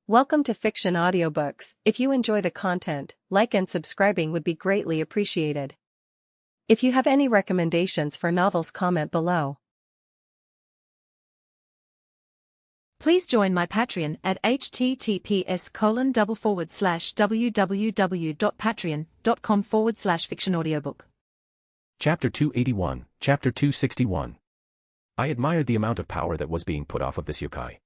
Welcome to Fiction Audiobooks. If you enjoy the content, like and subscribing would be greatly appreciated. If you have any recommendations for novels, comment below. Please join my Patreon at https://www.patreon.com/fictionaudiobook. Chapter 281, Chapter 261. I admired the amount of power that was being put off of this yokai.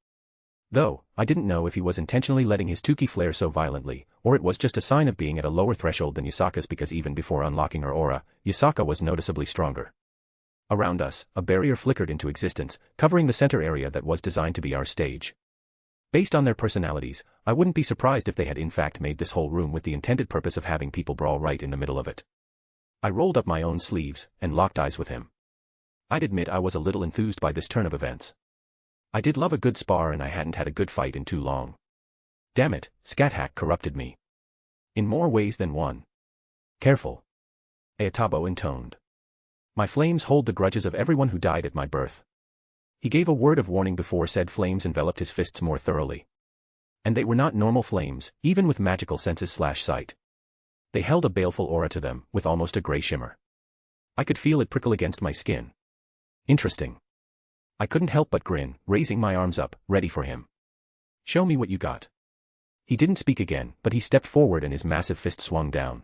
Though, I didn't know if he was intentionally letting his Tuki flare so violently, or it was just a sign of being at a lower threshold than Yasaka's, because even before unlocking her aura, Yasaka was noticeably stronger. Around us, a barrier flickered into existence, covering the center area that was designed to be our stage. Based on their personalities, I wouldn't be surprised if they had in fact made this whole room with the intended purpose of having people brawl right in the middle of it. I rolled up my own sleeves, and locked eyes with him. I'd admit I was a little enthused by this turn of events. I did love a good spar, and I hadn't had a good fight in too long. Damn it, Scat-Hack corrupted me. In more ways than one. Careful. Ayatabo intoned. My flames hold the grudges of everyone who died at my birth. He gave a word of warning before said flames enveloped his fists more thoroughly. And they were not normal flames, even with magical senses/sight. They held a baleful aura to them, with almost a gray shimmer. I could feel it prickle against my skin. Interesting. I couldn't help but grin, raising my arms up, ready for him. Show me what you got. He didn't speak again, but he stepped forward and his massive fist swung down.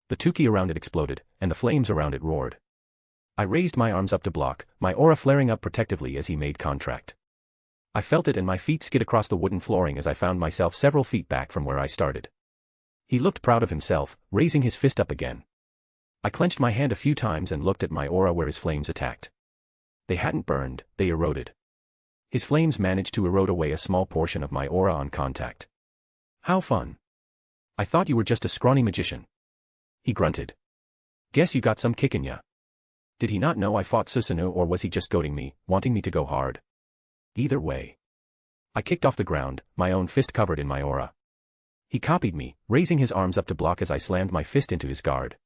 The Tuki around it exploded, and the flames around it roared. I raised my arms up to block, my aura flaring up protectively as he made contact. I felt it, and my feet skid across the wooden flooring as I found myself several feet back from where I started. He looked proud of himself, raising his fist up again. I clenched my hand a few times and looked at my aura where his flames attacked. They hadn't burned, they eroded. His flames managed to erode away a small portion of my aura on contact. How fun. I thought you were just a scrawny magician. He grunted. Guess you got some kick in ya. Did he not know I fought Susanoo, or was he just goading me, wanting me to go hard? Either way. I kicked off the ground, my own fist covered in my aura. He copied me, raising his arms up to block as I slammed my fist into his guard.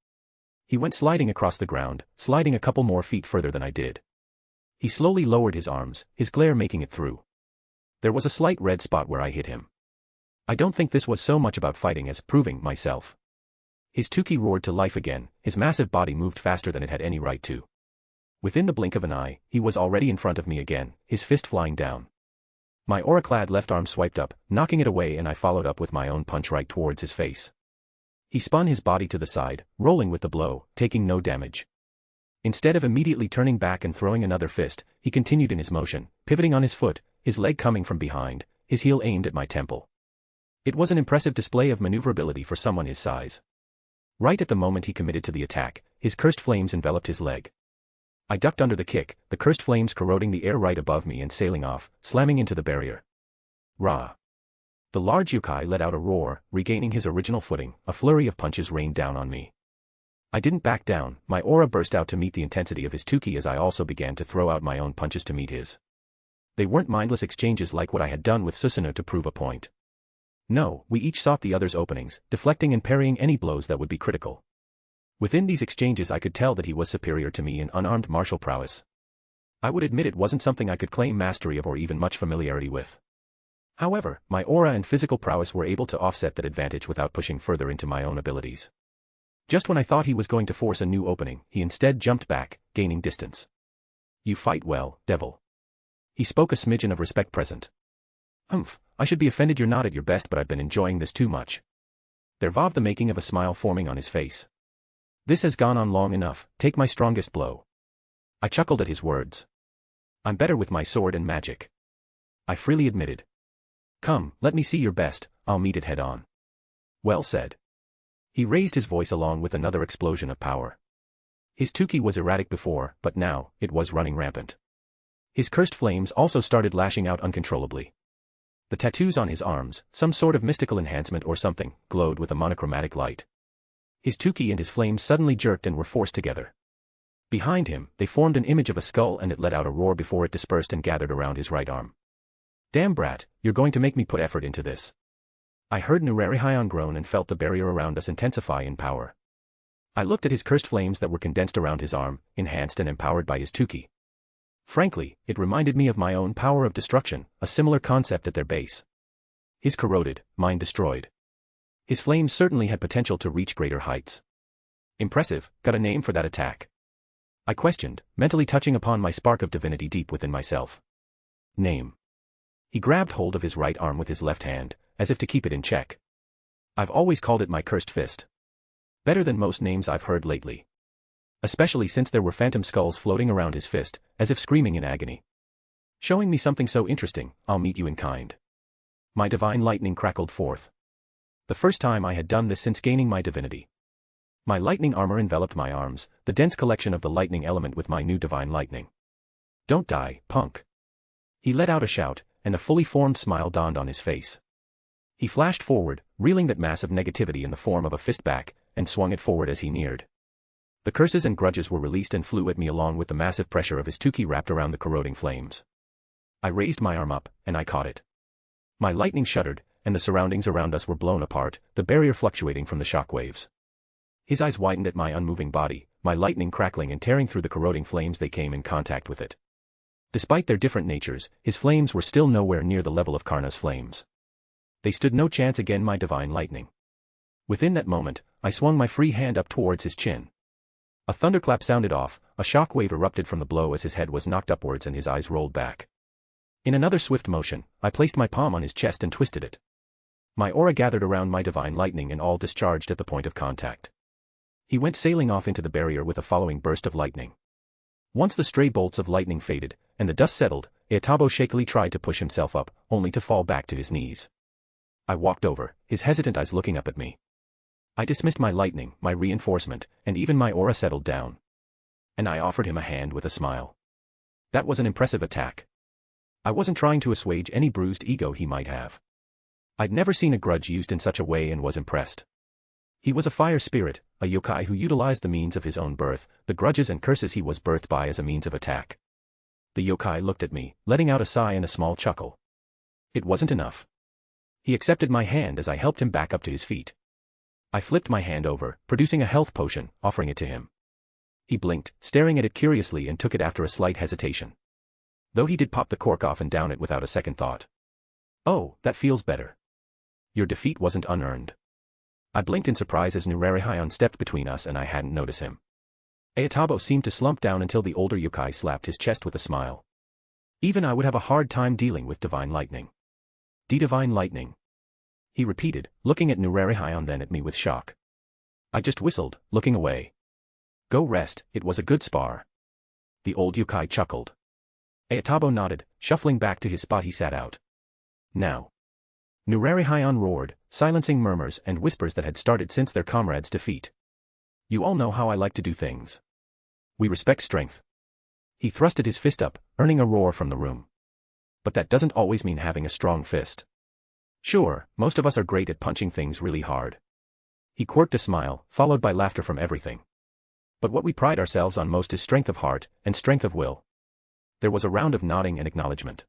He went sliding across the ground, sliding a couple more feet further than I did. He slowly lowered his arms, his glare making it through. There was a slight red spot where I hit him. I don't think this was so much about fighting as proving myself. His Tuki roared to life again, his massive body moved faster than it had any right to. Within the blink of an eye, he was already in front of me again, his fist flying down. My aura-clad left arm swiped up, knocking it away, and I followed up with my own punch right towards his face. He spun his body to the side, rolling with the blow, taking no damage. Instead of immediately turning back and throwing another fist, he continued in his motion, pivoting on his foot, his leg coming from behind, his heel aimed at my temple. It was an impressive display of maneuverability for someone his size. Right at the moment he committed to the attack, his cursed flames enveloped his leg. I ducked under the kick, the cursed flames corroding the air right above me and sailing off, slamming into the barrier. Rah! The large yokai let out a roar, regaining his original footing. A flurry of punches rained down on me. I didn't back down, my aura burst out to meet the intensity of his Tuki as I also began to throw out my own punches to meet his. They weren't mindless exchanges like what I had done with Susanoo to prove a point. No, we each sought the other's openings, deflecting and parrying any blows that would be critical. Within these exchanges I could tell that he was superior to me in unarmed martial prowess. I would admit it wasn't something I could claim mastery of or even much familiarity with. However, my aura and physical prowess were able to offset that advantage without pushing further into my own abilities. Just when I thought he was going to force a new opening, he instead jumped back, gaining distance. You fight well, devil. He spoke, a smidgen of respect present. I should be offended you're not at your best, but I've been enjoying this too much. There was the making of a smile forming on his face. This has gone on long enough, take my strongest blow. I chuckled at his words. I'm better with my sword and magic. I freely admitted. Come, let me see your best, I'll meet it head on. Well said. He raised his voice along with another explosion of power. His Tuki was erratic before, but now, it was running rampant. His cursed flames also started lashing out uncontrollably. The tattoos on his arms, some sort of mystical enhancement or something, glowed with a monochromatic light. His Tuki and his flames suddenly jerked and were forced together. Behind him, they formed an image of a skull, and it let out a roar before it dispersed and gathered around his right arm. Damn brat, you're going to make me put effort into this. I heard Nurarihion groan and felt the barrier around us intensify in power. I looked at his cursed flames that were condensed around his arm, enhanced and empowered by his Tuki. Frankly, it reminded me of my own power of destruction, a similar concept at their base. His corroded, mine destroyed. His flames certainly had potential to reach greater heights. Impressive, got a name for that attack? I questioned, mentally touching upon my spark of divinity deep within myself. Name. He grabbed hold of his right arm with his left hand, as if to keep it in check. I've always called it my cursed fist. Better than most names I've heard lately. Especially since there were phantom skulls floating around his fist, as if screaming in agony. Showing me something so interesting, I'll meet you in kind. My divine lightning crackled forth. The first time I had done this since gaining my divinity. My lightning armor enveloped my arms, the dense collection of the lightning element with my new divine lightning. Don't die, punk. He let out a shout, and a fully formed smile dawned on his face. He flashed forward, reeling that mass of negativity in the form of a fist back, and swung it forward as he neared. The curses and grudges were released and flew at me along with the massive pressure of his tuki wrapped around the corroding flames. I raised my arm up, and I caught it. My lightning shuddered, and the surroundings around us were blown apart, the barrier fluctuating from the shock waves. His eyes widened at my unmoving body, my lightning crackling and tearing through the corroding flames they came in contact with it. Despite their different natures, his flames were still nowhere near the level of Karna's flames. They stood no chance against my divine lightning. Within that moment, I swung my free hand up towards his chin. A thunderclap sounded off, a shock wave erupted from the blow as his head was knocked upwards and his eyes rolled back. In another swift motion, I placed my palm on his chest and twisted it. My aura gathered around my divine lightning and all discharged at the point of contact. He went sailing off into the barrier with a following burst of lightning. Once the stray bolts of lightning faded, and the dust settled, Aotabo shakily tried to push himself up, only to fall back to his knees. I walked over, his hesitant eyes looking up at me. I dismissed my lightning, my reinforcement, and even my aura settled down. And I offered him a hand with a smile. That was an impressive attack. I wasn't trying to assuage any bruised ego he might have. I'd never seen a grudge used in such a way and was impressed. He was a fire spirit, a yokai who utilized the means of his own birth, the grudges and curses he was birthed by as a means of attack. The yokai looked at me, letting out a sigh and a small chuckle. It wasn't enough. He accepted my hand as I helped him back up to his feet. I flipped my hand over, producing a health potion, offering it to him. He blinked, staring at it curiously and took it after a slight hesitation. Though he did pop the cork off and down it without a second thought. Oh, that feels better. Your defeat wasn't unearned. I blinked in surprise as Nurarihion stepped between us and I hadn't noticed him. Aotabo seemed to slump down until the older yokai slapped his chest with a smile. Even I would have a hard time dealing with divine lightning. Divine lightning. He repeated, looking at Nurarihion then at me with shock. I just whistled, looking away. Go rest, it was a good spar. The old yokai chuckled. Aotabo nodded, shuffling back to his spot he sat out. Now. Nurarihion roared, silencing murmurs and whispers that had started since their comrade's defeat. You all know how I like to do things. We respect strength. He thrusted his fist up, earning a roar from the room. But that doesn't always mean having a strong fist. Sure, most of us are great at punching things really hard. He quirked a smile, followed by laughter from everything. But what we pride ourselves on most is strength of heart and strength of will. There was a round of nodding and acknowledgement.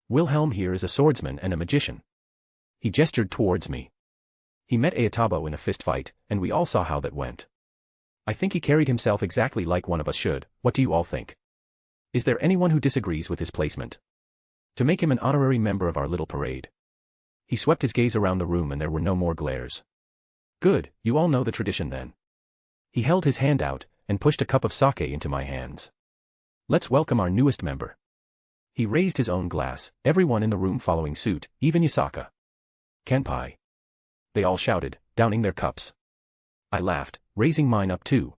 Wilhelm here is a swordsman and a magician. He gestured towards me. He met Aotabo in a fist fight, and we all saw how that went. I think he carried himself exactly like one of us should. What do you all think? Is there anyone who disagrees with his placement? To make him an honorary member of our little parade. He swept his gaze around the room and there were no more glares. Good, you all know the tradition then. He held his hand out, and pushed a cup of sake into my hands. Let's welcome our newest member. He raised his own glass, everyone in the room following suit, even Yasaka. Kanpai. They all shouted, downing their cups. I laughed, raising mine up too.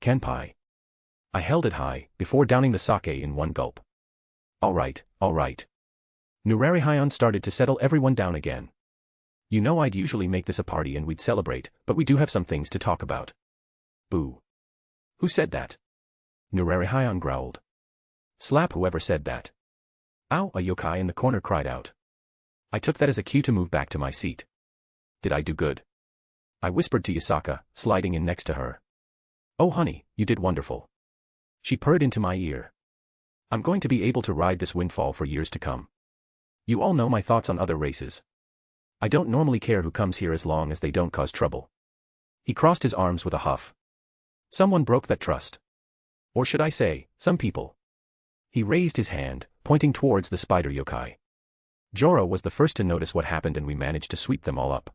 Kanpai. I held it high, before downing the sake in one gulp. All right, all right. Nurarihion started to settle everyone down again. You know I'd usually make this a party and we'd celebrate, but we do have some things to talk about. Boo. Who said that? Nurarihion growled. Slap whoever said that. Ow, a yokai in the corner cried out. I took that as a cue to move back to my seat. Did I do good? I whispered to Yasaka, sliding in next to her. Oh honey, you did wonderful. She purred into my ear. I'm going to be able to ride this windfall for years to come. You all know my thoughts on other races. I don't normally care who comes here as long as they don't cause trouble. He crossed his arms with a huff. Someone broke that trust. Or should I say, some people. He raised his hand, pointing towards the spider yokai. Joro was the first to notice what happened and we managed to sweep them all up.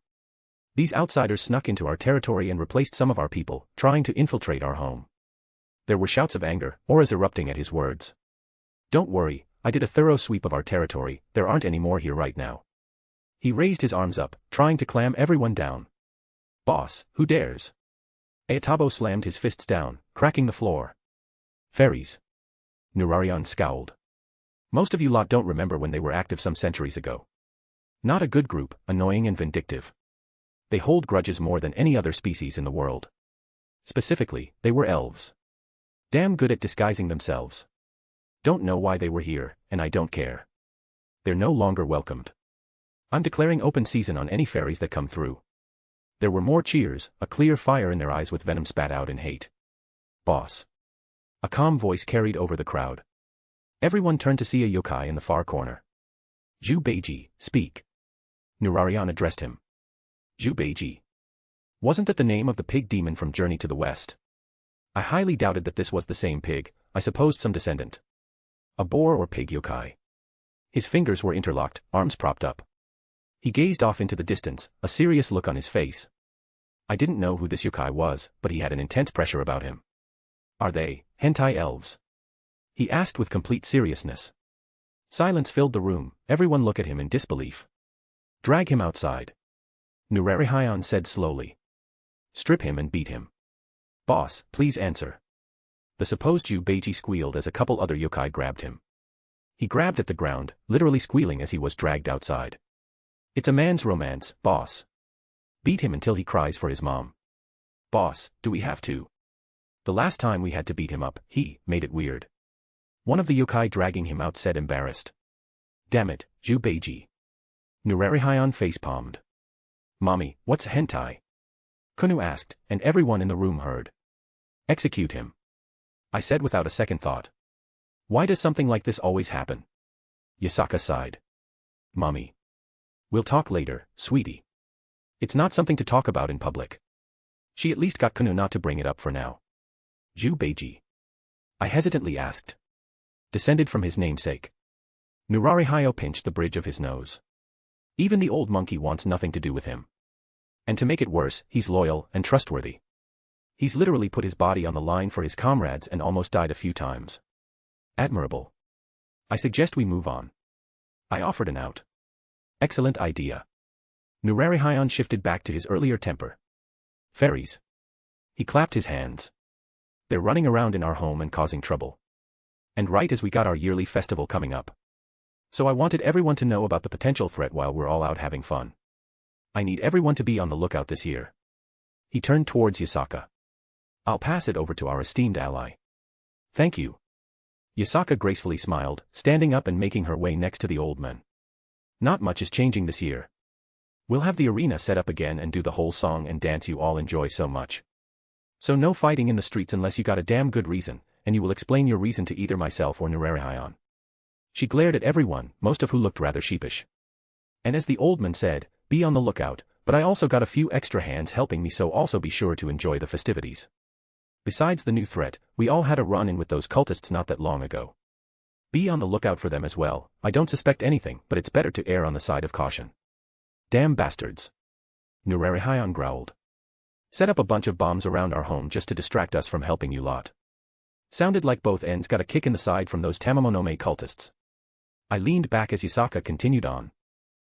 These outsiders snuck into our territory and replaced some of our people, trying to infiltrate our home. There were shouts of anger, auras erupting at his words. Don't worry, I did a thorough sweep of our territory, there aren't any more here right now. He raised his arms up, trying to clam everyone down. Boss, who dares? Ayatabo slammed his fists down, cracking the floor. Fairies. Nurarion scowled. Most of you lot don't remember when they were active some centuries ago. Not a good group, annoying and vindictive. They hold grudges more than any other species in the world. Specifically, they were elves. Damn good at disguising themselves. Don't know why they were here, and I don't care. They're no longer welcomed. I'm declaring open season on any fairies that come through. There were more cheers, a clear fire in their eyes with venom spat out in hate. Boss. A calm voice carried over the crowd. Everyone turned to see a yokai in the far corner. Jubeiji, speak. Nurarion addressed him. Jubeiji. Wasn't that the name of the pig demon from Journey to the West? I highly doubted that this was the same pig, I supposed some descendant. A boar or pig yokai. His fingers were interlocked, arms propped up. He gazed off into the distance, a serious look on his face. I didn't know who this yokai was, but he had an intense pressure about him. Are they hentai elves? He asked with complete seriousness. Silence filled the room, everyone looked at him in disbelief. Drag him outside. Nurarion said slowly. Strip him and beat him. Boss, please answer. The supposed Jubeiji squealed as a couple other yokai grabbed him. He grabbed at the ground, literally squealing as he was dragged outside. It's a man's romance, boss. Beat him until he cries for his mom. Boss, do we have to? The last time we had to beat him up, he made it weird. One of the yokai dragging him out said embarrassed. Damn it, Jubeiji. Nurarion face-palmed. Mommy, what's hentai? Kunu asked, and everyone in the room heard. Execute him. I said without a second thought. Why does something like this always happen? Yasaka sighed. Mommy. We'll talk later, sweetie. It's not something to talk about in public. She at least got Kunu not to bring it up for now. Jubeiji. I hesitantly asked. Descended from his namesake. Nurarion pinched the bridge of his nose. Even the old monkey wants nothing to do with him. And to make it worse, he's loyal and trustworthy. He's literally put his body on the line for his comrades and almost died a few times. Admirable. I suggest we move on. I offered an out. Excellent idea. Nurarion shifted back to his earlier temper. Fairies. He clapped his hands. They're running around in our home and causing trouble. And right as we got our yearly festival coming up. So I wanted everyone to know about the potential threat while we're all out having fun. I need everyone to be on the lookout this year. He turned towards Yasaka. I'll pass it over to our esteemed ally. Thank you. Yasaka gracefully smiled, standing up and making her way next to the old man. Not much is changing this year. We'll have the arena set up again and do the whole song and dance you all enjoy so much. So no fighting in the streets unless you got a damn good reason, and you will explain your reason to either myself or Nurarion. She glared at everyone, most of who looked rather sheepish. And as the old man said, be on the lookout, but I also got a few extra hands helping me, so also be sure to enjoy the festivities. Besides the new threat, we all had a run-in with those cultists not that long ago. Be on the lookout for them as well. I don't suspect anything, but it's better to err on the side of caution. Damn bastards. Nurarion growled. Set up a bunch of bombs around our home just to distract us from helping you lot. Sounded like both ends got a kick in the side from those Tamamonome cultists. I leaned back as Yasaka continued on.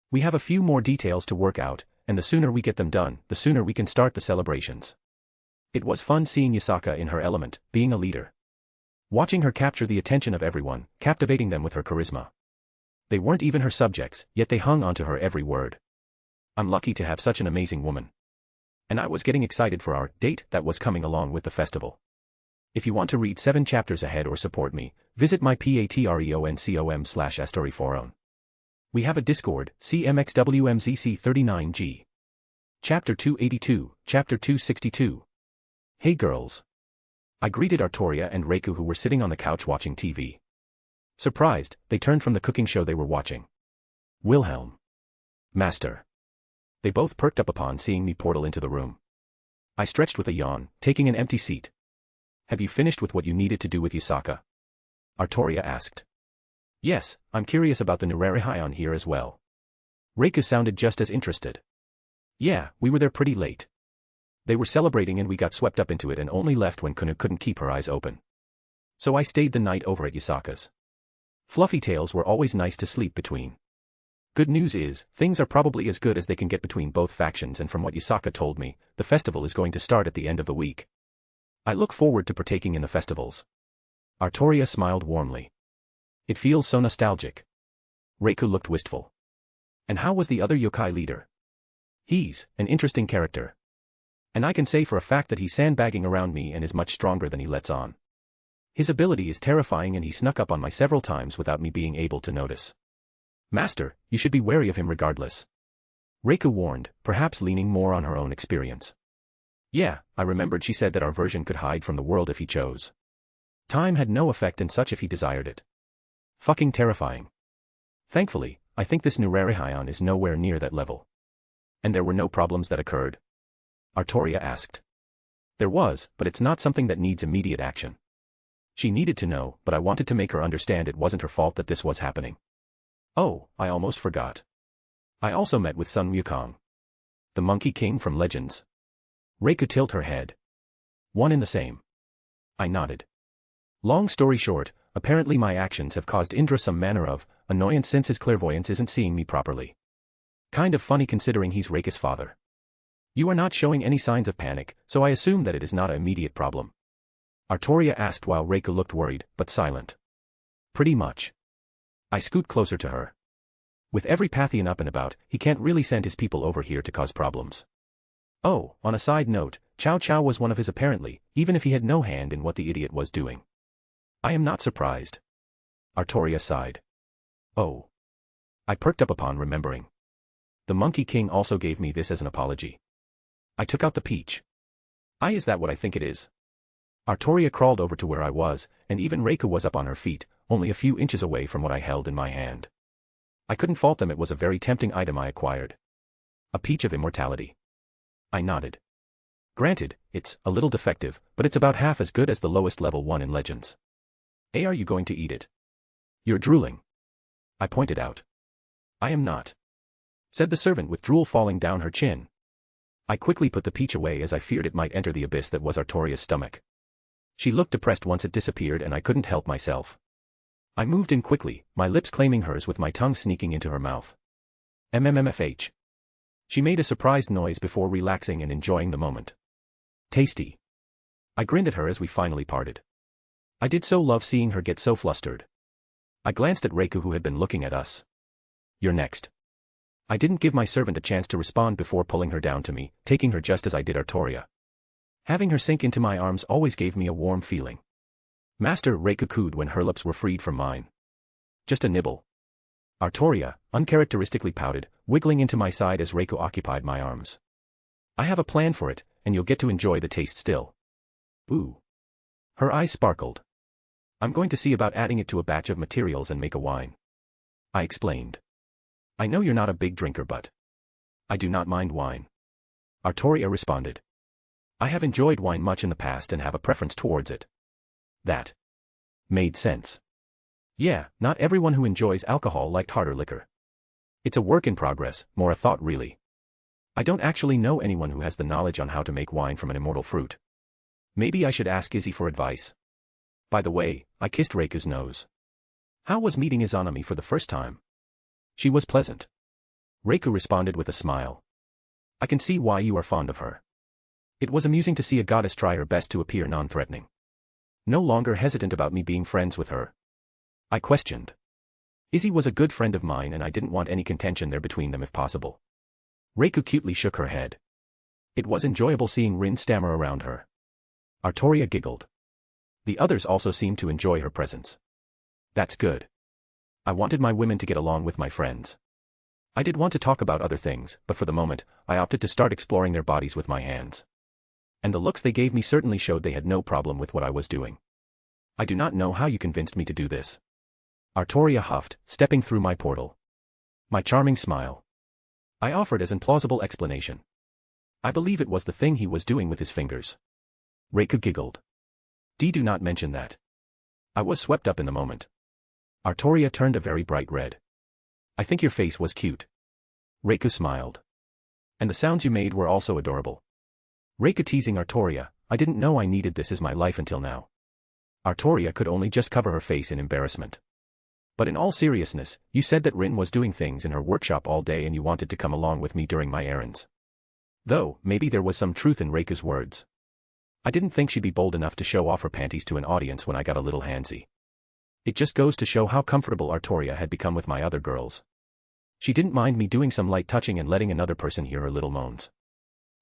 We have a few more details to work out, and the sooner we get them done, the sooner we can start the celebrations. It was fun seeing Yasaka in her element, being a leader. Watching her capture the attention of everyone, captivating them with her charisma. They weren't even her subjects, yet they hung onto her every word. I'm lucky to have such an amazing woman. And I was getting excited for our date that was coming along with the festival. If you want to read 7 chapters ahead or support me, visit my patreon.com/astoryforon. We have a Discord, CMXWMZC39G. Chapter 282, Chapter 262. Hey girls. I greeted Artoria and Reiku, who were sitting on the couch watching TV. Surprised, they turned from the cooking show they were watching. Wilhelm. Master. They both perked up upon seeing me portal into the room. I stretched with a yawn, taking an empty seat. Have you finished with what you needed to do with Yasaka? Artoria asked. Yes, I'm curious about the Nurarihyon here as well. Reiku sounded just as interested. Yeah, we were there pretty late. They were celebrating and we got swept up into it and only left when Kunu couldn't keep her eyes open. So I stayed the night over at Yasaka's. Fluffy tails were always nice to sleep between. Good news is, things are probably as good as they can get between both factions, and from what Yasaka told me, the festival is going to start at the end of the week. I look forward to partaking in the festivals. Artoria smiled warmly. It feels so nostalgic. Reiku looked wistful. And how was the other yokai leader? He's an interesting character. And I can say for a fact that he's sandbagging around me and is much stronger than he lets on. His ability is terrifying and he snuck up on me several times without me being able to notice. Master, you should be wary of him regardless. Reiku warned, perhaps leaning more on her own experience. Yeah, I remembered she said that our version could hide from the world if he chose. Time had no effect and such if he desired it. Fucking terrifying. Thankfully, I think this Nurarihyon is nowhere near that level. And there were no problems that occurred? Artoria asked. There was, but it's not something that needs immediate action. She needed to know, but I wanted to make her understand it wasn't her fault that this was happening. Oh, I almost forgot. I also met with Sun Wukong. The Monkey King from Legends. Reiku tilted her head. One in the same. I nodded. Long story short, apparently my actions have caused Indra some manner of annoyance since his clairvoyance isn't seeing me properly. Kind of funny considering he's Reiku's father. You are not showing any signs of panic, so I assume that it is not an immediate problem. Artoria asked while Reiku looked worried, but silent. Pretty much. I scoot closer to her. With every Pathian up and about, he can't really send his people over here to cause problems. Oh, on a side note, Chow Chow was one of his apparently, even if he had no hand in what the idiot was doing. I am not surprised. Artoria sighed. Oh. I perked up upon remembering. The Monkey King also gave me this as an apology. I took out the peach. Is that what I think it is? Artoria crawled over to where I was, and even Reiku was up on her feet, only a few inches away from what I held in my hand. I couldn't fault them, it was a very tempting item I acquired. A peach of immortality. I nodded. Granted, it's a little defective, but it's about half as good as the lowest level one in Legends. Are you going to eat it? You're drooling. I pointed out. I am not. Said the servant with drool falling down her chin. I quickly put the peach away as I feared it might enter the abyss that was Artoria's stomach. She looked depressed once it disappeared and I couldn't help myself. I moved in quickly, my lips claiming hers with my tongue sneaking into her mouth. MMMFH. She made a surprised noise before relaxing and enjoying the moment. Tasty. I grinned at her as we finally parted. I did so love seeing her get so flustered. I glanced at Reiku who had been looking at us. You're next. I didn't give my servant a chance to respond before pulling her down to me, taking her just as I did Artoria. Having her sink into my arms always gave me a warm feeling. Master, Reiku cooed when her lips were freed from mine. Just a nibble. Artoria, uncharacteristically pouted, wiggling into my side as Reiku occupied my arms. I have a plan for it, and you'll get to enjoy the taste still. Ooh. Her eyes sparkled. I'm going to see about adding it to a batch of materials and make a wine. I explained. I know you're not a big drinker but I do not mind wine. Artoria responded. I have enjoyed wine much in the past and have a preference towards it. That made sense. Yeah, not everyone who enjoys alcohol liked harder liquor. It's a work in progress, more a thought really. I don't actually know anyone who has the knowledge on how to make wine from an immortal fruit. Maybe I should ask Izzy for advice. By the way, I kissed Reiku's nose. How was meeting Izanami for the first time? She was pleasant. Reiku responded with a smile. I can see why you are fond of her. It was amusing to see a goddess try her best to appear non-threatening. No longer hesitant about me being friends with her. I questioned. Izzy was a good friend of mine and I didn't want any contention there between them if possible. Reiku cutely shook her head. It was enjoyable seeing Rin stammer around her. Artoria giggled. The others also seemed to enjoy her presence. That's good. I wanted my women to get along with my friends. I did want to talk about other things, but for the moment, I opted to start exploring their bodies with my hands. And the looks they gave me certainly showed they had no problem with what I was doing. I do not know how you convinced me to do this. Artoria huffed, stepping through my portal. My charming smile. I offered as an plausible explanation. I believe it was the thing he was doing with his fingers. Reiku giggled. Do not mention that. I was swept up in the moment. Artoria turned a very bright red. I think your face was cute. Reiko smiled. And the sounds you made were also adorable. Reiko teasing Artoria, I didn't know I needed this as my life until now. Artoria could only just cover her face in embarrassment. But in all seriousness, you said that Rin was doing things in her workshop all day and you wanted to come along with me during my errands. Though, maybe there was some truth in Reiko's words. I didn't think she'd be bold enough to show off her panties to an audience when I got a little handsy. It just goes to show how comfortable Artoria had become with my other girls. She didn't mind me doing some light touching and letting another person hear her little moans.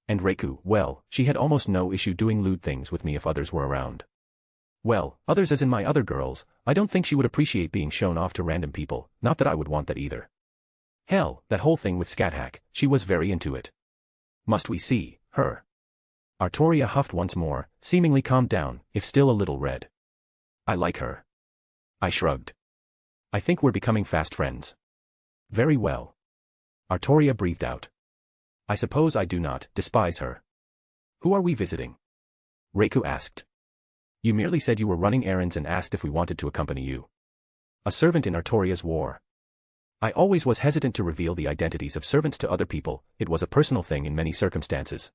And Reiko, well, she had almost no issue doing lewd things with me if others were around. Well, others as in my other girls, I don't think she would appreciate being shown off to random people, not that I would want that either. Hell, that whole thing with Scat-Hack, she was very into it. Must we see her? Artoria huffed once more, seemingly calmed down, if still a little red. I like her. I shrugged. I think we're becoming fast friends. Very well. Artoria breathed out. I suppose I do not despise her. Who are we visiting? Reiko asked. You merely said you were running errands and asked if we wanted to accompany you. A servant in Artoria's war. I always was hesitant to reveal the identities of servants to other people, it was a personal thing in many circumstances.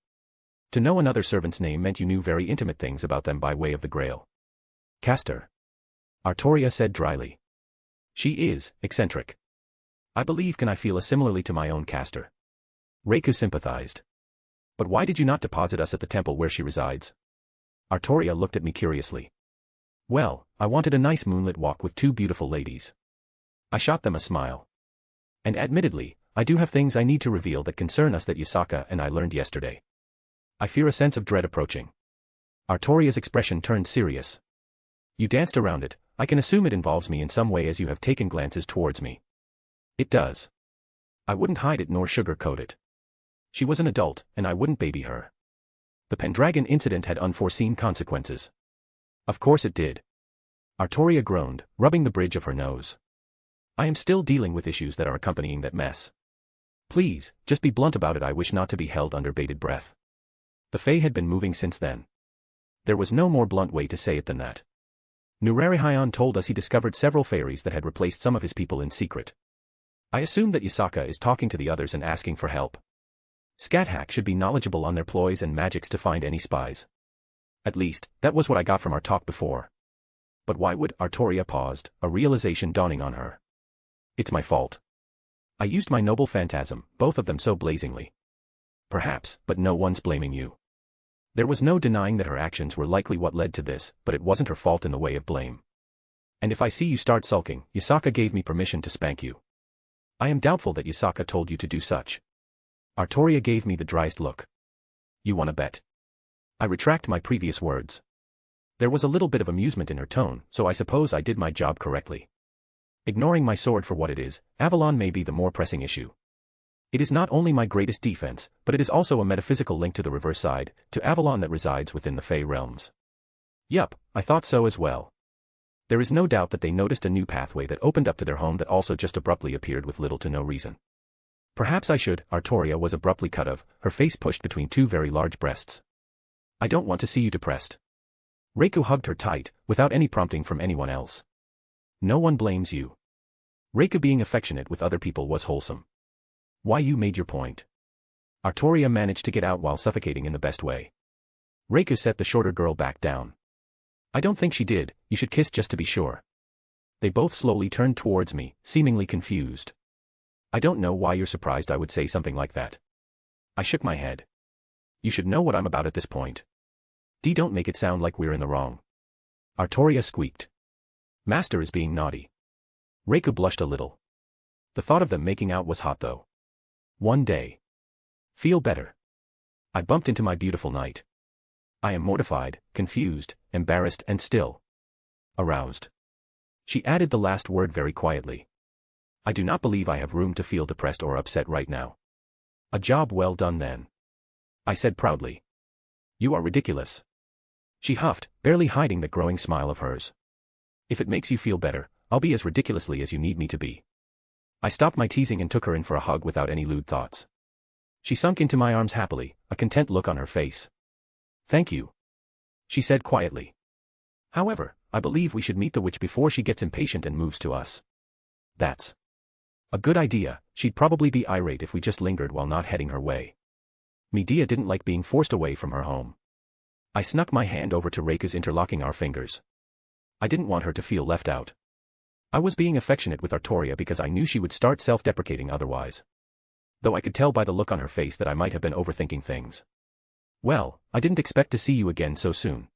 To know another servant's name meant you knew very intimate things about them by way of the Grail. Caster. Artoria said dryly. She is eccentric. I believe can I feel similarly to my own caster. Reiko sympathized. But why did you not deposit us at the temple where she resides? Artoria looked at me curiously. Well, I wanted a nice moonlit walk with two beautiful ladies. I shot them a smile. And admittedly, I do have things I need to reveal that concern us that Yasaka and I learned yesterday. I fear a sense of dread approaching. Artoria's expression turned serious. You danced around it, I can assume it involves me in some way as you have taken glances towards me. It does. I wouldn't hide it nor sugarcoat it. She was an adult, and I wouldn't baby her. The Pendragon incident had unforeseen consequences. Of course it did. Artoria groaned, rubbing the bridge of her nose. I am still dealing with issues that are accompanying that mess. Please, just be blunt about it. I wish not to be held under bated breath. The Fae had been moving since then. There was no more blunt way to say it than that. Nurarihion told us he discovered several fairies that had replaced some of his people in secret. I assume that Yasaka is talking to the others and asking for help. Scat-Hack should be knowledgeable on their ploys and magics to find any spies. At least, that was what I got from our talk before. But why would Artoria paused, a realization dawning on her. It's my fault. I used my noble phantasm, both of them so blazingly. Perhaps, but no one's blaming you. There was no denying that her actions were likely what led to this, but it wasn't her fault in the way of blame. And if I see you start sulking, Yasaka gave me permission to spank you. I am doubtful that Yasaka told you to do such. Artoria gave me the driest look. You want to bet? I retract my previous words. There was a little bit of amusement in her tone, so I suppose I did my job correctly. Ignoring my sword for what it is, Avalon may be the more pressing issue. It is not only my greatest defense, but it is also a metaphysical link to the reverse side, to Avalon that resides within the Fae realms. Yup, I thought so as well. There is no doubt that they noticed a new pathway that opened up to their home that also just abruptly appeared with little to no reason. Perhaps I should. Artoria was abruptly cut off, her face pushed between two very large breasts. I don't want to see you depressed. Reiko hugged her tight, without any prompting from anyone else. No one blames you. Reiko being affectionate with other people was wholesome. Why, you made your point. Artoria managed to get out while suffocating in the best way. Reiko set the shorter girl back down. I don't think she did, you should kiss just to be sure. They both slowly turned towards me, seemingly confused. I don't know why you're surprised I would say something like that. I shook my head. You should know what I'm about at this point. Don't make it sound like we're in the wrong. Artoria squeaked. Master is being naughty. Reiko blushed a little. The thought of them making out was hot though. One day. Feel better. I bumped into my beautiful knight. I am mortified, confused, embarrassed and still aroused. She added the last word very quietly. I do not believe I have room to feel depressed or upset right now. A job well done then. I said proudly. You are ridiculous. She huffed, barely hiding the growing smile of hers. If it makes you feel better, I'll be as ridiculously as you need me to be. I stopped my teasing and took her in for a hug without any lewd thoughts. She sunk into my arms happily, a content look on her face. Thank you. She said quietly. However, I believe we should meet the witch before she gets impatient and moves to us. That's a good idea. She'd probably be irate if we just lingered while not heading her way. Medea didn't like being forced away from her home. I snuck my hand over to Reiku's, interlocking our fingers. I didn't want her to feel left out. I was being affectionate with Artoria because I knew she would start self-deprecating otherwise. Though I could tell by the look on her face that I might have been overthinking things. Well, I didn't expect to see you again so soon.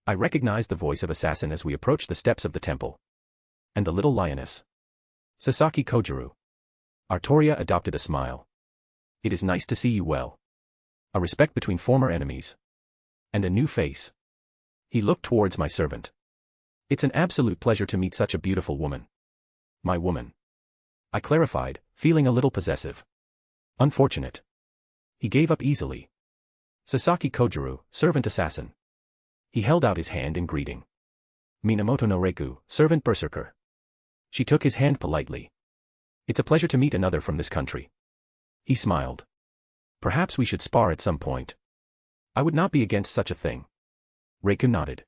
I recognized the voice of Assassin as we approached the steps of the temple. And the little lioness. Sasaki Kojiru. Artoria adopted a smile. It is nice to see you well. A respect between former enemies. And a new face. He looked towards my servant. It's an absolute pleasure to meet such a beautiful woman. My woman. I clarified, feeling a little possessive. Unfortunate. He gave up easily. Sasaki Kojiru, servant assassin. He held out his hand in greeting. Minamoto no Reiku, servant berserker. She took his hand politely. It's a pleasure to meet another from this country. He smiled. Perhaps we should spar at some point. I would not be against such a thing. Reiku nodded.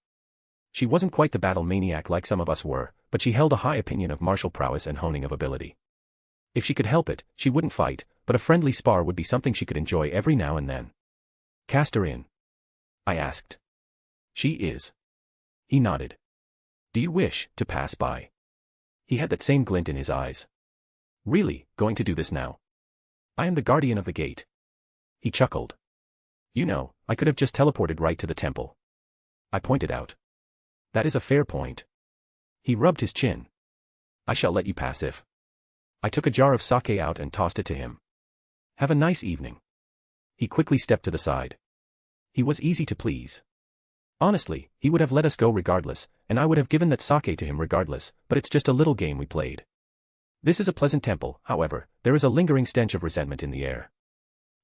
She wasn't quite the battle maniac like some of us were, but she held a high opinion of martial prowess and honing of ability. If she could help it, she wouldn't fight, but a friendly spar would be something she could enjoy every now and then. Cast her in? I asked. She is. He nodded. Do you wish to pass by? He had that same glint in his eyes. Really, going to do this now? I am the guardian of the gate. He chuckled. You know, I could have just teleported right to the temple. I pointed out. That is a fair point. He rubbed his chin. I shall let you pass if. I took a jar of sake out and tossed it to him. Have a nice evening. He quickly stepped to the side. He was easy to please. Honestly, he would have let us go regardless, and I would have given that sake to him regardless, but it's just a little game we played. This is a pleasant temple, however, there is a lingering stench of resentment in the air.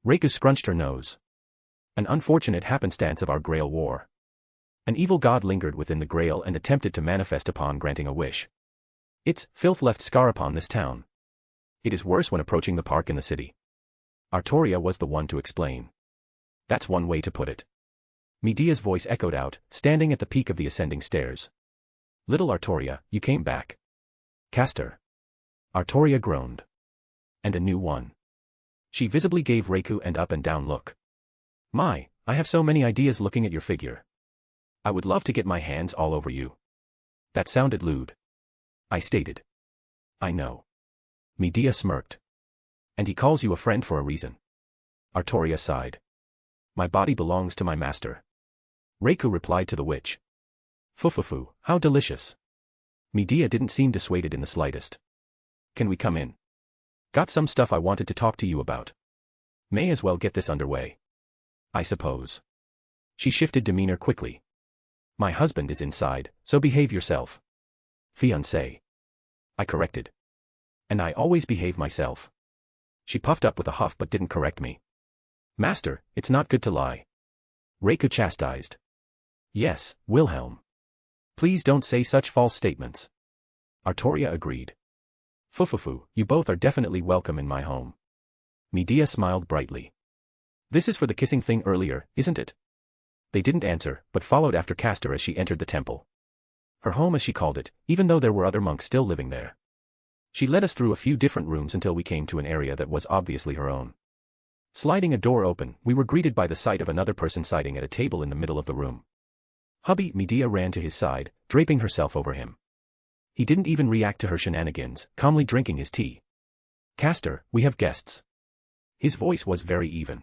Reiku scrunched her nose. An unfortunate happenstance of our Grail war. An evil god lingered within the Grail and attempted to manifest upon granting a wish. Its filth left scar upon this town. It is worse when approaching the park in the city. Artoria was the one to explain. That's one way to put it. Medea's voice echoed out, standing at the peak of the ascending stairs. Little Artoria, you came back. Castor. Artoria groaned. And a new one. She visibly gave Reiku an up and down look. My, I have so many ideas looking at your figure. I would love to get my hands all over you. That sounded lewd. I stated. I know. Medea smirked. And he calls you a friend for a reason. Artoria sighed. My body belongs to my master. Reiku replied to the witch. Fufufu, how delicious. Medea didn't seem dissuaded in the slightest. Can we come in? Got some stuff I wanted to talk to you about. May as well get this underway. I suppose. She shifted demeanor quickly. My husband is inside, so behave yourself. Fiancé. I corrected. And I always behave myself. She puffed up with a huff but didn't correct me. Master, it's not good to lie. Reiku chastised. Yes, Wilhelm. Please don't say such false statements. Artoria agreed. Fufufu, you both are definitely welcome in my home. Medea smiled brightly. This is for the kissing thing earlier, isn't it? They didn't answer, but followed after Castor as she entered the temple. Her home as she called it, even though there were other monks still living there. She led us through a few different rooms until we came to an area that was obviously her own. Sliding a door open, we were greeted by the sight of another person sitting at a table in the middle of the room. Hubby, Medea ran to his side, draping herself over him. He didn't even react to her shenanigans, calmly drinking his tea. Castor, we have guests. His voice was very even.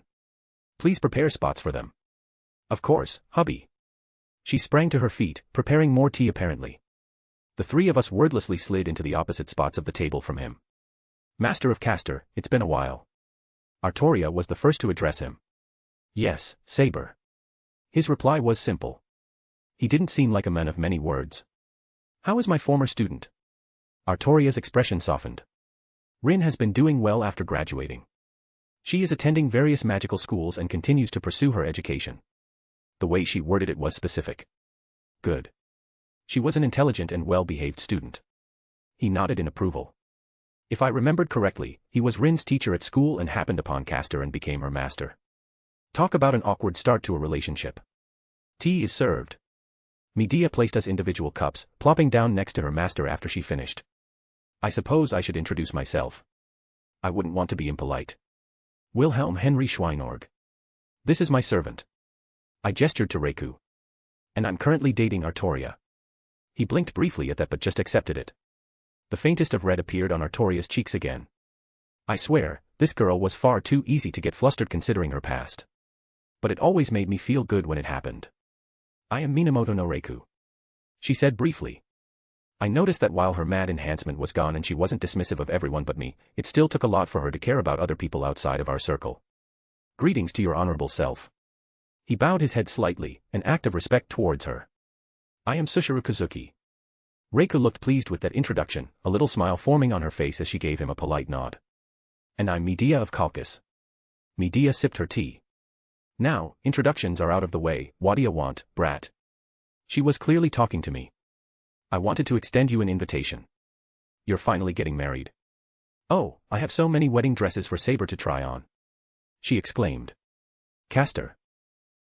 Please prepare spots for them. Of course, hubby. She sprang to her feet, preparing more tea apparently. The three of us wordlessly slid into the opposite spots of the table from him. Master of Castor, it's been a while. Artoria was the first to address him. Yes, Saber. His reply was simple. He didn't seem like a man of many words. How is my former student? Artoria's expression softened. Rin has been doing well after graduating. She is attending various magical schools and continues to pursue her education. The way she worded it was specific. Good. She was an intelligent and well-behaved student. He nodded in approval. If I remembered correctly, he was Rin's teacher at school and happened upon Castor and became her master. Talk about an awkward start to a relationship. Tea is served. Medea placed us individual cups, plopping down next to her master after she finished. I suppose I should introduce myself. I wouldn't want to be impolite. Wilhelm Henry Schweinorg. This is my servant. I gestured to Reiku. And I'm currently dating Artoria. He blinked briefly at that but just accepted it. The faintest of red appeared on Artoria's cheeks again. I swear, this girl was far too easy to get flustered considering her past. But it always made me feel good when it happened. I am Minamoto no Reiku. She said briefly. I noticed that while her mad enhancement was gone and she wasn't dismissive of everyone but me, it still took a lot for her to care about other people outside of our circle. Greetings to your honorable self. He bowed his head slightly, an act of respect towards her. I am Sushiru Kazuki. Reiku looked pleased with that introduction, a little smile forming on her face as she gave him a polite nod. And I'm Medea of Kalkus. Medea sipped her tea. Now, introductions are out of the way, what do you want, brat? She was clearly talking to me. I wanted to extend you an invitation. You're finally getting married. Oh, I have so many wedding dresses for Saber to try on. She exclaimed. Castor.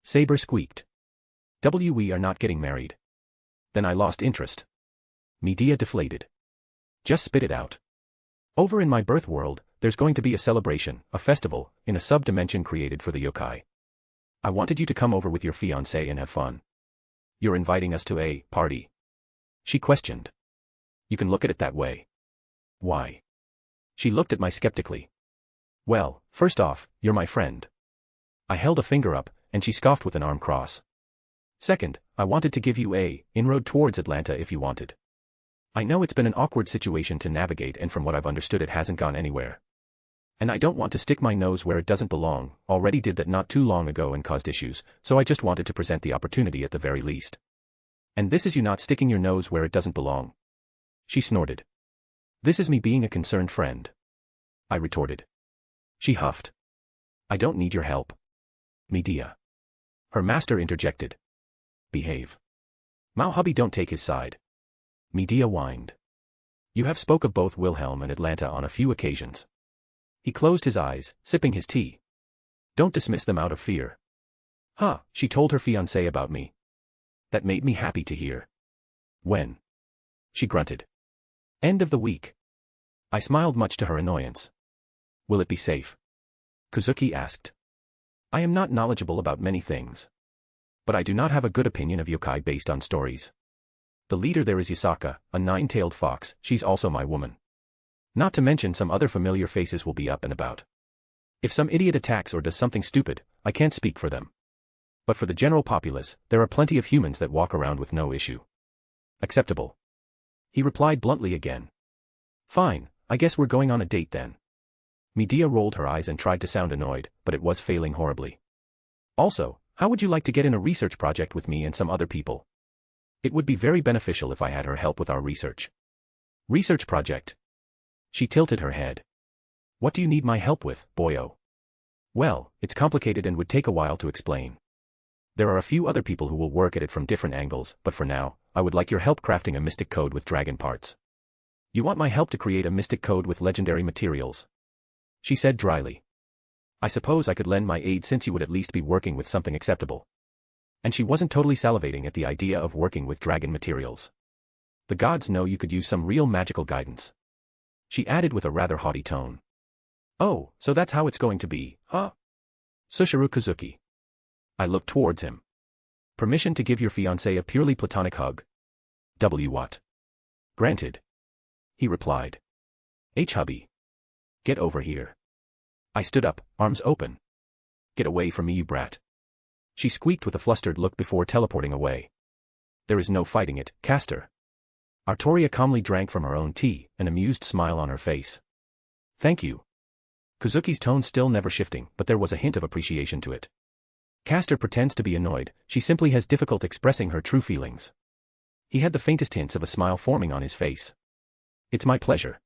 Saber squeaked. We are not getting married. Then I lost interest. Medea deflated. Just spit it out. Over in my birth world, there's going to be a celebration, a festival, in a sub-dimension created for the yokai. I wanted you to come over with your fiancé and have fun. You're inviting us to a party? She questioned. You can look at it that way. Why? She looked at me skeptically. Well, first off, you're my friend. I held a finger up, and she scoffed with an arm cross. Second, I wanted to give you a inroad towards Atlanta if you wanted. I know it's been an awkward situation to navigate and from what I've understood it hasn't gone anywhere. And I don't want to stick my nose where it doesn't belong, already did that not too long ago and caused issues, so I just wanted to present the opportunity at the very least. And this is you not sticking your nose where it doesn't belong. She snorted. This is me being a concerned friend. I retorted. She huffed. I don't need your help. Medea. Her master interjected. Behave. Mao hubby don't take his side. Medea whined. You have spoke of both Wilhelm and Atlanta on a few occasions. He closed his eyes, sipping his tea. Don't dismiss them out of fear. Huh, she told her fiancé about me. That made me happy to hear. When? She grunted. End of the week. I smiled much to her annoyance. Will it be safe? Kazuki asked. I am not knowledgeable about many things. But I do not have a good opinion of yokai based on stories. The leader there is Yasaka, a nine-tailed fox, she's also my woman. Not to mention some other familiar faces will be up and about. If some idiot attacks or does something stupid, I can't speak for them. But for the general populace, there are plenty of humans that walk around with no issue. Acceptable. He replied bluntly again. Fine, I guess we're going on a date then. Medea rolled her eyes and tried to sound annoyed, but it was failing horribly. Also, how would you like to get in a research project with me and some other people? It would be very beneficial if I had her help with our research. Research project? She tilted her head. What do you need my help with, boyo? Well, it's complicated and would take a while to explain. There are a few other people who will work at it from different angles, but for now, I would like your help crafting a mystic code with dragon parts. You want my help to create a mystic code with legendary materials? She said dryly. I suppose I could lend my aid since you would at least be working with something acceptable. And she wasn't totally salivating at the idea of working with dragon materials. The gods know you could use some real magical guidance. She added with a rather haughty tone. Oh, so that's how it's going to be, huh? Sushiru Kazuki. I looked towards him. Permission to give your fiancé a purely platonic hug? What? Granted. He replied. Hubby. Get over here. I stood up, arms open. Get away from me, you brat. She squeaked with a flustered look before teleporting away. There is no fighting it, Castor. Artoria calmly drank from her own tea, an amused smile on her face. Thank you. Kazuki's tone still never shifting, but there was a hint of appreciation to it. Castor pretends to be annoyed, she simply has difficulty expressing her true feelings. He had the faintest hints of a smile forming on his face. It's my pleasure.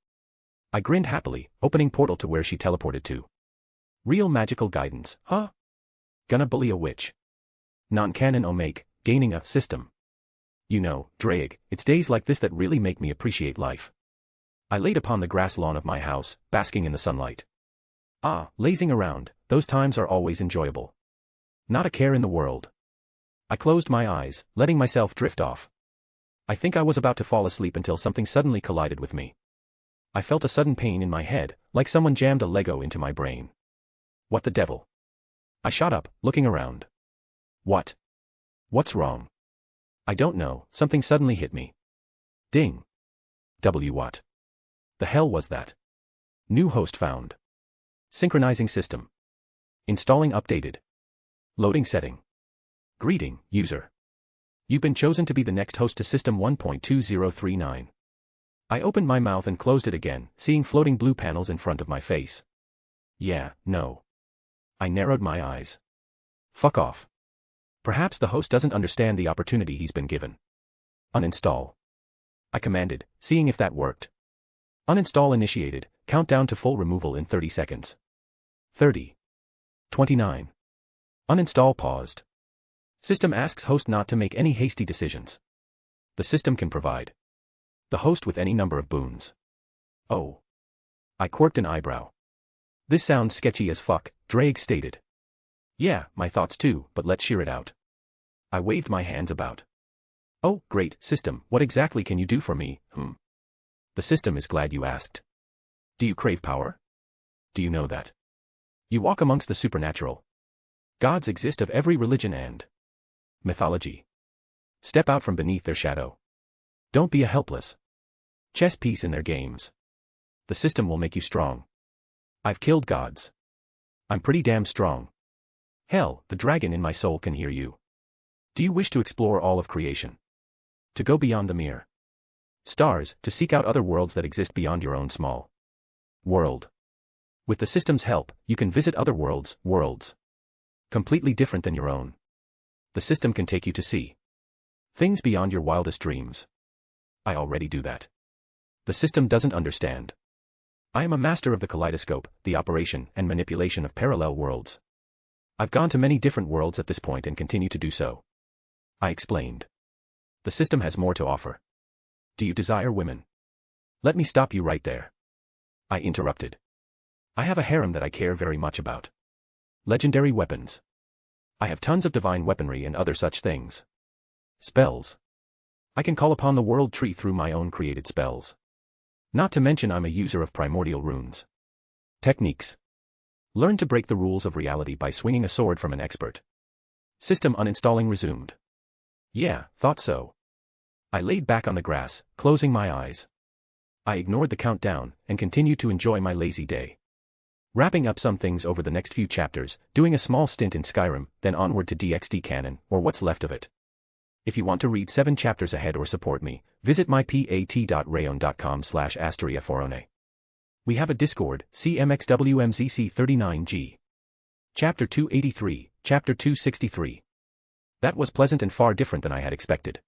I grinned happily, opening portal to where she teleported to. Real magical guidance, huh? Gonna bully a witch. Non-canon omake, gaining a system. You know, Drake, it's days like this that really make me appreciate life. I laid upon the grass lawn of my house, basking in the sunlight. Ah, lazing around, those times are always enjoyable. Not a care in the world. I closed my eyes, letting myself drift off. I think I was about to fall asleep until something suddenly collided with me. I felt a sudden pain in my head, like someone jammed a Lego into my brain. What the devil? I shot up, looking around. What? What's wrong? I don't know, something suddenly hit me. Ding. What? The hell was that? New host found. Synchronizing system. Installing updated. Loading setting. Greeting, user. You've been chosen to be the next host to system 1.2039. I opened my mouth and closed it again, seeing floating blue panels in front of my face. Yeah, no. I narrowed my eyes. Fuck off. Perhaps the host doesn't understand the opportunity he's been given. Uninstall. I commanded, seeing if that worked. Uninstall initiated, countdown to full removal in 30 seconds. 30. 29. Uninstall paused. System asks host not to make any hasty decisions. The system can provide the host with any number of boons. Oh. I quirked an eyebrow. This sounds sketchy as fuck, Drake stated. Yeah, my thoughts too, but let's shear it out. I waved my hands about. Oh, great, system, what exactly can you do for me, The system is glad you asked. Do you crave power? Do you know that you walk amongst the supernatural? Gods exist of every religion and mythology. Step out from beneath their shadow. Don't be a helpless chess piece in their games. The system will make you strong. I've killed gods. I'm pretty damn strong. Hell, the dragon in my soul can hear you. Do you wish to explore all of creation? To go beyond the mere stars, to seek out other worlds that exist beyond your own small world? With the system's help, you can visit other worlds completely different than your own. The system can take you to see things beyond your wildest dreams. I already do that. The system doesn't understand. I am a master of the kaleidoscope, the operation and manipulation of parallel worlds. I've gone to many different worlds at this point and continue to do so. I explained. The system has more to offer. Do you desire women? Let me stop you right there. I interrupted. I have a harem that I care very much about. Legendary weapons. I have tons of divine weaponry and other such things. Spells. I can call upon the world tree through my own created spells. Not to mention I'm a user of primordial runes. Techniques. Learn to break the rules of reality by swinging a sword from an expert. System uninstalling resumed. Yeah, thought so. I laid back on the grass, closing my eyes. I ignored the countdown and continued to enjoy my lazy day. Wrapping up some things over the next few chapters, doing a small stint in Skyrim, then onward to DxD canon, or what's left of it. If you want to read 7 chapters ahead or support me, visit mypat.rayon.com/asteriaforone. We have a Discord, CMXWMZC39G. Chapter 283, Chapter 263. That was pleasant and far different than I had expected.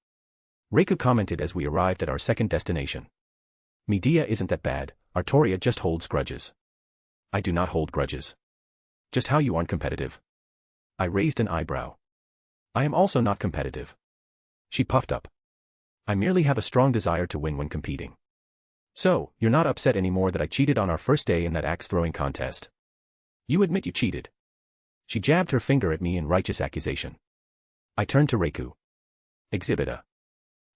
Reiku commented as we arrived at our second destination. Medea isn't that bad, Artoria just holds grudges. I do not hold grudges. Just how you aren't competitive? I raised an eyebrow. I am also not competitive. She puffed up. I merely have a strong desire to win when competing. So, you're not upset anymore that I cheated on our first day in that axe-throwing contest? You admit you cheated. She jabbed her finger at me in righteous accusation. I turned to Reiku. Exhibit A.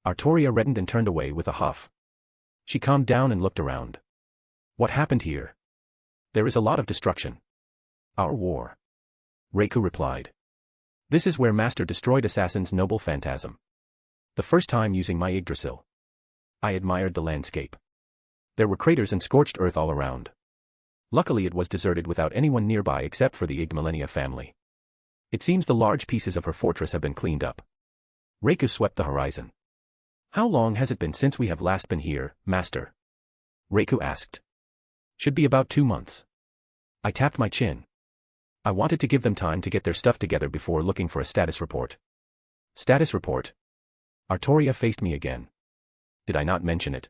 Artoria reddened and turned away with a huff. She calmed down and looked around. What happened here? There is a lot of destruction. Our war. Reiku replied. This is where Master destroyed Assassin's noble phantasm. The first time using my Yggdrasil. I admired the landscape. There were craters and scorched earth all around. Luckily it was deserted without anyone nearby except for the Igmalenia family. It seems the large pieces of her fortress have been cleaned up. Reiku swept the horizon. How long has it been since we have last been here, Master? Reiku asked. Should be about 2 months. I tapped my chin. I wanted to give them time to get their stuff together before looking for a status report. Status report? Artoria faced me again. Did I not mention it?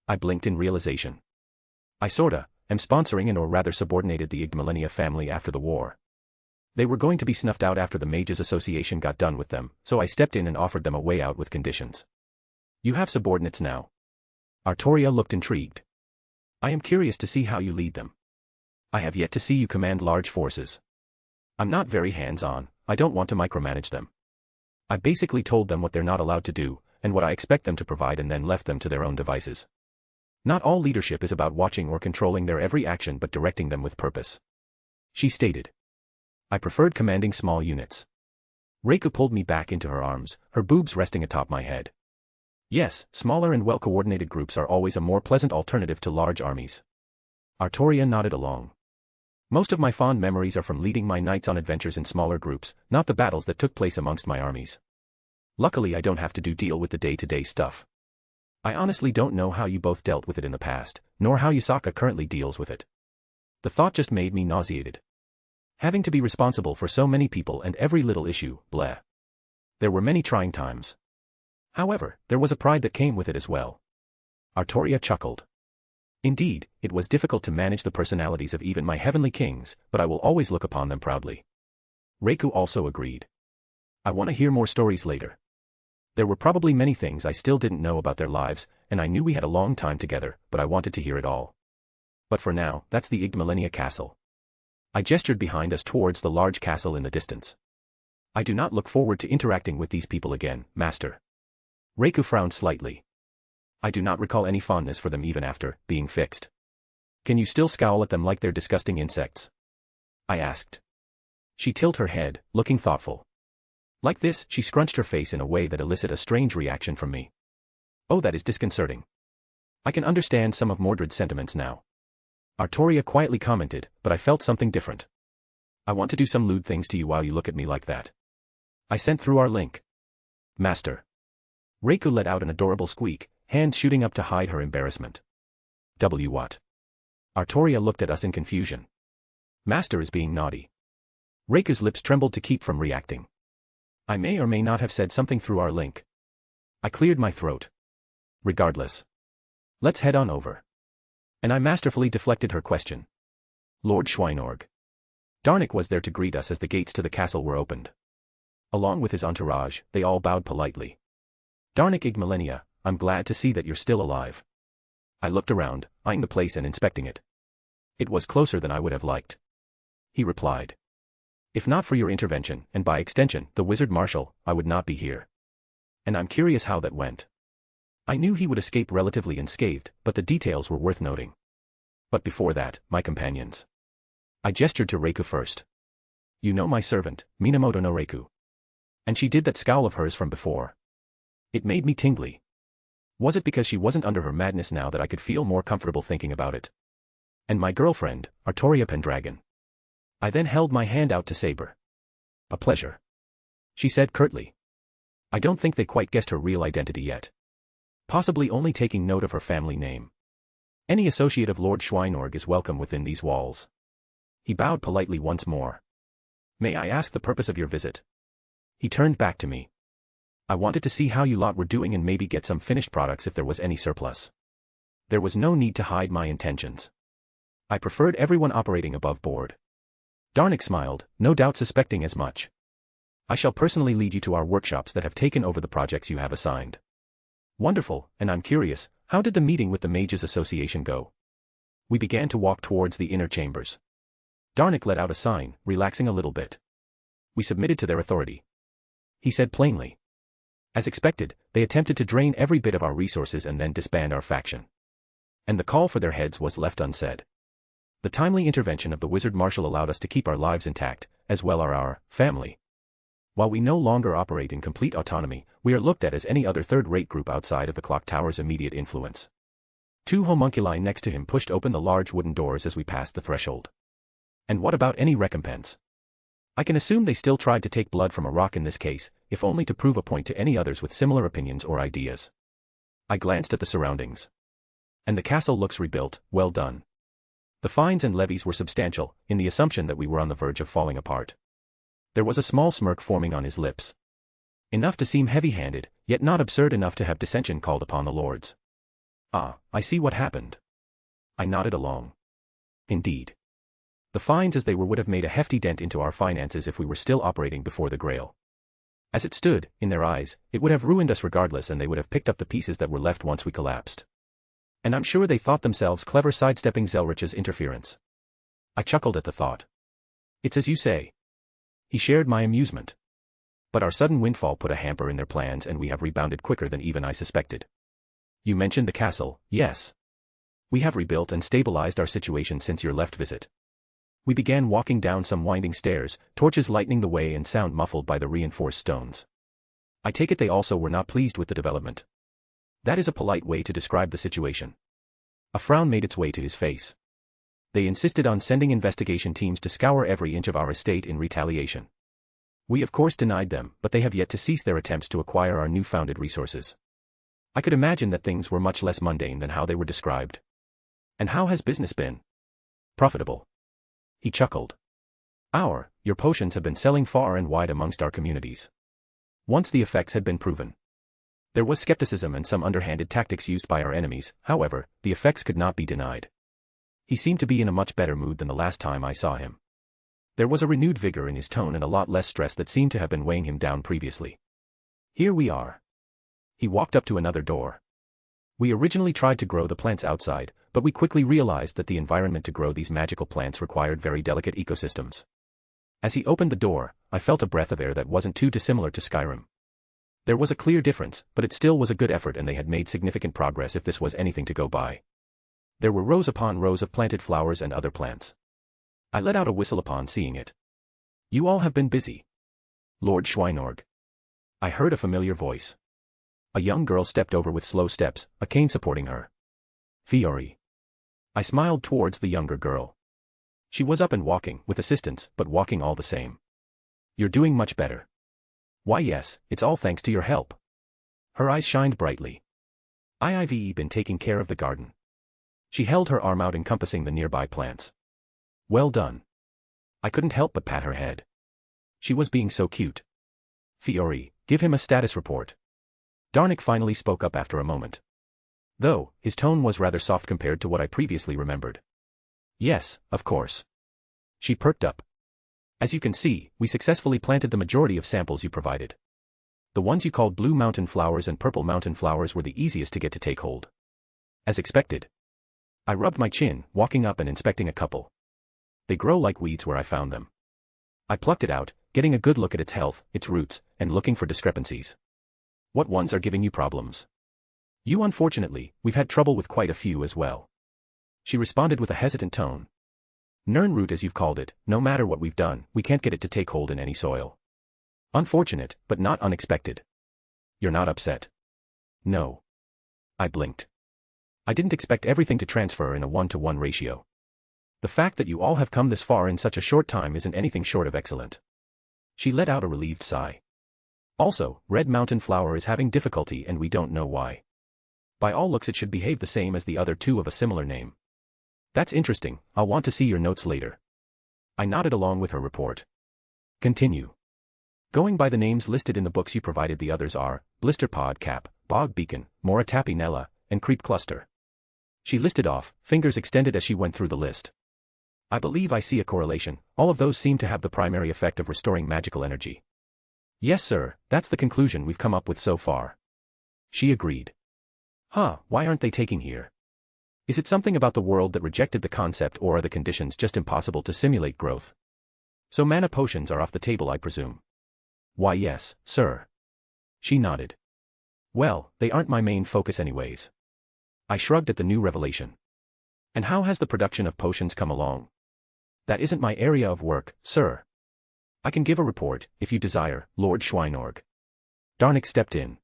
I blinked in realization. I sorta am sponsoring and or rather subordinated the Igmalenia family after the war. They were going to be snuffed out after the Mages Association got done with them, so I stepped in and offered them a way out with conditions. You have subordinates now. Artoria looked intrigued. I am curious to see how you lead them. I have yet to see you command large forces. I'm not very hands-on, I don't want to micromanage them. I basically told them what they're not allowed to do, and what I expect them to provide, and then left them to their own devices. Not all leadership is about watching or controlling their every action but directing them with purpose. She stated. I preferred commanding small units. Reiko pulled me back into her arms, her boobs resting atop my head. Yes, smaller and well-coordinated groups are always a more pleasant alternative to large armies. Artoria nodded along. Most of my fond memories are from leading my knights on adventures in smaller groups, not the battles that took place amongst my armies. Luckily I don't have to deal with the day-to-day stuff. I honestly don't know how you both dealt with it in the past, nor how Yusaka currently deals with it. The thought just made me nauseated. Having to be responsible for so many people and every little issue, bleh. There were many trying times. However, there was a pride that came with it as well. Artoria chuckled. Indeed, it was difficult to manage the personalities of even my heavenly kings, but I will always look upon them proudly. Reiko also agreed. I want to hear more stories later. There were probably many things I still didn't know about their lives, and I knew we had a long time together, but I wanted to hear it all. But for now, that's the Igmalenia Castle. I gestured behind us towards the large castle in the distance. I do not look forward to interacting with these people again, Master. Reiko frowned slightly. I do not recall any fondness for them even after being fixed. Can you still scowl at them like they're disgusting insects? I asked. She tilted her head, looking thoughtful. Like this, she scrunched her face in a way that elicited a strange reaction from me. Oh, that is disconcerting. I can understand some of Mordred's sentiments now. Artoria quietly commented, but I felt something different. I want to do some lewd things to you while you look at me like that. I sent through our link. Master. Reiko let out an adorable squeak, hands shooting up to hide her embarrassment. What? Artoria looked at us in confusion. Master is being naughty. Reiko's lips trembled to keep from reacting. I may or may not have said something through our link. I cleared my throat. Regardless. Let's head on over. And I masterfully deflected her question. Lord Schweinorg. Darnik was there to greet us as the gates to the castle were opened. Along with his entourage, they all bowed politely. Darnik Igmalenia, I'm glad to see that you're still alive. I looked around, eyeing the place and inspecting it. It was closer than I would have liked. He replied. If not for your intervention, and by extension, the Wizard Marshal, I would not be here. And I'm curious how that went. I knew he would escape relatively unscathed, but the details were worth noting. But before that, my companions. I gestured to Reiko first. You know my servant, Minamoto no Reiko. And she did that scowl of hers from before. It made me tingly. Was it because she wasn't under her madness now that I could feel more comfortable thinking about it? And my girlfriend, Artoria Pendragon. I then held my hand out to Saber. A pleasure. She said curtly. I don't think they quite guessed her real identity yet. Possibly only taking note of her family name. Any associate of Lord Schweinorg is welcome within these walls. He bowed politely once more. May I ask the purpose of your visit? He turned back to me. I wanted to see how you lot were doing and maybe get some finished products if there was any surplus. There was no need to hide my intentions. I preferred everyone operating above board. Darnik smiled, no doubt suspecting as much. I shall personally lead you to our workshops that have taken over the projects you have assigned. Wonderful, and I'm curious, how did the meeting with the Mages Association go? We began to walk towards the inner chambers. Darnik let out a sign, relaxing a little bit. We submitted to their authority. He said plainly. As expected, they attempted to drain every bit of our resources and then disband our faction. And the call for their heads was left unsaid. The timely intervention of the Wizard Marshal allowed us to keep our lives intact, as well as our family. While we no longer operate in complete autonomy, we are looked at as any other third-rate group outside of the clock tower's immediate influence. Two homunculi next to him pushed open the large wooden doors as we passed the threshold. And what about any recompense? I can assume they still tried to take blood from a rock in this case, if only to prove a point to any others with similar opinions or ideas. I glanced at the surroundings. And the castle looks rebuilt, well done. The fines and levies were substantial, in the assumption that we were on the verge of falling apart. There was a small smirk forming on his lips. Enough to seem heavy-handed, yet not absurd enough to have dissension called upon the lords. Ah, I see what happened. I nodded along. Indeed. The fines as they were would have made a hefty dent into our finances if we were still operating before the Grail. As it stood, in their eyes, it would have ruined us regardless and they would have picked up the pieces that were left once we collapsed. And I'm sure they thought themselves clever sidestepping Zelretch's interference. I chuckled at the thought. It's as you say. He shared my amusement. But our sudden windfall put a hamper in their plans and we have rebounded quicker than even I suspected. You mentioned the castle, yes. We have rebuilt and stabilized our situation since your left visit. We began walking down some winding stairs, torches lighting the way and sound muffled by the reinforced stones. I take it they also were not pleased with the development. That is a polite way to describe the situation. A frown made its way to his face. They insisted on sending investigation teams to scour every inch of our estate in retaliation. We of course denied them, but they have yet to cease their attempts to acquire our newfounded resources. I could imagine that things were much less mundane than how they were described. And how has business been? Profitable. He chuckled. Your potions have been selling far and wide amongst our communities. Once the effects had been proven. There was skepticism and some underhanded tactics used by our enemies, however, the effects could not be denied. He seemed to be in a much better mood than the last time I saw him. There was a renewed vigor in his tone and a lot less stress that seemed to have been weighing him down previously. Here we are. He walked up to another door. We originally tried to grow the plants outside, but we quickly realized that the environment to grow these magical plants required very delicate ecosystems. As he opened the door, I felt a breath of air that wasn't too dissimilar to Skyrim. There was a clear difference, but it still was a good effort and they had made significant progress if this was anything to go by. There were rows upon rows of planted flowers and other plants. I let out a whistle upon seeing it. You all have been busy. Lord Schweinorg. I heard a familiar voice. A young girl stepped over with slow steps, a cane supporting her. Fiore. I smiled towards the younger girl. She was up and walking, with assistance, but walking all the same. You're doing much better. Why yes, it's all thanks to your help. Her eyes shined brightly. I've been taking care of the garden. She held her arm out encompassing the nearby plants. Well done. I couldn't help but pat her head. She was being so cute. Fiore, give him a status report. Darnik finally spoke up after a moment. Though, his tone was rather soft compared to what I previously remembered. Yes, of course. She perked up. As you can see, we successfully planted the majority of samples you provided. The ones you called blue mountain flowers and purple mountain flowers were the easiest to get to take hold. As expected. I rubbed my chin, walking up and inspecting a couple. They grow like weeds where I found them. I plucked it out, getting a good look at its health, its roots, and looking for discrepancies. What ones are giving you problems? You unfortunately, we've had trouble with quite a few as well. She responded with a hesitant tone. Nernroot as you've called it, no matter what we've done, we can't get it to take hold in any soil. Unfortunate, but not unexpected. You're not upset? No. I blinked. I didn't expect everything to transfer in a 1-to-1 ratio. The fact that you all have come this far in such a short time isn't anything short of excellent. She let out a relieved sigh. Also, Red Mountain Flower is having difficulty and we don't know why. By all looks it should behave the same as the other two of a similar name. That's interesting, I'll want to see your notes later. I nodded along with her report. Continue. Going by the names listed in the books you provided, the others are Blister Pod Cap, Bog Beacon, Moratapi Nella, and Creep Cluster. She listed off, fingers extended as she went through the list. I believe I see a correlation, all of those seem to have the primary effect of restoring magical energy. Yes sir, that's the conclusion we've come up with so far. She agreed. Why aren't they taking here? Is it something about the world that rejected the concept or are the conditions just impossible to simulate growth? So mana potions are off the table I presume. Why yes, sir. She nodded. Well, they aren't my main focus anyways. I shrugged at the new revelation. And how has the production of potions come along? That isn't my area of work, sir. I can give a report, if you desire, Lord Schweinorg. Darnik stepped in.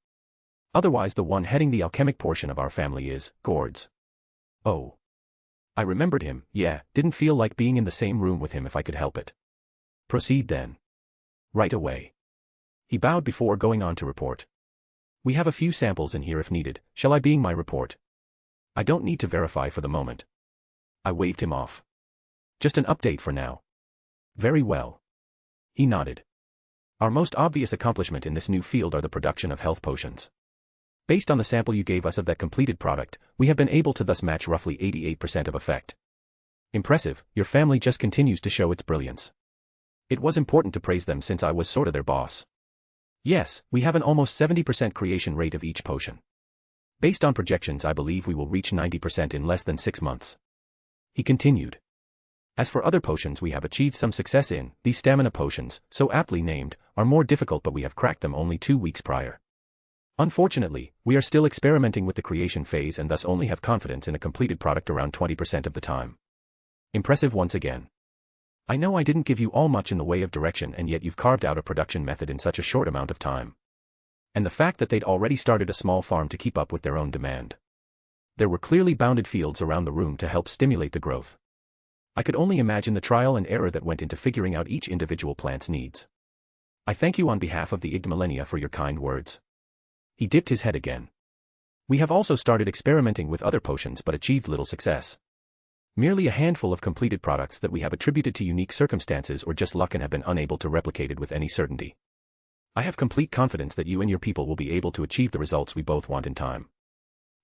Otherwise the one heading the alchemic portion of our family is, Gord's. Oh. I remembered him, yeah, didn't feel like being in the same room with him if I could help it. Proceed then. Right away. He bowed before going on to report. We have a few samples in here if needed, shall I begin my report? I don't need to verify for the moment. I waved him off. Just an update for now. Very well. He nodded. Our most obvious accomplishment in this new field are the production of health potions. Based on the sample you gave us of that completed product, we have been able to thus match roughly 88% of effect. Impressive, your family just continues to show its brilliance. It was important to praise them since I was sorta their boss. Yes, we have an almost 70% creation rate of each potion. Based on projections I believe we will reach 90% in less than 6 months. He continued. As for other potions we have achieved some success in, these stamina potions, so aptly named, are are more difficult, but we have cracked them only 2 weeks prior. Unfortunately, we are still experimenting with the creation phase and thus only have confidence in a completed product around 20% of the time. Impressive once again. I know I didn't give you all much in the way of direction, and yet you've carved out a production method in such a short amount of time. And the fact that they'd already started a small farm to keep up with their own demand. There were clearly bounded fields around the room to help stimulate the growth. I could only imagine the trial and error that went into figuring out each individual plant's needs. I thank you on behalf of the Ig Millennia for your kind words. He dipped his head again. We have also started experimenting with other potions but achieved little success. Merely a handful of completed products that we have attributed to unique circumstances or just luck and have been unable to replicate it with any certainty. I have complete confidence that you and your people will be able to achieve the results we both want in time.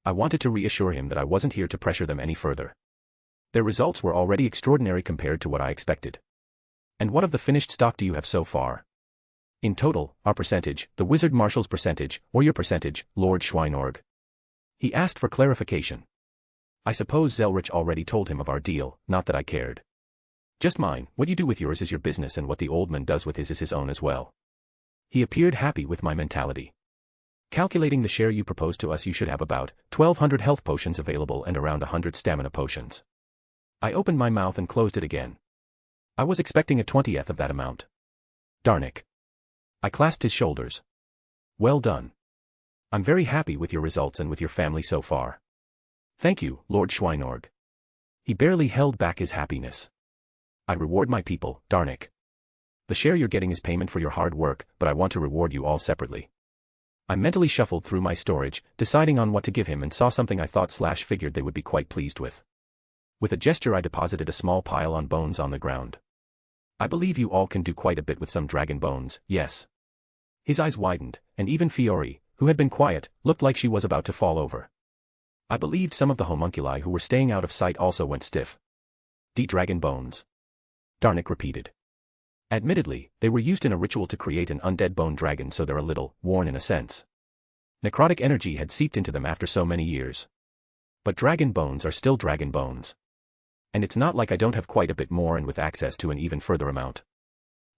I wanted to reassure him that I wasn't here to pressure them any further. Their results were already extraordinary compared to what I expected. And what of the finished stock do you have so far? In total, our percentage, the Wizard Marshal's percentage, or your percentage, Lord Schweinorg? He asked for clarification. I suppose Zelretch already told him of our deal, not that I cared. Just mine, what you do with yours is your business and what the old man does with his is his own as well. He appeared happy with my mentality. Calculating the share you proposed to us, you should have about 1,200 health potions available and around 100 stamina potions. I opened my mouth and closed it again. I was expecting a 20th of that amount. Darn it. I clasped his shoulders. Well done. I'm very happy with your results and with your family so far. Thank you, Lord Schweinorg. He barely held back his happiness. I reward my people, darn it. The share you're getting is payment for your hard work, but I want to reward you all separately. I mentally shuffled through my storage, deciding on what to give him, and saw something I thought/figured they would be quite pleased with. With a gesture I deposited a small pile on bones on the ground. I believe you all can do quite a bit with some dragon bones, yes. His eyes widened, and even Fiore, who had been quiet, looked like she was about to fall over. I believed some of the homunculi who were staying out of sight also went stiff. Dragon bones. Darnik repeated. Admittedly, they were used in a ritual to create an undead bone dragon, so they're a little worn in a sense. Necrotic energy had seeped into them after so many years. But dragon bones are still dragon bones. And it's not like I don't have quite a bit more and with access to an even further amount.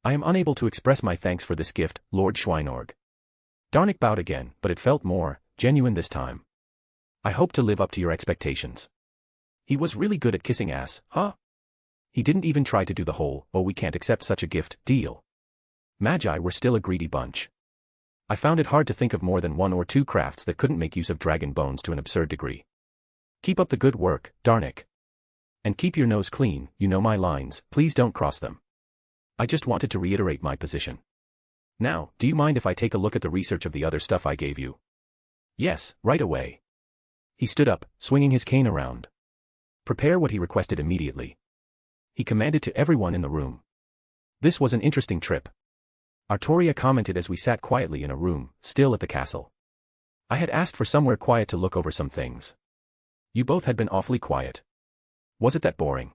I am unable to express my thanks for this gift, Lord Schweinorg. Darnik bowed again, but it felt more genuine this time. I hope to live up to your expectations. He was really good at kissing ass, huh? He didn't even try to do the whole, oh we can't accept such a gift, deal. Magi were still a greedy bunch. I found it hard to think of more than 1 or 2 crafts that couldn't make use of dragon bones to an absurd degree. Keep up the good work, Darnik. And keep your nose clean, you know my lines, please don't cross them. I just wanted to reiterate my position. Now, do you mind if I take a look at the research of the other stuff I gave you? Yes, right away. He stood up, swinging his cane around. Prepare what he requested immediately. He commanded to everyone in the room. This was an interesting trip. Artoria commented as we sat quietly in a room, still at the castle. I had asked for somewhere quiet to look over some things. You both had been awfully quiet. Was it that boring?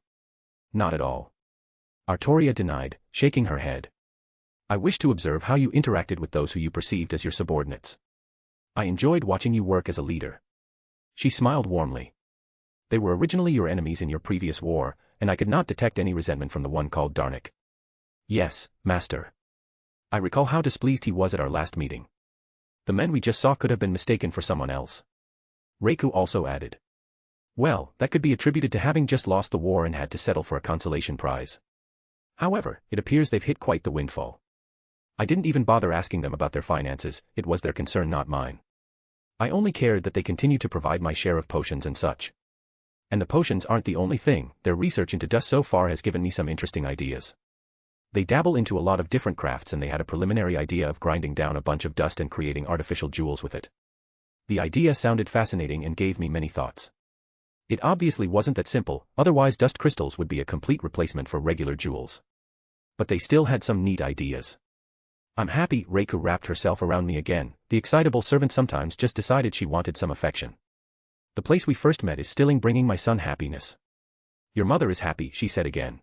Not at all. Artoria denied, shaking her head. I wish to observe how you interacted with those who you perceived as your subordinates. I enjoyed watching you work as a leader. She smiled warmly. They were originally your enemies in your previous war, and I could not detect any resentment from the one called Darnik. Yes, Master. I recall how displeased he was at our last meeting. The men we just saw could have been mistaken for someone else. Reiku also added. Well, that could be attributed to having just lost the war and had to settle for a consolation prize. However, it appears they've hit quite the windfall. I didn't even bother asking them about their finances, it was their concern not mine. I only cared that they continue to provide my share of potions and such. And the potions aren't the only thing, their research into dust so far has given me some interesting ideas. They dabble into a lot of different crafts and they had a preliminary idea of grinding down a bunch of dust and creating artificial jewels with it. The idea sounded fascinating and gave me many thoughts. It obviously wasn't that simple, otherwise dust crystals would be a complete replacement for regular jewels. But they still had some neat ideas. I'm happy, Reiku wrapped herself around me again, the excitable servant sometimes just decided she wanted some affection. The place we first met is still bringing my son happiness. Your mother is happy, she said again.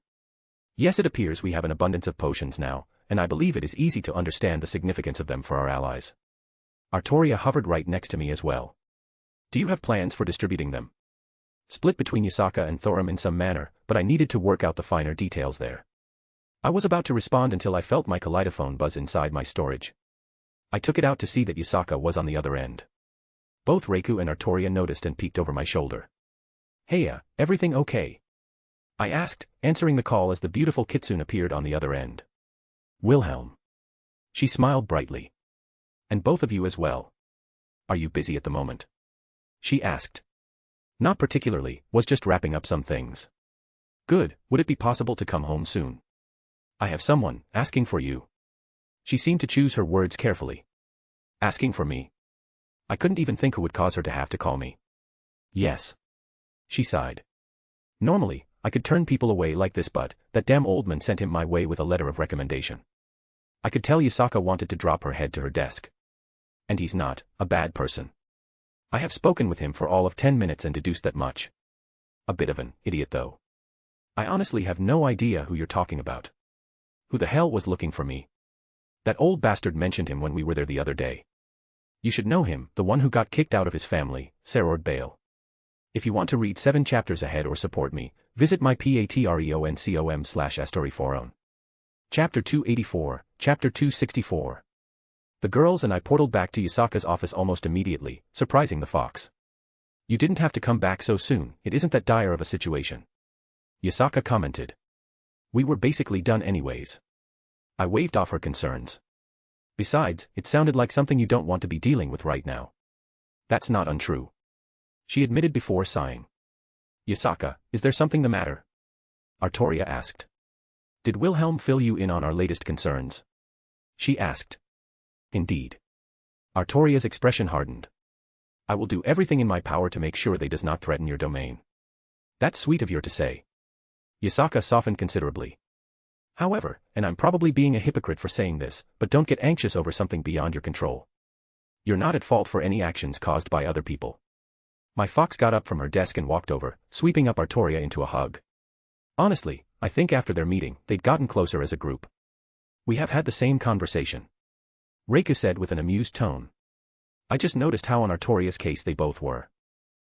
Yes, it appears we have an abundance of potions now, and I believe it is easy to understand the significance of them for our allies. Artoria hovered right next to me as well. Do you have plans for distributing them? Split between Yasaka and Thorum in some manner, but I needed to work out the finer details there. I was about to respond until I felt my kaleidophone buzz inside my storage. I took it out to see that Yasaka was on the other end. Both Reiku and Artoria noticed and peeked over my shoulder. "Heya, everything okay?" I asked, answering the call as the beautiful Kitsune appeared on the other end. "Wilhelm." She smiled brightly. "And both of you as well. Are you busy at the moment?" she asked. "Not particularly, was just wrapping up some things." "Good, would it be possible to come home soon? I have someone asking for you." She seemed to choose her words carefully. "Asking for me?" I couldn't even think who would cause her to have to call me. "Yes." She sighed. "Normally, I could turn people away like this, but that damn old man sent him my way with a letter of recommendation." I could tell Yasaka wanted to drop her head to her desk. "And he's not a bad person. I have spoken with him for all of 10 minutes and deduced that much. A bit of an idiot though. I honestly have no idea who you're talking about. Who the hell was looking for me? That old bastard mentioned him when we were there the other day. You should know him, the one who got kicked out of his family, Sarord Bale. If you want to read 7 chapters ahead or support me, visit my patreon.com/astoryforon. Chapter 284, Chapter 264. The girls and I portaled back to Yasaka's office almost immediately, surprising the fox. "You didn't have to come back so soon, it isn't that dire of a situation," Yasaka commented. "We were basically done anyways." I waved off her concerns. "Besides, it sounded like something you don't want to be dealing with right now." "That's not untrue," she admitted before sighing. "Yasaka, is there something the matter?" Artoria asked. "Did Wilhelm fill you in on our latest concerns?" she asked. "Indeed." Artoria's expression hardened. "I will do everything in my power to make sure they does not threaten your domain." "That's sweet of you to say." Yasaka softened considerably. "However, and I'm probably being a hypocrite for saying this, but don't get anxious over something beyond your control. You're not at fault for any actions caused by other people." My fox got up from her desk and walked over, sweeping up Artoria into a hug. Honestly, I think after their meeting, they'd gotten closer as a group. "We have had the same conversation," Reiku said with an amused tone. "I just noticed how on Artoria's case they both were.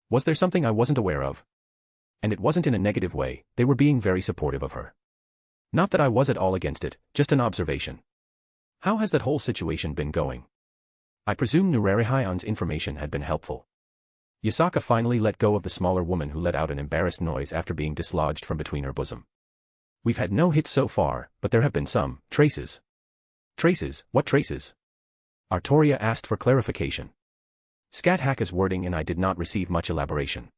Was there something I wasn't aware of?" And it wasn't in a negative way, they were being very supportive of her. Not that I was at all against it, just an observation. "How has that whole situation been going?" I presume Nurarihion's information had been helpful. Yasaka finally let go of the smaller woman who let out an embarrassed noise after being dislodged from between her bosom. "We've had no hits so far, but there have been some traces." "Traces? What traces?" Artoria asked for clarification. Scat Haka's wording and I did not receive much elaboration.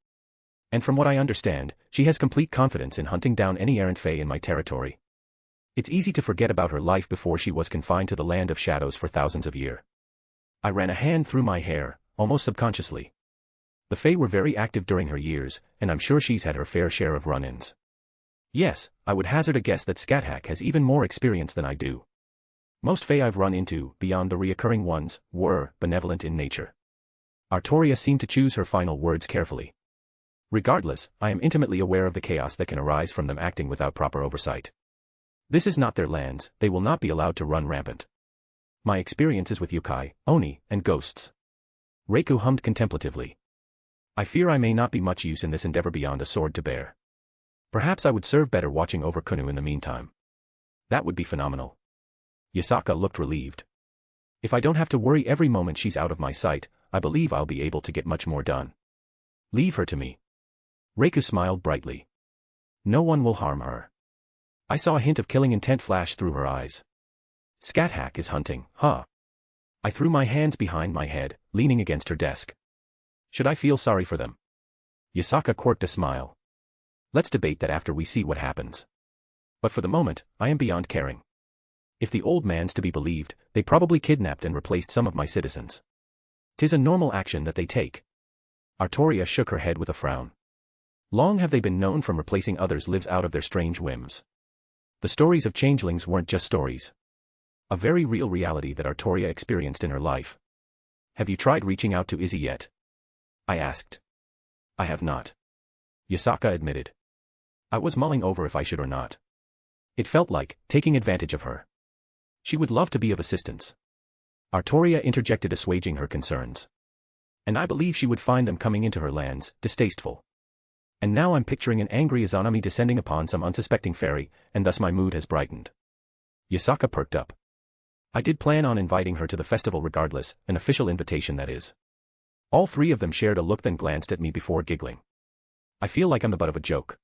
And from what I understand, she has complete confidence in hunting down any errant fae in my territory. It's easy to forget about her life before she was confined to the land of shadows for thousands of years. I ran a hand through my hair, almost subconsciously. The fae were very active during her years, and I'm sure she's had her fair share of run-ins. Yes, I would hazard a guess that Scathach has even more experience than I do. Most fae I've run into, beyond the reoccurring ones, were benevolent in nature. Artoria seemed to choose her final words carefully. Regardless, I am intimately aware of the chaos that can arise from them acting without proper oversight. This is not their lands, they will not be allowed to run rampant. My experience is with yokai, oni, and ghosts. Reiku hummed contemplatively. I fear I may not be much use in this endeavor beyond a sword to bear. Perhaps I would serve better watching over Kunu in the meantime. That would be phenomenal. Yasaka looked relieved. If I don't have to worry every moment she's out of my sight, I believe I'll be able to get much more done. Leave her to me. Reiku smiled brightly. No one will harm her. I saw a hint of killing intent flash through her eyes. Scathach is hunting, huh? I threw my hands behind my head, leaning against her desk. Should I feel sorry for them? Yasaka quirked a smile. Let's debate that after we see what happens. But for the moment, I am beyond caring. If the old man's to be believed, they probably kidnapped and replaced some of my citizens. 'Tis a normal action that they take. Artoria shook her head with a frown. Long have they been known from replacing others lives out of their strange whims. The stories of changelings weren't just stories. A very real reality that Artoria experienced in her life. Have you tried reaching out to Izzy yet? I asked. I have not. Yasaka admitted. I was mulling over if I should or not. It felt like taking advantage of her. She would love to be of assistance. Artoria interjected, assuaging her concerns. And I believe she would find them coming into her lands distasteful. And now I'm picturing an angry Izanami descending upon some unsuspecting fairy, and thus my mood has brightened. Yasaka perked up. I did plan on inviting her to the festival regardless, an official invitation that is. All three of them shared a look then glanced at me before giggling. I feel like I'm the butt of a joke.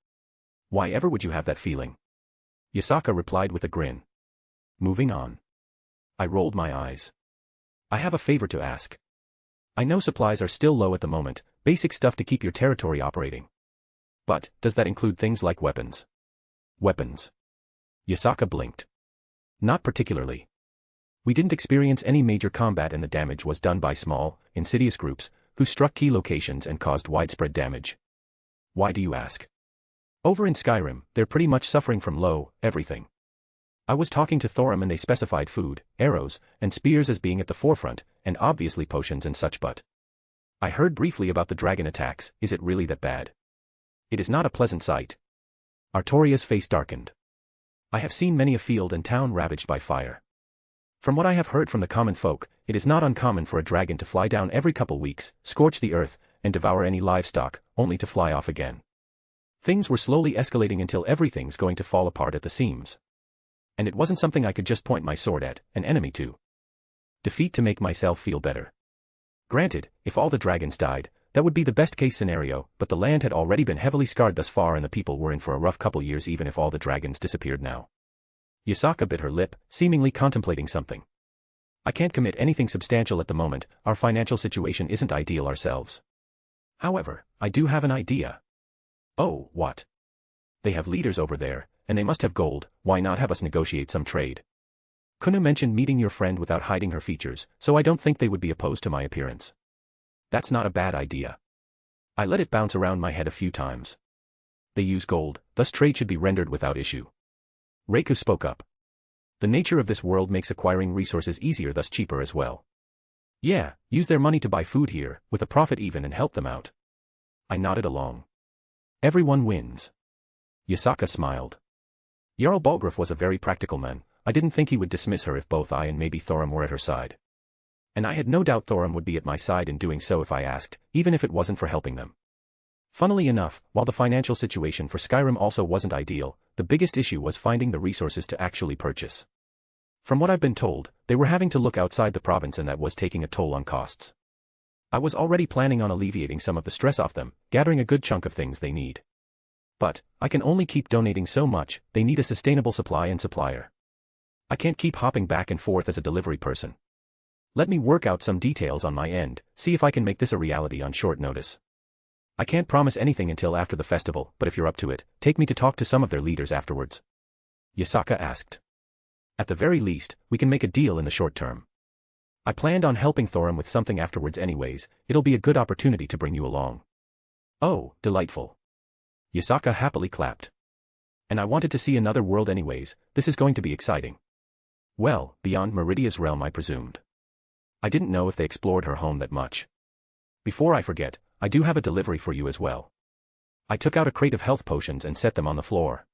Why ever would you have that feeling? Yasaka replied with a grin. Moving on. I rolled my eyes. I have a favor to ask. I know supplies are still low at the moment, basic stuff to keep your territory operating. But, does that include things like weapons? Weapons. Yasaka blinked. Not particularly. We didn't experience any major combat and the damage was done by small, insidious groups, who struck key locations and caused widespread damage. Why do you ask? Over in Skyrim, they're pretty much suffering from everything. I was talking to Thorum and they specified food, arrows, and spears as being at the forefront, and obviously potions and such but. I heard briefly about the dragon attacks, is it really that bad? It is not a pleasant sight. Artoria's face darkened. I have seen many a field and town ravaged by fire. From what I have heard from the common folk, it is not uncommon for a dragon to fly down every couple weeks, scorch the earth, and devour any livestock, only to fly off again. Things were slowly escalating until everything's going to fall apart at the seams. And it wasn't something I could just point my sword at, an enemy to defeat to make myself feel better. Granted, if all the dragons died, that would be the best case scenario, but the land had already been heavily scarred thus far and the people were in for a rough couple years even if all the dragons disappeared now. Yasaka bit her lip, seemingly contemplating something. I can't commit anything substantial at the moment, our financial situation isn't ideal ourselves. However, I do have an idea. Oh, what? They have leaders over there, and they must have gold, why not have us negotiate some trade? Kunu mentioned meeting your friend without hiding her features, so I don't think they would be opposed to my appearance. That's not a bad idea. I let it bounce around my head a few times. They use gold, thus trade should be rendered without issue. Reiku spoke up. The nature of this world makes acquiring resources easier thus cheaper as well. Yeah, use their money to buy food here, with a profit even and help them out. I nodded along. Everyone wins. Yasaka smiled. Jarl Balgruuf was a very practical man, I didn't think he would dismiss her if both I and maybe Thorum were at her side. And I had no doubt Thorum would be at my side in doing so if I asked, even if it wasn't for helping them. Funnily enough, while the financial situation for Skyrim also wasn't ideal, the biggest issue was finding the resources to actually purchase. From what I've been told, they were having to look outside the province and that was taking a toll on costs. I was already planning on alleviating some of the stress off them, gathering a good chunk of things they need. But, I can only keep donating so much, they need a sustainable supply and supplier. I can't keep hopping back and forth as a delivery person. Let me work out some details on my end, see if I can make this a reality on short notice. I can't promise anything until after the festival, but if you're up to it, take me to talk to some of their leaders afterwards. Yasaka asked. At the very least, we can make a deal in the short term. I planned on helping Thorum with something afterwards anyways, it'll be a good opportunity to bring you along. Oh, delightful. Yasaka happily clapped. And I wanted to see another world anyways, this is going to be exciting. Well, beyond Meridia's realm I presumed. I didn't know if they explored her home that much. Before I forget, I do have a delivery for you as well. I took out a crate of health potions and set them on the floor.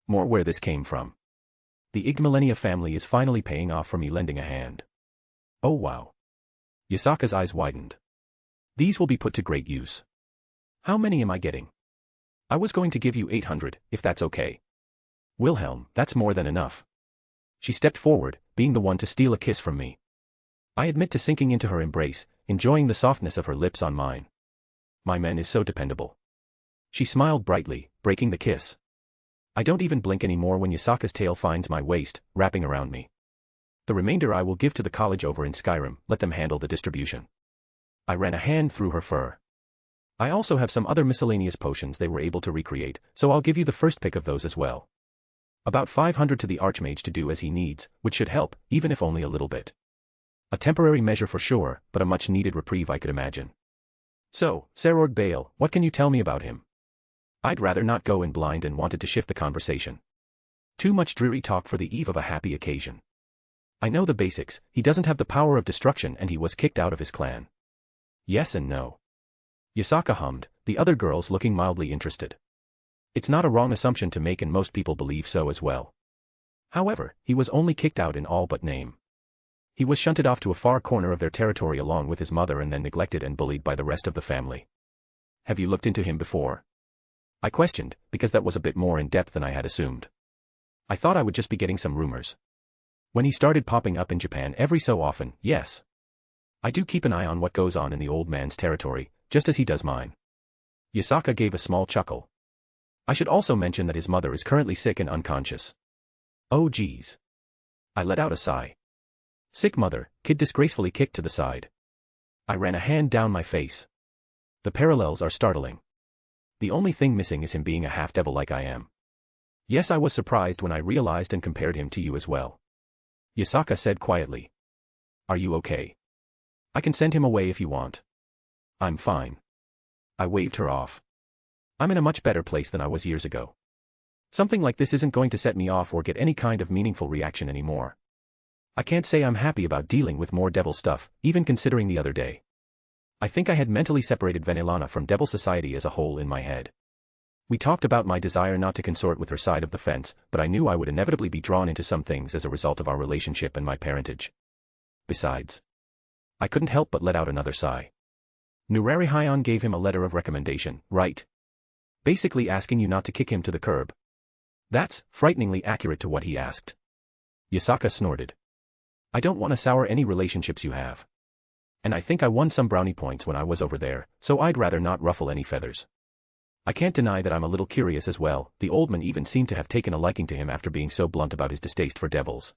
More where this came from. The Igmalenia family is finally paying off for me lending a hand. Oh wow. Yasaka's eyes widened. These will be put to great use. How many am I getting? I was going to give you 800, if that's okay. Wilhelm, that's more than enough. She stepped forward, being the one to steal a kiss from me. I admit to sinking into her embrace, enjoying the softness of her lips on mine. My man is so dependable. She smiled brightly, breaking the kiss. I don't even blink anymore when Yasaka's tail finds my waist, wrapping around me. The remainder I will give to the college over in Skyrim, let them handle the distribution. I ran a hand through her fur. I also have some other miscellaneous potions they were able to recreate, so I'll give you the first pick of those as well. About 500 to the Archmage to do as he needs, which should help, even if only a little bit. A temporary measure for sure, but a much-needed reprieve I could imagine. So, Serorg Bale, what can you tell me about him? I'd rather not go in blind and wanted to shift the conversation. Too much dreary talk for the eve of a happy occasion. I know the basics, he doesn't have the power of destruction and he was kicked out of his clan. Yes and no. Yasaka hummed, the other girls looking mildly interested. It's not a wrong assumption to make and most people believe so as well. However, he was only kicked out in all but name. He was shunted off to a far corner of their territory along with his mother and then neglected and bullied by the rest of the family. Have you looked into him before? I questioned, because that was a bit more in depth than I had assumed. I thought I would just be getting some rumors. When he started popping up in Japan every so often, yes. I do keep an eye on what goes on in the old man's territory, just as he does mine. Yasaka gave a small chuckle. I should also mention that his mother is currently sick and unconscious. Oh geez. I let out a sigh. Sick mother, kid disgracefully kicked to the side. I ran a hand down my face. The parallels are startling. The only thing missing is him being a half-devil like I am. Yes, I was surprised when I realized and compared him to you as well. Yasaka said quietly. Are you okay? I can send him away if you want. I'm fine. I waved her off. I'm in a much better place than I was years ago. Something like this isn't going to set me off or get any kind of meaningful reaction anymore. I can't say I'm happy about dealing with more devil stuff, even considering the other day. I think I had mentally separated Venelana from devil society as a whole in my head. We talked about my desire not to consort with her side of the fence, but I knew I would inevitably be drawn into some things as a result of our relationship and my parentage. Besides, I couldn't help but let out another sigh. Nurari Hyon gave him a letter of recommendation, right? Basically asking you not to kick him to the curb. That's frighteningly accurate to what he asked. Yasaka snorted. I don't want to sour any relationships you have. And I think I won some brownie points when I was over there, so I'd rather not ruffle any feathers. I can't deny that I'm a little curious as well. The old man even seemed to have taken a liking to him after being so blunt about his distaste for devils.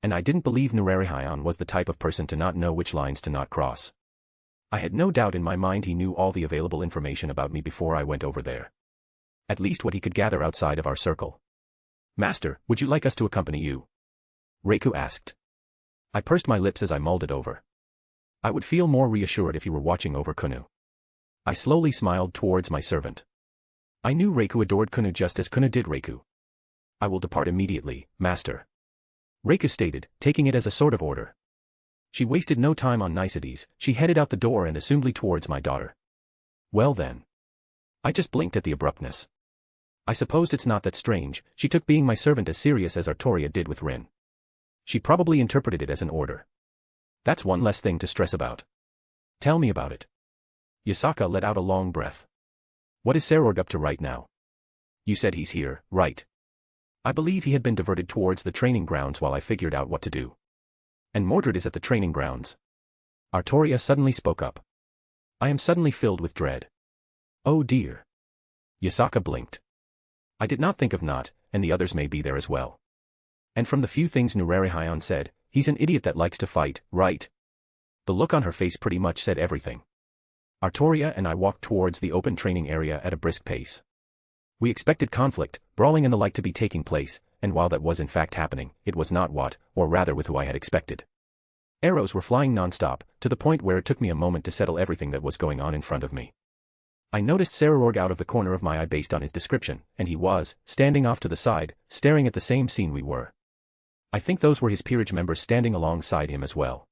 And I didn't believe Nurari Hyon was the type of person to not know which lines to not cross. I had no doubt in my mind he knew all the available information about me before I went over there. At least what he could gather outside of our circle. Master, would you like us to accompany you? Reiku asked. I pursed my lips as I mulled it over. I would feel more reassured if you were watching over Kunu. I slowly smiled towards my servant. I knew Reiku adored Kunu just as Kunu did Reiku. I will depart immediately, master. Reiku stated, taking it as a sort of order. She wasted no time on niceties, she headed out the door and assumedly towards my daughter. Well then. I just blinked at the abruptness. I supposed it's not that strange, she took being my servant as serious as Artoria did with Rin. She probably interpreted it as an order. That's one less thing to stress about. Tell me about it. Yasaka let out a long breath. What is Serorg up to right now? You said he's here, right? I believe he had been diverted towards the training grounds while I figured out what to do. And Mordred is at the training grounds. Artoria suddenly spoke up. I am suddenly filled with dread. Oh dear. Yasaka blinked. I did not think of Not, and the others may be there as well. And from the few things Nurari Hyon said, he's an idiot that likes to fight, right? The look on her face pretty much said everything. Artoria and I walked towards the open training area at a brisk pace. We expected conflict, brawling and the like to be taking place, and while that was in fact happening, it was not what, or rather with who I had expected. Arrows were flying non-stop, to the point where it took me a moment to settle everything that was going on in front of me. I noticed Serorg out of the corner of my eye based on his description, and he was, standing off to the side, staring at the same scene we were. I think those were his peerage members standing alongside him as well.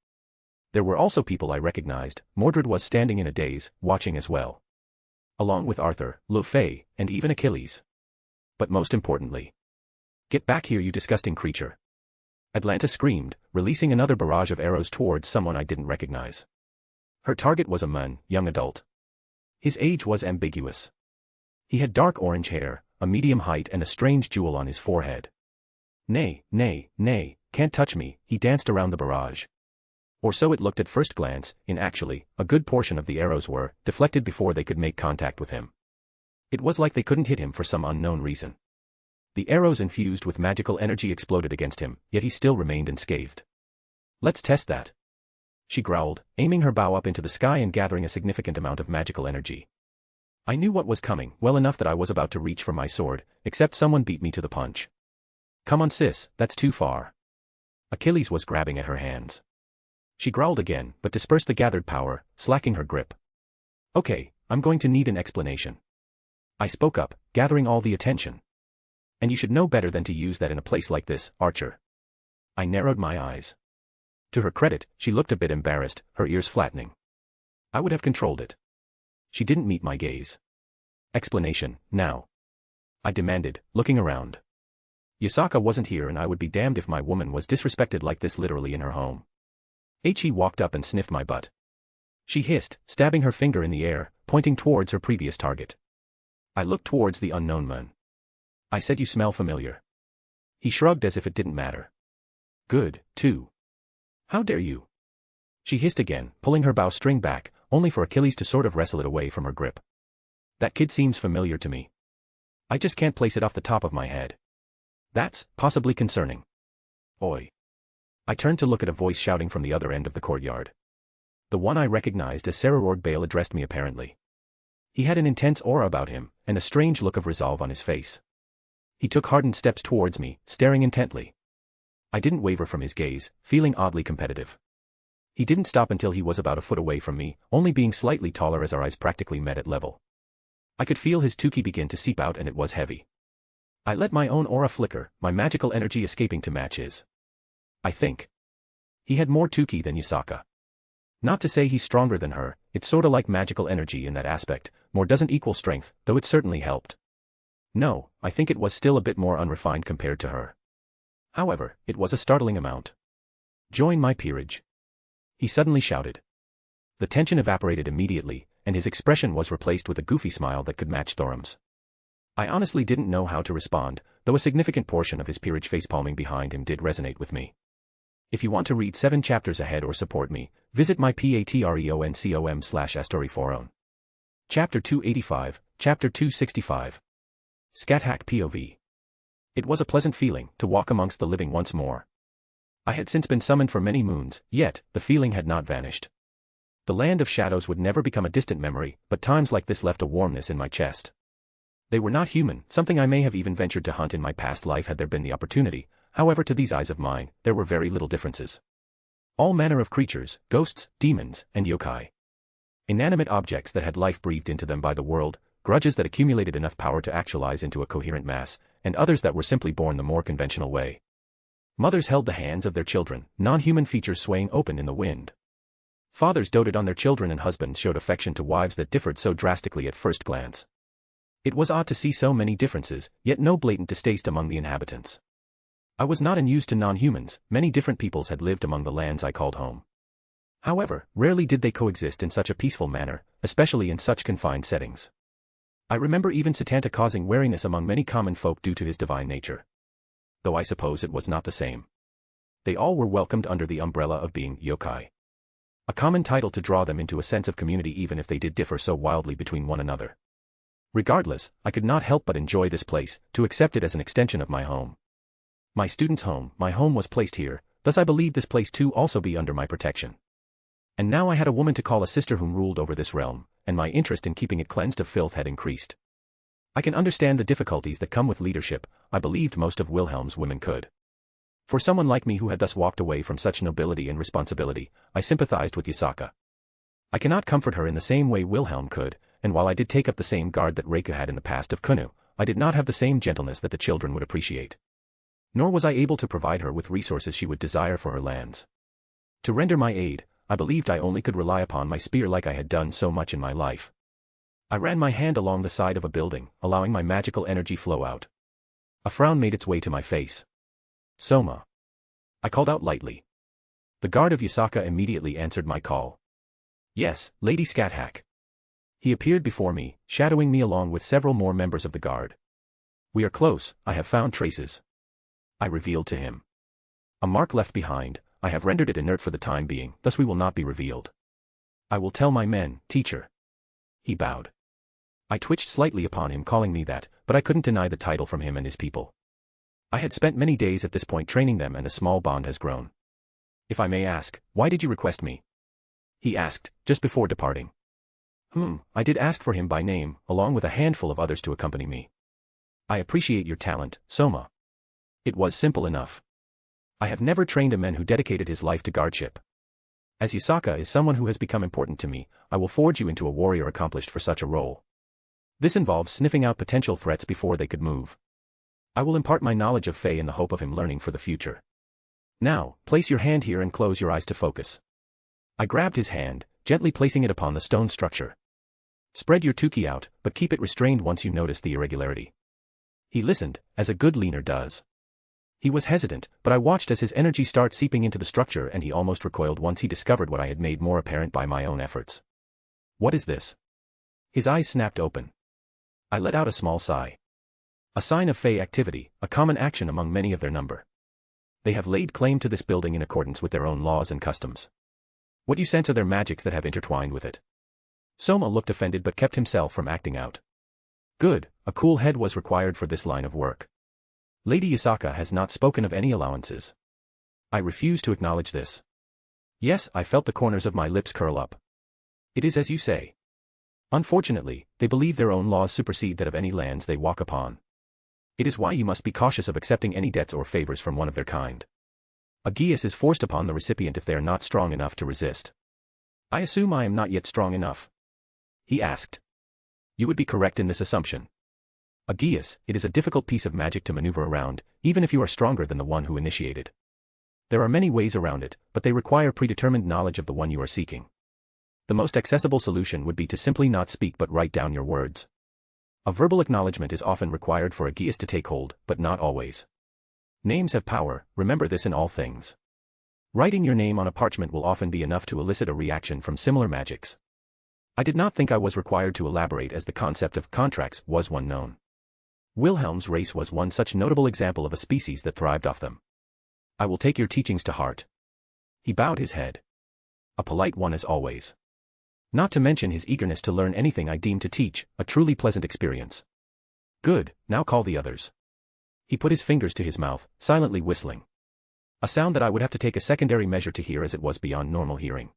There were also people I recognized. Mordred was standing in a daze, watching as well. Along with Arthur, Lu Fei, and even Achilles. But most importantly. Get back here, you disgusting creature. Atlanta screamed, releasing another barrage of arrows towards someone I didn't recognize. Her target was a man, young adult. His age was ambiguous. He had dark orange hair, a medium height and a strange jewel on his forehead. Nay, nay, nay, can't touch me, he danced around the barrage. Or so it looked at first glance, actually, a good portion of the arrows were deflected before they could make contact with him. It was like they couldn't hit him for some unknown reason. The arrows infused with magical energy exploded against him, yet he still remained unscathed. Let's test that. She growled, aiming her bow up into the sky and gathering a significant amount of magical energy. I knew what was coming, well enough that I was about to reach for my sword, except someone beat me to the punch. Come on sis, that's too far. Achilles was grabbing at her hands. She growled again, but dispersed the gathered power, slacking her grip. Okay, I'm going to need an explanation. I spoke up, gathering all the attention. And you should know better than to use that in a place like this, Archer. I narrowed my eyes. To her credit, she looked a bit embarrassed, her ears flattening. I would have controlled it. She didn't meet my gaze. Explanation, now. I demanded, looking around. Yasaka wasn't here and I would be damned if my woman was disrespected like this literally in her home. He walked up and sniffed my butt. She hissed, stabbing her finger in the air, pointing towards her previous target. I looked towards the unknown man. I said, "You smell familiar." He shrugged as if it didn't matter. "Good, too. How dare you?" She hissed again, pulling her bowstring back, only for Achilles to sort of wrestle it away from her grip. "That kid seems familiar to me. I just can't place it off the top of my head. That's possibly concerning." "Oi." I turned to look at a voice shouting from the other end of the courtyard. The one I recognized as Sarah Bale addressed me apparently. He had an intense aura about him, and a strange look of resolve on his face. He took hardened steps towards me, staring intently. I didn't waver from his gaze, feeling oddly competitive. He didn't stop until he was about a foot away from me, only being slightly taller as our eyes practically met at level. I could feel his tuki begin to seep out, and it was heavy. I let my own aura flicker, my magical energy escaping to match his. I think he had more tuki than Yasaka. Not to say he's stronger than her, it's sorta like magical energy in that aspect, more doesn't equal strength, though it certainly helped. No, I think it was still a bit more unrefined compared to her. However, it was a startling amount. "Join my peerage," he suddenly shouted. The tension evaporated immediately, and his expression was replaced with a goofy smile that could match Thoram's. I honestly didn't know how to respond, though a significant portion of his peerage facepalming behind him did resonate with me. If you want to read 7 chapters ahead or support me, visit my patreon.com/astoriforon. Chapter 285, Chapter 265. Scat-Hack POV. It was a pleasant feeling to walk amongst the living once more. I had since been summoned for many moons, yet the feeling had not vanished. The land of shadows would never become a distant memory, but times like this left a warmness in my chest. They were not human, something I may have even ventured to hunt in my past life had there been the opportunity. However, to these eyes of mine, there were very little differences. All manner of creatures, ghosts, demons, and yokai. Inanimate objects that had life breathed into them by the world, grudges that accumulated enough power to actualize into a coherent mass, and others that were simply born the more conventional way. Mothers held the hands of their children, non-human features swaying open in the wind. Fathers doted on their children, and husbands showed affection to wives that differed so drastically at first glance. It was odd to see so many differences, yet no blatant distaste among the inhabitants. I was not unused to non-humans, many different peoples had lived among the lands I called home. However, rarely did they coexist in such a peaceful manner, especially in such confined settings. I remember even Satanta causing wariness among many common folk due to his divine nature. Though I suppose it was not the same. They all were welcomed under the umbrella of being yokai. A common title to draw them into a sense of community even if they did differ so wildly between one another. Regardless, I could not help but enjoy this place, to accept it as an extension of my home. My student's home, my home was placed here, thus I believed this place too also be under my protection. And now I had a woman to call a sister whom ruled over this realm, and my interest in keeping it cleansed of filth had increased. I can understand the difficulties that come with leadership, I believed most of Wilhelm's women could. For someone like me who had thus walked away from such nobility and responsibility, I sympathized with Yasaka. I cannot comfort her in the same way Wilhelm could, and while I did take up the same guard that Reika had in the past of Kunu, I did not have the same gentleness that the children would appreciate. Nor was I able to provide her with resources she would desire for her lands. To render my aid, I believed I only could rely upon my spear like I had done so much in my life. I ran my hand along the side of a building, allowing my magical energy flow out. A frown made its way to my face. "Soma." I called out lightly. The guard of Yasaka immediately answered my call. "Yes, Lady Scat-Hack." He appeared before me, shadowing me along with several more members of the guard. "We are close, I have found traces," I revealed to him. "A mark left behind, I have rendered it inert for the time being, thus we will not be revealed. I will tell my men, teacher." He bowed. I twitched slightly upon him calling me that, but I couldn't deny the title from him and his people. I had spent many days at this point training them, and a small bond has grown. "If I may ask, why did you request me?" he asked, just before departing. I did ask for him by name, along with a handful of others to accompany me. "I appreciate your talent, Soma." It was simple enough. I have never trained a man who dedicated his life to guardship. As Yasaka is someone who has become important to me, I will forge you into a warrior accomplished for such a role. This involves sniffing out potential threats before they could move. I will impart my knowledge of Fae in the hope of him learning for the future. Now, place your hand here and close your eyes to focus. I grabbed his hand, gently placing it upon the stone structure. Spread your tuki out, but keep it restrained once you notice the irregularity. He listened, as a good leaner does. He was hesitant, but I watched as his energy started seeping into the structure, and he almost recoiled once he discovered what I had made more apparent by my own efforts. "What is this?" His eyes snapped open. I let out a small sigh. A sign of Fey activity, a common action among many of their number. They have laid claim to this building in accordance with their own laws and customs. What you sense are their magics that have intertwined with it. Soma looked offended but kept himself from acting out. Good, a cool head was required for this line of work. Lady Yasaka has not spoken of any allowances. I refuse to acknowledge this. Yes, I felt the corners of my lips curl up. It is as you say. Unfortunately, they believe their own laws supersede that of any lands they walk upon. It is why you must be cautious of accepting any debts or favors from one of their kind. A geas is forced upon the recipient if they are not strong enough to resist. I assume I am not yet strong enough? He asked. You would be correct in this assumption. A geas, it is a difficult piece of magic to maneuver around, even if you are stronger than the one who initiated. There are many ways around it, but they require predetermined knowledge of the one you are seeking. The most accessible solution would be to simply not speak but write down your words. A verbal acknowledgement is often required for a geas to take hold, but not always. Names have power, remember this in all things. Writing your name on a parchment will often be enough to elicit a reaction from similar magics. I did not think I was required to elaborate as the concept of contracts was one known. Wilhelm's race was one such notable example of a species that thrived off them. I will take your teachings to heart. He bowed his head. A polite one as always. Not to mention his eagerness to learn anything I deemed to teach, a truly pleasant experience. Good, now call the others. He put his fingers to his mouth, silently whistling. A sound that I would have to take a secondary measure to hear as it was beyond normal hearing.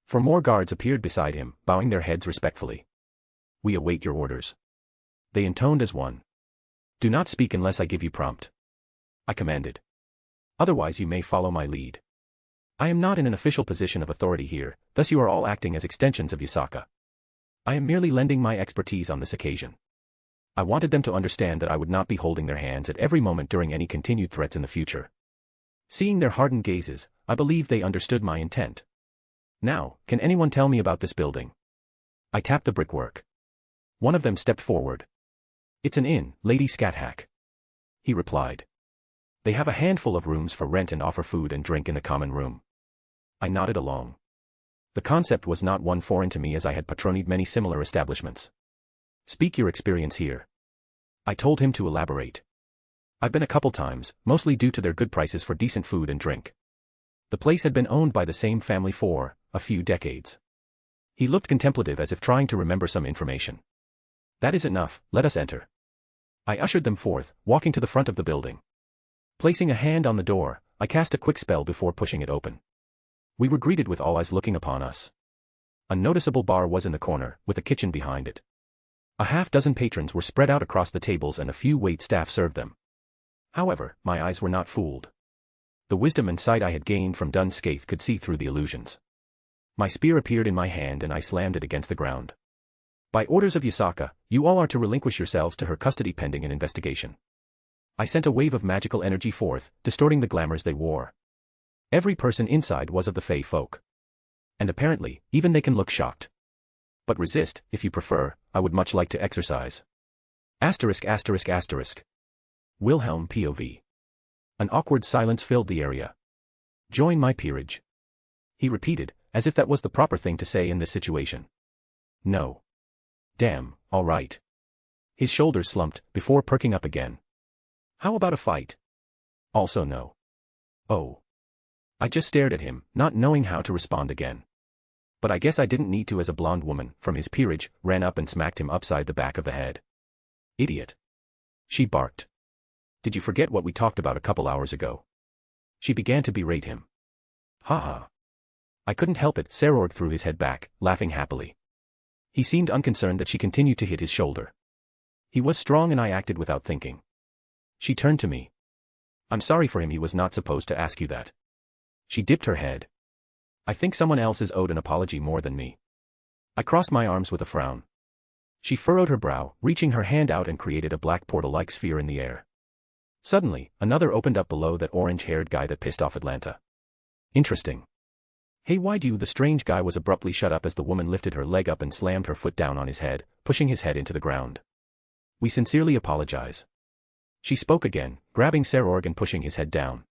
4 more guards appeared beside him, bowing their heads respectfully. We await your orders. They intoned as one. Do not speak unless I give you prompt. I commanded. Otherwise you may follow my lead. I am not in an official position of authority here, thus you are all acting as extensions of Yasaka. I am merely lending my expertise on this occasion. I wanted them to understand that I would not be holding their hands at every moment during any continued threats in the future. Seeing their hardened gazes, I believe they understood my intent. Now, can anyone tell me about this building? I tapped the brickwork. One of them stepped forward. It's an inn, Lady Scathack. He replied. They have a handful of rooms for rent and offer food and drink in the common room. I nodded along. The concept was not one foreign to me as I had patronied many similar establishments. Speak your experience here. I told him to elaborate. I've been a couple times, mostly due to their good prices for decent food and drink. The place had been owned by the same family for a few decades. He looked contemplative as if trying to remember some information. That is enough, let us enter. I ushered them forth, walking to the front of the building. Placing a hand on the door, I cast a quick spell before pushing it open. We were greeted with all eyes looking upon us. A noticeable bar was in the corner, with a kitchen behind it. A half-dozen patrons were spread out across the tables and a few wait staff served them. However, my eyes were not fooled. The wisdom and sight I had gained from Dun Scaith could see through the illusions. My spear appeared in my hand and I slammed it against the ground. By orders of Yasaka, you all are to relinquish yourselves to her custody pending an investigation. I sent a wave of magical energy forth, distorting the glamours they wore. Every person inside was of the Fey folk. And apparently, even they can look shocked. But resist, if you prefer, I would much like to exercise. *****. Wilhelm POV. An awkward silence filled the area. Join my peerage. He repeated, as if that was the proper thing to say in this situation. No. Damn, all right. His shoulders slumped, before perking up again. How about a fight? Also no. Oh. I just stared at him, not knowing how to respond again. But I guess I didn't need to as a blonde woman, from his peerage, ran up and smacked him upside the back of the head. Idiot. She barked. Did you forget what we talked about a couple hours ago? She began to berate him. Ha ha. I couldn't help it, Serorg threw his head back, laughing happily. He seemed unconcerned that she continued to hit his shoulder. He was strong and I acted without thinking. She turned to me. I'm sorry for him, he was not supposed to ask you that. She dipped her head. I think someone else is owed an apology more than me. I crossed my arms with a frown. She furrowed her brow, reaching her hand out and created a black portal-like sphere in the air. Suddenly, another opened up below that orange-haired guy that pissed off Atlanta. Interesting. Hey, why do you? The strange guy was abruptly shut up as the woman lifted her leg up and slammed her foot down on his head, pushing his head into the ground. We sincerely apologize. She spoke again, grabbing Serorg and pushing his head down.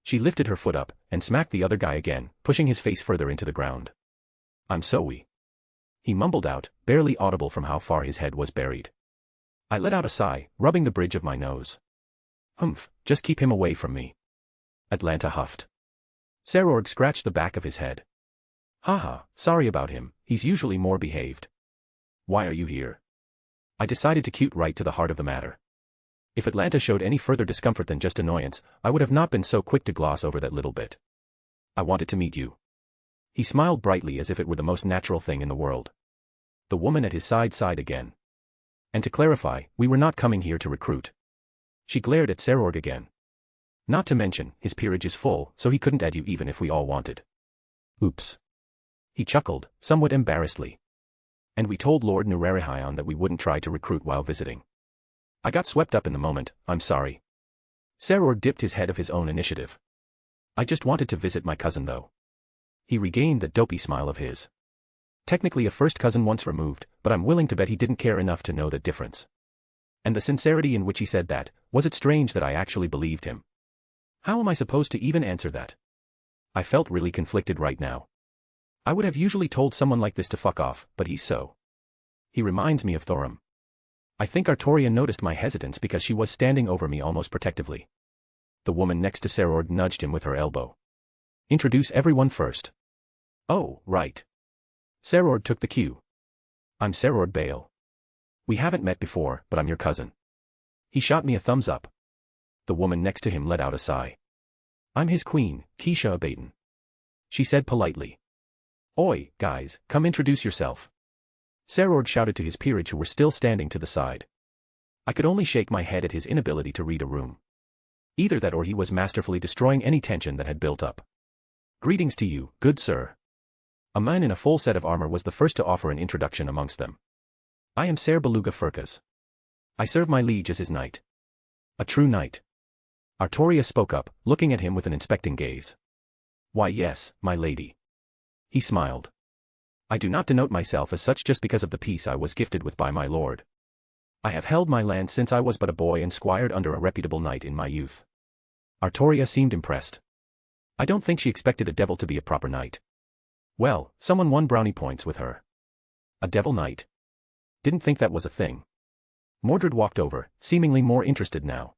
She lifted her foot up, and smacked the other guy again, pushing his face further into the ground. I'm sorry. He mumbled out, barely audible from how far his head was buried. I let out a sigh, rubbing the bridge of my nose. Humph, just keep him away from me. Atlanta huffed. Serorg scratched the back of his head. Haha, sorry about him, he's usually more behaved. Why are you here? I decided to cut right to the heart of the matter. If Atlanta showed any further discomfort than just annoyance, I would have not been so quick to gloss over that little bit. I wanted to meet you. He smiled brightly as if it were the most natural thing in the world. The woman at his side sighed again. And to clarify, we were not coming here to recruit. She glared at Serorg again. Not to mention, his peerage is full, so he couldn't add you even if we all wanted. Oops. He chuckled, somewhat embarrassedly. And we told Lord Nurarihion that we wouldn't try to recruit while visiting. I got swept up in the moment, I'm sorry. Serorg dipped his head of his own initiative. I just wanted to visit my cousin though. He regained that dopey smile of his. Technically a first cousin once removed, but I'm willing to bet he didn't care enough to know the difference. And the sincerity in which he said that, was it strange that I actually believed him? How am I supposed to even answer that? I felt really conflicted right now. I would have usually told someone like this to fuck off, but he's so. He reminds me of Thorum. I think Artoria noticed my hesitance because she was standing over me almost protectively. The woman next to Serorg nudged him with her elbow. Introduce everyone first. Oh, right. Serorg took the cue. I'm Serorg Bale. We haven't met before, but I'm your cousin. He shot me a thumbs up. The woman next to him let out a sigh. I'm his queen, Keisha Abaton. She said politely. Oi, guys, come introduce yourself. Serorg shouted to his peerage who were still standing to the side. I could only shake my head at his inability to read a room. Either that or he was masterfully destroying any tension that had built up. Greetings to you, good sir. A man in a full set of armor was the first to offer an introduction amongst them. I am Ser Beluga Furcas. I serve my liege as his knight. A true knight. Artoria spoke up, looking at him with an inspecting gaze. Why yes, my lady. He smiled. I do not denote myself as such just because of the peace I was gifted with by my lord. I have held my land since I was but a boy and squired under a reputable knight in my youth. Artoria seemed impressed. I don't think she expected a devil to be a proper knight. Well, someone won brownie points with her. A devil knight. Didn't think that was a thing. Mordred walked over, seemingly more interested now.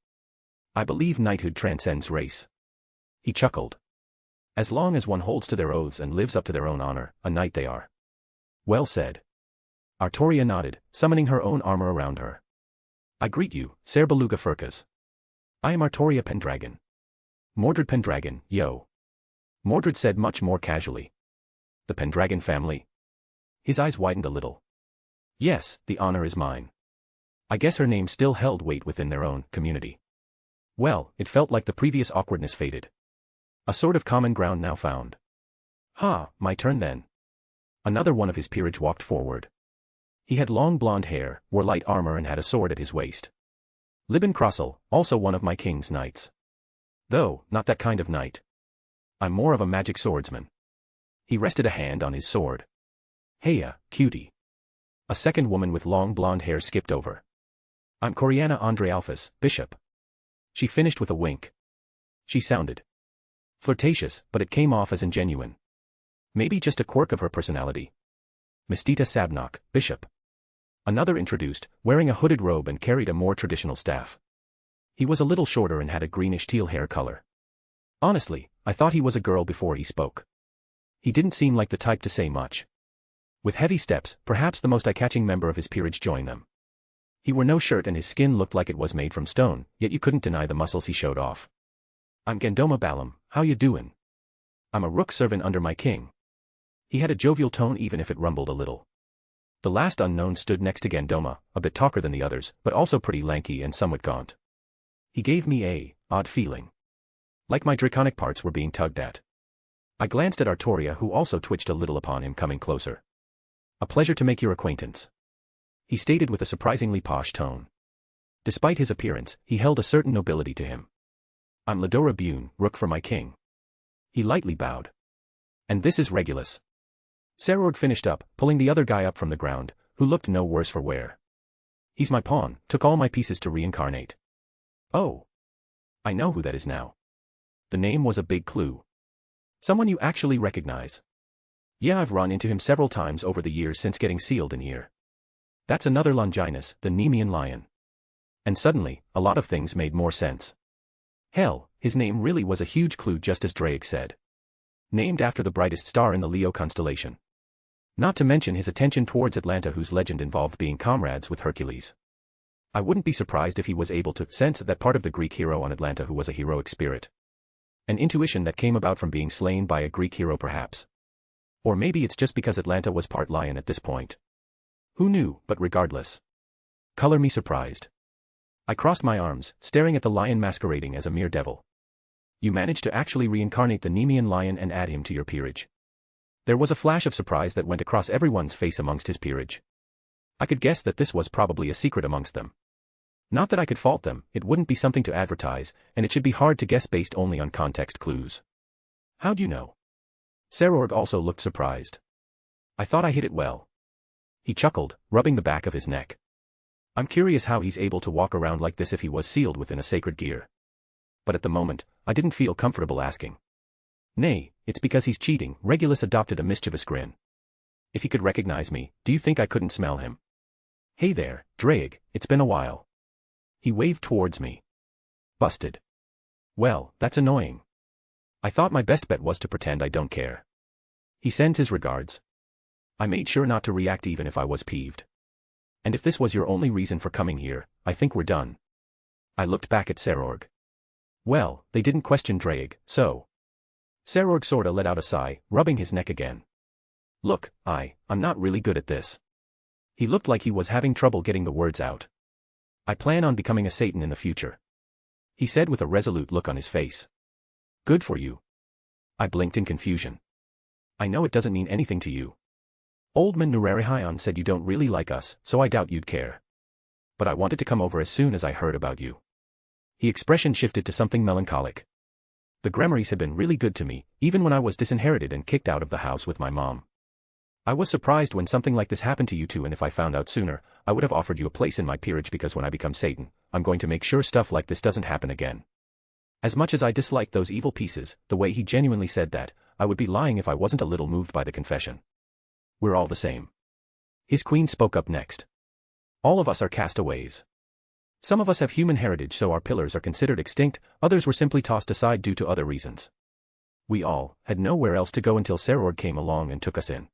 I believe knighthood transcends race. He chuckled. As long as one holds to their oaths and lives up to their own honor, a knight they are. Well said. Artoria nodded, summoning her own armor around her. I greet you, Ser Beluga Furcas. I am Artoria Pendragon. Mordred Pendragon, yo. Mordred said much more casually. The Pendragon family? His eyes widened a little. Yes, the honor is mine. I guess her name still held weight within their own community. Well, it felt like the previous awkwardness faded. A sort of common ground now found. Ha, my turn then. Another one of his peerage walked forward. He had long blonde hair, wore light armor and had a sword at his waist. Libin Crossel, also one of my king's knights. Though, not that kind of knight. I'm more of a magic swordsman. He rested a hand on his sword. Heya, cutie. A second woman with long blonde hair skipped over. I'm Coriana Andre Alphas, bishop. She finished with a wink. She sounded flirtatious, but it came off as ingenuine. Maybe just a quirk of her personality. Mistita Sabnok, bishop. Another introduced, wearing a hooded robe and carried a more traditional staff. He was a little shorter and had a greenish teal hair color. Honestly, I thought he was a girl before he spoke. He didn't seem like the type to say much. With heavy steps, perhaps the most eye-catching member of his peerage joined them. He wore no shirt and his skin looked like it was made from stone, yet you couldn't deny the muscles he showed off. I'm Gendoma Balam, how you doin'? I'm a rook servant under my king. He had a jovial tone even if it rumbled a little. The last unknown stood next to Gendoma, a bit taller than the others, but also pretty lanky and somewhat gaunt. He gave me a odd feeling. Like my draconic parts were being tugged at. I glanced at Artoria who also twitched a little upon him coming closer. A pleasure to make your acquaintance. He stated with a surprisingly posh tone. Despite his appearance, he held a certain nobility to him. I'm Ladora Bune, rook for my king. He lightly bowed. And this is Regulus. Serorg finished up, pulling the other guy up from the ground, who looked no worse for wear. He's my pawn, took all my pieces to reincarnate. Oh. I know who that is now. The name was a big clue. Someone you actually recognize. Yeah, I've run into him several times over the years since getting sealed in here. That's another Longinus, the Nemean lion. And suddenly, a lot of things made more sense. Hell, his name really was a huge clue, just as Drake said. Named after the brightest star in the Leo constellation. Not to mention his attention towards Atlanta, whose legend involved being comrades with Hercules. I wouldn't be surprised if he was able to sense that part of the Greek hero on Atlanta who was a heroic spirit. An intuition that came about from being slain by a Greek hero perhaps. Or maybe it's just because Atlanta was part lion at this point. Who knew, but regardless. Color me surprised. I crossed my arms, staring at the lion masquerading as a mere devil. You managed to actually reincarnate the Nemean lion and add him to your peerage. There was a flash of surprise that went across everyone's face amongst his peerage. I could guess that this was probably a secret amongst them. Not that I could fault them, it wouldn't be something to advertise, and it should be hard to guess based only on context clues. How'd you know? Serorg also looked surprised. I thought I hit it well. He chuckled, rubbing the back of his neck. I'm curious how he's able to walk around like this if he was sealed within a sacred gear. But at the moment, I didn't feel comfortable asking. Nay, it's because he's cheating. Regulus adopted a mischievous grin. If he could recognize me, do you think I couldn't smell him? Hey there, Drake, it's been a while. He waved towards me. Busted. Well, that's annoying. I thought my best bet was to pretend I don't care. He sends his regards. I made sure not to react even if I was peeved. And if this was your only reason for coming here, I think we're done. I looked back at Serorg. Well, they didn't question Drake, so. Serorg sorta let out a sigh, rubbing his neck again. Look, I'm not really good at this. He looked like he was having trouble getting the words out. I plan on becoming a Satan in the future. He said with a resolute look on his face. Good for you. I blinked in confusion. I know it doesn't mean anything to you. Old man Nurarihion said you don't really like us, so I doubt you'd care. But I wanted to come over as soon as I heard about you. His expression shifted to something melancholic. The Gremarys had been really good to me, even when I was disinherited and kicked out of the house with my mom. I was surprised when something like this happened to you too, and if I found out sooner, I would have offered you a place in my peerage because when I become Satan, I'm going to make sure stuff like this doesn't happen again. As much as I disliked those evil pieces, the way he genuinely said that, I would be lying if I wasn't a little moved by the confession. We're all the same. His queen spoke up next. All of us are castaways. Some of us have human heritage, so our pillars are considered extinct, others were simply tossed aside due to other reasons. We all had nowhere else to go until Serorg came along and took us in.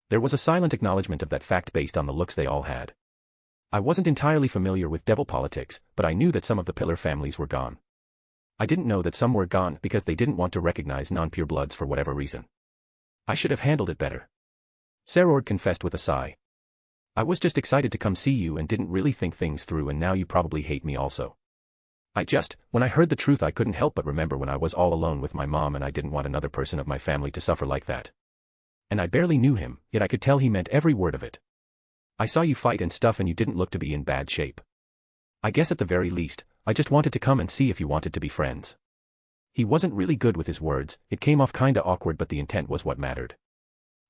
There was a silent acknowledgement of that fact based on the looks they all had. I wasn't entirely familiar with devil politics, but I knew that some of the pillar families were gone. I didn't know that some were gone because they didn't want to recognize non-purebloods for whatever reason. I should have handled it better. Serorg confessed with a sigh. I was just excited to come see you and didn't really think things through, and now you probably hate me also. When I heard the truth, I couldn't help but remember when I was all alone with my mom and I didn't want another person of my family to suffer like that. And I barely knew him, yet I could tell he meant every word of it. I saw you fight and stuff and you didn't look to be in bad shape. I guess at the very least, I just wanted to come and see if you wanted to be friends. He wasn't really good with his words, it came off kinda awkward, but the intent was what mattered.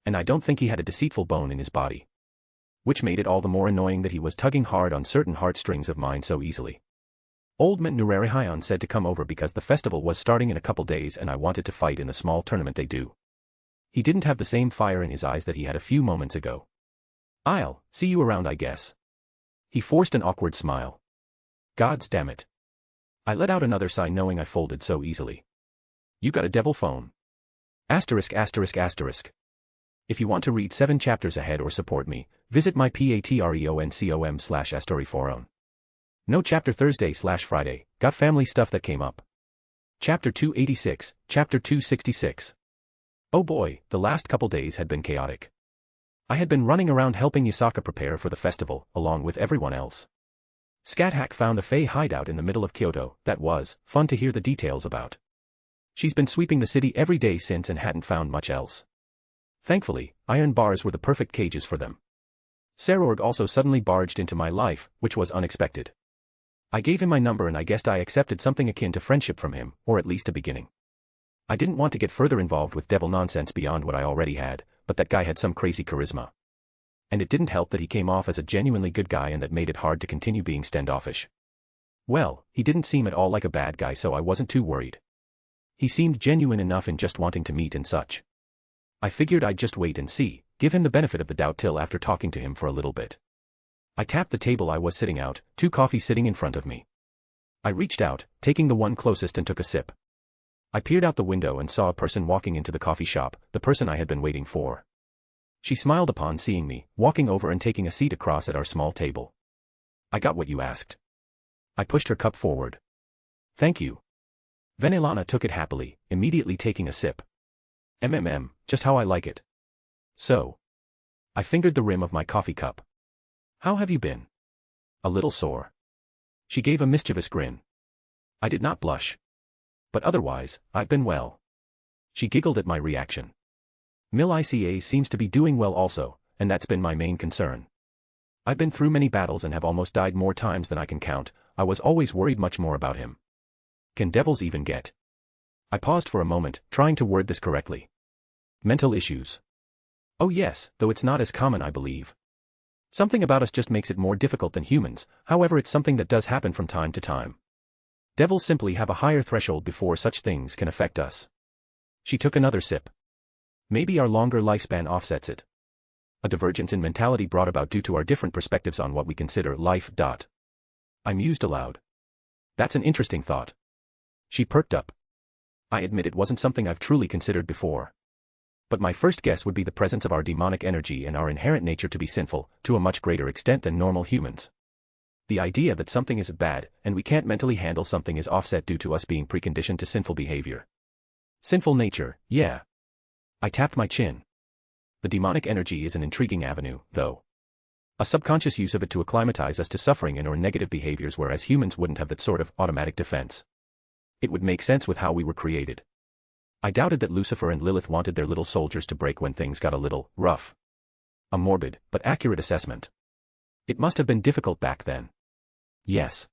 And I don't think he had a deceitful bone in his body. Which made it all the more annoying that he was tugging hard on certain heartstrings of mine so easily. Old man Nurarihion said to come over because the festival was starting in a couple days and I wanted to fight in the small tournament they do. He didn't have the same fire in his eyes that he had a few moments ago. I'll see you around, I guess. He forced an awkward smile. Gods damn it. I let out another sigh knowing I folded so easily. You got a devil phone. ******. If you want to read 7 chapters ahead or support me, visit my patreon.com/astoryforon. No chapter Thursday/Friday, got family stuff that came up. Chapter 286, Chapter 266. Oh boy, the last couple days had been chaotic. I had been running around helping Yasaka prepare for the festival, along with everyone else. Scathack found a Fey hideout in the middle of Kyoto that was fun to hear the details about. She's been sweeping the city every day since and hadn't found much else. Thankfully, iron bars were the perfect cages for them. Serorg also suddenly barged into my life, which was unexpected. I gave him my number and I guessed I accepted something akin to friendship from him, or at least a beginning. I didn't want to get further involved with devil nonsense beyond what I already had, but that guy had some crazy charisma. And it didn't help that he came off as a genuinely good guy, and that made it hard to continue being standoffish. Well, he didn't seem at all like a bad guy, so I wasn't too worried. He seemed genuine enough in just wanting to meet and such. I figured I'd just wait and see, give him the benefit of the doubt till after talking to him for a little bit. I tapped the table I was sitting at, 2 coffees sitting in front of me. I reached out, taking the one closest and took a sip. I peered out the window and saw a person walking into the coffee shop, the person I had been waiting for. She smiled upon seeing me, walking over and taking a seat across at our small table. I got what you asked. I pushed her cup forward. Thank you. Venelana took it happily, immediately taking a sip. Just how I like it. So. I fingered the rim of my coffee cup. How have you been? A little sore. She gave a mischievous grin. I did not blush. But otherwise, I've been well. She giggled at my reaction. Mil-ICA seems to be doing well also, and that's been my main concern. I've been through many battles and have almost died more times than I can count. I was always worried much more about him. Can devils even get? I paused for a moment, trying to word this correctly. Mental issues. Oh yes, though it's not as common I believe. Something about us just makes it more difficult than humans, however it's something that does happen from time to time. Devils simply have a higher threshold before such things can affect us. She took another sip. Maybe our longer lifespan offsets it. A divergence in mentality brought about due to our different perspectives on what we consider life. I mused aloud. That's an interesting thought. She perked up. I admit it wasn't something I've truly considered before. But my first guess would be the presence of our demonic energy and our inherent nature to be sinful, to a much greater extent than normal humans. The idea that something is bad, and we can't mentally handle something is offset due to us being preconditioned to sinful behavior. Sinful nature, yeah. I tapped my chin. The demonic energy is an intriguing avenue, though. A subconscious use of it to acclimatize us to suffering and or negative behaviors, whereas humans wouldn't have that sort of automatic defense. It would make sense with how we were created. I doubted that Lucifer and Lilith wanted their little soldiers to break when things got a little rough. A morbid, but accurate assessment. It must have been difficult back then. Yes.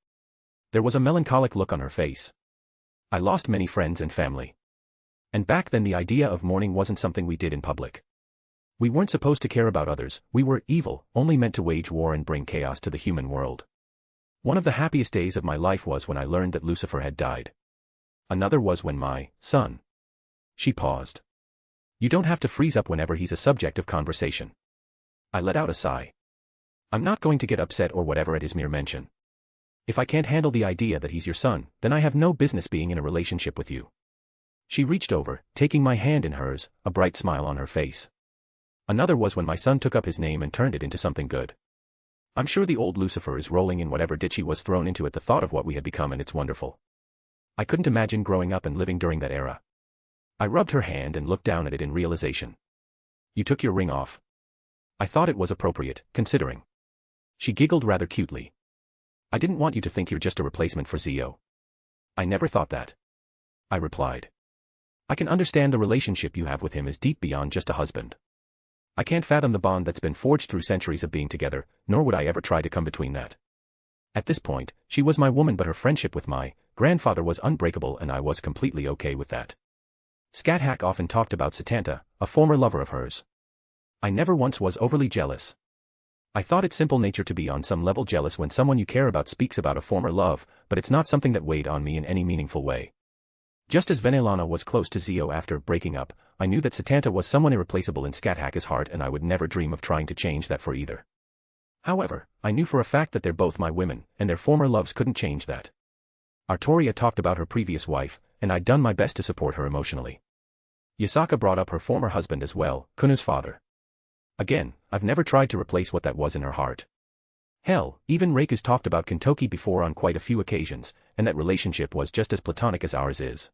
There was a melancholic look on her face. I lost many friends and family. And back then the idea of mourning wasn't something we did in public. We weren't supposed to care about others, we were evil, only meant to wage war and bring chaos to the human world. One of the happiest days of my life was when I learned that Lucifer had died. Another was when my son. She paused. You don't have to freeze up whenever he's a subject of conversation. I let out a sigh. I'm not going to get upset or whatever at his mere mention. If I can't handle the idea that he's your son, then I have no business being in a relationship with you. She reached over, taking my hand in hers, a bright smile on her face. Another was when my son took up his name and turned it into something good. I'm sure the old Lucifer is rolling in whatever ditch he was thrown into at the thought of what we had become, and it's wonderful. I couldn't imagine growing up and living during that era. I rubbed her hand and looked down at it in realization. You took your ring off. I thought it was appropriate, considering. She giggled rather cutely. I didn't want you to think you're just a replacement for Zio. I never thought that. I replied. I can understand the relationship you have with him is deep beyond just a husband. I can't fathom the bond that's been forged through centuries of being together, nor would I ever try to come between that. At this point, she was my woman, but her friendship with my grandfather was unbreakable, and I was completely okay with that. Scat Hack often talked about Satanta, a former lover of hers. I never once was overly jealous. I thought it simple nature to be on some level jealous when someone you care about speaks about a former love, but it's not something that weighed on me in any meaningful way. Just as Venelana was close to Zio after breaking up, I knew that Satanta was someone irreplaceable in Scat Hack's heart, and I would never dream of trying to change that for either. However, I knew for a fact that they're both my women, and their former loves couldn't change that. Artoria talked about her previous wife, and I'd done my best to support her emotionally. Yasaka brought up her former husband as well, Kunu's father. Again, I've never tried to replace what that was in her heart. Hell, even Reiku's talked about Kintoki before on quite a few occasions, and that relationship was just as platonic as ours is.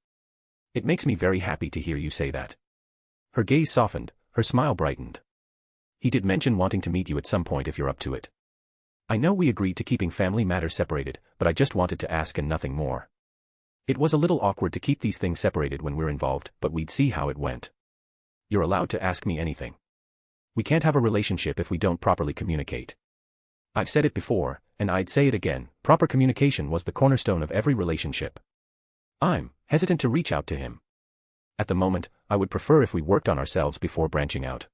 It makes me very happy to hear you say that. Her gaze softened, her smile brightened. He did mention wanting to meet you at some point if you're up to it. I know we agreed to keeping family matters separated, but I just wanted to ask and nothing more. It was a little awkward to keep these things separated when we're involved, but we'd see how it went. You're allowed to ask me anything. We can't have a relationship if we don't properly communicate. I've said it before, and I'd say it again, proper communication was the cornerstone of every relationship. I'm hesitant to reach out to him. At the moment, I would prefer if we worked on ourselves before branching out.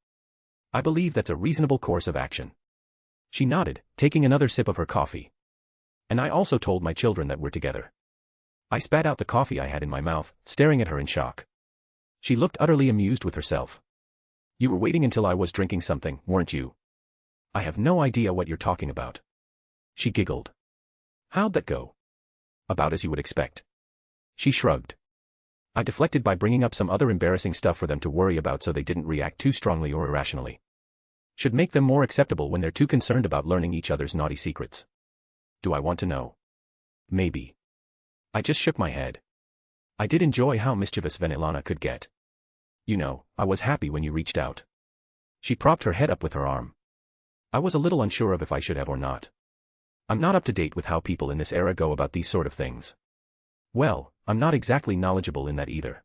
I believe that's a reasonable course of action. She nodded, taking another sip of her coffee. And I also told my children that we're together. I spat out the coffee I had in my mouth, staring at her in shock. She looked utterly amused with herself. You were waiting until I was drinking something, weren't you? I have no idea what you're talking about. She giggled. How'd that go? About as you would expect. She shrugged. I deflected by bringing up some other embarrassing stuff for them to worry about so they didn't react too strongly or irrationally. Should make them more acceptable when they're too concerned about learning each other's naughty secrets. Do I want to know? Maybe. I just shook my head. I did enjoy how mischievous Venelana could get. You know, I was happy when you reached out. She propped her head up with her arm. I was a little unsure of if I should have or not. I'm not up to date with how people in this era go about these sort of things. Well, I'm not exactly knowledgeable in that either.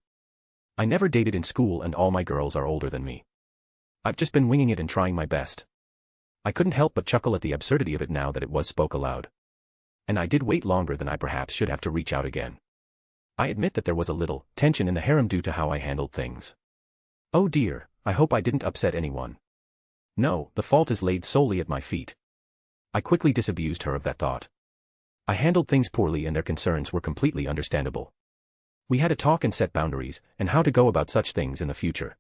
I never dated in school and all my girls are older than me. I've just been winging it and trying my best. I couldn't help but chuckle at the absurdity of it now that it was spoke aloud. And I did wait longer than I perhaps should have to reach out again. I admit that there was a little tension in the harem due to how I handled things. Oh dear, I hope I didn't upset anyone. No, the fault is laid solely at my feet. I quickly disabused her of that thought. I handled things poorly and their concerns were completely understandable. We had a talk and set boundaries, and how to go about such things in the future.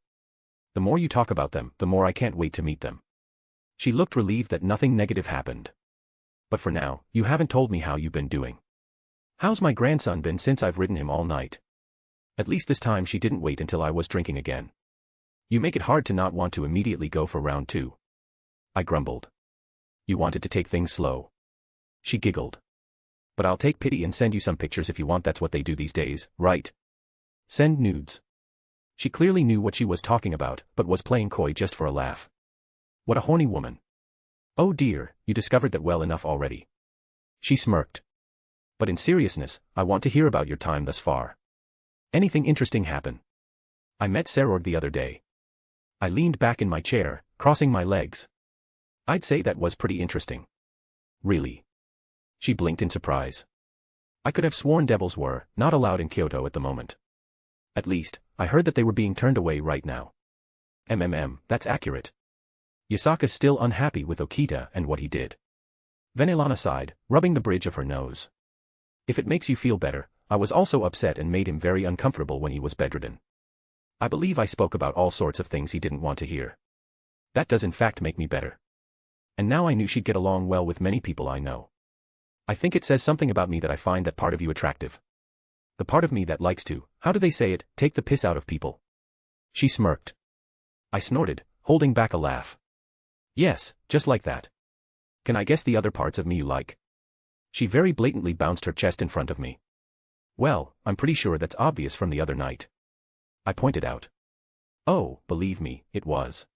The more you talk about them, the more I can't wait to meet them. She looked relieved that nothing negative happened. But for now, you haven't told me how you've been doing. How's my grandson been since I've ridden him all night? At least this time she didn't wait until I was drinking again. You make it hard to not want to immediately go for round 2. I grumbled. You wanted to take things slow. She giggled. But I'll take pity and send you some pictures if you want. That's what they do these days, right? Send nudes. She clearly knew what she was talking about, but was playing coy just for a laugh. What a horny woman. Oh dear, you discovered that well enough already. She smirked. But in seriousness, I want to hear about your time thus far. Anything interesting happen? I met Serorg the other day. I leaned back in my chair, crossing my legs. I'd say that was pretty interesting. Really? She blinked in surprise. I could have sworn devils were not allowed in Kyoto at the moment. At least, I heard that they were being turned away right now. That's accurate. Yasaka's still unhappy with Okita and what he did. Venelana sighed, rubbing the bridge of her nose. If it makes you feel better, I was also upset and made him very uncomfortable when he was bedridden. I believe I spoke about all sorts of things he didn't want to hear. That does in fact make me better. And now I knew she'd get along well with many people I know. I think it says something about me that I find that part of you attractive. The part of me that likes to, how do they say it, take the piss out of people. She smirked. I snorted, holding back a laugh. Yes, just like that. Can I guess the other parts of me you like? She very blatantly bounced her chest in front of me. Well, I'm pretty sure that's obvious from the other night. I pointed out. Oh, believe me, it was.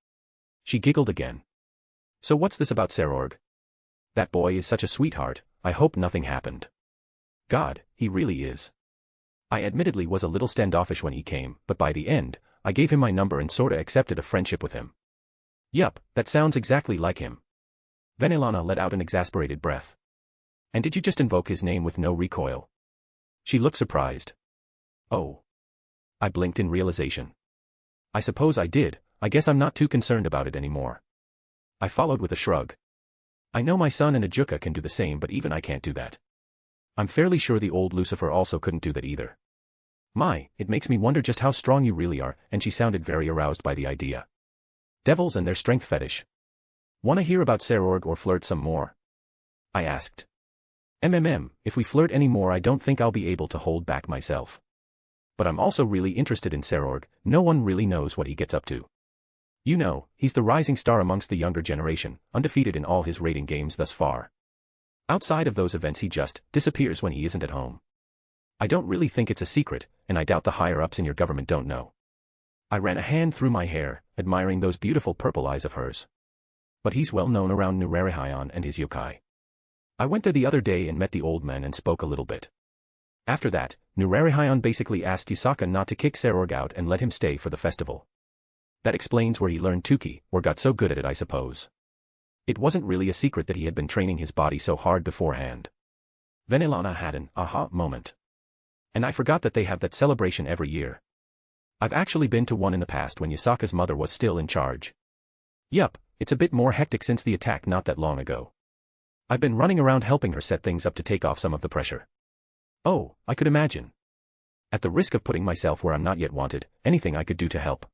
She giggled again. So what's this about Serorg? That boy is such a sweetheart, I hope nothing happened. God, he really is. I admittedly was a little standoffish when he came, but by the end, I gave him my number and sorta accepted a friendship with him. Yup, that sounds exactly like him. Venelana let out an exasperated breath. And did you just invoke his name with no recoil? She looked surprised. Oh. I blinked in realization. I suppose I did, I guess I'm not too concerned about it anymore. I followed with a shrug. I know my son and Ajuka can do the same, but even I can't do that. I'm fairly sure the old Lucifer also couldn't do that either. My, it makes me wonder just how strong you really are, and she sounded very aroused by the idea. Devils and their strength fetish. Wanna hear about Serorg or flirt some more? I asked. If we flirt any more I don't think I'll be able to hold back myself. But I'm also really interested in Serorg, no one really knows what he gets up to. You know, he's the rising star amongst the younger generation, undefeated in all his rating games thus far. Outside of those events he just disappears when he isn't at home. I don't really think it's a secret, and I doubt the higher-ups in your government don't know. I ran a hand through my hair, admiring those beautiful purple eyes of hers. But he's well known around Nurarihion and his yokai. I went there the other day and met the old man and spoke a little bit. After that, Nurarihion basically asked Yasaka not to kick Serorg out and let him stay for the festival. That explains where he learned Tuki, or got so good at it I suppose. It wasn't really a secret that he had been training his body so hard beforehand. Venelana had an aha moment. And I forgot that they have that celebration every year. I've actually been to one in the past when Yasaka's mother was still in charge. Yup, it's a bit more hectic since the attack not that long ago. I've been running around helping her set things up to take off some of the pressure. Oh, I could imagine. At the risk of putting myself where I'm not yet wanted, anything I could do to help.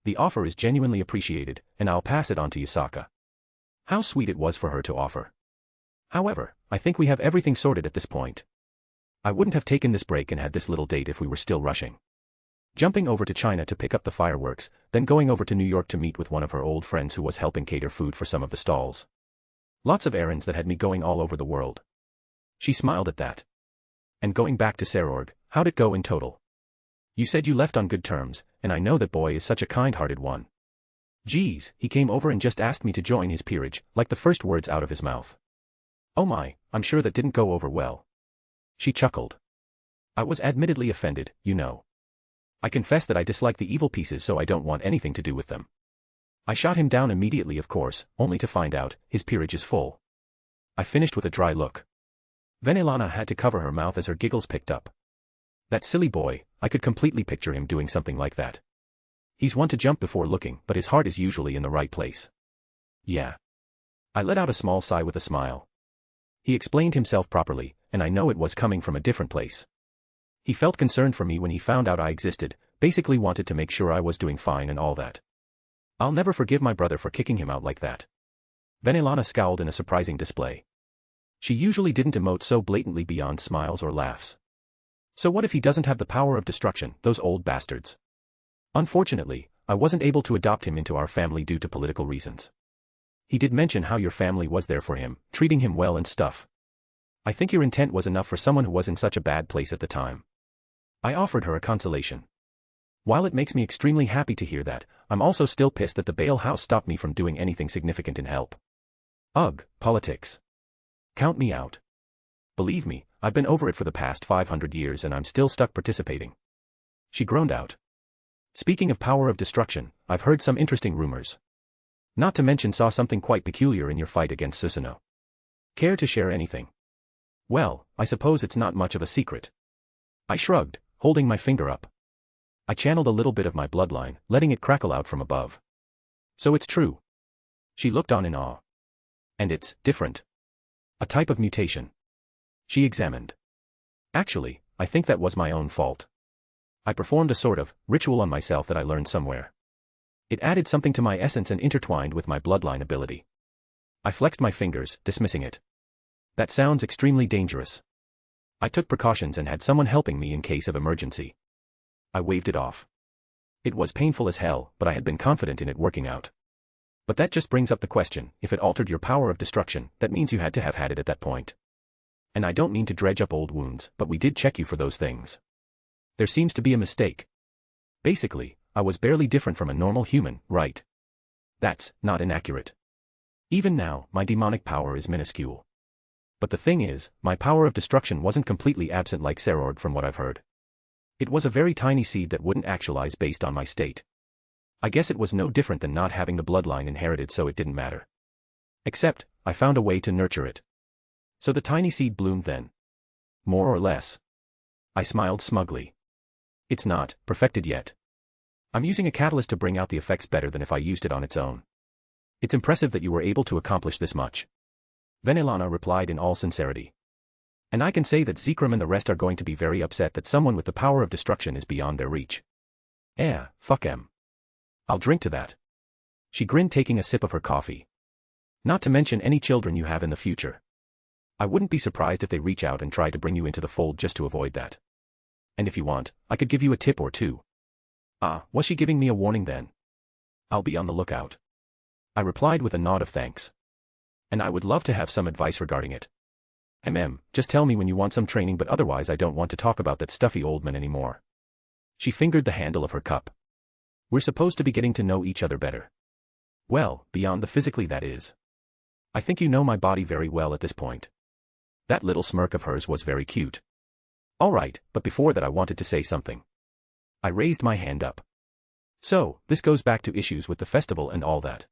The offer is genuinely appreciated, and I'll pass it on to Yasaka. How sweet it was for her to offer. However, I think we have everything sorted at this point. I wouldn't have taken this break and had this little date if we were still rushing. Jumping over to China to pick up the fireworks, then going over to New York to meet with one of her old friends who was helping cater food for some of the stalls. Lots of errands that had me going all over the world. She smiled at that. And going back to Serord, how'd it go in total? You said you left on good terms, and I know that boy is such a kind-hearted one. Geez, he came over and just asked me to join his peerage, like the first words out of his mouth. Oh my, I'm sure that didn't go over well. She chuckled. I was admittedly offended, you know. I confess that I dislike the evil pieces, so I don't want anything to do with them. I shot him down immediately, of course, only to find out his peerage is full. I finished with a dry look. Venelana had to cover her mouth as her giggles picked up. That silly boy, I could completely picture him doing something like that. He's one to jump before looking, but his heart is usually in the right place. Yeah. I let out a small sigh with a smile. He explained himself properly, and I know it was coming from a different place. He felt concerned for me when he found out I existed, basically wanted to make sure I was doing fine and all that. I'll never forgive my brother for kicking him out like that. Venelana scowled in a surprising display. She usually didn't emote so blatantly beyond smiles or laughs. So what if he doesn't have the power of destruction, those old bastards? Unfortunately, I wasn't able to adopt him into our family due to political reasons. He did mention how your family was there for him, treating him well and stuff. I think your intent was enough for someone who was in such a bad place at the time. I offered her a consolation. While it makes me extremely happy to hear that, I'm also still pissed that the Bale House stopped me from doing anything significant in help. Ugh, politics. Count me out. Believe me, I've been over it for the past 500 years and I'm still stuck participating. She groaned out. Speaking of power of destruction, I've heard some interesting rumors. Not to mention saw something quite peculiar in your fight against Susanoo. Care to share anything? Well, I suppose it's not much of a secret. I shrugged, holding my finger up. I channeled a little bit of my bloodline, letting it crackle out from above. So it's true. She looked on in awe. And it's different. A type of mutation. She examined. Actually, I think that was my own fault. I performed a sort of ritual on myself that I learned somewhere. It added something to my essence and intertwined with my bloodline ability. I flexed my fingers, dismissing it. That sounds extremely dangerous. I took precautions and had someone helping me in case of emergency. I waved it off. It was painful as hell, but I had been confident in it working out. But that just brings up the question, if it altered your power of destruction, that means you had to have had it at that point. And I don't mean to dredge up old wounds, but we did check you for those things. There seems to be a mistake. Basically, I was barely different from a normal human, right? That's not inaccurate. Even now, my demonic power is minuscule. But the thing is, my power of destruction wasn't completely absent like Serord from what I've heard. It was a very tiny seed that wouldn't actualize based on my state. I guess it was no different than not having the bloodline inherited, so it didn't matter. Except, I found a way to nurture it. So the tiny seed bloomed then. More or less. I smiled smugly. It's not perfected yet. I'm using a catalyst to bring out the effects better than if I used it on its own. It's impressive that you were able to accomplish this much. Venelana replied in all sincerity. And I can say that Zekrom and the rest are going to be very upset that someone with the power of destruction is beyond their reach. Fuck 'em. I'll drink to that. She grinned, taking a sip of her coffee. Not to mention any children you have in the future. I wouldn't be surprised if they reach out and try to bring you into the fold just to avoid that. And if you want, I could give you a tip or two. Was she giving me a warning then? I'll be on the lookout. I replied with a nod of thanks. And I would love to have some advice regarding it. Just tell me when you want some training, but otherwise I don't want to talk about that stuffy old man anymore. She fingered the handle of her cup. We're supposed to be getting to know each other better. Well, beyond the physically, that is. I think you know my body very well at this point. That little smirk of hers was very cute. All right, but before that I wanted to say something. I raised my hand up. So, this goes back to issues with the festival and all that.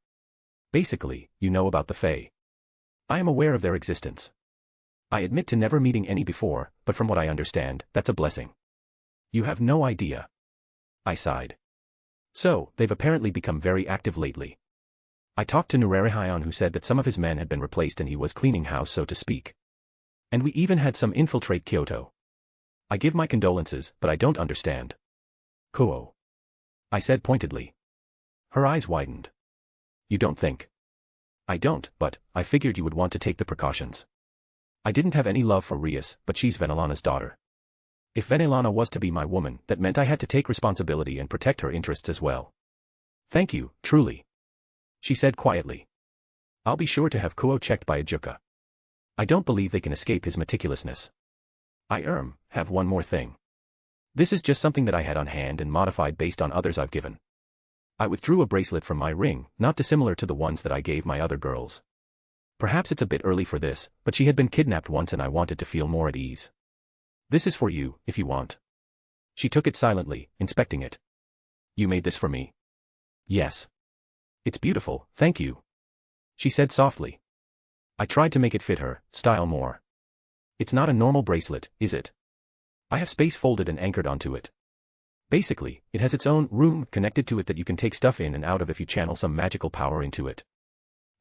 Basically, you know about the Fae. I am aware of their existence. I admit to never meeting any before, but from what I understand, that's a blessing. You have no idea. I sighed. So, they've apparently become very active lately. I talked to Nurerehion, who said that some of his men had been replaced and he was cleaning house, so to speak. And we even had some infiltrate Kyoto. I give my condolences, but I don't understand. Kuo. I said pointedly. Her eyes widened. You don't think? I don't, but I figured you would want to take the precautions. I didn't have any love for Rias, but she's Venelana's daughter. If Venelana was to be my woman, that meant I had to take responsibility and protect her interests as well. Thank you, truly, she said quietly. I'll be sure to have Kuo checked by Ajuka. I don't believe they can escape his meticulousness. I have one more thing. This is just something that I had on hand and modified based on others I've given. I withdrew a bracelet from my ring, not dissimilar to the ones that I gave my other girls. Perhaps it's a bit early for this, but she had been kidnapped once and I wanted to feel more at ease. This is for you, if you want. She took it silently, inspecting it. You made this for me? Yes. It's beautiful, thank you, she said softly. I tried to make it fit her style more. It's not a normal bracelet, is it? I have space folded and anchored onto it. Basically, it has its own room connected to it that you can take stuff in and out of if you channel some magical power into it.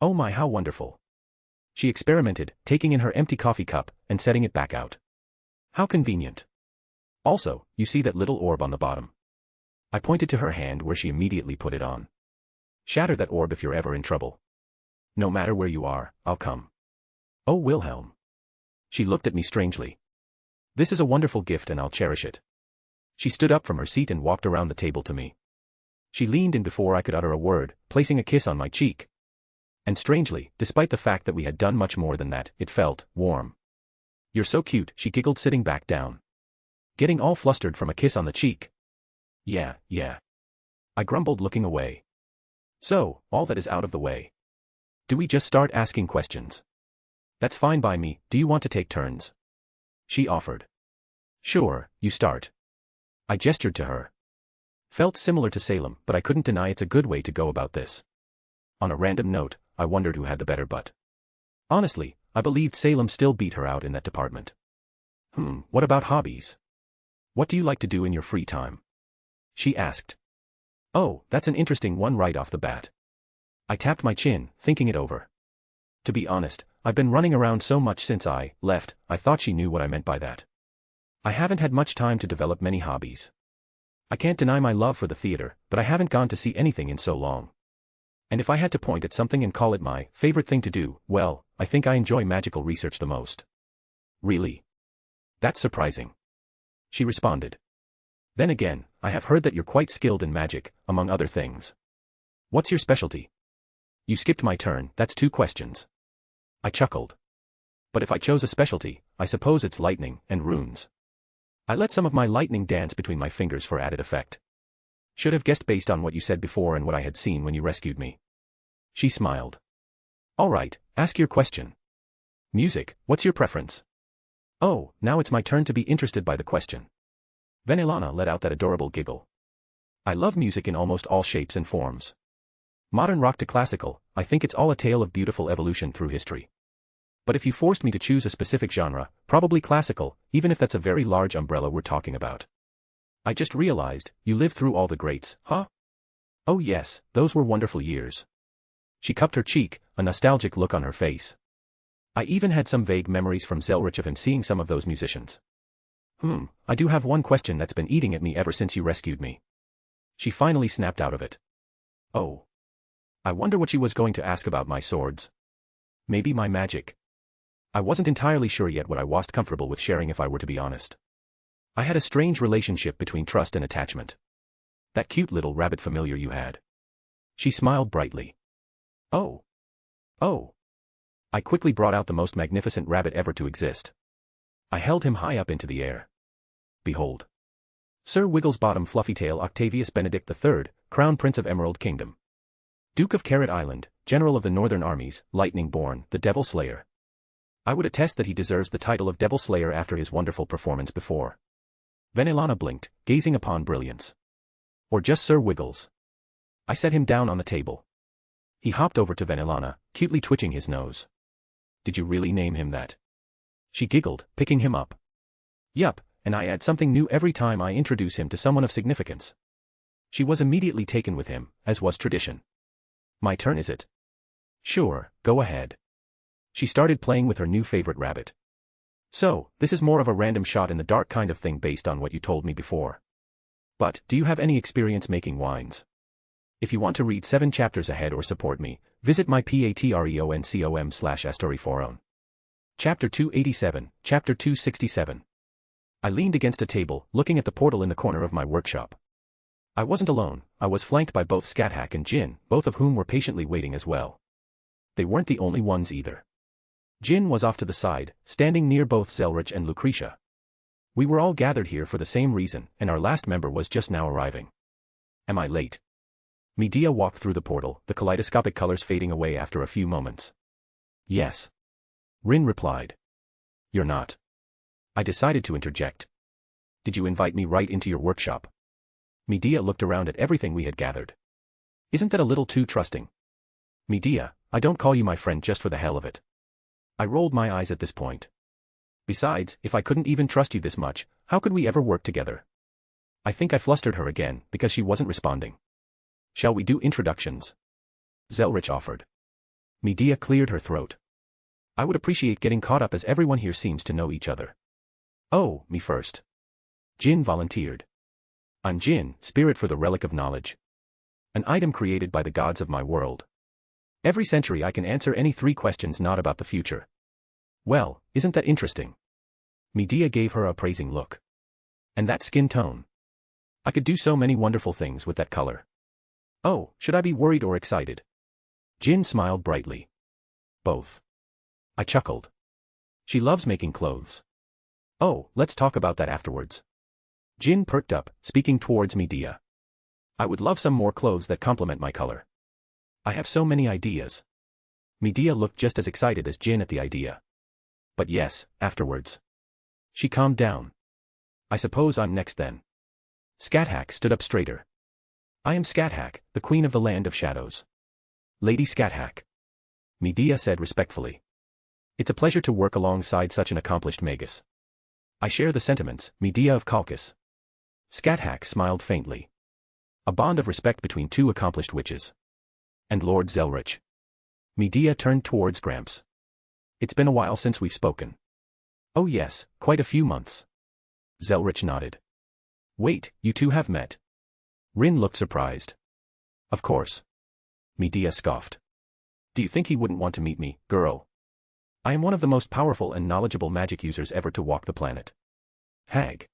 Oh my, how wonderful. She experimented, taking in her empty coffee cup and setting it back out. How convenient. Also, you see that little orb on the bottom? I pointed to her hand where she immediately put it on. Shatter that orb if you're ever in trouble. No matter where you are, I'll come. Oh, Wilhelm. She looked at me strangely. This is a wonderful gift and I'll cherish it. She stood up from her seat and walked around the table to me. She leaned in before I could utter a word, placing a kiss on my cheek. And strangely, despite the fact that we had done much more than that, it felt warm. You're so cute, she giggled sitting back down. Getting all flustered from a kiss on the cheek. Yeah. I grumbled looking away. So, all that is out of the way. Do we just start asking questions? That's fine by me, do you want to take turns? She offered. Sure, you start. I gestured to her. Felt similar to Salem, but I couldn't deny it's a good way to go about this. On a random note, I wondered who had the better butt. Honestly, I believed Salem still beat her out in that department. What about hobbies? What do you like to do in your free time? She asked. Oh, that's an interesting one right off the bat. I tapped my chin, thinking it over. To be honest, I've been running around so much since I left, I thought she knew what I meant by that. I haven't had much time to develop many hobbies. I can't deny my love for the theater, but I haven't gone to see anything in so long. And if I had to point at something and call it my favorite thing to do, well, I think I enjoy magical research the most. Really? That's surprising. She responded. Then again, I have heard that you're quite skilled in magic, among other things. What's your specialty? You skipped my turn, that's 2 questions. I chuckled. But if I chose a specialty, I suppose it's lightning and runes. I let some of my lightning dance between my fingers for added effect. Should have guessed based on what you said before and what I had seen when you rescued me. She smiled. All right, ask your question. Music, what's your preference? Oh, now it's my turn to be interested by the question. Venelana let out that adorable giggle. I love music in almost all shapes and forms. Modern rock to classical, I think it's all a tale of beautiful evolution through history. But if you forced me to choose a specific genre, probably classical, even if that's a very large umbrella we're talking about. I just realized, you lived through all the greats, huh? Oh yes, those were wonderful years. She cupped her cheek, a nostalgic look on her face. I even had some vague memories from Zelretch of him seeing some of those musicians. I do have one question that's been eating at me ever since you rescued me. She finally snapped out of it. Oh. I wonder what she was going to ask about my swords. Maybe my magic. I wasn't entirely sure yet what I was comfortable with sharing if I were to be honest. I had a strange relationship between trust and attachment. That cute little rabbit familiar you had. She smiled brightly. Oh. I quickly brought out the most magnificent rabbit ever to exist. I held him high up into the air. Behold. Sir Wigglesbottom Fluffytail Octavius Benedict III, Crown Prince of Emerald Kingdom. Duke of Carrot Island, General of the Northern Armies, Lightning-born, the Devil Slayer. I would attest that he deserves the title of Devil Slayer after his wonderful performance before. Venelana blinked, gazing upon brilliance. Or just Sir Wiggles. I set him down on the table. He hopped over to Venelana, cutely twitching his nose. Did you really name him that? She giggled, picking him up. Yup, and I add something new every time I introduce him to someone of significance. She was immediately taken with him, as was tradition. My turn, is it? Sure, go ahead. She started playing with her new favorite rabbit. So, this is more of a random shot in the dark kind of thing based on what you told me before. But, do you have any experience making wines? If you want to read 7 chapters ahead or support me, visit my patreon.com/astoryforon. Chapter 287, Chapter 267. I leaned against a table, looking at the portal in the corner of my workshop. I wasn't alone, I was flanked by both Scathach and Jin, both of whom were patiently waiting as well. They weren't the only ones either. Jin was off to the side, standing near both Zelretch and Lucretia. We were all gathered here for the same reason, and our last member was just now arriving. Am I late? Medea walked through the portal, the kaleidoscopic colors fading away after a few moments. Yes. Rin replied. You're not. I decided to interject. Did you invite me right into your workshop? Medea looked around at everything we had gathered. Isn't that a little too trusting? Medea, I don't call you my friend just for the hell of it. I rolled my eyes at this point. Besides, if I couldn't even trust you this much, how could we ever work together? I think I flustered her again, because she wasn't responding. Shall we do introductions? Zelretch offered. Medea cleared her throat. I would appreciate getting caught up as everyone here seems to know each other. Oh, me first. Jin volunteered. I'm Jin, spirit for the relic of knowledge. An item created by the gods of my world. Every century I can answer any 3 questions not about the future. Well, isn't that interesting? Medea gave her a praising look. And that skin tone. I could do so many wonderful things with that color. Oh, should I be worried or excited? Jin smiled brightly. Both. I chuckled. She loves making clothes. Oh, let's talk about that afterwards. Jin perked up, speaking towards Medea. I would love some more clothes that complement my color. I have so many ideas. Medea looked just as excited as Jin at the idea. But yes, afterwards. She calmed down. I suppose I'm next then. Scathach stood up straighter. I am Scathach, the queen of the land of shadows. Lady Scathach. Medea said respectfully. It's a pleasure to work alongside such an accomplished magus. I share the sentiments, Medea of Kalkis. Scathach smiled faintly. A bond of respect between 2 accomplished witches. And Lord Zelretch. Medea turned towards Gramps. It's been a while since we've spoken. Oh yes, quite a few months. Zelretch nodded. Wait, you 2 have met? Rin looked surprised. Of course. Medea scoffed. Do you think he wouldn't want to meet me, girl? I am one of the most powerful and knowledgeable magic users ever to walk the planet. Hag.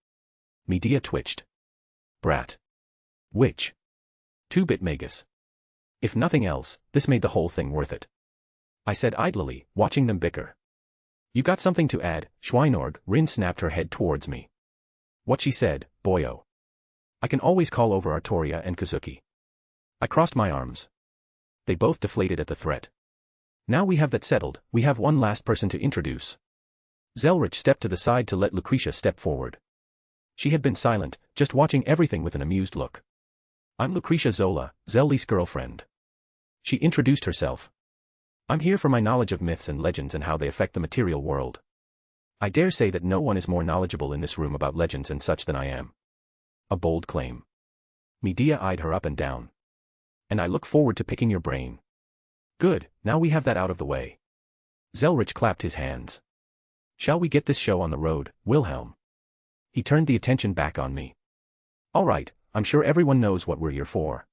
Medea twitched. Brat. Witch. 2-bit magus. If nothing else, this made the whole thing worth it. I said idly, watching them bicker. You got something to add, Schweinorg? Rin snapped her head towards me. What she said, boyo. I can always call over Artoria and Kazuki. I crossed my arms. They both deflated at the threat. Now we have that settled, we have one last person to introduce. Zelretch stepped to the side to let Lucretia step forward. She had been silent, just watching everything with an amused look. I'm Lucretia Zola, Zelli's girlfriend. She introduced herself. I'm here for my knowledge of myths and legends and how they affect the material world. I dare say that no one is more knowledgeable in this room about legends and such than I am. A bold claim. Medea eyed her up and down. And I look forward to picking your brain. Good, now we have that out of the way. Zelretch clapped his hands. Shall we get this show on the road, Wilhelm? He turned the attention back on me. All right, I'm sure everyone knows what we're here for.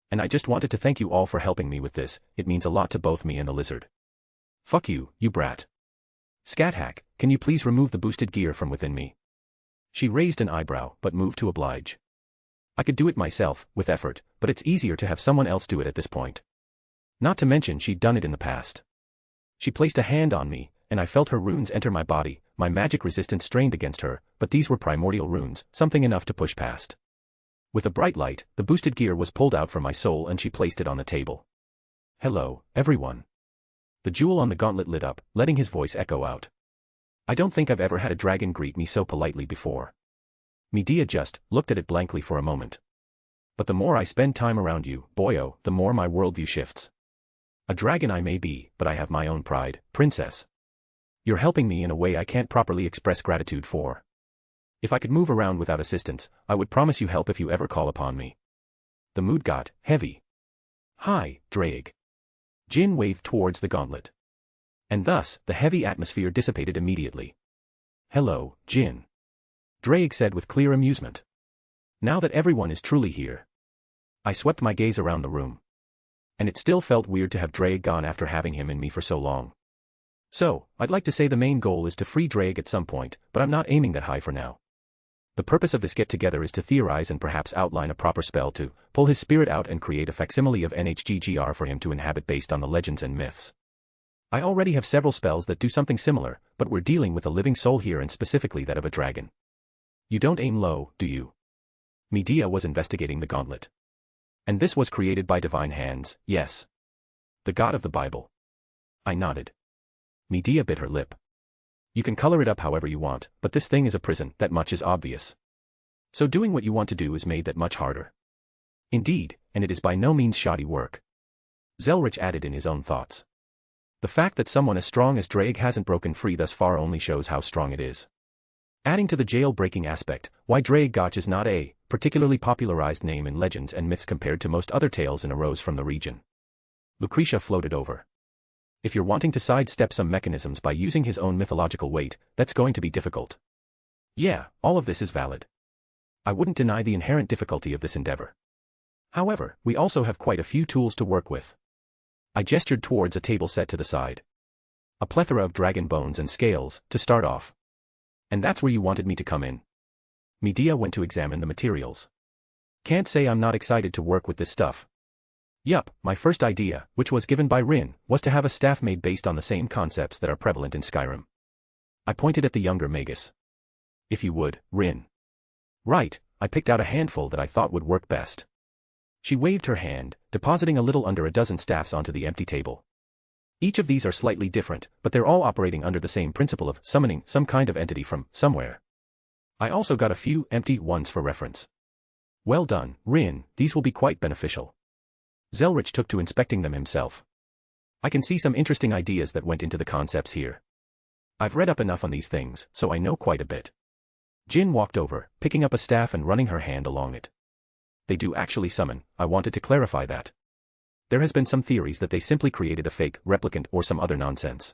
And I just wanted to thank you all for helping me with this, it means a lot to both me and the lizard. Fuck you, you brat. Scathach, can you please remove the boosted gear from within me? She raised an eyebrow, but moved to oblige. I could do it myself, with effort, but it's easier to have someone else do it at this point. Not to mention she'd done it in the past. She placed a hand on me, and I felt her runes enter my body, my magic resistance strained against her, but these were primordial runes, something enough to push past. With a bright light, the boosted gear was pulled out from my soul and she placed it on the table. Hello, everyone. The jewel on the gauntlet lit up, letting his voice echo out. I don't think I've ever had a dragon greet me so politely before. Medea just looked at it blankly for a moment. But the more I spend time around you, boyo, the more my worldview shifts. A dragon I may be, but I have my own pride, princess. You're helping me in a way I can't properly express gratitude for. If I could move around without assistance, I would promise you help if you ever call upon me. The mood got heavy. Hi, Drake. Jin waved towards the gauntlet. And thus, the heavy atmosphere dissipated immediately. Hello, Jin. Drake said with clear amusement. Now that everyone is truly here. I swept my gaze around the room. And it still felt weird to have Drake gone after having him and me for so long. So, I'd like to say the main goal is to free Drake at some point, but I'm not aiming that high for now. The purpose of this get-together is to theorize and perhaps outline a proper spell to pull his spirit out and create a facsimile of NHGGR for him to inhabit based on the legends and myths. I already have several spells that do something similar, but we're dealing with a living soul here and specifically that of a dragon. You don't aim low, do you? Medea was investigating the gauntlet. And this was created by divine hands, yes. The God of the Bible. I nodded. Medea bit her lip. You can color it up however you want, but this thing is a prison, that much is obvious. So doing what you want to do is made that much harder. Indeed, and it is by no means shoddy work. Zelretch added in his own thoughts. The fact that someone as strong as Drake hasn't broken free thus far only shows how strong it is. Adding to the jail-breaking aspect, why Drake Gotch is not a particularly popularized name in legends and myths compared to most other tales and arose from the region. Lucretia floated over. If you're wanting to sidestep some mechanisms by using his own mythological weight, that's going to be difficult. Yeah, all of this is valid. I wouldn't deny the inherent difficulty of this endeavor. However, we also have quite a few tools to work with. I gestured towards a table set to the side. A plethora of dragon bones and scales, to start off. And that's where you wanted me to come in. Medea went to examine the materials. Can't say I'm not excited to work with this stuff. Yup, my first idea, which was given by Rin, was to have a staff made based on the same concepts that are prevalent in Skyrim. I pointed at the younger Magus. If you would, Rin. Right, I picked out a handful that I thought would work best. She waved her hand, depositing a little under a dozen staffs onto the empty table. Each of these are slightly different, but they're all operating under the same principle of summoning some kind of entity from somewhere. I also got a few empty ones for reference. Well done, Rin, these will be quite beneficial. Zelretch took to inspecting them himself. I can see some interesting ideas that went into the concepts here. I've read up enough on these things, so I know quite a bit. Jin walked over, picking up a staff and running her hand along it. They do actually summon, I wanted to clarify that. There has been some theories that they simply created a fake replicant or some other nonsense.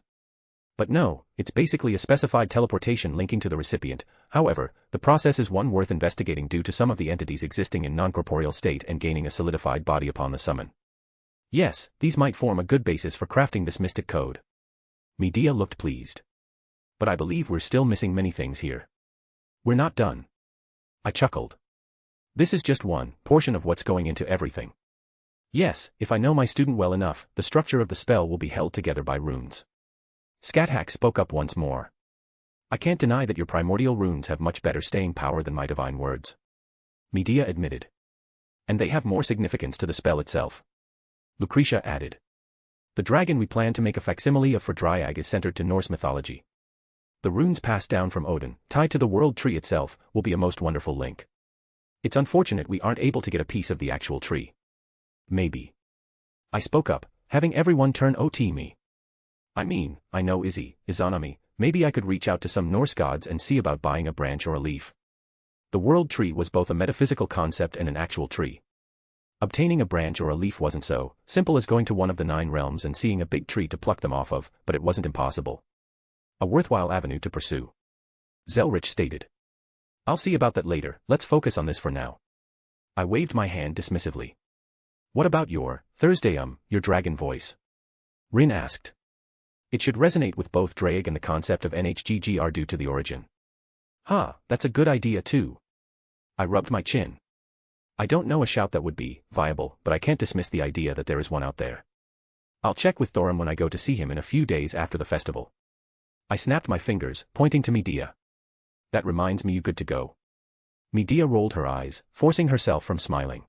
But no, it's basically a specified teleportation linking to the recipient. However, the process is one worth investigating due to some of the entities existing in non-corporeal state and gaining a solidified body upon the summon. Yes, these might form a good basis for crafting this mystic code. Medea looked pleased. But I believe we're still missing many things here. We're not done. I chuckled. This is just one portion of what's going into everything. Yes, if I know my student well enough, the structure of the spell will be held together by runes. Scathack spoke up once more. I can't deny that your primordial runes have much better staying power than my divine words. Medea admitted. And they have more significance to the spell itself. Lucretia added. The dragon we plan to make a facsimile of for Dryag is centered to Norse mythology. The runes passed down from Odin, tied to the world tree itself, will be a most wonderful link. It's unfortunate we aren't able to get a piece of the actual tree. Maybe. I spoke up, having everyone turn OT me. I mean, I know Izzy, Izanami, maybe I could reach out to some Norse gods and see about buying a branch or a leaf. The world tree was both a metaphysical concept and an actual tree. Obtaining a branch or a leaf wasn't so simple as going to one of the 9 realms and seeing a big tree to pluck them off of, but it wasn't impossible. A worthwhile avenue to pursue. Zelretch stated. I'll see about that later, let's focus on this for now. I waved my hand dismissively. What about your dragon voice? Rin asked. It should resonate with both Drake and the concept of NHGGR due to the origin. That's a good idea too. I rubbed my chin. I don't know a shout that would be viable, but I can't dismiss the idea that there is one out there. I'll check with Thorim when I go to see him in a few days after the festival. I snapped my fingers, pointing to Medea. That reminds me, you good to go? Medea rolled her eyes, forcing herself from smiling.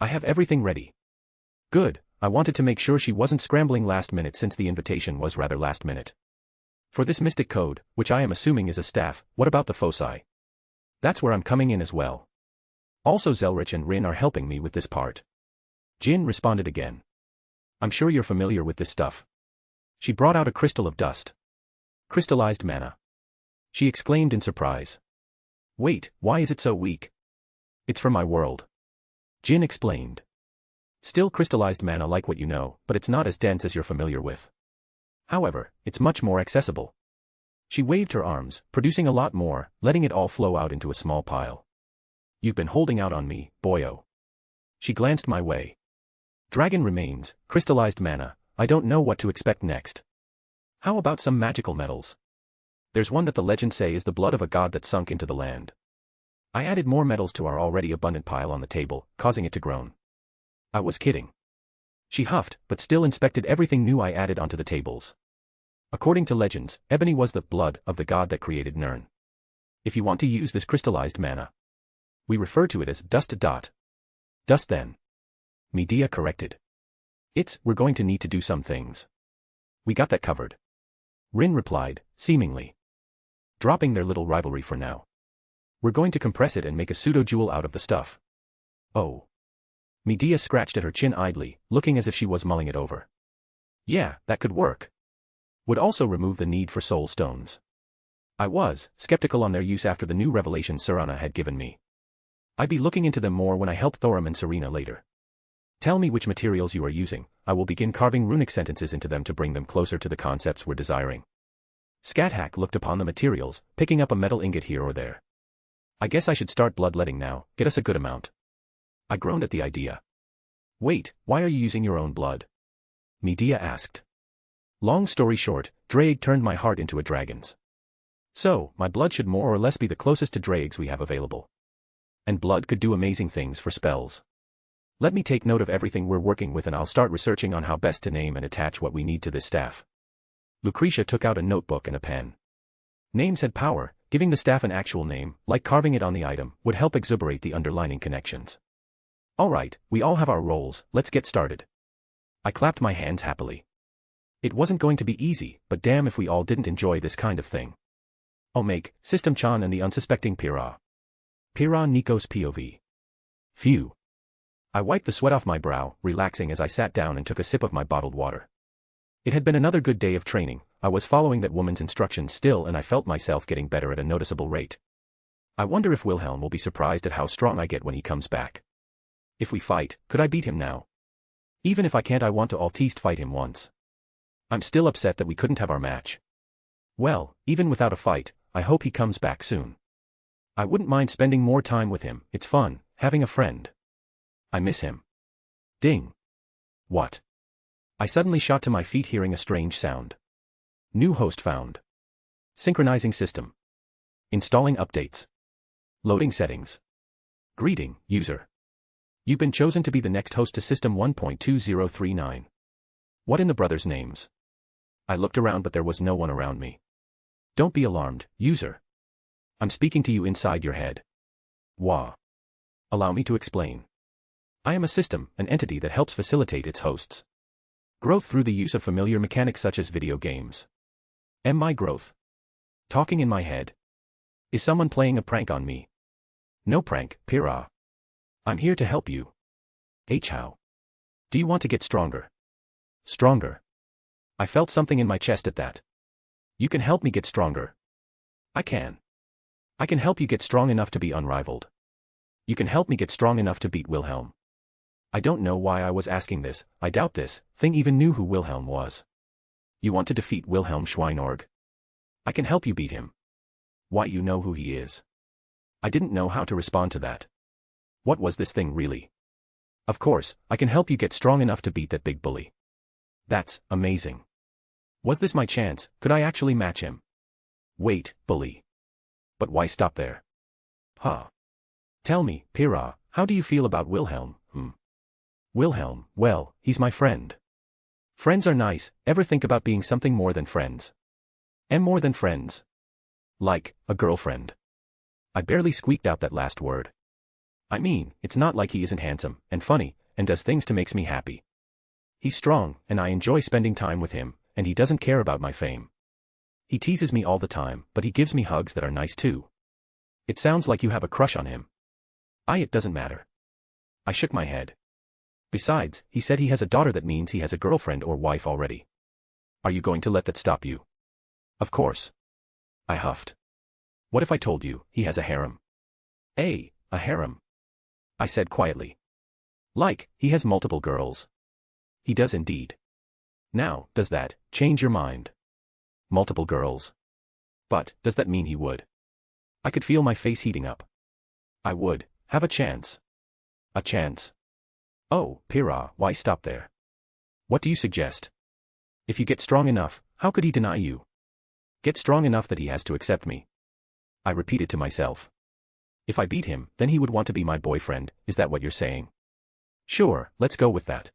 I have everything ready. Good, I wanted to make sure she wasn't scrambling last minute since the invitation was rather last minute. For this mystic code, which I am assuming is a staff, what about the foci? That's where I'm coming in as well. Also Zelretch and Rin are helping me with this part. Jin responded again. I'm sure you're familiar with this stuff. She brought out a crystal of dust. Crystallized mana. She exclaimed in surprise. Wait, why is it so weak? It's from my world. Jin explained. Still crystallized mana like what you know, but it's not as dense as you're familiar with. However, it's much more accessible. She waved her arms, producing a lot more, letting it all flow out into a small pile. You've been holding out on me, boyo. She glanced my way. Dragon remains, crystallized mana, I don't know what to expect next. How about some magical metals? There's one that the legends say is the blood of a god that sunk into the land. I added more metals to our already abundant pile on the table, causing it to groan. I was kidding. She huffed, but still inspected everything new I added onto the tables. According to legends, ebony was the blood of the god that created Nirn. If you want to use this crystallized mana, we refer to it as dust. Dust then. Medea corrected. We're going to need to do some things. We got that covered. Rin replied, seemingly dropping their little rivalry for now. We're going to compress it and make a pseudo-jewel out of the stuff. Oh. Medea scratched at her chin idly, looking as if she was mulling it over. Yeah, that could work. Would also remove the need for soul stones. I was skeptical on their use after the new revelation Serana had given me. I'd be looking into them more when I help Thorim and Serena later. Tell me which materials you are using, I will begin carving runic sentences into them to bring them closer to the concepts we're desiring. Scathach looked upon the materials, picking up a metal ingot here or there. I guess I should start bloodletting now, get us a good amount. I groaned at the idea. Wait, why are you using your own blood? Medea asked. Long story short, Draig turned my heart into a dragon's. So, my blood should more or less be the closest to Draig's we have available. And blood could do amazing things for spells. Let me take note of everything we're working with and I'll start researching on how best to name and attach what we need to this staff. Lucretia took out a notebook and a pen. Names had power, giving the staff an actual name, like carving it on the item, would help exuberate the underlining connections. Alright, we all have our roles, let's get started. I clapped my hands happily. It wasn't going to be easy, but damn if we all didn't enjoy this kind of thing. Omake, System Chan and the unsuspecting Pyrrha. Pyrrha Nikos POV. Phew. I wiped the sweat off my brow, relaxing as I sat down and took a sip of my bottled water. It had been another good day of training, I was following that woman's instructions still and I felt myself getting better at a noticeable rate. I wonder if Wilhelm will be surprised at how strong I get when he comes back. If we fight, could I beat him now? Even if I can't, I want to at least fight him once. I'm still upset that we couldn't have our match. Well, even without a fight, I hope he comes back soon. I wouldn't mind spending more time with him, it's fun, having a friend. I miss him. Ding. What? I suddenly shot to my feet hearing a strange sound. New host found. Synchronizing system. Installing updates. Loading settings. Greeting, user. You've been chosen to be the next host to System 1.2039. What in the brothers' names? I looked around but there was no one around me. Don't be alarmed, user. I'm speaking to you inside your head. Wah. Allow me to explain. I am a system, an entity that helps facilitate its hosts' growth through the use of familiar mechanics such as video games. Am my growth talking in my head? Is someone playing a prank on me? No prank, Pyrrha. I'm here to help you. How? Do you want to get stronger? Stronger? I felt something in my chest at that. You can help me get stronger. I can. I can help you get strong enough to be unrivaled. You can help me get strong enough to beat Wilhelm. I don't know why I was asking this, I doubt this thing even knew who Wilhelm was. You want to defeat Wilhelm Schweinorg? I can help you beat him. Why, you know who he is? I didn't know how to respond to that. What was this thing really? Of course, I can help you get strong enough to beat that big bully. That's amazing. Was this my chance? Could I actually match him? Wait, bully. But why stop there? Huh. Tell me, Pyrrha, how do you feel about Wilhelm? Wilhelm, well, he's my friend. Friends are nice, ever think about being something more than friends? More than friends? Like, a girlfriend. I barely squeaked out that last word. I mean, it's not like he isn't handsome, and funny, and does things to makes me happy. He's strong, and I enjoy spending time with him, and he doesn't care about my fame. He teases me all the time, but he gives me hugs that are nice too. It sounds like you have a crush on him. It doesn't matter. I shook my head. Besides, he said he has a daughter, that means he has a girlfriend or wife already. Are you going to let that stop you? Of course. I huffed. What if I told you he has a harem? A harem? I said quietly. Like, he has multiple girls. He does indeed. Now, does that change your mind? Multiple girls. But, does that mean he would? I could feel my face heating up. I would have a chance. A chance. Oh, Pyrrha, why stop there? What do you suggest? If you get strong enough, How could he deny you? Get strong enough that he has to accept me. I repeated to myself. If I beat him, then he would want to be my boyfriend, is that what you're saying? Sure, let's go with that.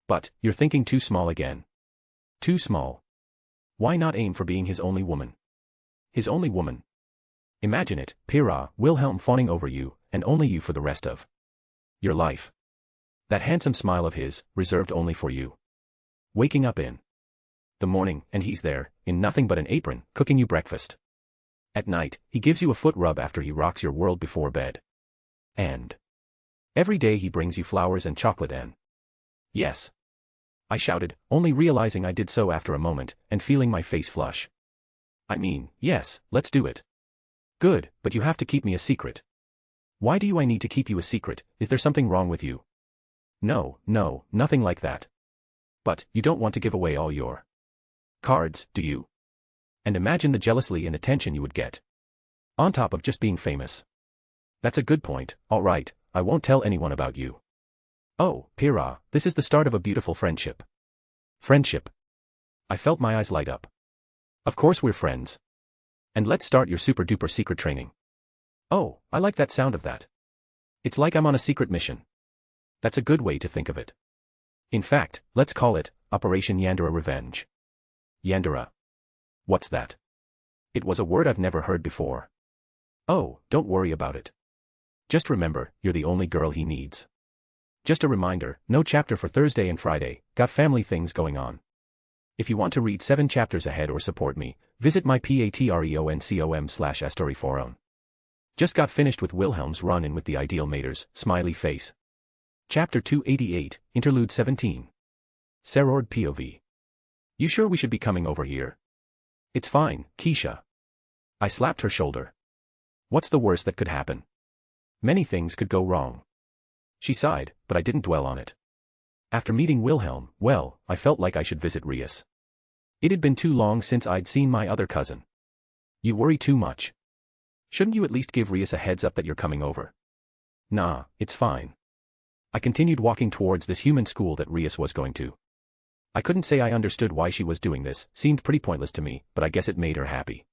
But, you're thinking too small again. Too small. Why not aim for being his only woman? His only woman. Imagine it, Pyrrha, Wilhelm fawning over you, and only you for the rest of your life. That handsome smile of his, reserved only for you. Waking up in the morning, and he's there, in nothing but an apron, cooking you breakfast. At night, he gives you a foot rub after he rocks your world before bed. And every day he brings you flowers and chocolate and... Yes. I shouted, only realizing I did so after a moment, and feeling my face flush. I mean, yes, let's do it. Good, but you have to keep me a secret. Why do I need to keep you a secret? Is there something wrong with you? No, nothing like that. But, you don't want to give away all your cards, do you? And imagine the jealousy and attention you would get. On top of just being famous. That's a good point, alright, I won't tell anyone about you. Oh, Pyrrha, this is the start of a beautiful friendship. Friendship. I felt my eyes light up. Of course we're friends. And let's start your super duper secret training. Oh, I like that sound of that. It's like I'm on a secret mission. That's a good way to think of it. In fact, let's call it, Operation Yandere Revenge. Yandere. What's that? It was a word I've never heard before. Oh, don't worry about it. Just remember, you're the only girl he needs. Just a reminder, no chapter for Thursday and Friday, got family things going on. If you want to read 7 chapters ahead or support me, visit my patreon.com/astoryforum. Just got finished with Wilhelm's run-in with the ideal maters, smiley face. Chapter 288, Interlude 17. Serord POV. You sure we should be coming over here? It's fine, Keisha. I slapped her shoulder. What's the worst that could happen? Many things could go wrong. She sighed, but I didn't dwell on it. After meeting Wilhelm, well, I felt like I should visit Rias. It had been too long since I'd seen my other cousin. You worry too much. Shouldn't you at least give Rias a heads up that you're coming over? Nah, it's fine. I continued walking towards this human school that Rias was going to. I couldn't say I understood why she was doing this, seemed pretty pointless to me, but I guess it made her happy.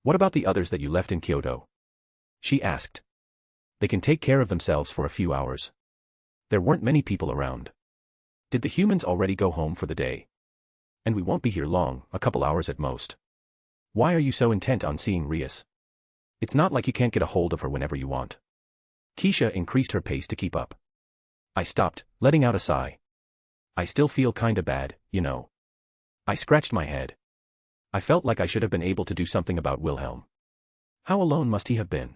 What about the others that you left in Kyoto? She asked. They can take care of themselves for a few hours. There weren't many people around. Did the humans already go home for the day? And we won't be here long, a couple hours at most. Why are you so intent on seeing Rias? It's not like you can't get a hold of her whenever you want. Keisha increased her pace to keep up. I stopped, letting out a sigh. I still feel kinda bad, you know. I scratched my head. I felt like I should have been able to do something about Wilhelm. How alone must he have been?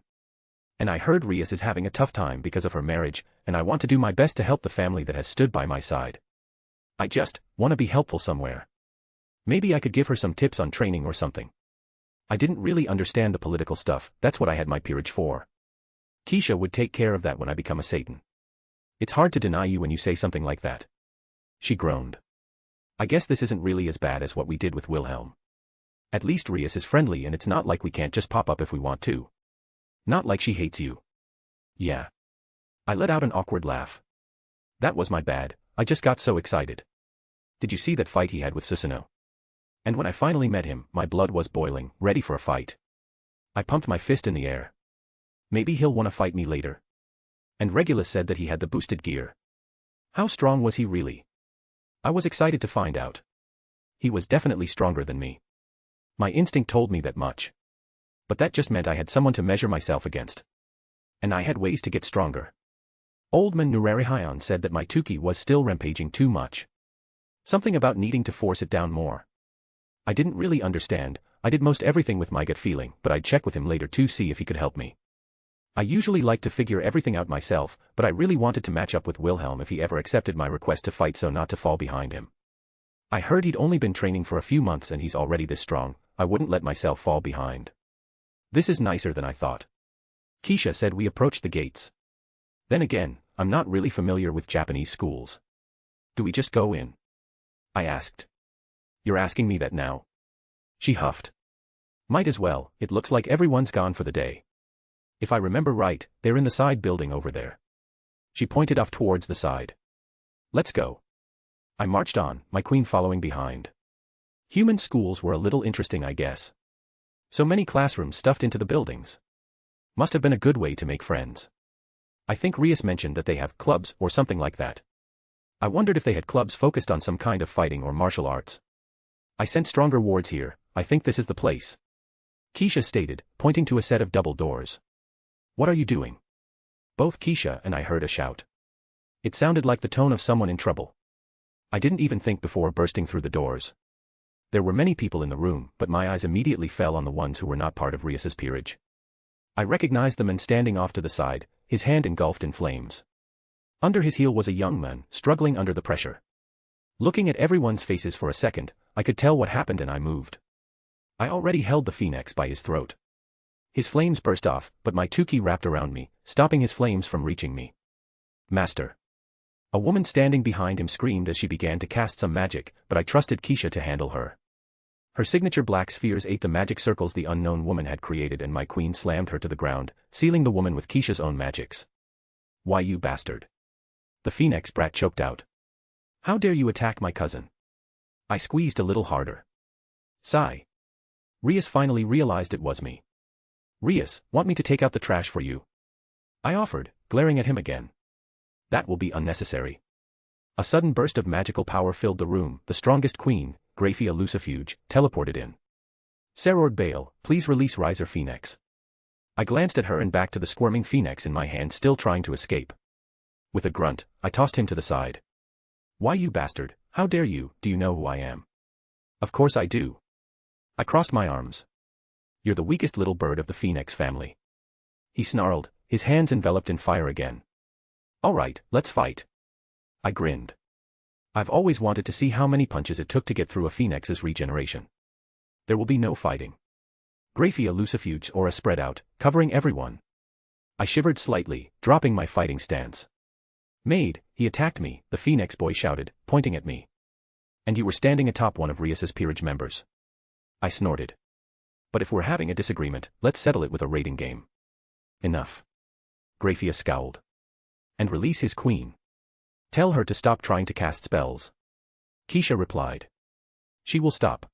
And I heard Rias is having a tough time because of her marriage, and I want to do my best to help the family that has stood by my side. I just want to be helpful somewhere. Maybe I could give her some tips on training or something. I didn't really understand the political stuff, that's what I had my peerage for. Keisha would take care of that when I become a Satan. It's hard to deny you when you say something like that. She groaned. I guess this isn't really as bad as what we did with Wilhelm. At least Rias is friendly and it's not like we can't just pop up if we want to. Not like she hates you. Yeah. I let out an awkward laugh. That was my bad, I just got so excited. Did you see that fight he had with Susanoo? And when I finally met him, my blood was boiling, ready for a fight. I pumped my fist in the air. Maybe he'll want to fight me later. And Regulus said that he had the boosted gear. How strong was he really? I was excited to find out. He was definitely stronger than me. My instinct told me that much. But that just meant I had someone to measure myself against. And I had ways to get stronger. Old man Nurarihion said that my Tuki was still rampaging too much. Something about needing to force it down more. I didn't really understand, I did most everything with my gut feeling, but I'd check with him later to see if he could help me. I usually like to figure everything out myself, but I really wanted to match up with Wilhelm if he ever accepted my request to fight so not to fall behind him. I heard he'd only been training for a few months and he's already this strong, I wouldn't let myself fall behind. This is nicer than I thought. Keisha said we approached the gates. Then again, I'm not really familiar with Japanese schools. Do we just go in? I asked. You're asking me that now? She huffed. Might as well, it looks like everyone's gone for the day. If I remember right, they're in the side building over there. She pointed off towards the side. Let's go. I marched on, my queen following behind. Human schools were a little interesting, I guess. So many classrooms stuffed into the buildings. Must have been a good way to make friends. I think Rias mentioned that they have clubs or something like that. I wondered if they had clubs focused on some kind of fighting or martial arts. I sense stronger wards here. I think this is the place. Keisha stated, pointing to a set of double doors. What are you doing? Both Keisha and I heard a shout. It sounded like the tone of someone in trouble. I didn't even think before bursting through the doors. There were many people in the room, but my eyes immediately fell on the ones who were not part of Rias's peerage. I recognized the man standing off to the side, his hand engulfed in flames. Under his heel was a young man, struggling under the pressure. Looking at everyone's faces for a second, I could tell what happened and I moved. I already held the phoenix by his throat. His flames burst off, but my tuki wrapped around me, stopping his flames from reaching me. Master. A woman standing behind him screamed as she began to cast some magic, but I trusted Keisha to handle her. Her signature black spheres ate the magic circles the unknown woman had created and my queen slammed her to the ground, sealing the woman with Keisha's own magics. Why, you bastard. The phoenix brat choked out. How dare you attack my cousin? I squeezed a little harder. Sigh. Rias finally realized it was me. Rias, want me to take out the trash for you? I offered, glaring at him again. That will be unnecessary. A sudden burst of magical power filled the room. The strongest queen, Graphia Lucifuge, teleported in. Serord Bale, please release Riser Phoenix. I glanced at her and back to the squirming phoenix in my hand still trying to escape. With a grunt, I tossed him to the side. Why, you bastard, how dare you? Do you know who I am? Of course I do. I crossed my arms. You're the weakest little bird of the phoenix family. He snarled, his hands enveloped in fire again. All right, let's fight. I grinned. I've always wanted to see how many punches it took to get through a phoenix's regeneration. There will be no fighting. Graphia Lucifuge aura spread out, covering everyone. I shivered slightly, dropping my fighting stance. Maid, he attacked me, the phoenix boy shouted, pointing at me. And you were standing atop one of Rias's peerage members. I snorted. But if we're having a disagreement, let's settle it with a rating game. Enough. Graphia scowled. And release his queen. Tell her to stop trying to cast spells. Keisha replied. She will stop.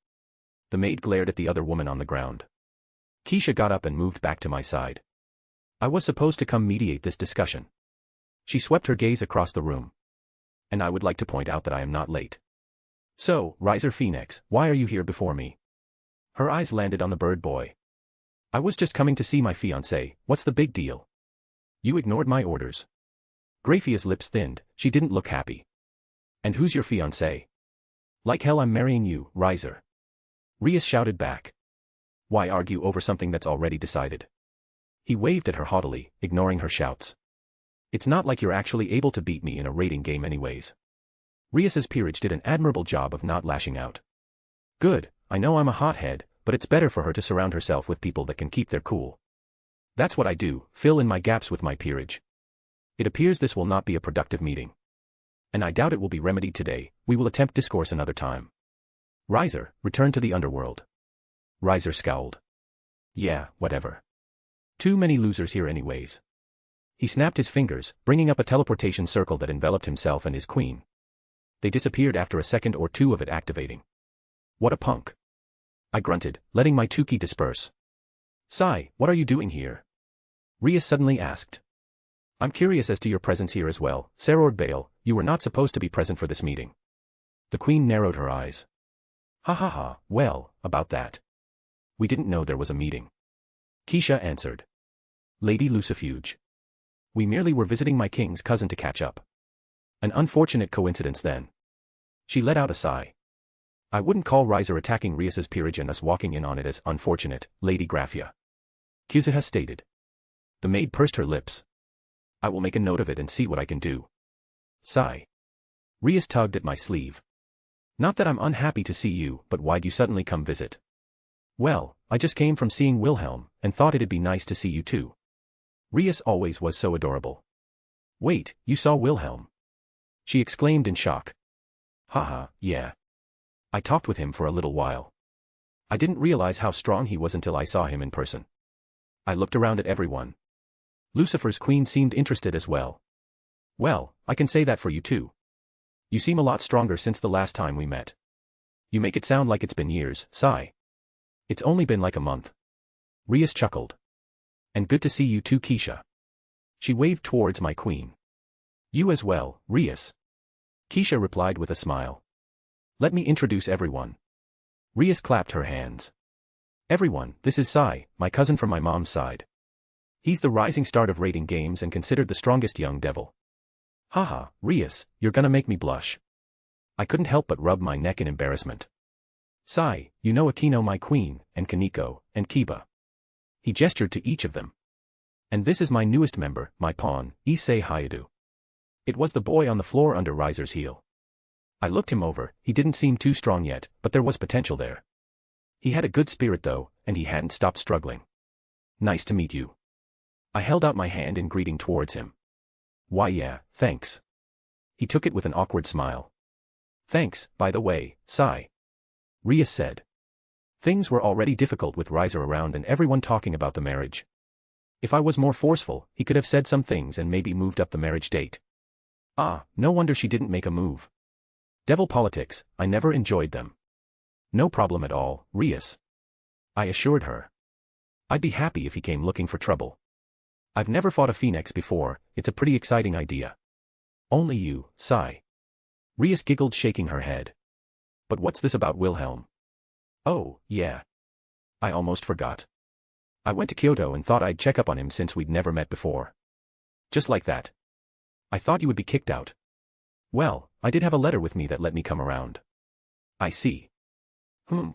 The maid glared at the other woman on the ground. Keisha got up and moved back to my side. I was supposed to come mediate this discussion. She swept her gaze across the room. And I would like to point out that I am not late. So, Riser Phoenix, why are you here before me? Her eyes landed on the bird boy. I was just coming to see my fiancé, what's the big deal? You ignored my orders. Graphia's lips thinned, she didn't look happy. And who's your fiancé? Like hell I'm marrying you, Riser. Rias shouted back. Why argue over something that's already decided? He waved at her haughtily, ignoring her shouts. It's not like you're actually able to beat me in a rating game anyways. Rias's peerage did an admirable job of not lashing out. Good, I know I'm a hothead, but it's better for her to surround herself with people that can keep their cool. That's what I do, fill in my gaps with my peerage. It appears this will not be a productive meeting. And I doubt it will be remedied today, we will attempt discourse another time. Riser, return to the underworld. Riser scowled. Yeah, whatever. Too many losers here anyways. He snapped his fingers, bringing up a teleportation circle that enveloped himself and his queen. They disappeared after a second or two of it activating. What a punk. I grunted, letting my tuki disperse. Sai, what are you doing here? Rias suddenly asked. I'm curious as to your presence here as well, Serord Bale, you were not supposed to be present for this meeting. The queen narrowed her eyes. Ha ha ha, well, about that. We didn't know there was a meeting. Keisha answered. Lady Lucifuge. We merely were visiting my king's cousin to catch up. An unfortunate coincidence then. She let out a sigh. I wouldn't call Riser attacking Rias's peerage and us walking in on it as unfortunate, Lady Graphia. Kuzuha stated. The maid pursed her lips. I will make a note of it and see what I can do. Sigh. Rias tugged at my sleeve. Not that I'm unhappy to see you, but why'd you suddenly come visit? Well, I just came from seeing Wilhelm, and thought it'd be nice to see you too. Rias always was so adorable. Wait, you saw Wilhelm? She exclaimed in shock. Haha, yeah. I talked with him for a little while. I didn't realize how strong he was until I saw him in person. I looked around at everyone. Lucifer's queen seemed interested as well. Well, I can say that for you too. You seem a lot stronger since the last time we met. You make it sound like it's been years, sigh. It's only been like a month. Rias chuckled. And good to see you too, Keisha. She waved towards my queen. You as well, Rias. Keisha replied with a smile. Let me introduce everyone. Rias clapped her hands. Everyone, this is Sai, my cousin from my mom's side. He's the rising star of raiding games and considered the strongest young devil. Haha, Rias, you're gonna make me blush. I couldn't help but rub my neck in embarrassment. Sai, you know Akino my queen, and Kaneko, and Kiba. He gestured to each of them. And this is my newest member, my pawn, Issei Hayadu. It was the boy on the floor under Riser's heel. I looked him over, he didn't seem too strong yet, but there was potential there. He had a good spirit though, and he hadn't stopped struggling. Nice to meet you. I held out my hand in greeting towards him. Why yeah, thanks. He took it with an awkward smile. Thanks, by the way, Sai. Rias said. Things were already difficult with Riser around and everyone talking about the marriage. If I was more forceful, he could have said some things and maybe moved up the marriage date. Ah, no wonder she didn't make a move. Devil politics, I never enjoyed them. No problem at all, Rias. I assured her. I'd be happy if he came looking for trouble. I've never fought a phoenix before, it's a pretty exciting idea. Only you, Sai. Rias giggled, shaking her head. But what's this about Wilhelm? Oh, yeah. I almost forgot. I went to Kyoto and thought I'd check up on him since we'd never met before. Just like that. I thought you would be kicked out. Well, I did have a letter with me that let me come around. I see.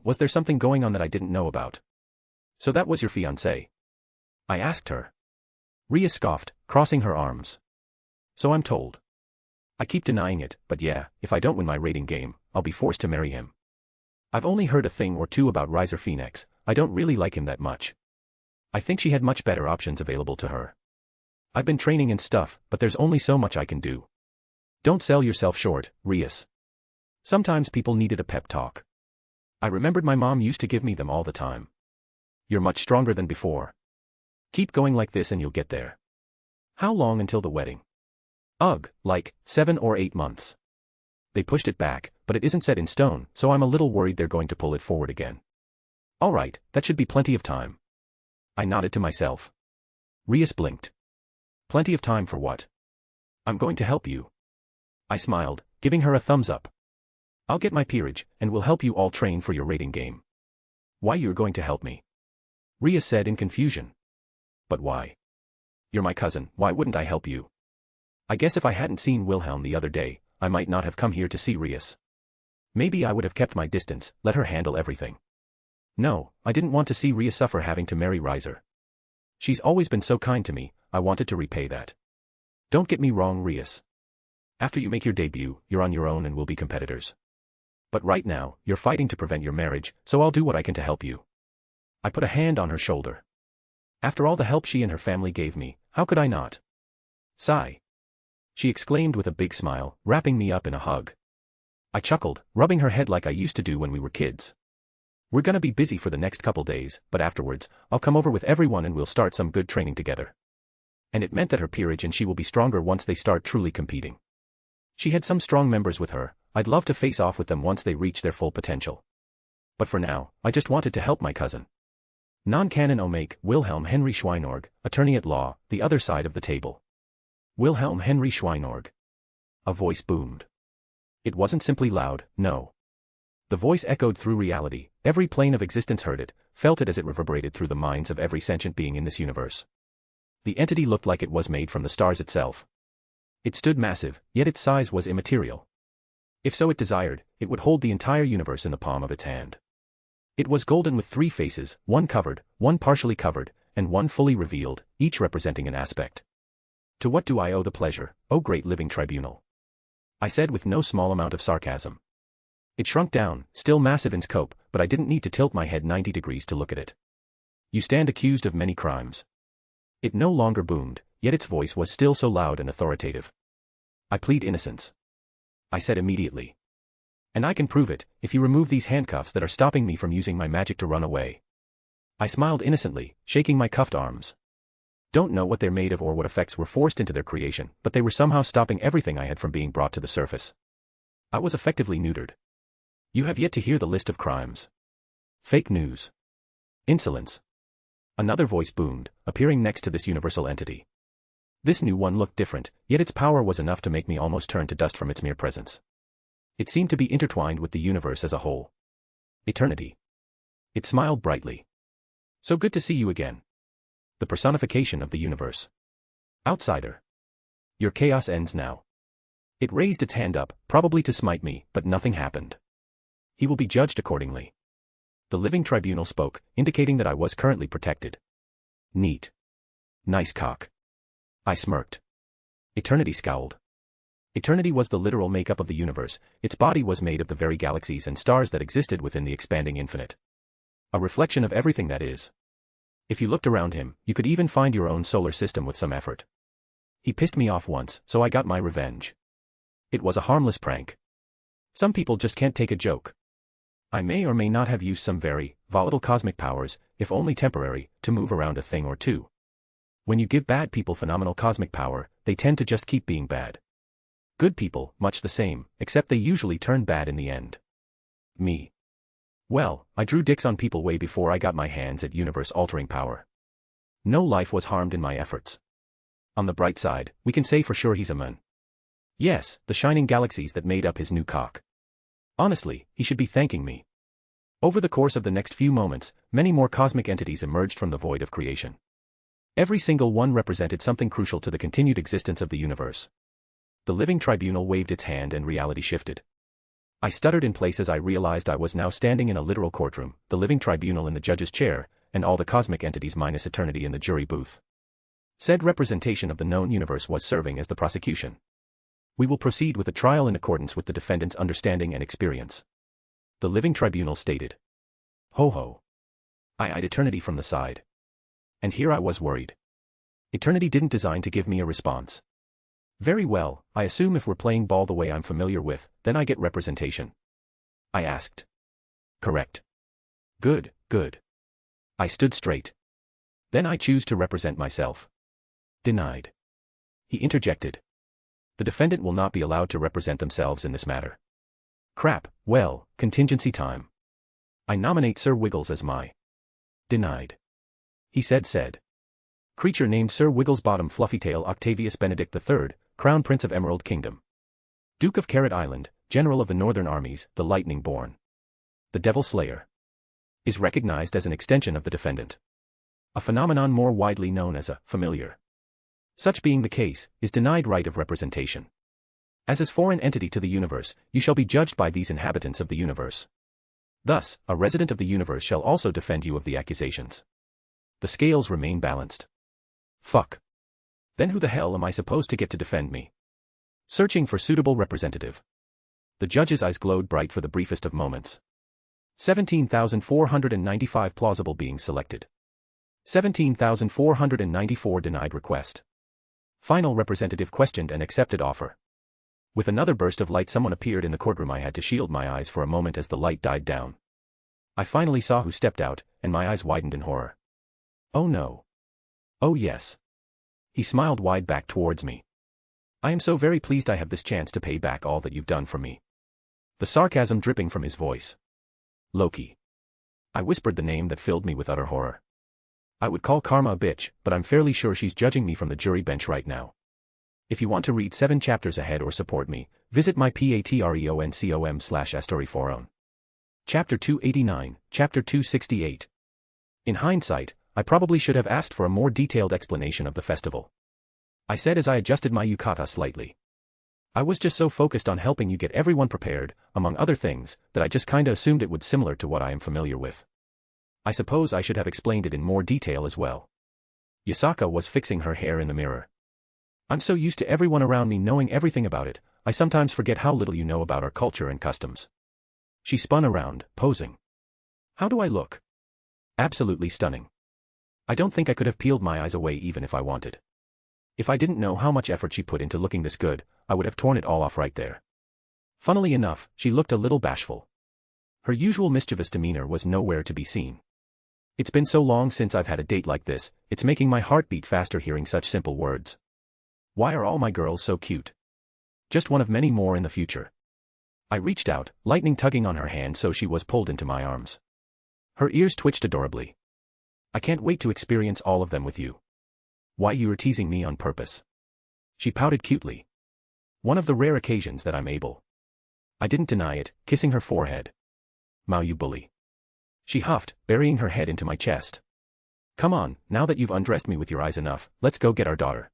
Was there something going on that I didn't know about? So that was your fiancé? I asked her. Rias scoffed, crossing her arms. So I'm told. I keep denying it, but yeah, if I don't win my rating game, I'll be forced to marry him. I've only heard a thing or two about Riser Phoenix, I don't really like him that much. I think she had much better options available to her. I've been training and stuff, but there's only so much I can do. Don't sell yourself short, Rias. Sometimes people needed a pep talk. I remembered my mom used to give me them all the time. You're much stronger than before. Keep going like this and you'll get there. How long until the wedding? Ugh, like 7 or 8 months. They pushed it back, but it isn't set in stone, so I'm a little worried they're going to pull it forward again. Alright, that should be plenty of time. I nodded to myself. Rias blinked. Plenty of time for what? I'm going to help you. I smiled, giving her a thumbs up. I'll get my peerage, and we'll help you all train for your rating game. Why you're going to help me? Rias said in confusion. But why? You're my cousin, why wouldn't I help you? I guess if I hadn't seen Wilhelm the other day, I might not have come here to see Rias. Maybe I would have kept my distance, let her handle everything. No, I didn't want to see Rias suffer having to marry Riser. She's always been so kind to me, I wanted to repay that. Don't get me wrong, Rias. After you make your debut, you're on your own and we'll be competitors. But right now, you're fighting to prevent your marriage, so I'll do what I can to help you. I put a hand on her shoulder. After all the help she and her family gave me, how could I not? Sigh. She exclaimed with a big smile, wrapping me up in a hug. I chuckled, rubbing her head like I used to do when we were kids. We're gonna be busy for the next couple days, but afterwards, I'll come over with everyone and we'll start some good training together. And it meant that her peerage and she will be stronger once they start truly competing. She had some strong members with her, I'd love to face off with them once they reach their full potential. But for now, I just wanted to help my cousin. Non-canon Omake, Wilhelm Henry Schweinorg, attorney at law, the other side of the table. Wilhelm Henry Schweinorg. A voice boomed. It wasn't simply loud, no. The voice echoed through reality, every plane of existence heard it, felt it as it reverberated through the minds of every sentient being in this universe. The entity looked like it was made from the stars itself. It stood massive, yet its size was immaterial. If so it desired, it would hold the entire universe in the palm of its hand. It was golden with 3 faces, one covered, one partially covered, and one fully revealed, each representing an aspect. To what do I owe the pleasure, O great living tribunal? I said with no small amount of sarcasm. It shrunk down, still massive in scope, but I didn't need to tilt my head 90 degrees to look at it. You stand accused of many crimes. It no longer boomed, yet its voice was still so loud and authoritative. I plead innocence. I said immediately. And I can prove it, if you remove these handcuffs that are stopping me from using my magic to run away. I smiled innocently, shaking my cuffed arms. Don't know what they're made of or what effects were forced into their creation, but they were somehow stopping everything I had from being brought to the surface. I was effectively neutered. You have yet to hear the list of crimes. Fake news. Insolence. Another voice boomed, appearing next to this universal entity. This new one looked different, yet its power was enough to make me almost turn to dust from its mere presence. It seemed to be intertwined with the universe as a whole. Eternity. It smiled brightly. So good to see you again. The personification of the universe. Outsider. Your chaos ends now. It raised its hand up, probably to smite me, but nothing happened. He will be judged accordingly. The living tribunal spoke, indicating that I was currently protected. Neat. Nice cock. I smirked. Eternity scowled. Eternity was the literal makeup of the universe, its body was made of the very galaxies and stars that existed within the expanding infinite. A reflection of everything that is. If you looked around him, you could even find your own solar system with some effort. He pissed me off once, so I got my revenge. It was a harmless prank. Some people just can't take a joke. I may or may not have used some very volatile cosmic powers, if only temporary, to move around a thing or two. When you give bad people phenomenal cosmic power, they tend to just keep being bad. Good people, much the same, except they usually turn bad in the end. Me. Well, I drew dicks on people way before I got my hands at universe-altering power. No life was harmed in my efforts. On the bright side, we can say for sure he's a man. Yes, the shining galaxies that made up his new cock. Honestly, he should be thanking me. Over the course of the next few moments, many more cosmic entities emerged from the void of creation. Every single one represented something crucial to the continued existence of the universe. The living tribunal waved its hand and reality shifted. I stuttered in place as I realized I was now standing in a literal courtroom, the living tribunal in the judge's chair, and all the cosmic entities minus eternity in the jury booth. Said representation of the known universe was serving as the prosecution. We will proceed with the trial in accordance with the defendant's understanding and experience. The living tribunal stated. Ho ho. I eyed eternity from the side. And here I was worried. Eternity didn't design to give me a response. Very well, I assume if we're playing ball the way I'm familiar with, then I get representation. I asked. Correct. Good, good. I stood straight. Then I choose to represent myself. Denied. He interjected. The defendant will not be allowed to represent themselves in this matter. Crap, well, contingency time. I nominate Sir Wiggles as my. Denied. He said. Creature named Sir Wigglesbottom Fluffytail Octavius Benedict III, Crown Prince of Emerald Kingdom. Duke of Carrot Island, General of the Northern Armies, the Lightning Born. The Devil Slayer. Is recognized as an extension of the defendant. A phenomenon more widely known as a familiar. Such being the case, is denied right of representation. As is foreign entity to the universe, you shall be judged by these inhabitants of the universe. Thus, a resident of the universe shall also defend you of the accusations. The scales remain balanced. Fuck. Then who the hell am I supposed to get to defend me? Searching for suitable representative. The judge's eyes glowed bright for the briefest of moments. 17,495 plausible beings selected. 17,494 denied request. Final representative questioned and accepted offer. With another burst of light someone appeared in the courtroom. I had to shield my eyes for a moment as the light died down. I finally saw who stepped out, and my eyes widened in horror. Oh no. Oh yes. He smiled wide back towards me. I am so very pleased I have this chance to pay back all that you've done for me. The sarcasm dripping from his voice. Loki. I whispered the name that filled me with utter horror. I would call Karma a bitch, but I'm fairly sure she's judging me from the jury bench right now. If you want to read 7 chapters ahead or support me, visit my patreon.com/astoryforon. Chapter 289, Chapter 268. In hindsight, I probably should have asked for a more detailed explanation of the festival. I said as I adjusted my yukata slightly. I was just so focused on helping you get everyone prepared, among other things, that I just kinda assumed it would similar to what I am familiar with. I suppose I should have explained it in more detail as well. Yasaka was fixing her hair in the mirror. I'm so used to everyone around me knowing everything about it, I sometimes forget how little you know about our culture and customs. She spun around, posing. How do I look? Absolutely stunning. I don't think I could have peeled my eyes away even if I wanted. If I didn't know how much effort she put into looking this good, I would have torn it all off right there. Funnily enough, she looked a little bashful. Her usual mischievous demeanor was nowhere to be seen. It's been so long since I've had a date like this, it's making my heart beat faster hearing such simple words. Why are all my girls so cute? Just one of many more in the future. I reached out, lightning tugging on her hand so she was pulled into my arms. Her ears twitched adorably. I can't wait to experience all of them with you. Why you were teasing me on purpose. She pouted cutely. One of the rare occasions that I'm able. I didn't deny it, kissing her forehead. Mau you bully. She huffed, burying her head into my chest. Come on, now that you've undressed me with your eyes enough, let's go get our daughter.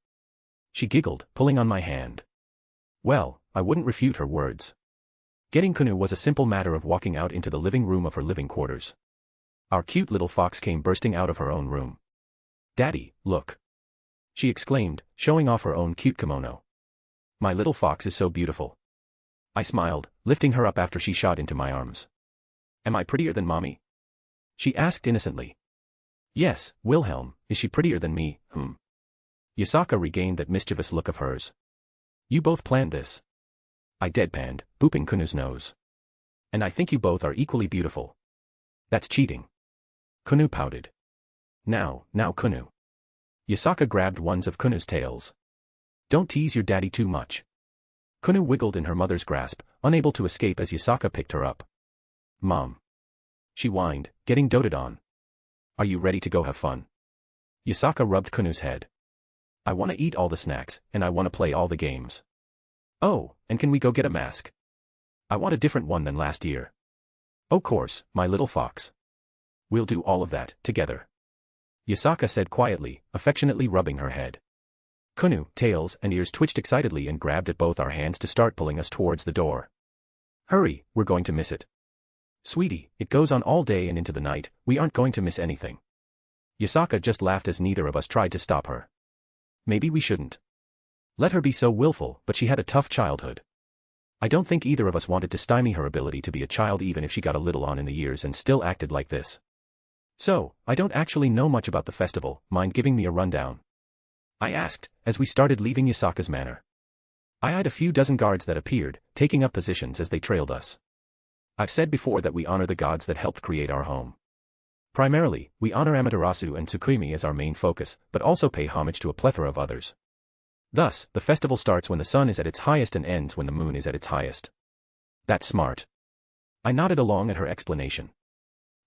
She giggled, pulling on my hand. Well, I wouldn't refute her words. Getting Kunu was a simple matter of walking out into the living room of her living quarters. Our cute little fox came bursting out of her own room. Daddy, look. She exclaimed, showing off her own cute kimono. My little fox is so beautiful. I smiled, lifting her up after she shot into my arms. Am I prettier than Mommy? She asked innocently. Yes, Wilhelm, is she prettier than me, Yasaka regained that mischievous look of hers. You both planned this. I deadpanned, booping Kunu's nose. And I think you both are equally beautiful. That's cheating. Kunu pouted. Now Kunu. Yasaka grabbed one of Kunu's tails. Don't tease your daddy too much. Kunu wiggled in her mother's grasp, unable to escape as Yasaka picked her up. Mom. She whined, getting doted on. Are you ready to go have fun? Yasaka rubbed Kunu's head. I want to eat all the snacks, and I want to play all the games. Oh, and can we go get a mask? I want a different one than last year. Of course, my little fox. We'll do all of that, together. Yasaka said quietly, affectionately rubbing her head. Kunu, tails and ears twitched excitedly and grabbed at both our hands to start pulling us towards the door. Hurry, we're going to miss it. Sweetie, it goes on all day and into the night, we aren't going to miss anything. Yasaka just laughed as neither of us tried to stop her. Maybe we shouldn't. Let her be so willful, but she had a tough childhood. I don't think either of us wanted to stymie her ability to be a child even if she got a little on in the years and still acted like this. So, I don't actually know much about the festival, mind giving me a rundown? I asked, as we started leaving Yasaka's manor. I eyed a few dozen guards that appeared, taking up positions as they trailed us. I've said before that we honor the gods that helped create our home. Primarily, we honor Amaterasu and Tsukimi as our main focus, but also pay homage to a plethora of others. Thus, the festival starts when the sun is at its highest and ends when the moon is at its highest. That's smart. I nodded along at her explanation.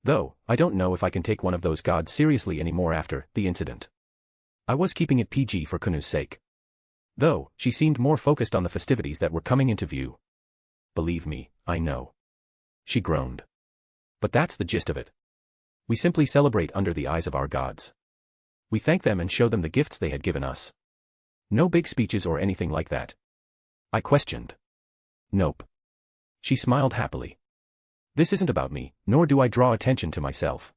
Though, I don't know if I can take one of those gods seriously anymore after the incident. I was keeping it PG for Kunu's sake. Though, she seemed more focused on the festivities that were coming into view. Believe me, I know. She groaned. But that's the gist of it. We simply celebrate under the eyes of our gods. We thank them and show them the gifts they had given us. No big speeches or anything like that. I questioned. Nope. She smiled happily. This isn't about me, nor do I draw attention to myself.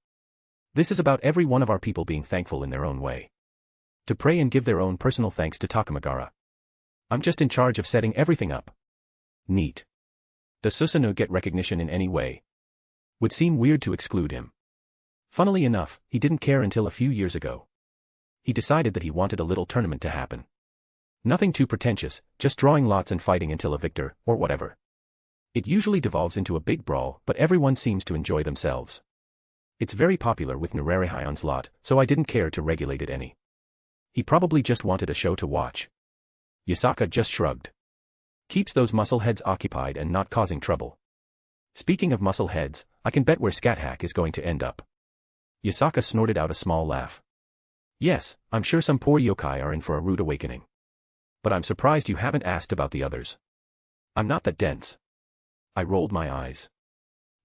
This is about every one of our people being thankful in their own way. To pray and give their own personal thanks to Takamagara. I'm just in charge of setting everything up. Neat. Does Susanoo get recognition in any way? Would seem weird to exclude him. Funnily enough, he didn't care until a few years ago. He decided that he wanted a little tournament to happen. Nothing too pretentious, just drawing lots and fighting until a victor, or whatever. It usually devolves into a big brawl, but everyone seems to enjoy themselves. It's very popular with Nurarihion's lot, so I didn't care to regulate it any. He probably just wanted a show to watch. Yasaka just shrugged. Keeps those muscle heads occupied and not causing trouble. Speaking of muscle heads, I can bet where Scat Hack is going to end up. Yasaka snorted out a small laugh. Yes, I'm sure some poor yokai are in for a rude awakening. But I'm surprised you haven't asked about the others. I'm not that dense. I rolled my eyes.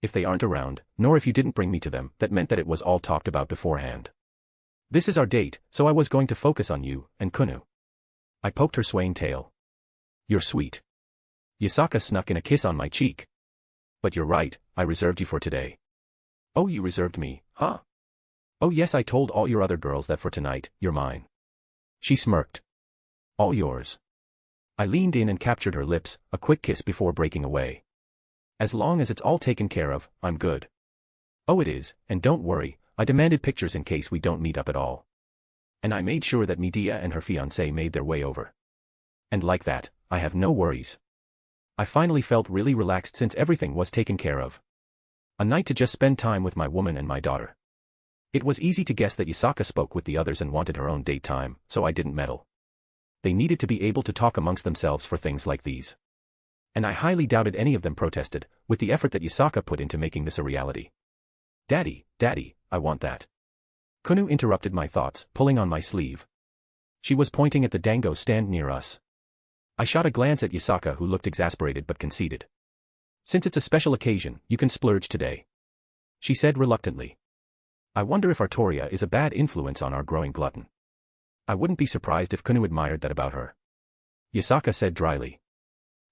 If they aren't around, nor if you didn't bring me to them, that meant that it was all talked about beforehand. This is our date, so I was going to focus on you, and Kunu. I poked her swaying tail. You're sweet. Yasaka snuck in a kiss on my cheek. But you're right, I reserved you for today. Oh, you reserved me, huh? Oh yes, I told all your other girls that for tonight, you're mine. She smirked. All yours. I leaned in and captured her lips, a quick kiss before breaking away. As long as it's all taken care of, I'm good. Oh it is, and don't worry, I demanded pictures in case we don't meet up at all. And I made sure that Medea and her fiancé made their way over. And like that, I have no worries. I finally felt really relaxed since everything was taken care of. A night to just spend time with my woman and my daughter. It was easy to guess that Yasaka spoke with the others and wanted her own date time, so I didn't meddle. They needed to be able to talk amongst themselves for things like these. And I highly doubted any of them protested, with the effort that Yasaka put into making this a reality. Daddy, I want that. Kunu interrupted my thoughts, pulling on my sleeve. She was pointing at the dango stand near us. I shot a glance at Yasaka, who looked exasperated but conceded. Since it's a special occasion, you can splurge today, she said reluctantly. I wonder if Artoria is a bad influence on our growing glutton. I wouldn't be surprised if Kunu admired that about her. Yasaka said dryly.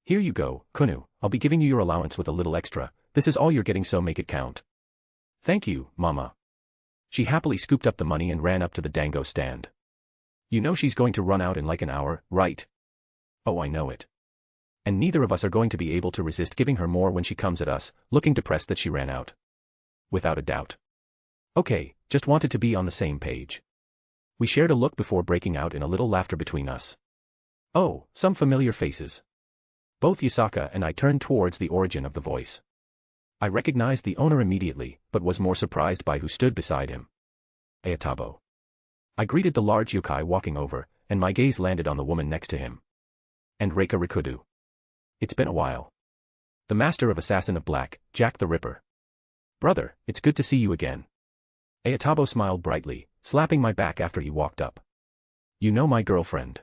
Here you go, Kunu, I'll be giving you your allowance with a little extra. This is all you're getting, so make it count. Thank you, Mama. She happily scooped up the money and ran up to the dango stand. You know she's going to run out in like an hour, right? Oh, I know it. And neither of us are going to be able to resist giving her more when she comes at us, looking depressed that she ran out. Without a doubt. Okay, just wanted to be on the same page. We shared a look before breaking out in a little laughter between us. Oh, some familiar faces. Both Yasaka and I turned towards the origin of the voice. I recognized the owner immediately, but was more surprised by who stood beside him. Ayatabo. I greeted the large yokai walking over, and my gaze landed on the woman next to him. And Reika Rikudu. It's been a while. The master of Assassin of Black, Jack the Ripper. Brother, it's good to see you again. Ayatabo smiled brightly, slapping my back after he walked up. You know my girlfriend.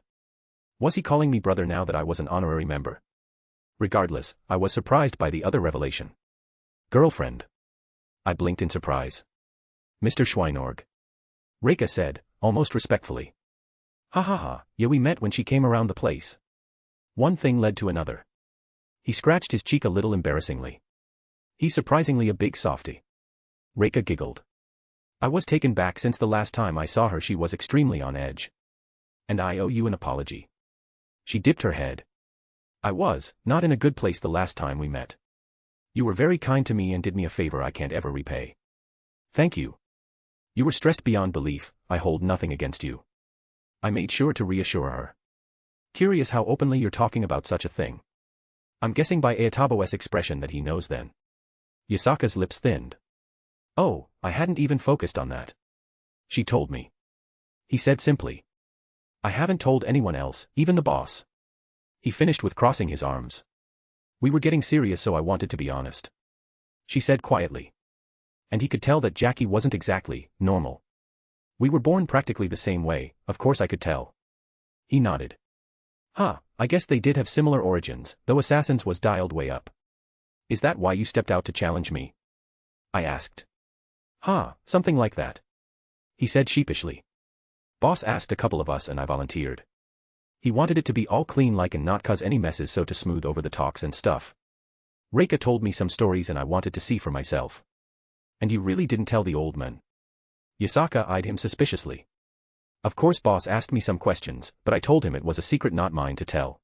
Was he calling me brother now that I was an honorary member? Regardless, I was surprised by the other revelation. Girlfriend. I blinked in surprise. Mr. Schweinorg. Reika said, almost respectfully. Ha ha ha, yeah, we met when she came around the place. One thing led to another. He scratched his cheek a little embarrassingly. He's surprisingly a big softy. Reika giggled. I was taken back. Since the last time I saw her she was extremely on edge. And I owe you an apology. She dipped her head. I was not in a good place the last time we met. You were very kind to me and did me a favor I can't ever repay. Thank you. You were stressed beyond belief. I hold nothing against you. I made sure to reassure her. Curious how openly you're talking about such a thing. I'm guessing by Ayatabo's expression that he knows then. Yasaka's lips thinned. Oh, I hadn't even focused on that. She told me. He said simply. I haven't told anyone else, even the boss. He finished with crossing his arms. We were getting serious, so I wanted to be honest. She said quietly. And he could tell that Jackie wasn't exactly normal. We were born practically the same way, of course I could tell. He nodded. Huh, I guess they did have similar origins, though Assassins was dialed way up. Is that why you stepped out to challenge me? I asked. Huh, something like that. He said sheepishly. Boss asked a couple of us and I volunteered. He wanted it to be all clean like and not cause any messes, so to smooth over the talks and stuff. Reika told me some stories and I wanted to see for myself. And you really didn't tell the old man? Yasaka eyed him suspiciously. Of course boss asked me some questions, but I told him it was a secret not mine to tell.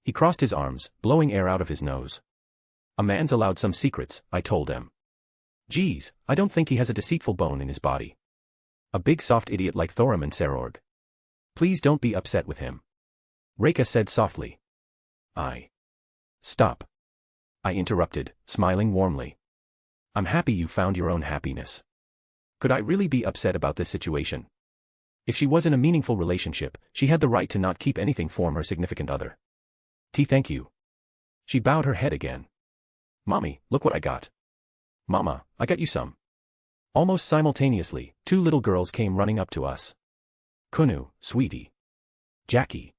He crossed his arms, blowing air out of his nose. A man's allowed some secrets, I told him. Geez, I don't think he has a deceitful bone in his body. A big soft idiot like Thorum and Serorg. Please don't be upset with him. Reika said softly. Stop. I interrupted, smiling warmly. I'm happy you found your own happiness. Could I really be upset about this situation? If she was in a meaningful relationship, she had the right to not keep anything from her significant other. Thank you. She bowed her head again. Mommy, look what I got. Mama, I got you some. Almost simultaneously, two little girls came running up to us. Kunu, sweetie. Jackie.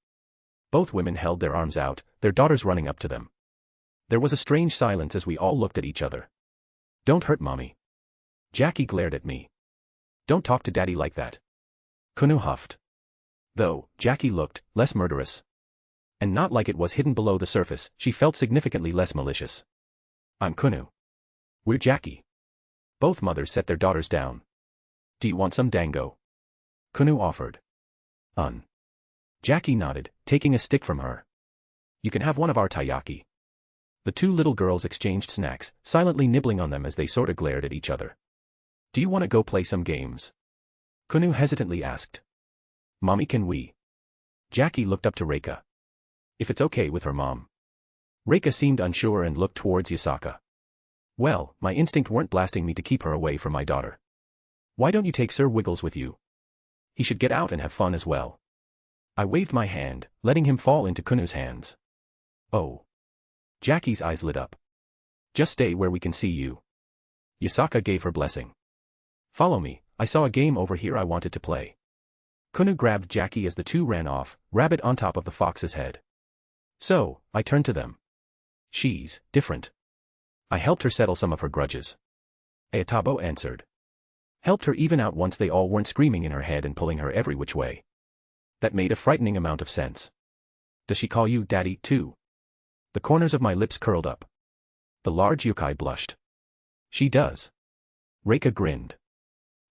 Both women held their arms out, their daughters running up to them. There was a strange silence as we all looked at each other. Don't hurt Mommy. Jackie glared at me. Don't talk to Daddy like that. Kunu huffed. Though, Jackie looked less murderous. And not like it was hidden below the surface, she felt significantly less malicious. I'm Kunu. We're Jackie. Both mothers set their daughters down. Do you want some dango? Kunu offered. Jackie nodded, taking a stick from her. You can have one of our taiyaki. The two little girls exchanged snacks, silently nibbling on them as they sorta glared at each other. Do you want to go play some games? Kunu hesitantly asked. Mommy, can we? Jackie looked up to Reika. If it's okay with her mom. Reika seemed unsure and looked towards Yasaka. Well, my instinct weren't blasting me to keep her away from my daughter. Why don't you take Sir Wiggles with you? He should get out and have fun as well. I waved my hand, letting him fall into Kunu's hands. Oh. Jackie's eyes lit up. Just stay where we can see you. Yasaka gave her blessing. Follow me, I saw a game over here I wanted to play. Kunu grabbed Jackie as the two ran off, rabbit on top of the fox's head. So, I turned to them. She's different. I helped her settle some of her grudges. Ayatabo answered. Helped her even out once they all weren't screaming in her head and pulling her every which way. That made a frightening amount of sense. Does she call you daddy, too? The corners of my lips curled up. The large yokai blushed. She does. Reika grinned.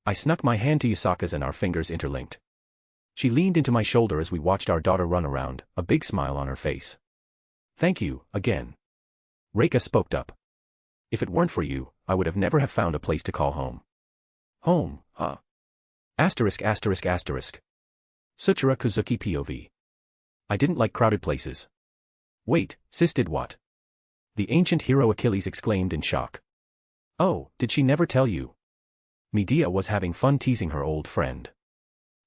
I snuck my hand to Yasaka's and our fingers interlinked. She leaned into my shoulder as we watched our daughter run around, a big smile on her face. Thank you, again. Reika spoke up. If it weren't for you, I would have never have found a place to call home. Home, huh? Asterisk asterisk asterisk. Suchira Kuzuki POV. I didn't like crowded places. Wait, sis did what? The ancient hero Achilles exclaimed in shock. Oh, did she never tell you? Medea was having fun teasing her old friend.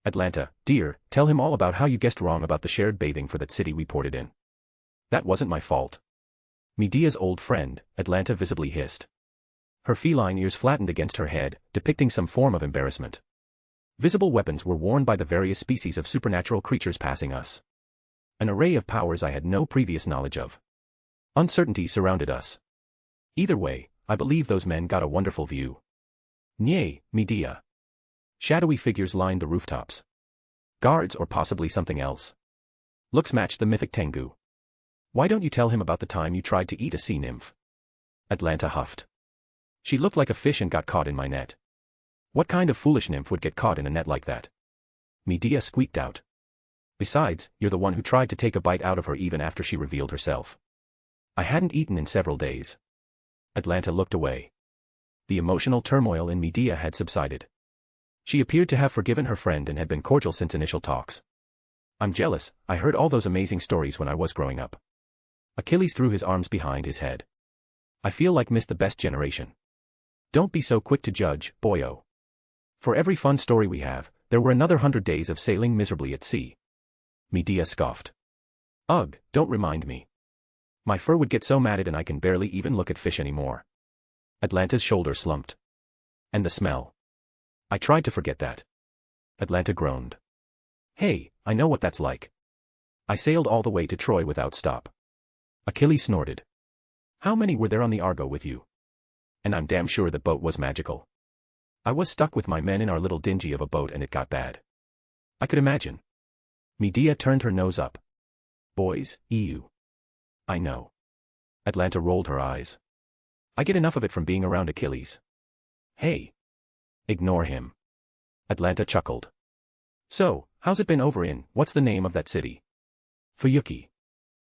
Atlanta, dear, tell him all about how you guessed wrong about the shared bathing for that city we ported in. That wasn't my fault. Medea's old friend, Atlanta visibly hissed. Her feline ears flattened against her head, depicting some form of embarrassment. Visible weapons were worn by the various species of supernatural creatures passing us. An array of powers I had no previous knowledge of. Uncertainty surrounded us. Either way, I believe those men got a wonderful view. Nye, Medea. Shadowy figures lined the rooftops. Guards or possibly something else. Looks matched the mythic Tengu. Why don't you tell him about the time you tried to eat a sea nymph? Atlanta huffed. She looked like a fish and got caught in my net. What kind of foolish nymph would get caught in a net like that? Medea squeaked out. Besides, you're the one who tried to take a bite out of her even after she revealed herself. I hadn't eaten in several days. Atlanta looked away. The emotional turmoil in Medea had subsided. She appeared to have forgiven her friend and had been cordial since initial talks. I'm jealous, I heard all those amazing stories when I was growing up. Achilles threw his arms behind his head. I feel like missed the best generation. Don't be so quick to judge, boyo. For every fun story we have, there were another 100 days of sailing miserably at sea. Medea scoffed. Ugh, don't remind me. My fur would get so matted and I can barely even look at fish anymore. Atlanta's shoulder slumped. And the smell. I tried to forget that. Atlanta groaned. Hey, I know what that's like. I sailed all the way to Troy without stop. Achilles snorted. How many were there on the Argo with you? And I'm damn sure the boat was magical. I was stuck with my men in our little dingy of a boat and it got bad. I could imagine. Medea turned her nose up. Boys, EU. I know. Atlanta rolled her eyes. I get enough of it from being around Achilles. Hey. Ignore him. Atlanta chuckled. So, how's it been over in, what's the name of that city? Fuyuki.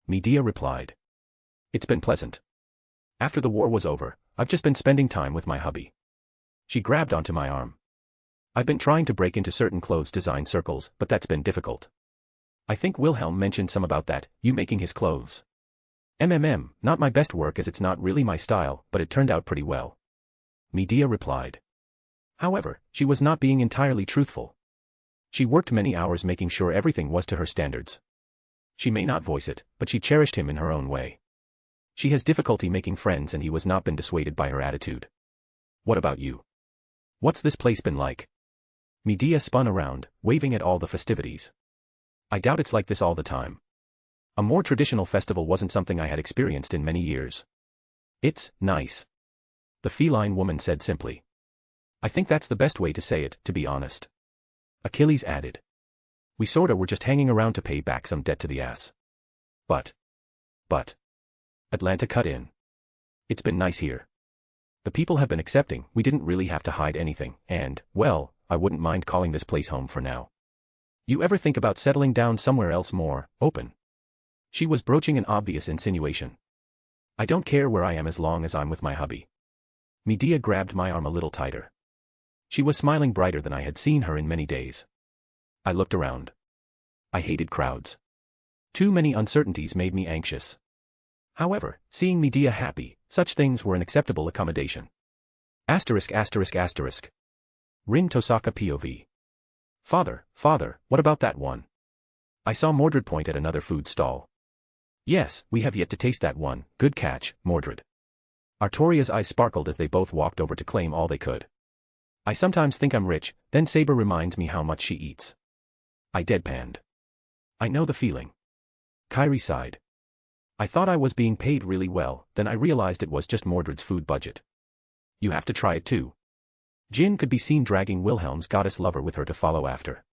Medea replied. It's been pleasant. After the war was over, I've just been spending time with my hubby. She grabbed onto my arm. I've been trying to break into certain clothes design circles, but that's been difficult. I think Wilhelm mentioned some about that, you making his clothes. Not my best work as it's not really my style, but it turned out pretty well. Medea replied. However, she was not being entirely truthful. She worked many hours making sure everything was to her standards. She may not voice it, but she cherished him in her own way. She has difficulty making friends and he was not been dissuaded by her attitude. What about you? What's this place been like? Medea spun around, waving at all the festivities. I doubt it's like this all the time. A more traditional festival wasn't something I had experienced in many years. It's nice. The feline woman said simply. I think that's the best way to say it, to be honest. Achilles added. We sorta were just hanging around to pay back some debt to the ass. But. Atlanta cut in. It's been nice here. The people have been accepting, we didn't really have to hide anything, and, well, I wouldn't mind calling this place home for now. You ever think about settling down somewhere else more open? She was broaching an obvious insinuation. I don't care where I am as long as I'm with my hubby. Medea grabbed my arm a little tighter. She was smiling brighter than I had seen her in many days. I looked around. I hated crowds. Too many uncertainties made me anxious. However, seeing Medea happy, such things were an acceptable accommodation. Asterisk. Rin Tosaka POV. Father, what about that one? I saw Mordred point at another food stall. Yes, we have yet to taste that one, good catch, Mordred. Artoria's eyes sparkled as they both walked over to claim all they could. I sometimes think I'm rich, then Saber reminds me how much she eats. I deadpanned. I know the feeling. Kyrie sighed. I thought I was being paid really well, then I realized it was just Mordred's food budget. You have to try it too. Jin could be seen dragging Wilhelm's goddess lover with her to follow after.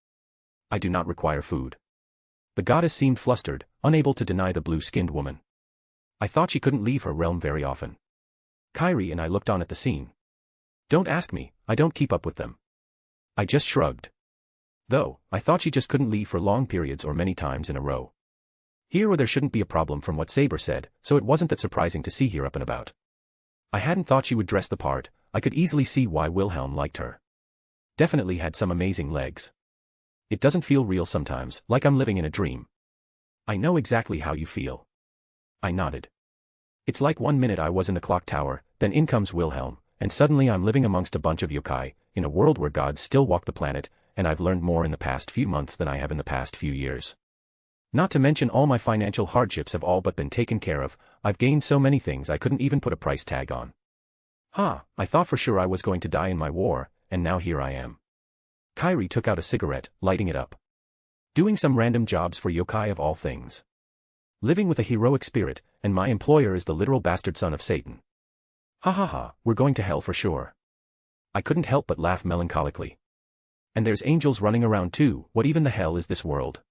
I do not require food. The goddess seemed flustered, unable to deny the blue-skinned woman. I thought she couldn't leave her realm very often. Kyrie and I looked on at the scene. Don't ask me, I don't keep up with them. I just shrugged. Though, I thought she just couldn't leave for long periods or many times in a row. Here or there shouldn't be a problem from what Saber said, so it wasn't that surprising to see her up and about. I hadn't thought she would dress the part, I could easily see why Wilhelm liked her. Definitely had some amazing legs. It doesn't feel real sometimes, like I'm living in a dream. I know exactly how you feel. I nodded. It's like 1 minute I was in the clock tower, then in comes Wilhelm, and suddenly I'm living amongst a bunch of yokai, in a world where gods still walk the planet, and I've learned more in the past few months than I have in the past few years. Not to mention all my financial hardships have all but been taken care of, I've gained so many things I couldn't even put a price tag on. I thought for sure I was going to die in my war, and now here I am. Kyrie took out a cigarette, lighting it up. Doing some random jobs for yokai of all things. Living with a heroic spirit, and my employer is the literal bastard son of Satan. We're going to hell for sure. I couldn't help but laugh melancholically. And there's angels running around too, what even the hell is this world?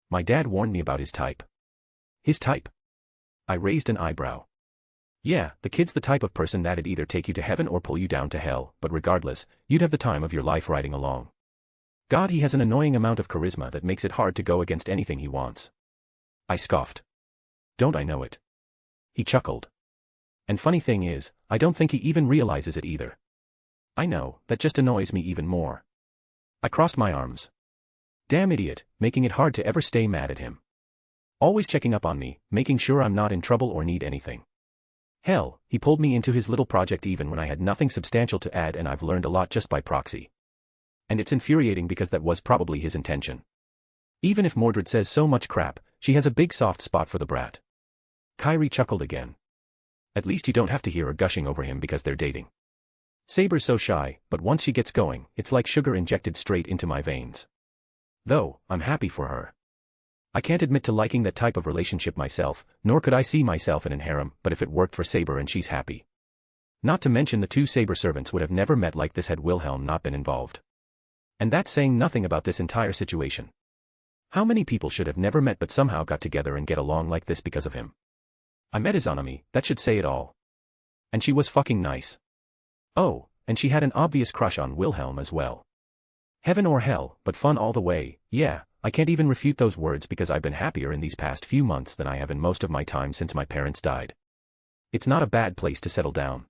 My dad warned me about his type. His type? I raised an eyebrow. Yeah, the kid's the type of person that'd either take you to heaven or pull you down to hell, but regardless, you'd have the time of your life riding along. God, he has an annoying amount of charisma that makes it hard to go against anything he wants. I scoffed. Don't I know it? He chuckled. And funny thing is, I don't think he even realizes it either. I know, that just annoys me even more. I crossed my arms. Damn idiot, making it hard to ever stay mad at him. Always checking up on me, making sure I'm not in trouble or need anything. Hell, he pulled me into his little project even when I had nothing substantial to add, and I've learned a lot just by proxy. And it's infuriating because that was probably his intention. Even if Mordred says so much crap, she has a big soft spot for the brat. Kyrie chuckled again. At least you don't have to hear her gushing over him because they're dating. Saber's so shy, but once she gets going, it's like sugar injected straight into my veins. Though, I'm happy for her. I can't admit to liking that type of relationship myself, nor could I see myself in an harem, but if it worked for Saber and she's happy. Not to mention the two Saber servants would have never met like this had Wilhelm not been involved. And that's saying nothing about this entire situation. How many people should have never met but somehow got together and get along like this because of him? I met Izanami, that should say it all. And she was fucking nice. Oh, and she had an obvious crush on Wilhelm as well. Heaven or hell, but fun all the way, yeah, I can't even refute those words because I've been happier in these past few months than I have in most of my time since my parents died. It's not a bad place to settle down.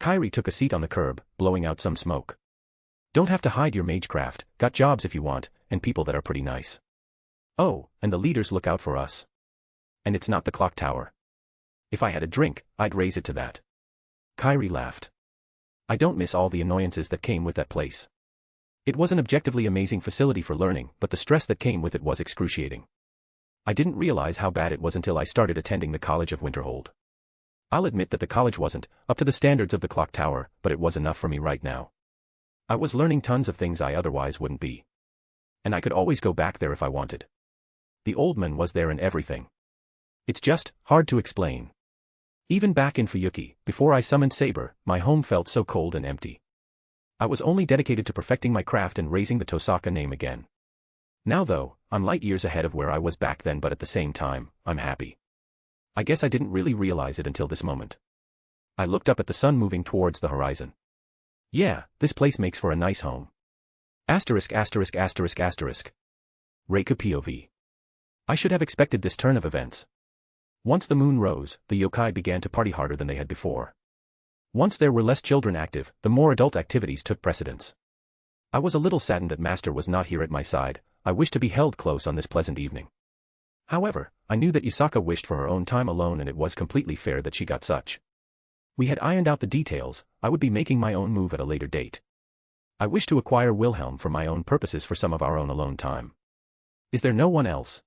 Kyrie took a seat on the curb, blowing out some smoke. Don't have to hide your magecraft, got jobs if you want, and people that are pretty nice. Oh, and the leaders look out for us. And it's not the clock tower. If I had a drink, I'd raise it to that. Kyrie laughed. I don't miss all the annoyances that came with that place. It was an objectively amazing facility for learning, but the stress that came with it was excruciating. I didn't realize how bad it was until I started attending the College of Winterhold. I'll admit that the college wasn't up to the standards of the clock tower, but it was enough for me right now. I was learning tons of things I otherwise wouldn't be. And I could always go back there if I wanted. The old man was there and everything. It's just hard to explain. Even back in Fuyuki, before I summoned Saber, my home felt so cold and empty. I was only dedicated to perfecting my craft and raising the Tosaka name again. Now though, I'm light years ahead of where I was back then, but at the same time, I'm happy. I guess I didn't really realize it until this moment. I looked up at the sun moving towards the horizon. Yeah, this place makes for a nice home. Asterisk asterisk asterisk asterisk. Reiku POV. I should have expected this turn of events. Once the moon rose, the yokai began to party harder than they had before. Once there were less children active, the more adult activities took precedence. I was a little saddened that Master was not here at my side. I wished to be held close on this pleasant evening. However, I knew that Yusaka wished for her own time alone, and it was completely fair that she got such. We had ironed out the details. I would be making my own move at a later date. I wish to acquire Wilhelm for my own purposes for some of our own alone time. Is there no one else?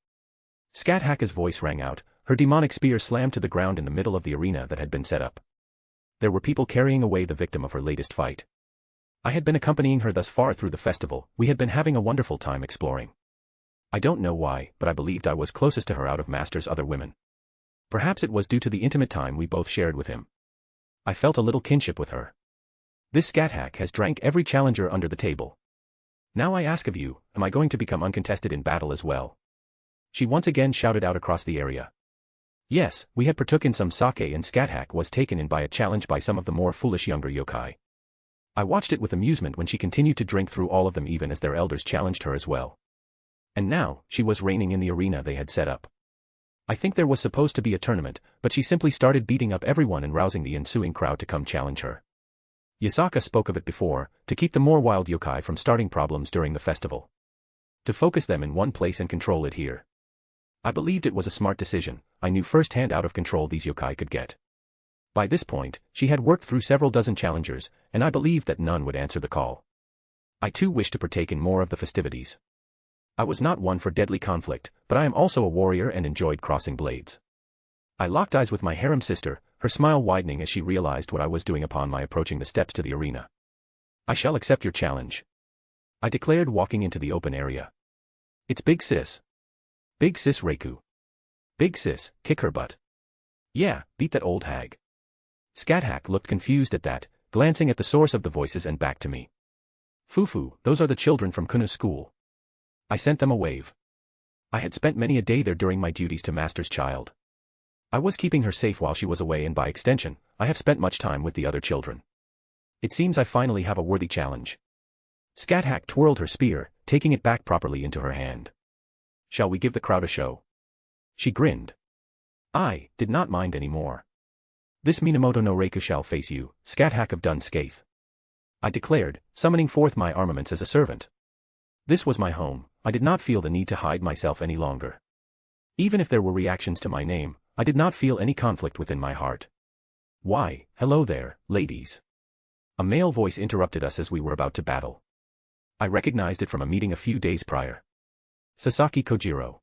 Scat Haka's voice rang out, Her demonic spear slammed to the ground in the middle of the arena that had been set up. There were people carrying away the victim of her latest fight. I had been accompanying her thus far through the festival. We had been having a wonderful time exploring. I don't know why, but I believed I was closest to her out of Master's other women. Perhaps it was due to the intimate time we both shared with him. I felt a little kinship with her. This scat hack has drank every challenger under the table. Now I ask of you, am I going to become uncontested in battle as well? She once again shouted out across the area. Yes, we had partook in some sake and scat hack was taken in by a challenge by some of the more foolish younger yokai. I watched it with amusement when she continued to drink through all of them even as their elders challenged her as well. And now, she was reigning in the arena they had set up. I think there was supposed to be a tournament, but she simply started beating up everyone and rousing the ensuing crowd to come challenge her. Yasaka spoke of it before, to keep the more wild yokai from starting problems during the festival. To focus them in one place and control it here. I believed it was a smart decision. I knew firsthand out of control these yokai could get. By this point, she had worked through several dozen challengers, and I believed that none would answer the call. I too wished to partake in more of the festivities. I was not one for deadly conflict, but I am also a warrior and enjoyed crossing blades. I locked eyes with my harem sister, her smile widening as she realized what I was doing upon my approaching the steps to the arena. I shall accept your challenge, I declared, walking into the open area. It's Big Sis. Big Sis Reiku. Big Sis, kick her butt. Yeah, beat that old hag. Scathach looked confused at that, glancing at the source of the voices and back to me. Fufu, those are the children from Kuna's school. I sent them a wave. I had spent many a day there during my duties to Master's child. I was keeping her safe while she was away, and by extension, I have spent much time with the other children. It seems I finally have a worthy challenge. Scathach twirled her spear, taking it back properly into her hand. Shall we give the crowd a show? She grinned. I did not mind any more. This Minamoto no Reiku shall face you, Scathach of Dun Scathe. I declared, summoning forth my armaments as a servant. This was my home. I did not feel the need to hide myself any longer. Even if there were reactions to my name, I did not feel any conflict within my heart. Why, hello there, ladies. A male voice interrupted us as we were about to battle. I recognized it from a meeting a few days prior. Sasaki Kojiro.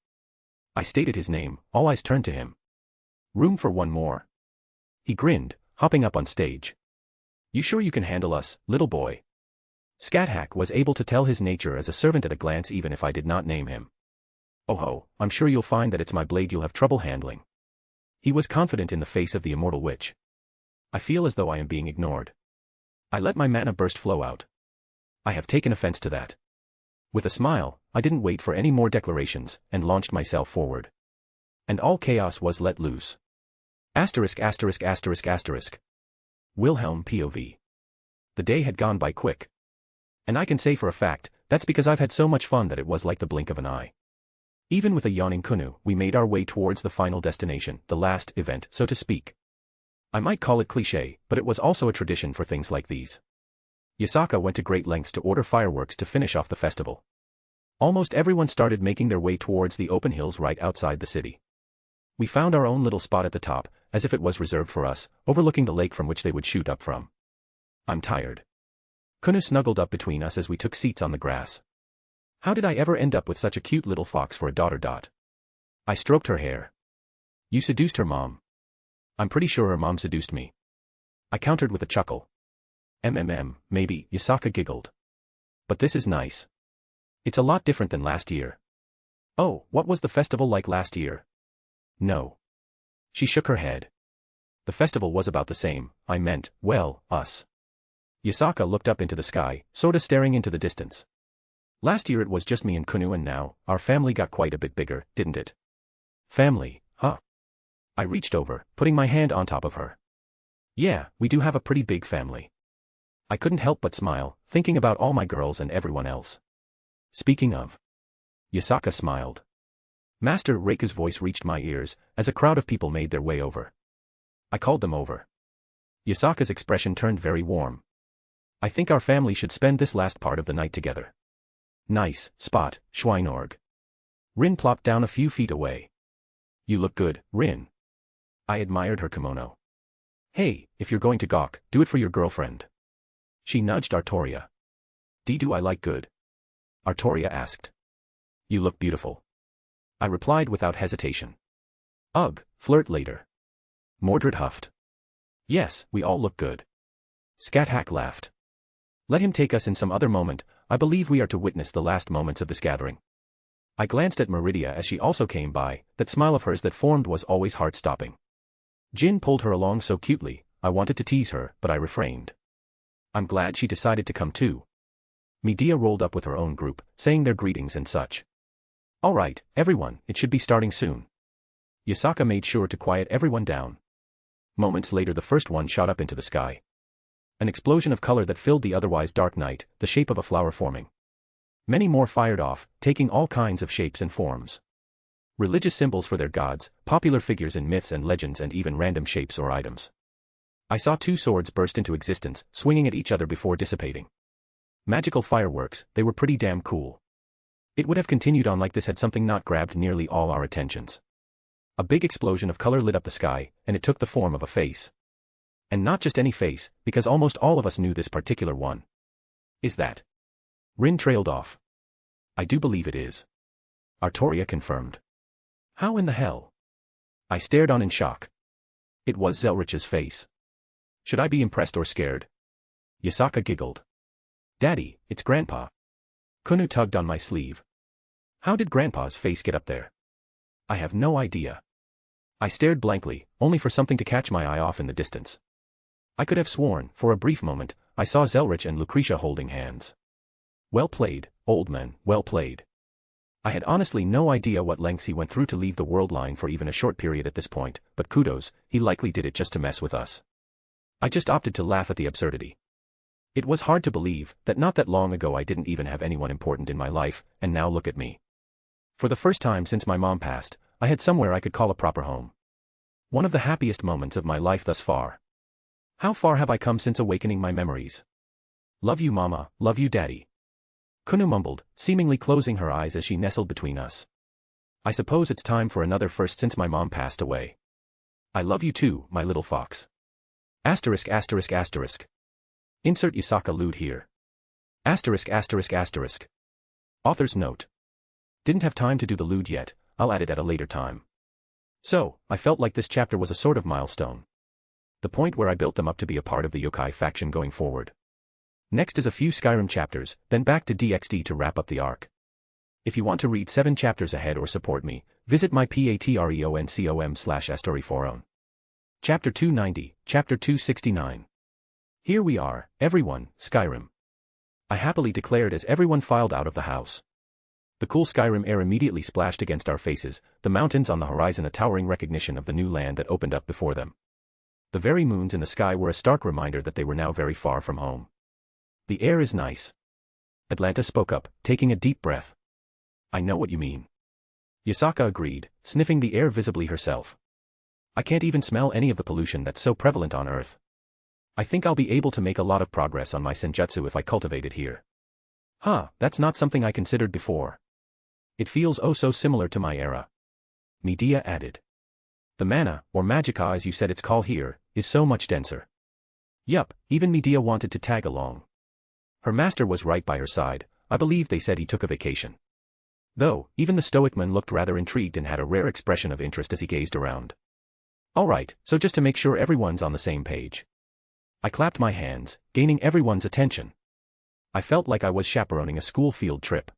I stated his name, all eyes turned to him. Room for one more. He grinned, hopping up on stage. You sure you can handle us, little boy? Scathach was able to tell his nature as a servant at a glance even if I did not name him. Oh ho, I'm sure you'll find that it's my blade you'll have trouble handling. He was confident in the face of the immortal witch. I feel as though I am being ignored. I let my mana burst flow out. I have taken offense to that. With a smile, I didn't wait for any more declarations, and launched myself forward. And all chaos was let loose. Asterisk asterisk asterisk asterisk. Wilhelm POV. The day had gone by quick. And I can say for a fact, that's because I've had so much fun that it was like the blink of an eye. Even with a yawning Kunu, we made our way towards the final destination, the last event, so to speak. I might call it cliché, but it was also a tradition for things like these. Yasaka went to great lengths to order fireworks to finish off the festival. Almost everyone started making their way towards the open hills right outside the city. We found our own little spot at the top, as if it was reserved for us, overlooking the lake from which they would shoot up from. I'm tired. Kunu snuggled up between us as we took seats on the grass. How did I ever end up with such a cute little fox for a daughter? I stroked her hair. You seduced her mom. I'm pretty sure her mom seduced me. I countered with a chuckle. Maybe, Yasaka giggled. But this is nice. It's a lot different than last year. Oh, what was the festival like last year? No. She shook her head. The festival was about the same, I meant, well, us. Yasaka looked up into the sky, sorta staring into the distance. Last year it was just me and Kunu, and now, our family got quite a bit bigger, didn't it? Family, huh? I reached over, putting my hand on top of her. Yeah, we do have a pretty big family. I couldn't help but smile, thinking about all my girls and everyone else. Speaking of. Yasaka smiled. Master Reiku's voice reached my ears, as a crowd of people made their way over. I called them over. Yasaka's expression turned very warm. I think our family should spend this last part of the night together. Nice spot, Schweinorg. Rin plopped down a few feet away. You look good, Rin. I admired her kimono. Hey, if you're going to gawk, do it for your girlfriend. She nudged Artoria. Do I like good? Artoria asked. You look beautiful. I replied without hesitation. Ugh, flirt later. Mordred huffed. Yes, we all look good. Scat Hack laughed. Let him take us in some other moment, I believe we are to witness the last moments of this gathering. I glanced at Meridia as she also came by, that smile of hers that formed was always heart-stopping. Jin pulled her along so cutely, I wanted to tease her, but I refrained. I'm glad she decided to come too. Medea rolled up with her own group, saying their greetings and such. All right, everyone, it should be starting soon. Yasaka made sure to quiet everyone down. Moments later the first one shot up into the sky. An explosion of color that filled the otherwise dark night, the shape of a flower forming. Many more fired off, taking all kinds of shapes and forms. Religious symbols for their gods, popular figures in myths and legends and even random shapes or items. I saw 2 swords burst into existence, swinging at each other before dissipating. Magical fireworks, they were pretty damn cool. It would have continued on like this had something not grabbed nearly all our attentions. A big explosion of color lit up the sky, and it took the form of a face. And not just any face, because almost all of us knew this particular one. Is that? Rin trailed off. I do believe it is. Artoria confirmed. How in the hell? I stared on in shock. It was Zelretch's face. Should I be impressed or scared? Yasaka giggled. Daddy, it's Grandpa. Kunu tugged on my sleeve. How did Grandpa's face get up there? I have no idea. I stared blankly, only for something to catch my eye off in the distance. I could have sworn, for a brief moment, I saw Zelretch and Lucretia holding hands. Well played, old man, well played. I had honestly no idea what lengths he went through to leave the world line for even a short period at this point, but kudos, he likely did it just to mess with us. I just opted to laugh at the absurdity. It was hard to believe that not that long ago I didn't even have anyone important in my life, and now look at me. For the first time since my mom passed, I had somewhere I could call a proper home. One of the happiest moments of my life thus far. How far have I come since awakening my memories? Love you mama, love you daddy. Kunu mumbled, seemingly closing her eyes as she nestled between us. I suppose it's time for another first since my mom passed away. I love you too, my little fox. Asterisk asterisk asterisk. Insert Yasaka lewd here. Asterisk asterisk asterisk. Author's note. Didn't have time to do the lewd yet, I'll add it at a later time. So, I felt like this chapter was a sort of milestone. The point where I built them up to be a part of the yokai faction going forward. Next is a few Skyrim chapters, then back to DxD to wrap up the arc. If you want to read 7 chapters ahead or support me, visit my patreon.com/astoryforon. Chapter 290, Chapter 269. Here we are, everyone, Skyrim. I happily declared as everyone filed out of the house. The cool Skyrim air immediately splashed against our faces, the mountains on the horizon a towering recognition of the new land that opened up before them. The very moons in the sky were a stark reminder that they were now very far from home. The air is nice. Atlanta spoke up, taking a deep breath. I know what you mean. Yasaka agreed, sniffing the air visibly herself. I can't even smell any of the pollution that's so prevalent on Earth. I think I'll be able to make a lot of progress on my senjutsu if I cultivate it here. Huh, that's not something I considered before. It feels oh so similar to my era. Medea added. The mana, or magicka as you said it's called here, is so much denser. Yup, even Medea wanted to tag along. Her master was right by her side, I believe they said he took a vacation. Though, even the stoic man looked rather intrigued and had a rare expression of interest as he gazed around. Alright, so just to make sure everyone's on the same page. I clapped my hands, gaining everyone's attention. I felt like I was chaperoning a school field trip.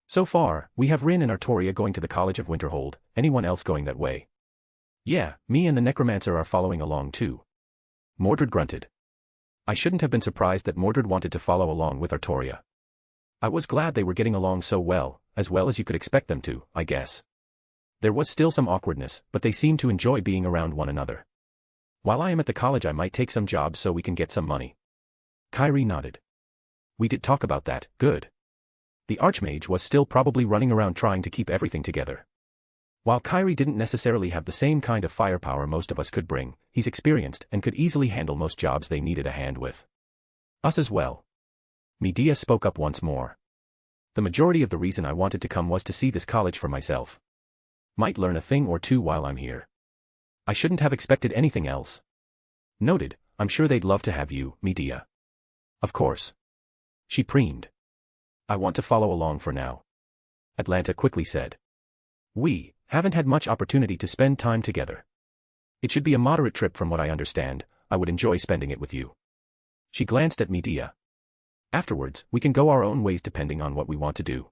So far, we have Rin and Artoria going to the College of Winterhold, anyone else going that way? Yeah, me and the Necromancer are following along too. Mordred grunted. I shouldn't have been surprised that Mordred wanted to follow along with Artoria. I was glad they were getting along so well as you could expect them to, I guess. There was still some awkwardness, but they seemed to enjoy being around one another. While I am at the college I might take some jobs so we can get some money. Kyrie nodded. We did talk about that, good. The Archmage was still probably running around trying to keep everything together. While Kyrie didn't necessarily have the same kind of firepower most of us could bring, he's experienced and could easily handle most jobs they needed a hand with. Us as well. Medea spoke up once more. The majority of the reason I wanted to come was to see this college for myself. Might learn a thing or two while I'm here. I shouldn't have expected anything else. Noted, I'm sure they'd love to have you, Medea. Of course. She preened. I want to follow along for now. Atlanta quickly said. We Haven't had much opportunity to spend time together. It should be a moderate trip from what I understand. I would enjoy spending it with you. She glanced at Medea. Afterwards, we can go our own ways depending on what we want to do.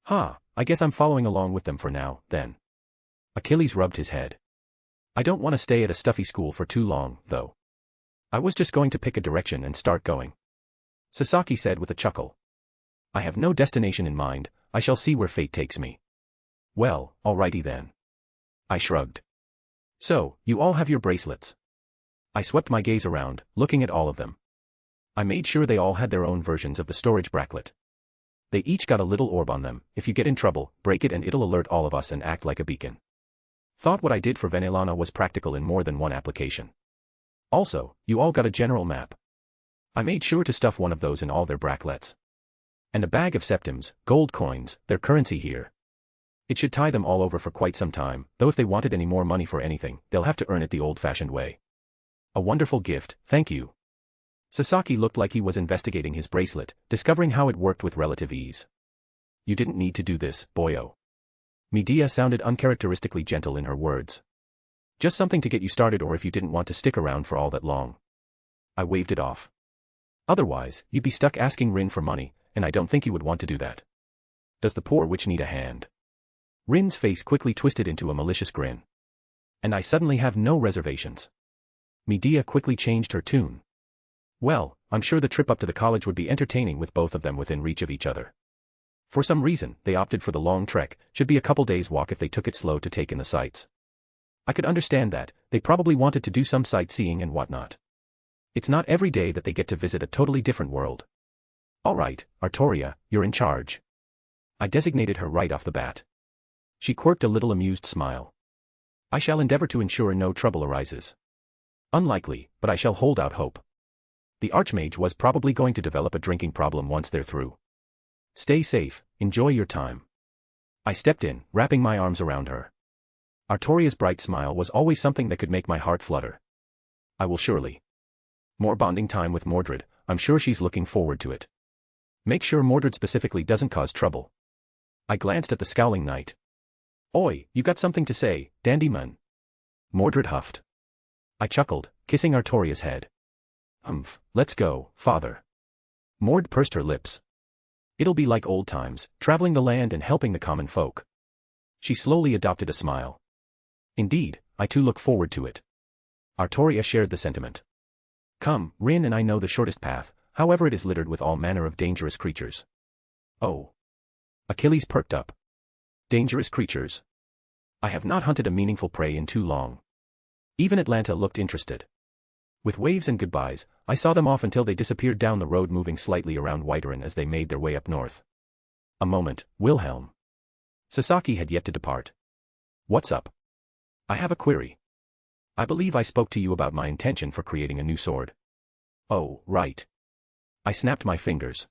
I guess I'm following along with them for now, then. Achilles rubbed his head. I don't want to stay at a stuffy school for too long, though. I was just going to pick a direction and start going. Sasaki said with a chuckle. I have no destination in mind, I shall see where fate takes me. Well, alrighty then. I shrugged. So, you all have your bracelets. I swept my gaze around, looking at all of them. I made sure they all had their own versions of the storage bracelet. They each got a little orb on them. If you get in trouble, break it and it'll alert all of us and act like a beacon. Thought what I did for Venelana was practical in more than one application. Also, you all got a general map. I made sure to stuff one of those in all their bracelets. And a bag of septims, gold coins, their currency here. It should tie them all over for quite some time, though if they wanted any more money for anything, they'll have to earn it the old-fashioned way. A wonderful gift, thank you. Sasaki looked like he was investigating his bracelet, discovering how it worked with relative ease. You didn't need to do this, boyo. Medea sounded uncharacteristically gentle in her words. Just something to get you started or if you didn't want to stick around for all that long. I waved it off. Otherwise, you'd be stuck asking Rin for money, and I don't think you would want to do that. Does the poor witch need a hand? Rin's face quickly twisted into a malicious grin. And I suddenly have no reservations. Medea quickly changed her tune. Well, I'm sure the trip up to the college would be entertaining with both of them within reach of each other. For some reason, they opted for the long trek, should be a couple days' walk if they took it slow to take in the sights. I could understand that, they probably wanted to do some sightseeing and whatnot. It's not every day that they get to visit a totally different world. Alright, Artoria, you're in charge. I designated her right off the bat. She quirked a little amused smile. I shall endeavor to ensure no trouble arises. Unlikely, but I shall hold out hope. The Archmage was probably going to develop a drinking problem once they're through. Stay safe, enjoy your time. I stepped in, wrapping my arms around her. Artoria's bright smile was always something that could make my heart flutter. I will surely. More bonding time with Mordred, I'm sure she's looking forward to it. Make sure Mordred specifically doesn't cause trouble. I glanced at the scowling knight. Oi, you got something to say, dandyman? Mordred huffed. I chuckled, kissing Artoria's head. Let's go, father. Mord pursed her lips. It'll be like old times, traveling the land and helping the common folk. She slowly adopted a smile. Indeed, I too look forward to it. Artoria shared the sentiment. Come, Rin and I know the shortest path, however it is littered with all manner of dangerous creatures. Oh. Achilles perked up. Dangerous creatures? I have not hunted a meaningful prey in too long. Even Atlanta looked interested. With waves and goodbyes, I saw them off until they disappeared down the road moving slightly around Whiterin as they made their way up north. A moment, Wilhelm. Sasaki had yet to depart. What's up? I have a query. I believe I spoke to you about my intention for creating a new sword. Oh, right. I snapped my fingers.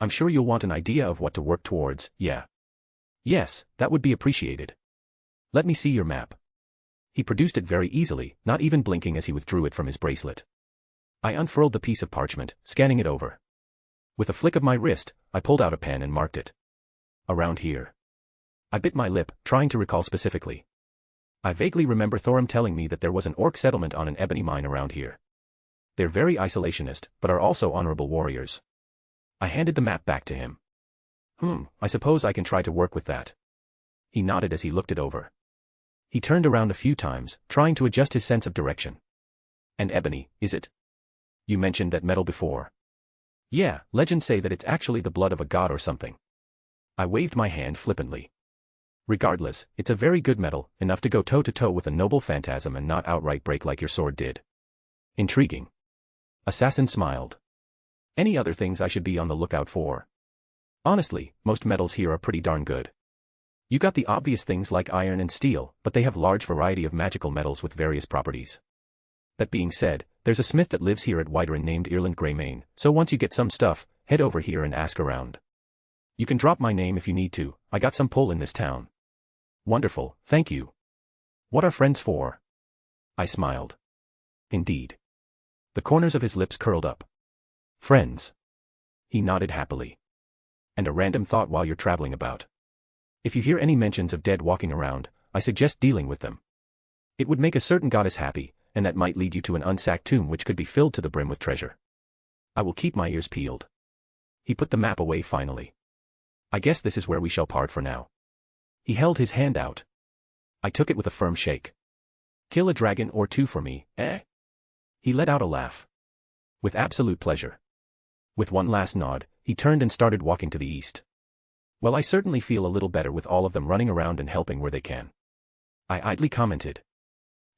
I'm sure you'll want an idea of what to work towards, yeah. Yes, that would be appreciated. Let me see your map. He produced it very easily, not even blinking as he withdrew it from his bracelet. I unfurled the piece of parchment, scanning it over. With a flick of my wrist, I pulled out a pen and marked it. Around here. I bit my lip, trying to recall specifically. I vaguely remember Thorim telling me that there was an orc settlement on an ebony mine around here. They're very isolationist, but are also honorable warriors. I handed the map back to him. I suppose I can try to work with that. He nodded as he looked it over. He turned around a few times, trying to adjust his sense of direction. And ebony, is it? You mentioned that metal before. Yeah, legends say that it's actually the blood of a god or something. I waved my hand flippantly. Regardless, it's a very good metal, enough to go toe-to-toe with a noble phantasm and not outright break like your sword did. Intriguing. Assassin smiled. Any other things I should be on the lookout for? Honestly, most metals here are pretty darn good. You got the obvious things like iron and steel, but they have large variety of magical metals with various properties. That being said, there's a smith that lives here at Whiterin named Irland Greymane, so once you get some stuff, head over here and ask around. You can drop my name if you need to, I got some pull in this town. Wonderful, thank you. What are friends for? I smiled. Indeed. The corners of his lips curled up. Friends. He nodded happily. And a random thought while you're traveling about. If you hear any mentions of dead walking around, I suggest dealing with them. It would make a certain goddess happy, and that might lead you to an unsacked tomb which could be filled to the brim with treasure. I will keep my ears peeled. He put the map away finally. I guess this is where we shall part for now. He held his hand out. I took it with a firm shake. Kill a dragon or two for me, eh? He let out a laugh. With absolute pleasure. With one last nod, he turned and started walking to the east. Well, I certainly feel a little better with all of them running around and helping where they can. I idly commented.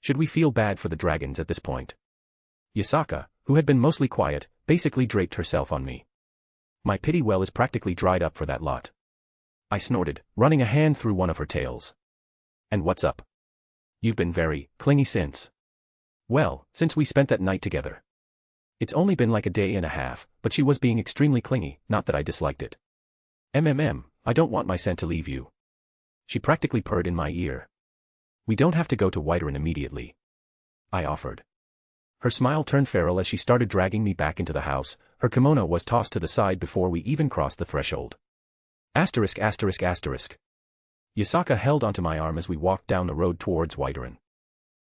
Should we feel bad for the dragons at this point? Yasaka, who had been mostly quiet, basically draped herself on me. My pity well is practically dried up for that lot. I snorted, running a hand through one of her tails. And what's up? You've been very clingy since. Well, since we spent that night together. It's only been like a day and a half, but she was being extremely clingy, not that I disliked it. I don't want my scent to leave you. She practically purred in my ear. We don't have to go to Whiterun immediately. I offered. Her smile turned feral as she started dragging me back into the house. Her kimono was tossed to the side before we even crossed the threshold. Asterisk asterisk asterisk. Yasaka held onto my arm as we walked down the road towards Whiterun.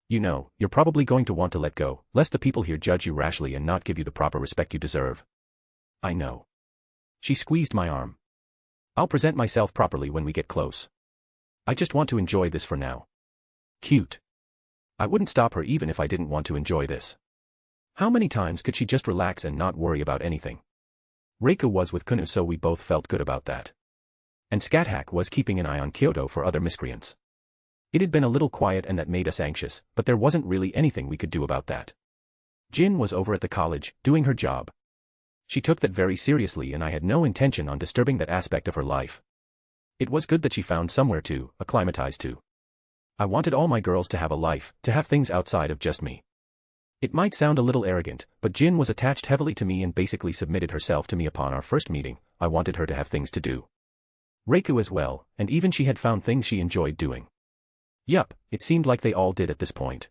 You know, you're probably going to want to let go, lest the people here judge you rashly and not give you the proper respect you deserve. I know. She squeezed my arm. I'll present myself properly when we get close. I just want to enjoy this for now. Cute. I wouldn't stop her even if I didn't want to enjoy this. How many times could she just relax and not worry about anything? Reiko was with Kunu, so we both felt good about that. And Scathach was keeping an eye on Kyoto for other miscreants. It had been a little quiet and that made us anxious, but there wasn't really anything we could do about that. Jin was over at the college, doing her job. She took that very seriously and I had no intention on disturbing that aspect of her life. It was good that she found somewhere to acclimatize to. I wanted all my girls to have a life, to have things outside of just me. It might sound a little arrogant, but Jin was attached heavily to me and basically submitted herself to me upon our first meeting. I wanted her to have things to do. Reiko as well, and even she had found things she enjoyed doing. Yup, it seemed like they all did at this point.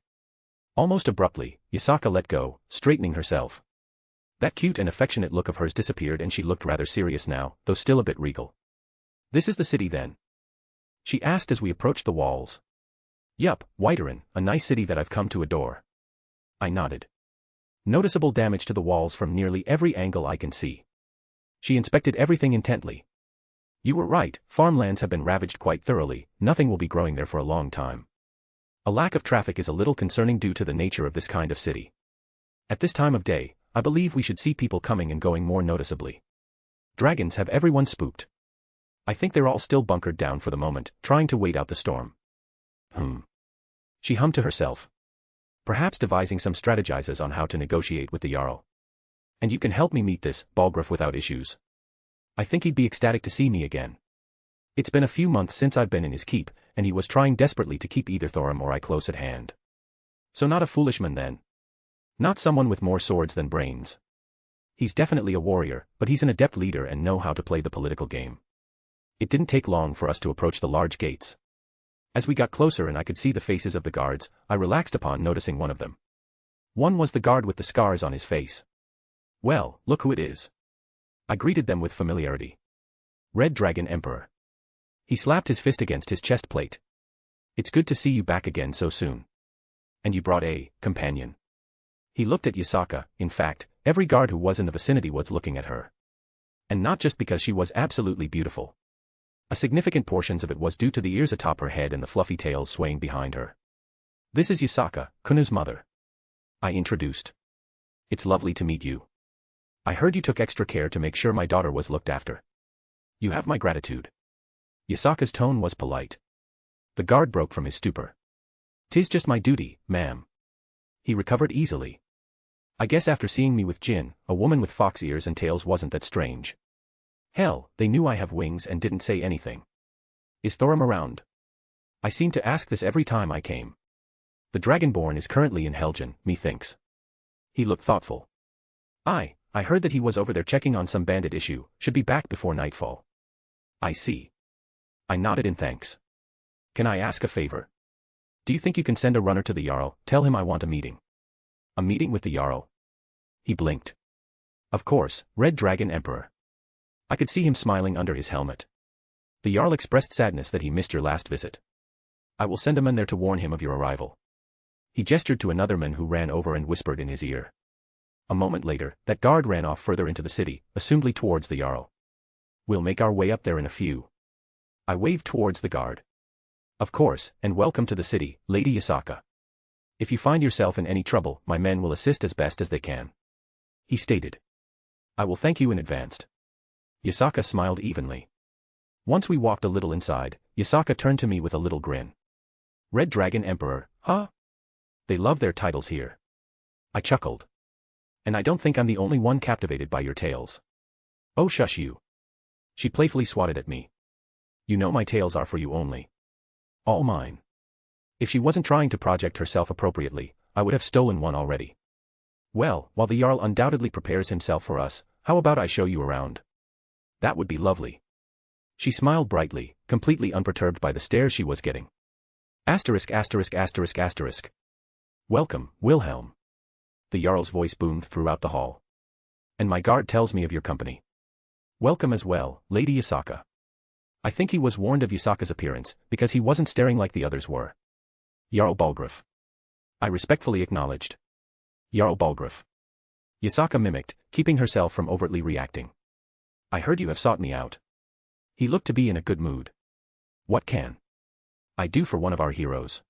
Almost abruptly, Yasaka let go, straightening herself. That cute and affectionate look of hers disappeared and she looked rather serious now, though still a bit regal. This is the city then? She asked as we approached the walls. Yup, Whiterun, a nice city that I've come to adore. I nodded. Noticeable damage to the walls from nearly every angle I can see. She inspected everything intently. You were right, farmlands have been ravaged quite thoroughly, nothing will be growing there for a long time. A lack of traffic is a little concerning due to the nature of this kind of city. At this time of day, I believe we should see people coming and going more noticeably. Dragons have everyone spooked. I think they're all still bunkered down for the moment, trying to wait out the storm. She hummed to herself. Perhaps devising some strategizes on how to negotiate with the Jarl. And you can help me meet this Balgruuf without issues. I think he'd be ecstatic to see me again. It's been a few months since I've been in his keep, and he was trying desperately to keep either Thorim or I close at hand. So not a foolishman then. Not someone with more swords than brains. He's definitely a warrior, but he's an adept leader and know how to play the political game. It didn't take long for us to approach the large gates. As we got closer and I could see the faces of the guards, I relaxed upon noticing one of them. One was the guard with the scars on his face. Well, look who it is. I greeted them with familiarity. Red Dragon Emperor. He slapped his fist against his chest plate. It's good to see you back again so soon. And you brought a companion. He looked at Yasaka. In fact, every guard who was in the vicinity was looking at her. And not just because she was absolutely beautiful. A significant portion of it was due to the ears atop her head and the fluffy tail swaying behind her. This is Yasaka, Kunu's mother. I introduced. It's lovely to meet you. I heard you took extra care to make sure my daughter was looked after. You have my gratitude. Yasaka's tone was polite. The guard broke from his stupor. 'Tis just my duty, ma'am. He recovered easily. I guess after seeing me with Jin, a woman with fox ears and tails wasn't that strange. Hell, they knew I have wings and didn't say anything. Is Thorim around? I seem to ask this every time I came. The Dragonborn is currently in Helgen, methinks. He looked thoughtful. I heard that he was over there checking on some bandit issue, should be back before nightfall. I see. I nodded in thanks. Can I ask a favor? Do you think you can send a runner to the Jarl, tell him I want a meeting? A meeting with the Jarl? He blinked. Of course, Red Dragon Emperor. I could see him smiling under his helmet. The Jarl expressed sadness that he missed your last visit. I will send a man there to warn him of your arrival. He gestured to another man who ran over and whispered in his ear. A moment later, that guard ran off further into the city, assumedly towards the Jarl. We'll make our way up there in a few. I waved towards the guard. Of course, and welcome to the city, Lady Yasaka. If you find yourself in any trouble, my men will assist as best as they can. He stated. I will thank you in advance. Yasaka smiled evenly. Once we walked a little inside, Yasaka turned to me with a little grin. Red Dragon Emperor, huh? They love their titles here. I chuckled. And I don't think I'm the only one captivated by your tales. Oh, shush you. She playfully swatted at me. You know my tales are for you only. All mine. If she wasn't trying to project herself appropriately, I would have stolen one already. Well, while the Jarl undoubtedly prepares himself for us, how about I show you around? That would be lovely. She smiled brightly, completely unperturbed by the stares she was getting. Asterisk asterisk asterisk asterisk. Welcome, Wilhelm. The Jarl's voice boomed throughout the hall. And my guard tells me of your company. Welcome as well, Lady Yasaka. I think he was warned of Yasaka's appearance, because he wasn't staring like the others were. Jarl Balgruuf. I respectfully acknowledged. Jarl Balgruuf. Yasaka mimicked, keeping herself from overtly reacting. I heard you have sought me out. He looked to be in a good mood. What can I do for one of our heroes?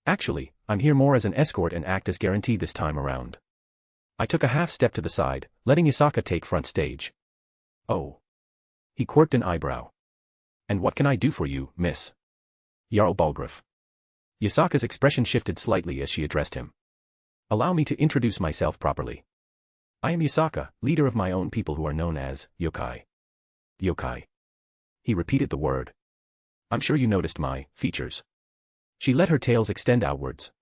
Actually, I'm here more as an escort and act as guarantee this time around. I took a half step to the side, letting Yasaka take front stage. Oh. He quirked an eyebrow. And what can I do for you, miss? Jarl Balgruuf. Yasaka's expression shifted slightly as she addressed him. Allow me to introduce myself properly. I am Yasaka, leader of my own people who are known as yokai. Yokai. He repeated the word. I'm sure you noticed my features. She let her tails extend outwards.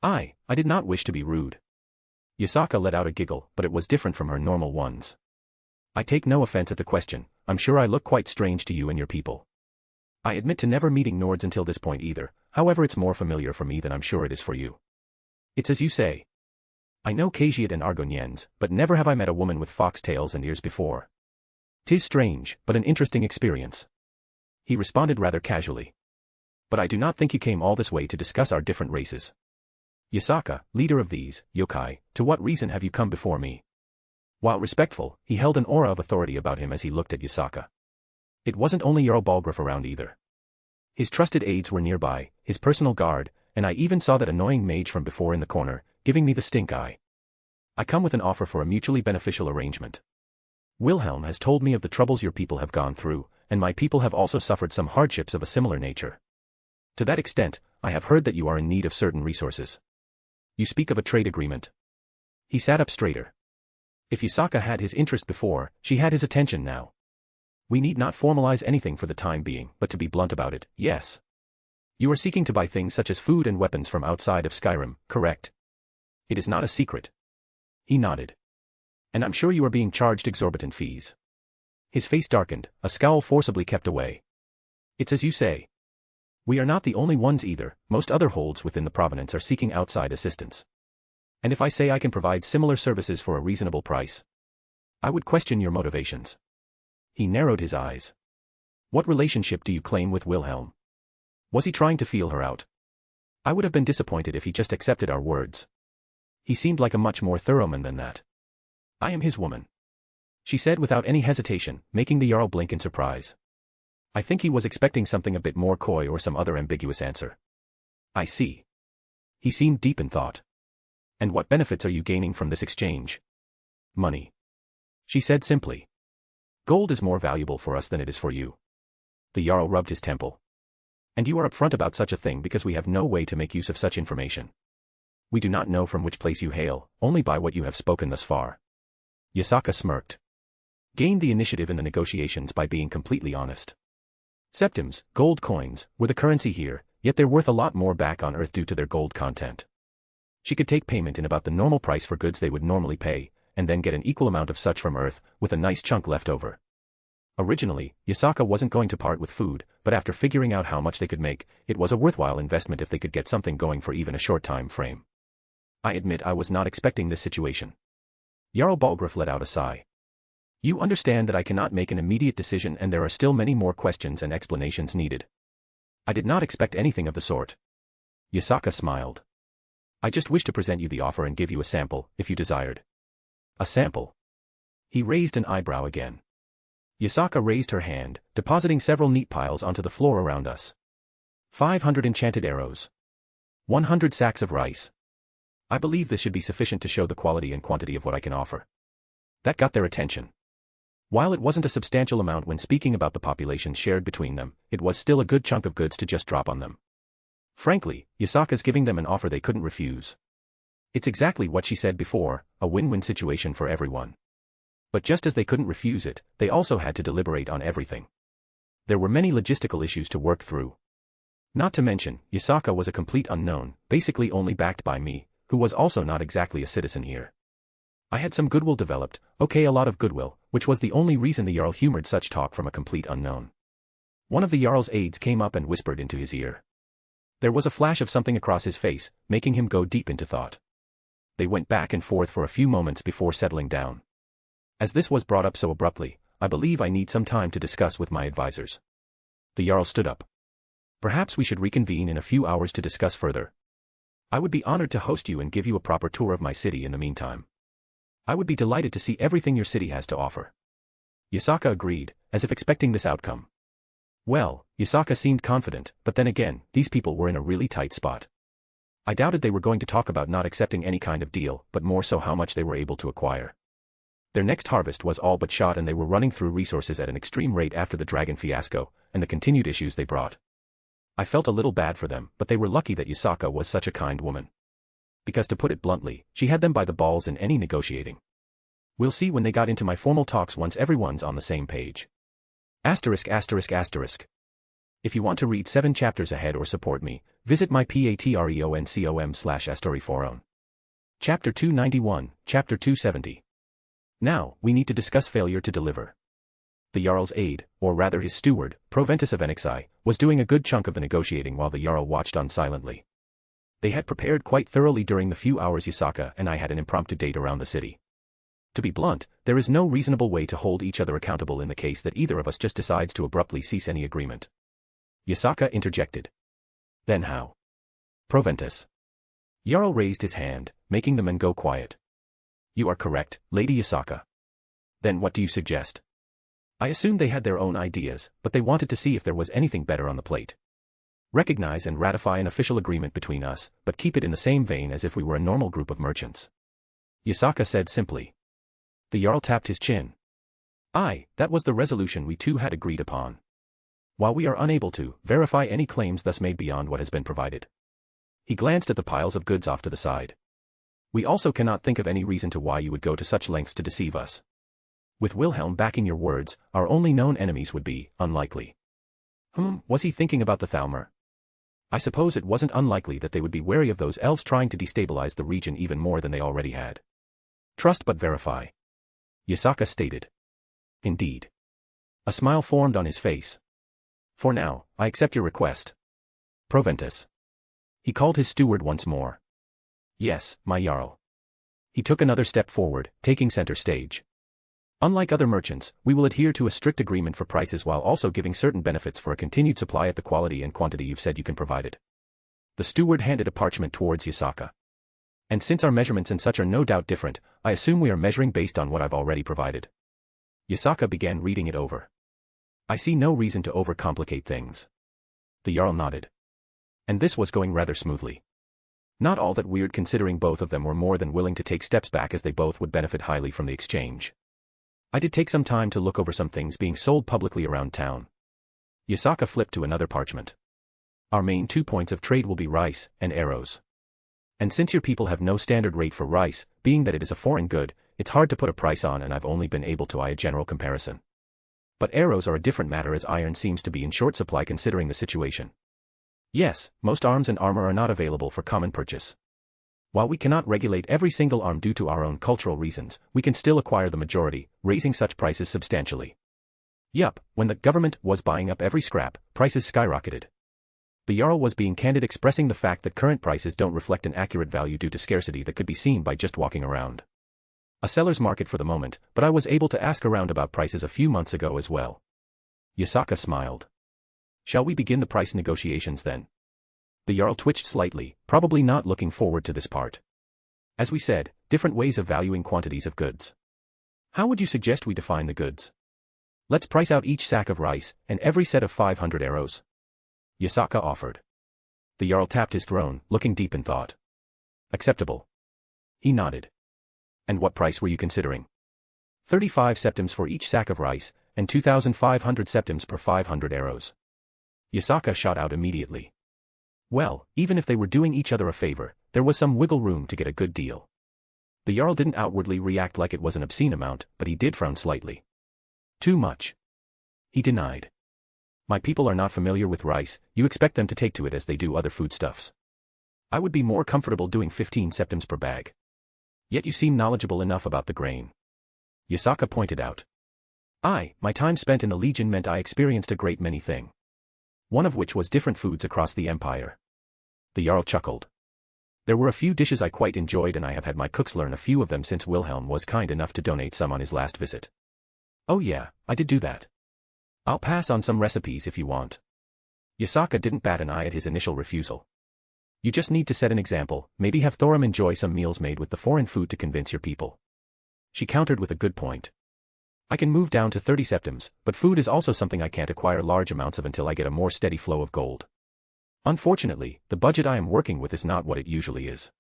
I did not wish to be rude. Yasaka let out a giggle, but it was different from her normal ones. I take no offense at the question, I'm sure I look quite strange to you and your people. I admit to never meeting Nords until this point either, however it's more familiar for me than I'm sure it is for you. It's as you say. I know Khajiit and Argonians, but never have I met a woman with fox tails and ears before. 'Tis strange, but an interesting experience. He responded rather casually. But I do not think you came all this way to discuss our different races. Yasaka, leader of these, yokai, to what reason have you come before me? While respectful, he held an aura of authority about him as he looked at Yasaka. It wasn't only Jarl Balgruuf around either. His trusted aides were nearby, his personal guard, and I even saw that annoying mage from before in the corner, giving me the stink eye. I come with an offer for a mutually beneficial arrangement. Wilhelm has told me of the troubles your people have gone through, and my people have also suffered some hardships of a similar nature. To that extent, I have heard that you are in need of certain resources. You speak of a trade agreement. He sat up straighter. If Yasaka had his interest before, she had his attention now. We need not formalize anything for the time being, but to be blunt about it, yes. You are seeking to buy things such as food and weapons from outside of Skyrim, correct? It is not a secret. He nodded. And I'm sure you are being charged exorbitant fees. His face darkened, a scowl forcibly kept away. It's as you say. We are not the only ones either, most other holds within the province are seeking outside assistance. And if I say I can provide similar services for a reasonable price, I would question your motivations. He narrowed his eyes. What relationship do you claim with Wilhelm? Was he trying to feel her out? I would have been disappointed if he just accepted our words. He seemed like a much more thorough man than that. I am his woman. She said without any hesitation, making the Jarl blink in surprise. I think he was expecting something a bit more coy or some other ambiguous answer. I see. He seemed deep in thought. And what benefits are you gaining from this exchange? Money. She said simply. Gold is more valuable for us than it is for you. The Jarl rubbed his temple. And you are upfront about such a thing because we have no way to make use of such information. We do not know from which place you hail, only by what you have spoken thus far. Yasaka smirked. Gained the initiative in the negotiations by being completely honest. Septims, gold coins, were the currency here, yet they're worth a lot more back on Earth due to their gold content. She could take payment in about the normal price for goods they would normally pay, and then get an equal amount of such from Earth, with a nice chunk left over. Originally, Yasaka wasn't going to part with food, but after figuring out how much they could make, it was a worthwhile investment if they could get something going for even a short time frame. I admit I was not expecting this situation. Jarl Balgruuf let out a sigh. You understand that I cannot make an immediate decision and there are still many more questions and explanations needed. I did not expect anything of the sort. Yasaka smiled. I just wish to present you the offer and give you a sample, if you desired. A sample? He raised an eyebrow again. Yasaka raised her hand, depositing several neat piles onto the floor around us. 500 enchanted arrows. 100 sacks of rice. I believe this should be sufficient to show the quality and quantity of what I can offer. That got their attention. While it wasn't a substantial amount when speaking about the population shared between them, it was still a good chunk of goods to just drop on them. Frankly, Yasaka's giving them an offer they couldn't refuse. It's exactly what she said before, a win-win situation for everyone. But just as they couldn't refuse it, they also had to deliberate on everything. There were many logistical issues to work through. Not to mention, Yasaka was a complete unknown, basically only backed by me, who was also not exactly a citizen here. I had some goodwill developed, okay, a lot of goodwill, which was the only reason the Jarl humored such talk from a complete unknown. One of the Jarl's aides came up and whispered into his ear. There was a flash of something across his face, making him go deep into thought. They went back and forth for a few moments before settling down. As this was brought up so abruptly, I believe I need some time to discuss with my advisors. The Jarl stood up. Perhaps we should reconvene in a few hours to discuss further. I would be honored to host you and give you a proper tour of my city in the meantime. I would be delighted to see everything your city has to offer. Yasaka agreed, as if expecting this outcome. Well, Yasaka seemed confident, but then again, these people were in a really tight spot. I doubted they were going to talk about not accepting any kind of deal, but more so how much they were able to acquire. Their next harvest was all but shot and they were running through resources at an extreme rate after the dragon fiasco, and the continued issues they brought. I felt a little bad for them, but they were lucky that Yasaka was such a kind woman. Because to put it bluntly, she had them by the balls in any negotiating. We'll see when they got into my formal talks once everyone's on the same page. If you want to read 7 chapters ahead or support me, visit my patreon.com/astoryforon. Chapter 291, Chapter 270. Now, we need to discuss failure to deliver. The Jarl's aide, or rather his steward, Proventus of Enixai, was doing a good chunk of the negotiating while the Jarl watched on silently. They had prepared quite thoroughly during the few hours Yasaka and I had an impromptu date around the city. To be blunt, there is no reasonable way to hold each other accountable in the case that either of us just decides to abruptly cease any agreement. Yasaka interjected. Then how? Proventus. Jarl raised his hand, making the men go quiet. You are correct, Lady Yasaka. Then what do you suggest? I assumed they had their own ideas, but they wanted to see if there was anything better on the plate. Recognize and ratify an official agreement between us, but keep it in the same vein as if we were a normal group of merchants. Yasaka said simply. The Jarl tapped his chin. Aye, that was the resolution we two had agreed upon. While we are unable to verify any claims thus made beyond what has been provided. He glanced at the piles of goods off to the side. We also cannot think of any reason to why you would go to such lengths to deceive us. With Wilhelm backing your words, our only known enemies would be unlikely. Was he thinking about the Thalmor? I suppose it wasn't unlikely that they would be wary of those elves trying to destabilize the region even more than they already had. Trust but verify. Yasaka stated. Indeed. A smile formed on his face. For now, I accept your request. Proventus. He called his steward once more. Yes, my Jarl. He took another step forward, taking center stage. Unlike other merchants, we will adhere to a strict agreement for prices while also giving certain benefits for a continued supply at the quality and quantity you've said you can provide it. The steward handed a parchment towards Yasaka. And since our measurements and such are no doubt different, I assume we are measuring based on what I've already provided. Yasaka began reading it over. I see no reason to overcomplicate things. The Jarl nodded. And this was going rather smoothly. Not all that weird considering both of them were more than willing to take steps back as they both would benefit highly from the exchange. I did take some time to look over some things being sold publicly around town. Yasaka flipped to another parchment. Our main 2 points of trade will be rice and arrows. And since your people have no standard rate for rice, being that it is a foreign good, it's hard to put a price on and I've only been able to eye a general comparison. But arrows are a different matter as iron seems to be in short supply considering the situation. Yes, most arms and armor are not available for common purchase. While we cannot regulate every single arm due to our own cultural reasons, we can still acquire the majority, raising such prices substantially. Yup, when the government was buying up every scrap, prices skyrocketed. The Jarl was being candid, expressing the fact that current prices don't reflect an accurate value due to scarcity that could be seen by just walking around. A seller's market for the moment, but I was able to ask around about prices a few months ago as well. Yasaka smiled. Shall we begin the price negotiations then? The Jarl twitched slightly, probably not looking forward to this part. As we said, different ways of valuing quantities of goods. How would you suggest we define the goods? Let's price out each sack of rice, and every set of 500 arrows. Yasaka offered. The Jarl tapped his throne, looking deep in thought. Acceptable. He nodded. And what price were you considering? 35 septims for each sack of rice, and 2,500 septims per 500 arrows. Yasaka shot out immediately. Well, even if they were doing each other a favor, there was some wiggle room to get a good deal. The Jarl didn't outwardly react like it was an obscene amount, but he did frown slightly. Too much. He denied. My people are not familiar with rice, you expect them to take to it as they do other foodstuffs. I would be more comfortable doing 15 septims per bag. Yet you seem knowledgeable enough about the grain. Yasaka pointed out. My time spent in the Legion meant I experienced a great many things. One of which was different foods across the Empire. The Jarl chuckled. There were a few dishes I quite enjoyed and I have had my cooks learn a few of them since Wilhelm was kind enough to donate some on his last visit. Oh yeah, I did do that. I'll pass on some recipes if you want. Yasaka didn't bat an eye at his initial refusal. You just need to set an example, maybe have Thorum enjoy some meals made with the foreign food to convince your people. She countered with a good point. I can move down to 30 septims, but food is also something I can't acquire large amounts of until I get a more steady flow of gold. Unfortunately, the budget I am working with is not what it usually is.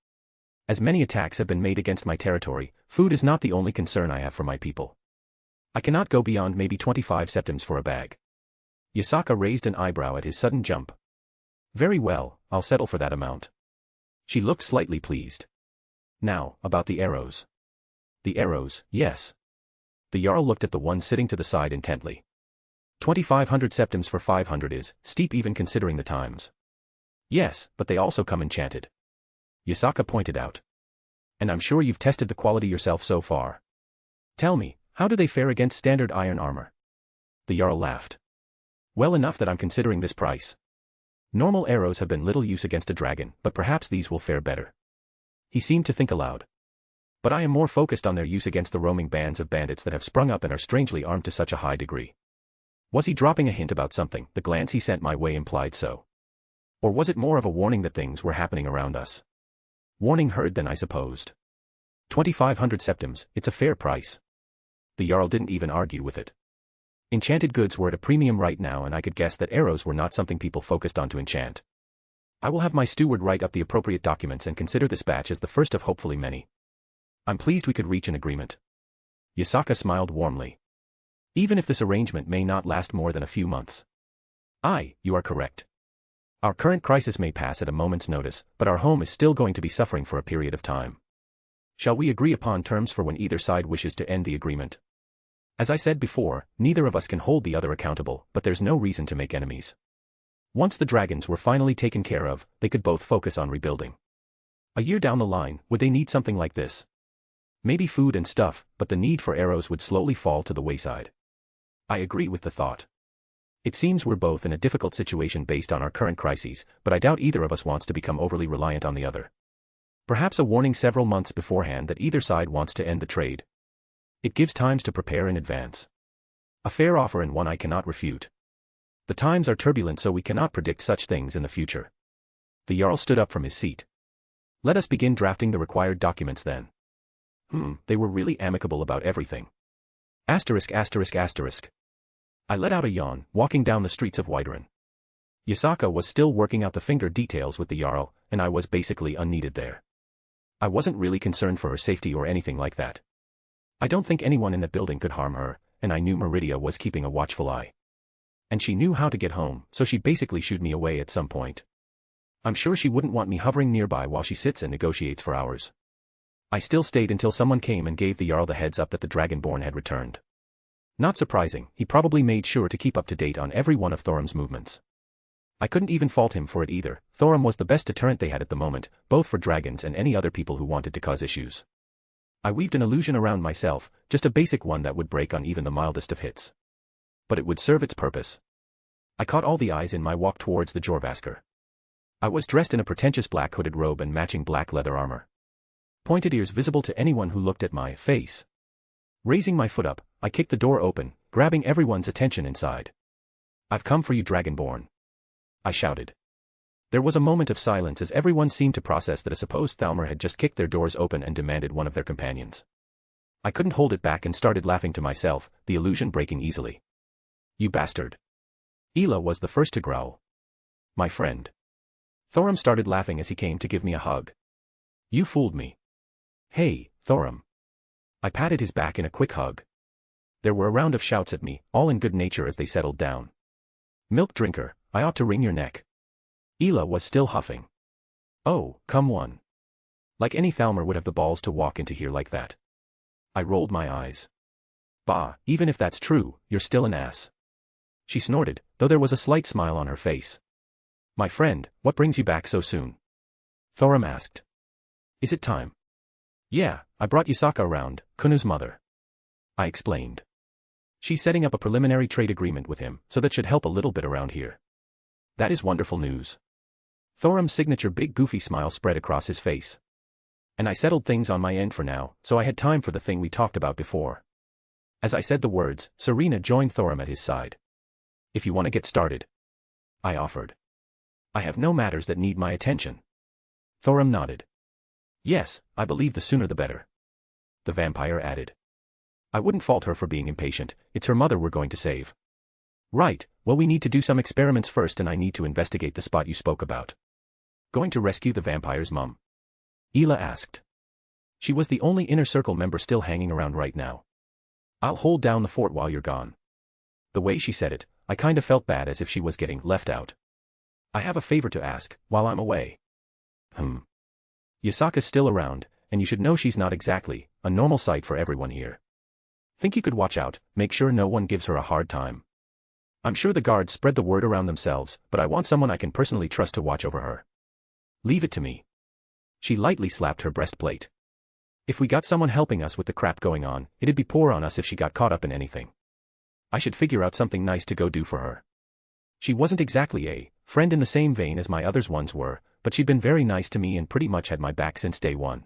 As many attacks have been made against my territory, food is not the only concern I have for my people. I cannot go beyond maybe 25 septims for a bag. Yasaka raised an eyebrow at his sudden jump. Very well, I'll settle for that amount. She looked slightly pleased. Now, about the arrows. The arrows, yes. The Jarl looked at the one sitting to the side intently. 2,500 septims for 500 is steep even considering the times. Yes, but they also come enchanted. Yasaka pointed out. And I'm sure you've tested the quality yourself so far. Tell me, how do they fare against standard iron armor? The Jarl laughed. Well enough that I'm considering this price. Normal arrows have been little use against a dragon, but perhaps these will fare better. He seemed to think aloud. But I am more focused on their use against the roaming bands of bandits that have sprung up and are strangely armed to such a high degree. Was he dropping a hint about something? The glance he sent my way implied so. Or was it more of a warning that things were happening around us? Warning heard then, I supposed. 2,500 septims, it's a fair price. The Jarl didn't even argue with it. Enchanted goods were at a premium right now and I could guess that arrows were not something people focused on to enchant. I will have my steward write up the appropriate documents and consider this batch as the first of hopefully many. I'm pleased we could reach an agreement. Yasaka smiled warmly. Even if this arrangement may not last more than a few months. You are correct. Our current crisis may pass at a moment's notice, but our home is still going to be suffering for a period of time. Shall we agree upon terms for when either side wishes to end the agreement? As I said before, neither of us can hold the other accountable, but there's no reason to make enemies. Once the dragons were finally taken care of, they could both focus on rebuilding. A year down the line, would they need something like this? Maybe food and stuff, but the need for arrows would slowly fall to the wayside. I agree with the thought. It seems we're both in a difficult situation based on our current crises, but I doubt either of us wants to become overly reliant on the other. Perhaps a warning several months beforehand that either side wants to end the trade. It gives times to prepare in advance. A fair offer and one I cannot refute. The times are turbulent so we cannot predict such things in the future. The Jarl stood up from his seat. Let us begin drafting the required documents then. They were really amicable about everything. Asterisk. I let out a yawn, walking down the streets of Whiterun. Yasaka was still working out the finger details with the Jarl, and I was basically unneeded there. I wasn't really concerned for her safety or anything like that. I don't think anyone in the building could harm her, and I knew Meridia was keeping a watchful eye. And she knew how to get home, so she basically shooed me away at some point. I'm sure she wouldn't want me hovering nearby while she sits and negotiates for hours. I still stayed until someone came and gave the Jarl the heads up that the Dragonborn had returned. Not surprising, he probably made sure to keep up to date on every one of Thorum's movements. I couldn't even fault him for it either. Thorum was the best deterrent they had at the moment, both for dragons and any other people who wanted to cause issues. I weaved an illusion around myself, just a basic one that would break on even the mildest of hits. But it would serve its purpose. I caught all the eyes in my walk towards the Jorvasker. I was dressed in a pretentious black hooded robe and matching black leather armor. pointed ears visible to anyone who looked at my face. Raising my foot up, I kicked the door open, grabbing everyone's attention inside. "I've come for you, Dragonborn," I shouted. There was a moment of silence as everyone seemed to process that a supposed Thalmor had just kicked their doors open and demanded one of their companions. I couldn't hold it back and started laughing to myself, the illusion breaking easily. "You bastard." Ela was the first to growl. "My friend." Thorum started laughing as he came to give me a hug. "You fooled me." "Hey, Thorum." I patted his back in a quick hug. There were a round of shouts at me, all in good nature as they settled down. "Milk drinker, I ought to wring your neck." Ela was still huffing. "Oh, come on. Like any Thalmor would have the balls to walk into here like that." I rolled my eyes. "Bah, even if that's true, you're still an ass." She snorted, though there was a slight smile on her face. "My friend, what brings you back so soon?" Thorum asked. "Is it time?" "Yeah, I brought Yasaka around, Kunu's mother," I explained. "She's setting up a preliminary trade agreement with him, so that should help a little bit around here." "That is wonderful news." Thorum's signature big goofy smile spread across his face. "And I settled things on my end for now, so I had time for the thing we talked about before." As I said the words, Serena joined Thorum at his side. "If you want to get started," I offered. "I have no matters that need my attention." Thorum nodded. "Yes, I believe the sooner the better," the vampire added. "I wouldn't fault her for being impatient, it's her mother we're going to save." "Right, well we need to do some experiments first and I need to investigate the spot you spoke about." "Going to rescue the vampire's mum?" Ela asked. She was the only Inner Circle member still hanging around right now. "I'll hold down the fort while you're gone." The way she said it, I kind of felt bad as if she was getting left out. "I have a favor to ask, while I'm away." "Yasaka's still around, and you should know she's not exactly a normal sight for everyone here. Think you could watch out, make sure no one gives her a hard time. I'm sure the guards spread the word around themselves, but I want someone I can personally trust to watch over her. Leave it to me." She lightly slapped her breastplate. "If we got someone helping us with the crap going on, it'd be poor on us if she got caught up in anything. I should figure out something nice to go do for her." She wasn't exactly a friend in the same vein as my others ones were, but she'd been very nice to me and pretty much had my back since day one.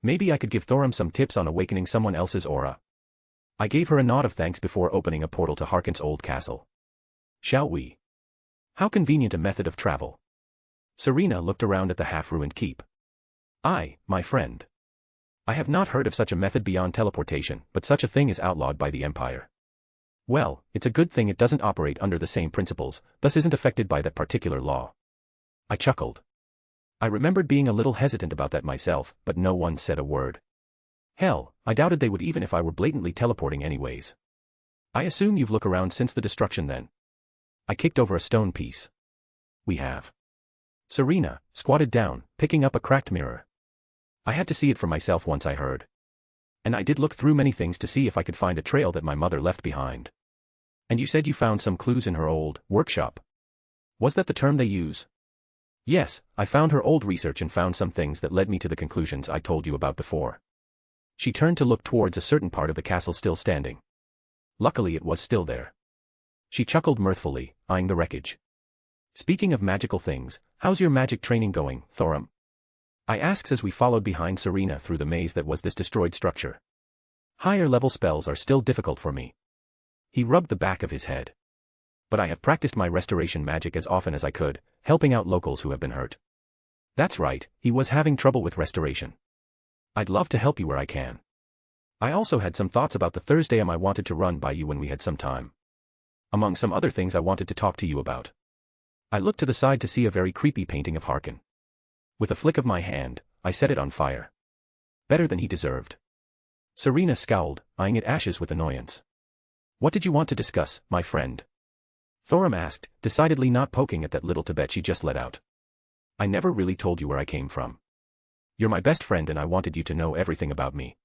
Maybe I could give Thorum some tips on awakening someone else's aura. I gave her a nod of thanks before opening a portal to Harkin's old castle. "Shall we?" "How convenient a method of travel." Serena looked around at the half-ruined keep. My friend. I have not heard of such a method beyond teleportation, but such a thing is outlawed by the Empire." "Well, it's a good thing it doesn't operate under the same principles, thus isn't affected by that particular law." I chuckled. I remembered being a little hesitant about that myself, but no one said a word. Hell, I doubted they would even if I were blatantly teleporting anyways. "I assume you've looked around since the destruction then." I kicked over a stone piece. "We have." Serena squatted down, picking up a cracked mirror. "I had to see it for myself once I heard. And I did look through many things to see if I could find a trail that my mother left behind." "And you said you found some clues in her old workshop. Was that the term they use?" "Yes, I found her old research and found some things that led me to the conclusions I told you about before." She turned to look towards a certain part of the castle still standing. Luckily it was still there. She chuckled mirthfully, eyeing the wreckage. "Speaking of magical things, how's your magic training going, Thorum?" I asked as we followed behind Serena through the maze that was this destroyed structure. "Higher level spells are still difficult for me." He rubbed the back of his head. "But I have practiced my restoration magic as often as I could, helping out locals who have been hurt." That's right, he was having trouble with restoration. "I'd love to help you where I can. I also had some thoughts about the Thursday I wanted to run by you when we had some time. Among some other things I wanted to talk to you about." I looked to the side to see a very creepy painting of Harkin. With a flick of my hand, I set it on fire. Better than he deserved. Serena scowled, eyeing it ashes with annoyance. "What did you want to discuss, my friend?" Thorum asked, decidedly not poking at that little Tibet she just let out. "I never really told you where I came from. You're my best friend and I wanted you to know everything about me."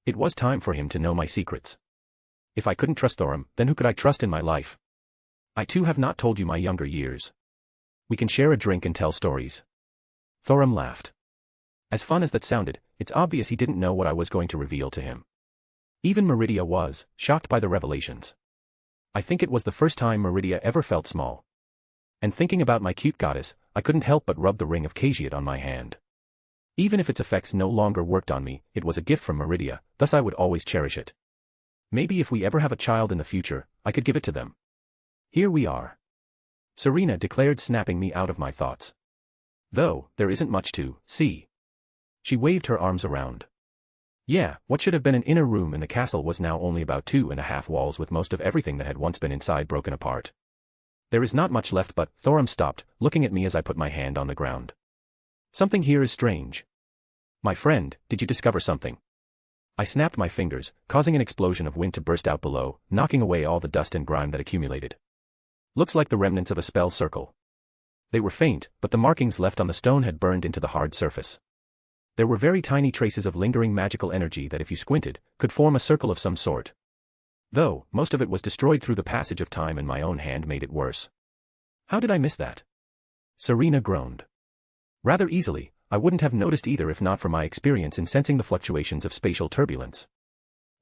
It was time for him to know my secrets. If I couldn't trust Thorum, then who could I trust in my life? "I too have not told you my younger years. We can share a drink and tell stories." Thorum laughed. As fun as that sounded, it's obvious he didn't know what I was going to reveal to him. Even Meridia was shocked by the revelations. I think it was the first time Meridia ever felt small. And thinking about my cute goddess, I couldn't help but rub the ring of Cageat on my hand. Even if its effects no longer worked on me, it was a gift from Meridia, thus I would always cherish it. Maybe if we ever have a child in the future, I could give it to them. Here we are. Serena declared, snapping me out of my thoughts. Though, there isn't much to see. She waved her arms around. Yeah, what should have been an inner room in the castle was now only about 2.5 walls, with most of everything that had once been inside broken apart. There is not much left, but Thorum stopped, looking at me as I put my hand on the ground. Something here is strange. My friend, did you discover something? I snapped my fingers, causing an explosion of wind to burst out below, knocking away all the dust and grime that accumulated. Looks like the remnants of a spell circle. They were faint, but the markings left on the stone had burned into the hard surface. There were very tiny traces of lingering magical energy that, if you squinted, could form a circle of some sort. Though, most of it was destroyed through the passage of time, and my own hand made it worse. How did I miss that? Serena groaned. Rather easily. I wouldn't have noticed either if not for my experience in sensing the fluctuations of spatial turbulence.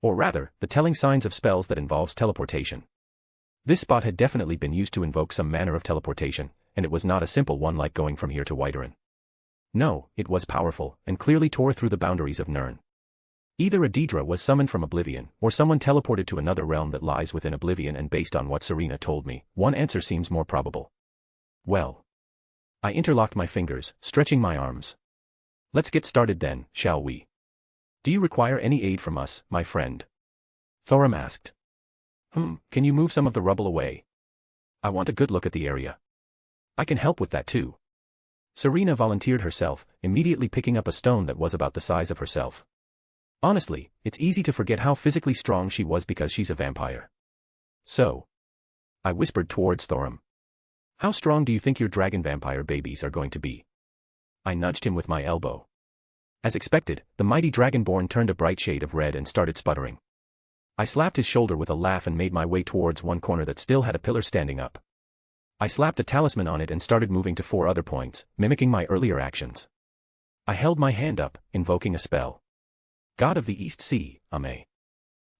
Or rather, the telling signs of spells that involves teleportation. This spot had definitely been used to invoke some manner of teleportation, and it was not a simple one like going from here to Whiterun. No, it was powerful, and clearly tore through the boundaries of Nirn. Either a Daedra was summoned from Oblivion, or someone teleported to another realm that lies within Oblivion, and based on what Serena told me, one answer seems more probable. Well. I interlocked my fingers, stretching my arms. Let's get started then, shall we? Do you require any aid from us, my friend? Thorum asked. Can you move some of the rubble away? I want a good look at the area. I can help with that too. Serena volunteered herself, immediately picking up a stone that was about the size of herself. Honestly, it's easy to forget how physically strong she was because she's a vampire. So. I whispered towards Thorum. How strong do you think your dragon vampire babies are going to be? I nudged him with my elbow. As expected, the mighty dragonborn turned a bright shade of red and started sputtering. I slapped his shoulder with a laugh and made my way towards one corner that still had a pillar standing up. I slapped a talisman on it and started moving to 4 other points, mimicking my earlier actions. I held my hand up, invoking a spell. God of the East Sea, Ame.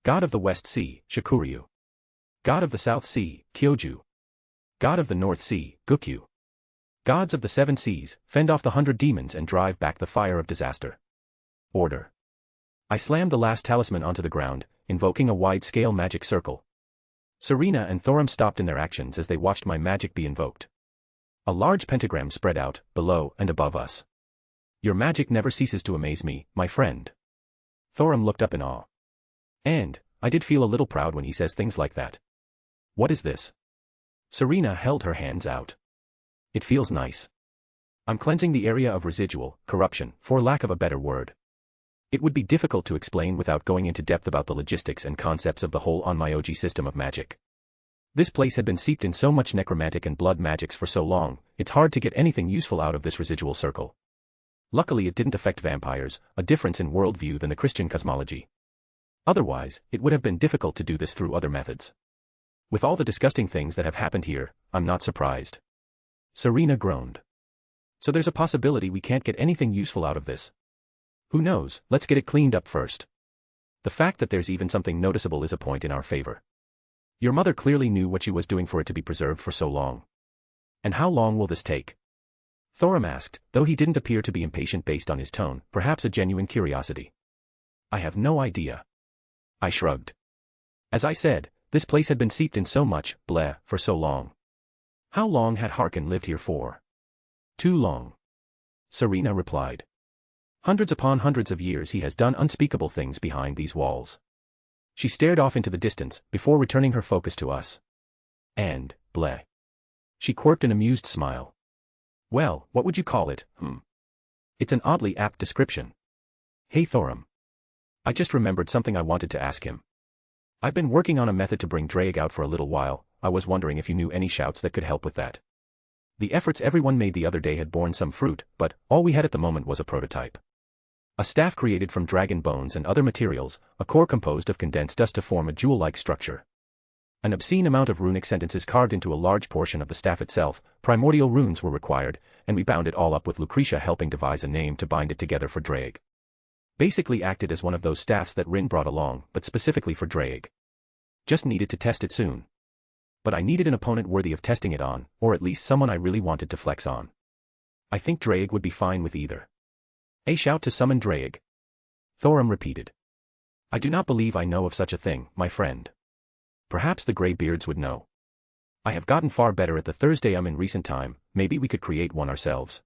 God of the West Sea, Shakuryu. God of the South Sea, Kyoju. God of the North Sea, Gukyu. Gods of the 7 seas, fend off the 100 demons and drive back the fire of disaster. Order. I slammed the last talisman onto the ground, invoking a wide-scale magic circle. Serena and Thorum stopped in their actions as they watched my magic be invoked. A large pentagram spread out, below and above us. Your magic never ceases to amaze me, my friend. Thorum looked up in awe. And, I did feel a little proud when he says things like that. What is this? Serena held her hands out. It feels nice. I'm cleansing the area of residual corruption, for lack of a better word. It would be difficult to explain without going into depth about the logistics and concepts of the whole Onmyoji system of magic. This place had been steeped in so much necromantic and blood magics for so long, it's hard to get anything useful out of this residual circle. Luckily it didn't affect vampires, a difference in worldview than the Christian cosmology. Otherwise, it would have been difficult to do this through other methods. With all the disgusting things that have happened here, I'm not surprised. Serena groaned. So there's a possibility we can't get anything useful out of this. Who knows, let's get it cleaned up first. The fact that there's even something noticeable is a point in our favor. Your mother clearly knew what she was doing for it to be preserved for so long. And how long will this take? Thorum asked, though he didn't appear to be impatient based on his tone, perhaps a genuine curiosity. I have no idea. I shrugged. As I said, this place had been steeped in so much bleh for so long. How long had Harkin lived here for? Too long. Serena replied. Hundreds upon hundreds of years he has done unspeakable things behind these walls. She stared off into the distance, before returning her focus to us. And, bleh. She quirked an amused smile. Well, what would you call it, It's an oddly apt description. Hey Thorum. I just remembered something I wanted to ask him. I've been working on a method to bring Drake out for a little while. I was wondering if you knew any shouts that could help with that. The efforts everyone made the other day had borne some fruit, but all we had at the moment was a prototype. A staff created from dragon bones and other materials, a core composed of condensed dust to form a jewel-like structure. An obscene amount of runic sentences carved into a large portion of the staff itself, primordial runes were required, and we bound it all up with Lucretia helping devise a name to bind it together for Drake. Basically acted as one of those staffs that Rin brought along, but specifically for Drake. Just needed to test it soon. But I needed an opponent worthy of testing it on, or at least someone I really wanted to flex on. I think Drake would be fine with either. A shout to summon Draig. Thorum repeated. I do not believe I know of such a thing, my friend. Perhaps the grey-beards would know. I have gotten far better at the Thursday in recent time, maybe we could create one ourselves.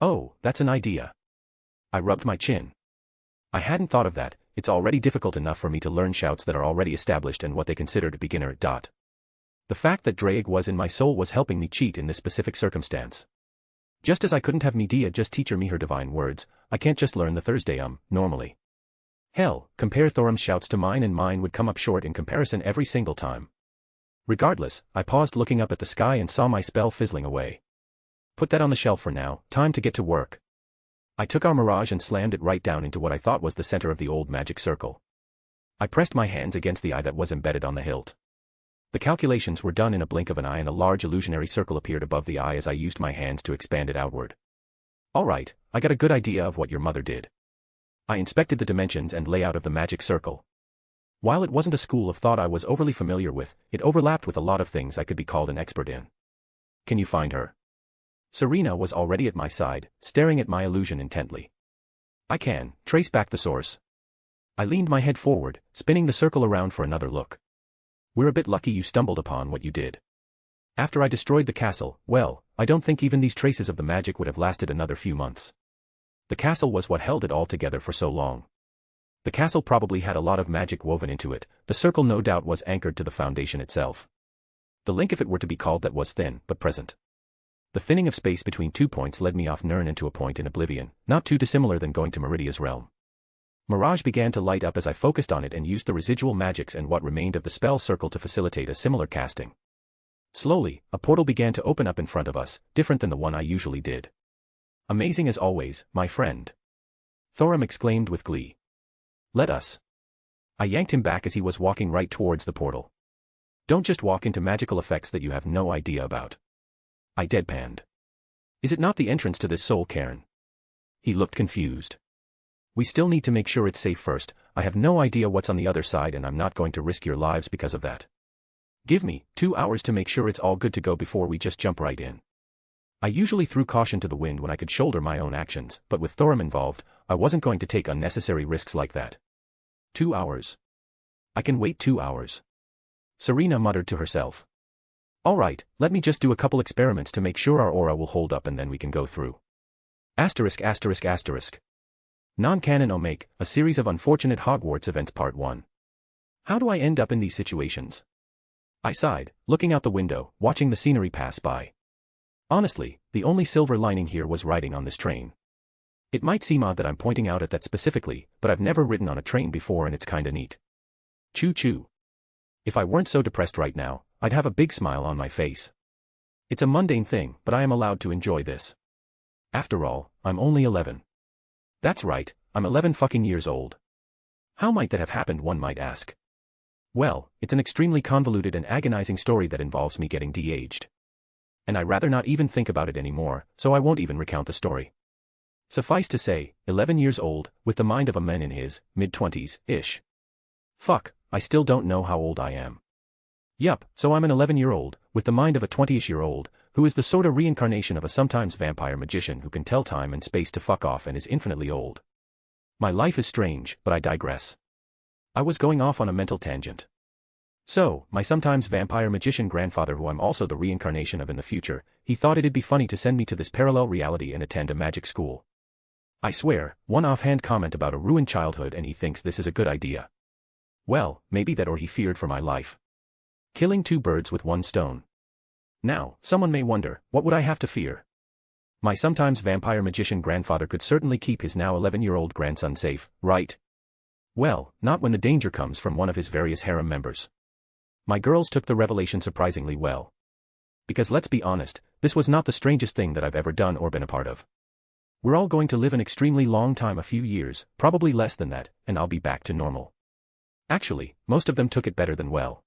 Oh, that's an idea. I rubbed my chin. I hadn't thought of that. It's already difficult enough for me to learn shouts that are already established and what they considered a beginner. The fact that Draig was in my soul was helping me cheat in this specific circumstance. Just as I couldn't have Medea just teach me her divine words, I can't just learn the Thursday normally. Hell, compare Thorum's shouts to mine and mine would come up short in comparison every single time. Regardless, I paused looking up at the sky and saw my spell fizzling away. Put that on the shelf for now, time to get to work. I took our mirage and slammed it right down into what I thought was the center of the old magic circle. I pressed my hands against the eye that was embedded on the hilt. The calculations were done in a blink of an eye and a large illusionary circle appeared above the eye as I used my hands to expand it outward. Alright, I got a good idea of what your mother did. I inspected the dimensions and layout of the magic circle. While it wasn't a school of thought I was overly familiar with, it overlapped with a lot of things I could be called an expert in. Can you find her? Serena was already at my side, staring at my illusion intently. I can, trace back the source. I leaned my head forward, spinning the circle around for another look. We're a bit lucky you stumbled upon what you did. After I destroyed the castle, well, I don't think even these traces of the magic would have lasted another few months. The castle was what held it all together for so long. The castle probably had a lot of magic woven into it, the circle no doubt was anchored to the foundation itself. The link, if it were to be called that, was thin, but present. The thinning of space between 2 points led me off Nirn into a point in oblivion, not too dissimilar than going to Meridia's realm. Mirage began to light up as I focused on it and used the residual magics and what remained of the spell circle to facilitate a similar casting. Slowly, a portal began to open up in front of us, different than the one I usually did. Amazing as always, my friend. Thorum exclaimed with glee. Let us. I yanked him back as he was walking right towards the portal. Don't just walk into magical effects that you have no idea about. I deadpanned. Is it not the entrance to this soul cairn? He looked confused. We still need to make sure it's safe first. I have no idea what's on the other side and I'm not going to risk your lives because of that. Give me 2 hours to make sure it's all good to go before we just jump right in. I usually threw caution to the wind when I could shoulder my own actions, but with Thorum involved, I wasn't going to take unnecessary risks like that. 2 hours. I can wait 2 hours. Serena muttered to herself. Alright, let me just do a couple experiments to make sure our aura will hold up and then we can go through. Asterisk. Non-canon Omake, a series of unfortunate Hogwarts events Part 1. How do I end up in these situations? I sighed, looking out the window, watching the scenery pass by. Honestly, the only silver lining here was riding on this train. It might seem odd that I'm pointing out at that specifically, but I've never ridden on a train before and it's kinda neat. Choo-choo. If I weren't so depressed right now, I'd have a big smile on my face. It's a mundane thing, but I am allowed to enjoy this. After all, I'm only 11. That's right, I'm 11 fucking years old. How might that have happened, one might ask? Well, it's an extremely convoluted and agonizing story that involves me getting de-aged. And I'd rather not even think about it anymore, so I won't even recount the story. Suffice to say, 11 years old, with the mind of a man in his mid-20s-ish. Fuck, I still don't know how old I am. Yup, so I'm an 11-year-old, with the mind of a 20-ish-year-old, who is the sorta reincarnation of a sometimes vampire magician who can tell time and space to fuck off and is infinitely old. My life is strange, but I digress. I was going off on a mental tangent. So, my sometimes vampire magician grandfather, who I'm also the reincarnation of in the future, he thought it'd be funny to send me to this parallel reality and attend a magic school. I swear, one offhand comment about a ruined childhood and he thinks this is a good idea. Well, maybe that, or he feared for my life. Killing 2 birds with 1 stone. Now, someone may wonder, what would I have to fear? My sometimes vampire magician grandfather could certainly keep his now 11-year-old grandson safe, right? Well, not when the danger comes from one of his various harem members. My girls took the revelation surprisingly well. Because let's be honest, this was not the strangest thing that I've ever done or been a part of. We're all going to live an extremely long time, a few years, probably less than that, and I'll be back to normal. Actually, most of them took it better than well.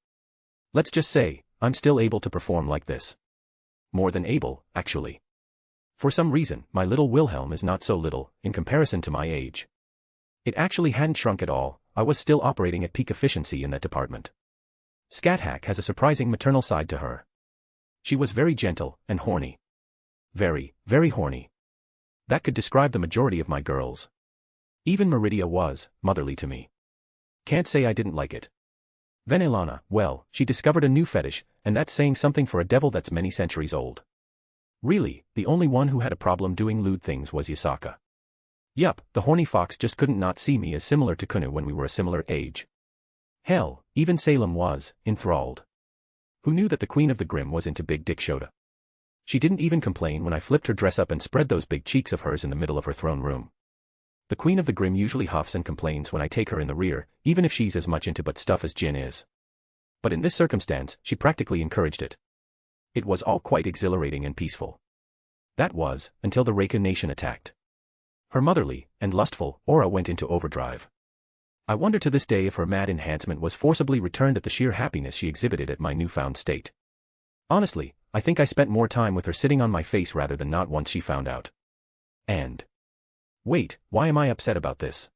Let's just say, I'm still able to perform like this. More than able, actually. For some reason, my little Wilhelm is not so little, in comparison to my age. It actually hadn't shrunk at all, I was still operating at peak efficiency in that department. Scathack has a surprising maternal side to her. She was very gentle, and horny. Very, very horny. That could describe the majority of my girls. Even Meridia was motherly to me. Can't say I didn't like it. Venelana, well, she discovered a new fetish, and that's saying something for a devil that's many centuries old. Really, the only one who had a problem doing lewd things was Yasaka. Yup, the horny fox just couldn't not see me as similar to Kunu when we were a similar age. Hell, even Salem was enthralled. Who knew that the Queen of the Grim was into Big Dick Shota? She didn't even complain when I flipped her dress up and spread those big cheeks of hers in the middle of her throne room. The Queen of the Grim usually huffs and complains when I take her in the rear, even if she's as much into butt stuff as Jin is. But in this circumstance, she practically encouraged it. It was all quite exhilarating and peaceful. That was, until the Reika nation attacked. Her motherly and lustful aura went into overdrive. I wonder to this day if her mad enhancement was forcibly returned at the sheer happiness she exhibited at my newfound state. Honestly, I think I spent more time with her sitting on my face rather than not once she found out. And wait, why am I upset about this?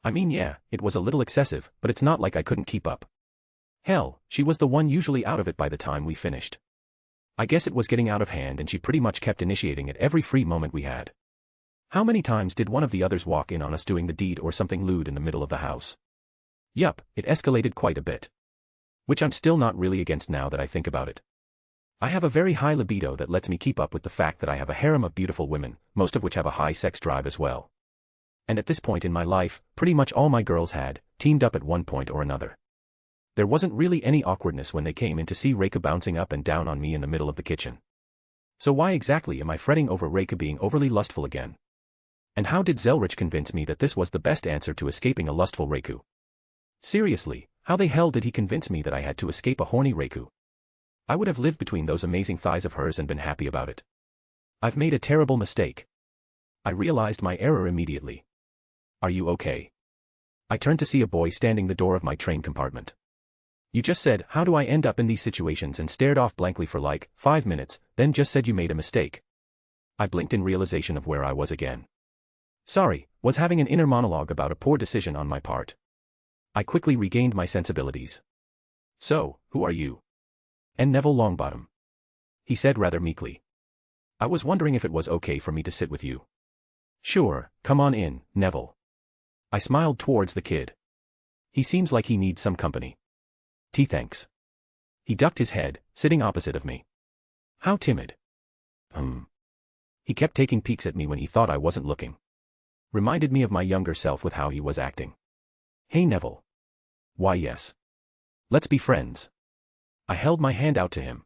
I mean, yeah, it was a little excessive, but it's not like I couldn't keep up. Hell, she was the one usually out of it by the time we finished. I guess it was getting out of hand and she pretty much kept initiating at every free moment we had. How many times did one of the others walk in on us doing the deed or something lewd in the middle of the house? Yup, it escalated quite a bit. Which I'm still not really against now that I think about it. I have a very high libido that lets me keep up with the fact that I have a harem of beautiful women, most of which have a high sex drive as well. And at this point in my life, pretty much all my girls had teamed up at one point or another. There wasn't really any awkwardness when they came in to see Reika bouncing up and down on me in the middle of the kitchen. So why exactly am I fretting over Reika being overly lustful again? And how did Zelretch convince me that this was the best answer to escaping a lustful Reiku? Seriously, how the hell did he convince me that I had to escape a horny Reiku? I would have lived between those amazing thighs of hers and been happy about it. I've made a terrible mistake. I realized my error immediately. Are you okay? I turned to see a boy standing the door of my train compartment. You just said, how do I end up in these situations, and stared off blankly for like 5 minutes, then just said you made a mistake. I blinked in realization of where I was again. Sorry, was having an inner monologue about a poor decision on my part. I quickly regained my sensibilities. So, who are you? And Neville Longbottom. He said rather meekly. I was wondering if it was okay for me to sit with you. Sure, come on in, Neville. I smiled towards the kid. He seems like he needs some company. Thanks. He ducked his head, sitting opposite of me. How timid. He kept taking peeks at me when he thought I wasn't looking. Reminded me of my younger self with how he was acting. Hey Neville. Why yes. Let's be friends. I held my hand out to him.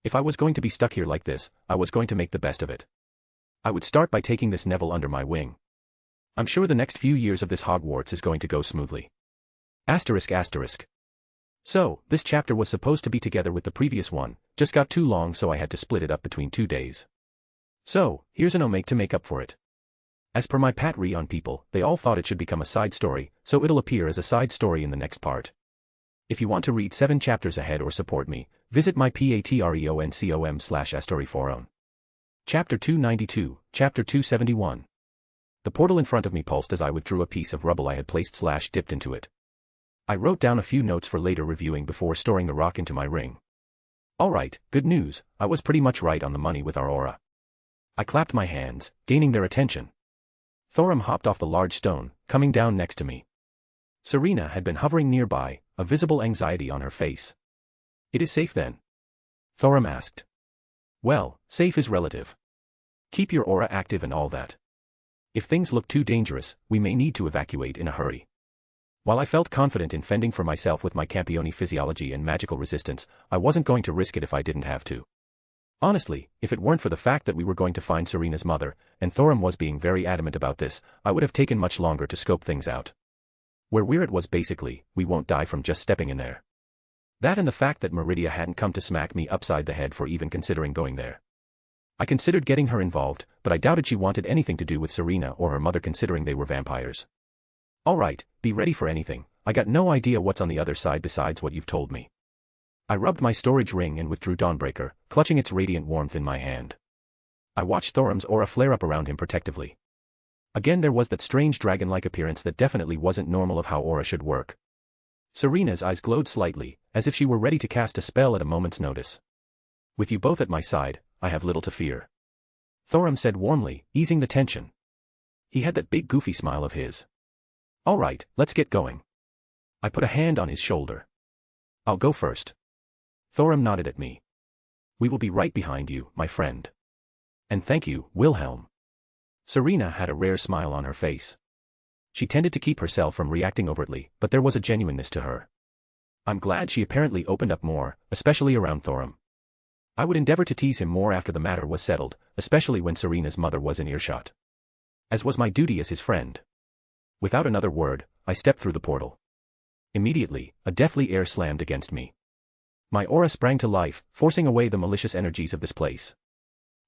If I was going to be stuck here like this, I was going to make the best of it. I would start by taking this Neville under my wing. I'm sure the next few years of this Hogwarts is going to go smoothly. Asterisk asterisk. So, this chapter was supposed to be together with the previous one, just got too long so I had to split it up between 2 days. So, here's an omake to make up for it. As per my patry on people, they all thought it should become a side story, so it'll appear as a side story in the next part. If you want to read 7 chapters ahead or support me, visit my patreon.com/astoryforon. Chapter 292, Chapter 271. The portal in front of me pulsed as I withdrew a piece of rubble I had placed/dipped into it. I wrote down a few notes for later reviewing before storing the rock into my ring. Alright, good news, I was pretty much right on the money with our aura. I clapped my hands, gaining their attention. Thorum hopped off the large stone, coming down next to me. Serena had been hovering nearby, a visible anxiety on her face. It is safe then? Thorum asked. Well, safe is relative. Keep your aura active and all that. If things look too dangerous, we may need to evacuate in a hurry. While I felt confident in fending for myself with my Campione physiology and magical resistance, I wasn't going to risk it if I didn't have to. Honestly, if it weren't for the fact that we were going to find Serena's mother, and Thorum was being very adamant about this, I would have taken much longer to scope things out. Where we're at was basically, we won't die from just stepping in there. That and the fact that Meridia hadn't come to smack me upside the head for even considering going there. I considered getting her involved, but I doubted she wanted anything to do with Serena or her mother considering they were vampires. Alright, be ready for anything, I got no idea what's on the other side besides what you've told me. I rubbed my storage ring and withdrew Dawnbreaker, clutching its radiant warmth in my hand. I watched Thorum's aura flare up around him protectively. Again there was that strange dragon-like appearance that definitely wasn't normal of how aura should work. Serena's eyes glowed slightly, as if she were ready to cast a spell at a moment's notice. With you both at my side, I have little to fear. Thorum said warmly, easing the tension. He had that big goofy smile of his. All right, let's get going. I put a hand on his shoulder. I'll go first. Thorum nodded at me. We will be right behind you, my friend. And thank you, Wilhelm. Serena had a rare smile on her face. She tended to keep herself from reacting overtly, but there was a genuineness to her. I'm glad she apparently opened up more, especially around Thorum. I would endeavor to tease him more after the matter was settled, especially when Serena's mother was in earshot. As was my duty as his friend. Without another word, I stepped through the portal. Immediately, a deathly air slammed against me. My aura sprang to life, forcing away the malicious energies of this place.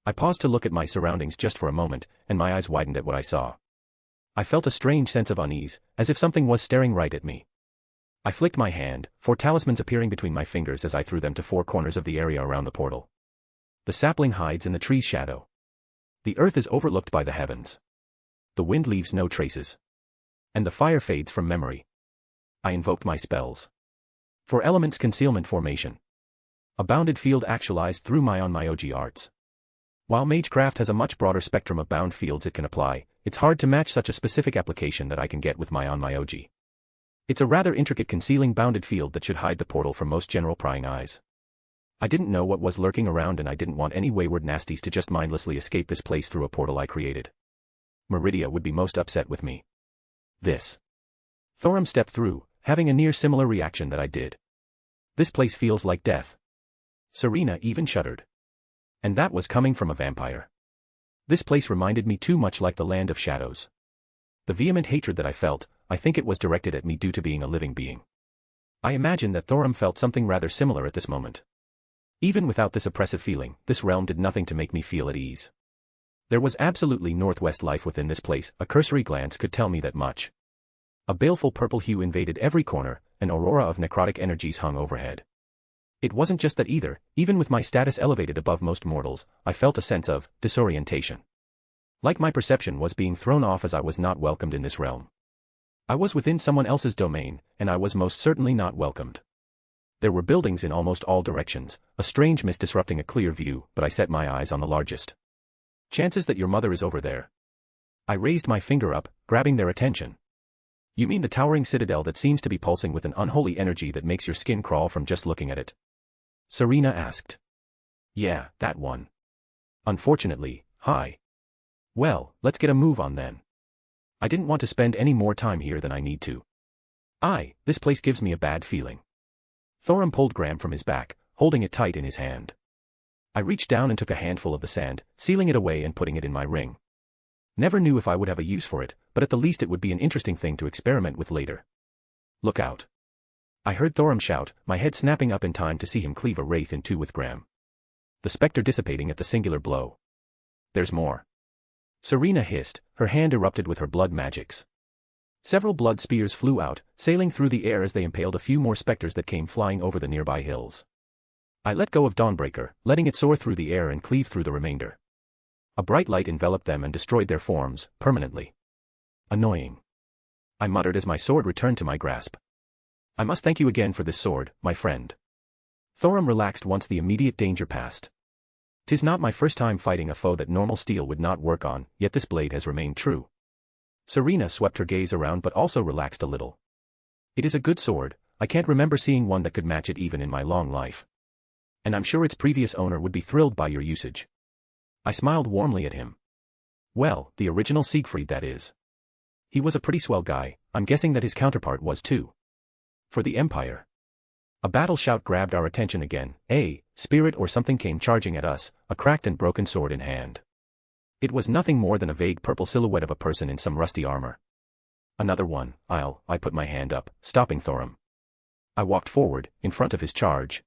I paused to look at my surroundings just for a moment, and my eyes widened at what I saw. I felt a strange sense of unease, as if something was staring right at me. I flicked my hand, 4 talismans appearing between my fingers as I threw them to 4 corners of the area around the portal. The sapling hides in the tree's shadow. The earth is overlooked by the heavens. The wind leaves no traces. And the fire fades from memory. I invoked my spells. For elements concealment formation. A bounded field actualized through my on-Myoji arts. While Magecraft has a much broader spectrum of bound fields it can apply, it's hard to match such a specific application that I can get with my on-Myoji. It's a rather intricate concealing bounded field that should hide the portal from most general prying eyes. I didn't know what was lurking around and I didn't want any wayward nasties to just mindlessly escape this place through a portal I created. Meridia would be most upset with me. This. Thorum stepped through, having a near similar reaction that I did. This place feels like death. Serena even shuddered. And that was coming from a vampire. This place reminded me too much like the Land of Shadows. The vehement hatred that I felt, I think it was directed at me due to being a living being. I imagine that Thorum felt something rather similar at this moment. Even without this oppressive feeling, this realm did nothing to make me feel at ease. There was absolutely northwest life within this place, a cursory glance could tell me that much. A baleful purple hue invaded every corner, an aurora of necrotic energies hung overhead. It wasn't just that either, even with my status elevated above most mortals, I felt a sense of disorientation. Like my perception was being thrown off as I was not welcomed in this realm. I was within someone else's domain, and I was most certainly not welcomed. There were buildings in almost all directions, a strange mist disrupting a clear view, but I set my eyes on the largest. Chances that your mother is over there. I raised my finger up, grabbing their attention. You mean the towering citadel that seems to be pulsing with an unholy energy that makes your skin crawl from just looking at it? Serena asked. Yeah, that one. Unfortunately, hi. Well, let's get a move on then. I didn't want to spend any more time here than I need to. This place gives me a bad feeling. Thorum pulled Graham from his back, holding it tight in his hand. I reached down and took a handful of the sand, sealing it away and putting it in my ring. Never knew if I would have a use for it, but at the least it would be an interesting thing to experiment with later. Look out. I heard Thorum shout, my head snapping up in time to see him cleave a wraith in two with Graham. The spectre dissipating at the singular blow. There's more. Serena hissed, her hand erupted with her blood magics. Several blood spears flew out, sailing through the air as they impaled a few more specters that came flying over the nearby hills. I let go of Dawnbreaker, letting it soar through the air and cleave through the remainder. A bright light enveloped them and destroyed their forms, permanently. Annoying. I muttered as my sword returned to my grasp. I must thank you again for this sword, my friend. Thorum relaxed once the immediate danger passed. 'Tis not my first time fighting a foe that normal steel would not work on, yet this blade has remained true. Serena swept her gaze around but also relaxed a little. It is a good sword, I can't remember seeing one that could match it even in my long life. And I'm sure its previous owner would be thrilled by your usage. I smiled warmly at him. Well, the original Siegfried that is. He was a pretty swell guy, I'm guessing that his counterpart was too. For the Empire. A battle shout grabbed our attention again, a spirit or something came charging at us, a cracked and broken sword in hand. It was nothing more than a vague purple silhouette of a person in some rusty armor. Another one, I put my hand up, stopping Thorum. I walked forward, in front of his charge.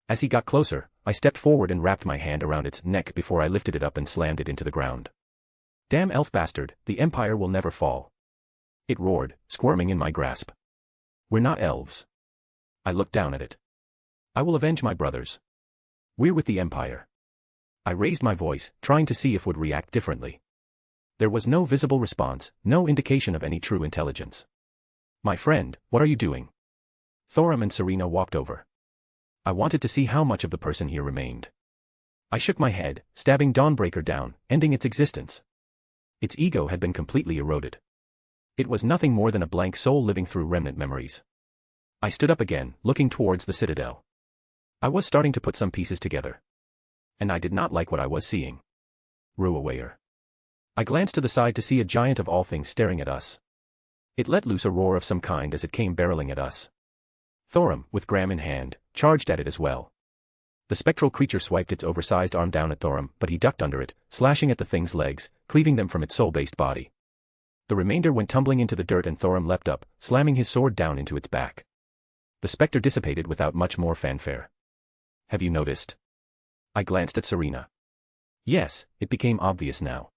As he got closer, I stepped forward and wrapped my hand around its neck before I lifted it up and slammed it into the ground. Damn elf bastard, the Empire will never fall. It roared, squirming in my grasp. We're not elves. I looked down at it. I will avenge my brothers. We're with the Empire. I raised my voice, trying to see if it would react differently. There was no visible response, no indication of any true intelligence. My friend, what are you doing? Thorum and Serena walked over. I wanted to see how much of the person here remained. I shook my head, stabbing Dawnbreaker down, ending its existence. Its ego had been completely eroded. It was nothing more than a blank soul living through remnant memories. I stood up again, looking towards the citadel. I was starting to put some pieces together. And I did not like what I was seeing. Ruawayer. I glanced to the side to see a giant of all things staring at us. It let loose a roar of some kind as it came barreling at us. Thorum, with Graham in hand, charged at it as well. The spectral creature swiped its oversized arm down at Thorum, but he ducked under it, slashing at the thing's legs, cleaving them from its soul-based body. The remainder went tumbling into the dirt and Thorum leapt up, slamming his sword down into its back. The spectre dissipated without much more fanfare. Have you noticed? I glanced at Serena. Yes, it became obvious now.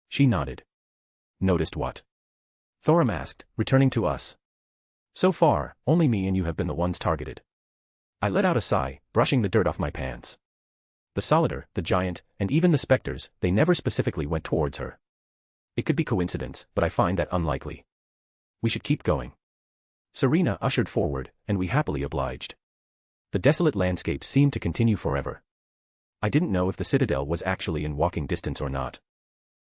She nodded. Noticed what? Thorum asked, returning to us. So far, only me and you have been the ones targeted. I let out a sigh, brushing the dirt off my pants. The Solider, the giant, and even the specters, they never specifically went towards her. It could be coincidence, but I find that unlikely. We should keep going. Serena ushered forward, and we happily obliged. The desolate landscape seemed to continue forever. I didn't know if the citadel was actually in walking distance or not.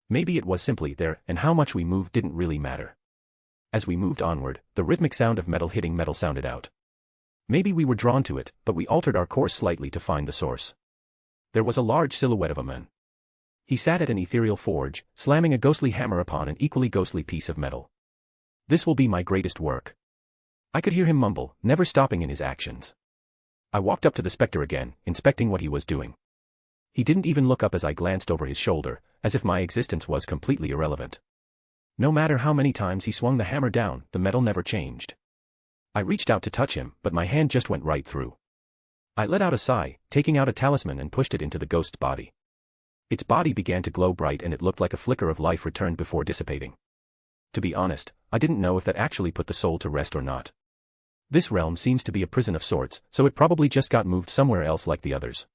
Maybe it was simply there, and how much we moved didn't really matter. As we moved onward, the rhythmic sound of metal hitting metal sounded out. Maybe we were drawn to it, but we altered our course slightly to find the source. There was a large silhouette of a man. He sat at an ethereal forge, slamming a ghostly hammer upon an equally ghostly piece of metal. This will be my greatest work. I could hear him mumble, never stopping in his actions. I walked up to the spectre again, inspecting what he was doing. He didn't even look up as I glanced over his shoulder, as if my existence was completely irrelevant. No matter how many times he swung the hammer down, the metal never changed. I reached out to touch him, but my hand just went right through. I let out a sigh, taking out a talisman and pushed it into the ghost's body. Its body began to glow bright and it looked like a flicker of life returned before dissipating. To be honest, I didn't know if that actually put the soul to rest or not. This realm seems to be a prison of sorts, so it probably just got moved somewhere else like the others.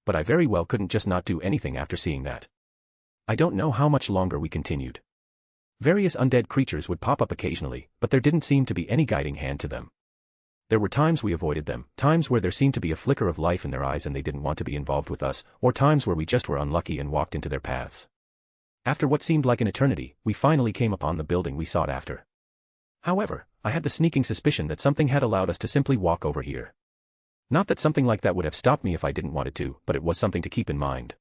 But I very well couldn't just not do anything after seeing that. I don't know how much longer we continued. Various undead creatures would pop up occasionally, but there didn't seem to be any guiding hand to them. There were times we avoided them, times where there seemed to be a flicker of life in their eyes and they didn't want to be involved with us, or times where we just were unlucky and walked into their paths. After what seemed like an eternity, we finally came upon the building we sought after. However, I had the sneaking suspicion that something had allowed us to simply walk over here. Not that something like that would have stopped me if I didn't want it to, but it was something to keep in mind.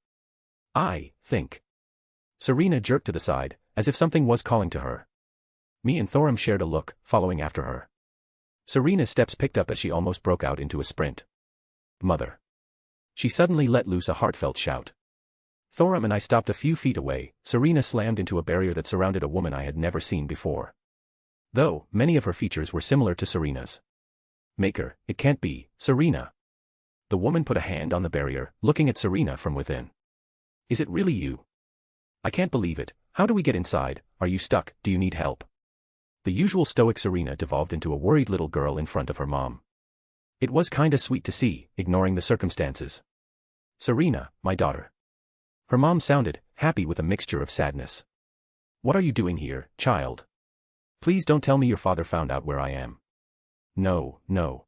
I think. Serena jerked to the side, as if something was calling to her. Me and Thorum shared a look, following after her. Serena's steps picked up as she almost broke out into a sprint. Mother. She suddenly let loose a heartfelt shout. Thorum and I stopped a few feet away. Serena slammed into a barrier that surrounded a woman I had never seen before. Though, many of her features were similar to Serena's. Maker, it can't be, Serena. The woman put a hand on the barrier, looking at Serena from within. Is it really you? I can't believe it. How do we get inside? Are you stuck? Do you need help? The usual stoic Serena devolved into a worried little girl in front of her mom. It was kinda sweet to see, ignoring the circumstances. Serena, my daughter. Her mom sounded happy with a mixture of sadness. What are you doing here, child? Please don't tell me your father found out where I am. No, no.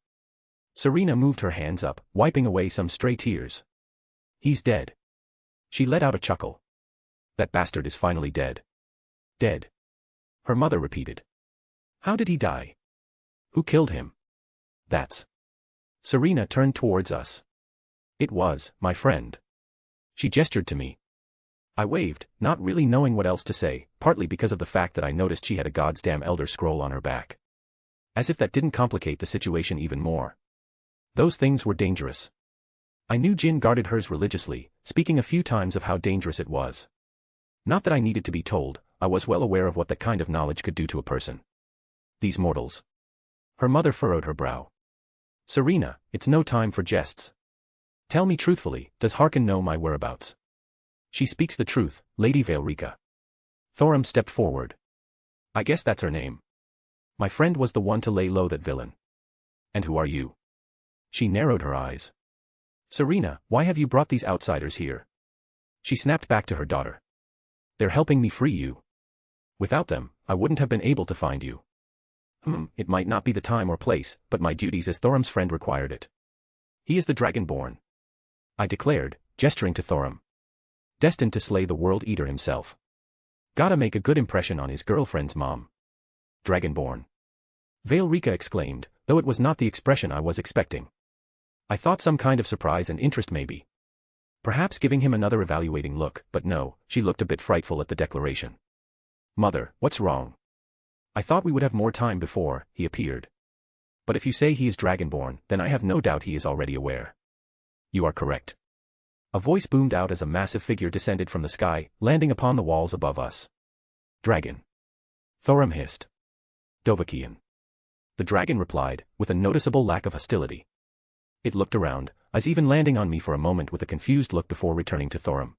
Serena moved her hands up, wiping away some stray tears. He's dead. She let out a chuckle. That bastard is finally dead. Dead. Her mother repeated. How did he die? Who killed him? That's. Serena turned towards us. It was, my friend. She gestured to me. I waved, not really knowing what else to say, partly because of the fact that I noticed she had a goddamn Elder Scroll on her back. As if that didn't complicate the situation even more. Those things were dangerous. I knew Jin guarded hers religiously, speaking a few times of how dangerous it was. Not that I needed to be told, I was well aware of what that kind of knowledge could do to a person. These mortals. Her mother furrowed her brow. Serena, it's no time for jests. Tell me truthfully, does Harkin know my whereabouts? She speaks the truth, Lady Vaelrika. Thorum stepped forward. I guess that's her name. My friend was the one to lay low that villain. And who are you? She narrowed her eyes. Serena, why have you brought these outsiders here? She snapped back to her daughter. They're helping me free you. Without them, I wouldn't have been able to find you. It might not be the time or place, but my duties as Thorum's friend required it. He is the Dragonborn. I declared, gesturing to Thorum. Destined to slay the World Eater himself. Gotta make a good impression on his girlfriend's mom. Dragonborn. Zelretch exclaimed, though it was not the expression I was expecting. I thought some kind of surprise and interest maybe. Perhaps giving him another evaluating look, but no, she looked a bit frightful at the declaration. Mother, what's wrong? I thought we would have more time before he appeared. But if you say he is Dragonborn, then I have no doubt he is already aware. You are correct. A voice boomed out as a massive figure descended from the sky, landing upon the walls above us. Dragon. Thorum hissed. Dovahkian. The dragon replied, with a noticeable lack of hostility. It looked around, as even landing on me for a moment with a confused look before returning to Thorum.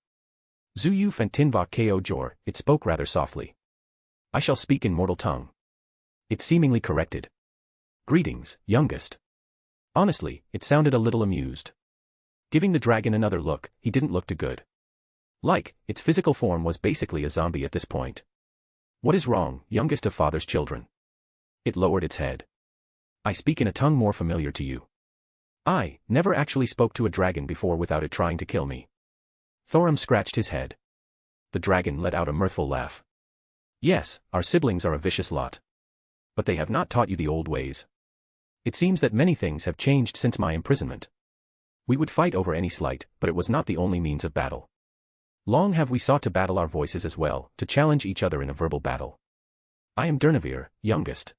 Zuyu Fentinva Ko Jor, it spoke rather softly. I shall speak in mortal tongue. It seemingly corrected. Greetings, youngest. Honestly, it sounded a little amused. Giving the dragon another look, he didn't look too good. Its physical form was basically a zombie at this point. What is wrong, youngest of father's children? It lowered its head. I speak in a tongue more familiar to you. I never actually spoke to a dragon before without it trying to kill me. Thorum scratched his head. The dragon let out a mirthful laugh. Yes, our siblings are a vicious lot. But they have not taught you the old ways. It seems that many things have changed since my imprisonment. We would fight over any slight, but it was not the only means of battle. Long have we sought to battle our voices as well, to challenge each other in a verbal battle. I am Durnavir, youngest.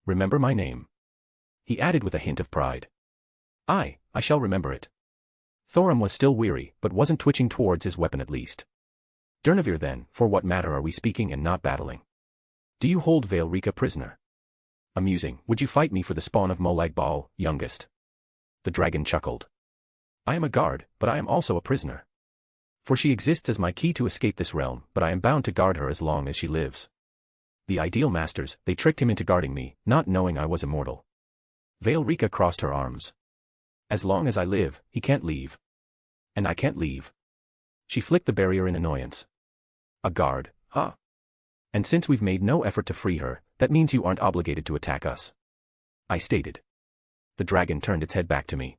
Remember my name. He added with a hint of pride. I shall remember it. Thorum was still weary, but wasn't twitching towards his weapon at least. Durnavir then, for what matter are we speaking and not battling? Do you hold Zelretch prisoner? Amusing, would you fight me for the spawn of Molag Bal, youngest? The dragon chuckled. I am a guard, but I am also a prisoner. For she exists as my key to escape this realm, but I am bound to guard her as long as she lives. The ideal masters, they tricked him into guarding me, not knowing I was immortal. Zelretch crossed her arms. As long as I live, he can't leave. And I can't leave. She flicked the barrier in annoyance. A guard, huh? And since we've made no effort to free her, that means you aren't obligated to attack us. I stated. The dragon turned its head back to me.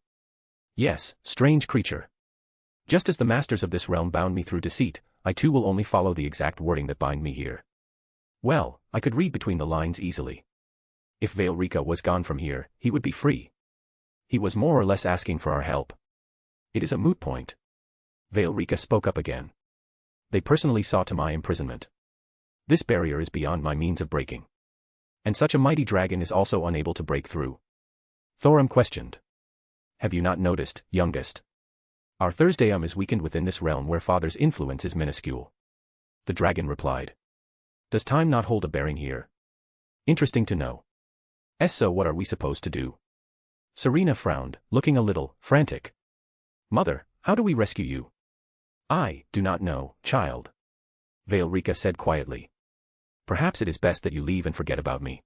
Yes, strange creature. Just as the masters of this realm bound me through deceit, I too will only follow the exact wording that bind me here. Well, I could read between the lines easily. If Zelretch was gone from here, he would be free. He was more or less asking for our help. It is a moot point. Zelretch spoke up again. They personally saw to my imprisonment. This barrier is beyond my means of breaking. And such a mighty dragon is also unable to break through. Thorum questioned. Have you not noticed, youngest? Our Thursdayum is weakened within this realm where father's influence is minuscule. The dragon replied. Does time not hold a bearing here? Interesting to know. So what are we supposed to do? Serena frowned, looking a little frantic. Mother, how do we rescue you? I do not know, child. Zelretch said quietly. Perhaps it is best that you leave and forget about me.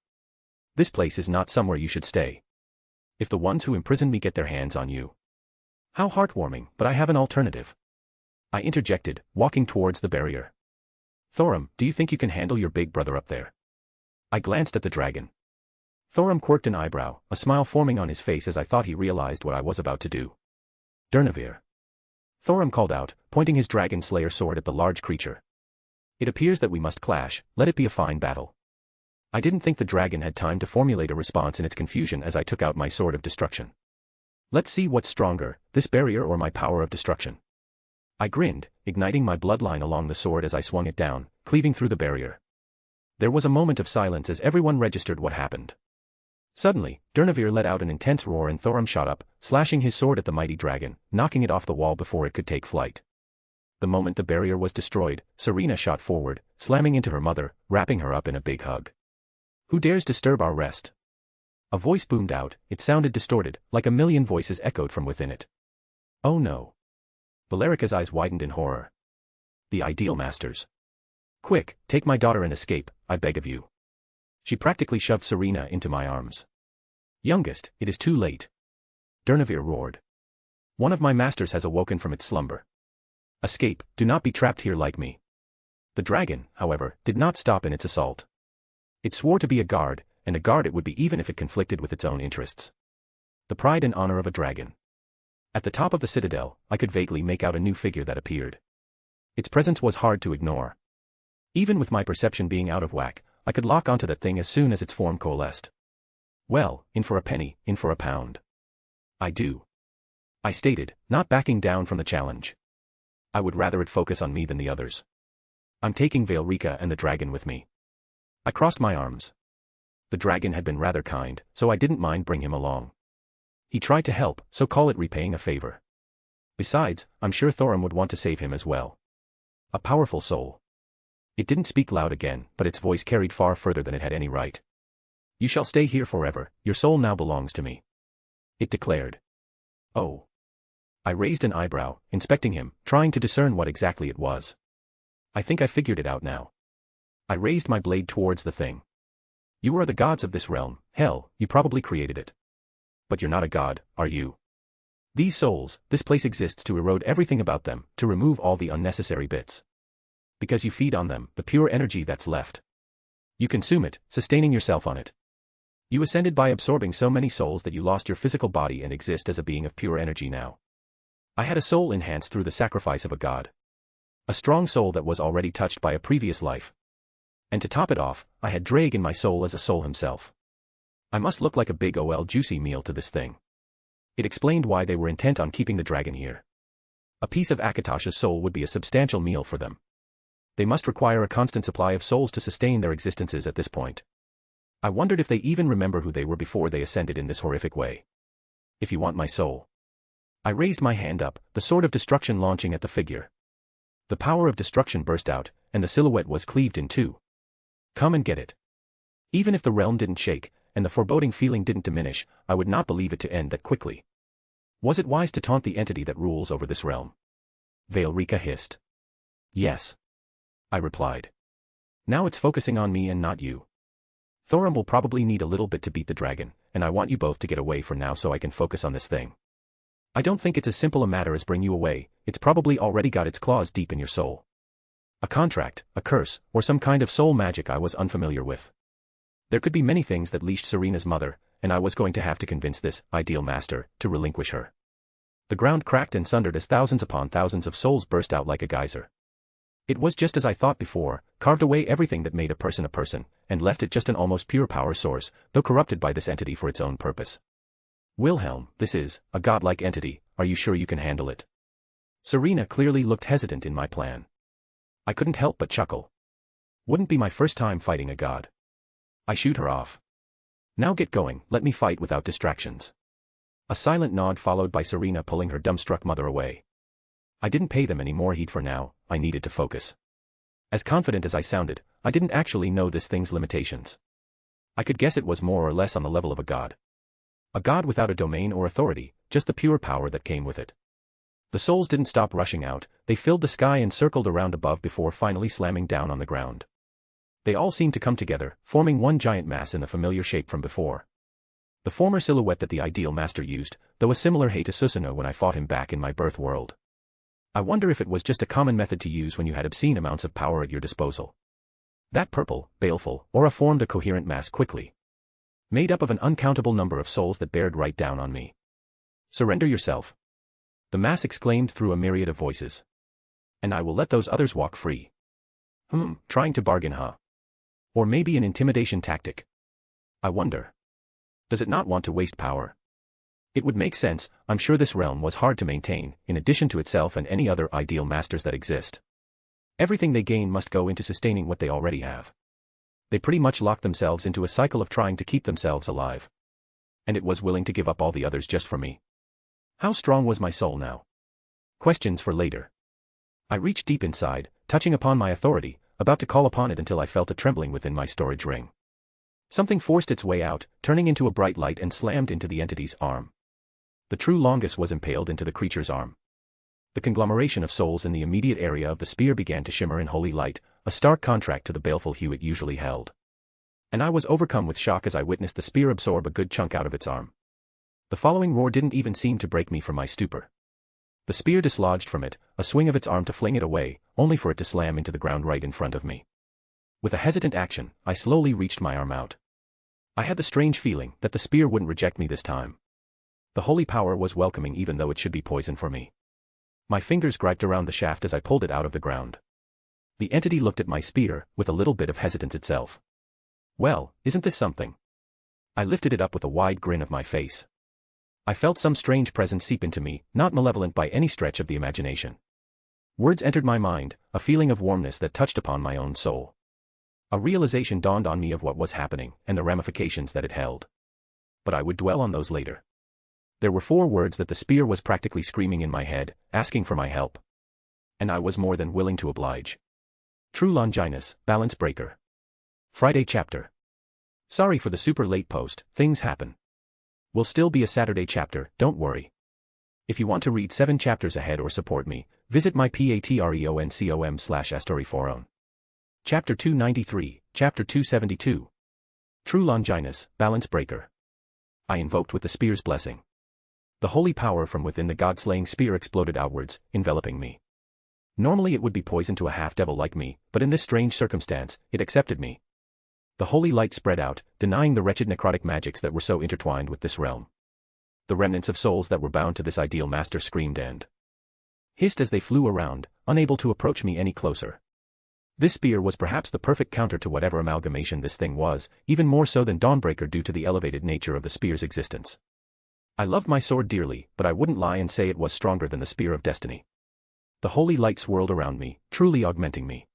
This place is not somewhere you should stay. If the ones who imprison me get their hands on you. How heartwarming, but I have an alternative. I interjected, walking towards the barrier. Thorum, do you think you can handle your big brother up there? I glanced at the dragon. Thorum quirked an eyebrow, a smile forming on his face as I thought he realized what I was about to do. Durnavir. Thorum called out, pointing his dragon slayer sword at the large creature. It appears that we must clash, let it be a fine battle. I didn't think the dragon had time to formulate a response in its confusion as I took out my sword of destruction. Let's see what's stronger, this barrier or my power of destruction. I grinned, igniting my bloodline along the sword as I swung it down, cleaving through the barrier. There was a moment of silence as everyone registered what happened. Suddenly, Durnavir let out an intense roar and Thorum shot up, slashing his sword at the mighty dragon, knocking it off the wall before it could take flight. The moment the barrier was destroyed, Serena shot forward, slamming into her mother, wrapping her up in a big hug. Who dares disturb our rest? A voice boomed out, it sounded distorted, like a million voices echoed from within it. Oh no. Valerica's eyes widened in horror. The ideal masters. Quick, take my daughter and escape, I beg of you. She practically shoved Serena into my arms. Youngest, it is too late. Durnavir roared. One of my masters has awoken from its slumber. Escape, do not be trapped here like me. The dragon, however, did not stop in its assault. It swore to be a guard, and a guard it would be even if it conflicted with its own interests. The pride and honor of a dragon. At the top of the citadel, I could vaguely make out a new figure that appeared. Its presence was hard to ignore. Even with my perception being out of whack, I could lock onto that thing as soon as its form coalesced. Well, in for a penny, in for a pound. I do. I stated, not backing down from the challenge. I would rather it focus on me than the others. I'm taking Zelretch and the dragon with me. I crossed my arms. The dragon had been rather kind, so I didn't mind bringing him along. He tried to help, so call it repaying a favor. Besides, I'm sure Thorum would want to save him as well. A powerful soul. It didn't speak loud again, but its voice carried far further than it had any right. You shall stay here forever, your soul now belongs to me. It declared. Oh. I raised an eyebrow, inspecting him, trying to discern what exactly it was. I think I figured it out now. I raised my blade towards the thing. You are the gods of this realm, hell, you probably created it. But you're not a god, are you? These souls, this place exists to erode everything about them, to remove all the unnecessary bits. Because you feed on them, the pure energy that's left. You consume it, sustaining yourself on it. You ascended by absorbing so many souls that you lost your physical body and exist as a being of pure energy now. I had a soul enhanced through the sacrifice of a god. A strong soul that was already touched by a previous life. And to top it off, I had Drake in my soul as a soul himself. I must look like a big ol' juicy meal to this thing. It explained why they were intent on keeping the dragon here. A piece of Akatosh's soul would be a substantial meal for them. They must require a constant supply of souls to sustain their existences at this point. I wondered if they even remember who they were before they ascended in this horrific way. If you want my soul. I raised my hand up, the sword of destruction launching at the figure. The power of destruction burst out, and the silhouette was cleaved in two. Come and get it. Even if the realm didn't shake, and the foreboding feeling didn't diminish, I would not believe it to end that quickly. Was it wise to taunt the entity that rules over this realm? Zelretch hissed. Yes. I replied. Now it's focusing on me and not you. Thorum will probably need a little bit to beat the dragon, and I want you both to get away for now so I can focus on this thing. I don't think it's as simple a matter as bring you away, it's probably already got its claws deep in your soul. A contract, a curse, or some kind of soul magic I was unfamiliar with. There could be many things that leashed Serena's mother, and I was going to have to convince this ideal master to relinquish her. The ground cracked and sundered as thousands upon thousands of souls burst out like a geyser. It was just as I thought before, carved away everything that made a person, and left it just an almost pure power source, though corrupted by this entity for its own purpose. Wilhelm, this is a godlike entity, are you sure you can handle it? Serena clearly looked hesitant in my plan. I couldn't help but chuckle. Wouldn't be my first time fighting a god. I shoot her off. Now get going, let me fight without distractions. A silent nod followed by Serena pulling her dumbstruck mother away. I didn't pay them any more heed for now, I needed to focus. As confident as I sounded, I didn't actually know this thing's limitations. I could guess it was more or less on the level of a god. A god without a domain or authority, just the pure power that came with it. The souls didn't stop rushing out, they filled the sky and circled around above before finally slamming down on the ground. They all seemed to come together, forming one giant mass in the familiar shape from before. The former silhouette that the ideal master used, though a similar hate to Susanoo when I fought him back in my birth world. I wonder if it was just a common method to use when you had obscene amounts of power at your disposal. That purple, baleful, aura formed a coherent mass quickly. Made up of an uncountable number of souls that bared right down on me. Surrender yourself. The mass exclaimed through a myriad of voices. And I will let those others walk free. Trying to bargain, huh? Or maybe an intimidation tactic. I wonder. Does it not want to waste power? It would make sense, I'm sure this realm was hard to maintain, in addition to itself and any other ideal masters that exist. Everything they gain must go into sustaining what they already have. They pretty much locked themselves into a cycle of trying to keep themselves alive. And it was willing to give up all the others just for me. How strong was my soul now? Questions for later. I reached deep inside, touching upon my authority, about to call upon it until I felt a trembling within my storage ring. Something forced its way out, turning into a bright light and slammed into the entity's arm. The true Longus was impaled into the creature's arm. The conglomeration of souls in the immediate area of the spear began to shimmer in holy light, a stark contrast to the baleful hue it usually held. And I was overcome with shock as I witnessed the spear absorb a good chunk out of its arm. The following roar didn't even seem to break me from my stupor. The spear dislodged from it, a swing of its arm to fling it away, only for it to slam into the ground right in front of me. With a hesitant action, I slowly reached my arm out. I had the strange feeling that the spear wouldn't reject me this time. The holy power was welcoming even though it should be poison for me. My fingers griped around the shaft as I pulled it out of the ground. The entity looked at my spear, with a little bit of hesitance itself. Well, isn't this something? I lifted it up with a wide grin of my face. I felt some strange presence seep into me, not malevolent by any stretch of the imagination. Words entered my mind, a feeling of warmness that touched upon my own soul. A realization dawned on me of what was happening, and the ramifications that it held. But I would dwell on those later. There were 4 words that the spear was practically screaming in my head, asking for my help. And I was more than willing to oblige. True Longinus, Balance Breaker. Friday chapter. Sorry for the super late post, things happen. Will still be a Saturday chapter, don't worry. If you want to read 7 chapters ahead or support me, visit my patreon.com/astoryforon. Chapter 293, Chapter 272. True Longinus, Balance Breaker. I invoked with the spear's blessing. The holy power from within the god-slaying spear exploded outwards, enveloping me. Normally it would be poison to a half-devil like me, but in this strange circumstance, it accepted me. The holy light spread out, denying the wretched necrotic magics that were so intertwined with this realm. The remnants of souls that were bound to this ideal master screamed and hissed as they flew around, unable to approach me any closer. This spear was perhaps the perfect counter to whatever amalgamation this thing was, even more so than Dawnbreaker due to the elevated nature of the spear's existence. I loved my sword dearly, but I wouldn't lie and say it was stronger than the spear of destiny. The holy light swirled around me, truly augmenting me.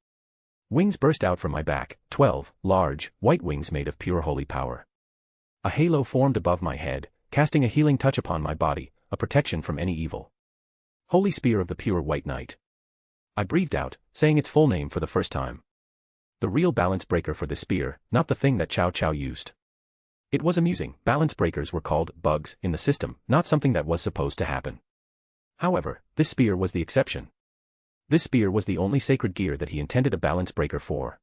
Wings burst out from my back, 12, large, white wings made of pure holy power. A halo formed above my head, casting a healing touch upon my body, a protection from any evil. Holy Spear of the Pure White Knight. I breathed out, saying its full name for the first time. The real balance breaker for this spear, not the thing that Chow Chow used. It was amusing, balance breakers were called bugs in the system, not something that was supposed to happen. However, this spear was the exception. This spear was the only sacred gear that he intended a balance breaker for.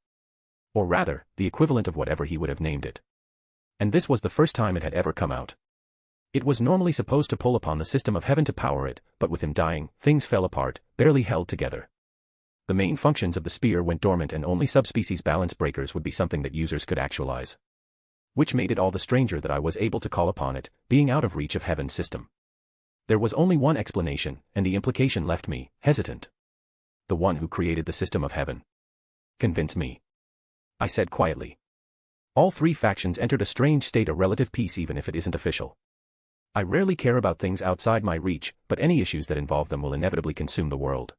Or rather, the equivalent of whatever he would have named it. And this was the first time it had ever come out. It was normally supposed to pull upon the system of heaven to power it, but with him dying, things fell apart, barely held together. The main functions of the spear went dormant and only subspecies balance breakers would be something that users could actualize. Which made it all the stranger that I was able to call upon it, being out of reach of heaven's system. There was only one explanation, and the implication left me hesitant. The one who created the system of heaven. Convince me. I said quietly. All 3 factions entered a strange state of relative peace even if it isn't official. I rarely care about things outside my reach, but any issues that involve them will inevitably consume the world.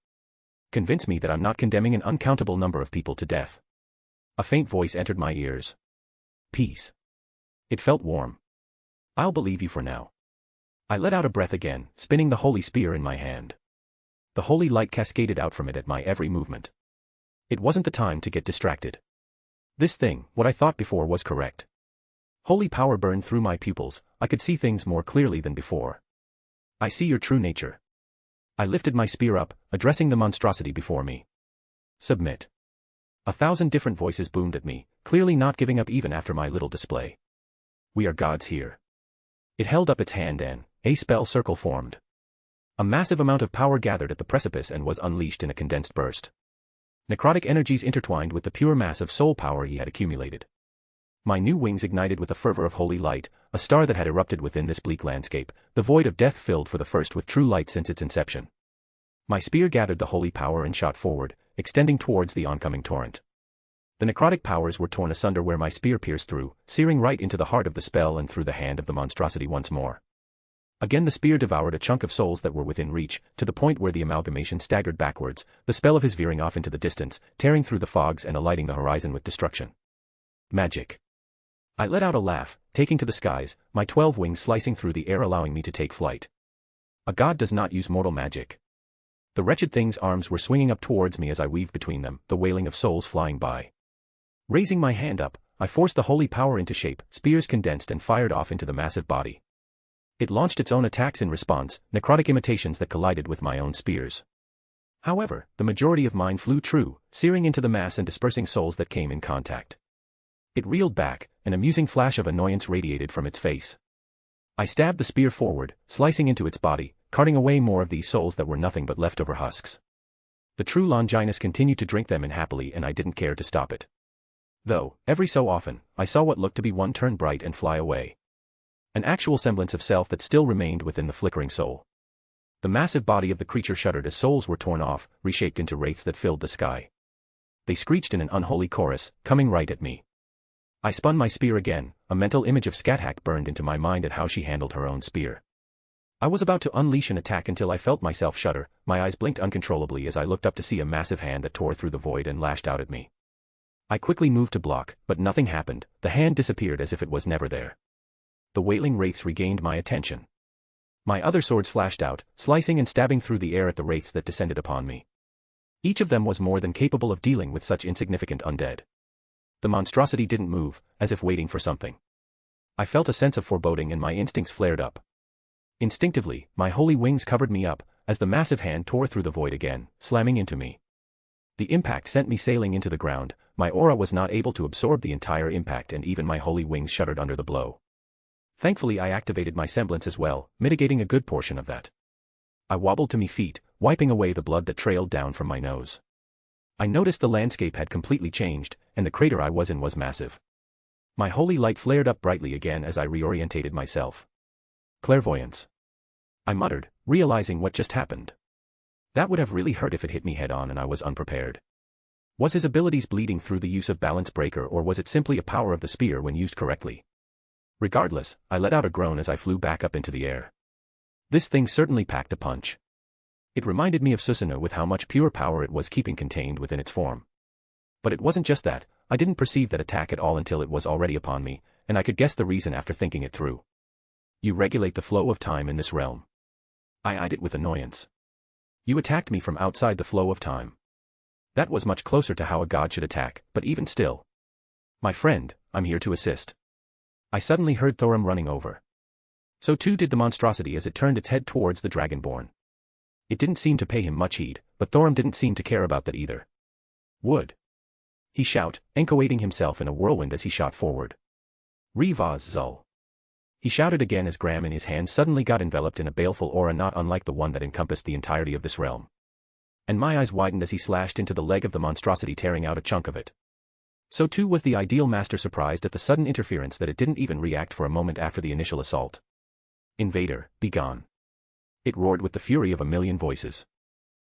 Convince me that I'm not condemning an uncountable number of people to death. A faint voice entered my ears. Peace. It felt warm. I'll believe you for now. I let out a breath again, spinning the holy spear in my hand. The holy light cascaded out from it at my every movement. It wasn't the time to get distracted. This thing, what I thought before was correct. Holy power burned through my pupils, I could see things more clearly than before. I see your true nature. I lifted my spear up, addressing the monstrosity before me. Submit. 1,000 different voices boomed at me, clearly not giving up even after my little display. We are gods here. It held up its hand and a spell circle formed. A massive amount of power gathered at the precipice and was unleashed in a condensed burst. Necrotic energies intertwined with the pure mass of soul power he had accumulated. My new wings ignited with a fervor of holy light, a star that had erupted within this bleak landscape, the void of death filled for the first with true light since its inception. My spear gathered the holy power and shot forward, extending towards the oncoming torrent. The necrotic powers were torn asunder where my spear pierced through, searing right into the heart of the spell and through the hand of the monstrosity once more. Again the spear devoured a chunk of souls that were within reach, to the point where the amalgamation staggered backwards, the spell of his veering off into the distance, tearing through the fogs and alighting the horizon with destruction. Magic. I let out a laugh, taking to the skies, my 12 wings slicing through the air allowing me to take flight. A god does not use mortal magic. The wretched thing's arms were swinging up towards me as I weaved between them, the wailing of souls flying by. Raising my hand up, I forced the holy power into shape, spears condensed and fired off into the massive body. It launched its own attacks in response, necrotic imitations that collided with my own spears. However, the majority of mine flew true, searing into the mass and dispersing souls that came in contact. It reeled back, an amusing flash of annoyance radiated from its face. I stabbed the spear forward, slicing into its body, carting away more of these souls that were nothing but leftover husks. The true Longinus continued to drink them in happily and I didn't care to stop it. Though, every so often, I saw what looked to be one turn bright and fly away. An actual semblance of self that still remained within the flickering soul. The massive body of the creature shuddered as souls were torn off, reshaped into wraiths that filled the sky. They screeched in an unholy chorus, coming right at me. I spun my spear again, a mental image of Scathach burned into my mind at how she handled her own spear. I was about to unleash an attack until I felt myself shudder, my eyes blinked uncontrollably as I looked up to see a massive hand that tore through the void and lashed out at me. I quickly moved to block, but nothing happened, the hand disappeared as if it was never there. The wailing wraiths regained my attention. My other swords flashed out, slicing and stabbing through the air at the wraiths that descended upon me. Each of them was more than capable of dealing with such insignificant undead. The monstrosity didn't move, as if waiting for something. I felt a sense of foreboding and my instincts flared up. Instinctively, my holy wings covered me up, as the massive hand tore through the void again, slamming into me. The impact sent me sailing into the ground, my aura was not able to absorb the entire impact and even my holy wings shuddered under the blow. Thankfully I activated my semblance as well, mitigating a good portion of that. I wobbled to my feet, wiping away the blood that trailed down from my nose. I noticed the landscape had completely changed, and the crater I was in was massive. My holy light flared up brightly again as I reorientated myself. Clairvoyance. I muttered, realizing what just happened. That would have really hurt if it hit me head-on and I was unprepared. Was his abilities bleeding through the use of Balance Breaker or was it simply a power of the spear when used correctly? Regardless, I let out a groan as I flew back up into the air. This thing certainly packed a punch. It reminded me of Susanoo with how much pure power it was keeping contained within its form. But it wasn't just that, I didn't perceive that attack at all until it was already upon me, and I could guess the reason after thinking it through. You regulate the flow of time in this realm. I eyed it with annoyance. You attacked me from outside the flow of time. That was much closer to how a god should attack, but even still. My friend, I'm here to assist. I suddenly heard Thorum running over. So too did the monstrosity as it turned its head towards the Dragonborn. It didn't seem to pay him much heed, but Thorum didn't seem to care about that either. Would he shout, encoating himself in a whirlwind as he shot forward. Rivaz Zul. He shouted again as Graham in his hand suddenly got enveloped in a baleful aura not unlike the one that encompassed the entirety of this realm. And my eyes widened as he slashed into the leg of the monstrosity, tearing out a chunk of it. So too was the Ideal Master, surprised at the sudden interference that it didn't even react for a moment after the initial assault. Invader, be gone. It roared with the fury of a million voices.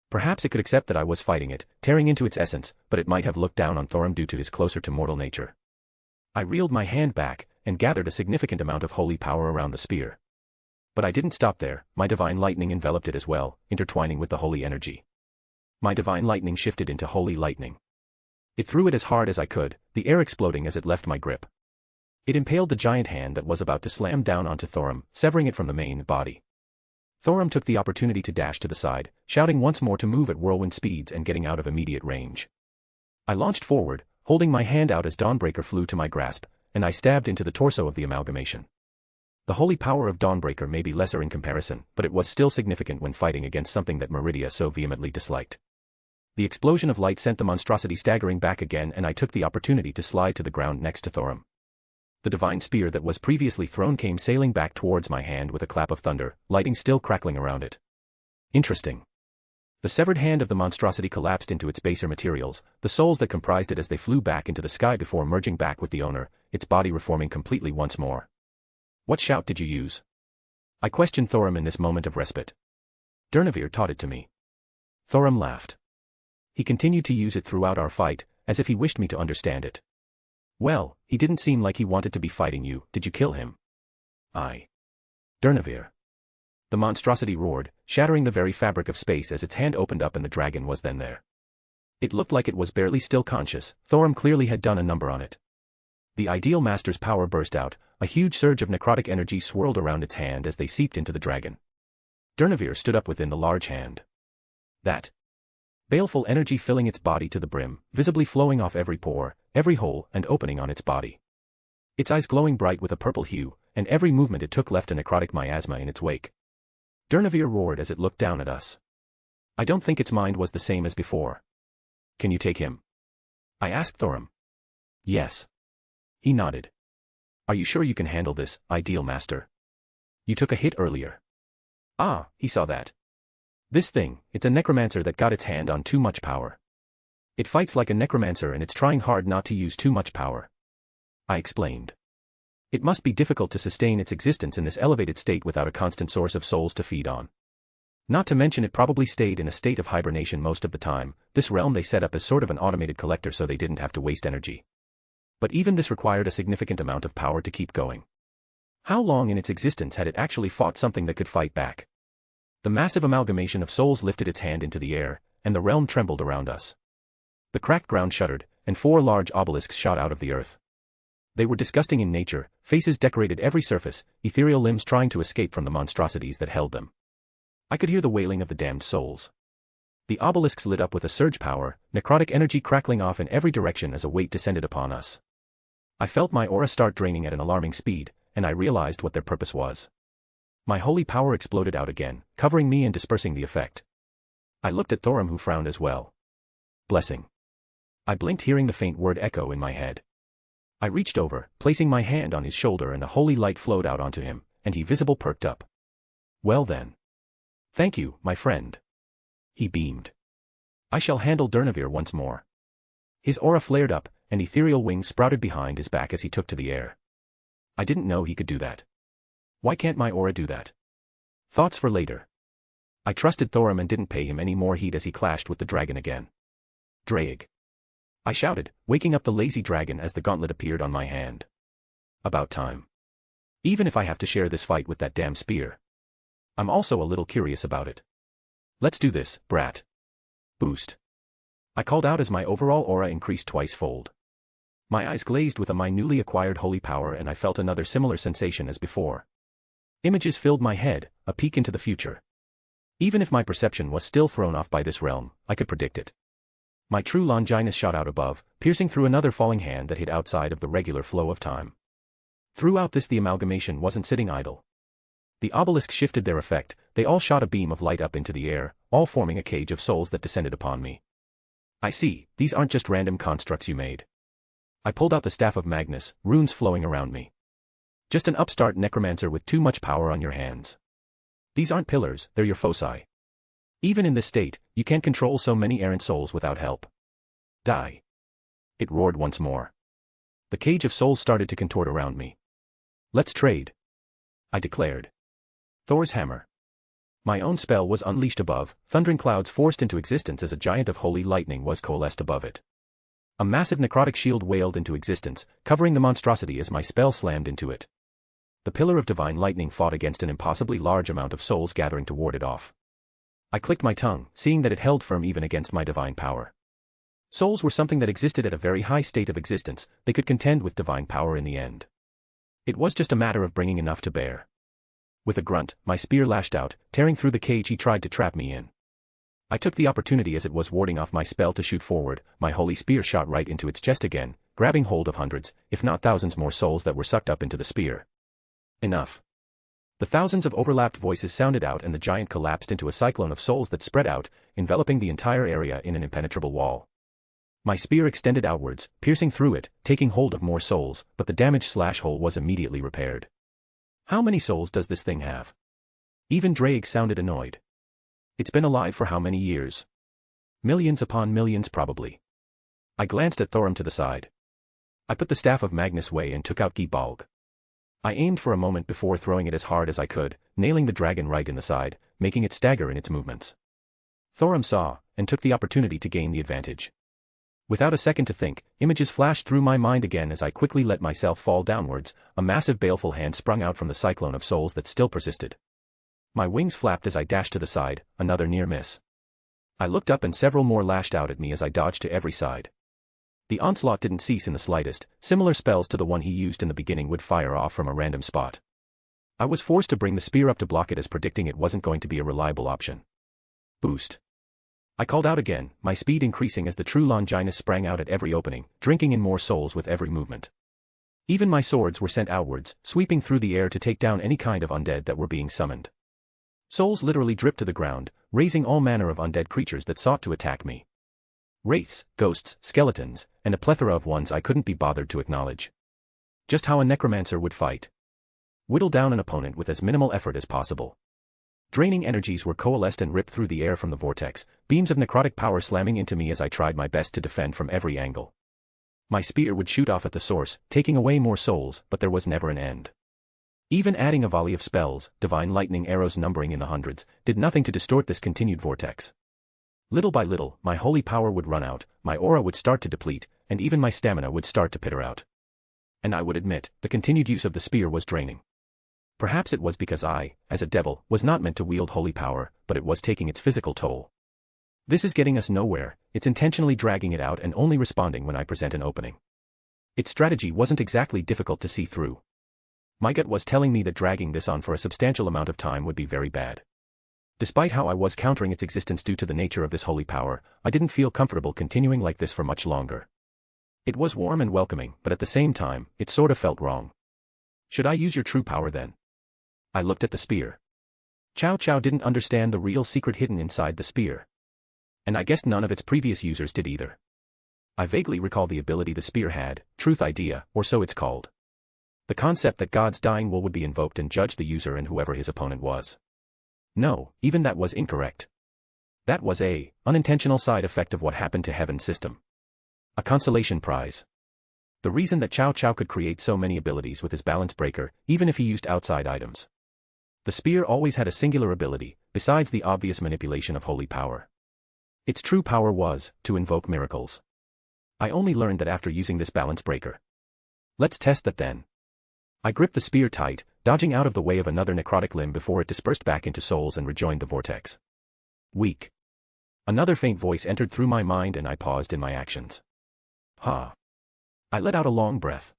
Perhaps it could accept that I was fighting it, tearing into its essence, but it might have looked down on Thorum due to his closer to mortal nature. I reeled my hand back, and gathered a significant amount of holy power around the spear. But I didn't stop there, my divine lightning enveloped it as well, intertwining with the holy energy. My divine lightning shifted into holy lightning. It threw it as hard as I could, the air exploding as it left my grip. It impaled the giant hand that was about to slam down onto Thorum, severing it from the main body. Thorum took the opportunity to dash to the side, shouting once more to move at whirlwind speeds and getting out of immediate range. I launched forward, holding my hand out as Dawnbreaker flew to my grasp, and I stabbed into the torso of the amalgamation. The holy power of Dawnbreaker may be lesser in comparison, but it was still significant when fighting against something that Meridia so vehemently disliked. The explosion of light sent the monstrosity staggering back again, and I took the opportunity to slide to the ground next to Thorum. The divine spear that was previously thrown came sailing back towards my hand with a clap of thunder, lightning still crackling around it. Interesting. The severed hand of the monstrosity collapsed into its baser materials, the souls that comprised it as they flew back into the sky before merging back with the owner, its body reforming completely once more. What shout did you use? I questioned Thorum in this moment of respite. Durnavir taught it to me. Thorum laughed. He continued to use it throughout our fight, as if he wished me to understand it. Well, he didn't seem like he wanted to be fighting you. Did you kill him? Durnavir. The monstrosity roared, shattering the very fabric of space as its hand opened up and the dragon was then there. It looked like it was barely still conscious. Thorum clearly had done a number on it. The Ideal Master's power burst out, a huge surge of necrotic energy swirled around its hand as they seeped into the dragon. Durnavir stood up within the large hand. That baleful energy filling its body to the brim, visibly flowing off every pore, every hole and opening on its body. Its eyes glowing bright with a purple hue, and every movement it took left a necrotic miasma in its wake. Durnavir roared as it looked down at us. I don't think its mind was the same as before. Can you take him? I asked Thorum. Yes. He nodded. Are you sure you can handle this, Ideal Master? You took a hit earlier. Ah, he saw that. This thing, it's a necromancer that got its hand on too much power. It fights like a necromancer and it's trying hard not to use too much power. I explained. It must be difficult to sustain its existence in this elevated state without a constant source of souls to feed on. Not to mention it probably stayed in a state of hibernation most of the time. This realm they set up as sort of an automated collector so they didn't have to waste energy. But even this required a significant amount of power to keep going. How long in its existence had it actually fought something that could fight back? The massive amalgamation of souls lifted its hand into the air, and the realm trembled around us. The cracked ground shuddered, and 4 large obelisks shot out of the earth. They were disgusting in nature, faces decorated every surface, ethereal limbs trying to escape from the monstrosities that held them. I could hear the wailing of the damned souls. The obelisks lit up with a surge power, necrotic energy crackling off in every direction as a weight descended upon us. I felt my aura start draining at an alarming speed, and I realized what their purpose was. My holy power exploded out again, covering me and dispersing the effect. I looked at Thorum, who frowned as well. Blessing. I blinked, hearing the faint word echo in my head. I reached over, placing my hand on his shoulder, and a holy light flowed out onto him, and he visible perked up. Well then. Thank you, my friend. He beamed. I shall handle Durnavir once more. His aura flared up, and ethereal wings sprouted behind his back as he took to the air. I didn't know he could do that. Why can't my aura do that? Thoughts for later. I trusted Thorum and didn't pay him any more heed as he clashed with the dragon again. Draig. I shouted, waking up the lazy dragon as the gauntlet appeared on my hand. About time. Even if I have to share this fight with that damn spear. I'm also a little curious about it. Let's do this, brat. Boost. I called out as my overall aura increased twice-fold. My eyes glazed with my newly acquired holy power, and I felt another similar sensation as before. Images filled my head, a peek into the future. Even if my perception was still thrown off by this realm, I could predict it. My true Longinus shot out above, piercing through another falling hand that hid outside of the regular flow of time. Throughout this, the amalgamation wasn't sitting idle. The obelisks shifted their effect, they all shot a beam of light up into the air, all forming a cage of souls that descended upon me. I see, these aren't just random constructs you made. I pulled out the staff of Magnus, runes flowing around me. Just an upstart necromancer with too much power on your hands. These aren't pillars, they're your foci. Even in this state, you can't control so many errant souls without help. Die. It roared once more. The cage of souls started to contort around me. Let's trade. I declared. Thor's hammer. My own spell was unleashed above, thundering clouds forced into existence as a giant of holy lightning was coalesced above it. A massive necrotic shield wailed into existence, covering the monstrosity as my spell slammed into it. The pillar of divine lightning fought against an impossibly large amount of souls gathering to ward it off. I clicked my tongue, seeing that it held firm even against my divine power. Souls were something that existed at a very high state of existence, they could contend with divine power in the end. It was just a matter of bringing enough to bear. With a grunt, my spear lashed out, tearing through the cage he tried to trap me in. I took the opportunity as it was warding off my spell to shoot forward. My holy spear shot right into its chest again, grabbing hold of hundreds, if not thousands more souls that were sucked up into the spear. Enough. The thousands of overlapped voices sounded out, and the giant collapsed into a cyclone of souls that spread out, enveloping the entire area in an impenetrable wall. My spear extended outwards, piercing through it, taking hold of more souls, but the damaged slash hole was immediately repaired. How many souls does this thing have? Even Draig sounded annoyed. It's been alive for how many years? Millions upon millions probably. I glanced at Thorum to the side. I put the staff of Magnus away and took out Gibalg. I aimed for a moment before throwing it as hard as I could, nailing the dragon right in the side, making it stagger in its movements. Thorum saw, and took the opportunity to gain the advantage. Without a second to think, images flashed through my mind again as I quickly let myself fall downwards. A massive baleful hand sprung out from the cyclone of souls that still persisted. My wings flapped as I dashed to the side, another near miss. I looked up and several more lashed out at me as I dodged to every side. The onslaught didn't cease in the slightest. Similar spells to the one he used in the beginning would fire off from a random spot. I was forced to bring the spear up to block it, as predicting it wasn't going to be a reliable option. Boost. I called out again, my speed increasing as the true Longinus sprang out at every opening, drinking in more souls with every movement. Even my swords were sent outwards, sweeping through the air to take down any kind of undead that were being summoned. Souls literally dripped to the ground, raising all manner of undead creatures that sought to attack me. Wraiths, ghosts, skeletons, and a plethora of ones I couldn't be bothered to acknowledge. Just how a necromancer would fight. Whittle down an opponent with as minimal effort as possible. Draining energies were coalesced and ripped through the air from the vortex, beams of necrotic power slamming into me as I tried my best to defend from every angle. My spear would shoot off at the source, taking away more souls, but there was never an end. Even adding a volley of spells, divine lightning arrows numbering in the hundreds, did nothing to distort this continued vortex. Little by little, my holy power would run out, my aura would start to deplete, and even my stamina would start to peter out. And I would admit, the continued use of the spear was draining. Perhaps it was because I, as a devil, was not meant to wield holy power, but it was taking its physical toll. This is getting us nowhere, it's intentionally dragging it out and only responding when I present an opening. Its strategy wasn't exactly difficult to see through. My gut was telling me that dragging this on for a substantial amount of time would be very bad. Despite how I was countering its existence due to the nature of this holy power, I didn't feel comfortable continuing like this for much longer. It was warm and welcoming, but at the same time, it sort of felt wrong. Should I use your true power then? I looked at the spear. Chow Chow didn't understand the real secret hidden inside the spear. And I guessed none of its previous users did either. I vaguely recall the ability the spear had, Truth Idea, or so it's called. The concept that God's dying will would be invoked and judge the user and whoever his opponent was. No, even that was incorrect. That was a unintentional side effect of what happened to Heaven's system. A consolation prize. The reason that Chow Chow could create so many abilities with his balance breaker, even if he used outside items. The spear always had a singular ability, besides the obvious manipulation of holy power. Its true power was to invoke miracles. I only learned that after using this balance breaker. Let's test that then. I gripped the spear tight, dodging out of the way of another necrotic limb before it dispersed back into souls and rejoined the vortex. Weak. Another faint voice entered through my mind and I paused in my actions. Huh. I let out a long breath.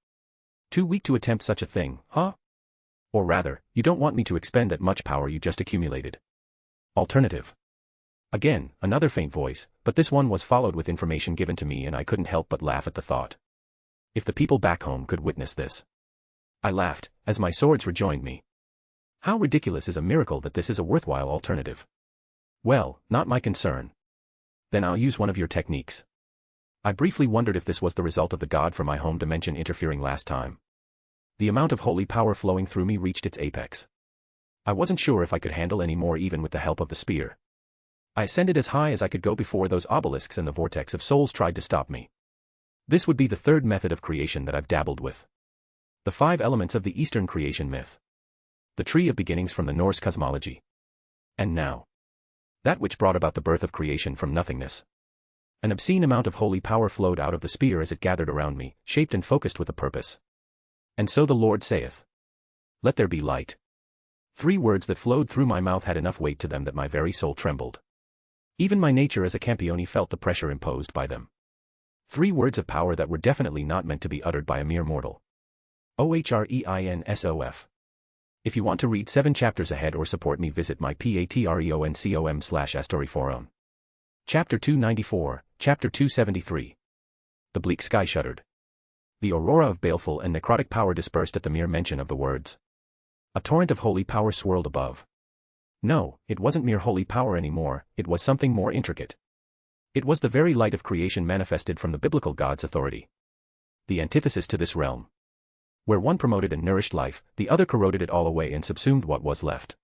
Too weak to attempt such a thing, huh? Or rather, you don't want me to expend that much power you just accumulated. Alternative. Again, another faint voice, but this one was followed with information given to me and I couldn't help but laugh at the thought. If the people back home could witness this. I laughed, as my swords rejoined me. How ridiculous is a miracle that this is a worthwhile alternative? Well, not my concern. Then I'll use one of your techniques. I briefly wondered if this was the result of the god from my home dimension interfering last time. The amount of holy power flowing through me reached its apex. I wasn't sure if I could handle any more even with the help of the spear. I ascended as high as I could go before those obelisks and the vortex of souls tried to stop me. This would be the third method of creation that I've dabbled with. The 5 elements of the Eastern creation myth. The tree of beginnings from the Norse cosmology. And now. That which brought about the birth of creation from nothingness. An obscene amount of holy power flowed out of the spear as it gathered around me, shaped and focused with a purpose. And so the Lord saith. Let there be light. 3 words that flowed through my mouth had enough weight to them that my very soul trembled. Even my nature as a Campione felt the pressure imposed by them. 3 words of power that were definitely not meant to be uttered by a mere mortal. OHREINSOF. If you want to read 7 chapters ahead or support me, visit my patreon.com/AstoryForum. Chapter 294, Chapter 273. The bleak sky shuddered. The aurora of baleful and necrotic power dispersed at the mere mention of the words. A torrent of holy power swirled above. No, it wasn't mere holy power anymore, it was something more intricate. It was the very light of creation manifested from the biblical God's authority. The antithesis to this realm. Where one promoted and nourished life, the other corroded it all away and subsumed what was left.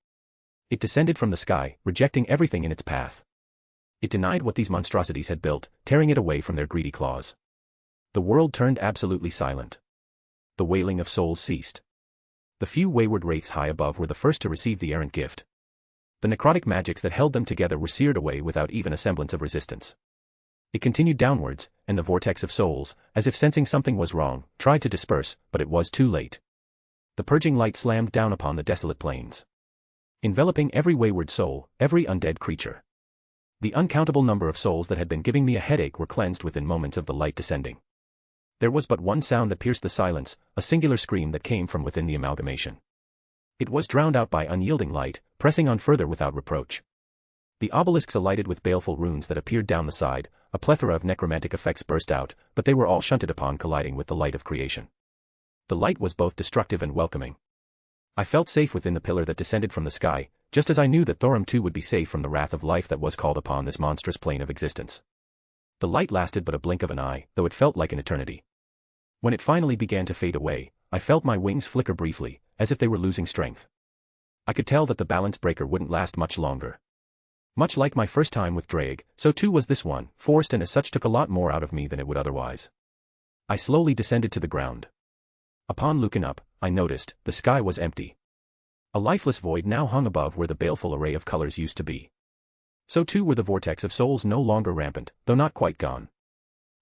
It descended from the sky, rejecting everything in its path. It denied what these monstrosities had built, tearing it away from their greedy claws. The world turned absolutely silent. The wailing of souls ceased. The few wayward wraiths high above were the first to receive the errant gift. The necrotic magics that held them together were seared away without even a semblance of resistance. It continued downwards, and the vortex of souls, as if sensing something was wrong, tried to disperse, but it was too late. The purging light slammed down upon the desolate plains, enveloping every wayward soul, every undead creature. The uncountable number of souls that had been giving me a headache were cleansed within moments of the light descending. There was but one sound that pierced the silence, a singular scream that came from within the amalgamation. It was drowned out by unyielding light, pressing on further without reproach. The obelisks alighted with baleful runes that appeared down the side, a plethora of necromantic effects burst out, but they were all shunted upon colliding with the light of creation. The light was both destructive and welcoming. I felt safe within the pillar that descended from the sky, just as I knew that Thorum too would be safe from the wrath of life that was called upon this monstrous plane of existence. The light lasted but a blink of an eye, though it felt like an eternity. When it finally began to fade away, I felt my wings flicker briefly, as if they were losing strength. I could tell that the balance breaker wouldn't last much longer. Much like my first time with Drake, so too was this one, forced and as such took a lot more out of me than it would otherwise. I slowly descended to the ground. Upon looking up, I noticed the sky was empty. A lifeless void now hung above where the baleful array of colors used to be. So too were the vortex of souls no longer rampant, though not quite gone.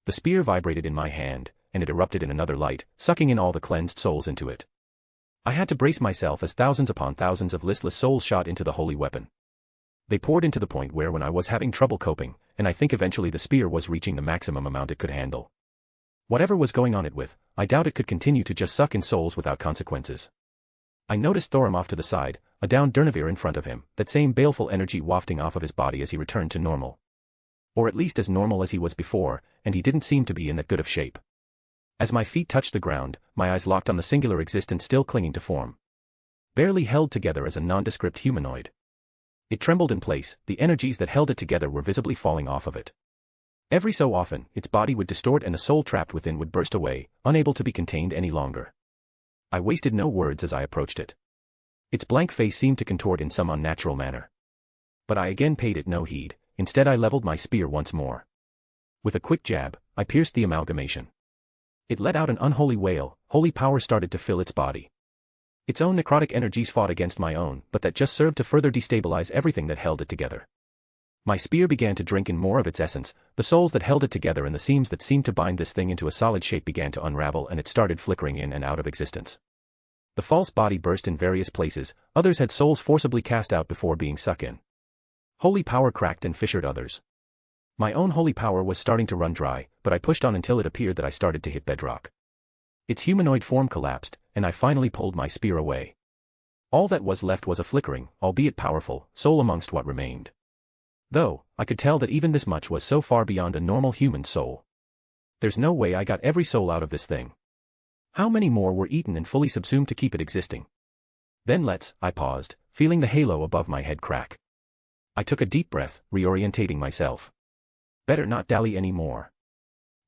The spear vibrated in my hand, and it erupted in another light, sucking in all the cleansed souls into it. I had to brace myself as thousands upon thousands of listless souls shot into the holy weapon. They poured into the point where when I was having trouble coping, and I think eventually the spear was reaching the maximum amount it could handle. Whatever was going on it with, I doubt it could continue to just suck in souls without consequences. I noticed Thorum off to the side, a downed Durnavir in front of him, that same baleful energy wafting off of his body as he returned to normal. Or at least as normal as he was before, and he didn't seem to be in that good of shape. As my feet touched the ground, my eyes locked on the singular existence still clinging to form. Barely held together as a nondescript humanoid. It trembled in place, the energies that held it together were visibly falling off of it. Every so often, its body would distort and the soul trapped within would burst away, unable to be contained any longer. I wasted no words as I approached it. Its blank face seemed to contort in some unnatural manner. But I again paid it no heed, instead I leveled my spear once more. With a quick jab, I pierced the amalgamation. It let out an unholy wail, holy power started to fill its body. Its own necrotic energies fought against my own, but that just served to further destabilize everything that held it together. My spear began to drink in more of its essence, the souls that held it together and the seams that seemed to bind this thing into a solid shape began to unravel and it started flickering in and out of existence. The false body burst in various places, others had souls forcibly cast out before being sucked in. Holy power cracked and fissured others. My own holy power was starting to run dry, but I pushed on until it appeared that I started to hit bedrock. Its humanoid form collapsed, and I finally pulled my spear away. All that was left was a flickering, albeit powerful, soul amongst what remained. Though, I could tell that even this much was so far beyond a normal human soul. There's no way I got every soul out of this thing. How many more were eaten and fully subsumed to keep it existing? Then I paused, feeling the halo above my head crack. I took a deep breath, reorientating myself. Better not dally any more.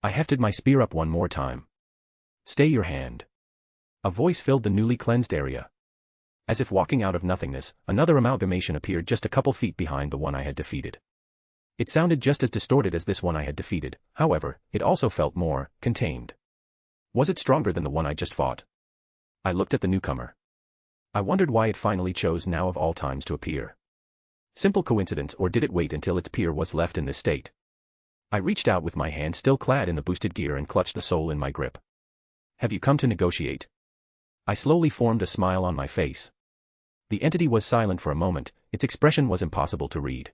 I hefted my spear up one more time. Stay your hand. A voice filled the newly cleansed area. As if walking out of nothingness, another amalgamation appeared just a couple feet behind the one I had defeated. It sounded just as distorted as this one I had defeated, however, it also felt more contained. Was it stronger than the one I just fought? I looked at the newcomer. I wondered why it finally chose now of all times to appear. Simple coincidence, or did it wait until its peer was left in this state? I reached out with my hand still clad in the boosted gear and clutched the soul in my grip. Have you come to negotiate? I slowly formed a smile on my face. The entity was silent for a moment, its expression was impossible to read.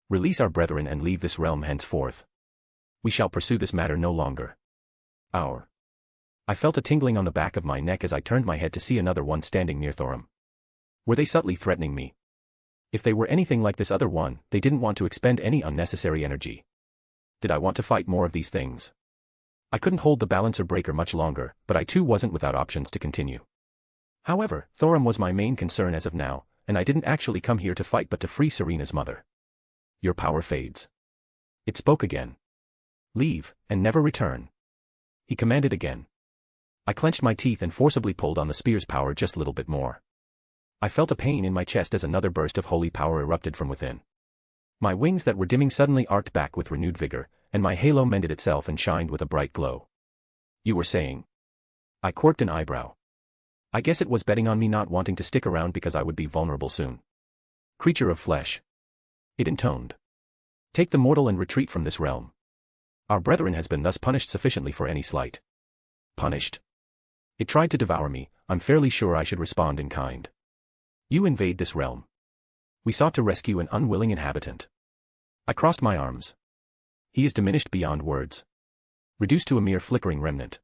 Release our brethren and leave this realm henceforth. We shall pursue this matter no longer. I felt a tingling on the back of my neck as I turned my head to see another one standing near Thorum. Were they subtly threatening me? If they were anything like this other one, they didn't want to expend any unnecessary energy. Did I want to fight more of these things? I couldn't hold the balancer breaker much longer, but I too wasn't without options to continue. However, Thorum was my main concern as of now, and I didn't actually come here to fight but to free Serena's mother. Your power fades. It spoke again. Leave, and never return. He commanded again. I clenched my teeth and forcibly pulled on the spear's power just a little bit more. I felt a pain in my chest as another burst of holy power erupted from within. My wings that were dimming suddenly arced back with renewed vigor, and my halo mended itself and shined with a bright glow. You were saying? I quirked an eyebrow. I guess it was betting on me not wanting to stick around because I would be vulnerable soon. Creature of flesh. It intoned. Take the mortal and retreat from this realm. Our brethren has been thus punished sufficiently for any slight. Punished? It tried to devour me, I'm fairly sure I should respond in kind. You invade this realm. We sought to rescue an unwilling inhabitant. I crossed my arms. He is diminished beyond words. Reduced to a mere flickering remnant.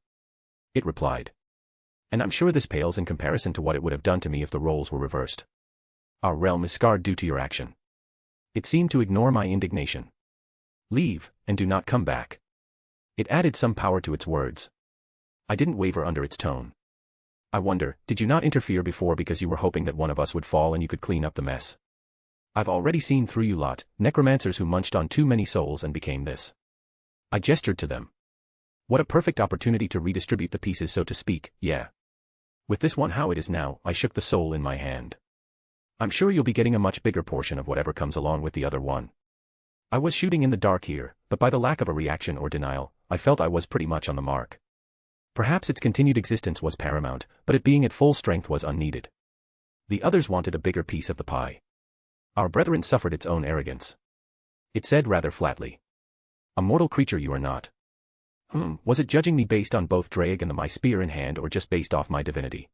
It replied. And I'm sure this pales in comparison to what it would have done to me if the roles were reversed. Our realm is scarred due to your action. It seemed to ignore my indignation. Leave, and do not come back. It added some power to its words. I didn't waver under its tone. I wonder, did you not interfere before because you were hoping that one of us would fall and you could clean up the mess? I've already seen through you lot, necromancers who munched on too many souls and became this. I gestured to them. What a perfect opportunity to redistribute the pieces, so to speak, yeah. With this one how it is now, I shook the soul in my hand. I'm sure you'll be getting a much bigger portion of whatever comes along with the other one. I was shooting in the dark here, but by the lack of a reaction or denial, I felt I was pretty much on the mark. Perhaps its continued existence was paramount, but it being at full strength was unneeded. The others wanted a bigger piece of the pie. Our brethren suffered its own arrogance. It said rather flatly. A mortal creature you are not. Was it judging me based on both Drag and my spear in hand or just based off my divinity?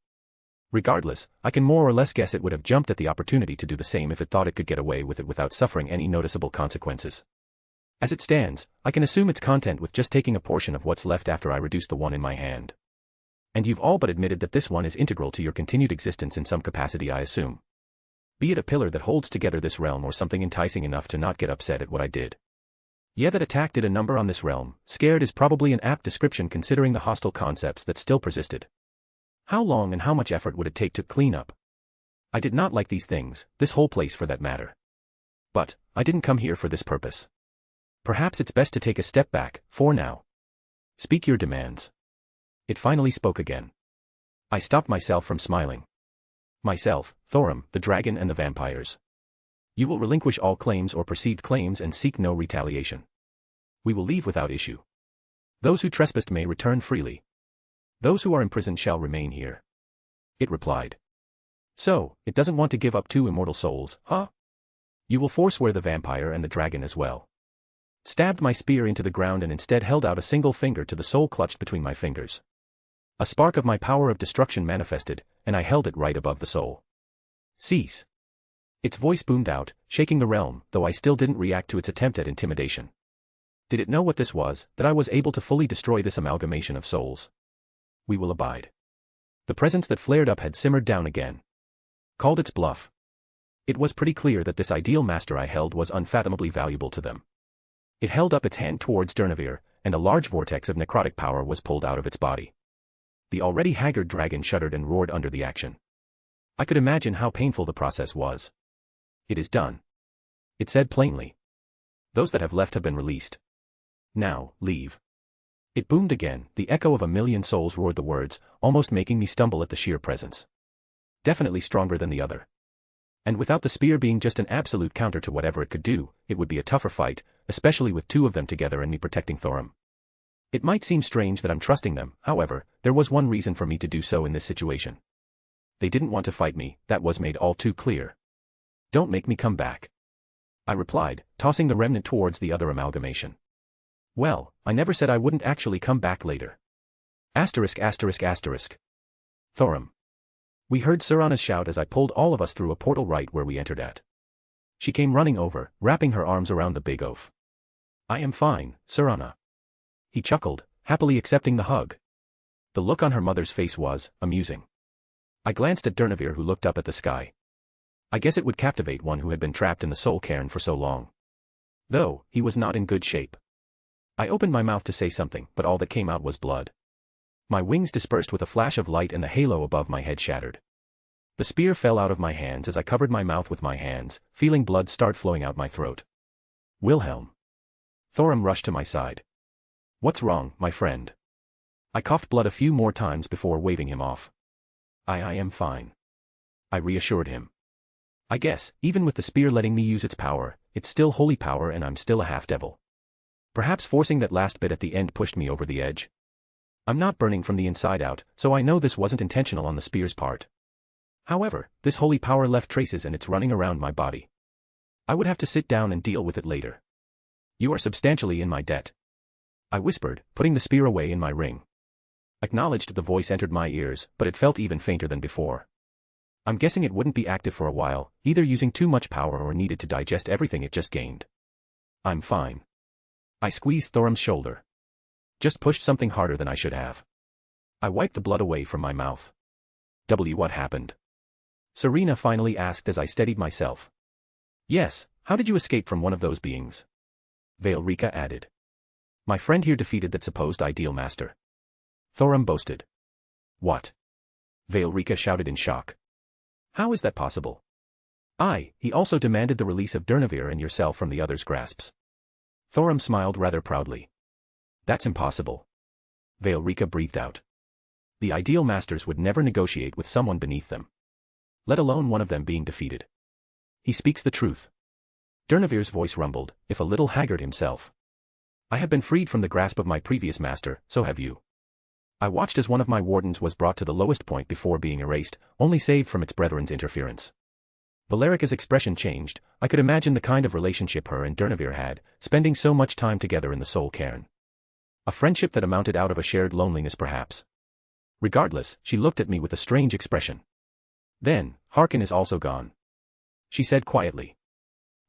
Regardless, I can more or less guess it would have jumped at the opportunity to do the same if it thought it could get away with it without suffering any noticeable consequences. As it stands, I can assume it's content with just taking a portion of what's left after I reduce the one in my hand. And you've all but admitted that this one is integral to your continued existence in some capacity, I assume. Be it a pillar that holds together this realm or something enticing enough to not get upset at what I did. Yeah, that attack did a number on this realm. Scared is probably an apt description considering the hostile concepts that still persisted. How long and how much effort would it take to clean up? I did not like these things, this whole place for that matter. But, I didn't come here for this purpose. Perhaps it's best to take a step back, for now. Speak your demands. It finally spoke again. I stopped myself from smiling. Myself, Thorum, the dragon and the vampires. You will relinquish all claims or perceived claims and seek no retaliation. We will leave without issue. Those who trespassed may return freely. Those who are imprisoned shall remain here. It replied. So, it doesn't want to give up 2 immortal souls, huh? You will forswear the vampire and the dragon as well. Stabbed my spear into the ground and instead held out a single finger to the soul clutched between my fingers. A spark of my power of destruction manifested, and I held it right above the soul. Cease. Its voice boomed out, shaking the realm, though I still didn't react to its attempt at intimidation. Did it know what this was, that I was able to fully destroy this amalgamation of souls? We will abide. The presence that flared up had simmered down again. Called its bluff. It was pretty clear that this ideal master I held was unfathomably valuable to them. It held up its hand towards Durnavir, and a large vortex of necrotic power was pulled out of its body. The already haggard dragon shuddered and roared under the action. I could imagine how painful the process was. It is done. It said plainly. Those that have left have been released. Now, leave. It boomed again, the echo of 1,000,000 souls roared the words, almost making me stumble at the sheer presence. Definitely stronger than the other. And without the spear being just an absolute counter to whatever it could do, it would be a tougher fight, especially with 2 of them together and me protecting Thorum. It might seem strange that I'm trusting them, however, there was one reason for me to do so in this situation. They didn't want to fight me, that was made all too clear. Don't make me come back. I replied, tossing the remnant towards the other amalgamation. Well, I never said I wouldn't actually come back later. Asterisk asterisk asterisk. Thorum. We heard Serana's shout as I pulled all of us through a portal right where we entered at. She came running over, wrapping her arms around the big oaf. I am fine, Serana. He chuckled, happily accepting the hug. The look on her mother's face was amusing. I glanced at Durnavir who looked up at the sky. I guess it would captivate one who had been trapped in the soul cairn for so long. Though, he was not in good shape. I opened my mouth to say something, but all that came out was blood. My wings dispersed with a flash of light and the halo above my head shattered. The spear fell out of my hands as I covered my mouth with my hands, feeling blood start flowing out my throat. Wilhelm. Thorum rushed to my side. What's wrong, my friend? I coughed blood a few more times before waving him off. I am fine. I reassured him. I guess, even with the spear letting me use its power, it's still holy power and I'm still a half-devil. Perhaps forcing that last bit at the end pushed me over the edge. I'm not burning from the inside out, so I know this wasn't intentional on the spear's part. However, this holy power left traces and it's running around my body. I would have to sit down and deal with it later. You are substantially in my debt. I whispered, putting the spear away in my ring. Acknowledged the voice entered my ears, but it felt even fainter than before. I'm guessing it wouldn't be active for a while, either using too much power or needed to digest everything it just gained. I'm fine. I squeezed Thorum's shoulder. Just pushed something harder than I should have. I wiped the blood away from my mouth. What happened? Serena finally asked as I steadied myself. Yes, how did you escape from one of those beings? Veilrika added. My friend here defeated that supposed ideal master. Thorum boasted. What? Veilrika shouted in shock. How is that possible? He also demanded the release of Durnavir and yourself from the other's grasps. Thorum smiled rather proudly. That's impossible. Veilrika breathed out. The ideal masters would never negotiate with someone beneath them. Let alone one of them being defeated. He speaks the truth. Durnavir's voice rumbled, if a little haggard himself. I have been freed from the grasp of my previous master, so have you. I watched as one of my wardens was brought to the lowest point before being erased, only saved from its brethren's interference. Valerica's expression changed. I could imagine the kind of relationship her and Durnavir had, spending so much time together in the soul cairn. A friendship that amounted out of a shared loneliness perhaps. Regardless, she looked at me with a strange expression. Then, Harkin is also gone. She said quietly.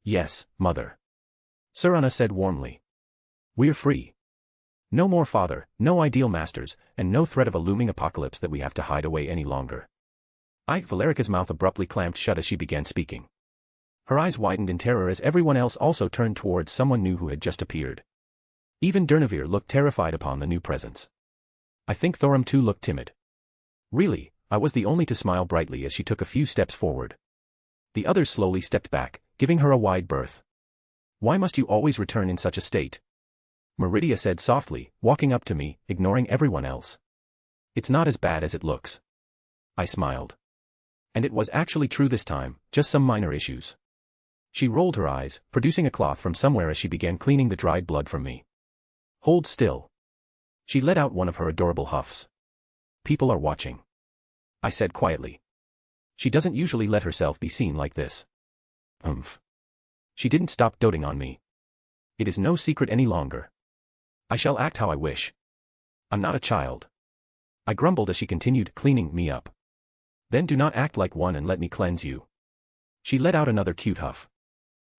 Yes, mother. Surana said warmly. We're free. No more father, no ideal masters, and no threat of a looming apocalypse that we have to hide away any longer. Valerica's mouth abruptly clamped shut as she began speaking. Her eyes widened in terror as everyone else also turned towards someone new who had just appeared. Even Durnavir looked terrified upon the new presence. I think Thorum too looked timid. Really, I was the only to smile brightly as she took a few steps forward. The others slowly stepped back, giving her a wide berth. Why must you always return in such a state? Meridia said softly, walking up to me, ignoring everyone else. It's not as bad as it looks. I smiled. And it was actually true this time, just some minor issues. She rolled her eyes, producing a cloth from somewhere as she began cleaning the dried blood from me. Hold still. She let out one of her adorable huffs. People are watching. I said quietly. She doesn't usually let herself be seen like this. She didn't stop doting on me. It is no secret any longer. I shall act how I wish. I'm not a child. I grumbled as she continued cleaning me up. Then do not act like one and let me cleanse you. She let out another cute huff.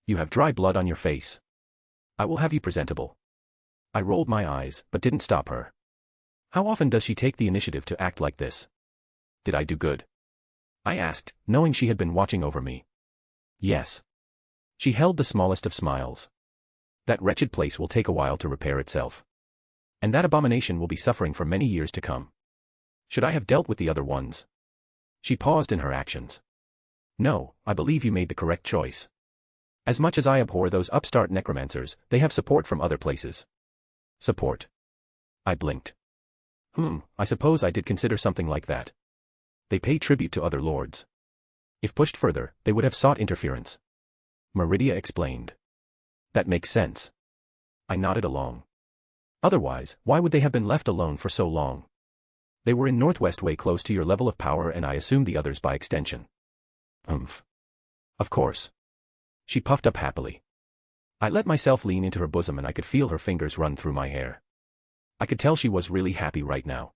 You have dry blood on your face. I will have you presentable. I rolled my eyes, but didn't stop her. How often does she take the initiative to act like this? Did I do good? I asked, knowing she had been watching over me. Yes. She held the smallest of smiles. That wretched place will take a while to repair itself. And that abomination will be suffering for many years to come. Should I have dealt with the other ones? She paused in her actions. No, I believe you made the correct choice. As much as I abhor those upstart necromancers, they have support from other places. Support. I blinked. I suppose I did consider something like that. They pay tribute to other lords. If pushed further, they would have sought interference. Meridia explained. That makes sense. I nodded along. Otherwise, why would they have been left alone for so long? They were in Northwest way close to your level of power and I assumed the others by extension. Of course. She puffed up happily. I let myself lean into her bosom and I could feel her fingers run through my hair. I could tell she was really happy right now.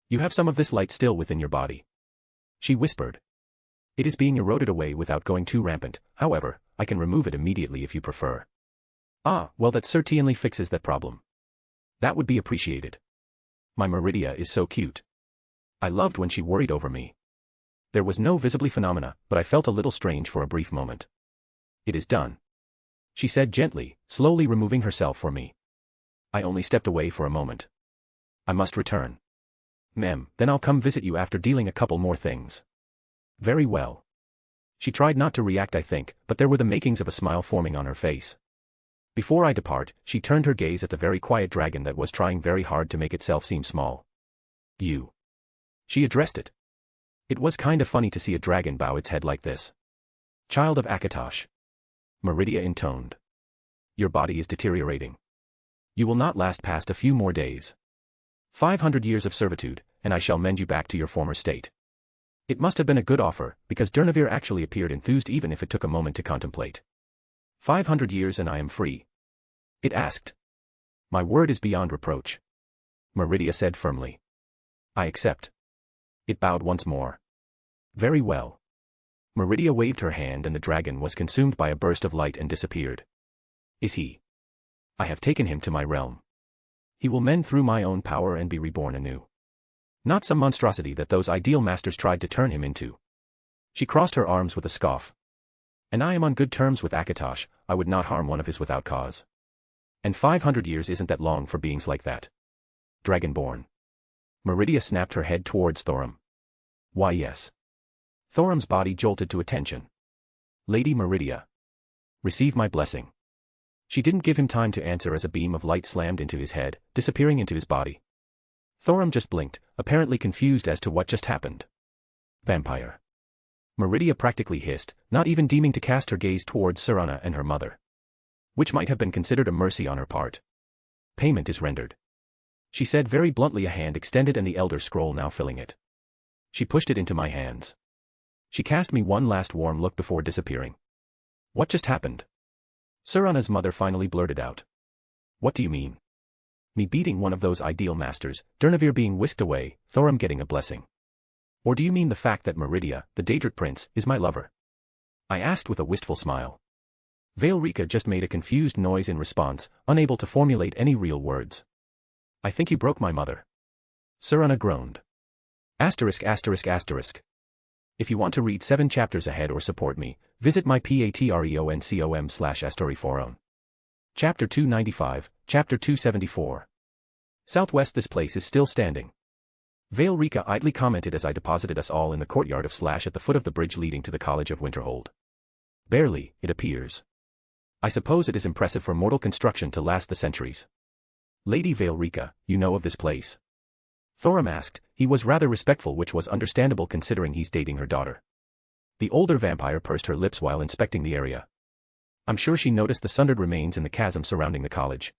You have some of this light still within your body. She whispered. It is being eroded away without going too rampant, however, I can remove it immediately if you prefer. Well that certainly fixes that problem. That would be appreciated. My Meridia is so cute. I loved when she worried over me. There was no visibly phenomena, but I felt a little strange for a brief moment. It is done. She said gently, slowly removing herself for me. I only stepped away for a moment. I must return. Mem, then I'll come visit you after dealing a couple more things. Very well. She tried not to react I think, but there were the makings of a smile forming on her face. Before I depart, she turned her gaze at the very quiet dragon that was trying very hard to make itself seem small. You. She addressed it. It was kinda funny to see a dragon bow its head like this. Child of Akatosh. Meridia intoned. Your body is deteriorating. You will not last past a few more days. 500 years of servitude, and I shall mend you back to your former state. It must have been a good offer, because Durnavir actually appeared enthused even if it took a moment to contemplate. 500 years and I am free. It asked. My word is beyond reproach. Meridia said firmly. I accept. It bowed once more. Very well. Meridia waved her hand and the dragon was consumed by a burst of light and disappeared. Is he? I have taken him to my realm. He will mend through my own power and be reborn anew. Not some monstrosity that those ideal masters tried to turn him into. She crossed her arms with a scoff. And I am on good terms with Akatosh, I would not harm one of his without cause. And 500 years isn't that long for beings like that. Dragonborn. Meridia snapped her head towards Thorum. Why yes. Thorum's body jolted to attention. Lady Meridia. Receive my blessing. She didn't give him time to answer as a beam of light slammed into his head, disappearing into his body. Thorum just blinked, apparently confused as to what just happened. Vampire. Meridia practically hissed, not even deeming to cast her gaze towards Surana and her mother. Which might have been considered a mercy on her part. Payment is rendered. she said very bluntly, a hand extended and the Elder Scroll now filling it. She pushed it into my hands. She cast me one last warm look before disappearing. What just happened? Serana's mother finally blurted out. What do you mean? Me beating one of those ideal masters, Durnavir being whisked away, Thorum getting a blessing. Or do you mean the fact that Meridia, the Daedric prince, is my lover? I asked with a wistful smile. Veilrika just made a confused noise in response, unable to formulate any real words. I think you broke my mother. Serana groaned. Asterisk asterisk asterisk. If you want to read 7 chapters ahead or support me, visit my patreon.com/astoriforon. Chapter 295, Chapter 274. Southwest, this place is still standing. Veilrika idly commented as I deposited us all in the courtyard of Slash at the foot of the bridge leading to the College of Winterhold. Barely, it appears. I suppose it is impressive for mortal construction to last the centuries. Lady Veilrika, you know of this place? Thorum asked. He was rather respectful, which was understandable considering he's dating her daughter. The older vampire pursed her lips while inspecting the area. I'm sure she noticed the sundered remains in the chasm surrounding the college.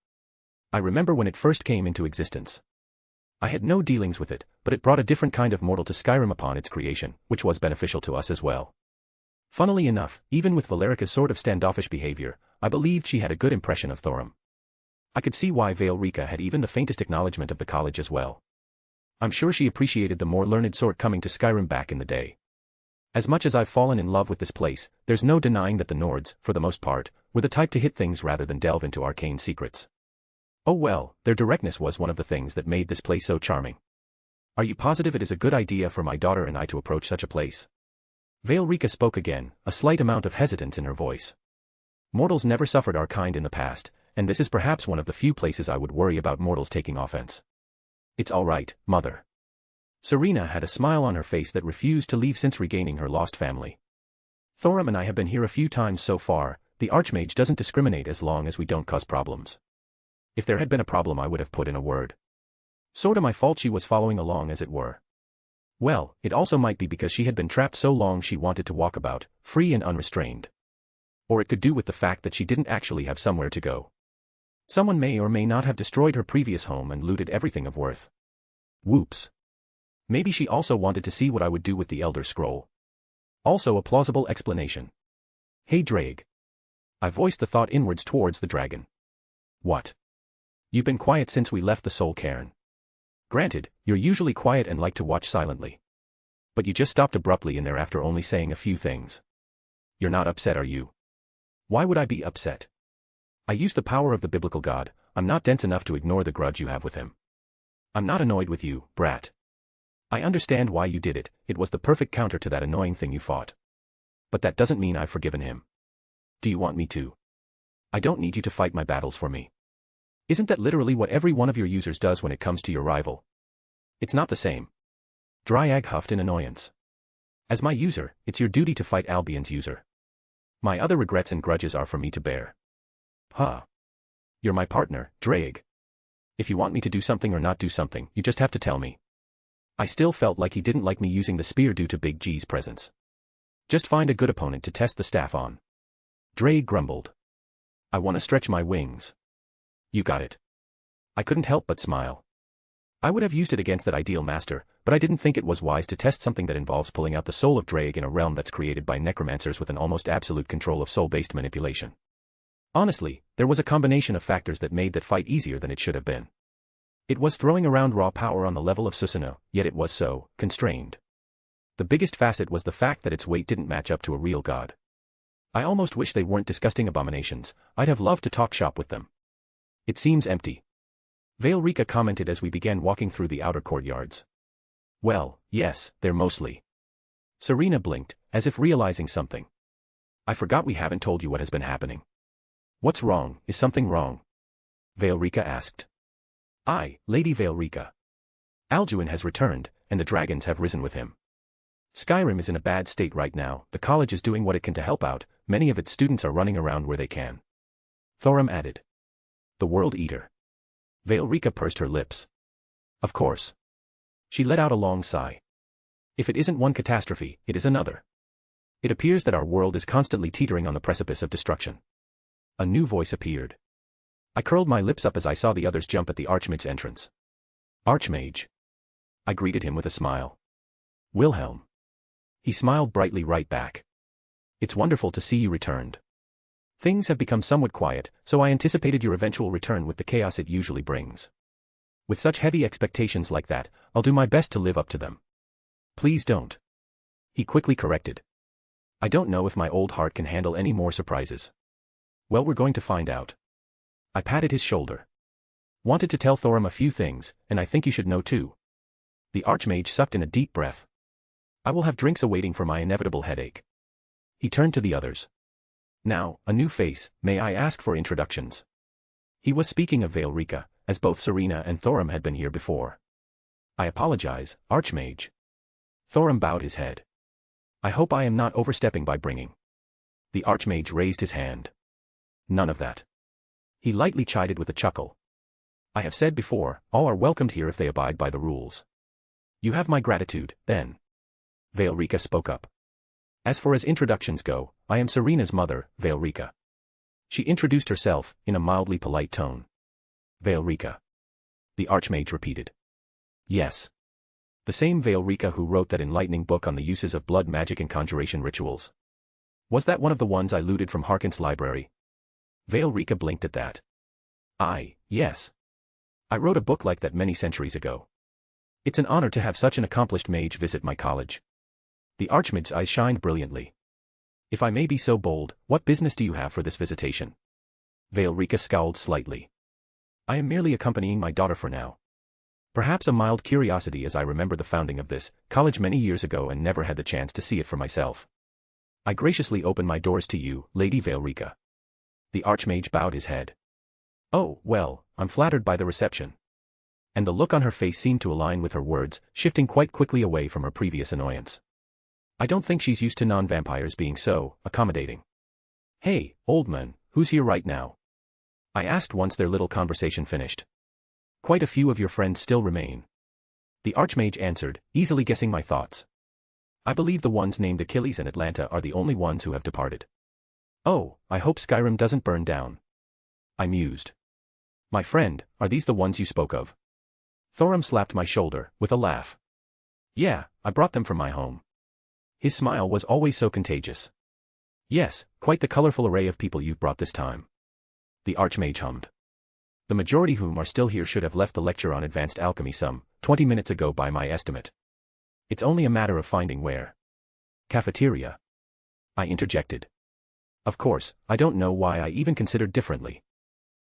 I remember when it first came into existence. I had no dealings with it, but it brought a different kind of mortal to Skyrim upon its creation, which was beneficial to us as well. Funnily enough, even with Valerica's sort of standoffish behavior, I believed she had a good impression of Thorum. I could see why Veilrika had even the faintest acknowledgement of the college as well. I'm sure she appreciated the more learned sort coming to Skyrim back in the day. As much as I've fallen in love with this place, there's no denying that the Nords, for the most part, were the type to hit things rather than delve into arcane secrets. Oh well, their directness was one of the things that made this place so charming. Are you positive it is a good idea for my daughter and I to approach such a place? Veilrika spoke again, a slight amount of hesitance in her voice. Mortals never suffered our kind in the past, and this is perhaps one of the few places I would worry about mortals taking offense. It's all right, mother. Serena had a smile on her face that refused to leave since regaining her lost family. Thorum and I have been here a few times so far. The Archmage doesn't discriminate as long as we don't cause problems. If there had been a problem, I would have put in a word. Sorta my fault she was following along, as it were. Well, it also might be because she had been trapped so long she wanted to walk about, free and unrestrained. Or it could do with the fact that she didn't actually have somewhere to go. Someone may or may not have destroyed her previous home and looted everything of worth. Whoops. Maybe she also wanted to see what I would do with the Elder Scroll. Also a plausible explanation. Hey Drake. I voiced the thought inwards towards the dragon. What? You've been quiet since we left the Soul Cairn. Granted, you're usually quiet and like to watch silently. But you just stopped abruptly in there after only saying a few things. You're not upset, are you? Why would I be upset? I use the power of the biblical God. I'm not dense enough to ignore the grudge you have with him. I'm not annoyed with you, brat. I understand why you did it. It was the perfect counter to that annoying thing you fought. But that doesn't mean I've forgiven him. Do you want me to? I don't need you to fight my battles for me. Isn't that literally what every one of your users does when it comes to your rival? It's not the same. Dryag huffed in annoyance. As my user, it's your duty to fight Albion's user. My other regrets and grudges are for me to bear. Huh. You're my partner, Drake. If you want me to do something or not do something, you just have to tell me. I still felt like he didn't like me using the spear due to Big G's presence. Just find a good opponent to test the staff on. Drake grumbled. I want to stretch my wings. You got it. I couldn't help but smile. I would have used it against that ideal master, but I didn't think it was wise to test something that involves pulling out the soul of Drake in a realm that's created by necromancers with an almost absolute control of soul-based manipulation. Honestly, there was a combination of factors that made that fight easier than it should have been. It was throwing around raw power on the level of Susanoo, yet it was so constrained. The biggest facet was the fact that its weight didn't match up to a real god. I almost wish they weren't disgusting abominations. I'd have loved to talk shop with them. It seems empty. Veilrika commented as we began walking through the outer courtyards. Well, yes, they're mostly. Serena blinked, as if realizing something. I forgot we haven't told you what has been happening. What's wrong? Is something wrong? Veilrika asked. Lady Veilrika. Alduin has returned, and the dragons have risen with him. Skyrim is in a bad state right now. The college is doing what it can to help out. Many of its students are running around where they can. Thorum added. The World Eater. Veilrika pursed her lips. Of course. She let out a long sigh. If it isn't one catastrophe, it is another. It appears that our world is constantly teetering on the precipice of destruction. A new voice appeared. I curled my lips up as I saw the others jump at the Archmage's entrance. Archmage. I greeted him with a smile. Wilhelm. He smiled brightly right back. It's wonderful to see you returned. Things have become somewhat quiet, so I anticipated your eventual return with the chaos it usually brings. With such heavy expectations like that, I'll do my best to live up to them. Please don't. He quickly corrected. I don't know if my old heart can handle any more surprises. Well, we're going to find out. I patted his shoulder. Wanted to tell Thorum a few things, and I think you should know too. The Archmage sucked in a deep breath. I will have drinks awaiting for my inevitable headache. He turned to the others. Now, a new face, may I ask for introductions? He was speaking of Zelretch, as both Serena and Thorum had been here before. I apologize, Archmage. Thorum bowed his head. I hope I am not overstepping by bringing. The Archmage raised his hand. None of that. He lightly chided with a chuckle. I have said before, all are welcomed here if they abide by the rules. You have my gratitude, then. Zelretch spoke up. As for as introductions go, I am Serena's mother, Zelretch. She introduced herself, in a mildly polite tone. Zelretch. The Archmage repeated. Yes. The same Zelretch who wrote that enlightening book on the uses of blood magic and conjuration rituals. Was that one of the ones I looted from Harkin's library? Zelretch blinked at that. Yes. I wrote a book like that many centuries ago. It's an honor to have such an accomplished mage visit my college. The Archmage's eyes shined brilliantly. If I may be so bold, what business do you have for this visitation? Zelretch scowled slightly. I am merely accompanying my daughter for now. Perhaps a mild curiosity as I remember the founding of this college many years ago and never had the chance to see it for myself. I graciously open my doors to you, Lady Zelretch. The Archmage bowed his head. Oh, well, I'm flattered by the reception. And the look on her face seemed to align with her words, shifting quite quickly away from her previous annoyance. I don't think she's used to non-vampires being so accommodating. Hey, old man, who's here right now? I asked once their little conversation finished. Quite a few of your friends still remain. The Archmage answered, easily guessing my thoughts. I believe the ones named Achilles and Atlanta are the only ones who have departed. Oh, I hope Skyrim doesn't burn down. I mused. My friend, are these the ones you spoke of? Thorum slapped my shoulder, with a laugh. Yeah, I brought them from my home. His smile was always so contagious. Yes, quite the colorful array of people you've brought this time. The Archmage hummed. The majority whom are still here should have left the lecture on advanced alchemy some 20 minutes ago by my estimate. It's only a matter of finding where. Cafeteria. I interjected. Of course, I don't know why I even considered differently.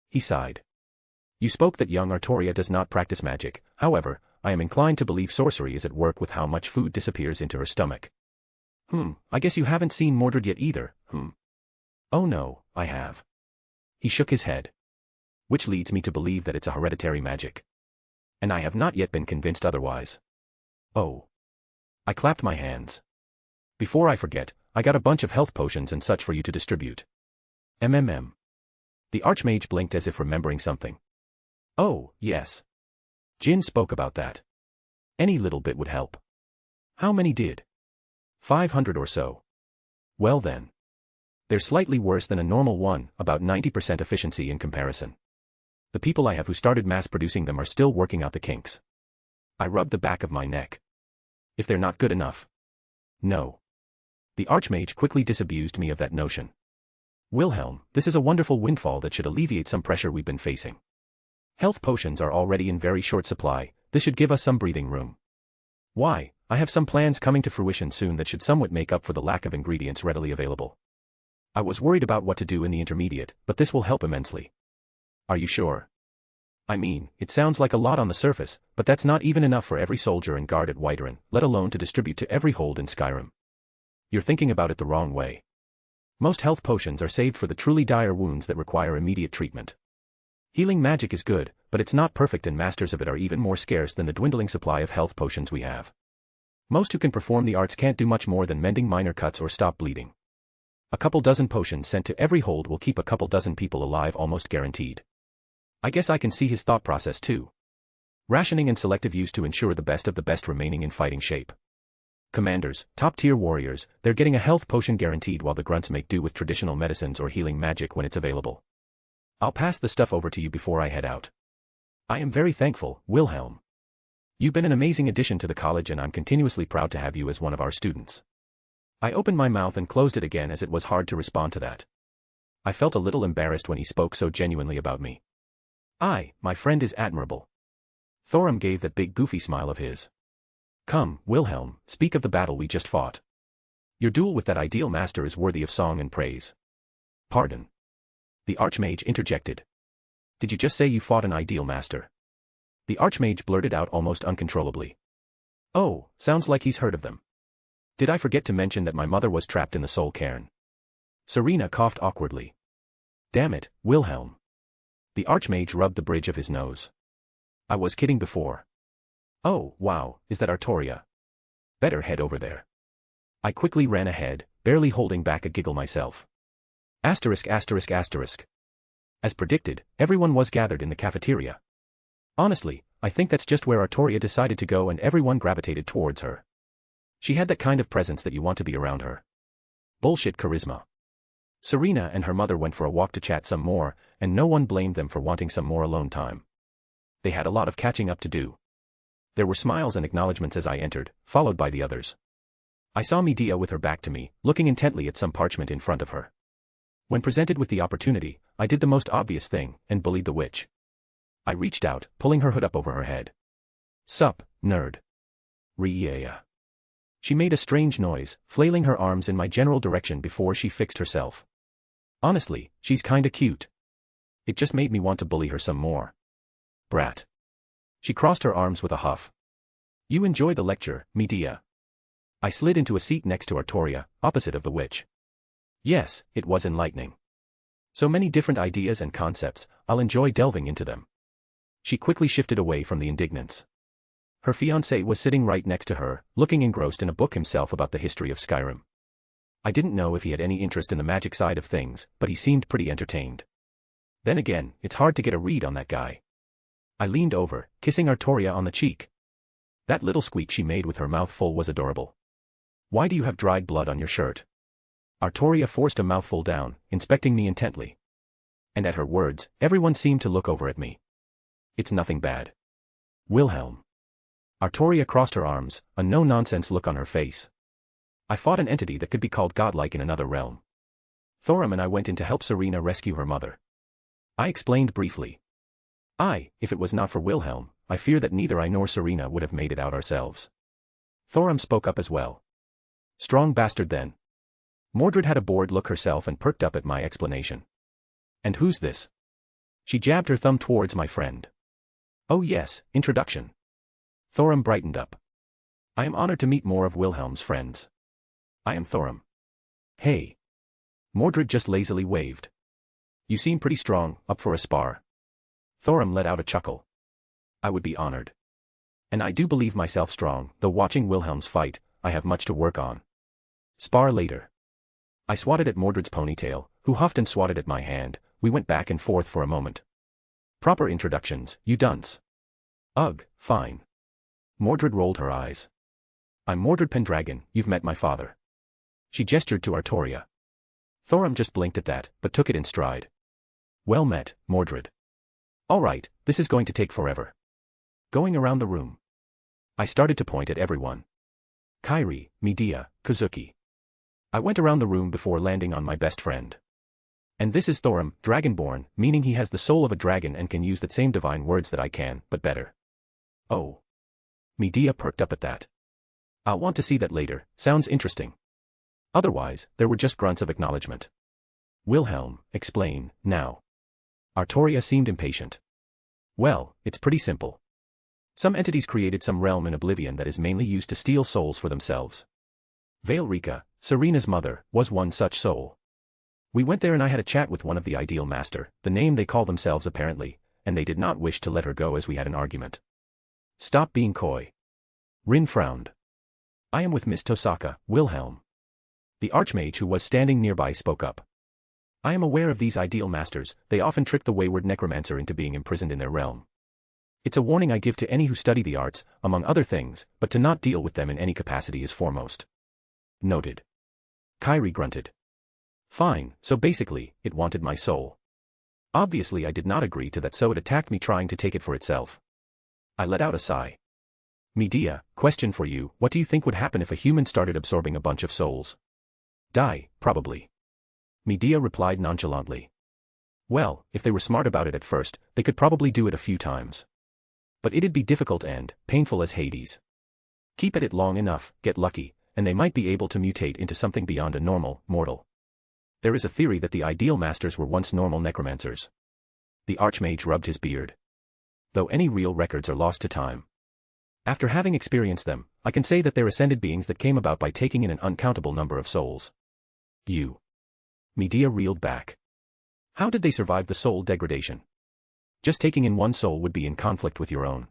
He sighed. You spoke that young Artoria does not practice magic, however, I am inclined to believe sorcery is at work with how much food disappears into her stomach. I guess you haven't seen Mordred yet either, Oh no, I have. He shook his head. Which leads me to believe that it's a hereditary magic. And I have not yet been convinced otherwise. Oh. I clapped my hands. Before I forget, I got a bunch of health potions and such for you to distribute. The Archmage blinked as if remembering something. Oh, yes. Jin spoke about that. Any little bit would help. How many did? 500 or so. Well then. They're slightly worse than a normal one, about 90% efficiency in comparison. The people I have who started mass producing them are still working out the kinks. I rubbed the back of my neck. If they're not good enough. No. The Archmage quickly disabused me of that notion. Wilhelm, this is a wonderful windfall that should alleviate some pressure we've been facing. Health potions are already in very short supply, this should give us some breathing room. Why, I have some plans coming to fruition soon that should somewhat make up for the lack of ingredients readily available. I was worried about what to do in the intermediate, but this will help immensely. Are you sure? I mean, it sounds like a lot on the surface, but that's not even enough for every soldier and guard at Whiterun, let alone to distribute to every hold in Skyrim. You're thinking about it the wrong way. Most health potions are saved for the truly dire wounds that require immediate treatment. Healing magic is good, but it's not perfect and masters of it are even more scarce than the dwindling supply of health potions we have. Most who can perform the arts can't do much more than mending minor cuts or stop bleeding. A couple dozen potions sent to every hold will keep a couple dozen people alive almost guaranteed. I guess I can see his thought process too. Rationing and selective use to ensure the best of the best remaining in fighting shape. Commanders, top-tier warriors, they're getting a health potion guaranteed while the grunts make do with traditional medicines or healing magic when it's available. I'll pass the stuff over to you before I head out. I am very thankful, Wilhelm. You've been an amazing addition to the college and I'm continuously proud to have you as one of our students. I opened my mouth and closed it again as it was hard to respond to that. I felt a little embarrassed when he spoke so genuinely about me. My friend is admirable. Thorum gave that big goofy smile of his. Come, Wilhelm, speak of the battle we just fought. Your duel with that ideal master is worthy of song and praise. Pardon. The Archmage interjected. Did you just say you fought an ideal master? The Archmage blurted out almost uncontrollably. Oh, sounds like he's heard of them. Did I forget to mention that my mother was trapped in the soul cairn? Serena coughed awkwardly. Damn it, Wilhelm. The Archmage rubbed the bridge of his nose. I was kidding before. Oh, wow, is that Artoria? Better head over there. I quickly ran ahead, barely holding back a giggle myself. Asterisk asterisk asterisk. As predicted, everyone was gathered in the cafeteria. Honestly, I think that's just where Artoria decided to go and everyone gravitated towards her. She had that kind of presence that you want to be around her. Bullshit charisma. Serena and her mother went for a walk to chat some more, and no one blamed them for wanting some more alone time. They had a lot of catching up to do. There were smiles and acknowledgments as I entered, followed by the others. I saw Medea with her back to me, looking intently at some parchment in front of her. When presented with the opportunity, I did the most obvious thing, and bullied the witch. I reached out, pulling her hood up over her head. Sup, nerd. Re-yeah. She made a strange noise, flailing her arms in my general direction before she fixed herself. Honestly, she's kinda cute. It just made me want to bully her some more. Brat. She crossed her arms with a huff. You enjoy the lecture, Medea. I slid into a seat next to Artoria, opposite of the witch. Yes, it was enlightening. So many different ideas and concepts, I'll enjoy delving into them. She quickly shifted away from the indignants. Her fiancé was sitting right next to her, looking engrossed in a book himself about the history of Skyrim. I didn't know if he had any interest in the magic side of things, but he seemed pretty entertained. Then again, it's hard to get a read on that guy. I leaned over, kissing Artoria on the cheek. That little squeak she made with her mouth full was adorable. Why do you have dried blood on your shirt? Artoria forced a mouthful down, inspecting me intently. And at her words, everyone seemed to look over at me. It's nothing bad. Wilhelm. Artoria crossed her arms, a no-nonsense look on her face. I fought an entity that could be called godlike in another realm. Thorum and I went in to help Serena rescue her mother. I explained briefly. If it was not for Wilhelm, I fear that neither I nor Serena would have made it out ourselves. Thorum spoke up as well. Strong bastard then. Mordred had a bored look herself and perked up at my explanation. And who's this? She jabbed her thumb towards my friend. Oh yes, introduction. Thorum brightened up. I am honored to meet more of Wilhelm's friends. I am Thorum. Hey. Mordred just lazily waved. You seem pretty strong, up for a spar. Thorum let out a chuckle. I would be honored. And I do believe myself strong, though watching Wilhelm's fight, I have much to work on. Spar later. I swatted at Mordred's ponytail, who huffed and swatted at my hand. We went back and forth for a moment. Proper introductions, you dunce. Ugh, fine. Mordred rolled her eyes. I'm Mordred Pendragon, you've met my father. She gestured to Artoria. Thorum just blinked at that, but took it in stride. Well met, Mordred. All right, this is going to take forever. Going around the room. I started to point at everyone. Kairi, Medea, Kazuki. I went around the room before landing on my best friend. And this is Thorum, Dragonborn, meaning he has the soul of a dragon and can use the same divine words that I can, but better. Oh. Medea perked up at that. I'll want to see that later, sounds interesting. Otherwise, there were just grunts of acknowledgement. Wilhelm, explain, now. Artoria seemed impatient. Well, it's pretty simple. Some entities created some realm in oblivion that is mainly used to steal souls for themselves. Veilrika, Serena's mother, was one such soul. We went there and I had a chat with one of the ideal master, the name they call themselves apparently, and they did not wish to let her go as we had an argument. Stop being coy. Rin frowned. I am with Miss Tosaka, Wilhelm. The Archmage who was standing nearby spoke up. I am aware of these ideal masters, they often trick the wayward necromancer into being imprisoned in their realm. It's a warning I give to any who study the arts, among other things, but to not deal with them in any capacity is foremost. Noted. Kairi grunted. Fine, so basically, it wanted my soul. Obviously I did not agree to that, so it attacked me trying to take it for itself. I let out a sigh. Medea, question for you, what do you think would happen if a human started absorbing a bunch of souls? Die, probably. Medea replied nonchalantly. Well, if they were smart about it at first, they could probably do it a few times. But it'd be difficult and painful as Hades. Keep at it long enough, get lucky, and they might be able to mutate into something beyond a normal mortal. There is a theory that the ideal masters were once normal necromancers. The archmage rubbed his beard. Though any real records are lost to time. After having experienced them, I can say that they're ascended beings that came about by taking in an uncountable number of souls. You. Medea reeled back. How did they survive the soul degradation? Just taking in one soul would be in conflict with your own.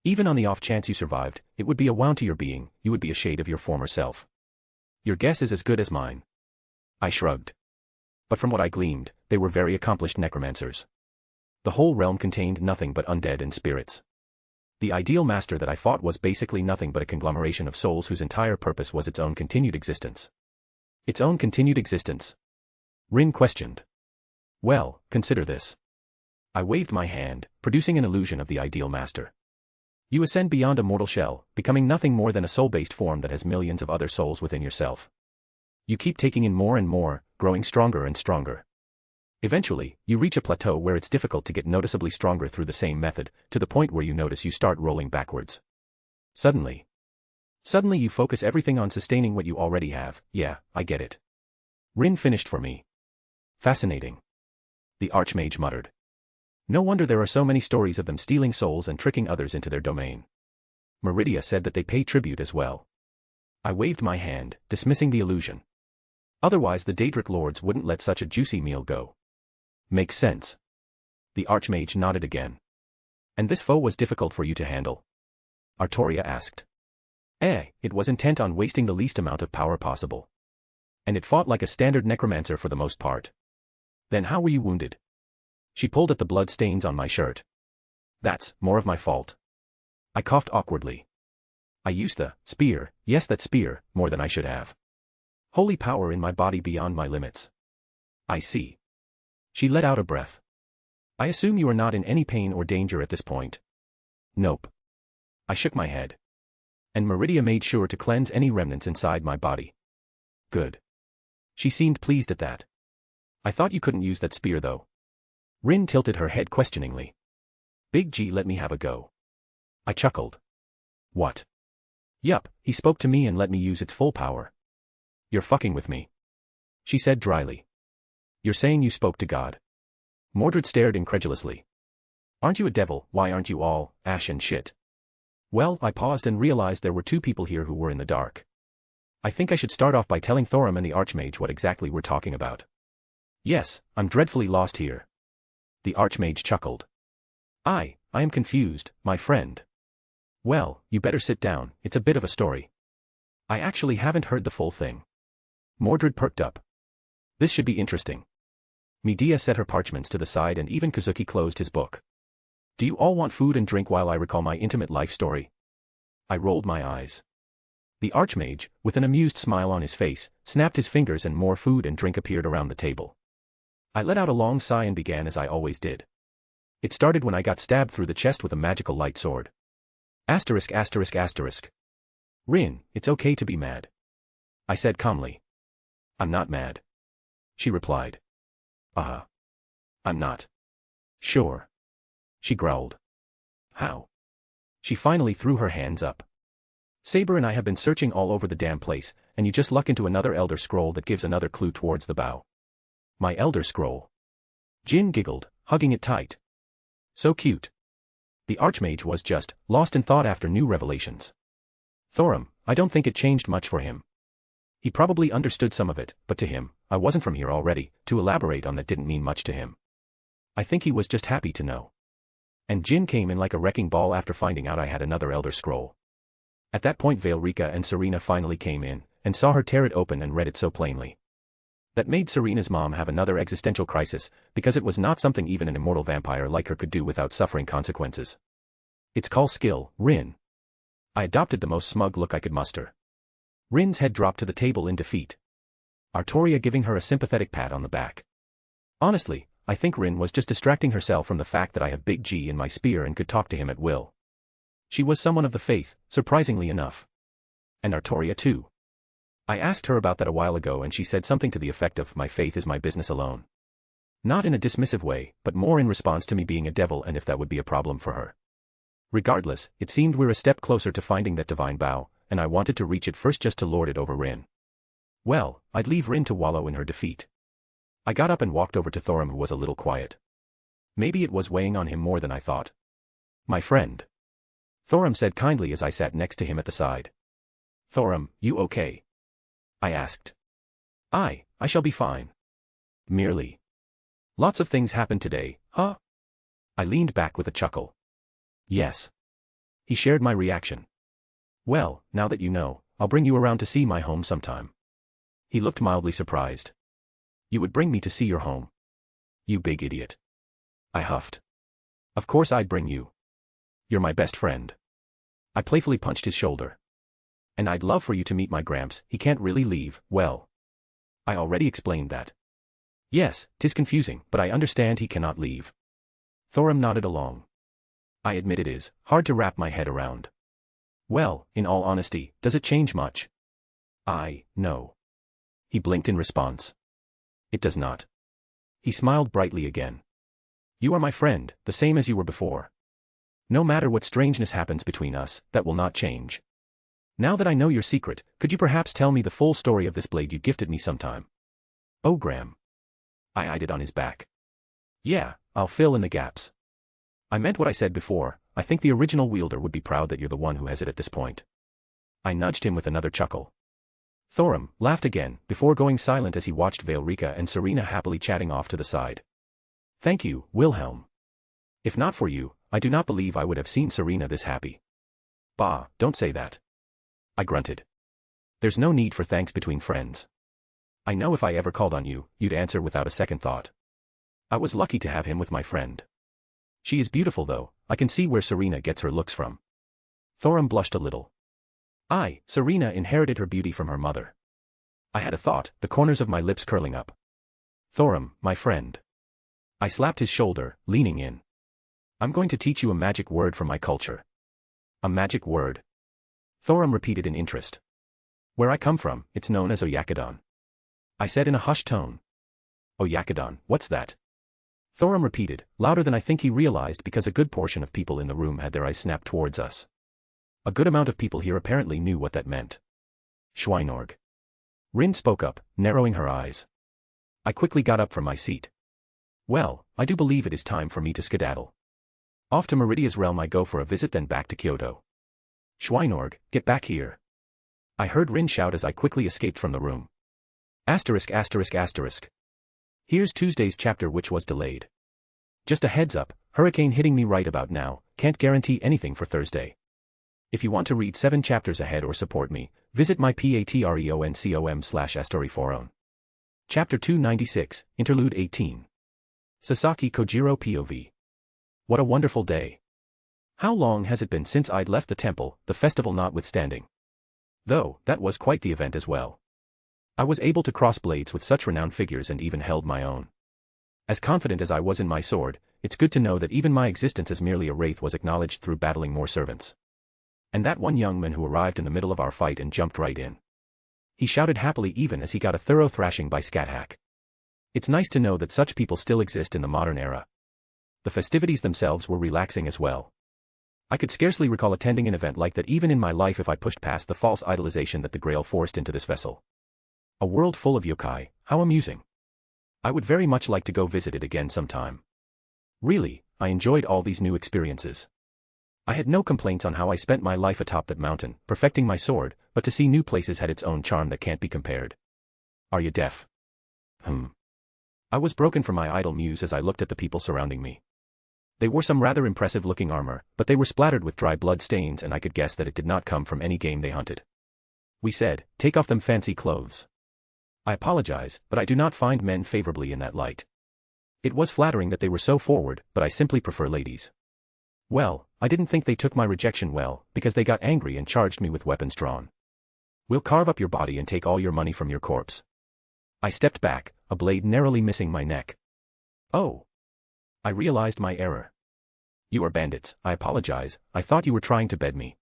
Even on the off chance you survived, it would be a wound to your being, you would be a shade of your former self. Your guess is as good as mine. I shrugged. But from what I gleaned, they were very accomplished necromancers. The whole realm contained nothing but undead and spirits. The ideal master that I fought was basically nothing but a conglomeration of souls whose entire purpose was its own continued existence. Its own continued existence? Rin questioned. Well, consider this. I waved my hand, producing an illusion of the ideal master. You ascend beyond a mortal shell, becoming nothing more than a soul-based form that has millions of other souls within yourself. You keep taking in more and more, growing stronger and stronger. Eventually, you reach a plateau where it's difficult to get noticeably stronger through the same method, to the point where you notice you start rolling backwards. Suddenly you focus everything on sustaining what you already have. Yeah, I get it. Rin finished for me. Fascinating. The archmage muttered. No wonder there are so many stories of them stealing souls and tricking others into their domain. Meridia said that they pay tribute as well. I waved my hand, dismissing the illusion. Otherwise the Daedric lords wouldn't let such a juicy meal go. Makes sense. The archmage nodded again. And this foe was difficult for you to handle? Artoria asked. It was intent on wasting the least amount of power possible. And it fought like a standard necromancer for the most part. Then how were you wounded? She pulled at the blood stains on my shirt. That's more of my fault. I coughed awkwardly. I used the spear, yes that spear, more than I should have. Holy power in my body beyond my limits. I see. She let out a breath. I assume you are not in any pain or danger at this point. Nope. I shook my head. And Meridia made sure to cleanse any remnants inside my body. Good. She seemed pleased at that. I thought you couldn't use that spear though. Rin tilted her head questioningly. Big G let me have a go. I chuckled. What? Yup, he spoke to me and let me use its full power. You're fucking with me. She said dryly. You're saying you spoke to God? Mordred stared incredulously. Aren't you a devil? Why aren't you all ash and shit? Well, I paused and realized there were two people here who were in the dark. I think I should start off by telling Thorim and the Archmage what exactly we're talking about. Yes, I'm dreadfully lost here. The Archmage chuckled. I am confused, my friend. Well, you better sit down, it's a bit of a story. I actually haven't heard the full thing. Mordred perked up. This should be interesting. Medea set her parchments to the side and even Kazuki closed his book. Do you all want food and drink while I recall my intimate life story? I rolled my eyes. The Archmage, with an amused smile on his face, snapped his fingers and more food and drink appeared around the table. I let out a long sigh and began as I always did. It started when I got stabbed through the chest with a magical light sword. Asterisk asterisk asterisk. Rin, it's okay to be mad. I said calmly. I'm not mad. She replied. I'm not. Sure. She growled. How? She finally threw her hands up. Saber and I have been searching all over the damn place, and you just luck into another Elder Scroll that gives another clue towards the bow. My Elder Scroll. Jin giggled, hugging it tight. So cute. The Archmage was just lost in thought after new revelations. Thorim, I don't think it changed much for him. He probably understood some of it, but to him, I wasn't from here already, to elaborate on that didn't mean much to him. I think he was just happy to know. And Jin came in like a wrecking ball after finding out I had another Elder Scroll. At that point Veilrika and Serena finally came in, and saw her tear it open and read it so plainly. That made Serena's mom have another existential crisis, because it was not something even an immortal vampire like her could do without suffering consequences. It's called skill, Rin. I adopted the most smug look I could muster. Rin's head dropped to the table in defeat. Artoria giving her a sympathetic pat on the back. Honestly, I think Rin was just distracting herself from the fact that I have Big G in my spear and could talk to him at will. She was someone of the faith, surprisingly enough. And Artoria too. I asked her about that a while ago and she said something to the effect of, my faith is my business alone. Not in a dismissive way, but more in response to me being a devil and if that would be a problem for her. Regardless, it seemed we're a step closer to finding that divine bow, and I wanted to reach it first just to lord it over Rin. Well, I'd leave Rin to wallow in her defeat. I got up and walked over to Thorum, who was a little quiet. Maybe it was weighing on him more than I thought. My friend. Thorum said kindly as I sat next to him at the side. Thorum, you okay? I asked. I shall be fine. Merely. Lots of things happened today, huh? I leaned back with a chuckle. Yes. He shared my reaction. Well, now that you know, I'll bring you around to see my home sometime. He looked mildly surprised. You would bring me to see your home? You big idiot. I huffed. Of course I'd bring you. You're my best friend. I playfully punched his shoulder. And I'd love for you to meet my Gramps, he can't really leave, well. I already explained that. Yes, 'tis confusing, but I understand he cannot leave. Thorum nodded along. I admit it is hard to wrap my head around. Well, in all honesty, does it change much? No. He blinked in response. It does not. He smiled brightly again. You are my friend, the same as you were before. No matter what strangeness happens between us, that will not change. Now that I know your secret, could you perhaps tell me the full story of this blade you gifted me sometime? Oh, Gram. I eyed it on his back. Yeah, I'll fill in the gaps. I meant what I said before, I think the original wielder would be proud that you're the one who has it at this point. I nudged him with another chuckle. Thorum laughed again, before going silent as he watched Veilrika and Serena happily chatting off to the side. Thank you, Wilhelm. If not for you, I do not believe I would have seen Serena this happy. Bah, don't say that. I grunted. There's no need for thanks between friends. I know if I ever called on you, you'd answer without a second thought. I was lucky to have him with my friend. She is beautiful though, I can see where Serena gets her looks from. Thorum blushed a little. Serena inherited her beauty from her mother. I had a thought, the corners of my lips curling up. Thorum, my friend. I slapped his shoulder, leaning in. I'm going to teach you a magic word from my culture. A magic word? Thorum repeated in interest. Where I come from, it's known as Oyakodon. I said in a hushed tone. Oyakodon, what's that? Thorum repeated, louder than I think he realized because a good portion of people in the room had their eyes snapped towards us. A good amount of people here apparently knew what that meant. Schweinorg. Rin spoke up, narrowing her eyes. I quickly got up from my seat. Well, I do believe it is time for me to skedaddle. Off to Meridia's realm I go for a visit, then back to Kyoto. Schweinorg, get back here. I heard Rin shout as I quickly escaped from the room. *****. Here's Tuesday's chapter, which was delayed. Just a heads up, hurricane hitting me right about now, can't guarantee anything for Thursday. If you want to read 7 chapters ahead or support me, visit my patreon.com/astoryforon. Chapter 296, Interlude 18. Sasaki Kojiro POV. What a wonderful day. How long has it been since I'd left the temple, the festival notwithstanding? Though, that was quite the event as well. I was able to cross blades with such renowned figures and even held my own. As confident as I was in my sword, it's good to know that even my existence as merely a wraith was acknowledged through battling more servants. And that one young man who arrived in the middle of our fight and jumped right in. He shouted happily even as he got a thorough thrashing by Scathack. It's nice to know that such people still exist in the modern era. The festivities themselves were relaxing as well. I could scarcely recall attending an event like that even in my life if I pushed past the false idolization that the Grail forced into this vessel. A world full of yokai, how amusing. I would very much like to go visit it again sometime. Really, I enjoyed all these new experiences. I had no complaints on how I spent my life atop that mountain, perfecting my sword, but to see new places had its own charm that can't be compared. Are you deaf? I was broken from my idle muse as I looked at the people surrounding me. They wore some rather impressive-looking armor, but they were splattered with dry blood stains and I could guess that it did not come from any game they hunted. We said, take off them fancy clothes. I apologize, but I do not find men favorably in that light. It was flattering that they were so forward, but I simply prefer ladies. Well, I didn't think they took my rejection well, because they got angry and charged me with weapons drawn. We'll carve up your body and take all your money from your corpse. I stepped back, a blade narrowly missing my neck. Oh. I realized my error. You are bandits, I apologize, I thought you were trying to bed me.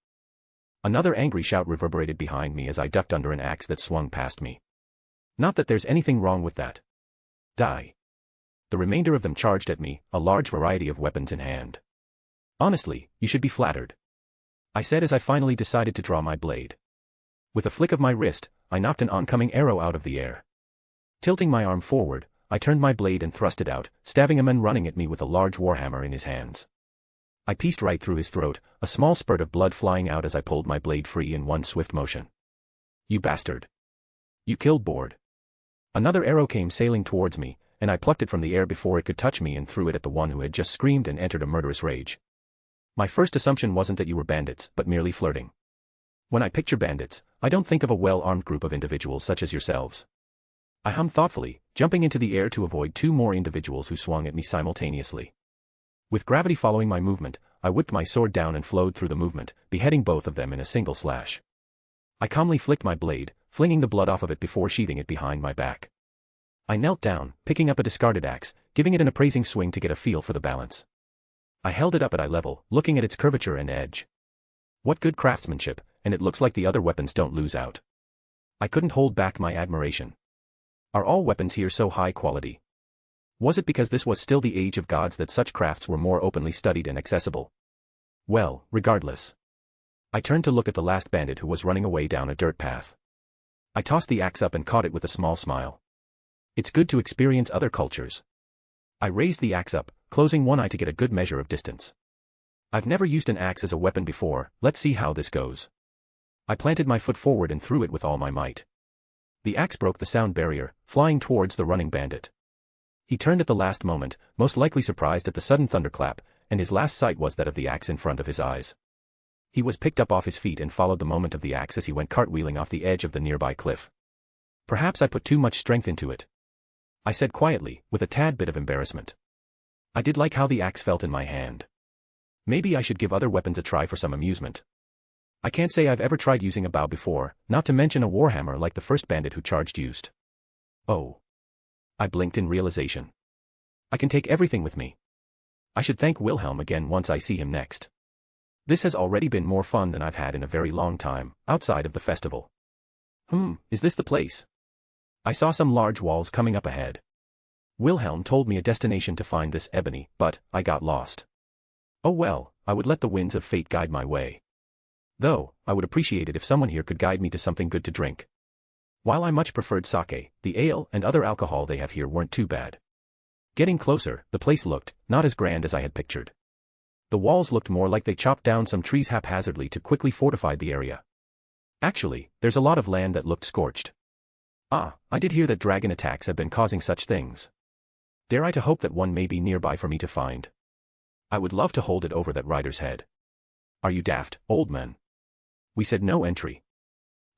Another angry shout reverberated behind me as I ducked under an axe that swung past me. Not that there's anything wrong with that. Die. The remainder of them charged at me, a large variety of weapons in hand. Honestly, you should be flattered, I said as I finally decided to draw my blade. With a flick of my wrist, I knocked an oncoming arrow out of the air. Tilting my arm forward, I turned my blade and thrust it out, stabbing a man running at me with a large warhammer in his hands. I pieced right through his throat, a small spurt of blood flying out as I pulled my blade free in one swift motion. You bastard. You killed Board. Another arrow came sailing towards me, and I plucked it from the air before it could touch me and threw it at the one who had just screamed and entered a murderous rage. My first assumption wasn't that you were bandits, but merely flirting. When I picture bandits, I don't think of a well-armed group of individuals such as yourselves. I hummed thoughtfully, jumping into the air to avoid two more individuals who swung at me simultaneously. With gravity following my movement, I whipped my sword down and flowed through the movement, beheading both of them in a single slash. I calmly flicked my blade, flinging the blood off of it before sheathing it behind my back. I knelt down, picking up a discarded axe, giving it an appraising swing to get a feel for the balance. I held it up at eye level, looking at its curvature and edge. What good craftsmanship, and it looks like the other weapons don't lose out. I couldn't hold back my admiration. Are all weapons here so high quality? Was it because this was still the age of gods that such crafts were more openly studied and accessible? Well, regardless. I turned to look at the last bandit who was running away down a dirt path. I tossed the axe up and caught it with a small smile. It's good to experience other cultures. I raised the axe up, closing one eye to get a good measure of distance. I've never used an axe as a weapon before, let's see how this goes. I planted my foot forward and threw it with all my might. The axe broke the sound barrier, flying towards the running bandit. He turned at the last moment, most likely surprised at the sudden thunderclap, and his last sight was that of the axe in front of his eyes. He was picked up off his feet and followed the moment of the axe as he went cartwheeling off the edge of the nearby cliff. Perhaps I put too much strength into it, I said quietly, with a tad bit of embarrassment. I did like how the axe felt in my hand. Maybe I should give other weapons a try for some amusement. I can't say I've ever tried using a bow before, not to mention a warhammer like the first bandit who charged used. Oh. I blinked in realization. I can take everything with me. I should thank Wilhelm again once I see him next. This has already been more fun than I've had in a very long time, outside of the festival. Is this the place? I saw some large walls coming up ahead. Wilhelm told me a destination to find this ebony, but I got lost. Oh well, I would let the winds of fate guide my way. Though, I would appreciate it if someone here could guide me to something good to drink. While I much preferred sake, the ale and other alcohol they have here weren't too bad. Getting closer, the place looked not as grand as I had pictured. The walls looked more like they chopped down some trees haphazardly to quickly fortify the area. Actually, there's a lot of land that looked scorched. I did hear that dragon attacks have been causing such things. Dare I to hope that one may be nearby for me to find? I would love to hold it over that rider's head. Are you daft, old man? We said no entry.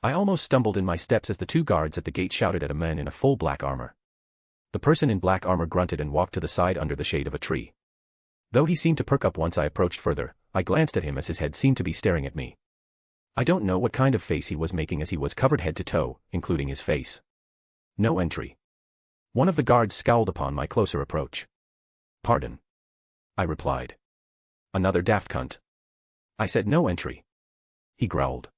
I almost stumbled in my steps as the two guards at the gate shouted at a man in a full black armor. The person in black armor grunted and walked to the side under the shade of a tree. Though he seemed to perk up once I approached further, I glanced at him as his head seemed to be staring at me. I don't know what kind of face he was making as he was covered head to toe, including his face. No entry. One of the guards scowled upon my closer approach. Pardon. I replied. Another daft cunt. I said no entry. He growled.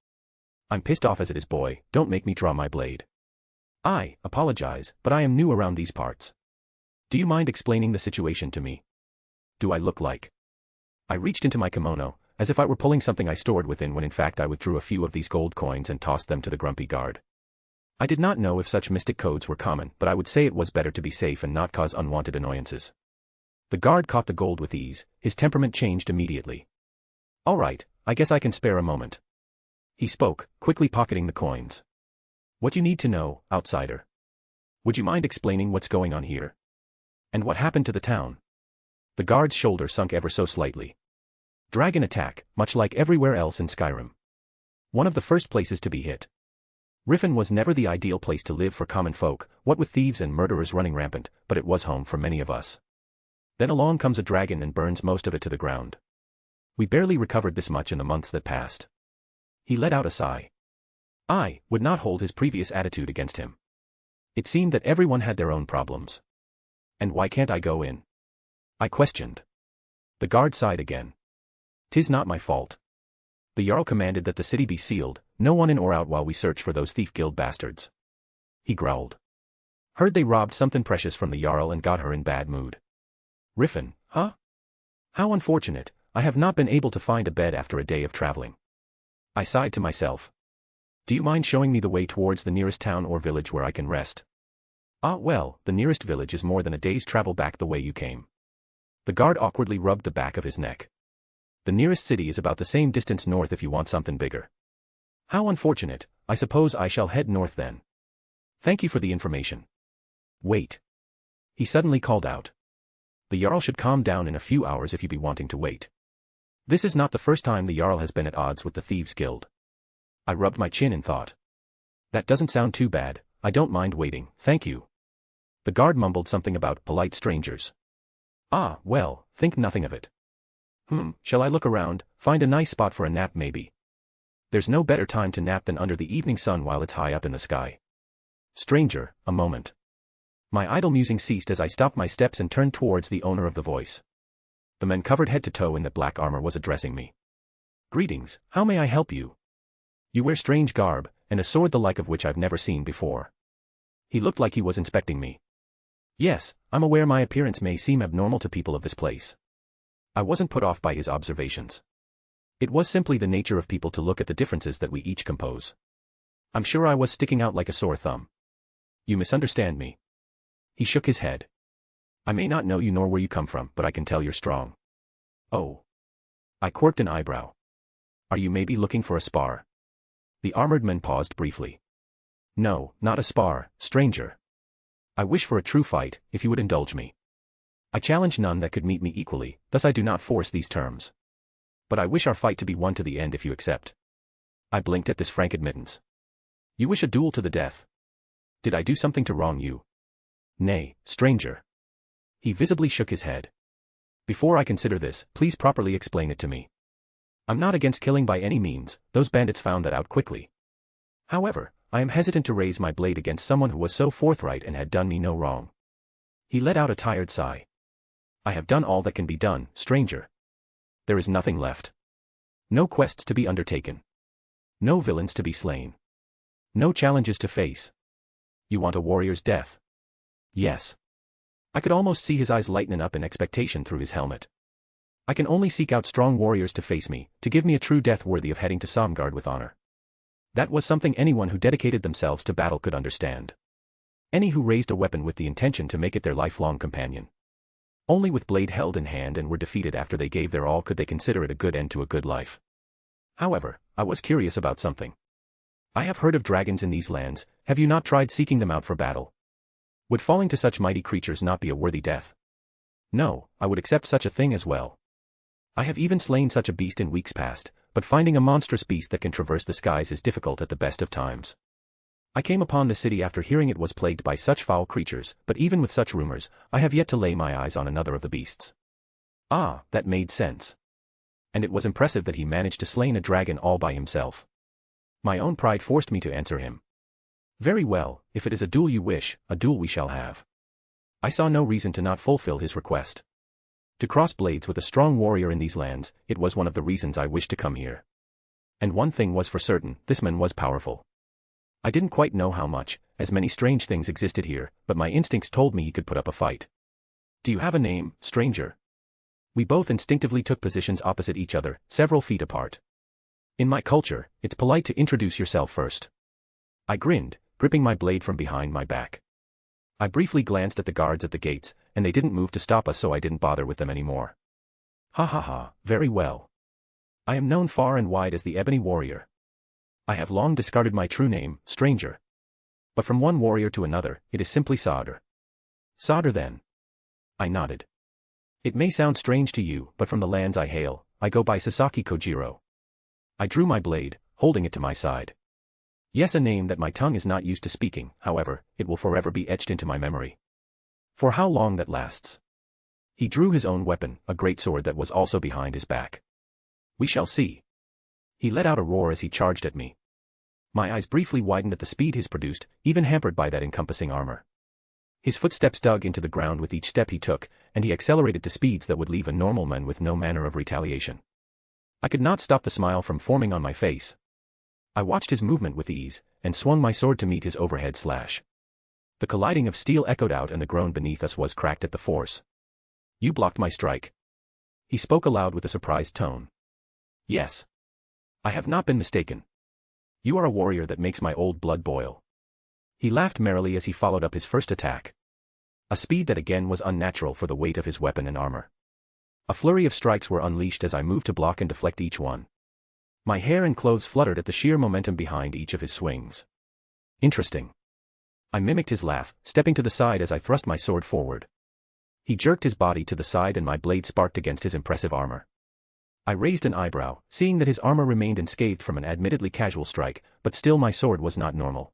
I'm pissed off as it is, boy, don't make me draw my blade. I apologize, but I am new around these parts. Do you mind explaining the situation to me? Do I look like? I reached into my kimono, as if I were pulling something I stored within when in fact I withdrew a few of these gold coins and tossed them to the grumpy guard. I did not know if such mystic codes were common, but I would say it was better to be safe and not cause unwanted annoyances. The guard caught the gold with ease, his temperament changed immediately. All right, I guess I can spare a moment. He spoke, quickly pocketing the coins. What you need to know, outsider. Would you mind explaining what's going on here? And what happened to the town? The guard's shoulder sunk ever so slightly. Dragon attack, much like everywhere else in Skyrim. One of the first places to be hit. Riffin was never the ideal place to live for common folk, what with thieves and murderers running rampant, but it was home for many of us. Then along comes a dragon and burns most of it to the ground. We barely recovered this much in the months that passed. He let out a sigh. I would not hold his previous attitude against him. It seemed that everyone had their own problems. And why can't I go in? I questioned. The guard sighed again. "'Tis not my fault. The Jarl commanded that the city be sealed, no one in or out while we search for those thief guild bastards." He growled. "Heard they robbed something precious from the Jarl and got her in bad mood." "Riffin, huh? How unfortunate, I have not been able to find a bed after a day of traveling." I sighed to myself. "Do you mind showing me the way towards the nearest town or village where I can rest?" "Ah well, the nearest village is more than a day's travel back the way you came." The guard awkwardly rubbed the back of his neck. "The nearest city is about the same distance north if you want something bigger." "How unfortunate, I suppose I shall head north then. Thank you for the information." "Wait." He suddenly called out. "The Jarl should calm down in a few hours if you be wanting to wait. This is not the first time the Jarl has been at odds with the Thieves' Guild." I rubbed my chin in thought. "That doesn't sound too bad, I don't mind waiting, thank you." The guard mumbled something about polite strangers. "Ah, well, think nothing of it. Shall I look around, find a nice spot for a nap maybe? There's no better time to nap than under the evening sun while it's high up in the sky." "Stranger, a moment." My idle musing ceased as I stopped my steps and turned towards the owner of the voice. The man covered head to toe in the black armor was addressing me. "Greetings, how may I help you? You wear strange garb, and a sword the like of which I've never seen before." He looked like he was inspecting me. "Yes, I'm aware my appearance may seem abnormal to people of this place." I wasn't put off by his observations. It was simply the nature of people to look at the differences that we each compose. I'm sure I was sticking out like a sore thumb. "You misunderstand me." He shook his head. "I may not know you nor where you come from, but I can tell you're strong." "Oh." I quirked an eyebrow. "Are you maybe looking for a spar?" The armored man paused briefly. "No, not a spar, stranger. I wish for a true fight, if you would indulge me. I challenge none that could meet me equally, thus I do not force these terms. But I wish our fight to be won to the end if you accept." I blinked at this frank admittance. "You wish a duel to the death? Did I do something to wrong you?" "Nay, stranger." He visibly shook his head. "Before I consider this, please properly explain it to me. I'm not against killing by any means, those bandits found that out quickly. However, I am hesitant to raise my blade against someone who was so forthright and had done me no wrong." He let out a tired sigh. "I have done all that can be done, stranger. There is nothing left. No quests to be undertaken. No villains to be slain. No challenges to face. You want a warrior's death?" "Yes." I could almost see his eyes lightening up in expectation through his helmet. "I can only seek out strong warriors to face me, to give me a true death worthy of heading to Somgard with honor." That was something anyone who dedicated themselves to battle could understand. Any who raised a weapon with the intention to make it their lifelong companion. Only with blade held in hand and were defeated after they gave their all could they consider it a good end to a good life. However, I was curious about something. "I have heard of dragons in these lands, have you not tried seeking them out for battle? Would falling to such mighty creatures not be a worthy death?" "No, I would accept such a thing as well. I have even slain such a beast in weeks past, but finding a monstrous beast that can traverse the skies is difficult at the best of times. I came upon the city after hearing it was plagued by such foul creatures, but even with such rumors, I have yet to lay my eyes on another of the beasts." Ah, that made sense. And it was impressive that he managed to slay a dragon all by himself. My own pride forced me to answer him. "Very well, if it is a duel you wish, a duel we shall have." I saw no reason to not fulfill his request. To cross blades with a strong warrior in these lands, it was one of the reasons I wished to come here. And one thing was for certain, this man was powerful. I didn't quite know how much, as many strange things existed here, but my instincts told me he could put up a fight. "Do you have a name, stranger?" We both instinctively took positions opposite each other, several feet apart. "In my culture, it's polite to introduce yourself first." I grinned, gripping my blade from behind my back. I briefly glanced at the guards at the gates, and they didn't move to stop us, so I didn't bother with them anymore. "Ha ha ha, very well. I am known far and wide as the Ebony Warrior. I have long discarded my true name, stranger. But from one warrior to another, it is simply Sodder." "Sodder then?" I nodded. "It may sound strange to you, but from the lands I hail, I go by Sasaki Kojiro." I drew my blade, holding it to my side. Yes, a name that my tongue is not used to speaking, however, it will forever be etched into my memory. For how long that lasts. He drew his own weapon, a great sword that was also behind his back. "We shall see." He let out a roar as he charged at me. My eyes briefly widened at the speed his produced, even hampered by that encompassing armor. His footsteps dug into the ground with each step he took, and he accelerated to speeds that would leave a normal man with no manner of retaliation. I could not stop the smile from forming on my face. I watched his movement with ease, and swung my sword to meet his overhead slash. The colliding of steel echoed out and the ground beneath us was cracked at the force. "You blocked my strike." He spoke aloud with a surprised tone. "Yes. I have not been mistaken. You are a warrior that makes my old blood boil." He laughed merrily as he followed up his first attack. A speed that again was unnatural for the weight of his weapon and armor. A flurry of strikes were unleashed as I moved to block and deflect each one. My hair and clothes fluttered at the sheer momentum behind each of his swings. "Interesting." I mimicked his laugh, stepping to the side as I thrust my sword forward. He jerked his body to the side and my blade sparked against his impressive armor. I raised an eyebrow, seeing that his armor remained unscathed from an admittedly casual strike, but still my sword was not normal.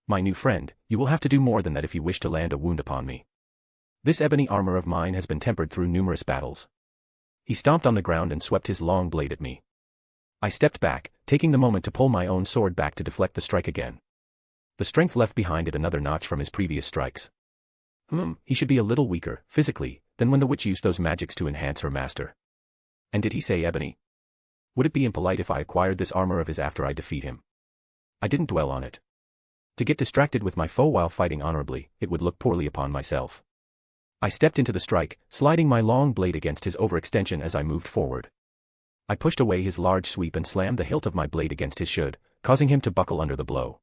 "My new friend, you will have to do more than that if you wish to land a wound upon me. This ebony armor of mine has been tempered through numerous battles." He stomped on the ground and swept his long blade at me. I stepped back, taking the moment to pull my own sword back to deflect the strike again. The strength left behind it another notch from his previous strikes. He should be a little weaker, physically, than when the witch used those magics to enhance her master. And did he say ebony? Would it be impolite if I acquired this armor of his after I defeat him? I didn't dwell on it. To get distracted with my foe while fighting honorably, it would look poorly upon myself. I stepped into the strike, sliding my long blade against his overextension as I moved forward. I pushed away his large sweep and slammed the hilt of my blade against his shoulder, causing him to buckle under the blow.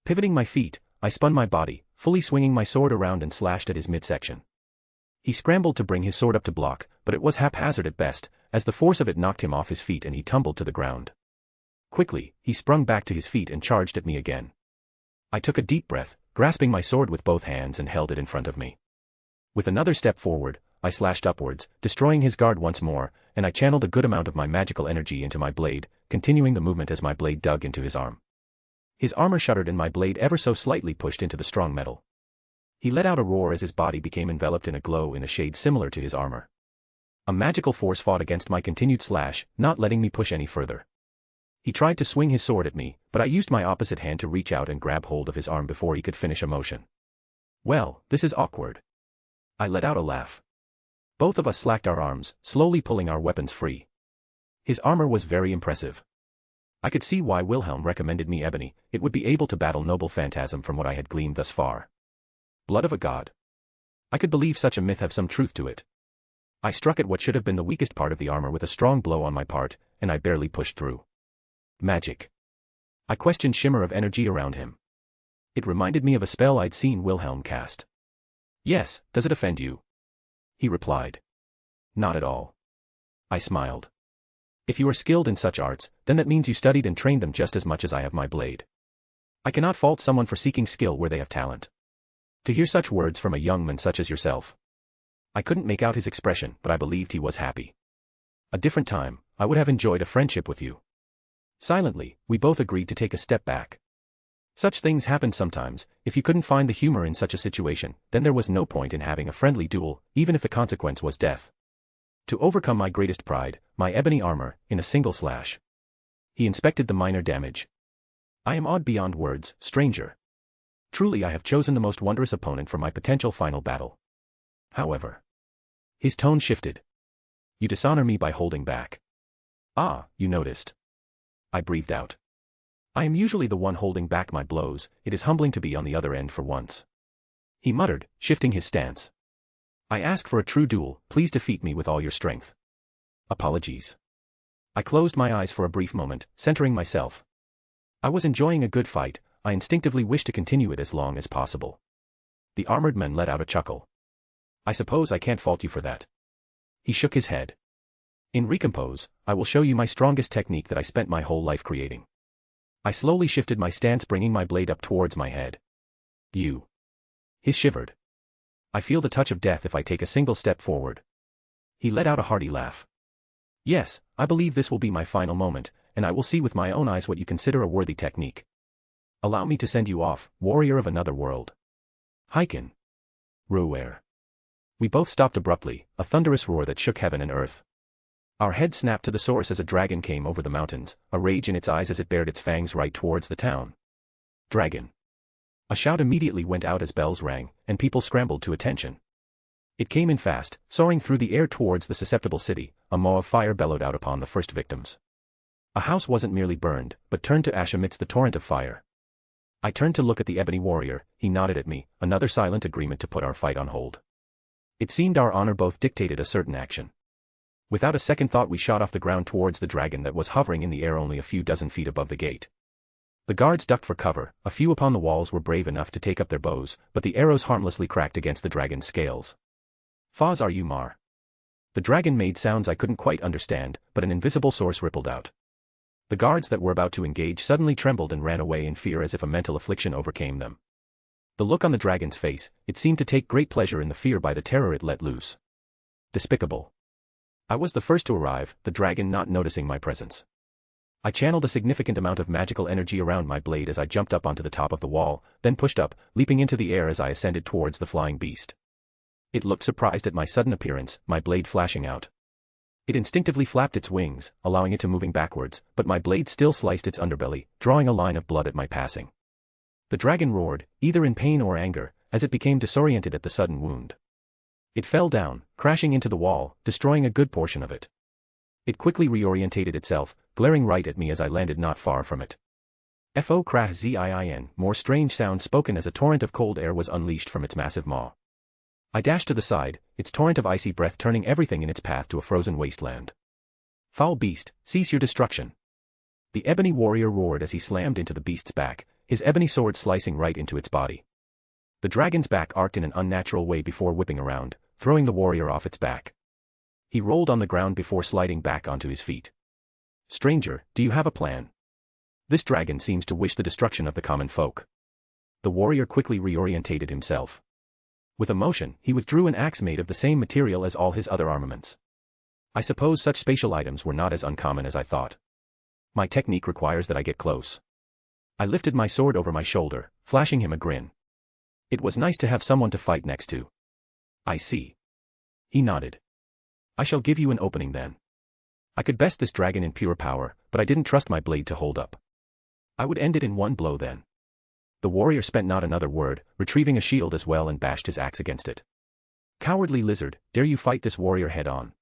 Pivoting my feet, I spun my body, fully swinging my sword around and slashed at his midsection. He scrambled to bring his sword up to block, but it was haphazard at best, as the force of it knocked him off his feet and he tumbled to the ground. Quickly, he sprung back to his feet and charged at me again. I took a deep breath, grasping my sword with both hands and held it in front of me. With another step forward, I slashed upwards, destroying his guard once more, and I channeled a good amount of my magical energy into my blade, continuing the movement as my blade dug into his arm. His armor shuddered and my blade ever so slightly pushed into the strong metal. He let out a roar as his body became enveloped in a glow in a shade similar to his armor. A magical force fought against my continued slash, not letting me push any further. He tried to swing his sword at me, but I used my opposite hand to reach out and grab hold of his arm before he could finish a motion. "Well, this is awkward." I let out a laugh. Both of us slacked our arms, slowly pulling our weapons free. His armor was very impressive. I could see why Wilhelm recommended me ebony. It would be able to battle noble phantasm from what I had gleaned thus far. Blood of a god. I could believe such a myth have some truth to it. I struck at what should have been the weakest part of the armor with a strong blow on my part, and I barely pushed through. Magic. I questioned shimmer of energy around him. It reminded me of a spell I'd seen Wilhelm cast. "Yes, does it offend you?" he replied. "Not at all." I smiled. "If you are skilled in such arts, then that means you studied and trained them just as much as I have my blade. I cannot fault someone for seeking skill where they have talent. To hear such words from a young man such as yourself." I couldn't make out his expression, but I believed he was happy. "A different time, I would have enjoyed a friendship with you." Silently, we both agreed to take a step back. Such things happened sometimes. If you couldn't find the humor in such a situation, then there was no point in having a friendly duel, even if the consequence was death. To overcome my greatest pride, my ebony armor, in a single slash. He inspected the minor damage. "I am awed beyond words, stranger. Truly I have chosen the most wondrous opponent for my potential final battle. However." His tone shifted. "You dishonor me by holding back." "Ah, you noticed." I breathed out. "I am usually the one holding back my blows. It is humbling to be on the other end for once." He muttered, shifting his stance. "I ask for a true duel. Please defeat me with all your strength." "Apologies." I closed my eyes for a brief moment, centering myself. I was enjoying a good fight. I instinctively wished to continue it as long as possible. The armored man let out a chuckle. "I suppose I can't fault you for that." He shook his head. "In recompose, I will show you my strongest technique that I spent my whole life creating." I slowly shifted my stance, bringing my blade up towards my head. "You." His shivered. "I feel the touch of death if I take a single step forward." He let out a hearty laugh. "Yes, I believe this will be my final moment, and I will see with my own eyes what you consider a worthy technique. Allow me to send you off, warrior of another world. Heiken. Ruer." We both stopped abruptly, a thunderous roar that shook heaven and earth. Our heads snapped to the source as a dragon came over the mountains, a rage in its eyes as it bared its fangs right towards the town. "Dragon." A shout immediately went out as bells rang, and people scrambled to attention. It came in fast, soaring through the air towards the susceptible city. A maw of fire bellowed out upon the first victims. A house wasn't merely burned, but turned to ash amidst the torrent of fire. I turned to look at the ebony warrior. He nodded at me, another silent agreement to put our fight on hold. It seemed our honor both dictated a certain action. Without a second thought we shot off the ground towards the dragon that was hovering in the air only a few dozen feet above the gate. The guards ducked for cover. A few upon the walls were brave enough to take up their bows, but the arrows harmlessly cracked against the dragon's scales. "Faz are you, Mar?" The dragon made sounds I couldn't quite understand, but an invisible source rippled out. The guards that were about to engage suddenly trembled and ran away in fear as if a mental affliction overcame them. The look on the dragon's face, it seemed to take great pleasure in the fear by the terror it let loose. Despicable. I was the first to arrive, the dragon not noticing my presence. I channeled a significant amount of magical energy around my blade as I jumped up onto the top of the wall, then pushed up, leaping into the air as I ascended towards the flying beast. It looked surprised at my sudden appearance, my blade flashing out. It instinctively flapped its wings, allowing it to moving backwards, but my blade still sliced its underbelly, drawing a line of blood at my passing. The dragon roared, either in pain or anger, as it became disoriented at the sudden wound. It fell down, crashing into the wall, destroying a good portion of it. It quickly reorientated itself, glaring right at me as I landed not far from it. Fo krah zin, more strange sounds spoken as a torrent of cold air was unleashed from its massive maw. I dashed to the side, its torrent of icy breath turning everything in its path to a frozen wasteland. "Foul beast, cease your destruction!" The ebony warrior roared as he slammed into the beast's back, his ebony sword slicing right into its body. The dragon's back arced in an unnatural way before whipping around, throwing the warrior off its back. He rolled on the ground before sliding back onto his feet. "Stranger, do you have a plan? This dragon seems to wish the destruction of the common folk." The warrior quickly reorientated himself. With a motion, he withdrew an axe made of the same material as all his other armaments. I suppose such spatial items were not as uncommon as I thought. My technique requires that I get close. I lifted my sword over my shoulder, flashing him a grin. It was nice to have someone to fight next to. "I see." He nodded. "I shall give you an opening then." I could best this dragon in pure power, but I didn't trust my blade to hold up. I would end it in one blow then. The warrior spent not another word, retrieving a shield as well and bashed his axe against it. "Cowardly lizard, dare you fight this warrior head-on?"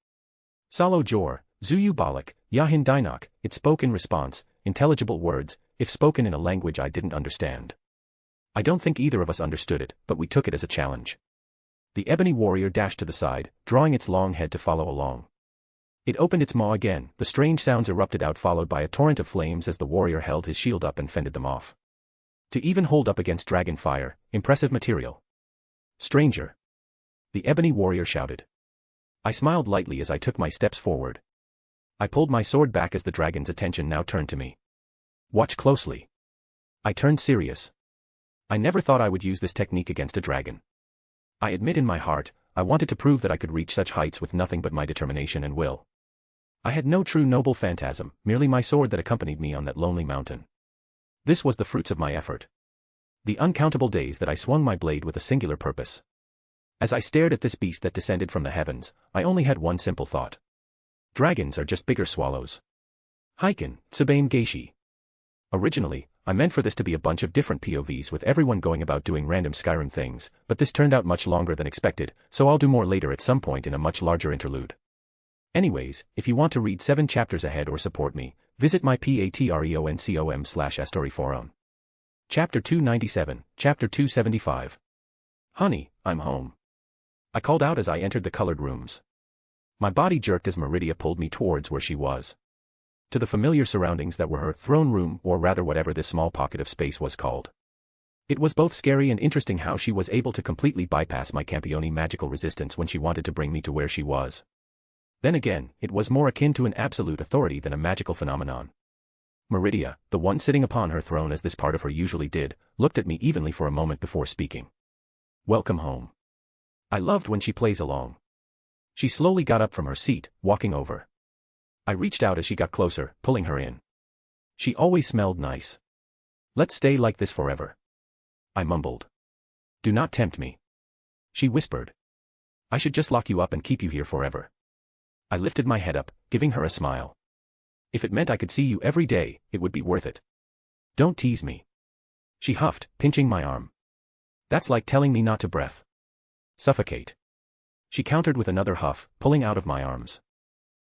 "Salo Jor, Zuyu Balak, Yahin Dinok," it spoke in response, intelligible words, if spoken in a language I didn't understand. I don't think either of us understood it, but we took it as a challenge. The ebony warrior dashed to the side, drawing its long head to follow along. It opened its maw again, the strange sounds erupted out followed by a torrent of flames as the warrior held his shield up and fended them off. To even hold up against dragon fire, impressive material. "Stranger!" the ebony warrior shouted. I smiled lightly as I took my steps forward. I pulled my sword back as the dragon's attention now turned to me. "Watch closely." I turned serious. I never thought I would use this technique against a dragon. I admit in my heart, I wanted to prove that I could reach such heights with nothing but my determination and will. I had no true noble phantasm, merely my sword that accompanied me on that lonely mountain. This was the fruits of my effort. The uncountable days that I swung my blade with a singular purpose. As I stared at this beast that descended from the heavens, I only had one simple thought. Dragons are just bigger swallows. Heiken, Tsubaim Geishi. Originally, I meant for this to be a bunch of different POVs with everyone going about doing random Skyrim things, but this turned out much longer than expected, so I'll do more later at some point in a much larger interlude. Anyways, if you want to read 7 chapters ahead or support me, visit my patreon.com/astoryforum. Chapter 297, Chapter 275. "Honey, I'm home." I called out as I entered the colored rooms. My body jerked as Meridia pulled me towards where she was. To the familiar surroundings that were her throne room, or rather whatever this small pocket of space was called. It was both scary and interesting how she was able to completely bypass my Campione magical resistance when she wanted to bring me to where she was. Then again, it was more akin to an absolute authority than a magical phenomenon. Meridia, the one sitting upon her throne as this part of her usually did, looked at me evenly for a moment before speaking. "Welcome home." I loved when she plays along. She slowly got up from her seat, walking over. I reached out as she got closer, pulling her in. She always smelled nice. "Let's stay like this forever." I mumbled. "Do not tempt me." She whispered. "I should just lock you up and keep you here forever." I lifted my head up, giving her a smile. "If it meant I could see you every day, it would be worth it." "Don't tease me." She huffed, pinching my arm. "That's like telling me not to breath. Suffocate." She countered with another huff, pulling out of my arms.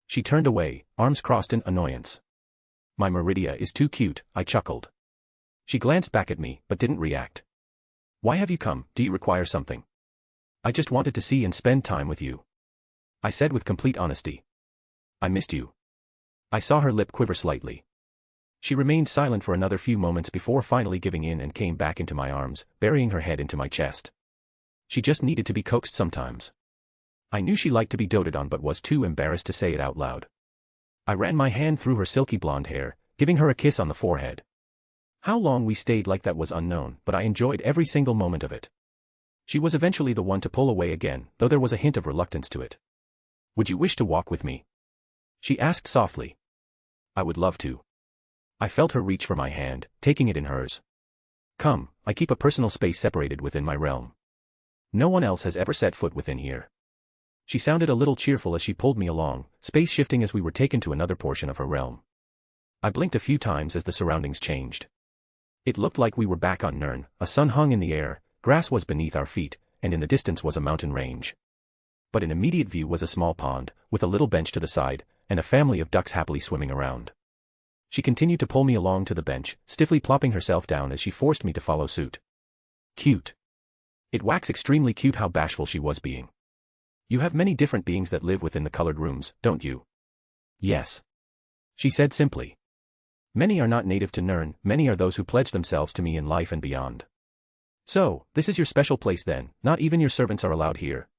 She turned away, arms crossed in annoyance. My Meridia is too cute, I chuckled. She glanced back at me, but didn't react. Why have you come? Do you require something? I just wanted to see and spend time with you. I said with complete honesty. I missed you. I saw her lip quiver slightly. She remained silent for another few moments before finally giving in and came back into my arms, burying her head into my chest. She just needed to be coaxed sometimes. I knew she liked to be doted on but was too embarrassed to say it out loud. I ran my hand through her silky blonde hair, giving her a kiss on the forehead. How long we stayed like that was unknown, but I enjoyed every single moment of it. She was eventually the one to pull away again, though there was a hint of reluctance to it. Would you wish to walk with me? She asked softly. I would love to. I felt her reach for my hand, taking it in hers. Come, I keep a personal space separated within my realm. No one else has ever set foot within here. She sounded a little cheerful as she pulled me along, space shifting as we were taken to another portion of her realm. I blinked a few times as the surroundings changed. It looked like we were back on Nirn, a sun hung in the air, grass was beneath our feet, and in the distance was a mountain range. But in immediate view was a small pond, with a little bench to the side, and a family of ducks happily swimming around. She continued to pull me along to the bench, stiffly plopping herself down as she forced me to follow suit. Cute. It wax extremely cute how bashful she was being. You have many different beings that live within the colored rooms, don't you? Yes. She said simply. Many are not native to Nirn, many are those who pledge themselves to me in life and beyond. So, this is your special place then, not even your servants are allowed here.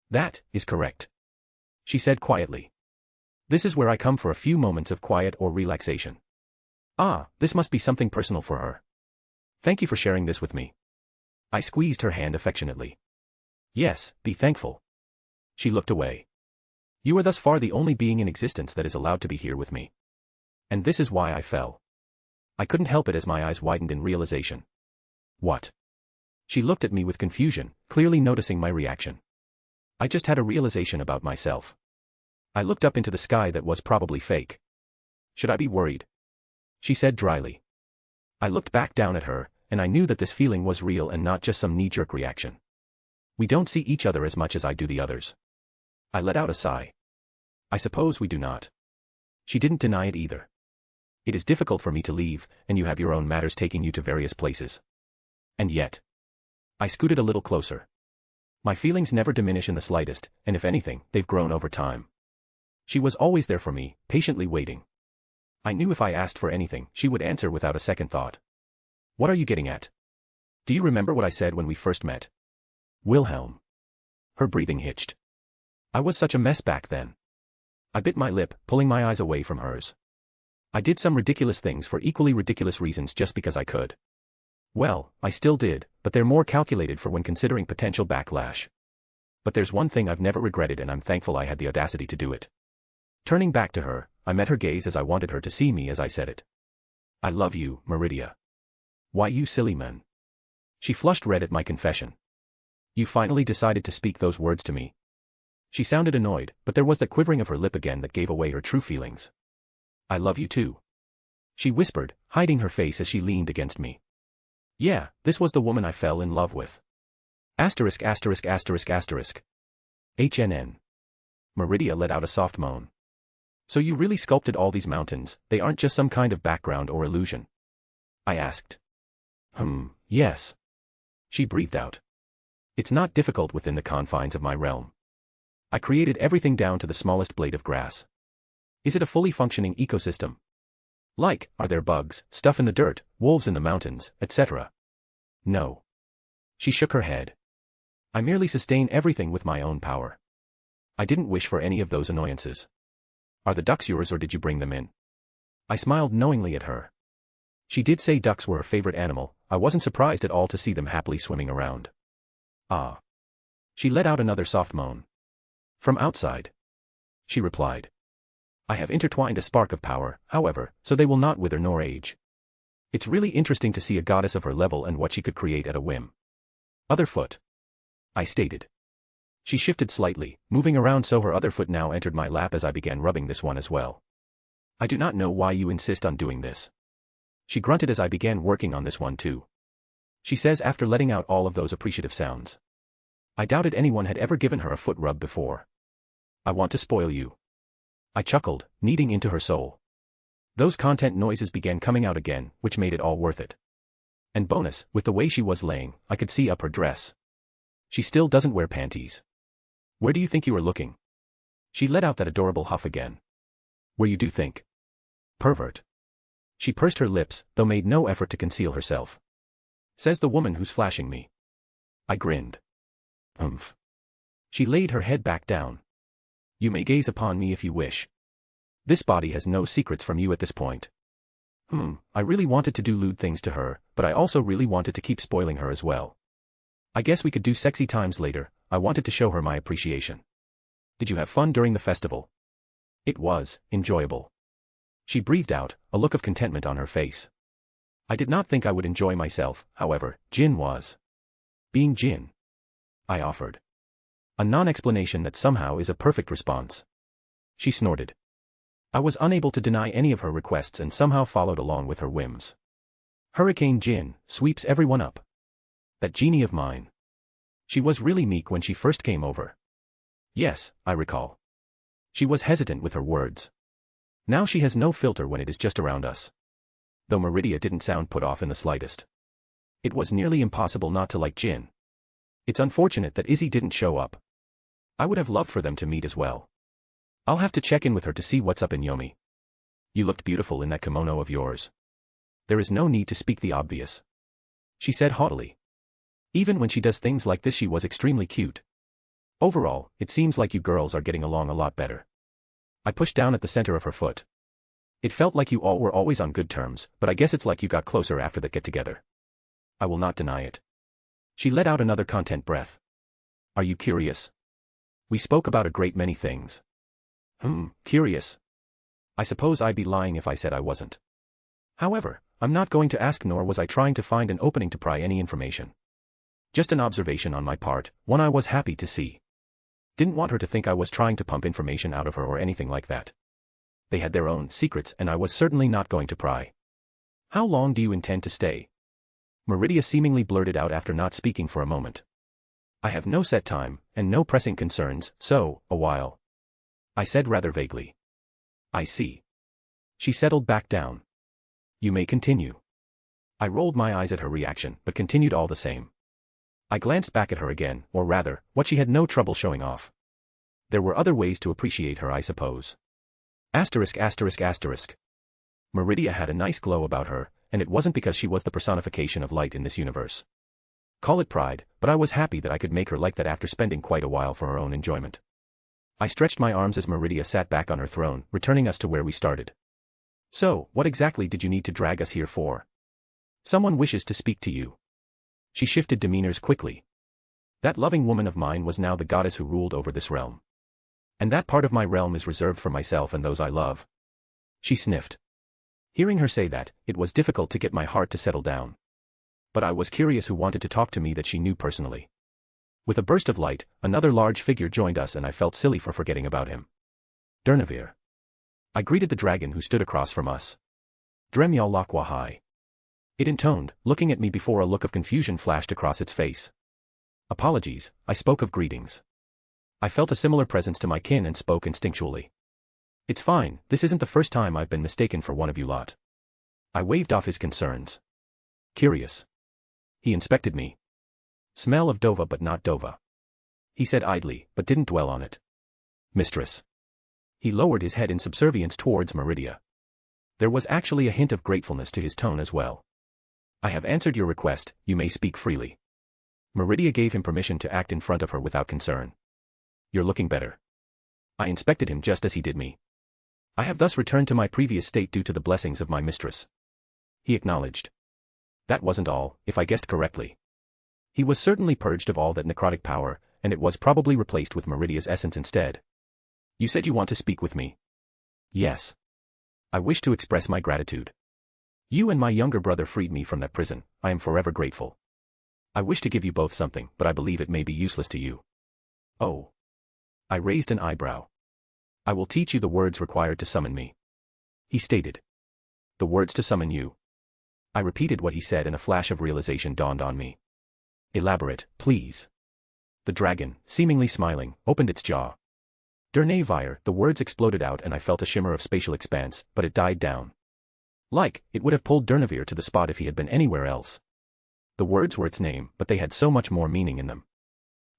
That is correct. She said quietly. This is where I come for a few moments of quiet or relaxation. Ah, this must be something personal for her. Thank you for sharing this with me. I squeezed her hand affectionately. Yes, be thankful. She looked away. You are thus far the only being in existence that is allowed to be here with me. And this is why I fell. I couldn't help it as my eyes widened in realization. What? She looked at me with confusion, clearly noticing my reaction. I just had a realization about myself. I looked up into the sky that was probably fake. Should I be worried? She said dryly. I looked back down at her, and I knew that this feeling was real and not just some knee-jerk reaction. We don't see each other as much as I do the others. I let out a sigh. I suppose we do not. She didn't deny it either. It is difficult for me to leave, and you have your own matters taking you to various places. And yet. I scooted a little closer. My feelings never diminish in the slightest, and if anything, they've grown over time. She was always there for me, patiently waiting. I knew if I asked for anything, she would answer without a second thought. What are you getting at? Do you remember what I said when we first met? Wilhelm. Her breathing hitched. I was such a mess back then. I bit my lip, pulling my eyes away from hers. I did some ridiculous things for equally ridiculous reasons just because I could. Well, I still did, but they're more calculated for when considering potential backlash. But there's one thing I've never regretted and I'm thankful I had the audacity to do it. Turning back to her, I met her gaze as I wanted her to see me as I said it. I love you, Meridia. Why you silly man? She flushed red at my confession. You finally decided to speak those words to me. She sounded annoyed, but there was that quivering of her lip again that gave away her true feelings. I love you too. She whispered, hiding her face as she leaned against me. Yeah, this was the woman I fell in love with. Asterisk asterisk asterisk asterisk. HNN. Meridia let out a soft moan. So you really sculpted all these mountains, they aren't just some kind of background or illusion? I asked. Yes. She breathed out. It's not difficult within the confines of my realm. I created everything down to the smallest blade of grass. Is it a fully functioning ecosystem? Like, are there bugs, stuff in the dirt, wolves in the mountains, etc.? No. She shook her head. I merely sustain everything with my own power. I didn't wish for any of those annoyances. Are the ducks yours or did you bring them in? I smiled knowingly at her. She did say ducks were her favorite animal, I wasn't surprised at all to see them happily swimming around. Ah. She let out another soft moan. From outside. She replied. I have intertwined a spark of power, however, so they will not wither nor age. It's really interesting to see a goddess of her level and what she could create at a whim. Other foot. I stated. She shifted slightly, moving around so her other foot now entered my lap as I began rubbing this one as well. I do not know why you insist on doing this. She grunted as I began working on this one too. She says after letting out all of those appreciative sounds. I doubted anyone had ever given her a foot rub before. I want to spoil you. I chuckled, kneading into her soul. Those content noises began coming out again, which made it all worth it. And bonus, with the way she was laying, I could see up her dress. She still doesn't wear panties. Where do you think you are looking? She let out that adorable huff again. Where you do think? Pervert. She pursed her lips, though made no effort to conceal herself. Says the woman who's flashing me. I grinned. Umph. She laid her head back down. You may gaze upon me if you wish. This body has no secrets from you at this point. I really wanted to do lewd things to her, but I also really wanted to keep spoiling her as well. I guess we could do sexy times later. I wanted to show her my appreciation. Did you have fun during the festival? It was enjoyable. She breathed out, a look of contentment on her face. I did not think I would enjoy myself, however. Jin was. Being Jin. I offered. A non-explanation that somehow is a perfect response. She snorted. I was unable to deny any of her requests and somehow followed along with her whims. Hurricane Jin sweeps everyone up. That genie of mine. She was really meek when she first came over. Yes, I recall. She was hesitant with her words. Now she has no filter when it is just around us. Though Meridia didn't sound put off in the slightest. It was nearly impossible not to like Jin. It's unfortunate that Izzy didn't show up. I would have loved for them to meet as well. I'll have to check in with her to see what's up in Yomi. You looked beautiful in that kimono of yours. There is no need to speak the obvious. She said haughtily. Even when she does things like this she was extremely cute. Overall, it seems like you girls are getting along a lot better. I pushed down at the center of her foot. It felt like you all were always on good terms, but I guess it's like you got closer after that get-together. I will not deny it. She let out another content breath. Are you curious? We spoke about a great many things. Curious. I suppose I'd be lying if I said I wasn't. However, I'm not going to ask, nor was I trying to find an opening to pry any information. Just an observation on my part, one I was happy to see. Didn't want her to think I was trying to pump information out of her or anything like that. They had their own secrets and I was certainly not going to pry. How long do you intend to stay? Meridia seemingly blurted out after not speaking for a moment. I have no set time, and no pressing concerns, so, a while. I said rather vaguely. I see. She settled back down. You may continue. I rolled my eyes at her reaction, but continued all the same. I glanced back at her again, or rather, what she had no trouble showing off. There were other ways to appreciate her, I suppose. Asterisk. Meridia had a nice glow about her, and it wasn't because she was the personification of light in this universe. Call it pride, but I was happy that I could make her like that after spending quite a while for her own enjoyment. I stretched my arms as Meridia sat back on her throne, returning us to where we started. So, what exactly did you need to drag us here for? Someone wishes to speak to you. She shifted demeanors quickly. That loving woman of mine was now the goddess who ruled over this realm. And that part of my realm is reserved for myself and those I love. She sniffed. Hearing her say that, it was difficult to get my heart to settle down. But I was curious who wanted to talk to me that she knew personally. With a burst of light, another large figure joined us and I felt silly for forgetting about him. Durnavir. I greeted the dragon who stood across from us. Dremyal Lakwahai. It intoned, looking at me before a look of confusion flashed across its face. Apologies, I spoke of greetings. I felt a similar presence to my kin and spoke instinctually. It's fine, this isn't the first time I've been mistaken for one of you lot. I waved off his concerns. Curious. He inspected me. Smell of Dova but not Dova. He said idly, but didn't dwell on it. Mistress. He lowered his head in subservience towards Meridia. There was actually a hint of gratefulness to his tone as well. I have answered your request, you may speak freely. Meridia gave him permission to act in front of her without concern. You're looking better. I inspected him just as he did me. I have thus returned to my previous state due to the blessings of my mistress. He acknowledged. That wasn't all, if I guessed correctly. He was certainly purged of all that necrotic power, and it was probably replaced with Meridia's essence instead. You said you want to speak with me? Yes. I wish to express my gratitude. You and my younger brother freed me from that prison, I am forever grateful. I wish to give you both something, but I believe it may be useless to you. Oh. I raised an eyebrow. I will teach you the words required to summon me. He stated. The words to summon you. I repeated what he said and a flash of realization dawned on me. Elaborate, please. The dragon, seemingly smiling, opened its jaw. Dernier, the words exploded out and I felt a shimmer of spatial expanse, but it died down. Like, it would have pulled Dernier to the spot if he had been anywhere else. The words were its name, but they had so much more meaning in them.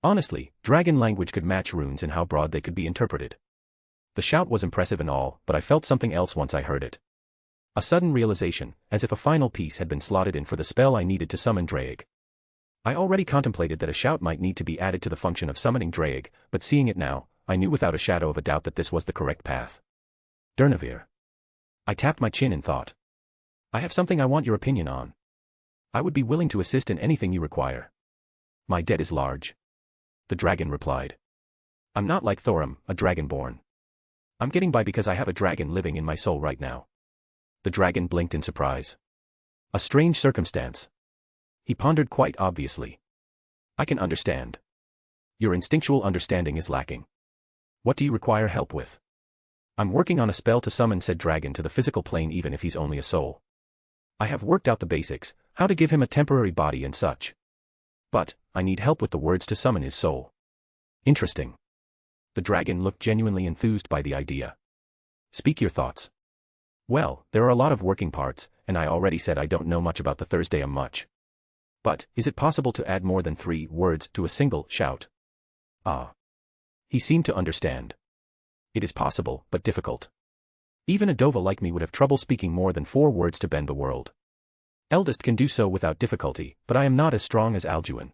Honestly, dragon language could match runes in how broad they could be interpreted. The shout was impressive and all, but I felt something else once I heard it. A sudden realization, as if a final piece had been slotted in for the spell I needed to summon Draig. I already contemplated that a shout might need to be added to the function of summoning Draig, but seeing it now, I knew without a shadow of a doubt that this was the correct path. Dernier. I tapped my chin in thought. I have something I want your opinion on. I would be willing to assist in anything you require. My debt is large. The dragon replied. I'm not like Thorum, a dragonborn. I'm getting by because I have a dragon living in my soul right now. The dragon blinked in surprise. A strange circumstance. He pondered quite obviously. I can understand. Your instinctual understanding is lacking. What do you require help with? I'm working on a spell to summon said dragon to the physical plane even if he's only a soul. I have worked out the basics, how to give him a temporary body and such. But, I need help with the words to summon his soul. Interesting. The dragon looked genuinely enthused by the idea. Speak your thoughts. Well, there are a lot of working parts, and I already said I don't know much about the Thursday much. But, is it possible to add more than 3 words to a single shout? Ah. He seemed to understand. It is possible, but difficult. Even a Dova like me would have trouble speaking more than 4 words to bend the world. Eldest can do so without difficulty, but I am not as strong as Alduin.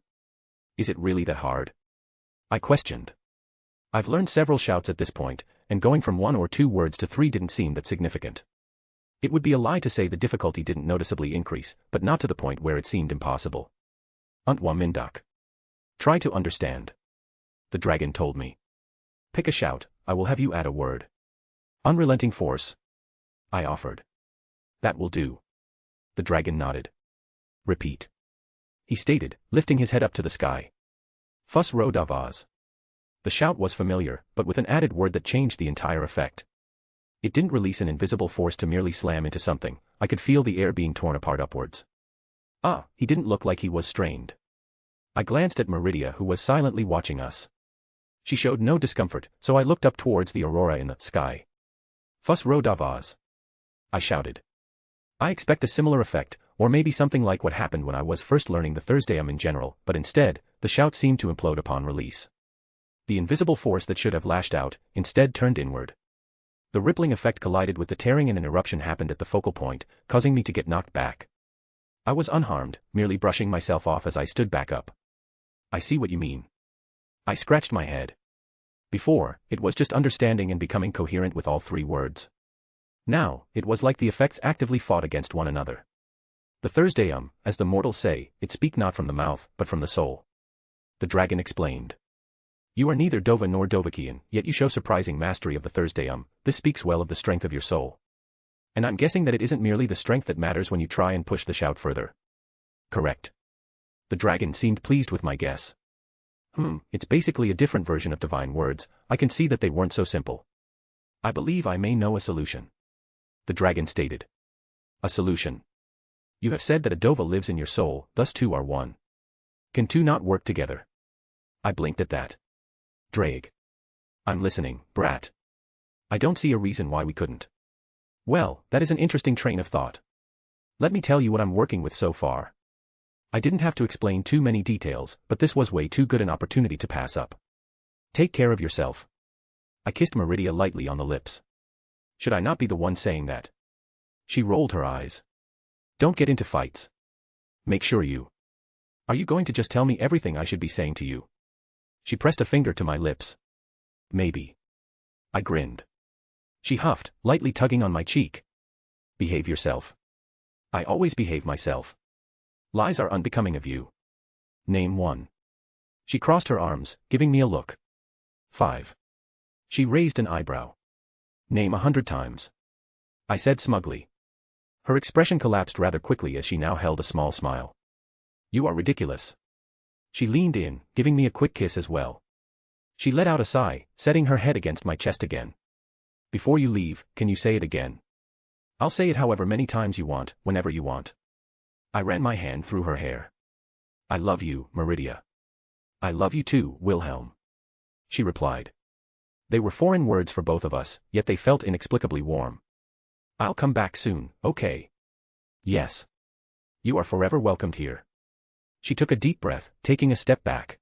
Is it really that hard? I questioned. I've learned several shouts at this point, and going from 1 or 2 words to 3 didn't seem that significant. It would be a lie to say the difficulty didn't noticeably increase, but not to the point where it seemed impossible. Untwa Mindak. Try to understand. The dragon told me. Pick a shout, I will have you add a word. Unrelenting force. I offered. That will do. The dragon nodded. Repeat. He stated, lifting his head up to the sky. Fus ro davaz. The shout was familiar, but with an added word that changed the entire effect. It didn't release an invisible force to merely slam into something, I could feel the air being torn apart upwards. Ah, he didn't look like he was strained. I glanced at Meridia who was silently watching us. She showed no discomfort, so I looked up towards the aurora in the sky. Fus ro davaz. I shouted. I expect a similar effect, or maybe something like what happened when I was first learning the Thursdayum in general, but instead, the shout seemed to implode upon release. The invisible force that should have lashed out, instead turned inward. The rippling effect collided with the tearing and an eruption happened at the focal point, causing me to get knocked back. I was unharmed, merely brushing myself off as I stood back up. I see what you mean. I scratched my head. Before, it was just understanding and becoming coherent with all 3 words. Now, it was like the effects actively fought against one another. The Thursdayum, as the mortals say, it speak not from the mouth, but from the soul. The dragon explained. You are neither Dova nor Dovakian, yet you show surprising mastery of the Thursdayum. This speaks well of the strength of your soul. And I'm guessing that it isn't merely the strength that matters when you try and push the shout further. Correct. The dragon seemed pleased with my guess. It's basically a different version of divine words. I can see that they weren't so simple. I believe I may know a solution. The dragon stated. A solution. You have said that a Dova lives in your soul, thus 2 are 1. Can 2 not work together? I blinked at that. Draig. I'm listening, brat. I don't see a reason why we couldn't. Well, that is an interesting train of thought. Let me tell you what I'm working with so far. I didn't have to explain too many details, but this was way too good an opportunity to pass up. Take care of yourself. I kissed Meridia lightly on the lips. Should I not be the one saying that? She rolled her eyes. Don't get into fights. Make sure you. Are you going to just tell me everything I should be saying to you? She pressed a finger to my lips. Maybe. I grinned. She huffed, lightly tugging on my cheek. Behave yourself. I always behave myself. Lies are unbecoming of you. Name 1. She crossed her arms, giving me a look. 5. She raised an eyebrow. Name 100 times. I said smugly. Her expression collapsed rather quickly as she now held a small smile. You are ridiculous. She leaned in, giving me a quick kiss as well. She let out a sigh, setting her head against my chest again. Before you leave, can you say it again? I'll say it however many times you want, whenever you want. I ran my hand through her hair. I love you, Meridia. I love you too, Wilhelm. She replied. They were foreign words for both of us, yet they felt inexplicably warm. I'll come back soon, okay? Yes. You are forever welcomed here. She took a deep breath, taking a step back.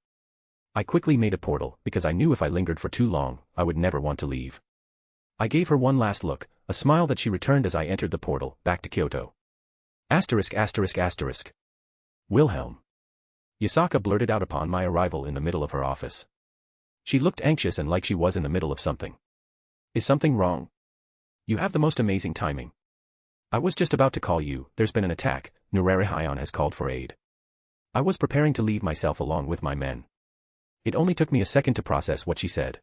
I quickly made a portal, because I knew if I lingered for too long, I would never want to leave. I gave her one last look, a smile that she returned as I entered the portal, back to Kyoto. Asterisk asterisk asterisk. Wilhelm. Yasaka blurted out upon my arrival in the middle of her office. She looked anxious and like she was in the middle of something. Is something wrong? You have the most amazing timing. I was just about to call you, there's been an attack, Nurarihion has called for aid. I was preparing to leave myself along with my men. It only took me a second to process what she said.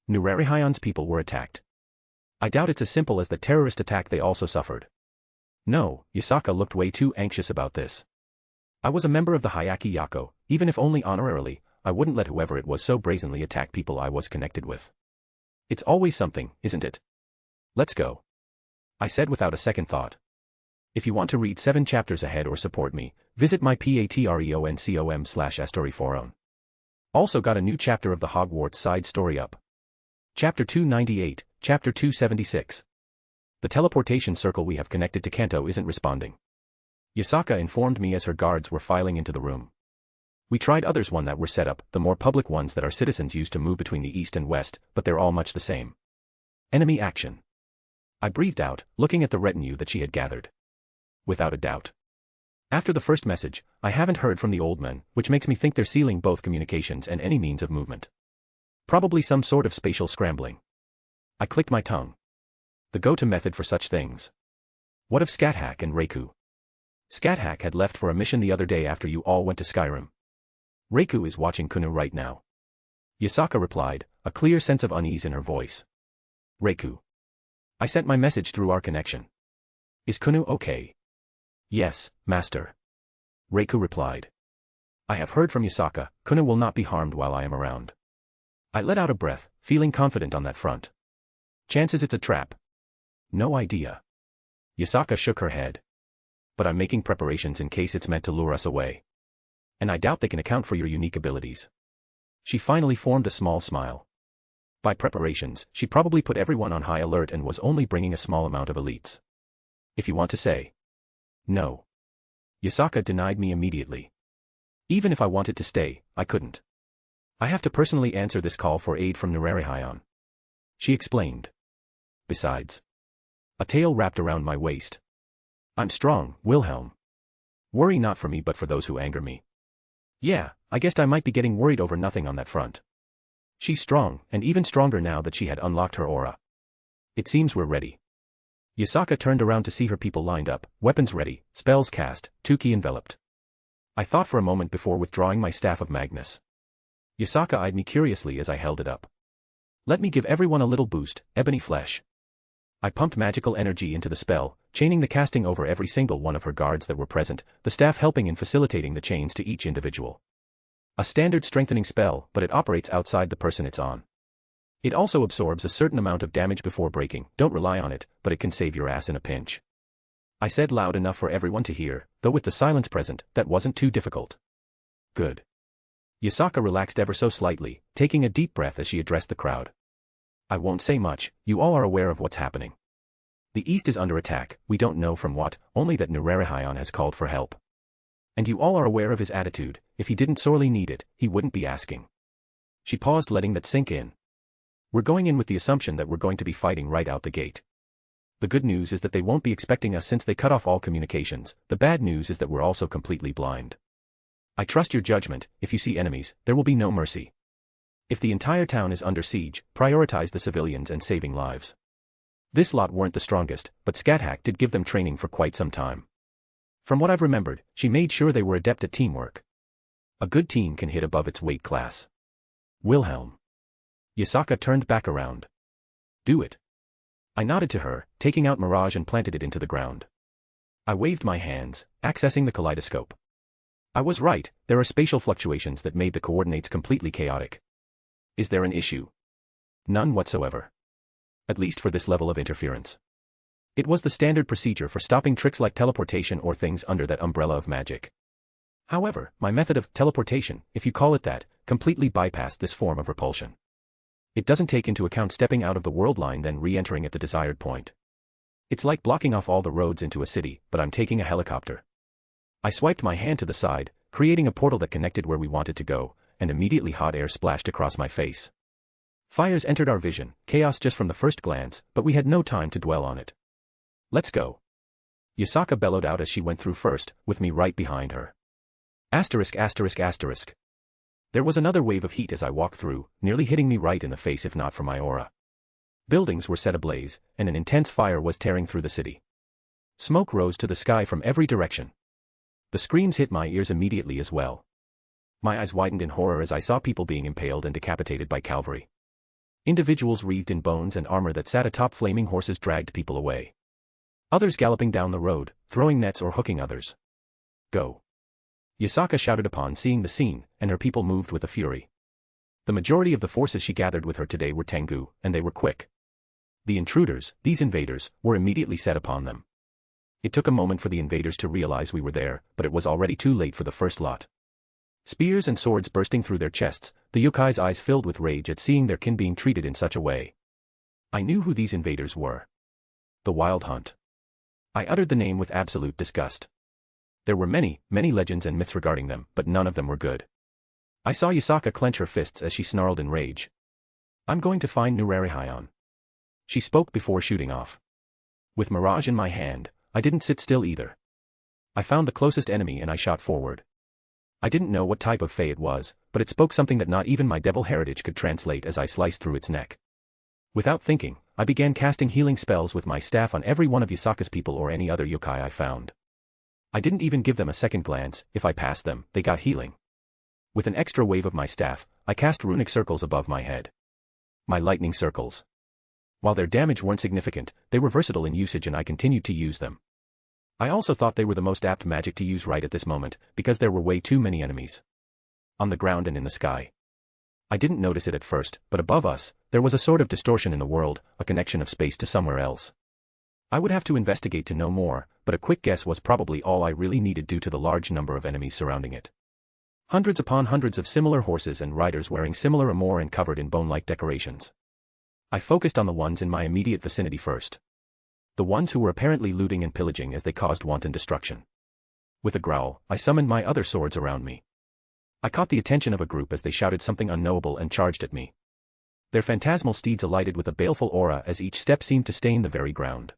Nurarihion's people were attacked. I doubt it's as simple as the terrorist attack they also suffered. No, Yasaka looked way too anxious about this. I was a member of the Hyaki Yako, even if only honorarily, I wouldn't let whoever it was so brazenly attack people I was connected with. It's always something, isn't it? Let's go. I said without a second thought. If you want to read 7 chapters ahead or support me, visit my patreon.com/astoryforon. Also got a new chapter of the Hogwarts side story up. Chapter 298, Chapter 276. The teleportation circle we have connected to Kanto isn't responding. Yasaka informed me as her guards were filing into the room. We tried others that were set up, the more public ones that our citizens use to move between the east and west, but they're all much the same. Enemy action. I breathed out, looking at the retinue that she had gathered. Without a doubt. After the first message, I haven't heard from the old men, which makes me think they're sealing both communications and any means of movement. Probably some sort of spatial scrambling. I clicked my tongue. The go-to method for such things. What of Scathach and Reiku? Scathach had left for a mission the other day after you all went to Skyrim. Reiku is watching Kunu right now. Yasaka replied, a clear sense of unease in her voice. Reiku. I sent my message through our connection. Is Kunu okay? Yes, master. Reiku replied. I have heard from Yasaka, Kunu will not be harmed while I am around. I let out a breath, feeling confident on that front. Chances it's a trap? No idea. Yasaka shook her head. But I'm making preparations in case it's meant to lure us away. And I doubt they can account for your unique abilities. She finally formed a small smile. By preparations, she probably put everyone on high alert and was only bringing a small amount of elites. If you want to say. No. Yasaka denied me immediately. Even if I wanted to stay, I couldn't. I have to personally answer this call for aid from Nurarihion. She explained. Besides. A tail wrapped around my waist. I'm strong, Wilhelm. Worry not for me but for those who anger me. Yeah, I guessed I might be getting worried over nothing on that front. She's strong, and even stronger now that she had unlocked her aura. It seems we're ready. Yasaka turned around to see her people lined up, weapons ready, spells cast, Tuki enveloped. I thought for a moment before withdrawing my staff of Magnus. Yasaka eyed me curiously as I held it up. Let me give everyone a little boost, ebony flesh. I pumped magical energy into the spell, chaining the casting over every single one of her guards that were present, the staff helping in facilitating the chains to each individual. A standard strengthening spell, but it operates outside the person it's on. It also absorbs a certain amount of damage before breaking, don't rely on it, but it can save your ass in a pinch. I said loud enough for everyone to hear, though with the silence present, that wasn't too difficult. Good. Yasaka relaxed ever so slightly, taking a deep breath as she addressed the crowd. I won't say much, you all are aware of what's happening. The East is under attack, we don't know from what, only that Nurarihion has called for help. And you all are aware of his attitude, if he didn't sorely need it, he wouldn't be asking. She paused, letting that sink in. We're going in with the assumption that we're going to be fighting right out the gate. The good news is that they won't be expecting us since they cut off all communications, the bad news is that we're also completely blind. I trust your judgment, if you see enemies, there will be no mercy. If the entire town is under siege, prioritize the civilians and saving lives. This lot weren't the strongest, but Scathach did give them training for quite some time. From what I've remembered, she made sure they were adept at teamwork. A good team can hit above its weight class. Wilhelm. Yasaka turned back around. Do it. I nodded to her, taking out Mirage and planted it into the ground. I waved my hands, accessing the kaleidoscope. I was right, there are spatial fluctuations that made the coordinates completely chaotic. Is there an issue? None whatsoever. At least for this level of interference. It was the standard procedure for stopping tricks like teleportation or things under that umbrella of magic. However, my method of teleportation, if you call it that, completely bypassed this form of repulsion. It doesn't take into account stepping out of the world line then re-entering at the desired point. It's like blocking off all the roads into a city, but I'm taking a helicopter. I swiped my hand to the side, creating a portal that connected where we wanted to go, and immediately hot air splashed across my face. Fires entered our vision, chaos just from the first glance, but we had no time to dwell on it. Let's go. Yasaka bellowed out as she went through first, with me right behind her. Asterisk asterisk asterisk. There was another wave of heat as I walked through, nearly hitting me right in the face if not for my aura. Buildings were set ablaze, and an intense fire was tearing through the city. Smoke rose to the sky from every direction. The screams hit my ears immediately as well. My eyes widened in horror as I saw people being impaled and decapitated by cavalry. Individuals wreathed in bones and armor that sat atop flaming horses dragged people away. Others galloping down the road, throwing nets or hooking others. Go. Yasaka shouted upon seeing the scene, and her people moved with a fury. The majority of the forces she gathered with her today were Tengu, and they were quick. The intruders, these invaders, were immediately set upon them. It took a moment for the invaders to realize we were there, but it was already too late for the first lot. Spears and swords bursting through their chests, the yokai's eyes filled with rage at seeing their kin being treated in such a way. I knew who these invaders were. The Wild Hunt. I uttered the name with absolute disgust. There were many, many legends and myths regarding them, but none of them were good. I saw Yasaka clench her fists as she snarled in rage. I'm going to find Nurarihayon. She spoke before shooting off. With Mirage in my hand, I didn't sit still either. I found the closest enemy and I shot forward. I didn't know what type of fae it was, but it spoke something that not even my devil heritage could translate as I sliced through its neck. Without thinking, I began casting healing spells with my staff on every one of Yasaka's people or any other yokai I found. I didn't even give them a second glance. If I passed them, they got healing. With an extra wave of my staff, I cast runic circles above my head. My lightning circles. While their damage weren't significant, they were versatile in usage and I continued to use them. I also thought they were the most apt magic to use right at this moment, because there were way too many enemies. On the ground and in the sky. I didn't notice it at first, but above us, there was a sort of distortion in the world, a connection of space to somewhere else. I would have to investigate to know more, but a quick guess was probably all I really needed due to the large number of enemies surrounding it. Hundreds upon hundreds of similar horses and riders wearing similar armor and covered in bone-like decorations. I focused on the ones in my immediate vicinity first. The ones who were apparently looting and pillaging as they caused wanton destruction. With a growl, I summoned my other swords around me. I caught the attention of a group as they shouted something unknowable and charged at me. Their phantasmal steeds alighted with a baleful aura as each step seemed to stain the very ground.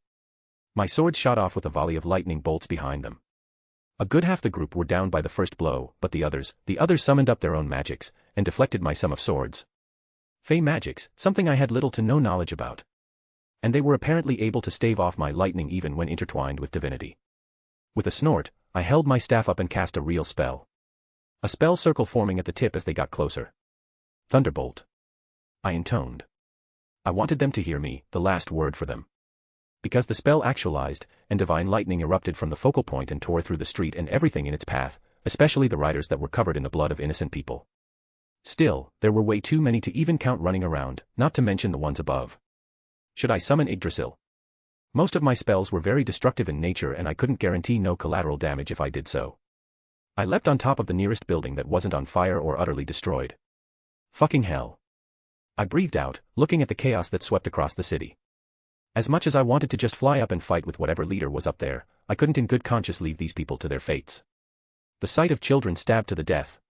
My swords shot off with a volley of lightning bolts behind them. A good half the group were down by the first blow, but the others summoned up their own magics, and deflected my sum of swords. Fey magics, something I had little to no knowledge about. And they were apparently able to stave off my lightning even when intertwined with divinity. With a snort, I held my staff up and cast a real spell. A spell circle forming at the tip as they got closer. Thunderbolt. I intoned. I wanted them to hear me, the last word for them. Because the spell actualized, and divine lightning erupted from the focal point and tore through the street and everything in its path, especially the riders that were covered in the blood of innocent people. Still, there were way too many to even count running around, not to mention the ones above. Should I summon Yggdrasil? Most of my spells were very destructive in nature and I couldn't guarantee no collateral damage if I did so. I leapt on top of the nearest building that wasn't on fire or utterly destroyed. Fucking hell. I breathed out, looking at the chaos that swept across the city. As much as I wanted to just fly up and fight with whatever leader was up there, I couldn't in good conscience leave these people to their fates. The sight of children stabbed to the death.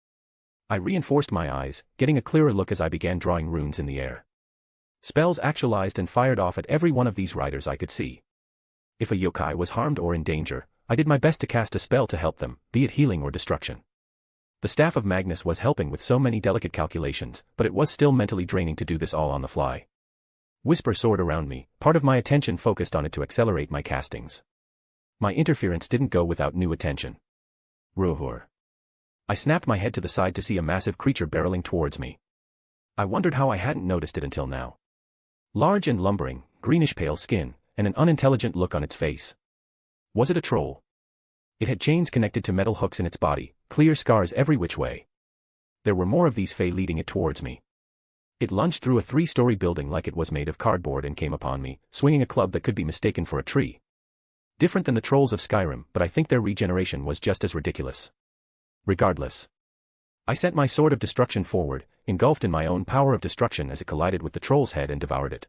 I reinforced my eyes, getting a clearer look as I began drawing runes in the air. Spells actualized and fired off at every one of these riders I could see. If a yokai was harmed or in danger, I did my best to cast a spell to help them, be it healing or destruction. The Staff of Magnus was helping with so many delicate calculations, but it was still mentally draining to do this all on the fly. Whisper soared around me, part of my attention focused on it to accelerate my castings. My interference didn't go without new attention. Ruhur. I snapped my head to the side to see a massive creature barreling towards me. I wondered how I hadn't noticed it until now. Large and lumbering, greenish-pale skin, and an unintelligent look on its face. Was it a troll? It had chains connected to metal hooks in its body, clear scars every which way. There were more of these fae leading it towards me. It lunged through a 3-story building like it was made of cardboard and came upon me, swinging a club that could be mistaken for a tree. Different than the trolls of Skyrim, but I think their regeneration was just as ridiculous. Regardless, I sent my sword of destruction forward, engulfed in my own power of destruction as it collided with the troll's head and devoured it.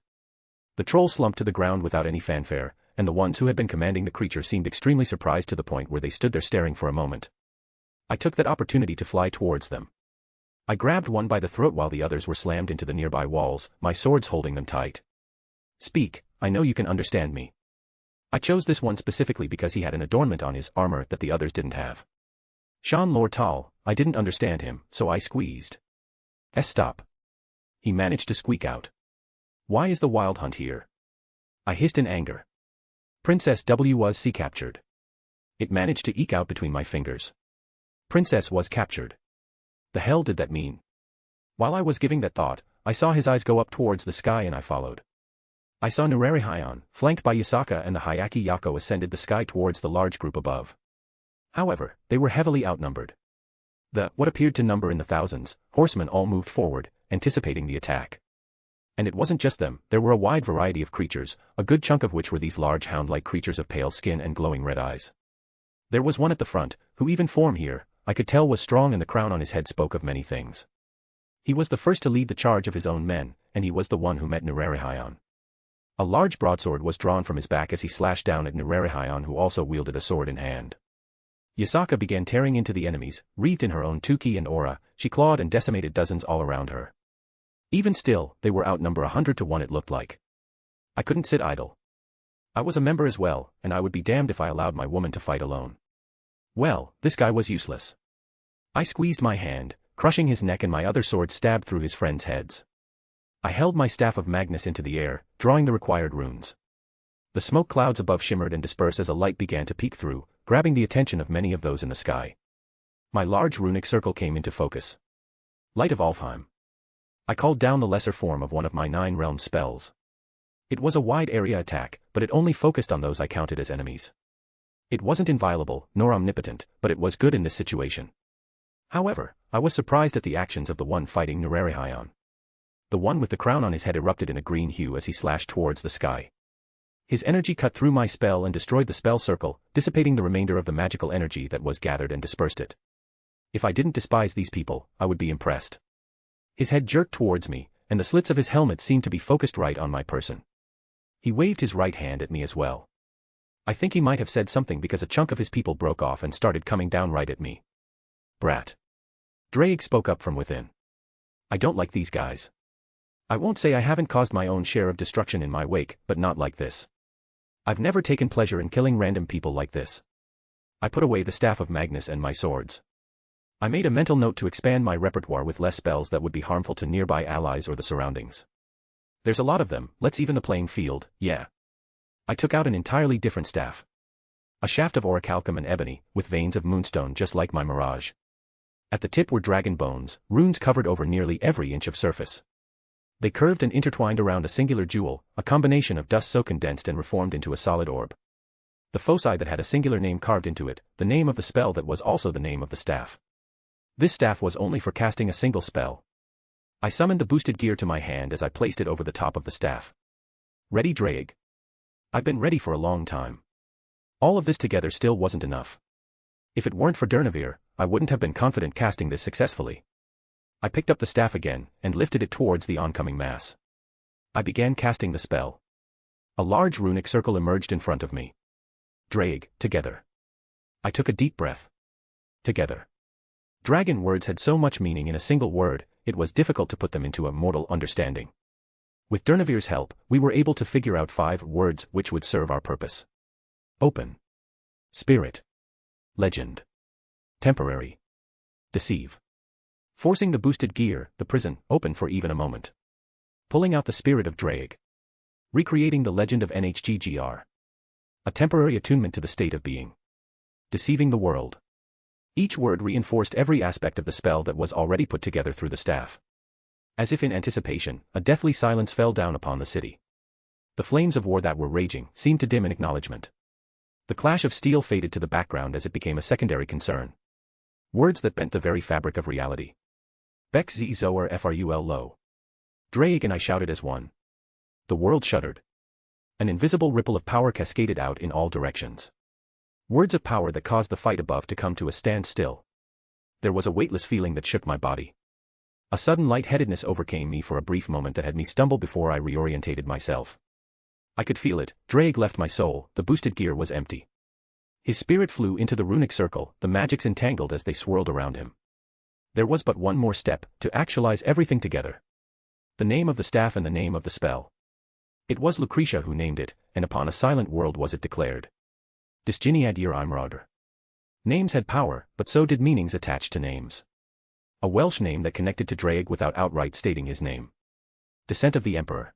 The troll slumped to the ground without any fanfare, and the ones who had been commanding the creature seemed extremely surprised to the point where they stood there staring for a moment. I took that opportunity to fly towards them. I grabbed one by the throat while the others were slammed into the nearby walls, my swords holding them tight. Speak, I know you can understand me. I chose this one specifically because he had an adornment on his armor that the others didn't have. Sean Lortal, I didn't understand him, so I squeezed. Stop. He managed to squeak out. Why is the Wild Hunt here? I hissed in anger. Princess W was captured. It managed to eke out between my fingers. Princess was captured. The hell did that mean? While I was giving that thought, I saw his eyes go up towards the sky and I followed. I saw Nurari-Hyon, flanked by Yasaka and the Hyaki Yako ascended the sky towards the large group above. However, they were heavily outnumbered. What appeared to number in the thousands, horsemen all moved forward, anticipating the attack. And it wasn't just them, there were a wide variety of creatures, a good chunk of which were these large hound-like creatures of pale skin and glowing red eyes. There was one at the front, who even form here, I could tell was strong and the crown on his head spoke of many things. He was the first to lead the charge of his own men, and he was the one who met Nurari-Hyon. A large broadsword was drawn from his back as he slashed down at Nurari-Hyon who also wielded a sword in hand. Yasaka began tearing into the enemies, wreathed in her own tuki and aura, she clawed and decimated dozens all around her. Even still, they were outnumbered 100 to 1 it looked like. I couldn't sit idle. I was a member as well, and I would be damned if I allowed my woman to fight alone. Well, this guy was useless. I squeezed my hand, crushing his neck and my other sword stabbed through his friends' heads. I held my staff of Magnus into the air, drawing the required runes. The smoke clouds above shimmered and dispersed as a light began to peek through, grabbing the attention of many of those in the sky. My large runic circle came into focus. Light of Alfheim. I called down the lesser form of one of my 9 realm spells. It was a wide area attack, but it only focused on those I counted as enemies. It wasn't inviolable, nor omnipotent, but it was good in this situation. However, I was surprised at the actions of the one fighting Nurari-Hyon. The one with the crown on his head erupted in a green hue as he slashed towards the sky. His energy cut through my spell and destroyed the spell circle, dissipating the remainder of the magical energy that was gathered and dispersed it. If I didn't despise these people, I would be impressed. His head jerked towards me, and the slits of his helmet seemed to be focused right on my person. He waved his right hand at me as well. I think he might have said something because a chunk of his people broke off and started coming down right at me. Brat. Drake spoke up from within. I don't like these guys. I won't say I haven't caused my own share of destruction in my wake, but not like this. I've never taken pleasure in killing random people like this. I put away the staff of Magnus and my swords. I made a mental note to expand my repertoire with less spells that would be harmful to nearby allies or the surroundings. There's a lot of them, let's even the playing field, yeah. I took out an entirely different staff. A shaft of orichalcum and ebony, with veins of moonstone just like my mirage. At the tip were dragon bones, runes covered over nearly every inch of surface. They curved and intertwined around a singular jewel, a combination of dust so condensed and reformed into a solid orb. The foci that had a singular name carved into it, the name of the spell that was also the name of the staff. This staff was only for casting a single spell. I summoned the boosted gear to my hand as I placed it over the top of the staff. Ready, Drake? I've been ready for a long time. All of this together still wasn't enough. If it weren't for Durnavir, I wouldn't have been confident casting this successfully. I picked up the staff again, and lifted it towards the oncoming mass. I began casting the spell. A large runic circle emerged in front of me. Drake, together. I took a deep breath. Together. Dragon words had so much meaning in a single word, it was difficult to put them into a mortal understanding. With Durnavir's help, we were able to figure out 5 words which would serve our purpose. Open. Spirit. Legend. Temporary. Deceive. Forcing the boosted gear, the prison, open for even a moment. Pulling out the spirit of Drake. Recreating the legend of NHGGR. A temporary attunement to the state of being. Deceiving the world. Each word reinforced every aspect of the spell that was already put together through the staff. As if in anticipation, a deathly silence fell down upon the city. The flames of war that were raging seemed to dim in acknowledgement. The clash of steel faded to the background as it became a secondary concern. Words that bent the very fabric of reality. Bex Z Zoar Frul Lo. Drake and I shouted as one. The world shuddered. An invisible ripple of power cascaded out in all directions. Words of power that caused the fight above to come to a standstill. There was a weightless feeling that shook my body. A sudden lightheadedness overcame me for a brief moment that had me stumble before I reorientated myself. I could feel it. Drake left my soul, the boosted gear was empty. His spirit flew into the runic circle, the magics entangled as they swirled around him. There was but one more step, to actualize everything together. The name of the staff and the name of the spell. It was Lucretia who named it, and upon a silent world was it declared. Disginiad ir Imrauder. Names had power, but so did meanings attached to names. A Welsh name that connected to Drake without outright stating his name. Descent of the Emperor.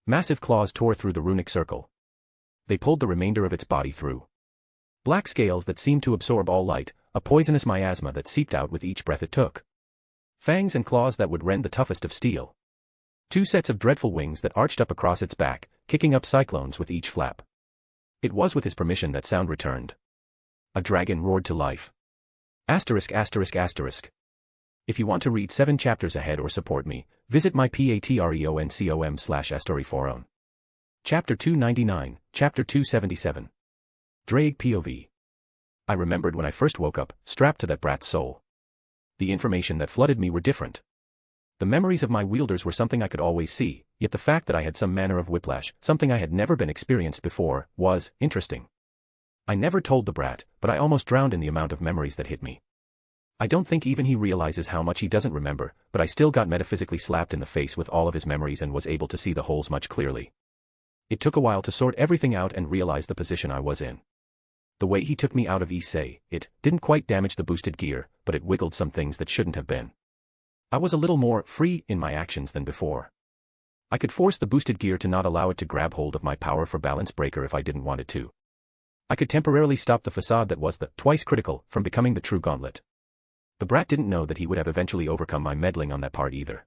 Massive claws tore through the runic circle. They pulled the remainder of its body through. Black scales that seemed to absorb all light, a poisonous miasma that seeped out with each breath it took. Fangs and claws that would rend the toughest of steel. 2 sets of dreadful wings that arched up across its back, kicking up cyclones with each flap. It was with his permission that sound returned. A dragon roared to life. ******. If you want to read 7 chapters ahead or support me, visit my patreon.com/astoryforon. Chapter 299, Chapter 277. Drake POV. I remembered when I first woke up, strapped to that brat's soul. The information that flooded me were different. The memories of my wielders were something I could always see, yet the fact that I had some manner of whiplash, something I had never been experienced before, was interesting. I never told the brat, but I almost drowned in the amount of memories that hit me. I don't think even he realizes how much he doesn't remember, but I still got metaphysically slapped in the face with all of his memories and was able to see the holes much clearly. It took a while to sort everything out and realize the position I was in. The way he took me out of Issei, it didn't quite damage the boosted gear, but it wiggled some things that shouldn't have been. I was a little more free in my actions than before. I could force the boosted gear to not allow it to grab hold of my power for balance breaker if I didn't want it to. I could temporarily stop the facade that was the twice critical from becoming the true gauntlet. The brat didn't know that he would have eventually overcome my meddling on that part either.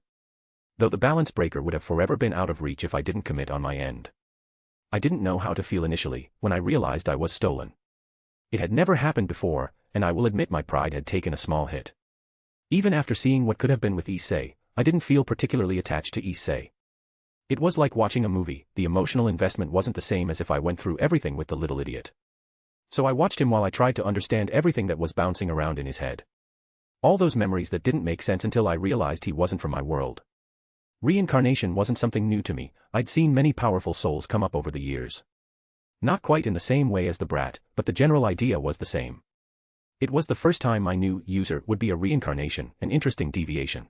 Though the balance breaker would have forever been out of reach if I didn't commit on my end. I didn't know how to feel initially, when I realized I was stolen. It had never happened before, and I will admit my pride had taken a small hit. Even after seeing what could have been with Issei, I didn't feel particularly attached to Issei. It was like watching a movie, the emotional investment wasn't the same as if I went through everything with the little idiot. So I watched him while I tried to understand everything that was bouncing around in his head. All those memories that didn't make sense until I realized he wasn't from my world. Reincarnation wasn't something new to me, I'd seen many powerful souls come up over the years. Not quite in the same way as the brat, but the general idea was the same. It was the first time my new user would be a reincarnation, an interesting deviation.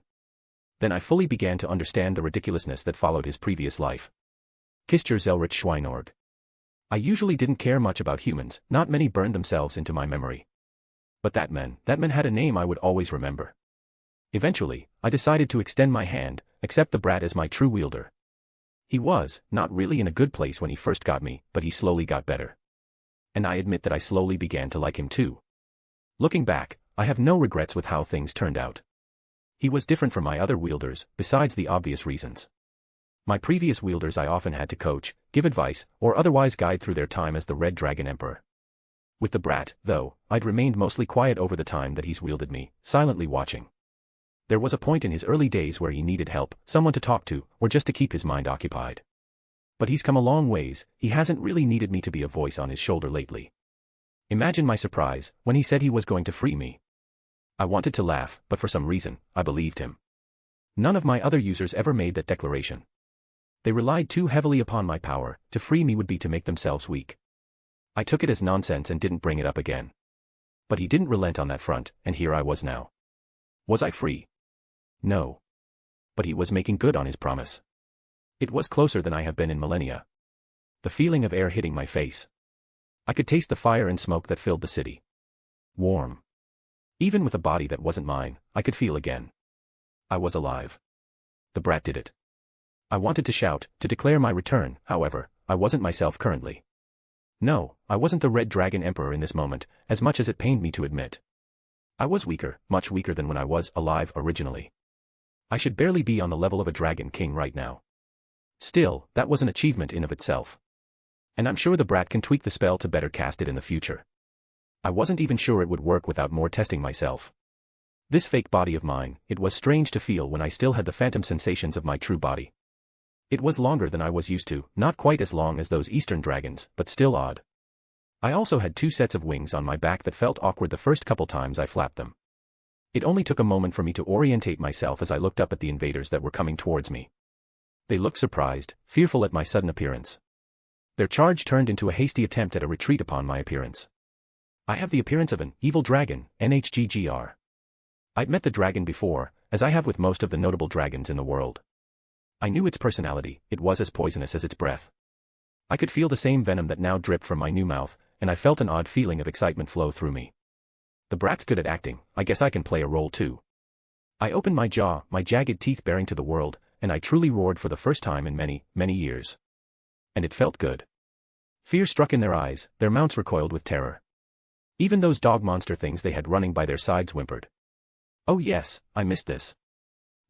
Then I fully began to understand the ridiculousness that followed his previous life. Kistjer Zelretch Schweinorg. I usually didn't care much about humans, not many burned themselves into my memory. But that man had a name I would always remember. Eventually, I decided to extend my hand, accept the brat as my true wielder. He was, not really in a good place when he first got me, but he slowly got better. And I admit that I slowly began to like him too. Looking back, I have no regrets with how things turned out. He was different from my other wielders, besides the obvious reasons. My previous wielders I often had to coach, give advice, or otherwise guide through their time as the Red Dragon Emperor. With the brat, though, I'd remained mostly quiet over the time that he's wielded me, silently watching. There was a point in his early days where he needed help, someone to talk to, or just to keep his mind occupied. But he's come a long ways, he hasn't really needed me to be a voice on his shoulder lately. Imagine my surprise, when he said he was going to free me. I wanted to laugh, but for some reason, I believed him. None of my other users ever made that declaration. They relied too heavily upon my power, to free me would be to make themselves weak. I took it as nonsense and didn't bring it up again. But he didn't relent on that front, and here I was now. Was I free? No. But he was making good on his promise. It was closer than I have been in millennia. The feeling of air hitting my face. I could taste the fire and smoke that filled the city. Warm. Even with a body that wasn't mine, I could feel again. I was alive. The brat did it. I wanted to shout, to declare my return, however, I wasn't myself currently. No, I wasn't the Red Dragon Emperor in this moment, as much as it pained me to admit. I was weaker, much weaker than when I was alive originally. I should barely be on the level of a Dragon King right now. Still, that was an achievement in of itself. And I'm sure the brat can tweak the spell to better cast it in the future. I wasn't even sure it would work without more testing myself. This fake body of mine, it was strange to feel when I still had the phantom sensations of my true body. It was longer than I was used to, not quite as long as those Eastern dragons, but still odd. I also had 2 sets of wings on my back that felt awkward the first couple times I flapped them. It only took a moment for me to orientate myself as I looked up at the invaders that were coming towards me. They looked surprised, fearful at my sudden appearance. Their charge turned into a hasty attempt at a retreat upon my appearance. I have the appearance of an evil dragon, NHGGR. I'd met the dragon before, as I have with most of the notable dragons in the world. I knew its personality, it was as poisonous as its breath. I could feel the same venom that now dripped from my new mouth, and I felt an odd feeling of excitement flow through me. The brat's good at acting, I guess I can play a role too. I opened my jaw, my jagged teeth baring to the world, and I truly roared for the first time in many, many years. And it felt good. Fear struck in their eyes, their mounts recoiled with terror. Even those dog monster things they had running by their sides whimpered. Oh yes, I missed this.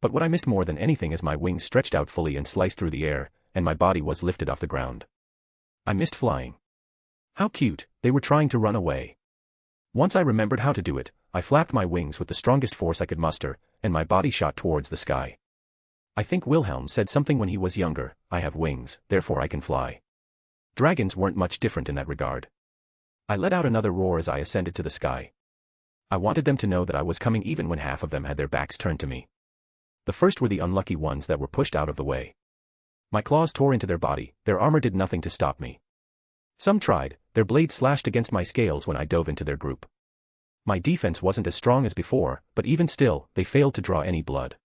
But what I missed more than anything is my wings stretched out fully and sliced through the air, and my body was lifted off the ground. I missed flying. How cute, they were trying to run away. Once I remembered how to do it, I flapped my wings with the strongest force I could muster, and my body shot towards the sky. I think Wilhelm said something when he was younger, I have wings, therefore I can fly. Dragons weren't much different in that regard. I let out another roar as I ascended to the sky. I wanted them to know that I was coming even when half of them had their backs turned to me. The first were the unlucky ones that were pushed out of the way. My claws tore into their body, their armor did nothing to stop me. Some tried, their blades slashed against my scales when I dove into their group. My defense wasn't as strong as before, but even still, they failed to draw any blood.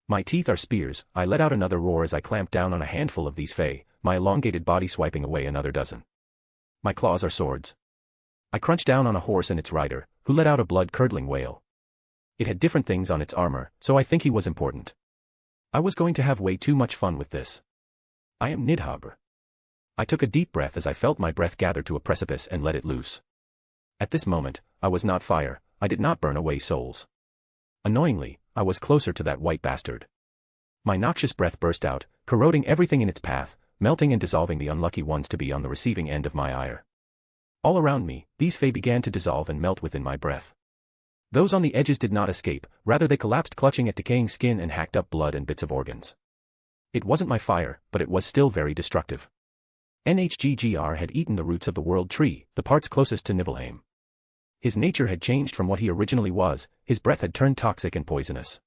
My teeth are spears, I let out another roar as I clamped down on a handful of these Fae, my elongated body swiping away another dozen. My claws are swords. I crunched down on a horse and its rider, who let out a blood-curdling wail. It had different things on its armor, so I think he was important. I was going to have way too much fun with this. I am Nidhaber. I took a deep breath as I felt my breath gather to a precipice and let it loose. At this moment, I was not fire, I did not burn away souls. Annoyingly, I was closer to that white bastard. My noxious breath burst out, corroding everything in its path, melting and dissolving the unlucky ones to be on the receiving end of my ire. All around me, these Fae began to dissolve and melt within my breath. Those on the edges did not escape, rather they collapsed clutching at decaying skin and hacked up blood and bits of organs. It wasn't my fire, but it was still very destructive. NHGGR had eaten the roots of the world tree, the parts closest to Nibelheim. His nature had changed from what he originally was, his breath had turned toxic and poisonous.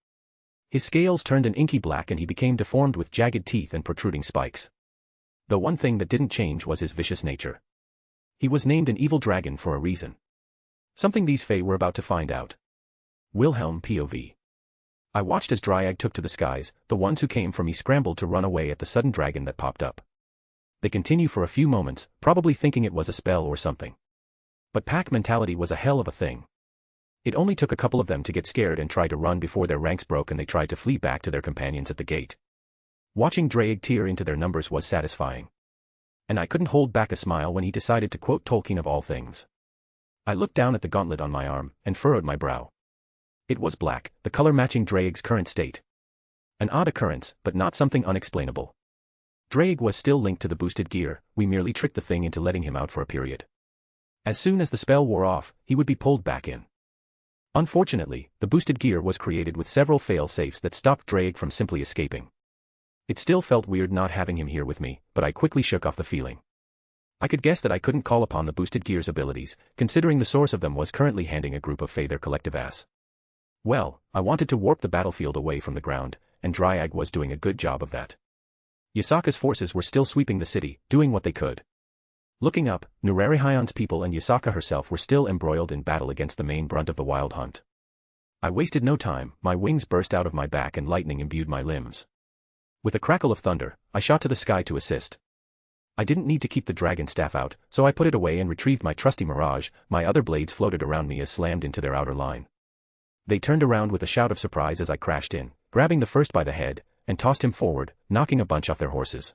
His scales turned an inky black and he became deformed with jagged teeth and protruding spikes. The one thing that didn't change was his vicious nature. He was named an evil dragon for a reason. Something these Fae were about to find out. Wilhelm POV. I watched as Dryag took to the skies, the ones who came for me scrambled to run away at the sudden dragon that popped up. They continued for a few moments, probably thinking it was a spell or something. But pack mentality was a hell of a thing. It only took a couple of them to get scared and try to run before their ranks broke and they tried to flee back to their companions at the gate. Watching Dryag tear into their numbers was satisfying. And I couldn't hold back a smile when he decided to quote Tolkien of all things. I looked down at the gauntlet on my arm, and furrowed my brow. It was black, the color matching Dryag's current state. An odd occurrence, but not something unexplainable. Dryag was still linked to the boosted gear, we merely tricked the thing into letting him out for a period. As soon as the spell wore off, he would be pulled back in. Unfortunately, the boosted gear was created with several fail-safes that stopped Dryag from simply escaping. It still felt weird not having him here with me, but I quickly shook off the feeling. I could guess that I couldn't call upon the boosted gear's abilities, considering the source of them was currently handing a group of Fae their collective ass. Well, I wanted to warp the battlefield away from the ground, and Dryag was doing a good job of that. Yasaka's forces were still sweeping the city, doing what they could. Looking up, Nurarihion's people and Yasaka herself were still embroiled in battle against the main brunt of the wild hunt. I wasted no time, my wings burst out of my back and lightning imbued my limbs. With a crackle of thunder, I shot to the sky to assist. I didn't need to keep the dragon staff out, so I put it away and retrieved my trusty mirage, my other blades floated around me as slammed into their outer line. They turned around with a shout of surprise as I crashed in, grabbing the first by the head, and tossed him forward, knocking a bunch off their horses.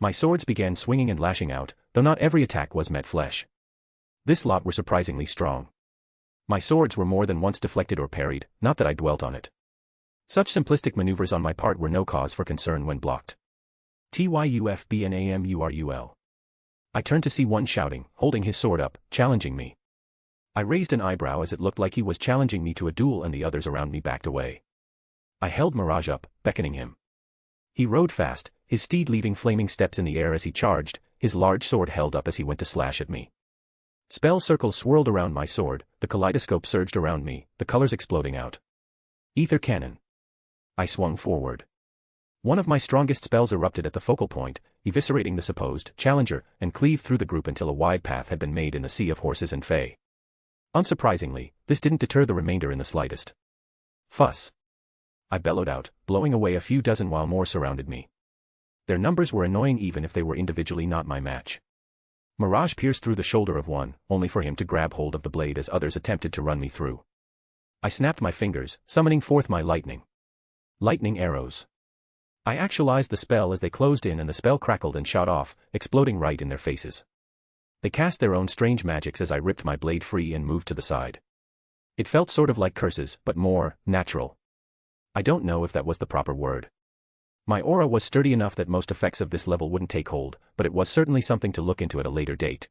My swords began swinging and lashing out, though not every attack was met flesh. This lot were surprisingly strong. My swords were more than once deflected or parried, not that I dwelt on it. Such simplistic maneuvers on my part were no cause for concern when blocked. TYUFBNAMURUL. I turned to see one shouting, holding his sword up, challenging me. I raised an eyebrow as it looked like he was challenging me to a duel and the others around me backed away. I held Mirage up, beckoning him. He rode fast, his steed leaving flaming steps in the air as he charged, his large sword held up as he went to slash at me. Spell circles swirled around my sword, the kaleidoscope surged around me, the colors exploding out. Ether cannon. I swung forward. One of my strongest spells erupted at the focal point, eviscerating the supposed challenger, and cleaved through the group until a wide path had been made in the sea of horses and fae. Unsurprisingly, this didn't deter the remainder in the slightest. Fuss. I bellowed out, blowing away a few dozen while more surrounded me. Their numbers were annoying even if they were individually not my match. Mirage pierced through the shoulder of one, only for him to grab hold of the blade as others attempted to run me through. I snapped my fingers, summoning forth my lightning. Lightning arrows. I actualized the spell as they closed in and the spell crackled and shot off, exploding right in their faces. They cast their own strange magics as I ripped my blade free and moved to the side. It felt sort of like curses, but more natural. I don't know if that was the proper word. My aura was sturdy enough that most effects of this level wouldn't take hold, but it was certainly something to look into at a later date.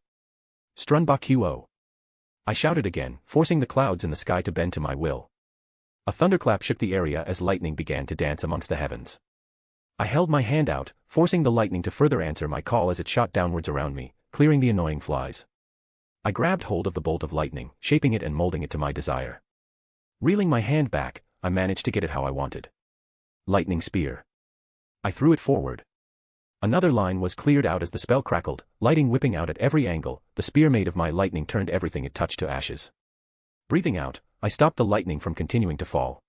Strunbakuo. I shouted again, forcing the clouds in the sky to bend to my will. A thunderclap shook the area as lightning began to dance amongst the heavens. I held my hand out, forcing the lightning to further answer my call as it shot downwards around me, clearing the annoying flies. I grabbed hold of the bolt of lightning, shaping it and molding it to my desire. Reeling my hand back, I managed to get it how I wanted. Lightning spear. I threw it forward. Another line was cleared out as the spell crackled, lighting whipping out at every angle. The spear made of my lightning turned everything it touched to ashes. Breathing out, I stopped the lightning from continuing to fall.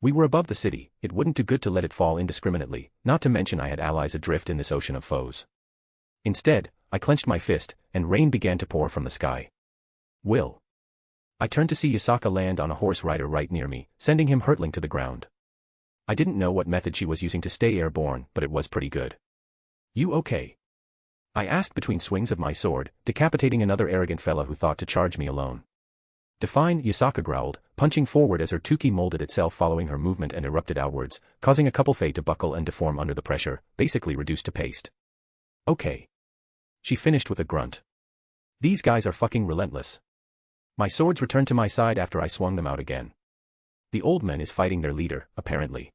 We were above the city, it wouldn't do good to let it fall indiscriminately, not to mention I had allies adrift in this ocean of foes. Instead, I clenched my fist, and rain began to pour from the sky. Will. I turned to see Yasaka land on a horse rider right near me, sending him hurtling to the ground. I didn't know what method she was using to stay airborne, but it was pretty good. You okay? I asked between swings of my sword, decapitating another arrogant fella who thought to charge me alone. Define, Yasaka growled, punching forward as her tuki molded itself following her movement and erupted outwards, causing a couple fae to buckle and deform under the pressure, basically reduced to paste. Okay. She finished with a grunt. These guys are fucking relentless. My swords returned to my side after I swung them out again. The old man is fighting their leader, apparently.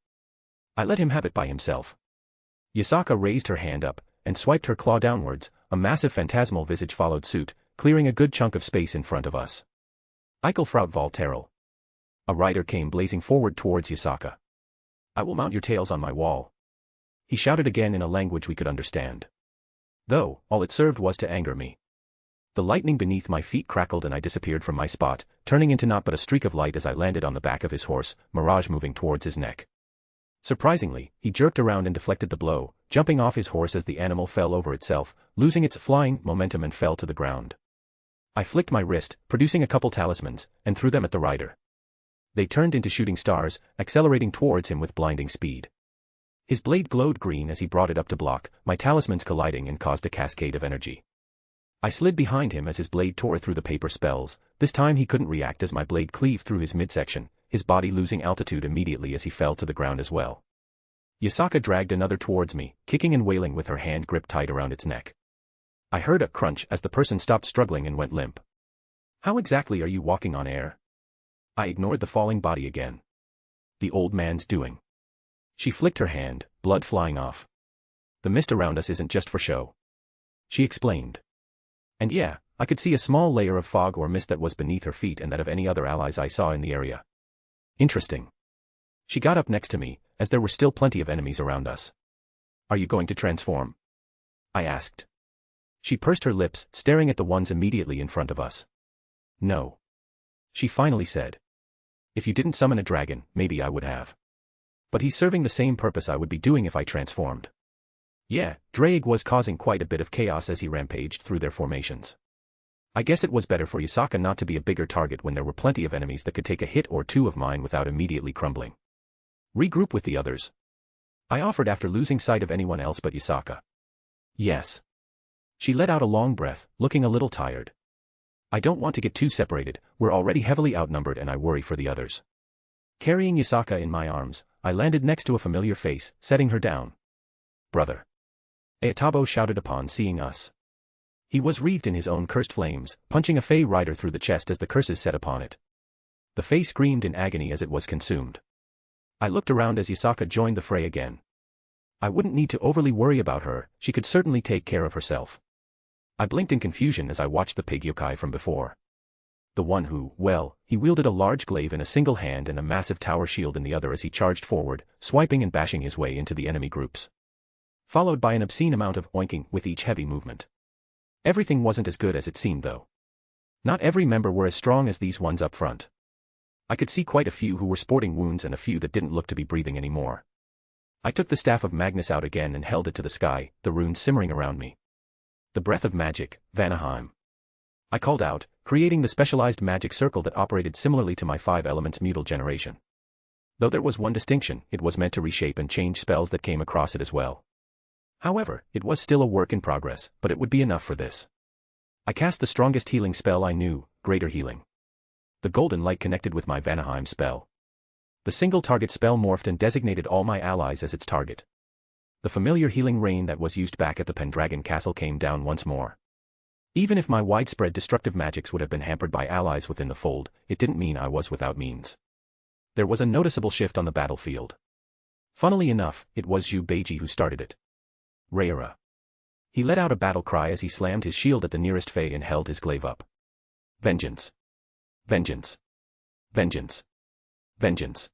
I let him have it by himself. Yasaka raised her hand up, and swiped her claw downwards. A massive phantasmal visage followed suit, clearing a good chunk of space in front of us. Eichelfraut Volterel. A rider came blazing forward towards Yasaka. I will mount your tails on my wall. He shouted again in a language we could understand. Though, all it served was to anger me. The lightning beneath my feet crackled and I disappeared from my spot, turning into naught but a streak of light as I landed on the back of his horse, Mirage moving towards his neck. Surprisingly, he jerked around and deflected the blow, jumping off his horse as the animal fell over itself, losing its flying momentum and fell to the ground. I flicked my wrist, producing a couple talismans, and threw them at the rider. They turned into shooting stars, accelerating towards him with blinding speed. His blade glowed green as he brought it up to block, my talismans colliding and caused a cascade of energy. I slid behind him as his blade tore through the paper spells. This time he couldn't react as my blade cleaved through his midsection, his body losing altitude immediately as he fell to the ground as well. Yasaka dragged another towards me, kicking and wailing with her hand gripped tight around its neck. I heard a crunch as the person stopped struggling and went limp. How exactly are you walking on air? I ignored the falling body again. The old man's doing. She flicked her hand, blood flying off. The mist around us isn't just for show. She explained. And yeah, I could see a small layer of fog or mist that was beneath her feet and that of any other allies I saw in the area. Interesting. She got up next to me, as there were still plenty of enemies around us. Are you going to transform? I asked. She pursed her lips, staring at the ones immediately in front of us. No. She finally said. If you didn't summon a dragon, maybe I would have. But he's serving the same purpose I would be doing if I transformed. Yeah, Drake was causing quite a bit of chaos as he rampaged through their formations. I guess it was better for Yasaka not to be a bigger target when there were plenty of enemies that could take a hit or two of mine without immediately crumbling. Regroup with the others. I offered after losing sight of anyone else but Yasaka. Yes. She let out a long breath, looking a little tired. I don't want to get too separated, we're already heavily outnumbered and I worry for the others. Carrying Yasaka in my arms, I landed next to a familiar face, setting her down. Brother. Ayatabo shouted upon seeing us. He was wreathed in his own cursed flames, punching a Fey rider through the chest as the curses set upon it. The Fey screamed in agony as it was consumed. I looked around as Yasaka joined the fray again. I wouldn't need to overly worry about her, she could certainly take care of herself. I blinked in confusion as I watched the pig yokai from before. The one who, well, he wielded a large glaive in a single hand and a massive tower shield in the other as he charged forward, swiping and bashing his way into the enemy groups. Followed by an obscene amount of oinking with each heavy movement. Everything wasn't as good as it seemed though. Not every member were as strong as these ones up front. I could see quite a few who were sporting wounds and a few that didn't look to be breathing anymore. I took the staff of Magnus out again and held it to the sky, the runes simmering around me. The breath of magic, Vanaheim. I called out, creating the specialized magic circle that operated similarly to my 5 elements mutal generation. Though there was one distinction, it was meant to reshape and change spells that came across it as well. However, it was still a work in progress, but it would be enough for this. I cast the strongest healing spell I knew, Greater Healing. The golden light connected with my Vanaheim spell. The single target spell morphed and designated all my allies as its target. The familiar healing rain that was used back at the Pendragon Castle came down once more. Even if my widespread destructive magics would have been hampered by allies within the fold, it didn't mean I was without means. There was a noticeable shift on the battlefield. Funnily enough, it was Zhu Beiji who started it. Rayera. He let out a battle cry as he slammed his shield at the nearest Fey and held his glaive up. Vengeance. Vengeance. Vengeance. Vengeance.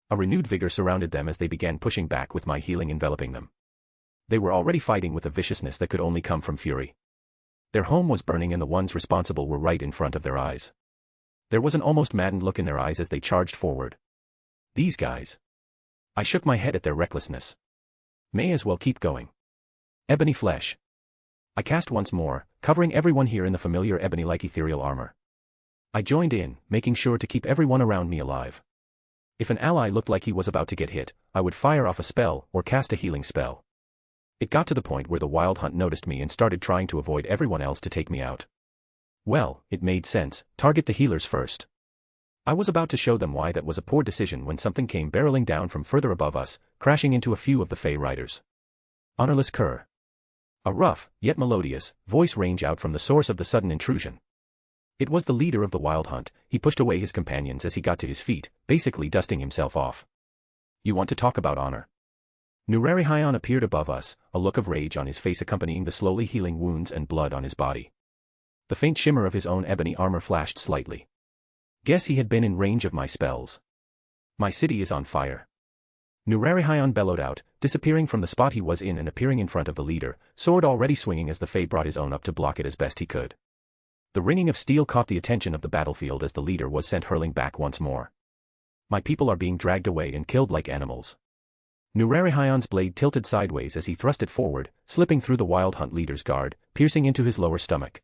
A renewed vigor surrounded them as they began pushing back with my healing enveloping them. They were already fighting with a viciousness that could only come from fury. Their home was burning and the ones responsible were right in front of their eyes. There was an almost maddened look in their eyes as they charged forward. These guys. I shook my head at their recklessness. May as well keep going. Ebony flesh. I cast once more, covering everyone here in the familiar ebony-like ethereal armor. I joined in, making sure to keep everyone around me alive. If an ally looked like he was about to get hit, I would fire off a spell or cast a healing spell. It got to the point where the Wild Hunt noticed me and started trying to avoid everyone else to take me out. Well, it made sense, target the healers first. I was about to show them why that was a poor decision when something came barreling down from further above us, crashing into a few of the Fey riders. Honorless Cur. A rough, yet melodious, voice rang out from the source of the sudden intrusion. It was the leader of the Wild Hunt. He pushed away his companions as he got to his feet, basically dusting himself off. You want to talk about honor? Nurarihayon appeared above us, a look of rage on his face accompanying the slowly healing wounds and blood on his body. The faint shimmer of his own ebony armor flashed slightly. Guess he had been in range of my spells. My city is on fire. Nurarihayon bellowed out, disappearing from the spot he was in and appearing in front of the leader, sword already swinging as the Fae brought his own up to block it as best he could. The ringing of steel caught the attention of the battlefield as the leader was sent hurling back once more. My people are being dragged away and killed like animals. Nurarihayon's blade tilted sideways as he thrust it forward, slipping through the Wild Hunt leader's guard, piercing into his lower stomach.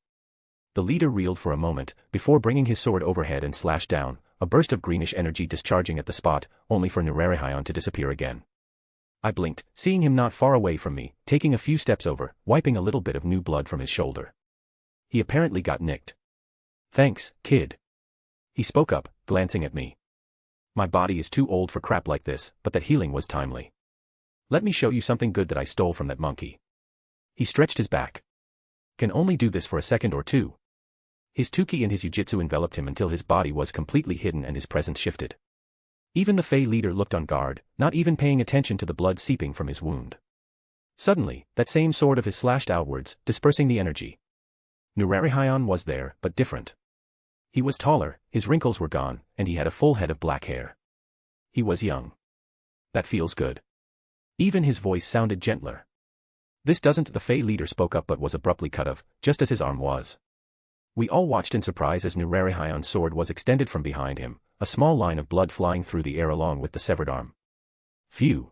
The leader reeled for a moment, before bringing his sword overhead and slashed down, a burst of greenish energy discharging at the spot, only for Nurarihayon to disappear again. I blinked, seeing him not far away from me, taking a few steps over, wiping a little bit of new blood from his shoulder. He apparently got nicked. Thanks, kid. He spoke up, glancing at me. My body is too old for crap like this, but that healing was timely. Let me show you something good that I stole from that monkey. He stretched his back. Can only do this for a second or two. His Tuki and his Jujitsu enveloped him until his body was completely hidden and his presence shifted. Even the Fey leader looked on guard, not even paying attention to the blood seeping from his wound. Suddenly, that same sword of his slashed outwards, dispersing the energy. Nurarihayon was there, but different. He was taller, his wrinkles were gone, and he had a full head of black hair. He was young. That feels good. Even his voice sounded gentler. This doesn't, the Fey leader spoke up but was abruptly cut off, just as his arm was. We all watched in surprise as Nurarihayon's sword was extended from behind him, a small line of blood flying through the air along with the severed arm. Phew.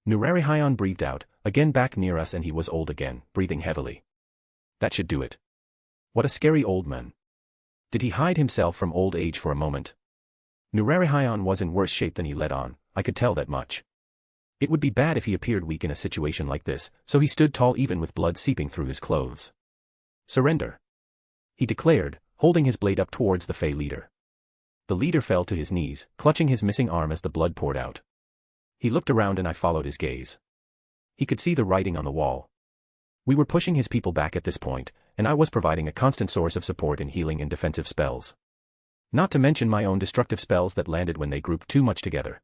Nurarihayon breathed out, again back near us, and he was old again, breathing heavily. That should do it. What a scary old man. Did he hide himself from old age for a moment? Nurarihayon was in worse shape than he let on, I could tell that much. It would be bad if he appeared weak in a situation like this, so he stood tall even with blood seeping through his clothes. Surrender. He declared, holding his blade up towards the Fey leader. The leader fell to his knees, clutching his missing arm as the blood poured out. He looked around and I followed his gaze. He could see the writing on the wall. We were pushing his people back at this point, and I was providing a constant source of support in healing and defensive spells. Not to mention my own destructive spells that landed when they grouped too much together.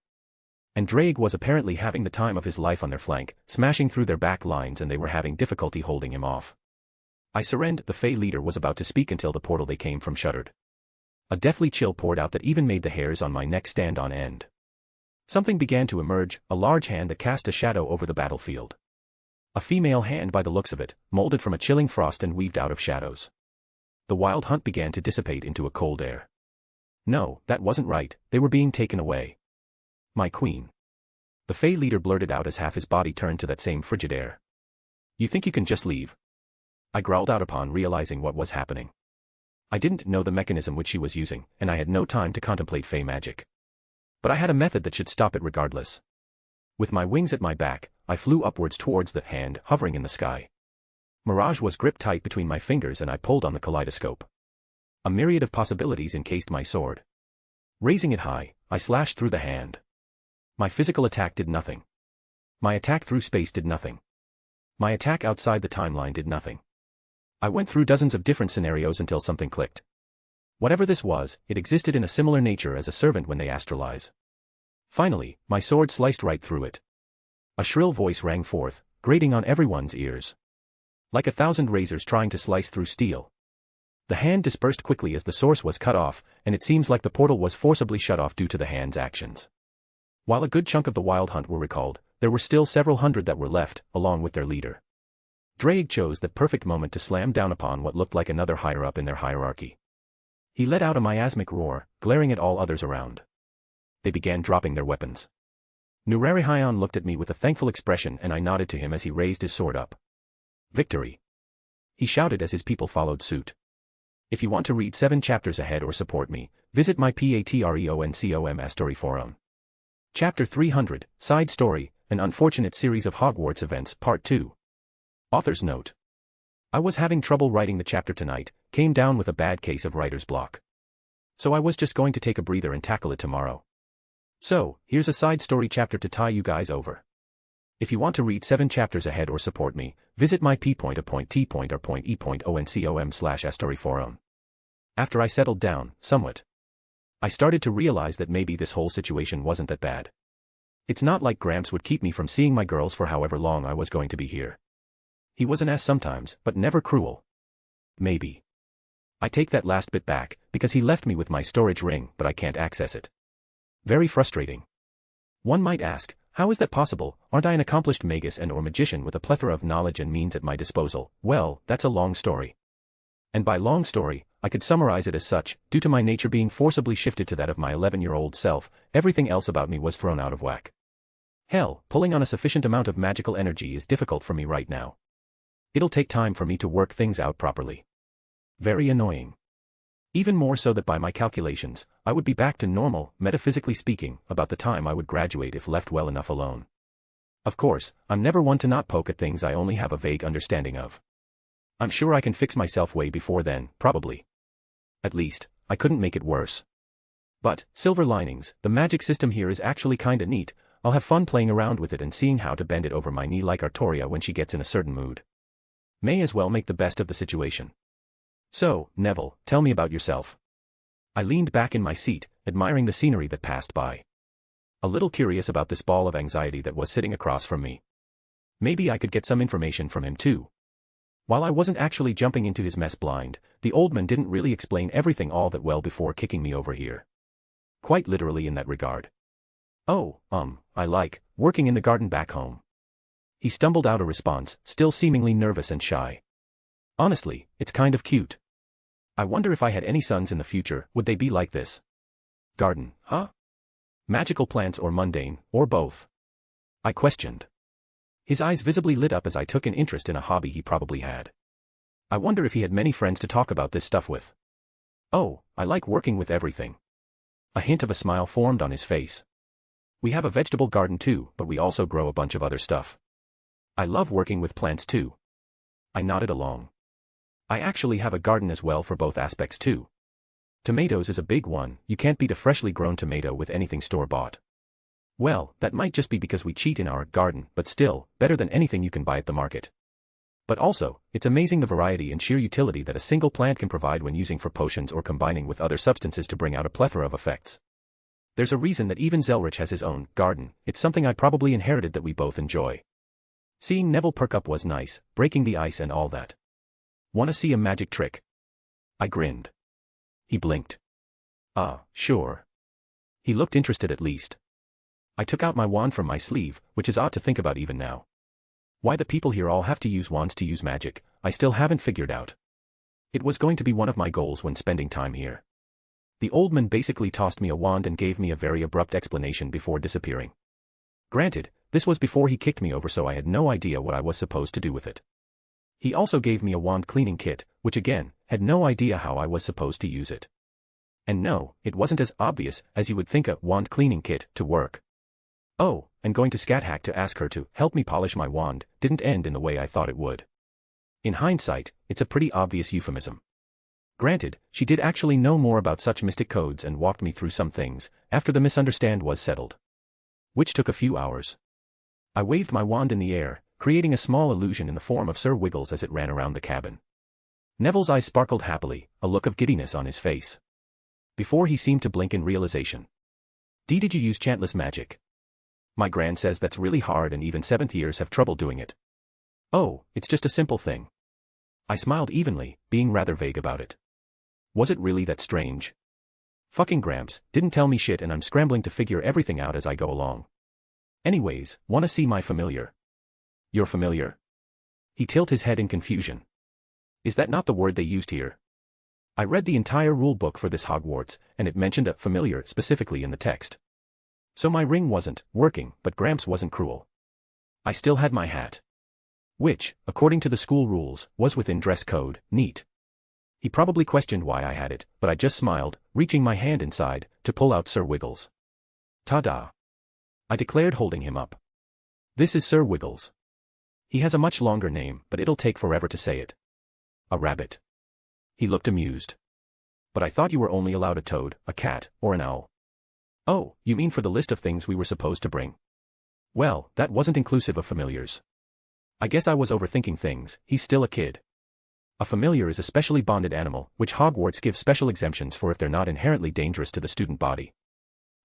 And Drake was apparently having the time of his life on their flank, smashing through their back lines, and they were having difficulty holding him off. I surrendered. The Fey leader was about to speak until the portal they came from shuddered. A deathly chill poured out that even made the hairs on my neck stand on end. Something began to emerge, a large hand that cast a shadow over the battlefield. A female hand by the looks of it, molded from a chilling frost and weaved out of shadows. The wild hunt began to dissipate into a cold air. No, that wasn't right, they were being taken away. My queen. The Fey leader blurted out as half his body turned to that same frigid air. You think you can just leave? I growled out upon realizing what was happening. I didn't know the mechanism which she was using, and I had no time to contemplate Fey magic. But I had a method that should stop it regardless. With my wings at my back, I flew upwards towards the hand hovering in the sky. Mirage was gripped tight between my fingers and I pulled on the kaleidoscope. A myriad of possibilities encased my sword. Raising it high, I slashed through the hand. My physical attack did nothing. My attack through space did nothing. My attack outside the timeline did nothing. I went through dozens of different scenarios until something clicked. Whatever this was, it existed in a similar nature as a servant when they astralize. Finally, my sword sliced right through it. A shrill voice rang forth, grating on everyone's ears. Like 1,000 razors trying to slice through steel. The hand dispersed quickly as the source was cut off, and it seems like the portal was forcibly shut off due to the hand's actions. While a good chunk of the wild hunt were recalled, there were still several hundred that were left, along with their leader. Drake chose that perfect moment to slam down upon what looked like another higher-up in their hierarchy. He let out a miasmic roar, glaring at all others around. They began dropping their weapons. Nurarihion looked at me with a thankful expression and I nodded to him as he raised his sword up. Victory! He shouted as his people followed suit. If you want to read 7 chapters ahead or support me, visit my Patreon story forum. Chapter 300, Side Story, An Unfortunate Series of Hogwarts Events Part 2. Author's note. I was having trouble writing the chapter tonight, came down with a bad case of writer's block. So I was just going to take a breather and tackle it tomorrow. So, here's a side story chapter to tie you guys over. If you want to read 7 chapters ahead or support me, visit my p.t.e.com/story forum. After I settled down, somewhat, I started to realize that maybe this whole situation wasn't that bad. It's not like Gramps would keep me from seeing my girls for however long I was going to be here. He was an ass sometimes, but never cruel. Maybe. I take that last bit back, because he left me with my storage ring, but I can't access it. Very frustrating. One might ask, how is that possible? Aren't I an accomplished magus and/or magician with a plethora of knowledge and means at my disposal? Well, that's a long story. And by long story, I could summarize it as such: due to my nature being forcibly shifted to that of my 11-year-old self, everything else about me was thrown out of whack. Hell, pulling on a sufficient amount of magical energy is difficult for me right now. It'll take time for me to work things out properly. Very annoying. Even more so that by my calculations, I would be back to normal, metaphysically speaking, about the time I would graduate if left well enough alone. Of course, I'm never one to not poke at things I only have a vague understanding of. I'm sure I can fix myself way before then, probably. At least, I couldn't make it worse. But, silver linings, the magic system here is actually kinda neat. I'll have fun playing around with it and seeing how to bend it over my knee like Artoria when she gets in a certain mood. May as well make the best of the situation. So, Neville, tell me about yourself. I leaned back in my seat, admiring the scenery that passed by. A little curious about this ball of anxiety that was sitting across from me. Maybe I could get some information from him too. While I wasn't actually jumping into his mess blind, the old man didn't really explain everything all that well before kicking me over here. Quite literally in that regard. Oh, I like working in the garden back home. He stumbled out a response, still seemingly nervous and shy. Honestly, it's kind of cute. I wonder if I had any sons in the future, would they be like this? Garden, huh? Magical plants or mundane, or both? I questioned. His eyes visibly lit up as I took an interest in a hobby he probably had. I wonder if he had many friends to talk about this stuff with. Oh, I like working with everything. A hint of a smile formed on his face. We have a vegetable garden too, but we also grow a bunch of other stuff. I love working with plants too. I nodded along. I actually have a garden as well for both aspects too. Tomatoes is a big one, you can't beat a freshly grown tomato with anything store-bought. Well, that might just be because we cheat in our garden, but still, better than anything you can buy at the market. But also, it's amazing the variety and sheer utility that a single plant can provide when using for potions or combining with other substances to bring out a plethora of effects. There's a reason that even Zelretch has his own garden. It's something I probably inherited that we both enjoy. Seeing Neville perk up was nice, breaking the ice and all that. "Wanna see a magic trick?" I grinned. He blinked. Sure. He looked interested at least. I took out my wand from my sleeve, which is odd to think about even now. Why the people here all have to use wands to use magic, I still haven't figured out. It was going to be one of my goals when spending time here. The old man basically tossed me a wand and gave me a very abrupt explanation before disappearing. Granted, this was before he kicked me over, so I had no idea what I was supposed to do with it. He also gave me a wand cleaning kit, which again, had no idea how I was supposed to use it. And no, it wasn't as obvious as you would think a wand cleaning kit to work. Oh, and going to Scat Hack to ask her to help me polish my wand didn't end in the way I thought it would. In hindsight, it's a pretty obvious euphemism. Granted, she did actually know more about such mystic codes and walked me through some things, after the misunderstanding was settled. Which took a few hours. I waved my wand in the air, creating a small illusion in the form of Sir Wiggles as it ran around the cabin. Neville's eyes sparkled happily, a look of giddiness on his face. Before he seemed to blink in realization. Did you use chantless magic? My gran says that's really hard and even 7th years have trouble doing it. Oh, it's just a simple thing. I smiled evenly, being rather vague about it. Was it really that strange? Fucking Gramps didn't tell me shit and I'm scrambling to figure everything out as I go along. Anyways, wanna see my familiar? Your familiar? He tilted his head in confusion. Is that not the word they used here? I read the entire rule book for this Hogwarts, and it mentioned a familiar specifically in the text. So my ring wasn't working, but Gramps wasn't cruel. I still had my hat. Which, according to the school rules, was within dress code, neat. He probably questioned why I had it, but I just smiled, reaching my hand inside, to pull out Sir Wiggles. Ta-da! I declared, holding him up. This is Sir Wiggles. He has a much longer name, but it'll take forever to say it. A rabbit. He looked amused. But I thought you were only allowed a toad, a cat, or an owl. Oh, you mean for the list of things we were supposed to bring? Well, that wasn't inclusive of familiars. I guess I was overthinking things, he's still a kid. A familiar is a specially bonded animal, which Hogwarts gives special exemptions for if they're not inherently dangerous to the student body.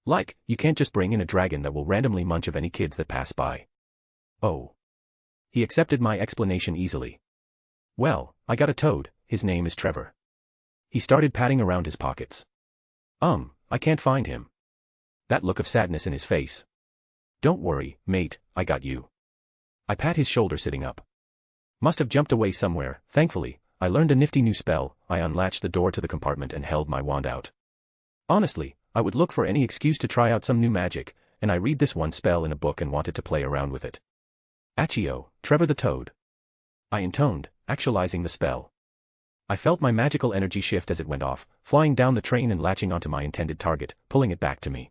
Like, you can't just bring in a dragon that will randomly munch of any kids that pass by. Oh. He accepted my explanation easily. Well, I got a toad, his name is Trevor. He started patting around his pockets. I can't find him. That look of sadness in his face. Don't worry, mate, I got you. I pat his shoulder sitting up. Must have jumped away somewhere. Thankfully, I learned a nifty new spell. I unlatched the door to the compartment and held my wand out. Honestly, I would look for any excuse to try out some new magic, and I read this one spell in a book and wanted to play around with it. Accio, Trevor the Toad. I intoned, actualizing the spell. I felt my magical energy shift as it went off, flying down the train and latching onto my intended target, pulling it back to me.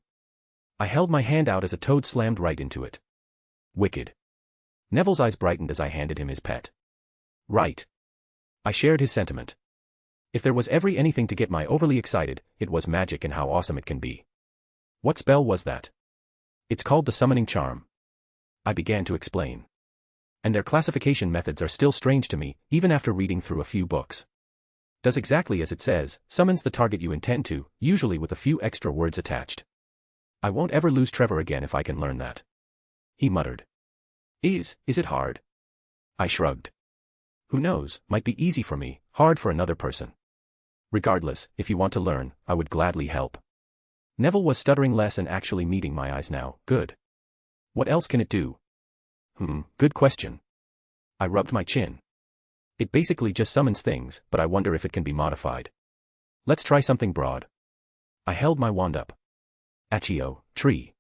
I held my hand out as a toad slammed right into it. Wicked. Neville's eyes brightened as I handed him his pet. Right. I shared his sentiment. If there was ever anything to get my overly excited, it was magic and how awesome it can be. What spell was that? It's called the Summoning Charm. I began to explain. And their classification methods are still strange to me, even after reading through a few books. Does exactly as it says, summons the target you intend to, usually with a few extra words attached. I won't ever lose Trevor again if I can learn that. He muttered. Is it hard? I shrugged. Who knows, might be easy for me, hard for another person. Regardless, if you want to learn, I would gladly help. Neville was stuttering less and actually meeting my eyes now. Good. What else can it do? Good question. I rubbed my chin. It basically just summons things, but I wonder if it can be modified. Let's try something broad. I held my wand up. Accio, tree.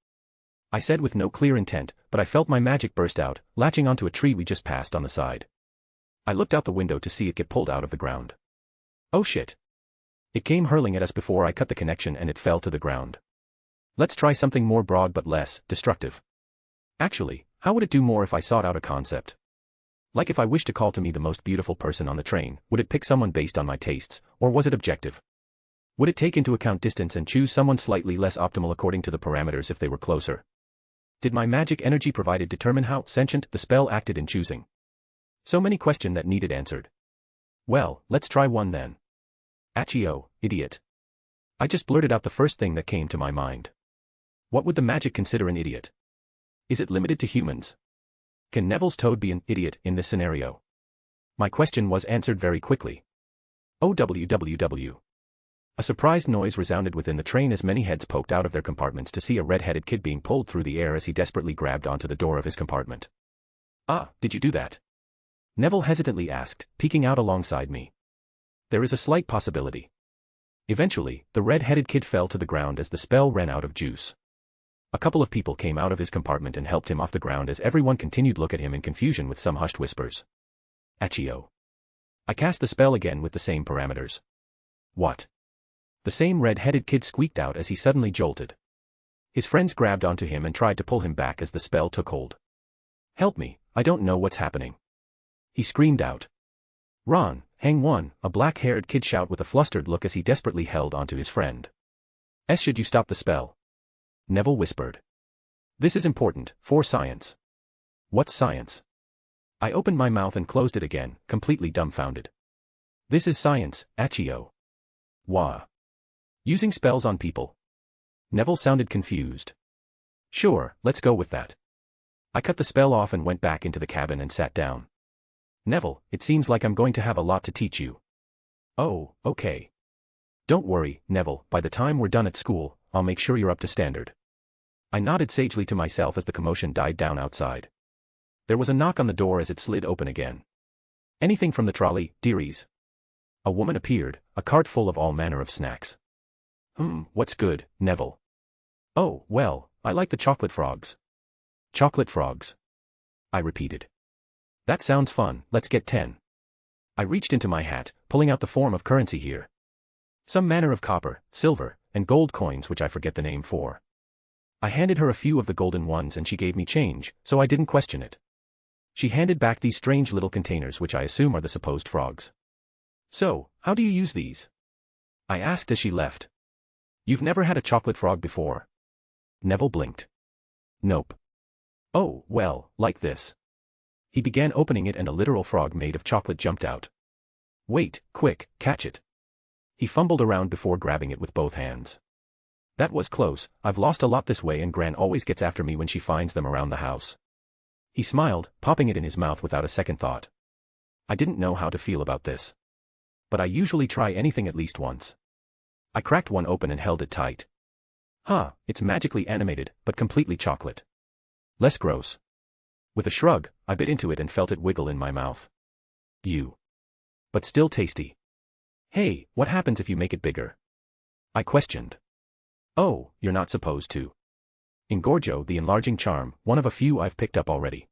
I said with no clear intent, but I felt my magic burst out, latching onto a tree we just passed on the side. I looked out the window to see it get pulled out of the ground. Oh shit. It came hurling at us before I cut the connection and it fell to the ground. Let's try something more broad but less destructive. Actually, how would it do more if I sought out a concept? Like if I wished to call to me the most beautiful person on the train, would it pick someone based on my tastes, or was it objective? Would it take into account distance and choose someone slightly less optimal according to the parameters if they were closer? Did my magic energy provided determine how sentient the spell acted in choosing? So many questions that needed answered. Well, let's try one then. Accio, idiot. I just blurted out the first thing that came to my mind. What would the magic consider an idiot? Is it limited to humans? Can Neville's toad be an idiot in this scenario? My question was answered very quickly. OWWW. A surprised noise resounded within the train as many heads poked out of their compartments to see a red-headed kid being pulled through the air as he desperately grabbed onto the door of his compartment. "Ah, did you do that?" Neville hesitantly asked, peeking out alongside me. "There is a slight possibility." Eventually, the red-headed kid fell to the ground as the spell ran out of juice. A couple of people came out of his compartment and helped him off the ground as everyone continued to look at him in confusion with some hushed whispers. Achio. I cast the spell again with the same parameters. What? The same red-headed kid squeaked out as he suddenly jolted. His friends grabbed onto him and tried to pull him back as the spell took hold. "Help me, I don't know what's happening," he screamed out. "Ron, hang one," a black-haired kid shouted with a flustered look as he desperately held onto his friend. "Should you stop the spell?" Neville whispered. "This is important, for science." "What's science?" I opened my mouth and closed it again, completely dumbfounded. "This is science, Achio." "Wah. Using spells on people?" Neville sounded confused. "Sure, let's go with that." I cut the spell off and went back into the cabin and sat down. "Neville, it seems like I'm going to have a lot to teach you." "Oh, okay. Don't worry, Neville, by the time we're done at school, I'll make sure you're up to standard." I nodded sagely to myself as the commotion died down outside. There was a knock on the door as it slid open again. "Anything from the trolley, dearies?" A woman appeared, a cart full of all manner of snacks. What's good, Neville?" "Oh, well, I like the chocolate frogs." "Chocolate frogs?" I repeated. "That sounds fun, let's get 10. I reached into my hat, pulling out the form of currency here. Some manner of copper, silver, and gold coins which I forget the name for. I handed her a few of the golden ones and she gave me change, so I didn't question it. She handed back these strange little containers which I assume are the supposed frogs. "So, how do you use these?" I asked as she left. "You've never had a chocolate frog before?" Neville blinked. "Nope." "Oh, well, like this." He began opening it and a literal frog made of chocolate jumped out. "Wait, quick, catch it." He fumbled around before grabbing it with both hands. "That was close, I've lost a lot this way and Gran always gets after me when she finds them around the house." He smiled, popping it in his mouth without a second thought. I didn't know how to feel about this. But I usually try anything at least once. I cracked one open and held it tight. It's magically animated, but completely chocolate. Less gross. With a shrug, I bit into it and felt it wiggle in my mouth. But still tasty. "Hey, what happens if you make it bigger?" I questioned. "Oh, you're not supposed to." Engorgio, the enlarging charm, one of a few I've picked up already.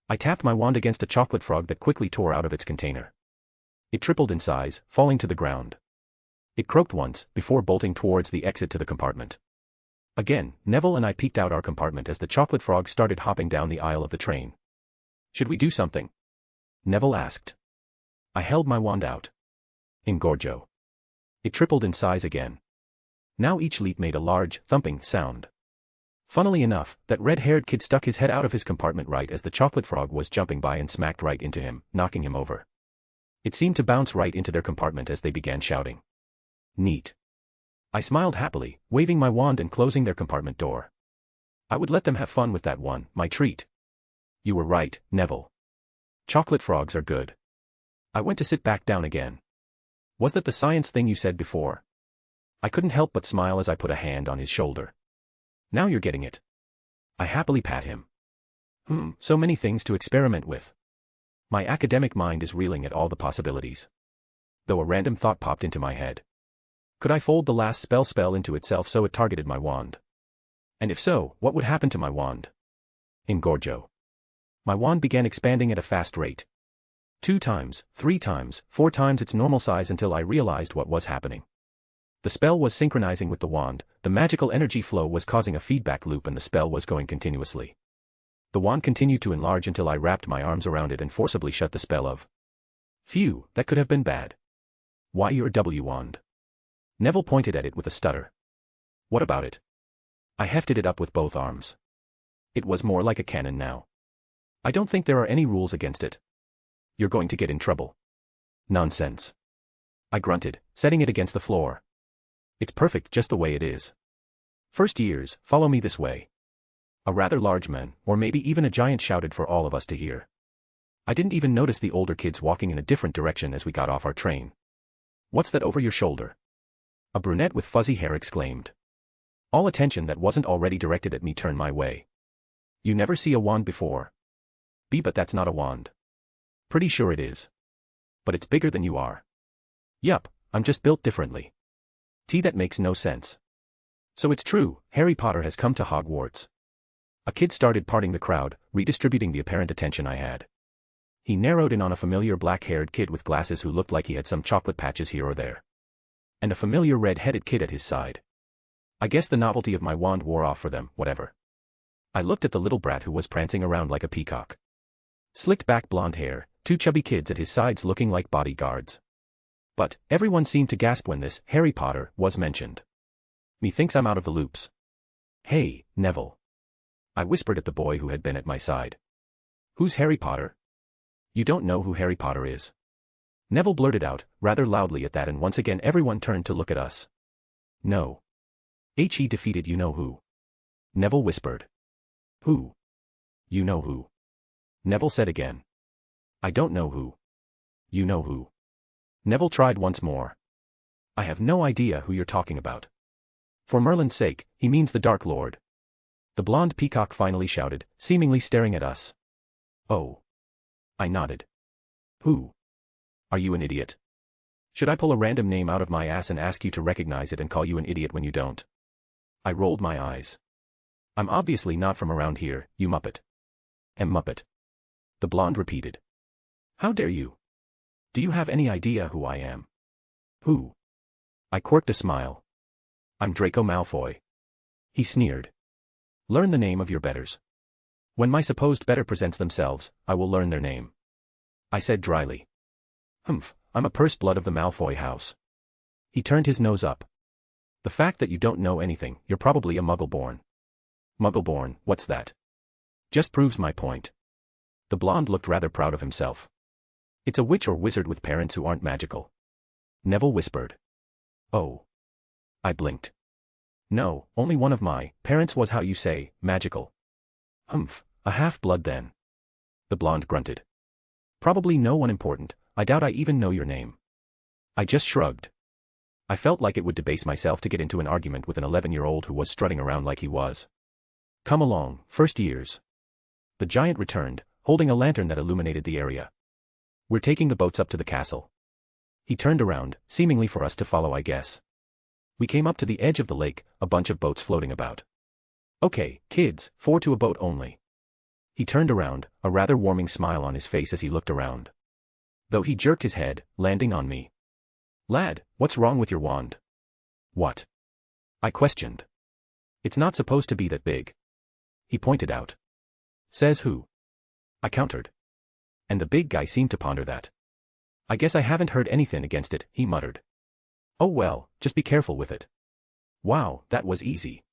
I tapped my wand against a chocolate frog that quickly tore out of its container. It tripled in size, falling to the ground. It croaked once, before bolting towards the exit to the compartment. Again, Neville and I peeked out our compartment as the chocolate frog started hopping down the aisle of the train. "Should we do something?" Neville asked. I held my wand out. Engorgio. It tripled in size again. Now each leap made a large, thumping sound. Funnily enough, that red-haired kid stuck his head out of his compartment right as the chocolate frog was jumping by and smacked right into him, knocking him over. It seemed to bounce right into their compartment as they began shouting. Neat. I smiled happily, waving my wand and closing their compartment door. I would let them have fun with that one, my treat. You were right, Neville. Chocolate frogs are good. I went to sit back down again. Was that the science thing you said before? I couldn't help but smile as I put a hand on his shoulder. Now you're getting it. I happily pat him. So many things to experiment with. My academic mind is reeling at all the possibilities. Though a random thought popped into my head. Could I fold the last spell into itself so it targeted my wand? And if so, what would happen to my wand? Engorgio. My wand began expanding at a fast rate. 2 times, 3 times, 4 times its normal size until I realized what was happening. The spell was synchronizing with the wand, the magical energy flow was causing a feedback loop and the spell was going continuously. The wand continued to enlarge until I wrapped my arms around it and forcibly shut the spell of. Phew, that could have been bad. Why your W wand? Neville pointed at it with a stutter. What about it? I hefted it up with both arms. It was more like a cannon now. I don't think there are any rules against it. You're going to get in trouble. Nonsense. I grunted, setting it against the floor. It's perfect just the way it is. First years, follow me this way. A rather large man, or maybe even a giant shouted for all of us to hear. I didn't even notice the older kids walking in a different direction as we got off our train. What's that over your shoulder? A brunette with fuzzy hair exclaimed. All attention that wasn't already directed at me turned my way. You never see a wand before. B, but that's not a wand. Pretty sure it is. But it's bigger than you are. Yup, I'm just built differently. T, that makes no sense. So it's true, Harry Potter has come to Hogwarts. A kid started parting the crowd, redistributing the apparent attention I had. He narrowed in on a familiar black-haired kid with glasses who looked like he had some chocolate patches here or there. And a familiar red-headed kid at his side. I guess the novelty of my wand wore off for them, whatever. I looked at the little brat who was prancing around like a peacock. Slicked back blonde hair, two chubby kids at his sides looking like bodyguards. But everyone seemed to gasp when this Harry Potter was mentioned. Methinks I'm out of the loops. Hey, Neville. I whispered at the boy who had been at my side. Who's Harry Potter? You don't know who Harry Potter is? Neville blurted out, rather loudly at that, and once again everyone turned to look at us. No. He defeated you-know-who. Neville whispered. Who? You know who. Neville said again. I don't know who. You know who. Neville tried once more. I have no idea who you're talking about. For Merlin's sake, he means the Dark Lord. The blonde peacock finally shouted, seemingly staring at us. Oh. I nodded. Who? Are you an idiot? Should I pull a random name out of my ass and ask you to recognize it and call you an idiot when you don't? I rolled my eyes. I'm obviously not from around here, you muppet. Muppet. The blonde repeated. How dare you? Do you have any idea who I am? Who? I quirked a smile. I'm Draco Malfoy. He sneered. Learn the name of your betters. When my supposed better presents themselves, I will learn their name. I said dryly. Humph, I'm a purse blood of the Malfoy house. He turned his nose up. The fact that you don't know anything, you're probably a Muggle-born. Muggle-born, what's that? Just proves my point. The blonde looked rather proud of himself. It's a witch or wizard with parents who aren't magical. Neville whispered. Oh. I blinked. No, only one of my parents was, how you say, magical. Humph, a half-blood then. The blonde grunted. Probably no one important, I doubt I even know your name. I just shrugged. I felt like it would debase myself to get into an argument with an 11-year-old who was strutting around like he was. Come along, first years. The giant returned, holding a lantern that illuminated the area. We're taking the boats up to the castle. He turned around, seemingly for us to follow, I guess. We came up to the edge of the lake, a bunch of boats floating about. Okay, kids, 4 to a boat only. He turned around, a rather warming smile on his face as he looked around. Though he jerked his head, landing on me. Lad, what's wrong with your wand? What? I questioned. It's not supposed to be that big. He pointed out. Says who? I countered. And the big guy seemed to ponder that. I guess I haven't heard anything against it, he muttered. Oh well, just be careful with it. Wow, that was easy.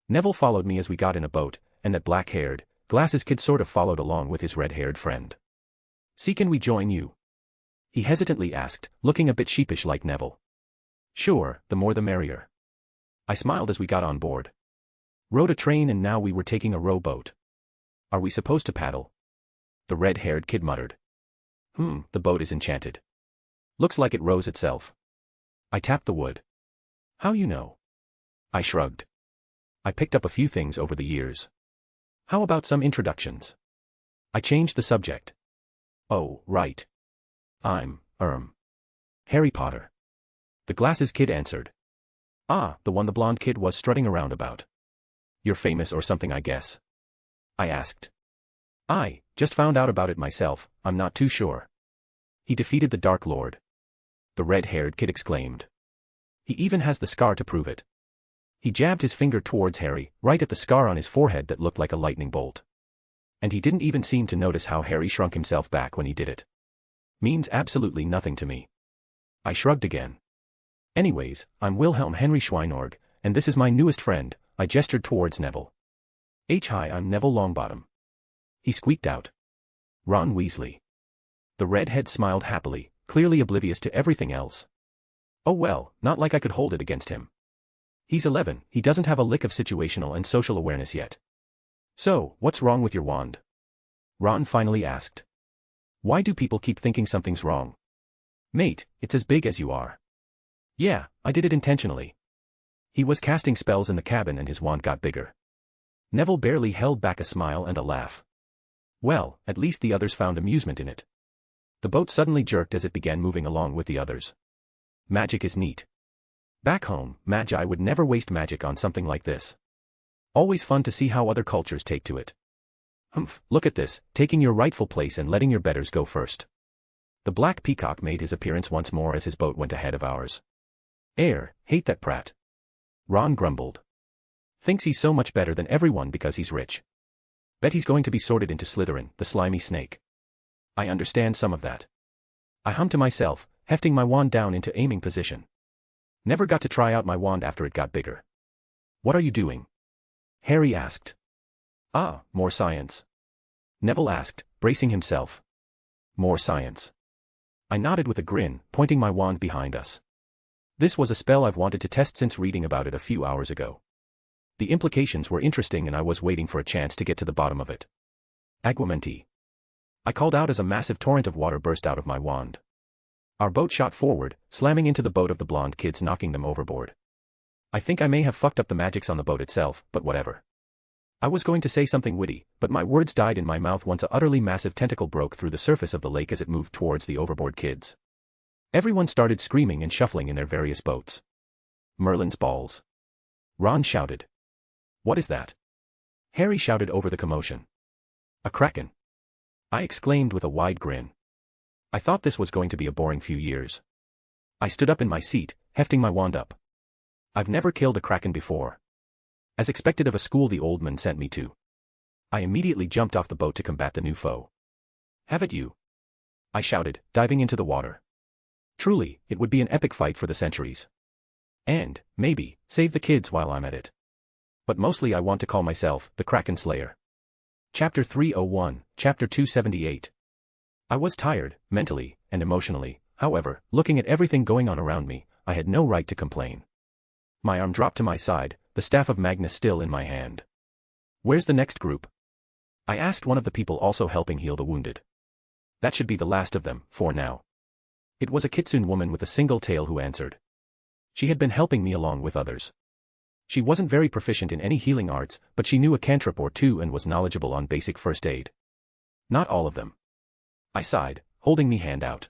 Neville followed me as we got in a boat, and that black-haired, glasses kid sort of followed along with his red-haired friend. See, can we join you? He hesitantly asked, looking a bit sheepish like Neville. Sure, the more the merrier. I smiled as we got on board. Rode a train and now we were taking a rowboat. Are we supposed to paddle? The red-haired kid muttered. The boat is enchanted. Looks like it rows itself. I tapped the wood. How you know? I shrugged. I picked up a few things over the years. How about some introductions? I changed the subject. Oh, right. I'm, Harry Potter. The glasses kid answered. Ah, the one the blonde kid was strutting around about. You're famous or something, I guess. I asked. I just found out about it myself, I'm not too sure. He defeated the Dark Lord. The red-haired kid exclaimed. He even has the scar to prove it. He jabbed his finger towards Harry, right at the scar on his forehead that looked like a lightning bolt. And he didn't even seem to notice how Harry shrunk himself back when he did it. Means absolutely nothing to me. I shrugged again. Anyways, I'm Wilhelm Henry Schweinorg, and this is my newest friend, I gestured towards Neville. Hi, I'm Neville Longbottom. He squeaked out. Ron Weasley. The redhead smiled happily, clearly oblivious to everything else. Oh well, not like I could hold it against him. He's 11, he doesn't have a lick of situational and social awareness yet. So, what's wrong with your wand? Ron finally asked. Why do people keep thinking something's wrong? Mate, it's as big as you are. Yeah, I did it intentionally. He was casting spells in the cabin and his wand got bigger. Neville barely held back a smile and a laugh. Well, at least the others found amusement in it. The boat suddenly jerked as it began moving along with the others. Magic is neat. Back home, Magi would never waste magic on something like this. Always fun to see how other cultures take to it. Humph, look at this, taking your rightful place and letting your betters go first. The Black Peacock made his appearance once more as his boat went ahead of ours. Hate that prat. Ron grumbled. Thinks he's so much better than everyone because he's rich. Bet he's going to be sorted into Slytherin, the slimy snake. I understand some of that. I hummed to myself, hefting my wand down into aiming position. Never got to try out my wand after it got bigger. What are you doing? Harry asked. Ah, more science. Neville asked, bracing himself. More science. I nodded with a grin, pointing my wand behind us. This was a spell I've wanted to test since reading about it a few hours ago. The implications were interesting and I was waiting for a chance to get to the bottom of it. Aguamenti. I called out as a massive torrent of water burst out of my wand. Our boat shot forward, slamming into the boat of the blonde kids, knocking them overboard. I think I may have fucked up the magics on the boat itself, but whatever. I was going to say something witty, but my words died in my mouth once a utterly massive tentacle broke through the surface of the lake as it moved towards the overboard kids. Everyone started screaming and shuffling in their various boats. Merlin's balls. Ron shouted. What is that? Harry shouted over the commotion. A kraken. I exclaimed with a wide grin. I thought this was going to be a boring few years. I stood up in my seat, hefting my wand up. I've never killed a kraken before. As expected of a school the old man sent me to. I immediately jumped off the boat to combat the new foe. Have it you. I shouted, diving into the water. Truly, it would be an epic fight for the centuries. And, maybe, save the kids while I'm at it. But mostly I want to call myself the Kraken Slayer. Chapter 301, Chapter 278. I was tired, mentally, and emotionally, however, looking at everything going on around me, I had no right to complain. My arm dropped to my side, the staff of Magnus still in my hand. Where's the next group? I asked one of the people also helping heal the wounded. That should be the last of them, for now. It was a kitsune woman with a single tail who answered. She had been helping me along with others. She wasn't very proficient in any healing arts, but she knew a cantrip or two and was knowledgeable on basic first aid. Not all of them. I sighed, holding me hand out.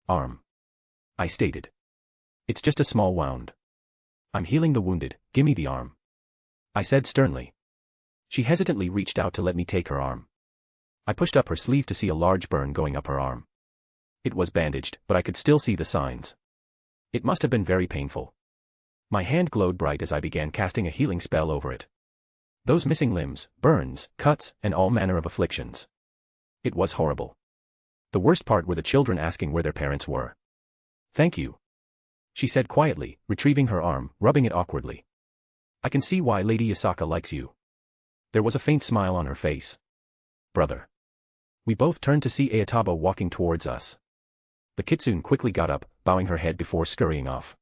Arm. I stated. It's just a small wound. I'm healing the wounded, gimme the arm. I said sternly. She hesitantly reached out to let me take her arm. I pushed up her sleeve to see a large burn going up her arm. It was bandaged, but I could still see the signs. It must have been very painful. My hand glowed bright as I began casting a healing spell over it. Those missing limbs, burns, cuts, and all manner of afflictions. It was horrible. The worst part were the children asking where their parents were. Thank you. She said quietly, retrieving her arm, rubbing it awkwardly. I can see why Lady Yasaka likes you. There was a faint smile on her face. Brother. We both turned to see Ayatabo walking towards us. The kitsune quickly got up, bowing her head before scurrying off.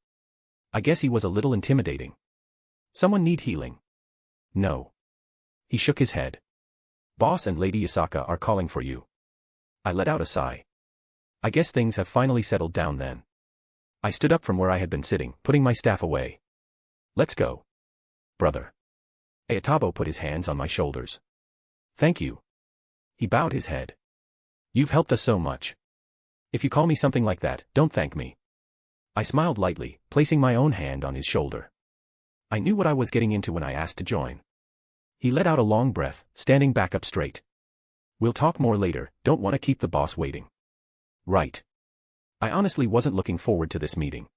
I guess he was a little intimidating. Someone need healing? No. He shook his head. Boss and Lady Yasaka are calling for you. I let out a sigh. I guess things have finally settled down then. I stood up from where I had been sitting, putting my staff away. Let's go. Brother. Ayatabo put his hands on my shoulders. Thank you. He bowed his head. You've helped us so much. If you call me something like that, don't thank me. I smiled lightly, placing my own hand on his shoulder. I knew what I was getting into when I asked to join. He let out a long breath, standing back up straight. We'll talk more later, don't want to keep the boss waiting. Right. I honestly wasn't looking forward to this meeting.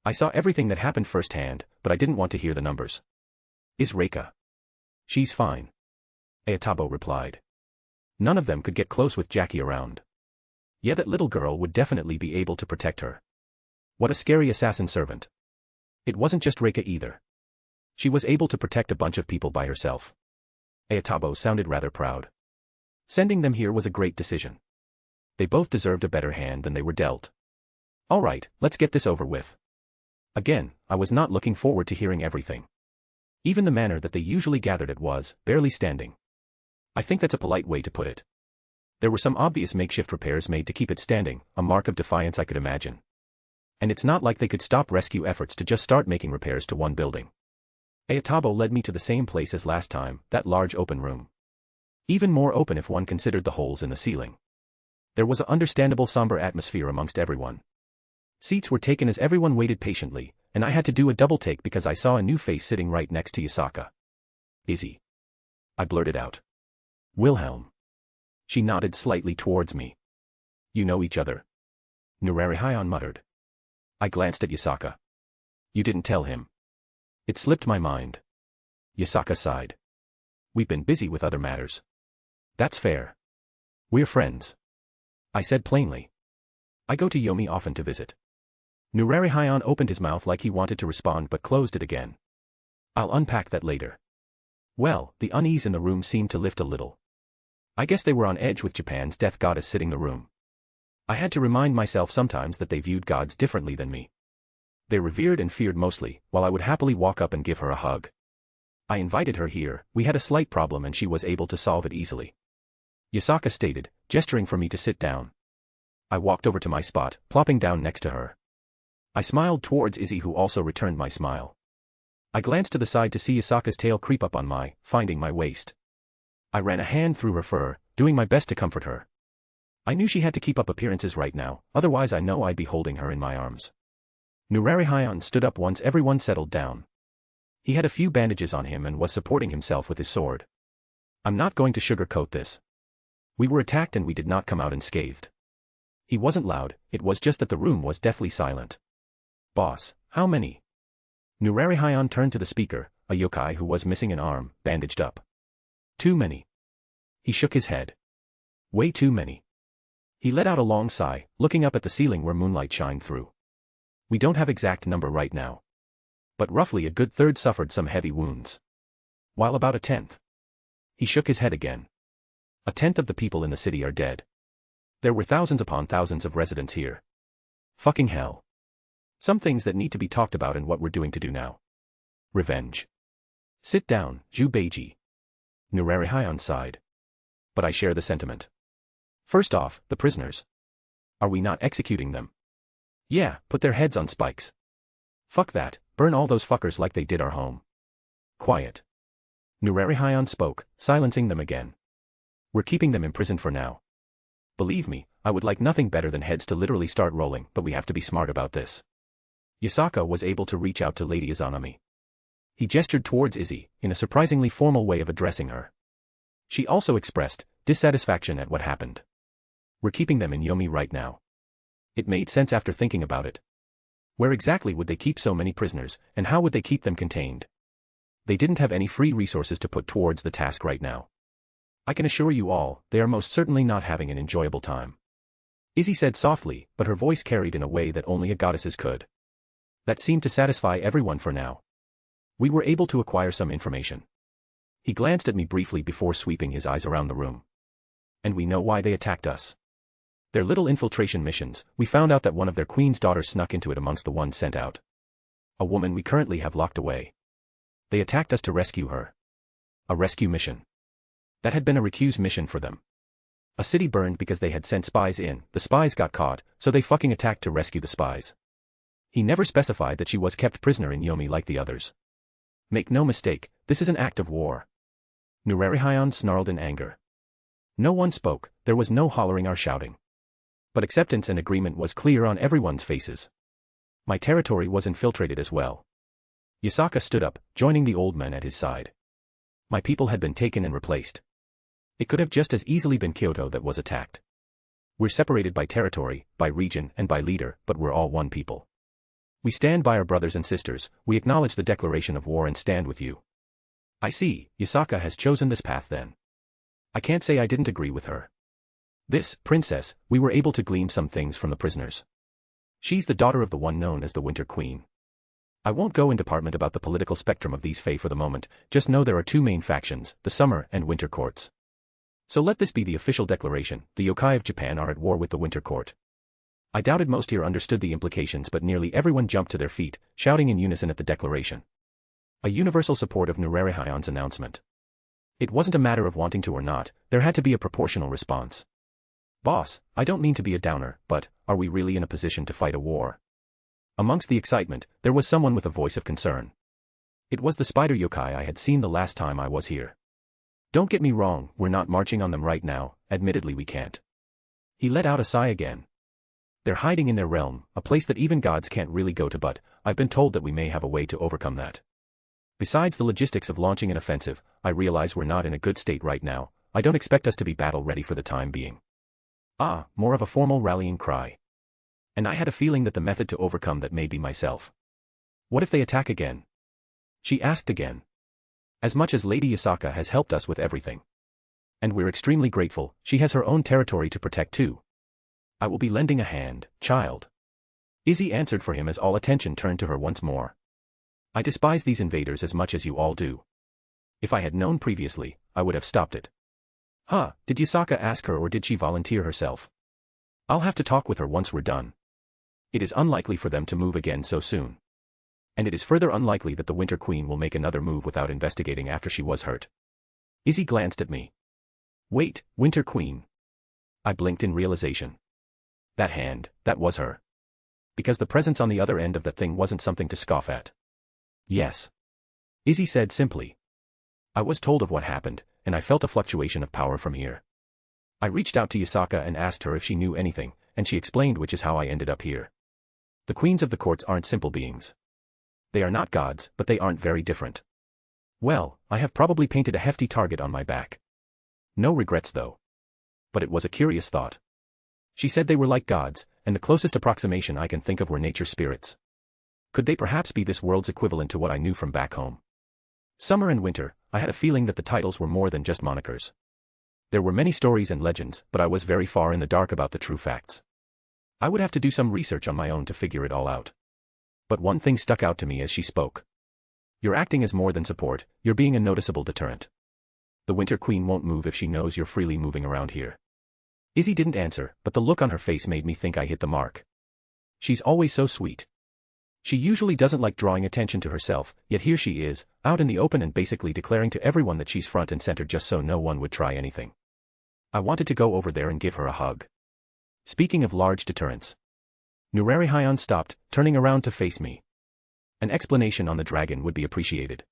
I saw everything that happened firsthand, but I didn't want to hear the numbers. Is Reika? She's fine. Ayatabo replied. None of them could get close with Jackie around. Yeah, that little girl would definitely be able to protect her. What a scary assassin servant. It wasn't just Reika either. She was able to protect a bunch of people by herself. Ayatabo sounded rather proud. Sending them here was a great decision. They both deserved a better hand than they were dealt. All right, let's get this over with. Again, I was not looking forward to hearing everything. Even the manner that they usually gathered at was barely standing. I think that's a polite way to put it. There were some obvious makeshift repairs made to keep it standing, a mark of defiance I could imagine. And it's not like they could stop rescue efforts to just start making repairs to one building. Ayatabo led me to the same place as last time, that large open room. Even more open if one considered the holes in the ceiling. There was an understandable somber atmosphere amongst everyone. Seats were taken as everyone waited patiently, and I had to do a double take because I saw a new face sitting right next to Yasaka. Izzy. I blurted out. Wilhelm. She nodded slightly towards me. You know each other? Nurarihayan muttered. I glanced at Yasaka. You didn't tell him. It slipped my mind. Yasaka sighed. We've been busy with other matters. That's fair. We're friends. I said plainly. I go to Yomi often to visit. Nurarihayan opened his mouth like he wanted to respond but closed it again. I'll unpack that later. Well, the unease in the room seemed to lift a little. I guess they were on edge with Japan's death goddess sitting in the room. I had to remind myself sometimes that they viewed gods differently than me. They revered and feared mostly, while I would happily walk up and give her a hug. I invited her here, we had a slight problem and she was able to solve it easily. Yasaka stated, gesturing for me to sit down. I walked over to my spot, plopping down next to her. I smiled towards Izzy who also returned my smile. I glanced to the side to see Yasaka's tail creep up on finding my waist. I ran a hand through her fur, doing my best to comfort her. I knew she had to keep up appearances right now, otherwise I know I'd be holding her in my arms. Nurarihayan stood up once everyone settled down. He had a few bandages on him and was supporting himself with his sword. I'm not going to sugarcoat this. We were attacked and we did not come out unscathed. He wasn't loud, it was just that the room was deathly silent. Boss, how many? Nurarihayan turned to the speaker, a yokai who was missing an arm, bandaged up. Too many. He shook his head. Way too many. He let out a long sigh, looking up at the ceiling where moonlight shined through. We don't have exact number right now. But roughly a good third suffered some heavy wounds. While about a tenth. He shook his head again. A tenth of the people in the city are dead. There were thousands upon thousands of residents here. Fucking hell. Some things that need to be talked about and what we're doing to do now. Revenge. Sit down, Jubeiji. Nurarihayan sighed. But I share the sentiment. First off, the prisoners. Are we not executing them? Yeah, put their heads on spikes. Fuck that, burn all those fuckers like they did our home. Quiet. Nurarihayan spoke, silencing them again. We're keeping them imprisoned for now. Believe me, I would like nothing better than heads to literally start rolling, but we have to be smart about this. Yasaka was able to reach out to Lady Izanami. He gestured towards Izzy, in a surprisingly formal way of addressing her. She also expressed dissatisfaction at what happened. We're keeping them in Yomi right now. It made sense after thinking about it. Where exactly would they keep so many prisoners, and how would they keep them contained? They didn't have any free resources to put towards the task right now. I can assure you all, they are most certainly not having an enjoyable time. Izzy said softly, but her voice carried in a way that only a goddess's could. That seemed to satisfy everyone for now. We were able to acquire some information. He glanced at me briefly before sweeping his eyes around the room. And we know why they attacked us. Their little infiltration missions, we found out that one of their queen's daughters snuck into it amongst the ones sent out. A woman we currently have locked away. They attacked us to rescue her. A rescue mission. That had been a recused mission for them. A city burned because they had sent spies in, the spies got caught, so they fucking attacked to rescue the spies. He never specified that she was kept prisoner in Yomi like the others. Make no mistake, this is an act of war. Nurarihayan snarled in anger. No one spoke, there was no hollering or shouting. But acceptance and agreement was clear on everyone's faces. My territory was infiltrated as well. Yasaka stood up, joining the old man at his side. My people had been taken and replaced. It could have just as easily been Kyoto that was attacked. We're separated by territory, by region, and by leader, but we're all one people. We stand by our brothers and sisters, we acknowledge the declaration of war and stand with you. I see, Yasaka has chosen this path then. I can't say I didn't agree with her. This, princess, we were able to glean some things from the prisoners. She's the daughter of the one known as the Winter Queen. I won't go in department about the political spectrum of these fae for the moment, just know there are two main factions, the Summer and Winter Courts. So let this be the official declaration, the yokai of Japan are at war with the Winter Court. I doubted most here understood the implications but nearly everyone jumped to their feet, shouting in unison at the declaration. A universal support of Nurarihayan's announcement. It wasn't a matter of wanting to or not, there had to be a proportional response. Boss, I don't mean to be a downer, but, are we really in a position to fight a war? Amongst the excitement, there was someone with a voice of concern. It was the spider yokai I had seen the last time I was here. Don't get me wrong, we're not marching on them right now, admittedly we can't. He let out a sigh again. They're hiding in their realm, a place that even gods can't really go to, but I've been told that we may have a way to overcome that. Besides the logistics of launching an offensive, I realize we're not in a good state right now. I don't expect us to be battle-ready for the time being. Ah, more of a formal rallying cry. And I had a feeling that the method to overcome that may be myself. What if they attack again? She asked again. As much as Lady Yasaka has helped us with everything. And we're extremely grateful, she has her own territory to protect too. I will be lending a hand, child. Izzy answered for him as all attention turned to her once more. I despise these invaders as much as you all do. If I had known previously, I would have stopped it. Huh, did Yasaka ask her or did she volunteer herself? I'll have to talk with her once we're done. It is unlikely for them to move again so soon. And it is further unlikely that the Winter Queen will make another move without investigating after she was hurt. Izzy glanced at me. Wait, Winter Queen. I blinked in realization. That hand, that was her. Because the presence on the other end of that thing wasn't something to scoff at. Yes. Izzy said simply. I was told of what happened, and I felt a fluctuation of power from here. I reached out to Yasaka and asked her if she knew anything, and she explained, which is how I ended up here. The queens of the courts aren't simple beings. They are not gods, but they aren't very different. Well, I have probably painted a hefty target on my back. No regrets though. But it was a curious thought. She said they were like gods, and the closest approximation I can think of were nature spirits. Could they perhaps be this world's equivalent to what I knew from back home? Summer and winter, I had a feeling that the titles were more than just monikers. There were many stories and legends, but I was very far in the dark about the true facts. I would have to do some research on my own to figure it all out. But one thing stuck out to me as she spoke. You're acting as more than support, you're being a noticeable deterrent. The Winter Queen won't move if she knows you're freely moving around here. Izzy didn't answer, but the look on her face made me think I hit the mark. She's always so sweet. She usually doesn't like drawing attention to herself, yet here she is, out in the open and basically declaring to everyone that she's front and center just so no one would try anything. I wanted to go over there and give her a hug. Speaking of large deterrents. Nurari Hyon stopped, turning around to face me. An explanation on the dragon would be appreciated.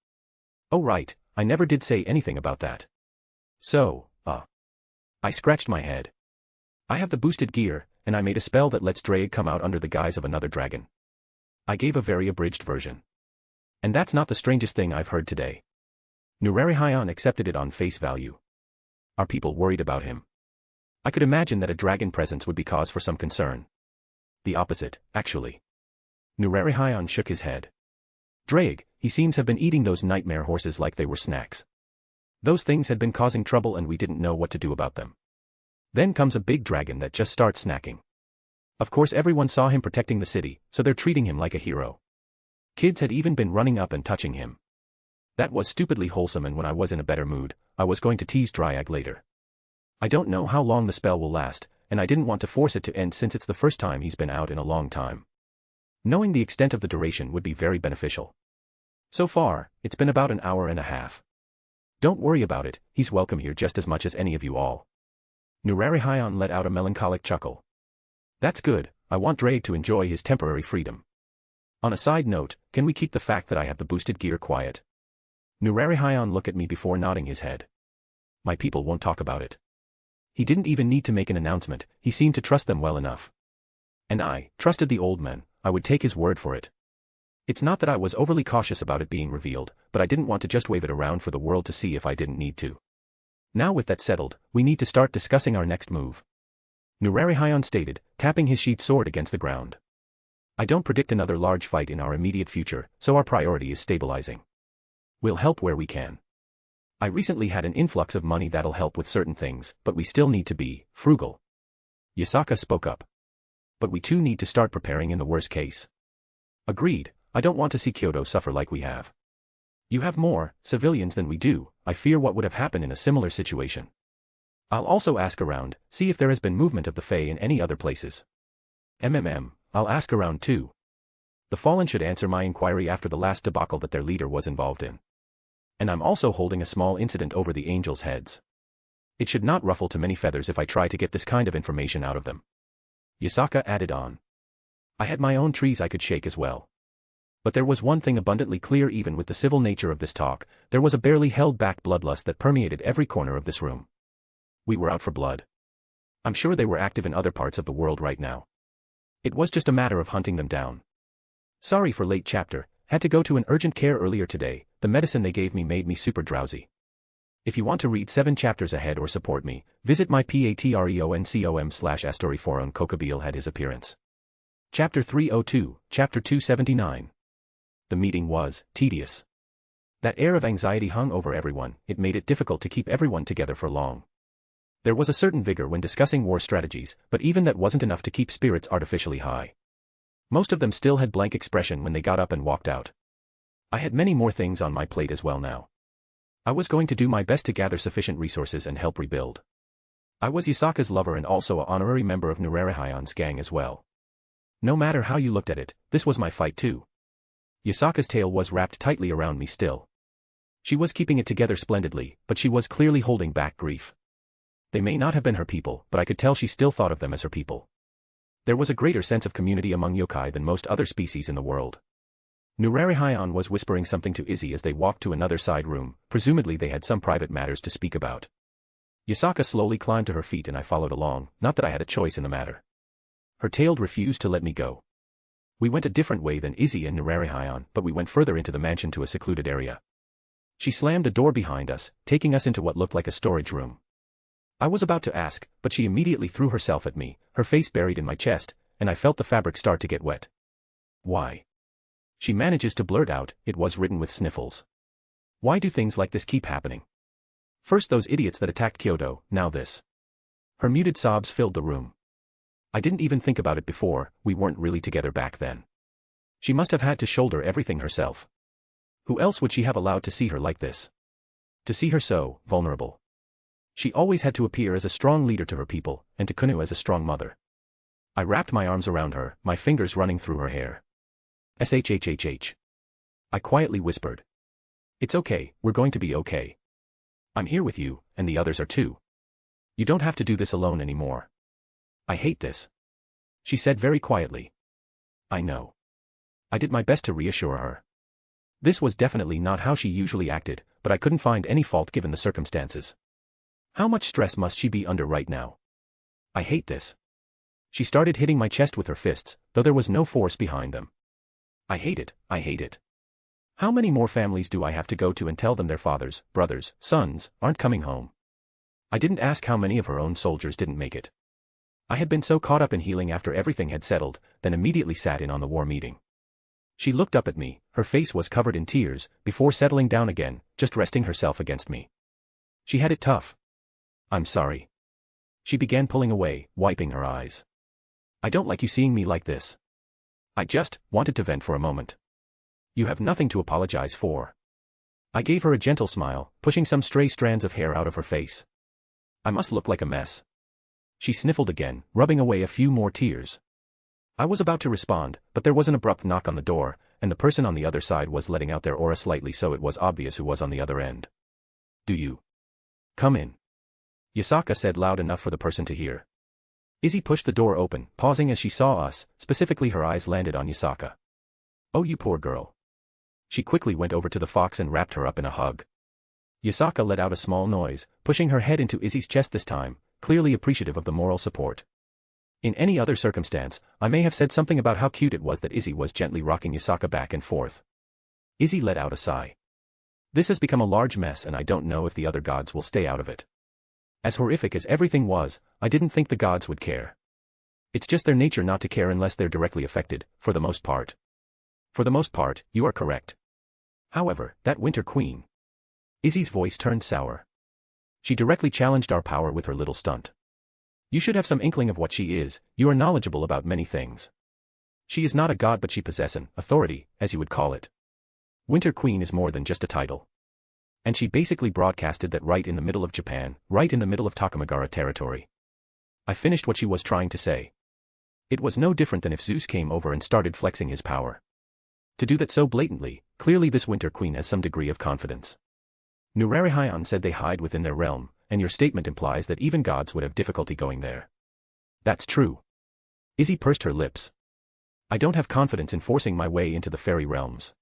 Oh right, I never did say anything about that. So, I scratched my head. I have the boosted gear, and I made a spell that lets Drake come out under the guise of another dragon. I gave a very abridged version. And that's not the strangest thing I've heard today. Nurari Hyon accepted it on face value. Are people worried about him? I could imagine that a dragon presence would be cause for some concern. The opposite, actually. Nurari Hyon shook his head. Drake, he seems have been eating those nightmare horses like they were snacks. Those things had been causing trouble and we didn't know what to do about them. Then comes a big dragon that just starts snacking. Of course everyone saw him protecting the city, so they're treating him like a hero. Kids had even been running up and touching him. That was stupidly wholesome, and when I was in a better mood, I was going to tease Dryag later. I don't know how long the spell will last, and I didn't want to force it to end since it's the first time he's been out in a long time. Knowing the extent of the duration would be very beneficial. So far, it's been about an hour and a half. Don't worry about it, he's welcome here just as much as any of you all. Nurari Hyon let out a melancholic chuckle. That's good, I want Drake to enjoy his temporary freedom. On a side note, can we keep the fact that I have the boosted gear quiet? Nurari Hyon looked at me before nodding his head. My people won't talk about it. He didn't even need to make an announcement, he seemed to trust them well enough. And I trusted the old man, I would take his word for it. It's not that I was overly cautious about it being revealed, but I didn't want to just wave it around for the world to see if I didn't need to. Now with that settled, we need to start discussing our next move. Nurari Hyon stated, tapping his sheathed sword against the ground. I don't predict another large fight in our immediate future, so our priority is stabilizing. We'll help where we can. I recently had an influx of money that'll help with certain things, but we still need to be frugal. Yasaka spoke up. But we too need to start preparing in the worst case. Agreed, I don't want to see Kyoto suffer like we have. You have more civilians than we do, I fear what would have happened in a similar situation. I'll also ask around, see if there has been movement of the Fae in any other places. I'll ask around too. The Fallen should answer my inquiry after the last debacle that their leader was involved in. And I'm also holding a small incident over the angels' heads. It should not ruffle too many feathers if I try to get this kind of information out of them. Yasaka added on. I had my own trees I could shake as well. But there was one thing abundantly clear even with the civil nature of this talk, there was a barely held-back bloodlust that permeated every corner of this room. We were out for blood. I'm sure they were active in other parts of the world right now. It was just a matter of hunting them down. Sorry for late chapter, had to go to an urgent care earlier today, the medicine they gave me made me super drowsy. If you want to read 7 chapters ahead or support me, visit my patreon.com/AstoryForum. Kokabil had his appearance. Chapter 302, Chapter 279. The meeting was tedious. That air of anxiety hung over everyone, it made it difficult to keep everyone together for long. There was a certain vigor when discussing war strategies, but even that wasn't enough to keep spirits artificially high. Most of them still had blank expression when they got up and walked out. I had many more things on my plate as well now. I was going to do my best to gather sufficient resources and help rebuild. I was Yasaka's lover and also an honorary member of Nurarihion's gang as well. No matter how you looked at it, this was my fight too. Yasaka's tail was wrapped tightly around me still. She was keeping it together splendidly, but she was clearly holding back grief. They may not have been her people, but I could tell she still thought of them as her people. There was a greater sense of community among yokai than most other species in the world. Nurarihion was whispering something to Izzy as they walked to another side room, presumably they had some private matters to speak about. Yasaka slowly climbed to her feet and I followed along, not that I had a choice in the matter. Her tail refused to let me go. We went a different way than Izzy and Nurarihion, but we went further into the mansion to a secluded area. She slammed a door behind us, taking us into what looked like a storage room. I was about to ask, but she immediately threw herself at me, her face buried in my chest, and I felt the fabric start to get wet. Why? She manages to blurt out, it was written with sniffles. Why do things like this keep happening? First those idiots that attacked Kyoto, now this. Her muted sobs filled the room. I didn't even think about it before, we weren't really together back then. She must have had to shoulder everything herself. Who else would she have allowed to see her like this? To see her so vulnerable. She always had to appear as a strong leader to her people, and to Kunu as a strong mother. I wrapped my arms around her, my fingers running through her hair. SHHHH. I quietly whispered. It's okay, we're going to be okay. I'm here with you, and the others are too. You don't have to do this alone anymore. I hate this. She said very quietly. I know. I did my best to reassure her. This was definitely not how she usually acted, but I couldn't find any fault given the circumstances. How much stress must she be under right now? I hate this. She started hitting my chest with her fists, though there was no force behind them. I hate it, I hate it. How many more families do I have to go to and tell them their fathers, brothers, sons, aren't coming home? I didn't ask how many of her own soldiers didn't make it. I had been so caught up in healing after everything had settled, then immediately sat in on the war meeting. She looked up at me, her face was covered in tears, before settling down again, just resting herself against me. She had it tough. I'm sorry. She began pulling away, wiping her eyes. I don't like you seeing me like this. I just wanted to vent for a moment. You have nothing to apologize for. I gave her a gentle smile, pushing some stray strands of hair out of her face. I must look like a mess. She sniffled again, rubbing away a few more tears. I was about to respond, but there was an abrupt knock on the door, and the person on the other side was letting out their aura slightly so it was obvious who was on the other end. Do you? Come in. Yasaka said loud enough for the person to hear. Izzy pushed the door open, pausing as she saw us, specifically her eyes landed on Yasaka. Oh you poor girl. She quickly went over to the fox and wrapped her up in a hug. Yasaka let out a small noise, pushing her head into Izzy's chest this time, clearly appreciative of the moral support. In any other circumstance, I may have said something about how cute it was that Izzy was gently rocking Yasaka back and forth. Izzy let out a sigh. This has become a large mess and I don't know if the other gods will stay out of it. As horrific as everything was, I didn't think the gods would care. It's just their nature not to care unless they're directly affected, for the most part. For the most part, you are correct. However, that Winter Queen. Izzy's voice turned sour. She directly challenged our power with her little stunt. You should have some inkling of what she is, you are knowledgeable about many things. She is not a god but she possesses an authority, as you would call it. Winter Queen is more than just a title. And she basically broadcasted that right in the middle of Japan, right in the middle of Takamagara territory. I finished what she was trying to say. It was no different than if Zeus came over and started flexing his power. To do that so blatantly, clearly this Winter Queen has some degree of confidence. Nurarihion said they hide within their realm, and your statement implies that even gods would have difficulty going there. That's true. Izzy pursed her lips. I don't have confidence in forcing my way into the fairy realms.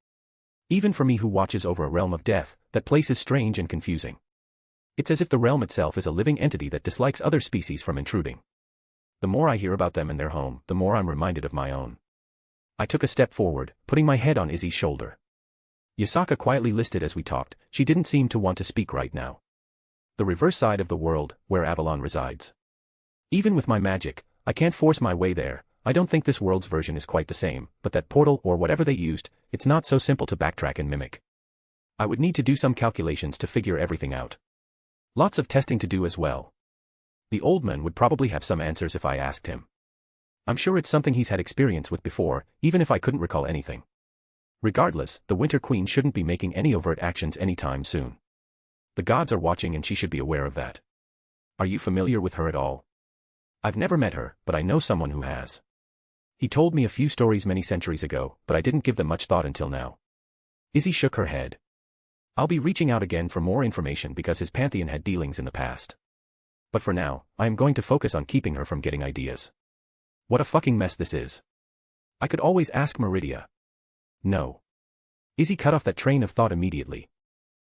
Even for me who watches over a realm of death, that place is strange and confusing. It's as if the realm itself is a living entity that dislikes other species from intruding. The more I hear about them and their home, the more I'm reminded of my own. I took a step forward, putting my head on Izzy's shoulder. Yasaka quietly listed as we talked. She didn't seem to want to speak right now. The reverse side of the world, where Avalon resides. Even with my magic, I can't force my way there. I don't think this world's version is quite the same, but that portal or whatever they used, it's not so simple to backtrack and mimic. I would need to do some calculations to figure everything out. Lots of testing to do as well. The old man would probably have some answers if I asked him. I'm sure it's something he's had experience with before, even if I couldn't recall anything. Regardless, the Winter Queen shouldn't be making any overt actions anytime soon. The gods are watching and she should be aware of that. Are you familiar with her at all? I've never met her, but I know someone who has. He told me a few stories many centuries ago, but I didn't give them much thought until now. Izzy shook her head. I'll be reaching out again for more information because his pantheon had dealings in the past. But for now, I am going to focus on keeping her from getting ideas. What a fucking mess this is. I could always ask Meridia. No. Izzy cut off that train of thought immediately.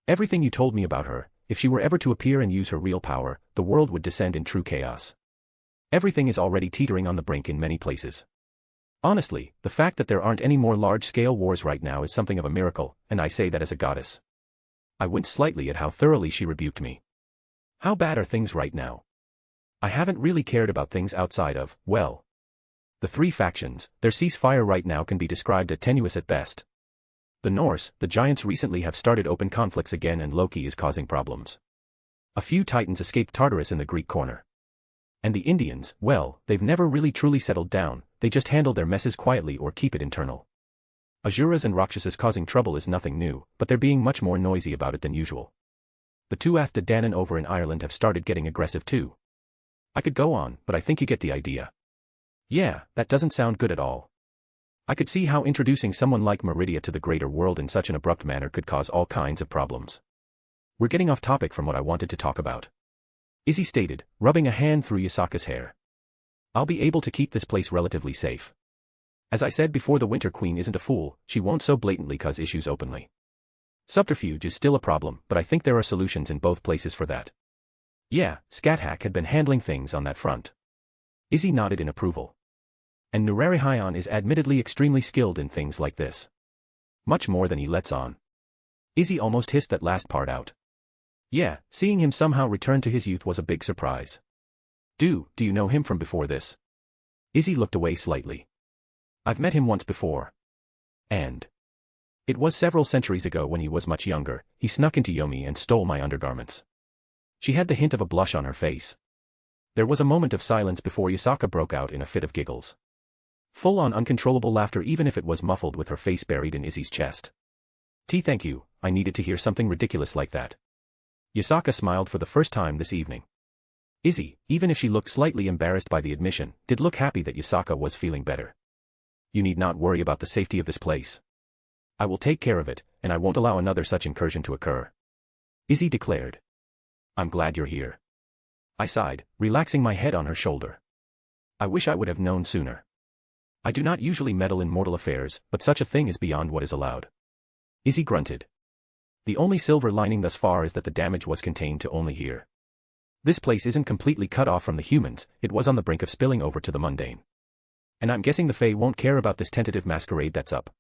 Everything you told me about her, if she were ever to appear and use her real power, the world would descend in true chaos. Everything is already teetering on the brink in many places. Honestly, the fact that there aren't any more large-scale wars right now is something of a miracle, and I say that as a goddess. I winced slightly at how thoroughly she rebuked me. How bad are things right now? I haven't really cared about things outside of, well, the three factions. Their ceasefire right now can be described as tenuous at best. The Norse, the giants recently have started open conflicts again and Loki is causing problems. A few titans escaped Tartarus in the Greek corner. And the Indians, well, they've never really truly settled down, they just handle their messes quietly or keep it internal. Asuras and Rakshasas causing trouble is nothing new, but they're being much more noisy about it than usual. The Tuatha De Danann over in Ireland have started getting aggressive too. I could go on, but I think you get the idea. Yeah, that doesn't sound good at all. I could see how introducing someone like Meridia to the greater world in such an abrupt manner could cause all kinds of problems. We're getting off topic from what I wanted to talk about. Izzy stated, rubbing a hand through Yasaka's hair. I'll be able to keep this place relatively safe. As I said before, the Winter Queen isn't a fool, she won't so blatantly cause issues openly. Subterfuge is still a problem, but I think there are solutions in both places for that. Yeah, Scathack had been handling things on that front. Izzy nodded in approval. And Nurarihayon is admittedly extremely skilled in things like this. Much more than he lets on. Izzy almost hissed that last part out. Yeah, seeing him somehow return to his youth was a big surprise. Do you know him from before this? Izzy looked away slightly. I've met him once before. And it was several centuries ago when he was much younger. He snuck into Yomi and stole my undergarments. She had the hint of a blush on her face. There was a moment of silence before Yasaka broke out in a fit of giggles. Full-on uncontrollable laughter, even if it was muffled with her face buried in Izzy's chest. Thank you, I needed to hear something ridiculous like that. Yasaka smiled for the first time this evening. Izzy, even if she looked slightly embarrassed by the admission, did look happy that Yasaka was feeling better. You need not worry about the safety of this place. I will take care of it, and I won't allow another such incursion to occur. Izzy declared. I'm glad you're here. I sighed, relaxing my head on her shoulder. I wish I would have known sooner. I do not usually meddle in mortal affairs, but such a thing is beyond what is allowed. Izzy grunted. The only silver lining thus far is that the damage was contained to only here. This place isn't completely cut off from the humans, it was on the brink of spilling over to the mundane. And I'm guessing the Fae won't care about this tentative masquerade that's up.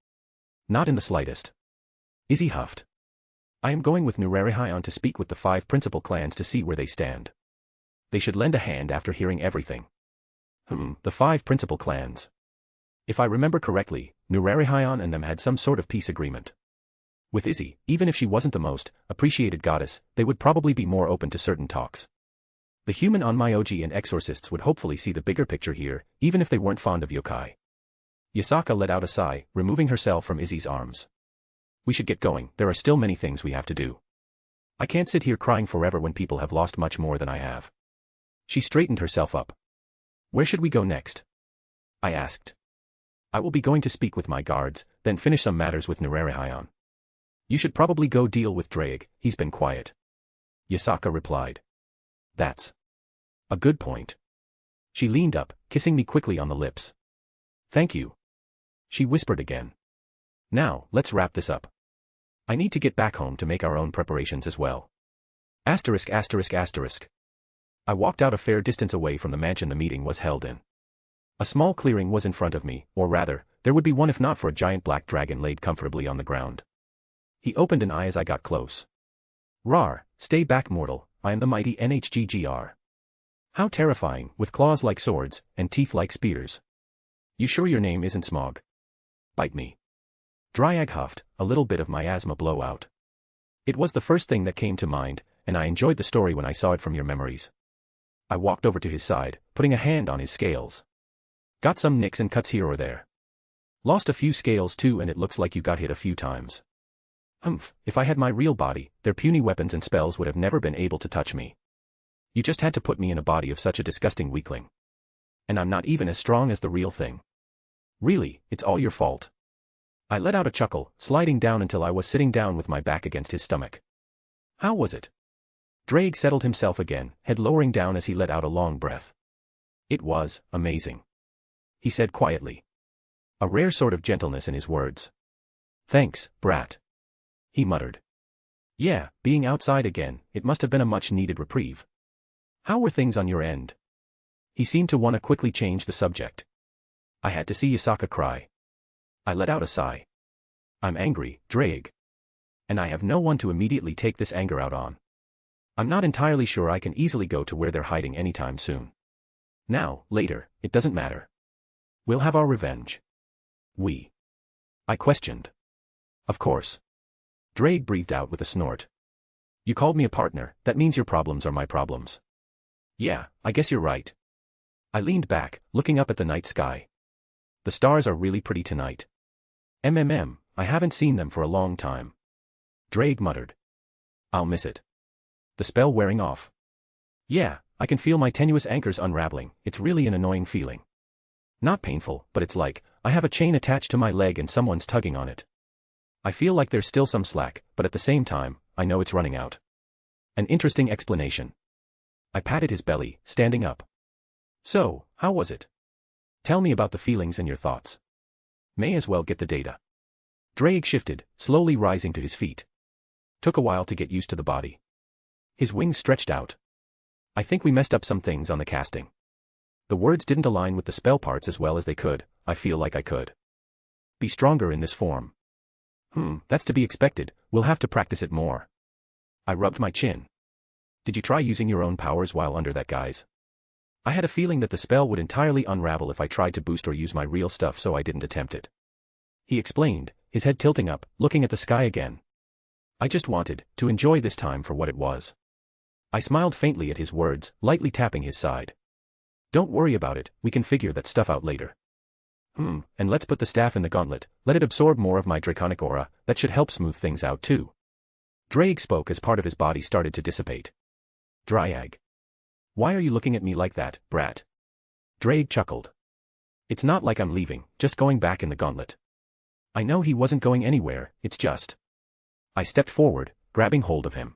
Not in the slightest. Izzy huffed. I am going with Nurarihayon to speak with the 5 principal clans to see where they stand. They should lend a hand after hearing everything. The 5 principal clans. If I remember correctly, Nurarihayon and them had some sort of peace agreement. With Izzy, even if she wasn't the most appreciated goddess, they would probably be more open to certain talks. The human onmyoji and exorcists would hopefully see the bigger picture here, even if they weren't fond of yokai. Yasaka let out a sigh, removing herself from Izzy's arms. We should get going, there are still many things we have to do. I can't sit here crying forever when people have lost much more than I have. She straightened herself up. Where should we go next? I asked. I will be going to speak with my guards, then finish some matters with Nurarihayon. You should probably go deal with Drake, he's been quiet. Yasaka replied. That's a good point. She leaned up, kissing me quickly on the lips. Thank you. She whispered again. Now, let's wrap this up. I need to get back home to make our own preparations as well. Asterisk asterisk asterisk. I walked out a fair distance away from the mansion the meeting was held in. A small clearing was in front of me, or rather, there would be one if not for a giant black dragon laid comfortably on the ground. He opened an eye as I got close. Rar, stay back mortal, I am the mighty NHGGR. How terrifying, with claws like swords, and teeth like spears. You sure your name isn't Smog? Bite me. Dryag huffed, a little bit of miasma blowout. It was the first thing that came to mind, and I enjoyed the story when I saw it from your memories. I walked over to his side, putting a hand on his scales. Got some nicks and cuts here or there. Lost a few scales too, and it looks like you got hit a few times. Humph, if I had my real body, their puny weapons and spells would have never been able to touch me. You just had to put me in a body of such a disgusting weakling. And I'm not even as strong as the real thing. Really, it's all your fault. I let out a chuckle, sliding down until I was sitting down with my back against his stomach. How was it? Drake settled himself again, head lowering down as he let out a long breath. It was amazing. He said quietly. A rare sort of gentleness in his words. Thanks, brat. He muttered. Yeah, being outside again, it must have been a much-needed reprieve. How were things on your end? He seemed to want to quickly change the subject. I had to see Yasaka cry. I let out a sigh. I'm angry, Drake. And I have no one to immediately take this anger out on. I'm not entirely sure I can easily go to where they're hiding anytime soon. Now, later, it doesn't matter. We'll have our revenge. I questioned. Of course. Drake breathed out with a snort. You called me a partner, that means your problems are my problems. Yeah, I guess you're right. I leaned back, looking up at the night sky. The stars are really pretty tonight. I haven't seen them for a long time. Drake muttered. I'll miss it. The spell wearing off. Yeah, I can feel my tenuous anchors unraveling, it's really an annoying feeling. Not painful, but it's like, I have a chain attached to my leg and someone's tugging on it. I feel like there's still some slack, but at the same time, I know it's running out. An interesting explanation. I patted his belly, standing up. So, how was it? Tell me about the feelings and your thoughts. May as well get the data. Drake shifted, slowly rising to his feet. Took a while to get used to the body. His wings stretched out. I think we messed up some things on the casting. The words didn't align with the spell parts as well as they could, I feel like I could. Be stronger in this form. That's to be expected, we'll have to practice it more. I rubbed my chin. Did you try using your own powers while under that guise? I had a feeling that the spell would entirely unravel if I tried to boost or use my real stuff, so I didn't attempt it. He explained, his head tilting up, looking at the sky again. I just wanted to enjoy this time for what it was. I smiled faintly at his words, lightly tapping his side. Don't worry about it, we can figure that stuff out later. And let's put the staff in the gauntlet, let it absorb more of my draconic aura, that should help smooth things out too. Drake spoke as part of his body started to dissipate. Dryag. Why are you looking at me like that, brat? Drake chuckled. It's not like I'm leaving, just going back in the gauntlet. I know he wasn't going anywhere, it's just. I stepped forward, grabbing hold of him.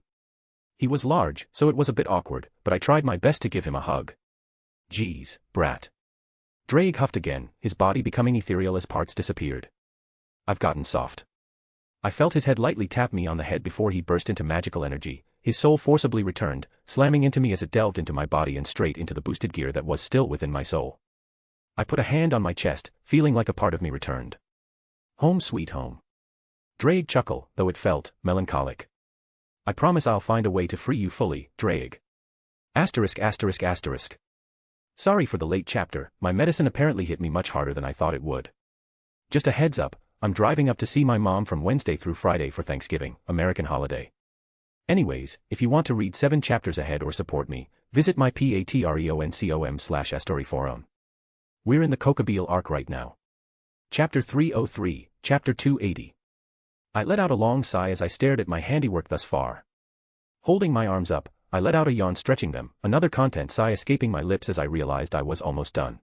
He was large, so it was a bit awkward, but I tried my best to give him a hug. Geez, brat. Drake huffed again, his body becoming ethereal as parts disappeared. I've gotten soft. I felt his head lightly tap me on the head before he burst into magical energy, his soul forcibly returned, slamming into me as it delved into my body and straight into the boosted gear that was still within my soul. I put a hand on my chest, feeling like a part of me returned. Home sweet home. Drake chuckled, though it felt melancholic. I promise I'll find a way to free you fully, Drake. Asterisk asterisk asterisk. Sorry for the late chapter, my medicine apparently hit me much harder than I thought it would. Just a heads up, I'm driving up to see my mom from Wednesday through Friday for Thanksgiving, American holiday. Anyways, if you want to read 7 chapters ahead or support me, visit my patreon.com/astoryforum. We're in the Kokabeel arc right now. Chapter 303, Chapter 280. I let out a long sigh as I stared at my handiwork thus far. Holding my arms up, I let out a yawn, stretching them, another content sigh escaping my lips as I realized I was almost done.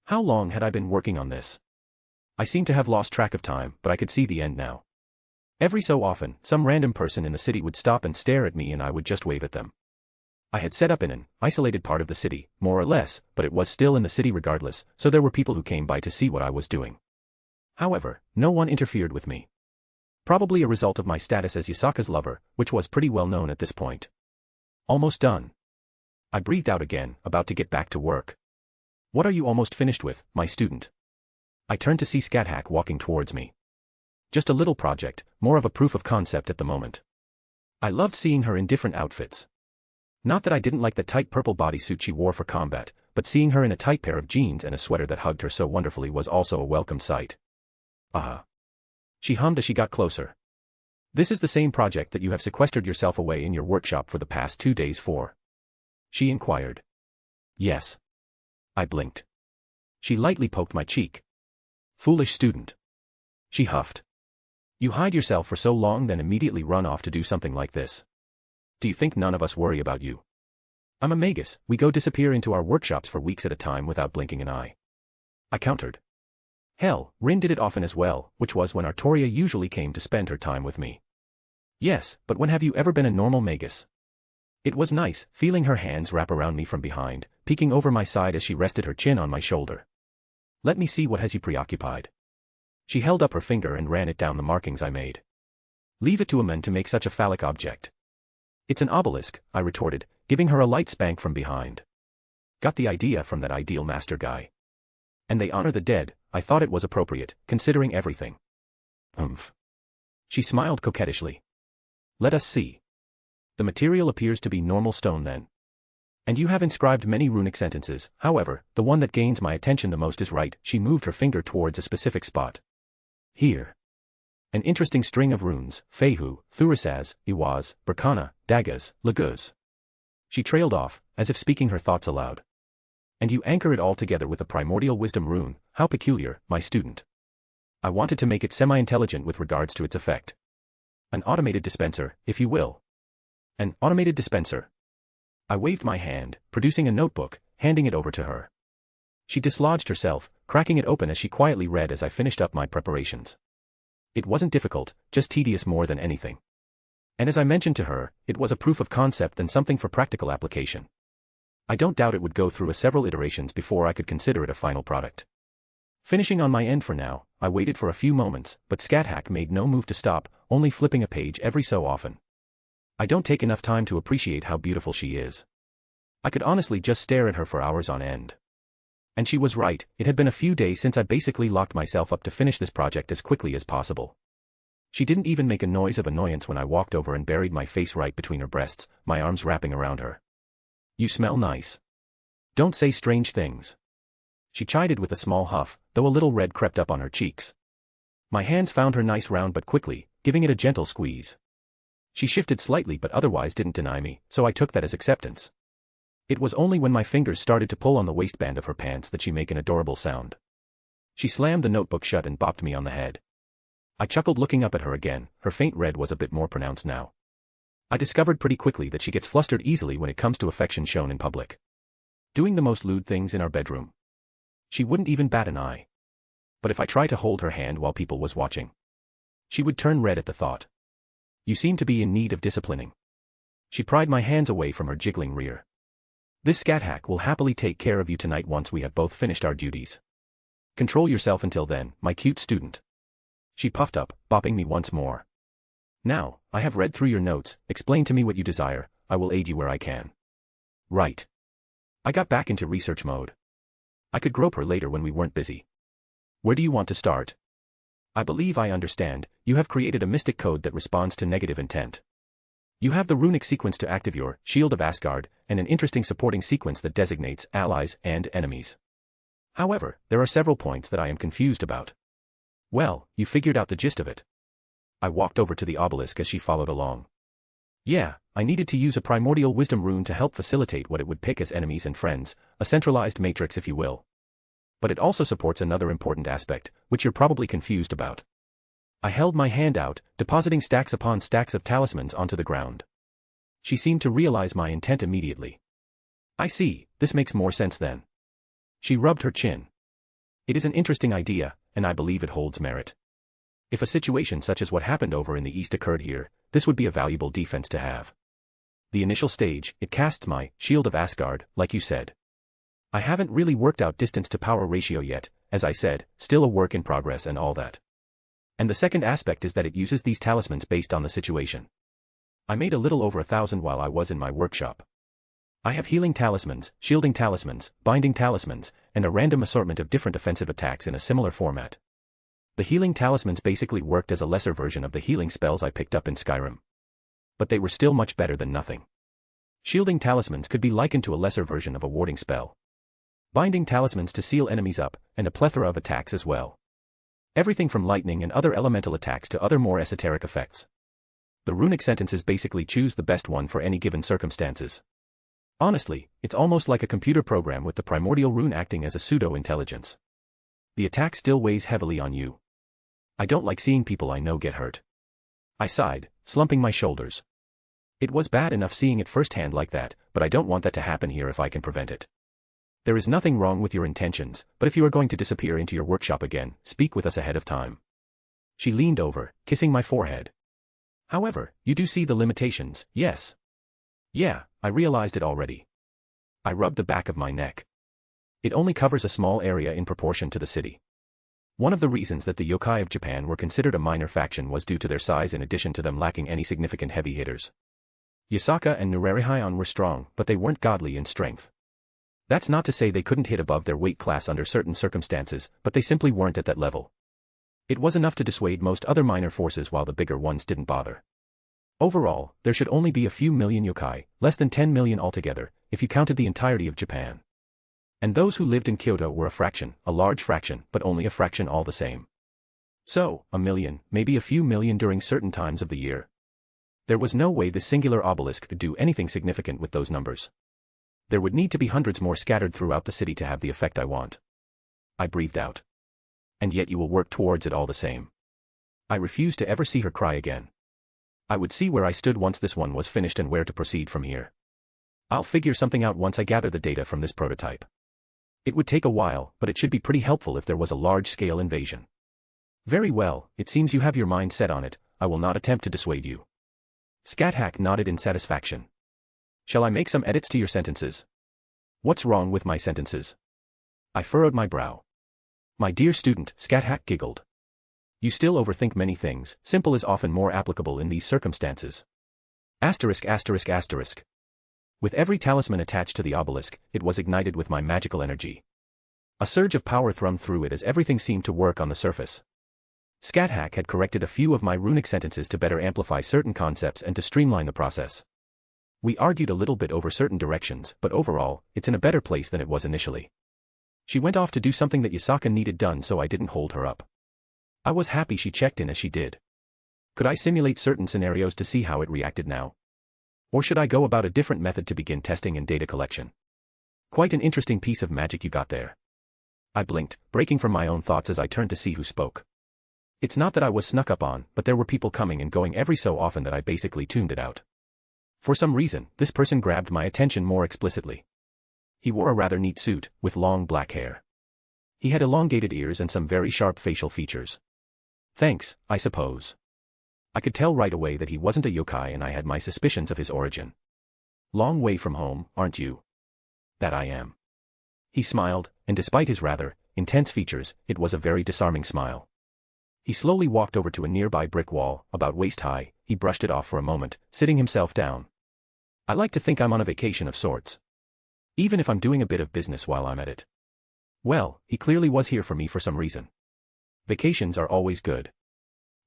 How long had I been working on this? I seemed to have lost track of time, but I could see the end now. Every so often, some random person in the city would stop and stare at me and I would just wave at them. I had set up in an isolated part of the city, more or less, but it was still in the city regardless, so there were people who came by to see what I was doing. However, no one interfered with me. Probably a result of my status as Yasaka's lover, which was pretty well known at this point. Almost done. I breathed out again, about to get back to work. What are you almost finished with, my student? I turned to see Scat walking towards me. Just a little project, more of a proof of concept at the moment. I loved seeing her in different outfits. Not that I didn't like the tight purple bodysuit she wore for combat, but seeing her in a tight pair of jeans and a sweater that hugged her so wonderfully was also a welcome sight. She hummed as she got closer. This is the same project that you have sequestered yourself away in your workshop for the past 2 days for? She inquired. Yes. I blinked. She lightly poked my cheek. Foolish student. She huffed. You hide yourself for so long then immediately run off to do something like this. Do you think none of us worry about you? I'm a magus, we go disappear into our workshops for weeks at a time without blinking an eye. I countered. Hell, Rin did it often as well, which was when Artoria usually came to spend her time with me. Yes, but when have you ever been a normal magus? It was nice, feeling her hands wrap around me from behind, peeking over my side as she rested her chin on my shoulder. Let me see what has you preoccupied. She held up her finger and ran it down the markings I made. Leave it to a man to make such a phallic object. It's an obelisk, I retorted, giving her a light spank from behind. Got the idea from that ideal master guy. And they honor the dead, I thought it was appropriate, considering everything. She smiled coquettishly. Let us see. The material appears to be normal stone then. And you have inscribed many runic sentences, however, the one that gains my attention the most is right, she moved her finger towards a specific spot. Here. An interesting string of runes, Fehu, Thurisaz, Iwaz, Berkana, Dagas, Laguz. She trailed off, as if speaking her thoughts aloud. And you anchor it all together with a primordial wisdom rune, how peculiar, my student. I wanted to make it semi-intelligent with regards to its effect. An automated dispenser, if you will. An automated dispenser. I waved my hand, producing a notebook, handing it over to her. She dislodged herself, cracking it open as she quietly read as I finished up my preparations. It wasn't difficult, just tedious more than anything. And as I mentioned to her, it was a proof of concept than something for practical application. I don't doubt it would go through several iterations before I could consider it a final product. Finishing on my end for now, I waited for a few moments, but Scat made no move to stop, only flipping a page every so often. I don't take enough time to appreciate how beautiful she is. I could honestly just stare at her for hours on end. And she was right, it had been a few days since I basically locked myself up to finish this project as quickly as possible. She didn't even make a noise of annoyance when I walked over and buried my face right between her breasts, my arms wrapping around her. You smell nice. Don't say strange things. She chided with a small huff, though a little red crept up on her cheeks. My hands found her nice round but quickly, giving it a gentle squeeze. She shifted slightly but otherwise didn't deny me, so I took that as acceptance. It was only when my fingers started to pull on the waistband of her pants that she made an adorable sound. She slammed the notebook shut and bopped me on the head. I chuckled looking up at her again, her faint red was a bit more pronounced now. I discovered pretty quickly that she gets flustered easily when it comes to affection shown in public. Doing the most lewd things in our bedroom. She wouldn't even bat an eye. But if I tried to hold her hand while people was watching, she would turn red at the thought. You seem to be in need of disciplining. She pried my hands away from her jiggling rear. This Scat will happily take care of you tonight once we have both finished our duties. Control yourself until then, my cute student. She puffed up, bopping me once more. Now, I have read through your notes, explain to me what you desire, I will aid you where I can. Right. I got back into research mode. I could grope her later when we weren't busy. Where do you want to start? I believe I understand, you have created a mystic code that responds to negative intent. You have the runic sequence to active your Shield of Asgard, and an interesting supporting sequence that designates allies and enemies. However, there are several points that I am confused about. Well, you figured out the gist of it. I walked over to the obelisk as she followed along. Yeah, I needed to use a primordial wisdom rune to help facilitate what it would pick as enemies and friends, a centralized matrix if you will. But it also supports another important aspect, which you're probably confused about. I held my hand out, depositing stacks upon stacks of talismans onto the ground. She seemed to realize my intent immediately. I see, this makes more sense then. She rubbed her chin. It is an interesting idea, and I believe it holds merit. If a situation such as what happened over in the East occurred here, this would be a valuable defense to have. The initial stage, it casts my shield of Asgard, like you said. I haven't really worked out distance to power ratio yet, as I said, still a work in progress and all that. And the second aspect is that it uses these talismans based on the situation. I made a little over 1,000 while I was in my workshop. I have healing talismans, shielding talismans, binding talismans, and a random assortment of different offensive attacks in a similar format. The healing talismans basically worked as a lesser version of the healing spells I picked up in Skyrim. But they were still much better than nothing. Shielding talismans could be likened to a lesser version of a warding spell. Binding talismans to seal enemies up, and a plethora of attacks as well. Everything from lightning and other elemental attacks to other more esoteric effects. The runic sentences basically choose the best one for any given circumstances. Honestly, it's almost like a computer program with the primordial rune acting as a pseudo-intelligence. The attack still weighs heavily on you. I don't like seeing people I know get hurt. I sighed, slumping my shoulders. It was bad enough seeing it firsthand like that, but I don't want that to happen here if I can prevent it. There is nothing wrong with your intentions, but if you are going to disappear into your workshop again, speak with us ahead of time. She leaned over, kissing my forehead. However, you do see the limitations, yes? Yeah, I realized it already. I rubbed the back of my neck. It only covers a small area in proportion to the city. One of the reasons that the yokai of Japan were considered a minor faction was due to their size in addition to them lacking any significant heavy hitters. Yasaka and Nurarihion were strong, but they weren't godly in strength. That's not to say they couldn't hit above their weight class under certain circumstances, but they simply weren't at that level. It was enough to dissuade most other minor forces while the bigger ones didn't bother. Overall, there should only be a few million yokai, less than 10 million altogether, if you counted the entirety of Japan. And those who lived in Kyoto were a fraction, a large fraction, but only a fraction all the same. So, a million, maybe a few million during certain times of the year. There was no way this singular obelisk could do anything significant with those numbers. There would need to be hundreds more scattered throughout the city to have the effect I want. I breathed out. And yet you will work towards it all the same. I refused to ever see her cry again. I would see where I stood once this one was finished and where to proceed from here. I'll figure something out once I gather the data from this prototype. It would take a while, but it should be pretty helpful if there was a large-scale invasion. Very well, it seems you have your mind set on it, I will not attempt to dissuade you. Scat-Hack nodded in satisfaction. Shall I make some edits to your sentences? What's wrong with my sentences? I furrowed my brow. My dear student, Scat-Hack giggled. You still overthink many things, simple is often more applicable in these circumstances. Asterisk asterisk asterisk. With every talisman attached to the obelisk, it was ignited with my magical energy. A surge of power thrummed through it as everything seemed to work on the surface. Scat-Hack had corrected a few of my runic sentences to better amplify certain concepts and to streamline the process. We argued a little bit over certain directions, but overall, it's in a better place than it was initially. She went off to do something that Yasaka needed done, so I didn't hold her up. I was happy she checked in as she did. Could I simulate certain scenarios to see how it reacted now? Or should I go about a different method to begin testing and data collection? Quite an interesting piece of magic you got there. I blinked, breaking from my own thoughts as I turned to see who spoke. It's not that I was snuck up on, but there were people coming and going every so often that I basically tuned it out. For some reason, this person grabbed my attention more explicitly. He wore a rather neat suit, with long black hair. He had elongated ears and some very sharp facial features. Thanks, I suppose. I could tell right away that he wasn't a yokai and I had my suspicions of his origin. Long way from home, aren't you? That I am. He smiled, and despite his rather intense features, it was a very disarming smile. He slowly walked over to a nearby brick wall, about waist-high. He brushed it off for a moment, sitting himself down. I like to think I'm on a vacation of sorts. Even if I'm doing a bit of business while I'm at it. Well, he clearly was here for me for some reason. Vacations are always good.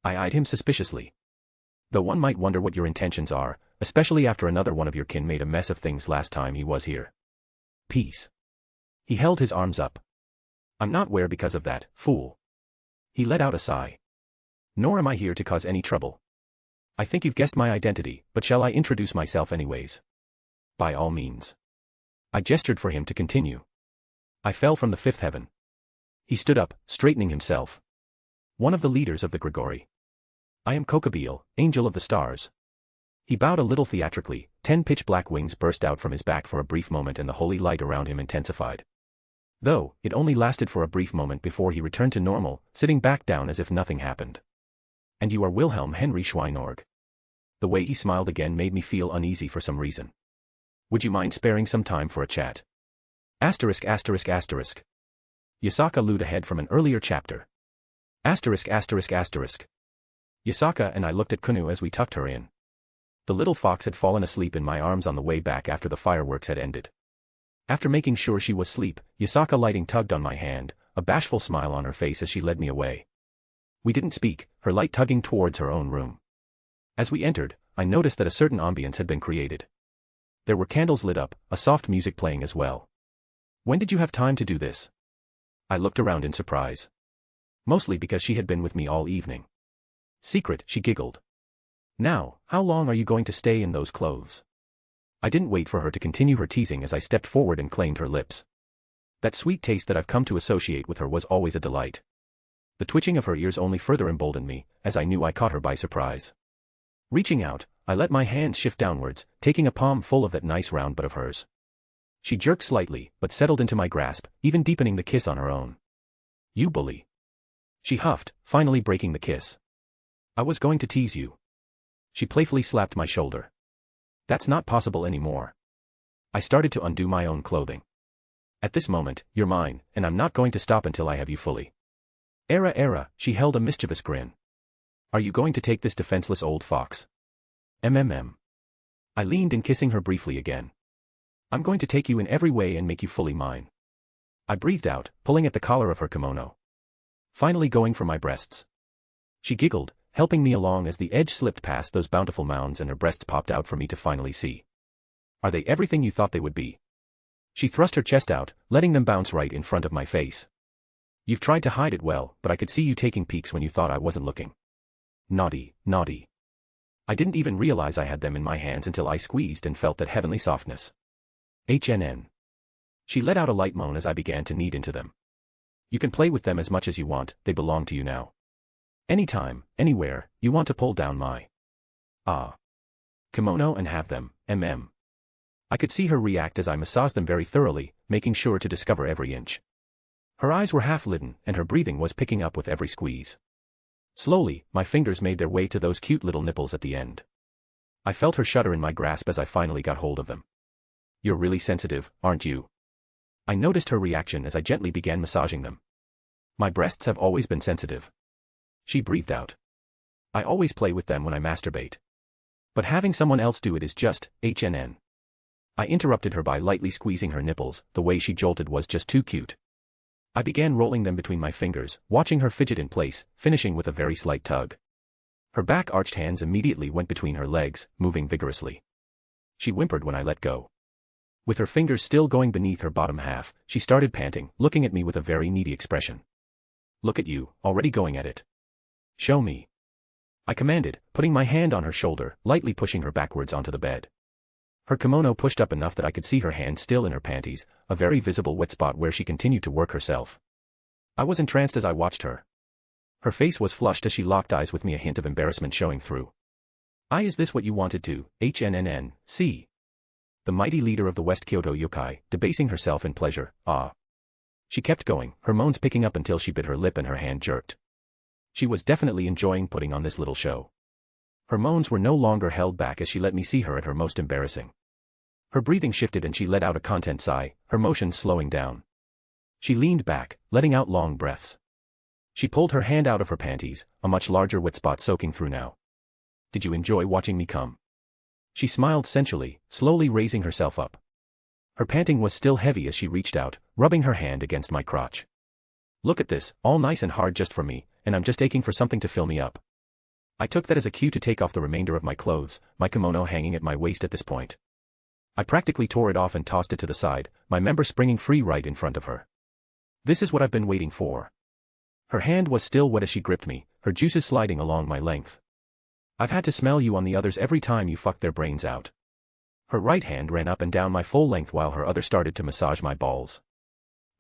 I eyed him suspiciously. Though one might wonder what your intentions are, especially after another one of your kin made a mess of things last time he was here. Peace. He held his arms up. I'm not where because of that, fool. He let out a sigh. Nor am I here to cause any trouble. I think you've guessed my identity, but shall I introduce myself anyways? By all means. I gestured for him to continue. I fell from the fifth heaven. He stood up, straightening himself. One of the leaders of the Grigori. I am Kokobeel, Angel of the Stars. He bowed a little theatrically, 10 pitch-black wings burst out from his back for a brief moment and the holy light around him intensified. Though, it only lasted for a brief moment before he returned to normal, sitting back down as if nothing happened. And you are Wilhelm Henry Schweinorg. The way he smiled again made me feel uneasy for some reason. Would you mind sparing some time for a chat? Asterisk asterisk asterisk. Yasaka looed ahead from an earlier chapter. Asterisk asterisk asterisk. Yasaka and I looked at Kunu as we tucked her in. The little fox had fallen asleep in my arms on the way back after the fireworks had ended. After making sure she was asleep, Yasaka lighting tugged on my hand, a bashful smile on her face as she led me away. We didn't speak, her light tugging towards her own room. As we entered, I noticed that a certain ambience had been created. There were candles lit up, a soft music playing as well. When did you have time to do this? I looked around in surprise. Mostly because she had been with me all evening. Secret, she giggled. Now, how long are you going to stay in those clothes? I didn't wait for her to continue her teasing as I stepped forward and claimed her lips. That sweet taste that I've come to associate with her was always a delight. The twitching of her ears only further emboldened me, as I knew I caught her by surprise. Reaching out, I let my hands shift downwards, taking a palm full of that nice round butt of hers. She jerked slightly, but settled into my grasp, even deepening the kiss on her own. You bully. She huffed, finally breaking the kiss. I was going to tease you. She playfully slapped my shoulder. That's not possible anymore. I started to undo my own clothing. At this moment, you're mine, and I'm not going to stop until I have you fully. Era, she held a mischievous grin. Are you going to take this defenseless old fox? I leaned in, kissing her briefly again. I'm going to take you in every way and make you fully mine. I breathed out, pulling at the collar of her kimono. Finally going for my breasts. She giggled, helping me along as the edge slipped past those bountiful mounds and her breasts popped out for me to finally see. Are they everything you thought they would be? She thrust her chest out, letting them bounce right in front of my face. You've tried to hide it well, but I could see you taking peeks when you thought I wasn't looking. Naughty. I didn't even realize I had them in my hands until I squeezed and felt that heavenly softness. HNN. She let out a light moan as I began to knead into them. You can play with them as much as you want, they belong to you now. Anytime, anywhere, you want to pull down my kimono and have them, I could see her react as I massaged them very thoroughly, making sure to discover every inch. Her eyes were half-lidden, and her breathing was picking up with every squeeze. Slowly, my fingers made their way to those cute little nipples at the end. I felt her shudder in my grasp as I finally got hold of them. You're really sensitive, aren't you? I noticed her reaction as I gently began massaging them. My breasts have always been sensitive. She breathed out. I always play with them when I masturbate. But having someone else do it is just, HNN. I interrupted her by lightly squeezing her nipples, the way she jolted was just too cute. I began rolling them between my fingers, watching her fidget in place, finishing with a very slight tug. Her back-arched hands immediately went between her legs, moving vigorously. She whimpered when I let go. With her fingers still going beneath her bottom half, she started panting, looking at me with a very needy expression. Look at you, already going at it. Show me. I commanded, putting my hand on her shoulder, lightly pushing her backwards onto the bed. Her kimono pushed up enough that I could see her hand still in her panties, a very visible wet spot where she continued to work herself. I was entranced as I watched her. Her face was flushed as she locked eyes with me, a hint of embarrassment showing through. Is this what you wanted to, HNNN, see? The mighty leader of the West Kyoto yokai, debasing herself in pleasure, She kept going, her moans picking up until she bit her lip and her hand jerked. She was definitely enjoying putting on this little show. Her moans were no longer held back as she let me see her at her most embarrassing. Her breathing shifted and she let out a content sigh, her motions slowing down. She leaned back, letting out long breaths. She pulled her hand out of her panties, a much larger wet spot soaking through now. Did you enjoy watching me come? She smiled sensually, slowly raising herself up. Her panting was still heavy as she reached out, rubbing her hand against my crotch. Look at this, all nice and hard just for me, and I'm just aching for something to fill me up. I took that as a cue to take off the remainder of my clothes, my kimono hanging at my waist at this point. I practically tore it off and tossed it to the side, my member springing free right in front of her. This is what I've been waiting for. Her hand was still wet as she gripped me, her juices sliding along my length. I've had to smell you on the others every time you fucked their brains out. Her right hand ran up and down my full length while her other started to massage my balls.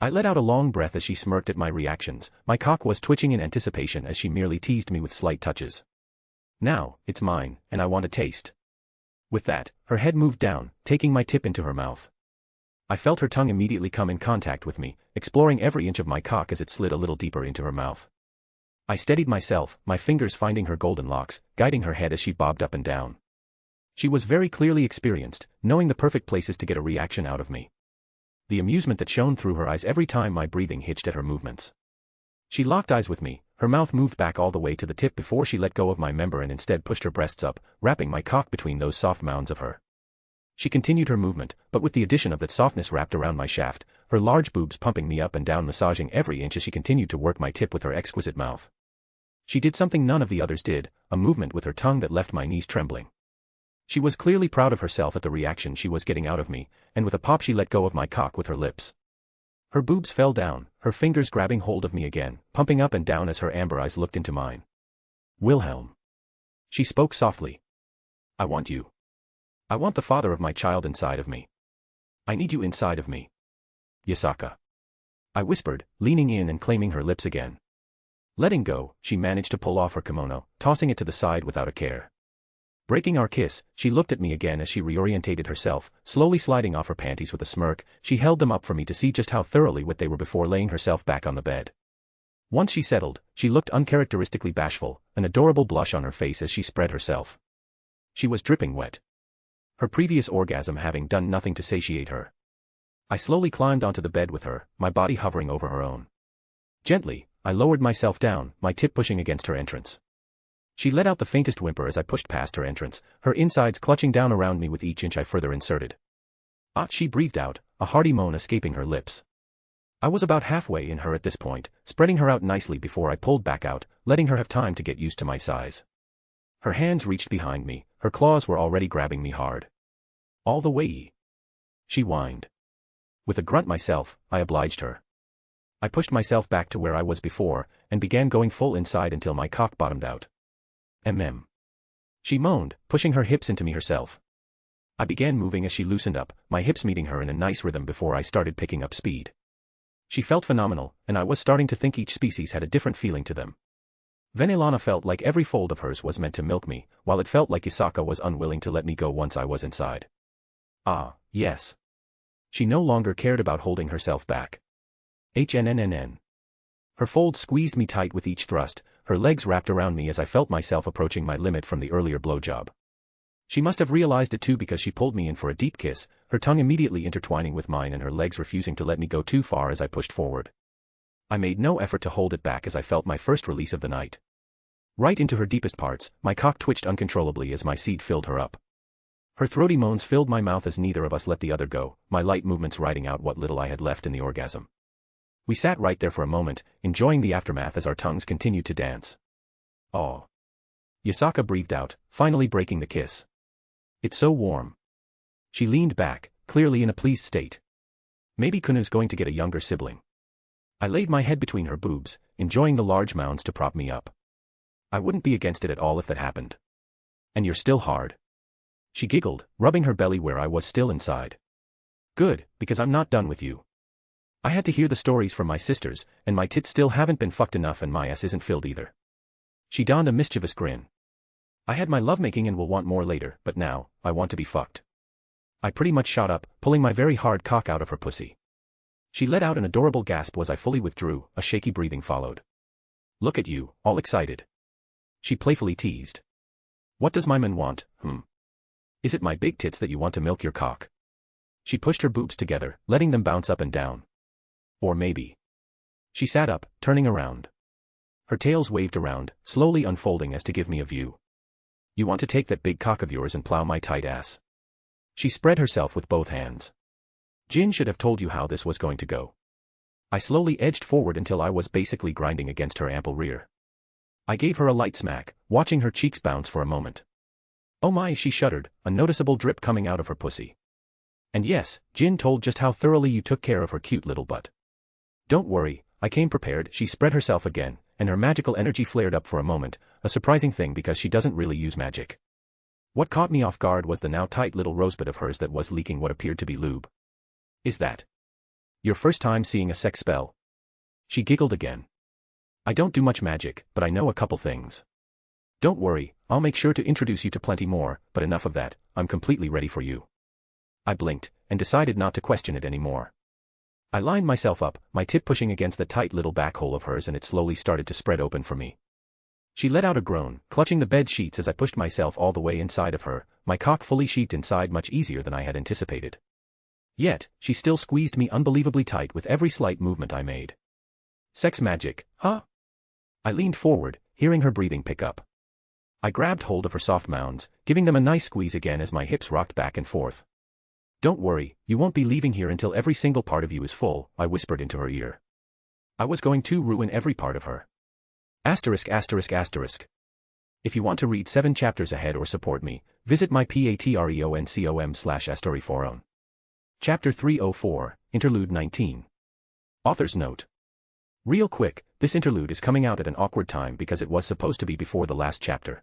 I let out a long breath as she smirked at my reactions, my cock was twitching in anticipation as she merely teased me with slight touches. Now, it's mine, and I want a taste. With that, her head moved down, taking my tip into her mouth. I felt her tongue immediately come in contact with me, exploring every inch of my cock as it slid a little deeper into her mouth. I steadied myself, my fingers finding her golden locks, guiding her head as she bobbed up and down. She was very clearly experienced, knowing the perfect places to get a reaction out of me. The amusement that shone through her eyes every time my breathing hitched at her movements. She locked eyes with me, her mouth moved back all the way to the tip before she let go of my member and instead pushed her breasts up, wrapping my cock between those soft mounds of her. She continued her movement, but with the addition of that softness wrapped around my shaft, her large boobs pumping me up and down, massaging every inch as she continued to work my tip with her exquisite mouth. She did something none of the others did, a movement with her tongue that left my knees trembling. She was clearly proud of herself at the reaction she was getting out of me, and with a pop she let go of my cock with her lips. Her boobs fell down, her fingers grabbing hold of me again, pumping up and down as her amber eyes looked into mine. "Wilhelm." She spoke softly. "I want you. I want the father of my child inside of me. I need you inside of me. Yasaka." I whispered, leaning in and claiming her lips again. Letting go, she managed to pull off her kimono, tossing it to the side without a care. Breaking our kiss, she looked at me again as she reorientated herself, slowly sliding off her panties with a smirk. She held them up for me to see just how thoroughly wet they were before laying herself back on the bed. Once she settled, she looked uncharacteristically bashful, an adorable blush on her face as she spread herself. She was dripping wet. Her previous orgasm having done nothing to satiate her. I slowly climbed onto the bed with her, my body hovering over her own. Gently, I lowered myself down, my tip pushing against her entrance. She let out the faintest whimper as I pushed past her entrance, her insides clutching down around me with each inch I further inserted. "Ah," she breathed out, a hearty moan escaping her lips. I was about halfway in her at this point, spreading her out nicely before I pulled back out, letting her have time to get used to my size. Her hands reached behind me, her claws were already grabbing me hard. "All the way," she whined. With a grunt myself, I obliged her. I pushed myself back to where I was before, and began going full inside until my cock bottomed out. She moaned, pushing her hips into me herself. I began moving as she loosened up, my hips meeting her in a nice rhythm before I started picking up speed. She felt phenomenal, and I was starting to think each species had a different feeling to them. Venelana felt like every fold of hers was meant to milk me, while it felt like Isaka was unwilling to let me go once I was inside. Ah, yes. She no longer cared about holding herself back. HNNNN. Her folds squeezed me tight with each thrust, her legs wrapped around me as I felt myself approaching my limit from the earlier blowjob. She must have realized it too because she pulled me in for a deep kiss, her tongue immediately intertwining with mine and her legs refusing to let me go too far as I pushed forward. I made no effort to hold it back as I felt my first release of the night. Right into her deepest parts, my cock twitched uncontrollably as my seed filled her up. Her throaty moans filled my mouth as neither of us let the other go, my light movements riding out what little I had left in the orgasm. We sat right there for a moment, enjoying the aftermath as our tongues continued to dance. "Oh." Yasaka breathed out, finally breaking the kiss. "It's so warm." She leaned back, clearly in a pleased state. Maybe Kunu's going to get a younger sibling. I laid my head between her boobs, enjoying the large mounds to prop me up. I wouldn't be against it at all if that happened. "And you're still hard." She giggled, rubbing her belly where I was still inside. "Good, because I'm not done with you. I had to hear the stories from my sisters, and my tits still haven't been fucked enough and my ass isn't filled either." She donned a mischievous grin. "I had my lovemaking and will want more later, but now, I want to be fucked." I pretty much shot up, pulling my very hard cock out of her pussy. She let out an adorable gasp as I fully withdrew, a shaky breathing followed. "Look at you, all excited." She playfully teased. "What does my man want, Is it my big tits that you want to milk your cock?" She pushed her boobs together, letting them bounce up and down. "Or maybe." She sat up, turning around. Her tails waved around, slowly unfolding as to give me a view. "You want to take that big cock of yours and plow my tight ass?" She spread herself with both hands. "Jin should have told you how this was going to go." I slowly edged forward until I was basically grinding against her ample rear. I gave her a light smack, watching her cheeks bounce for a moment. "Oh my," she shuddered, a noticeable drip coming out of her pussy. "And yes, Jin told just how thoroughly you took care of her cute little butt." "Don't worry, I came prepared." She spread herself again, and her magical energy flared up for a moment, a surprising thing because she doesn't really use magic. What caught me off guard was the now tight little rosebud of hers that was leaking what appeared to be lube. "Is that your first time seeing a sex spell?" She giggled again. "I don't do much magic, but I know a couple things. Don't worry, I'll make sure to introduce you to plenty more, but enough of that, I'm completely ready for you." I blinked, and decided not to question it anymore. I lined myself up, my tip pushing against the tight little back hole of hers, and it slowly started to spread open for me. She let out a groan, clutching the bed sheets as I pushed myself all the way inside of her, my cock fully sheathed inside much easier than I had anticipated. Yet, she still squeezed me unbelievably tight with every slight movement I made. Sex magic, huh? I leaned forward, hearing her breathing pick up. I grabbed hold of her soft mounds, giving them a nice squeeze again as my hips rocked back and forth. Don't worry, you won't be leaving here until every single part of you is full, I whispered into her ear. I was going to ruin every part of her. Asterisk asterisk asterisk. If you want to read 7 chapters ahead or support me, visit my patreon.com/astoryforon. Chapter 304, Interlude 19. Author's Note. Real quick, this interlude is coming out at an awkward time because it was supposed to be before the last chapter.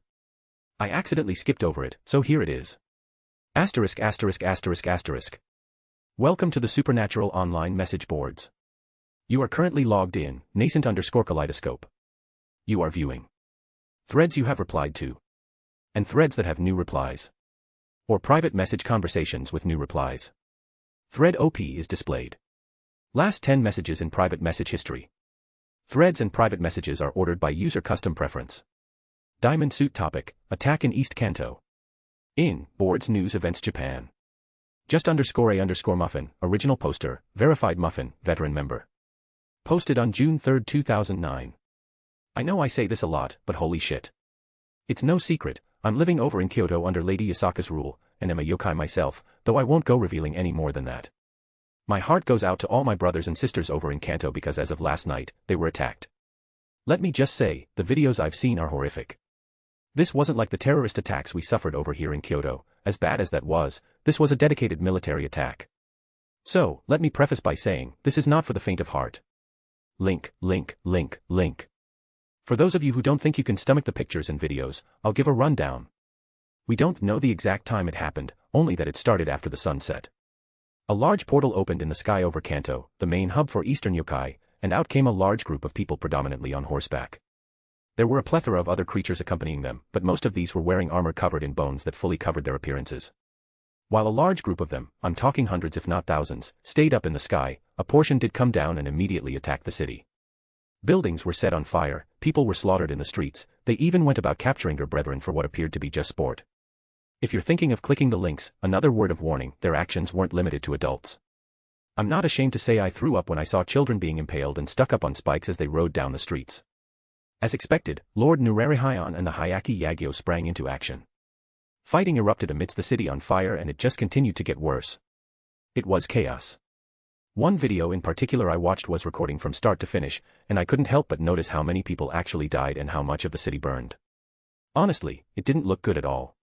I accidentally skipped over it, so here it is. Asterisk asterisk asterisk asterisk. Welcome to the Supernatural Online Message Boards. You are currently logged in, Nascent_Kaleidoscope. You are viewing threads you have replied to, and threads that have new replies, or private message conversations with new replies. Thread OP is displayed. Last 10 messages in private message history. Threads and private messages are ordered by user custom preference. Diamond Suit topic, attack in East Kanto. In, Boards News Events Japan. Just_A_Muffin, original poster, verified Muffin, veteran member. Posted on June 3, 2009. I know I say this a lot, but holy shit. It's no secret, I'm living over in Kyoto under Lady Yasaka's rule, and am a yokai myself, though I won't go revealing any more than that. My heart goes out to all my brothers and sisters over in Kanto because as of last night, they were attacked. Let me just say, the videos I've seen are horrific. This wasn't like the terrorist attacks we suffered over here in Kyoto, as bad as that was, this was a dedicated military attack. So, let me preface by saying, this is not for the faint of heart. Link. For those of you who don't think you can stomach the pictures and videos, I'll give a rundown. We don't know the exact time it happened, only that it started after the sun set. A large portal opened in the sky over Kanto, the main hub for Eastern yokai, and out came a large group of people predominantly on horseback. There were a plethora of other creatures accompanying them, but most of these were wearing armor covered in bones that fully covered their appearances. While a large group of them, I'm talking hundreds if not thousands, stayed up in the sky, a portion did come down and immediately attacked the city. Buildings were set on fire, people were slaughtered in the streets, they even went about capturing their brethren for what appeared to be just sport. If you're thinking of clicking the links, another word of warning, their actions weren't limited to adults. I'm not ashamed to say I threw up when I saw children being impaled and stuck up on spikes as they rode down the streets. As expected, Lord Nurarihayan and the Hyaki Yagyo sprang into action. Fighting erupted amidst the city on fire and it just continued to get worse. It was chaos. One video in particular I watched was recording from start to finish, and I couldn't help but notice how many people actually died and how much of the city burned. Honestly, it didn't look good at all.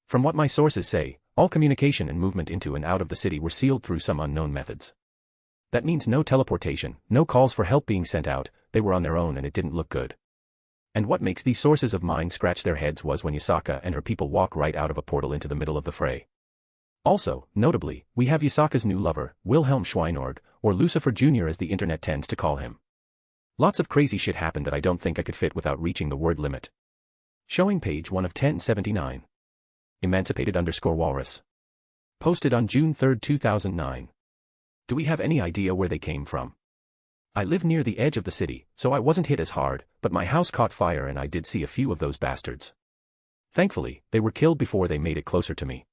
From what my sources say, all communication and movement into and out of the city were sealed through some unknown methods. That means no teleportation, no calls for help being sent out, they were on their own and it didn't look good. And what makes these sources of mine scratch their heads was when Yasaka and her people walk right out of a portal into the middle of the fray. Also, notably, we have Yasaka's new lover, Wilhelm Schweinorg, or Lucifer Jr. as the internet tends to call him. Lots of crazy shit happened that I don't think I could fit without reaching the word limit. Showing page 1 of 1079. Emancipated_Walrus. Posted on June 3, 2009. Do we have any idea where they came from? I live near the edge of the city, so I wasn't hit as hard, but my house caught fire and I did see a few of those bastards. Thankfully, they were killed before they made it closer to me.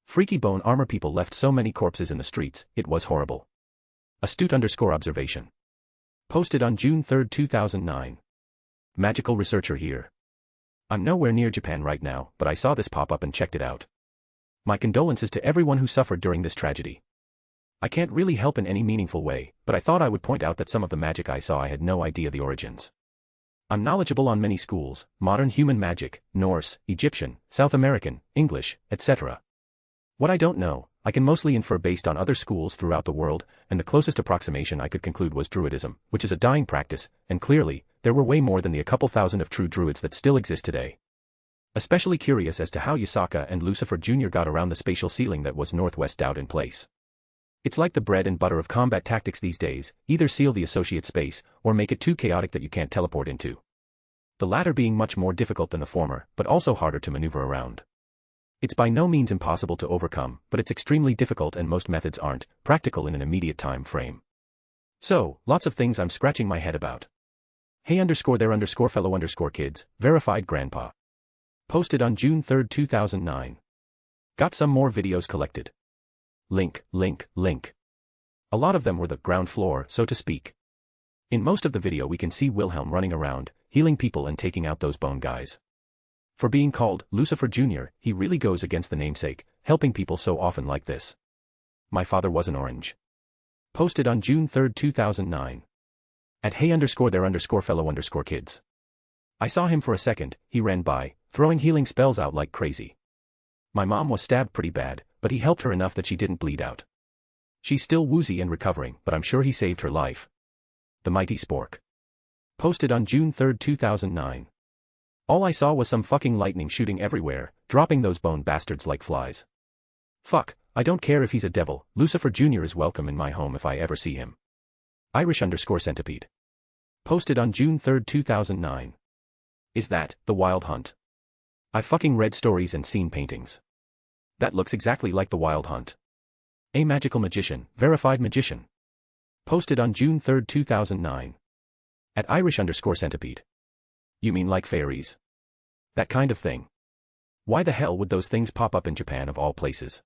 Freaky bone armor people left so many corpses in the streets, it was horrible. Astute_observation. Posted on June 3, 2009. Magical researcher here. I'm nowhere near Japan right now, but I saw this pop up and checked it out. My condolences to everyone who suffered during this tragedy. I can't really help in any meaningful way, but I thought I would point out that some of the magic I saw I had no idea the origins. I'm knowledgeable on many schools, modern human magic, Norse, Egyptian, South American, English, etc. What I don't know, I can mostly infer based on other schools throughout the world, and the closest approximation I could conclude was Druidism, which is a dying practice, and clearly, there were way more than the a couple thousand of true Druids that still exist today. Especially curious as to how Yasaka and Lucifer Jr. got around the spatial ceiling that was Northwest out in place. It's like the bread and butter of combat tactics these days, either seal the associate space, or make it too chaotic that you can't teleport into. The latter being much more difficult than the former, but also harder to maneuver around. It's by no means impossible to overcome, but it's extremely difficult and most methods aren't practical in an immediate time frame. So, lots of things I'm scratching my head about. Hey_there_fellow_kids, verified grandpa. Posted on June 3, 2009. Got some more videos collected. Link. A lot of them were the ground floor, so to speak. In most of the video we can see Wilhelm running around, healing people and taking out those bone guys. For being called Lucifer Jr., he really goes against the namesake, helping people so often like this. My father was an orange. Posted on June 3, 2009. At hey_there_fellow_kids. I saw him for a second, he ran by, throwing healing spells out like crazy. My mom was stabbed pretty bad, but he helped her enough that she didn't bleed out. She's still woozy and recovering, but I'm sure he saved her life. The Mighty Spork. Posted on June 3, 2009. All I saw was some fucking lightning shooting everywhere, dropping those bone bastards like flies. Fuck, I don't care if he's a devil, Lucifer Jr. is welcome in my home if I ever see him. Irish_centipede. Posted on June 3, 2009. Is that the Wild Hunt? I've fucking read stories and seen paintings. That looks exactly like the Wild Hunt. A magical magician, verified magician. Posted on June 3, 2009. At Irish_centipede. You mean like fairies? That kind of thing. Why the hell would those things pop up in Japan of all places?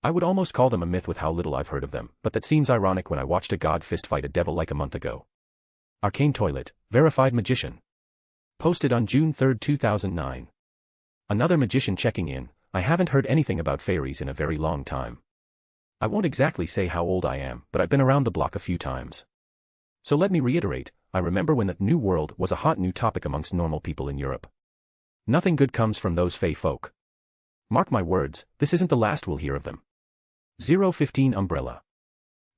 I would almost call them a myth with how little I've heard of them, but that seems ironic when I watched a god fist fight a devil like a month ago. Arcane Toilet, verified magician. Posted on June 3, 2009. Another magician checking in. I haven't heard anything about fairies in a very long time. I won't exactly say how old I am, but I've been around the block a few times. So let me reiterate, I remember when the New World was a hot new topic amongst normal people in Europe. Nothing good comes from those fey folk. Mark my words, this isn't the last we'll hear of them. 015 Umbrella.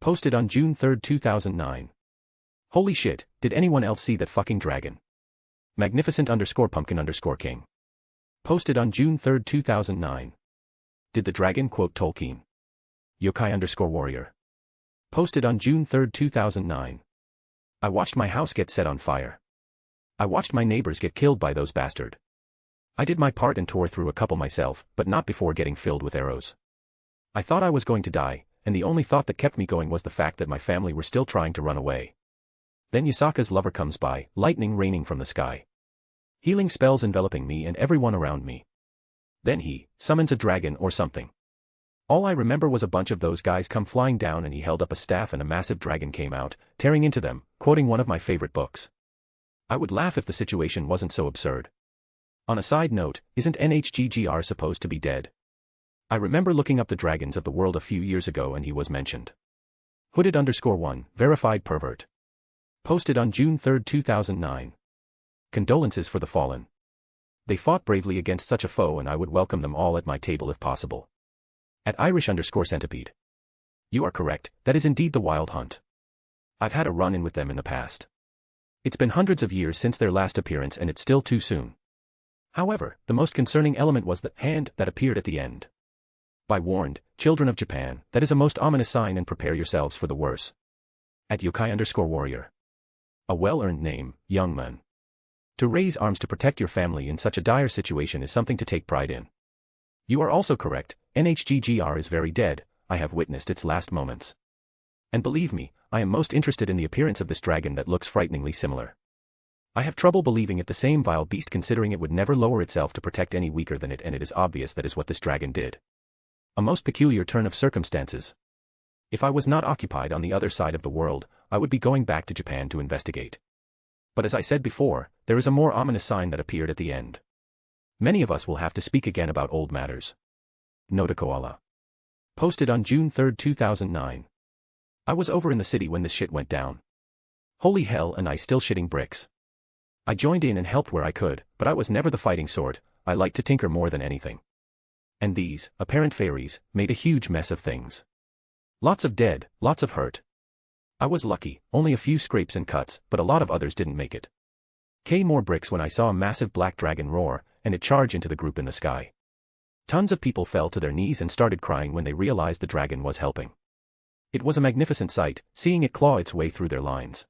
Posted on June 3, 2009. Holy shit, did anyone else see that fucking dragon? Magnificent_pumpkin_king. Posted on June 3, 2009. Did the dragon quote Tolkien? Yokai_warrior. Posted on June 3, 2009. I watched my house get set on fire. I watched my neighbors get killed by those bastard. I did my part and tore through a couple myself, but not before getting filled with arrows. I thought I was going to die, and the only thought that kept me going was the fact that my family were still trying to run away. Then Yasaka's lover comes by, lightning raining from the sky. Healing spells enveloping me and everyone around me. Then he summons a dragon or something. All I remember was a bunch of those guys come flying down and he held up a staff and a massive dragon came out, tearing into them, quoting one of my favorite books. I would laugh if the situation wasn't so absurd. On a side note, isn't NHGGR supposed to be dead? I remember looking up the dragons of the world a few years ago and he was mentioned. Hooded_1, verified pervert. Posted on June 3, 2009. Condolences for the fallen. They fought bravely against such a foe and I would welcome them all at my table if possible. At Irish_centipede. You are correct, that is indeed the Wild Hunt. I've had a run-in with them in the past. It's been hundreds of years since their last appearance and it's still too soon. However, the most concerning element was the hand that appeared at the end. By warned, children of Japan, that is a most ominous sign and prepare yourselves for the worse. At Yokai_warrior. A well-earned name, young man. To raise arms to protect your family in such a dire situation is something to take pride in. You are also correct, NHGGR is very dead, I have witnessed its last moments. And believe me, I am most interested in the appearance of this dragon that looks frighteningly similar. I have trouble believing it the same vile beast considering it would never lower itself to protect any weaker than it and it is obvious that is what this dragon did. A most peculiar turn of circumstances. If I was not occupied on the other side of the world, I would be going back to Japan to investigate. But as I said before, there is a more ominous sign that appeared at the end. Many of us will have to speak again about old matters. Nota Koala. Posted on June 3, 2009. I was over in the city when this shit went down. Holy hell, and I still shitting bricks. I joined in and helped where I could, but I was never the fighting sort, I like to tinker more than anything. And these, apparent fairies, made a huge mess of things. Lots of dead, lots of hurt. I was lucky, only a few scrapes and cuts, but a lot of others didn't make it. More bricks when I saw a massive black dragon roar, and it charge into the group in the sky. Tons of people fell to their knees and started crying when they realized the dragon was helping. It was a magnificent sight, seeing it claw its way through their lines.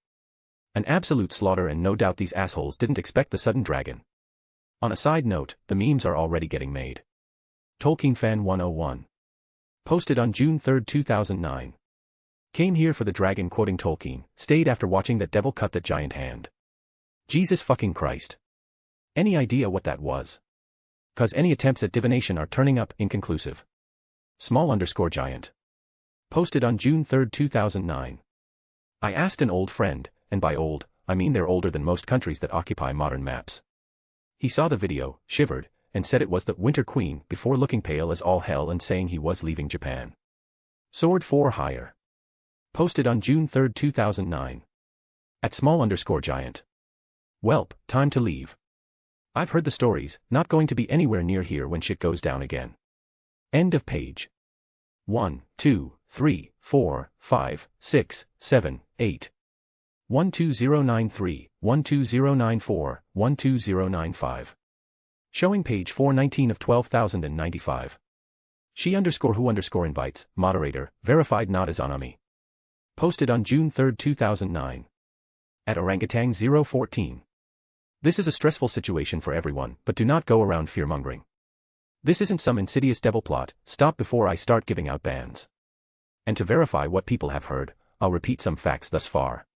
An absolute slaughter and no doubt these assholes didn't expect the sudden dragon. On a side note, the memes are already getting made. Tolkien Fan 101. Posted on June 3, 2009. Came here for the dragon quoting Tolkien, stayed after watching that devil cut that giant hand. Jesus fucking Christ. Any idea what that was? 'Cause any attempts at divination are turning up inconclusive. Small_giant. Posted on June 3, 2009. I asked an old friend, and by old, I mean they're older than most countries that occupy modern maps. He saw the video, shivered, and said it was the Winter Queen before looking pale as all hell and saying he was leaving Japan. Sword 4 higher. Posted on June 3, 2009. At small_giant. Welp, time to leave. I've heard the stories, not going to be anywhere near here when shit goes down again. End of page. 1, 2, 3, 4, 5, 6, 7, 8. 12093, 12094, 12095. Showing page 419 of 12,095. She_who_ invites, moderator, verified not as Anami. Posted on June 3, 2009. At orangutan 014. This is a stressful situation for everyone, but do not go around fear-mongering. This isn't some insidious devil plot, stop before I start giving out bans. And to verify what people have heard, I'll repeat some facts thus far.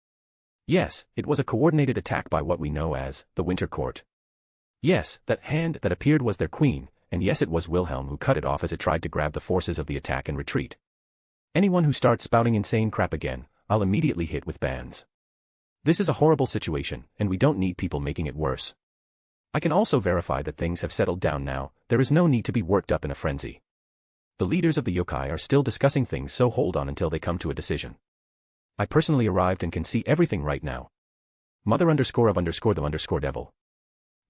Yes, it was a coordinated attack by what we know as the Winter Court. Yes, that hand that appeared was their queen, and yes, it was Wilhelm who cut it off as it tried to grab the forces of the attack and retreat. Anyone who starts spouting insane crap again, I'll immediately hit with bans. This is a horrible situation, and we don't need people making it worse. I can also verify that things have settled down now, there is no need to be worked up in a frenzy. The leaders of the yokai are still discussing things, so hold on until they come to a decision. I personally arrived and can see everything right now. Mother_of_the_devil.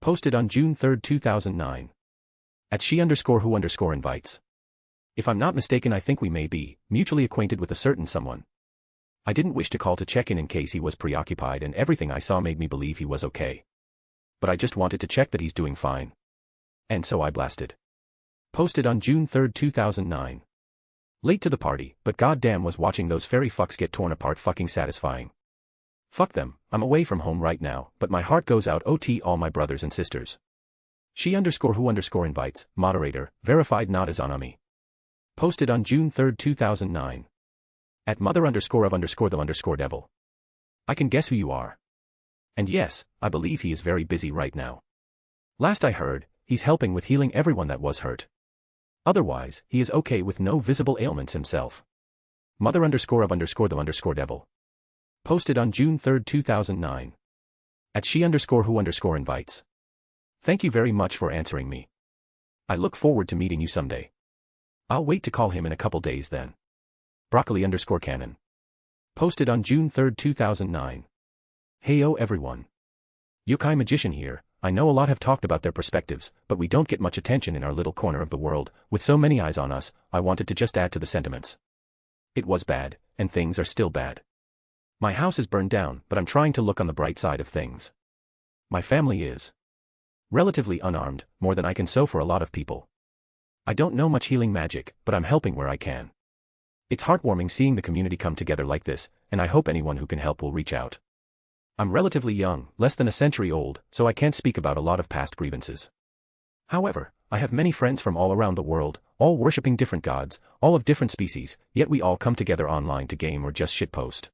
Posted on June 3, 2009. At she_who_ invites. If I'm not mistaken, I think we may be mutually acquainted with a certain someone. I didn't wish to call to check in case he was preoccupied, and everything I saw made me believe he was okay. But I just wanted to check that he's doing fine. And so I blasted. Posted on June 3, 2009. Late to the party, but goddamn was watching those fairy fucks get torn apart fucking satisfying. Fuck them, I'm away from home right now, but my heart goes out to all my brothers and sisters. She_who_ invites, moderator, verified not as Anami. Posted on June 3, 2009. At mother_of_the_devil. I can guess who you are. And yes, I believe he is very busy right now. Last I heard, he's helping with healing everyone that was hurt. Otherwise, he is okay with no visible ailments himself. Mother_of_the_devil. Posted on June 3, 2009. At she_who_ invites. Thank you very much for answering me. I look forward to meeting you someday. I'll wait to call him in a couple days then. Broccoli_canon. Posted on June 3, 2009. Heyo everyone. Yokai Magician here. I know a lot have talked about their perspectives, but we don't get much attention in our little corner of the world. With so many eyes on us, I wanted to just add to the sentiments. It was bad, and things are still bad. My house is burned down, but I'm trying to look on the bright side of things. My family is relatively unarmed, more than I can sew for a lot of people. I don't know much healing magic, but I'm helping where I can. It's heartwarming seeing the community come together like this, and I hope anyone who can help will reach out. I'm relatively young, less than a century old, so I can't speak about a lot of past grievances. However, I have many friends from all around the world, all worshipping different gods, all of different species, yet we all come together online to game or just shitpost.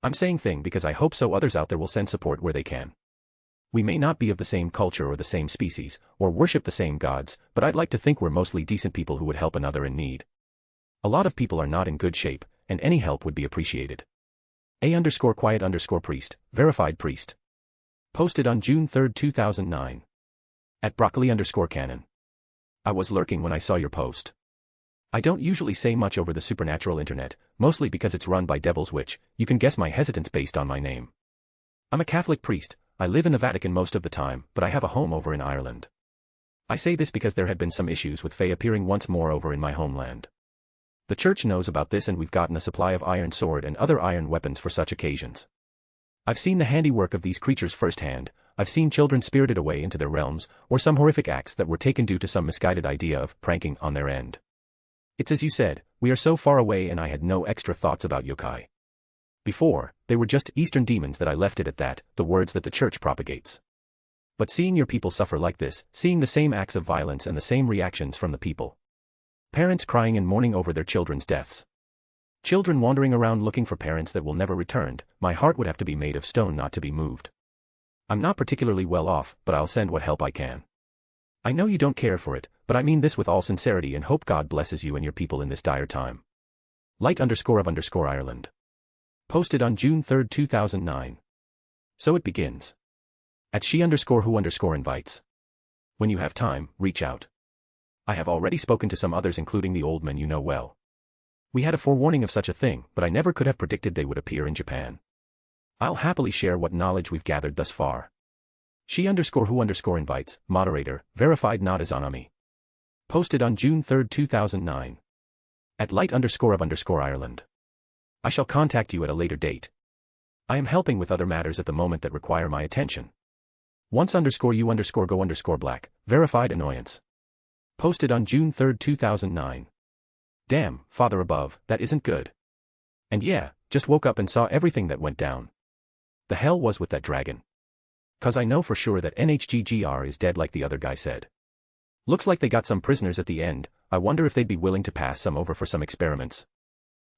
I'm saying thing because I hope so others out there will send support where they can. We may not be of the same culture or the same species, or worship the same gods, but I'd like to think we're mostly decent people who would help another in need. A lot of people are not in good shape, and any help would be appreciated. A_quiet_priest, verified priest. Posted on June 3, 2009. At broccoli_canon. I was lurking when I saw your post. I don't usually say much over the supernatural internet, mostly because it's run by Devil's Witch. You can guess my hesitance based on my name. I'm a Catholic priest. I live in the Vatican most of the time, but I have a home over in Ireland. I say this because there had been some issues with Fae appearing once more over in my homeland. The church knows about this, and we've gotten a supply of iron sword and other iron weapons for such occasions. I've seen the handiwork of these creatures firsthand. I've seen children spirited away into their realms, or some horrific acts that were taken due to some misguided idea of pranking on their end. It's as you said, we are so far away, and I had no extra thoughts about yokai. Before, they were just Eastern demons that I left it at that, the words that the church propagates. But seeing your people suffer like this, seeing the same acts of violence and the same reactions from the people. Parents crying and mourning over their children's deaths. Children wandering around looking for parents that will never return, my heart would have to be made of stone not to be moved. I'm not particularly well off, but I'll send what help I can. I know you don't care for it, but I mean this with all sincerity and hope God blesses you and your people in this dire time. Light_of_Ireland. Posted on June 3, 2009. So it begins. At she_who_invites. When you have time, reach out. I have already spoken to some others including the old men you know well. We had a forewarning of such a thing, but I never could have predicted they would appear in Japan. I'll happily share what knowledge we've gathered thus far. She_who_invites, moderator, verified not as Anami. Posted on June 3, 2009. At light_of_Ireland. I shall contact you at a later date. I am helping with other matters at the moment that require my attention. Once_you_go_black, verified annoyance. Posted on June 3, 2009. Damn, Father above, that isn't good. And yeah, just woke up and saw everything that went down. The hell was with that dragon? 'Cause I know for sure that NHGGR is dead like the other guy said. Looks like they got some prisoners at the end. I wonder if they'd be willing to pass some over for some experiments.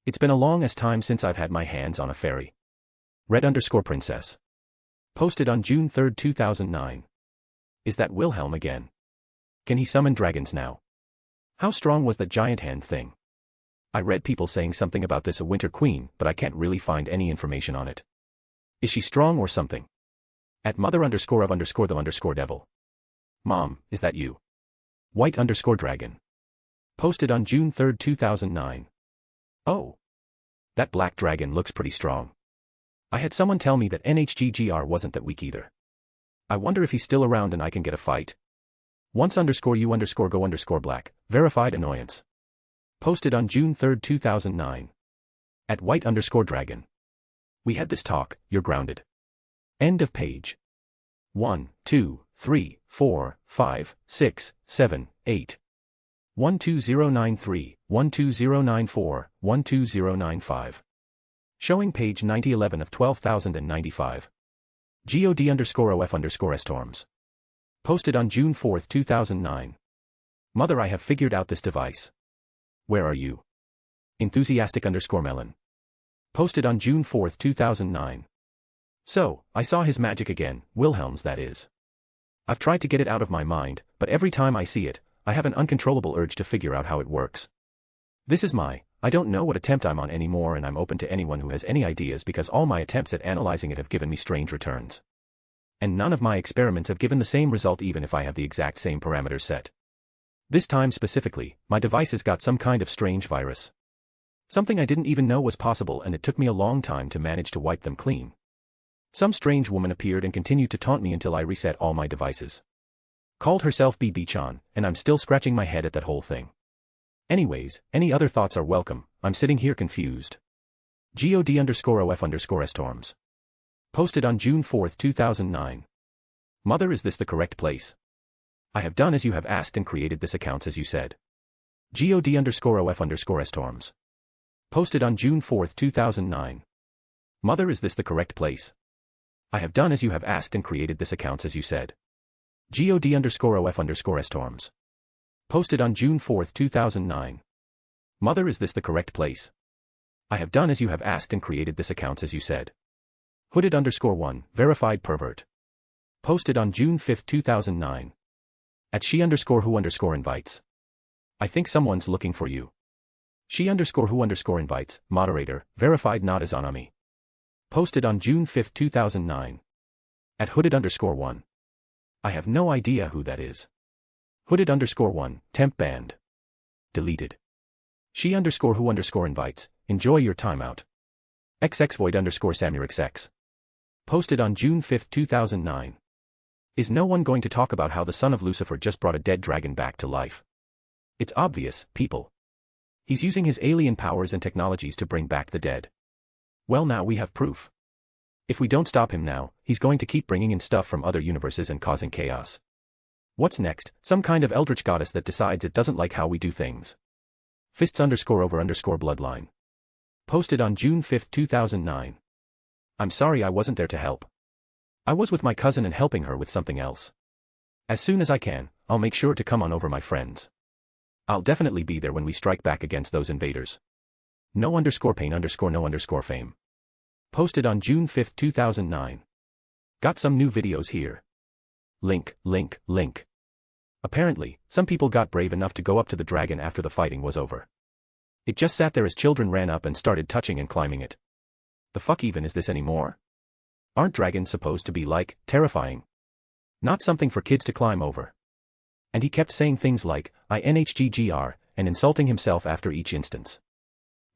It's been a long time since I've had my hands on a fairy. Red_princess. Posted on June 3, 2009. Is that Wilhelm again? Can he summon dragons now? How strong was that giant hand thing? I read people saying something about this a winter queen, but I can't really find any information on it. Is she strong or something? At mother_of_the_devil. Mom, is that you? White_dragon. Posted on June 3, 2009. Oh. That black dragon looks pretty strong. I had someone tell me that NHGGR wasn't that weak either. I wonder if he's still around and I can get a fight. Once_you_go_black, verified annoyance. Posted on June 3, 2009. At white_dragon. We had this talk, you're grounded. End of page. 1, 2, 3, 4, 5, 6, 7, 8. 12093, 12094, 12095. Showing page 9011 of 12,095. God_OF_storms. Posted on June 4, 2009. Mother, I have figured out this device. Where are you? Enthusiastic_melon. Posted on June 4, 2009. So, I saw his magic again, Wilhelm's that is. I've tried to get it out of my mind, but every time I see it, I have an uncontrollable urge to figure out how it works. This is I don't know what attempt I'm on anymore, and I'm open to anyone who has any ideas because all my attempts at analyzing it have given me strange returns. And none of my experiments have given the same result even if I have the exact same parameters set. This time specifically, my devices got some kind of strange virus. Something I didn't even know was possible, and it took me a long time to manage to wipe them clean. Some strange woman appeared and continued to taunt me until I reset all my devices. Called herself BB-chan, and I'm still scratching my head at that whole thing. Anyways, any other thoughts are welcome. I'm sitting here confused. God_OF_storms. Posted on June 4, 2009. Mother, is this the correct place? I have done as you have asked and created this account as you said. God_OF_storms. Posted on June 4, 2009. Mother, is this the correct place? I have done as you have asked and created this account as you said. God_OF_storms. Posted on June 4, 2009. Mother, is this the correct place? I have done as you have asked and created this account as you said. Hooded_1, verified pervert. Posted on June 5, 2009. At she_who_invites. I think someone's looking for you. She_who_invites, moderator, verified not as Anami. Posted on June 5, 2009. At hooded_1. I have no idea who that is. Hooded_1, temp banned. Deleted. She_who_invites, enjoy your timeout. xxvoid_samurixx. Posted on June 5, 2009. Is no one going to talk about how the son of Lucifer just brought a dead dragon back to life? It's obvious, people. He's using his alien powers and technologies to bring back the dead. Well, now we have proof. If we don't stop him now, he's going to keep bringing in stuff from other universes and causing chaos. What's next? Some kind of eldritch goddess that decides it doesn't like how we do things. Fists_over_bloodline. Posted on June 5, 2009. I'm sorry I wasn't there to help. I was with my cousin and helping her with something else. As soon as I can, I'll make sure to come on over, my friends. I'll definitely be there when we strike back against those invaders. No_pain_no_fame. Posted on June 5, 2009. Got some new videos here. Link. Apparently, some people got brave enough to go up to the dragon after the fighting was over. It just sat there as children ran up and started touching and climbing it. The fuck even is this anymore? Aren't dragons supposed to be like, terrifying? Not something for kids to climb over. And he kept saying things like, INHGGR, and insulting himself after each instance.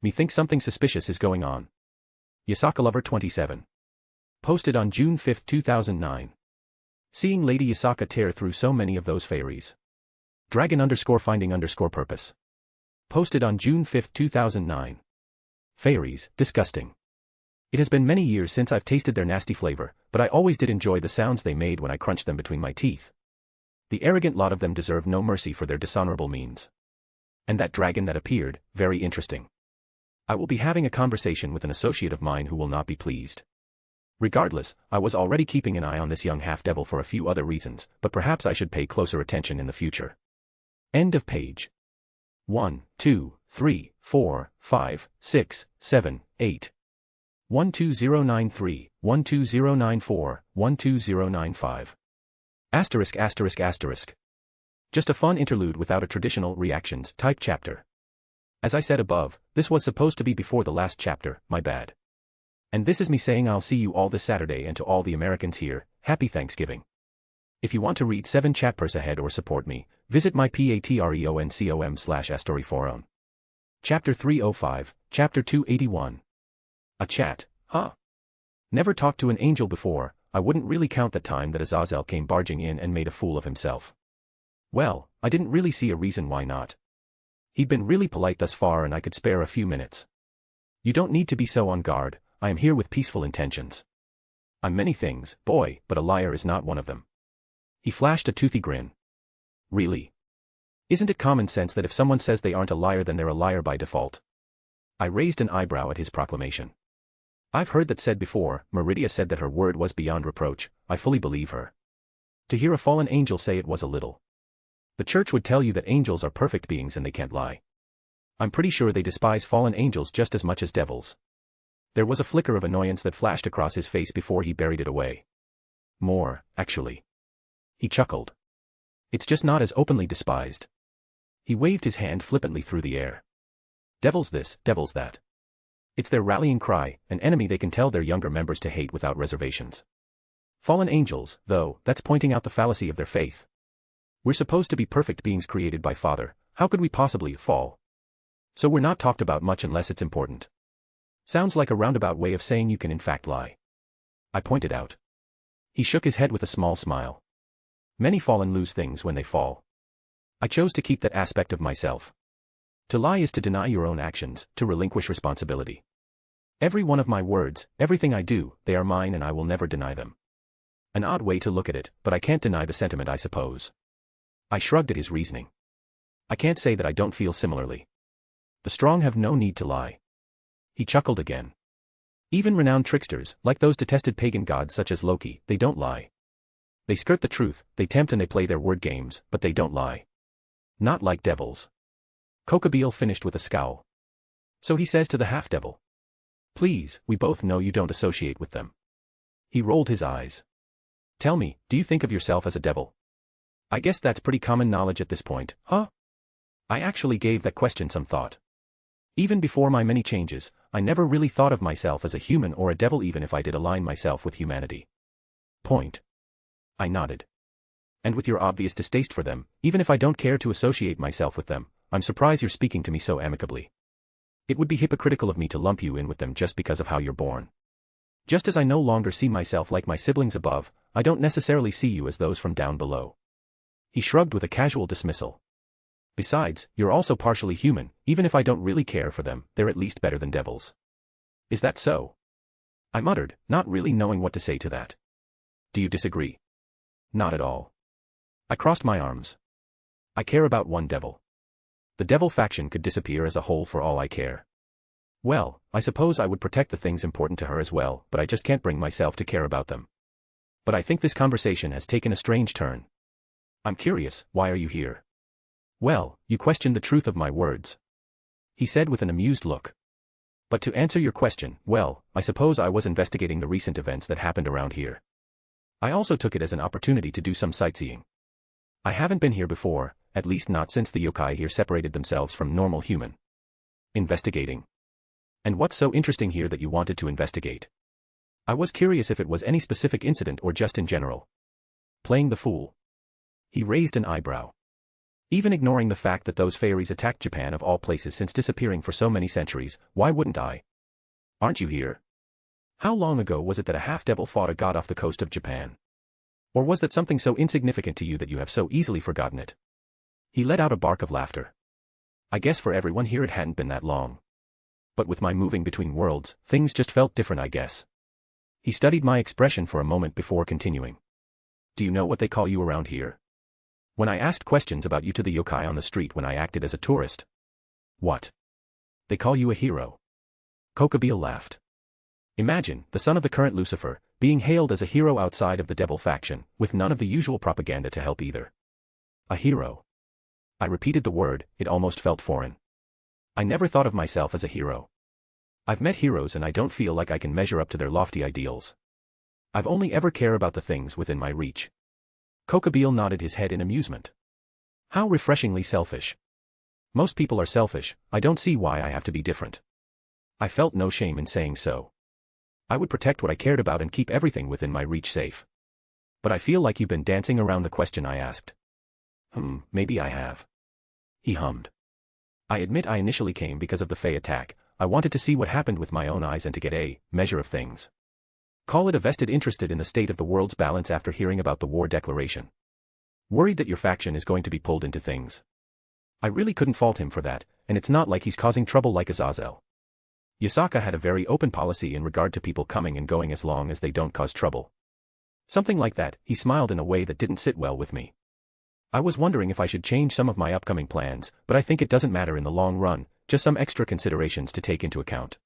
Me thinks something suspicious is going on. Yasaka Lover 27. Posted on June 5, 2009. Seeing Lady Yasaka tear through so many of those fairies. Dragon_finding_purpose. Posted on June 5, 2009. Fairies, disgusting. It has been many years since I've tasted their nasty flavor, but I always did enjoy the sounds they made when I crunched them between my teeth. The arrogant lot of them deserve no mercy for their dishonorable means. And that dragon that appeared, very interesting. I will be having a conversation with an associate of mine who will not be pleased. Regardless, I was already keeping an eye on this young half-devil for a few other reasons, but perhaps I should pay closer attention in the future. End of page. 1, 2, 3, 4, 5, 6, 7, 8. 12093, 12094, 12095. Asterisk asterisk asterisk. Just a fun interlude without a traditional reactions type chapter. As I said above, this was supposed to be before the last chapter, my bad. And this is me saying I'll see you all this Saturday, and to all the Americans here, happy Thanksgiving. If you want to read 7 chapters ahead or support me, visit my patreon.com/astoryforum. Chapter 305, Chapter 281. A chat, huh? Never talked to an angel before. I wouldn't really count that time that Azazel came barging in and made a fool of himself. Well, I didn't really see a reason why not. He'd been really polite thus far and I could spare a few minutes. You don't need to be so on guard, I am here with peaceful intentions. I'm many things, boy, but a liar is not one of them. He flashed a toothy grin. Really? Isn't it common sense that if someone says they aren't a liar then they're a liar by default? I raised an eyebrow at his proclamation. I've heard that said before. Meridia said that her word was beyond reproach. I fully believe her. To hear a fallen angel say it was a little. The church would tell you that angels are perfect beings and they can't lie. I'm pretty sure they despise fallen angels just as much as devils. There was a flicker of annoyance that flashed across his face before he buried it away. More, actually. He chuckled. It's just not as openly despised. He waved his hand flippantly through the air. Devils this, devils that. It's their rallying cry, an enemy they can tell their younger members to hate without reservations. Fallen angels, though, that's pointing out the fallacy of their faith. We're supposed to be perfect beings created by Father, how could we possibly fall? So we're not talked about much unless it's important. Sounds like a roundabout way of saying you can in fact lie. I pointed out. He shook his head with a small smile. Many fallen lose things when they fall. I chose to keep that aspect of myself. To lie is to deny your own actions, to relinquish responsibility. Every one of my words, everything I do, they are mine and I will never deny them. An odd way to look at it, but I can't deny the sentiment, I suppose. I shrugged at his reasoning. I can't say that I don't feel similarly. The strong have no need to lie. He chuckled again. Even renowned tricksters, like those detested pagan gods such as Loki, they don't lie. They skirt the truth, they tempt and they play their word games, but they don't lie. Not like devils. Kokabeel finished with a scowl. So he says to the half-devil. Please, we both know you don't associate with them. He rolled his eyes. Tell me, do you think of yourself as a devil? I guess that's pretty common knowledge at this point, huh? I actually gave that question some thought. Even before my many changes, I never really thought of myself as a human or a devil even if I did align myself with humanity. Point. I nodded. And with your obvious distaste for them, even if I don't care to associate myself with them, I'm surprised you're speaking to me so amicably. It would be hypocritical of me to lump you in with them just because of how you're born. Just as I no longer see myself like my siblings above, I don't necessarily see you as those from down below. He shrugged with a casual dismissal. Besides, you're also partially human, even if I don't really care for them, they're at least better than devils. Is that so? I muttered, not really knowing what to say to that. Do you disagree? Not at all. I crossed my arms. I care about one devil. The devil faction could disappear as a whole for all I care. Well, I suppose I would protect the things important to her as well, but I just can't bring myself to care about them. But I think this conversation has taken a strange turn. I'm curious, why are you here? Well, you questioned the truth of my words. He said with an amused look. But to answer your question, well, I suppose I was investigating the recent events that happened around here. I also took it as an opportunity to do some sightseeing. I haven't been here before, at least not since the yokai here separated themselves from normal human. Investigating. And what's so interesting here that you wanted to investigate? I was curious if it was any specific incident or just in general. Playing the fool. He raised an eyebrow. Even ignoring the fact that those fairies attacked Japan of all places since disappearing for so many centuries, why wouldn't I? Aren't you here? How long ago was it that a half-devil fought a god off the coast of Japan? Or was that something so insignificant to you that you have so easily forgotten it? He let out a bark of laughter. I guess for everyone here it hadn't been that long. But with my moving between worlds, things just felt different, I guess. He studied my expression for a moment before continuing. Do you know what they call you around here? When I asked questions about you to the yokai on the street when I acted as a tourist. What? They call you a hero. Kokabeel laughed. Imagine, the son of the current Lucifer, being hailed as a hero outside of the devil faction, with none of the usual propaganda to help either. A hero. I repeated the word, it almost felt foreign. I never thought of myself as a hero. I've met heroes and I don't feel like I can measure up to their lofty ideals. I've only ever cared about the things within my reach. Kokabeel nodded his head in amusement. How refreshingly selfish. Most people are selfish, I don't see why I have to be different. I felt no shame in saying so. I would protect what I cared about and keep everything within my reach safe. But I feel like you've been dancing around the question I asked. Maybe I have. He hummed. I admit I initially came because of the Fae attack. I wanted to see what happened with my own eyes and to get a measure of things. Call it a vested interest in the state of the world's balance after hearing about the war declaration. Worried that your faction is going to be pulled into things. I really couldn't fault him for that, and it's not like he's causing trouble like Azazel. Yasaka had a very open policy in regard to people coming and going as long as they don't cause trouble. Something like that. He smiled in a way that didn't sit well with me. I was wondering if I should change some of my upcoming plans, but I think it doesn't matter in the long run, just some extra considerations to take into account.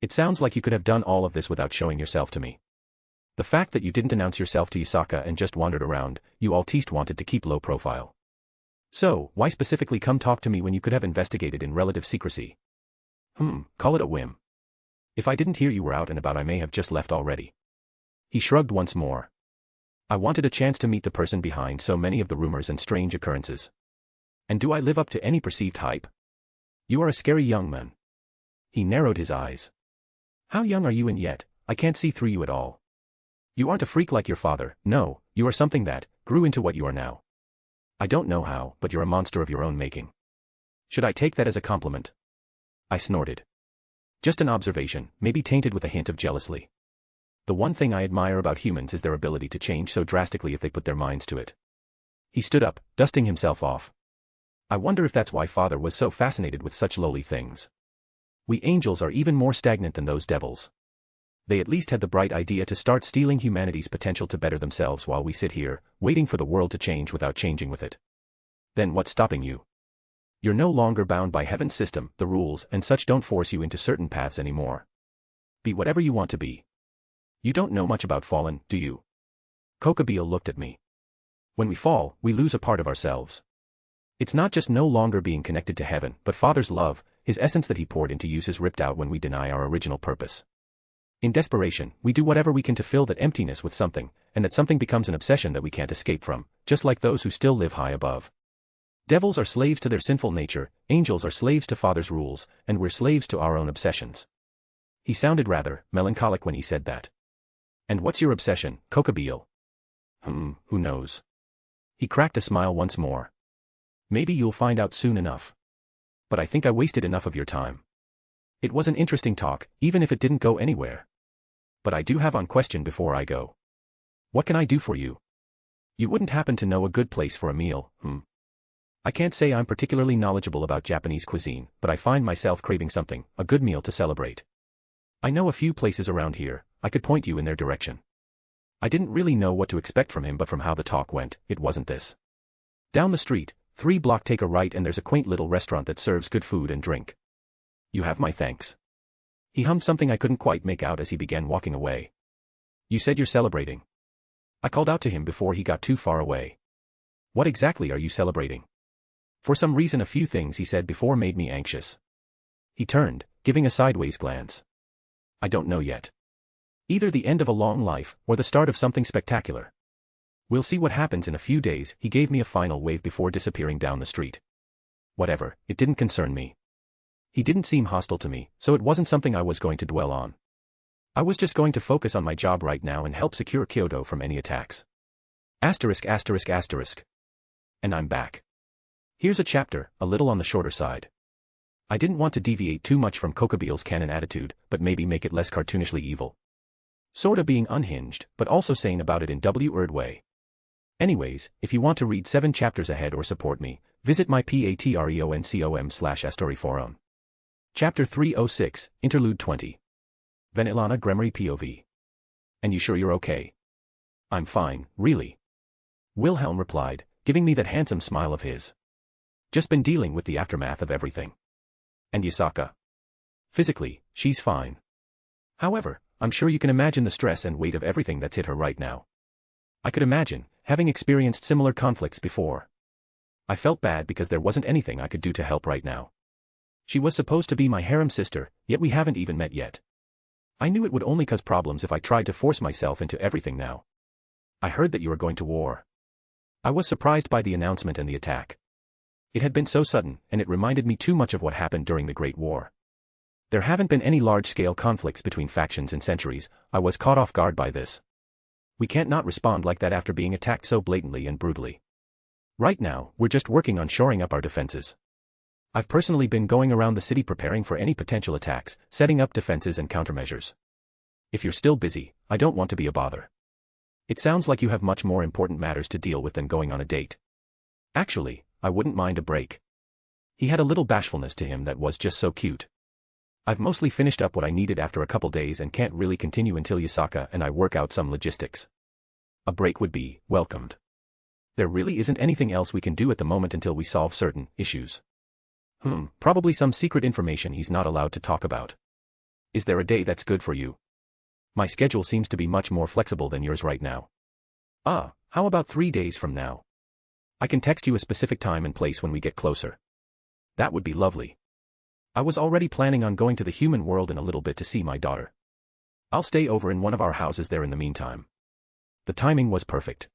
It sounds like you could have done all of this without showing yourself to me. The fact that you didn't announce yourself to Yasaka and just wandered around, you Altiste wanted to keep low profile. So, why specifically come talk to me when you could have investigated in relative secrecy? Call it a whim. If I didn't hear you were out and about I may have just left already. He shrugged once more. I wanted a chance to meet the person behind so many of the rumors and strange occurrences. And do I live up to any perceived hype? You are a scary young man. He narrowed his eyes. How young are you and yet, I can't see through you at all. You aren't a freak like your father, no, you are something that grew into what you are now. I don't know how, but you're a monster of your own making. Should I take that as a compliment? I snorted. Just an observation, maybe tainted with a hint of jealousy. The one thing I admire about humans is their ability to change so drastically if they put their minds to it. He stood up, dusting himself off. I wonder if that's why Father was so fascinated with such lowly things. We angels are even more stagnant than those devils. They at least had the bright idea to start stealing humanity's potential to better themselves while we sit here, waiting for the world to change without changing with it. Then what's stopping you? You're no longer bound by heaven's system, the rules and such don't force you into certain paths anymore. Be whatever you want to be. You don't know much about fallen, do you? Kokabeel looked at me. When we fall, we lose a part of ourselves. It's not just no longer being connected to heaven, but Father's love, his essence that he poured into use is ripped out when we deny our original purpose. In desperation, we do whatever we can to fill that emptiness with something, and that something becomes an obsession that we can't escape from, just like those who still live high above. Devils are slaves to their sinful nature, angels are slaves to Father's rules, and we're slaves to our own obsessions. He sounded rather melancholic when he said that. And what's your obsession, Kokabeel? Who knows? He cracked a smile once more. Maybe you'll find out soon enough. But I think I wasted enough of your time. It was an interesting talk, even if it didn't go anywhere. But I do have one question before I go. What can I do for you? You wouldn't happen to know a good place for a meal, I can't say I'm particularly knowledgeable about Japanese cuisine, but I find myself craving something, a good meal to celebrate. I know a few places around here, I could point you in their direction. I didn't really know what to expect from him, but from how the talk went, it wasn't this. Down the street, 3 blocks take a right and there's a quaint little restaurant that serves good food and drink. You have my thanks. He hummed something I couldn't quite make out as he began walking away. You said you're celebrating. I called out to him before he got too far away. What exactly are you celebrating? For some reason a few things he said before made me anxious. He turned, giving a sideways glance. I don't know yet. Either the end of a long life, or the start of something spectacular. We'll see what happens in a few days. He gave me a final wave before disappearing down the street. Whatever, it didn't concern me. He didn't seem hostile to me, so it wasn't something I was going to dwell on. I was just going to focus on my job right now and help secure Kyoto from any attacks. Asterisk asterisk asterisk. And I'm back. Here's a chapter, a little on the shorter side. I didn't want to deviate too much from Kokobeel's canon attitude, but maybe make it less cartoonishly evil. Sorta being unhinged, but also sane about it in W-erd way. Anyways, if you want to read 7 chapters ahead or support me, visit my patreon.com/astoryforum. Chapter 306, Interlude 20. Vanillana Gremory POV. And you sure you're okay? I'm fine, really. Wilhelm replied, giving me that handsome smile of his. Just been dealing with the aftermath of everything. And Yasaka? Physically, she's fine. However, I'm sure you can imagine the stress and weight of everything that's hit her right now. I could imagine, having experienced similar conflicts before. I felt bad because there wasn't anything I could do to help right now. She was supposed to be my harem sister, yet we haven't even met yet. I knew it would only cause problems if I tried to force myself into everything now. I heard that you were going to war. I was surprised by the announcement and the attack. It had been so sudden, and it reminded me too much of what happened during the Great War. There haven't been any large-scale conflicts between factions in centuries. I was caught off guard by this. We can't not respond like that after being attacked so blatantly and brutally. Right now, we're just working on shoring up our defenses. I've personally been going around the city preparing for any potential attacks, setting up defenses and countermeasures. If you're still busy, I don't want to be a bother. It sounds like you have much more important matters to deal with than going on a date. Actually, I wouldn't mind a break. He had a little bashfulness to him that was just so cute. I've mostly finished up what I needed after a couple days and can't really continue until Yasaka and I work out some logistics. A break would be welcomed. There really isn't anything else we can do at the moment until we solve certain issues. Probably some secret information he's not allowed to talk about. Is there a day that's good for you? My schedule seems to be much more flexible than yours right now. How about 3 days from now? I can text you a specific time and place when we get closer. That would be lovely. I was already planning on going to the human world in a little bit to see my daughter. I'll stay over in one of our houses there in the meantime. The timing was perfect.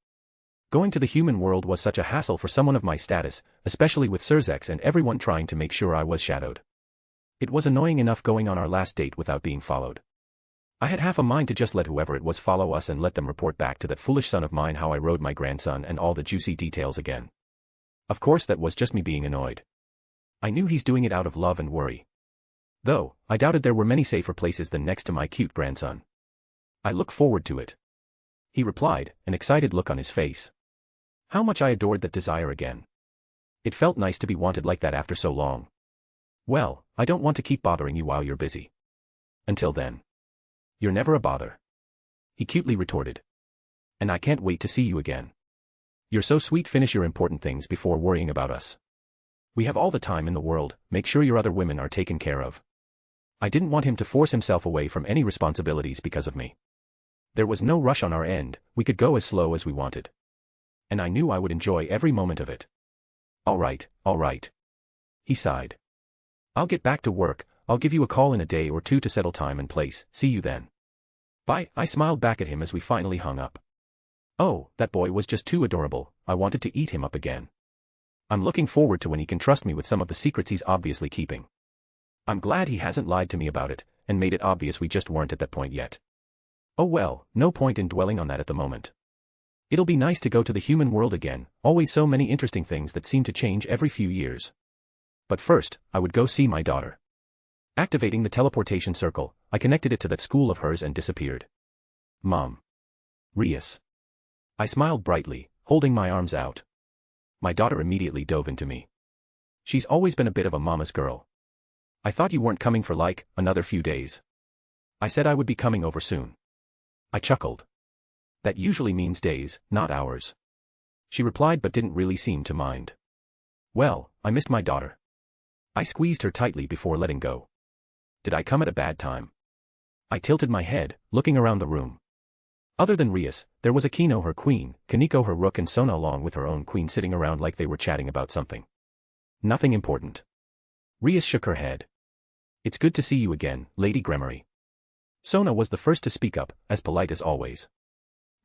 Going to the human world was such a hassle for someone of my status, especially with Zelretch and everyone trying to make sure I was shadowed. It was annoying enough going on our last date without being followed. I had half a mind to just let whoever it was follow us and let them report back to that foolish son of mine how I rode my grandson and all the juicy details again. Of course that was just me being annoyed. I knew he's doing it out of love and worry. Though, I doubted there were many safer places than next to my cute grandson. I look forward to it. He replied, an excited look on his face. How much I adored that desire again. It felt nice to be wanted like that after so long. Well, I don't want to keep bothering you while you're busy. Until then. You're never a bother. He cutely retorted. And I can't wait to see you again. You're so sweet. Finish your important things before worrying about us. We have all the time in the world. Make sure your other women are taken care of. I didn't want him to force himself away from any responsibilities because of me. There was no rush on our end. We could go as slow as we wanted. And I knew I would enjoy every moment of it. All right. He sighed. I'll get back to work. I'll give you a call in a day or two to settle time and place. See you then. Bye. I smiled back at him as we finally hung up. Oh, that boy was just too adorable. I wanted to eat him up again. I'm looking forward to when he can trust me with some of the secrets he's obviously keeping. I'm glad he hasn't lied to me about it, and made it obvious we just weren't at that point yet. Oh well, no point in dwelling on that at the moment. It'll be nice to go to the human world again, always so many interesting things that seem to change every few years. But first, I would go see my daughter. Activating the teleportation circle, I connected it to that school of hers and disappeared. Mom. Rias. I smiled brightly, holding my arms out. My daughter immediately dove into me. She's always been a bit of a mama's girl. I thought you weren't coming for like, another few days. I said I would be coming over soon. I chuckled. That usually means days, not hours. She replied but didn't really seem to mind. Well, I missed my daughter. I squeezed her tightly before letting go. Did I come at a bad time? I tilted my head, looking around the room. Other than Rias, there was Akino her queen, Kaneko her rook and Sona along with her own queen sitting around like they were chatting about something. Nothing important. Rias shook her head. It's good to see you again, Lady Gremory. Sona was the first to speak up, as polite as always.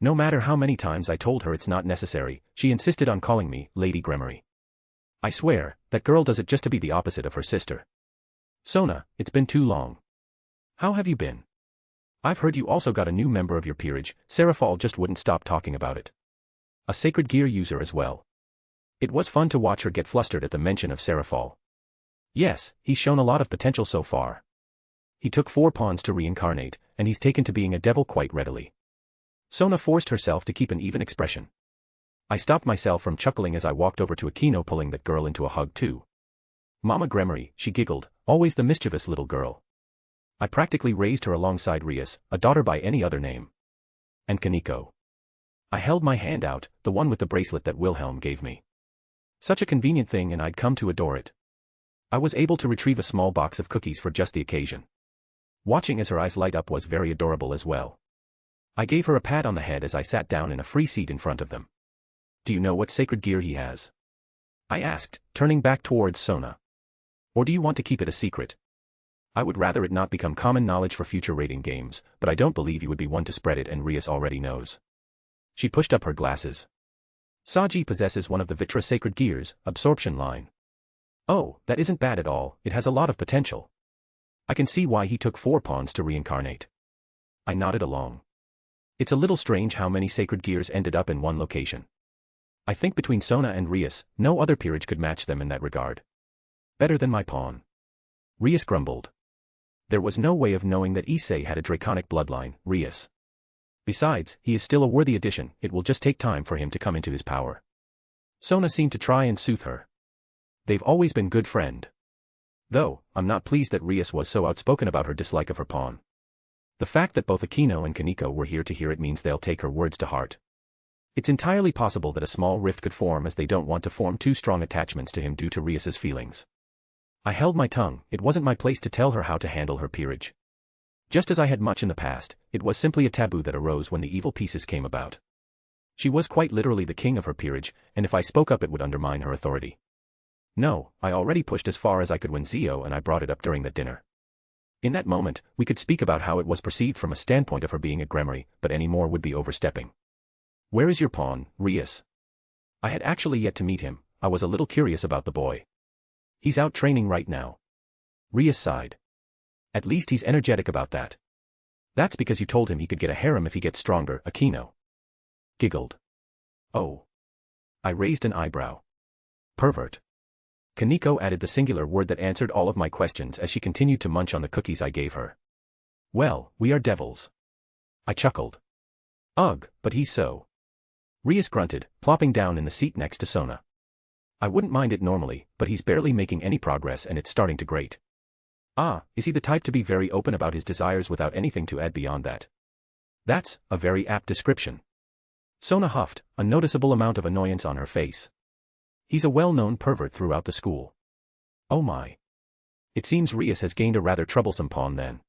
No matter how many times I told her it's not necessary, she insisted on calling me Lady Gremory. I swear, that girl does it just to be the opposite of her sister. Sona, it's been too long. How have you been? I've heard you also got a new member of your peerage. Seraphal just wouldn't stop talking about it. A sacred gear user as well. It was fun to watch her get flustered at the mention of Seraphal. Yes, he's shown a lot of potential so far. He took 4 pawns to reincarnate, and he's taken to being a devil quite readily. Sona forced herself to keep an even expression. I stopped myself from chuckling as I walked over to Aquino, pulling that girl into a hug too. Mama Gremory, she giggled, always the mischievous little girl. I practically raised her alongside Rias, a daughter by any other name. And Kaneko. I held my hand out, the one with the bracelet that Wilhelm gave me. Such a convenient thing, and I'd come to adore it. I was able to retrieve a small box of cookies for just the occasion. Watching as her eyes light up was very adorable as well. I gave her a pat on the head as I sat down in a free seat in front of them. Do you know what sacred gear he has? I asked, turning back towards Sona. Or do you want to keep it a secret? I would rather it not become common knowledge for future rating games, but I don't believe you would be one to spread it, and Rias already knows. She pushed up her glasses. Saji possesses one of the Vitra sacred gears, absorption line. Oh, that isn't bad at all, it has a lot of potential. I can see why he took 4 pawns to reincarnate. I nodded along. It's a little strange how many sacred gears ended up in one location. I think between Sona and Rias, no other peerage could match them in that regard. Better than my pawn. Rias grumbled. There was no way of knowing that Issei had a draconic bloodline, Rias. Besides, he is still a worthy addition, it will just take time for him to come into his power. Sona seemed to try and soothe her. They've always been good friend. Though, I'm not pleased that Rias was so outspoken about her dislike of her pawn. The fact that both Aquino and Kaneko were here to hear it means they'll take her words to heart. It's entirely possible that a small rift could form, as they don't want to form too strong attachments to him due to Rias's feelings. I held my tongue, it wasn't my place to tell her how to handle her peerage. Just as I had much in the past, it was simply a taboo that arose when the evil pieces came about. She was quite literally the king of her peerage, and if I spoke up it would undermine her authority. No, I already pushed as far as I could when Zio and I brought it up during that dinner. In that moment, we could speak about how it was perceived from a standpoint of her being a Gremory, but any more would be overstepping. Where is your pawn, Rias? I had actually yet to meet him, I was a little curious about the boy. He's out training right now. Rias sighed. At least he's energetic about that. That's because you told him he could get a harem if he gets stronger, Aquino giggled. Oh. I raised an eyebrow. Pervert. Kaneko added the singular word that answered all of my questions as she continued to munch on the cookies I gave her. Well, we are devils. I chuckled. Ugh, but he's so. Rias grunted, plopping down in the seat next to Sona. I wouldn't mind it normally, but he's barely making any progress and it's starting to grate. Ah, is he the type to be very open about his desires without anything to add beyond that? That's a very apt description. Sona huffed, a noticeable amount of annoyance on her face. He's a well-known pervert throughout the school. Oh my. It seems Rias has gained a rather troublesome pawn then.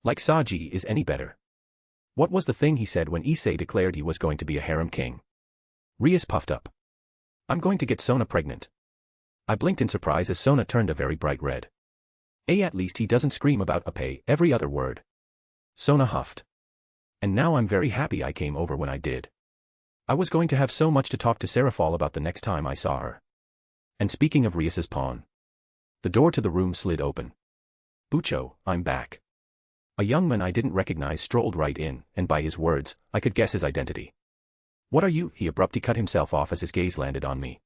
Like Saji is any better. What was the thing he said when Issei declared he was going to be a harem king? Rias puffed up. I'm going to get Sona pregnant. I blinked in surprise as Sona turned a very bright red. At least he doesn't scream about Ape every other word. Sona huffed. And now I'm very happy I came over when I did. I was going to have so much to talk to Seraphal about the next time I saw her. And speaking of Rias's pawn. The door to the room slid open. Bucho, I'm back. A young man I didn't recognize strolled right in, and by his words, I could guess his identity. What are you? He abruptly cut himself off as his gaze landed on me.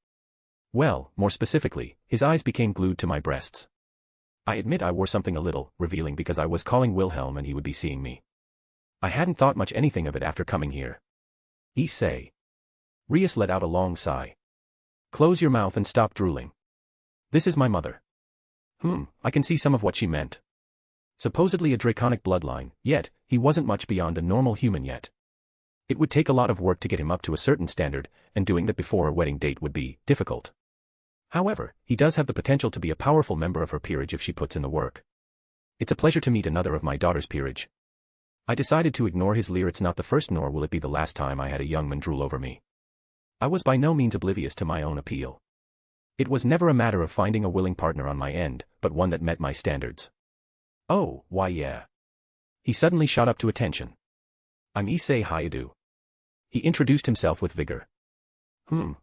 Well, more specifically, his eyes became glued to my breasts. I admit I wore something a little revealing because I was calling Wilhelm and he would be seeing me. I hadn't thought much anything of it after coming here. Issei. Rias let out a long sigh. Close your mouth and stop drooling. This is my mother. I can see some of what she meant. Supposedly a draconic bloodline, yet, he wasn't much beyond a normal human yet. It would take a lot of work to get him up to a certain standard, and doing that before a wedding date would be difficult. However, he does have the potential to be a powerful member of her peerage if she puts in the work. It's a pleasure to meet another of my daughter's peerage. I decided to ignore his leer. It's not the first nor will it be the last time I had a young man drool over me. I was by no means oblivious to my own appeal. It was never a matter of finding a willing partner on my end, but one that met my standards. Oh, why yeah. He suddenly shot up to attention. I'm Issei Hayadu. He introduced himself with vigor.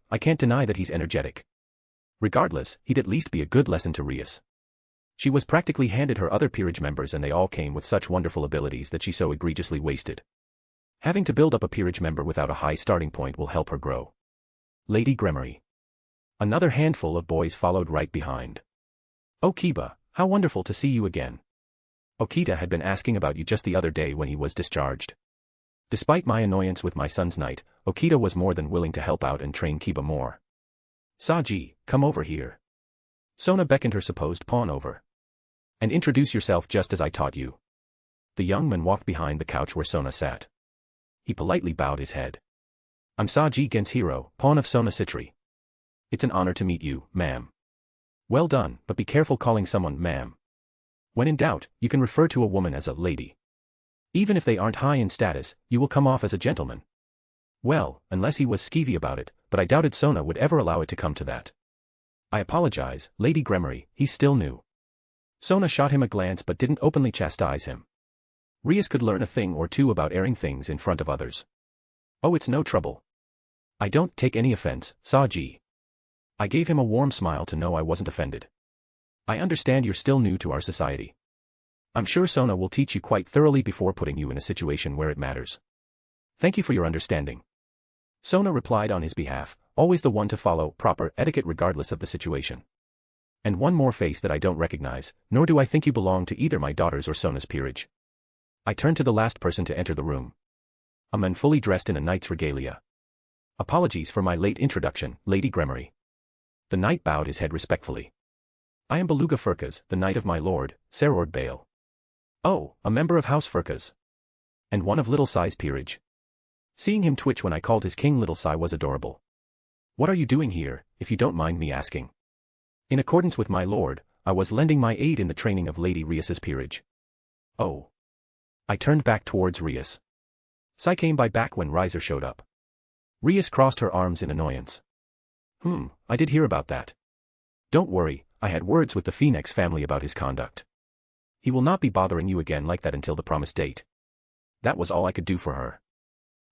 I can't deny that he's energetic. Regardless, he'd at least be a good lesson to Rias. She was practically handed her other peerage members and they all came with such wonderful abilities that she so egregiously wasted. Having to build up a peerage member without a high starting point will help her grow. Lady Gremory. Another handful of boys followed right behind. Oh Kiba, how wonderful to see you again. Okita had been asking about you just the other day when he was discharged. Despite my annoyance with my son's knight, Okita was more than willing to help out and train Kiba more. Saji, come over here. Sona beckoned her supposed pawn over. And introduce yourself just as I taught you. The young man walked behind the couch where Sona sat. He politely bowed his head. I'm Saji Genshiro, pawn of Sona Citri. It's an honor to meet you, ma'am. Well done, but be careful calling someone ma'am. When in doubt, you can refer to a woman as a lady. Even if they aren't high in status, you will come off as a gentleman. Well, unless he was skeevy about it, but I doubted Sona would ever allow it to come to that. I apologize, Lady Gremory, he's still new. Sona shot him a glance but didn't openly chastise him. Rias could learn a thing or two about airing things in front of others. Oh, it's no trouble. I don't take any offense, Saji. I gave him a warm smile to know I wasn't offended. I understand you're still new to our society. I'm sure Sona will teach you quite thoroughly before putting you in a situation where it matters. Thank you for your understanding. Sona replied on his behalf, always the one to follow proper etiquette regardless of the situation. And one more face that I don't recognize, nor do I think you belong to either my daughters or Sona's peerage. I turned to the last person to enter the room. A man fully dressed in a knight's regalia. Apologies for my late introduction, Lady Gremory. The knight bowed his head respectfully. I am Beluga Furkas, the knight of my lord, Serord Bale. Oh, a member of House Furkas. And one of Little Sai's peerage. Seeing him twitch when I called his king Little Sai was adorable. What are you doing here, if you don't mind me asking? In accordance with my lord, I was lending my aid in the training of Lady Rias's peerage. Oh. I turned back towards Rias. Sai came by back when Riser showed up. Rias crossed her arms in annoyance. I did hear about that. Don't worry, I had words with the Phoenix family about his conduct. He will not be bothering you again like that until the promised date. That was all I could do for her.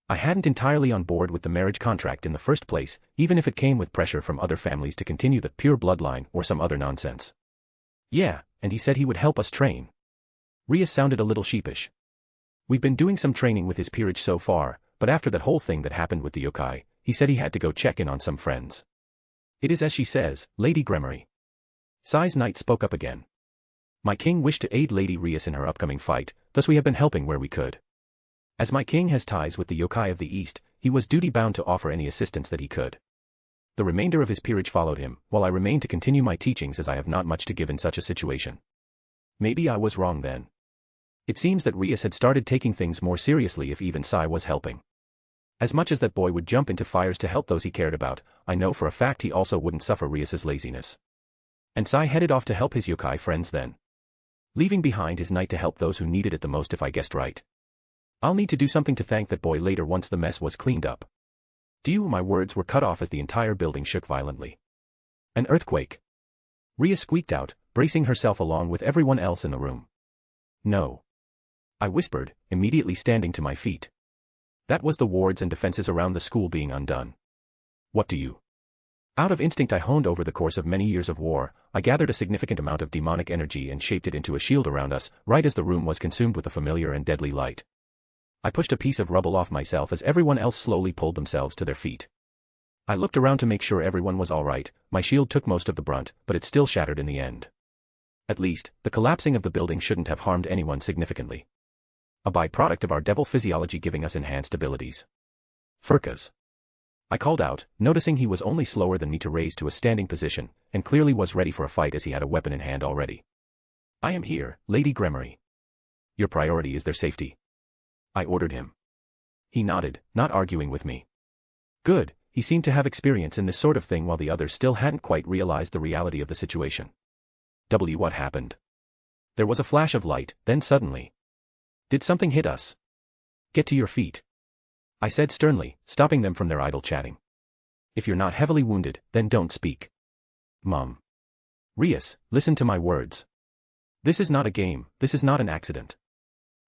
I hadn't entirely on board with the marriage contract in the first place, even if it came with pressure from other families to continue the pure bloodline or some other nonsense. Yeah, and he said he would help us train. Rias sounded a little sheepish. We've been doing some training with his peerage so far, but after that whole thing that happened with the yokai, he said he had to go check in on some friends. It is as she says, Lady Gremory. Sai's knight spoke up again. My king wished to aid Lady Rias in her upcoming fight, thus we have been helping where we could. As my king has ties with the yokai of the east, he was duty-bound to offer any assistance that he could. The remainder of his peerage followed him, while I remained to continue my teachings as I have not much to give in such a situation. Maybe I was wrong then. It seems that Rias had started taking things more seriously if even Sai was helping. As much as that boy would jump into fires to help those he cared about, I know for a fact he also wouldn't suffer Rias's laziness. And Sai headed off to help his yokai friends then. Leaving behind his knight to help those who needed it the most if I guessed right. I'll need to do something to thank that boy later once the mess was cleaned up. My words were cut off as the entire building shook violently. An earthquake. Rias squeaked out, bracing herself along with everyone else in the room. No. I whispered, immediately standing to my feet. That was the wards and defenses around the school being undone. What do you? Out of instinct I honed over the course of many years of war, I gathered a significant amount of demonic energy and shaped it into a shield around us, right as the room was consumed with a familiar and deadly light. I pushed a piece of rubble off myself as everyone else slowly pulled themselves to their feet. I looked around to make sure everyone was all right. My shield took most of the brunt, but it still shattered in the end. At least, the collapsing of the building shouldn't have harmed anyone significantly. A byproduct of our devil physiology giving us enhanced abilities. Furkas. I called out, noticing he was only slower than me to raise to a standing position, and clearly was ready for a fight as he had a weapon in hand already. I am here, Lady Gremory. Your priority is their safety. I ordered him. He nodded, not arguing with me. Good, he seemed to have experience in this sort of thing while the others still hadn't quite realized the reality of the situation. What happened? There was a flash of light, then suddenly. Did something hit us? Get to your feet. I said sternly, stopping them from their idle chatting. If you're not heavily wounded, then don't speak. Mum. Rias, listen to my words. This is not a game, this is not an accident.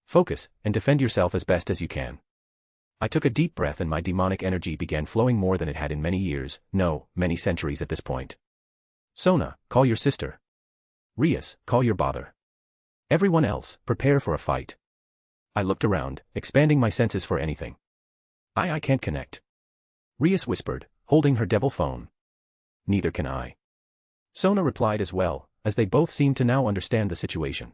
Focus, and defend yourself as best as you can. I took a deep breath and my demonic energy began flowing more than it had in many years, no, many centuries at this point. Sona, call your sister. Rias, call your bother. Everyone else, prepare for a fight. I looked around, expanding my senses for anything. I can't connect. Rias whispered, holding her devil phone. Neither can I. Sona replied as well, as they both seemed to now understand the situation.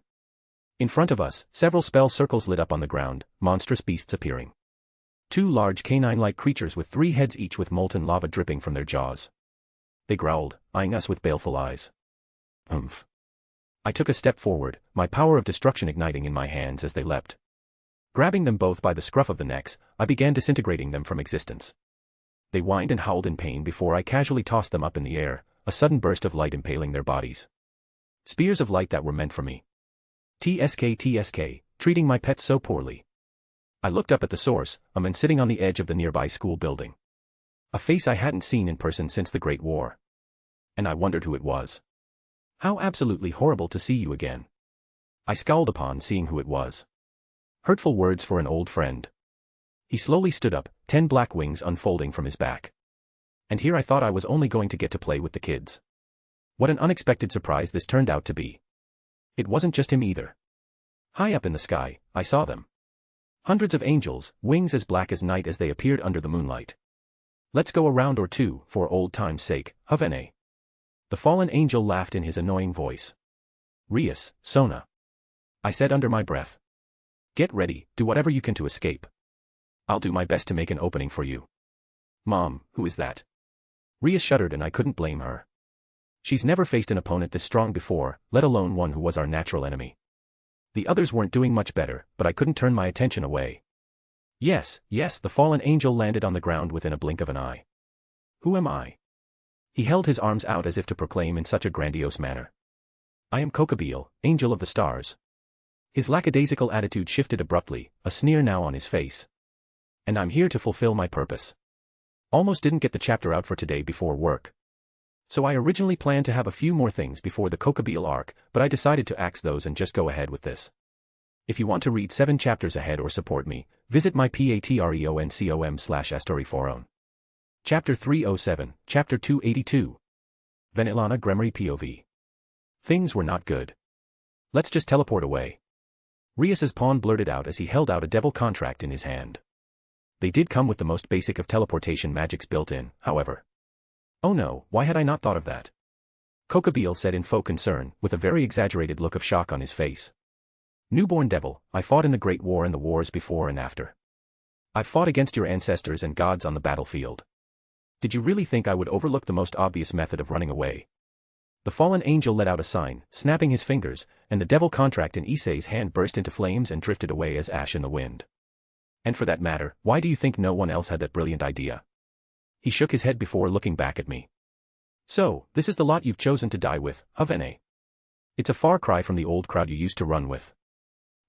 In front of us, several spell circles lit up on the ground, monstrous beasts appearing. 2 large canine-like creatures with 3 heads each with molten lava dripping from their jaws. They growled, eyeing us with baleful eyes. Umph. I took a step forward, my power of destruction igniting in my hands as they leapt. Grabbing them both by the scruff of the necks, I began disintegrating them from existence. They whined and howled in pain before I casually tossed them up in the air, a sudden burst of light impaling their bodies. Spears of light that were meant for me. TSK, treating my pets so poorly. I looked up at the source, a man sitting on the edge of the nearby school building. A face I hadn't seen in person since the Great War. And I wondered who it was. How absolutely horrible to see you again. I scowled upon seeing who it was. Hurtful words for an old friend. He slowly stood up, 10 black wings unfolding from his back. And here I thought I was only going to get to play with the kids. What an unexpected surprise this turned out to be. It wasn't just him either. High up in the sky, I saw them. Hundreds of angels, wings as black as night as they appeared under the moonlight. Let's go a round or two, for old time's sake, Havene. The fallen angel laughed in his annoying voice. Rias, Sona. I said under my breath. Get ready, do whatever you can to escape. I'll do my best to make an opening for you. Mom, who is that? Rias shuddered and I couldn't blame her. She's never faced an opponent this strong before, let alone one who was our natural enemy. The others weren't doing much better, but I couldn't turn my attention away. Yes, the fallen angel landed on the ground within a blink of an eye. Who am I? He held his arms out as if to proclaim in such a grandiose manner. I am Kokabeel, angel of the stars. His lackadaisical attitude shifted abruptly, a sneer now on his face. And I'm here to fulfill my purpose. Almost didn't get the chapter out for today before work. So I originally planned to have a few more things before the Kokabeel arc, but I decided to axe those and just go ahead with this. If you want to read 7 chapters ahead or support me, visit my patreon.com/astoryforon. Chapter 307, Chapter 282. Vanillana Gremory POV. Things were not good. Let's just teleport away. Rias's pawn blurted out as he held out a devil contract in his hand. They did come with the most basic of teleportation magics built in, however. Oh no, why had I not thought of that? Kokabeel said in faux concern, with a very exaggerated look of shock on his face. Newborn devil, I fought in the Great War and the wars before and after. I've fought against your ancestors and gods on the battlefield. Did you really think I would overlook the most obvious method of running away? The fallen angel let out a sign, snapping his fingers, and the devil contract in Issei's hand burst into flames and drifted away as ash in the wind. And for that matter, why do you think no one else had that brilliant idea? He shook his head before looking back at me. So, this is the lot you've chosen to die with, Havene. It's a far cry from the old crowd you used to run with.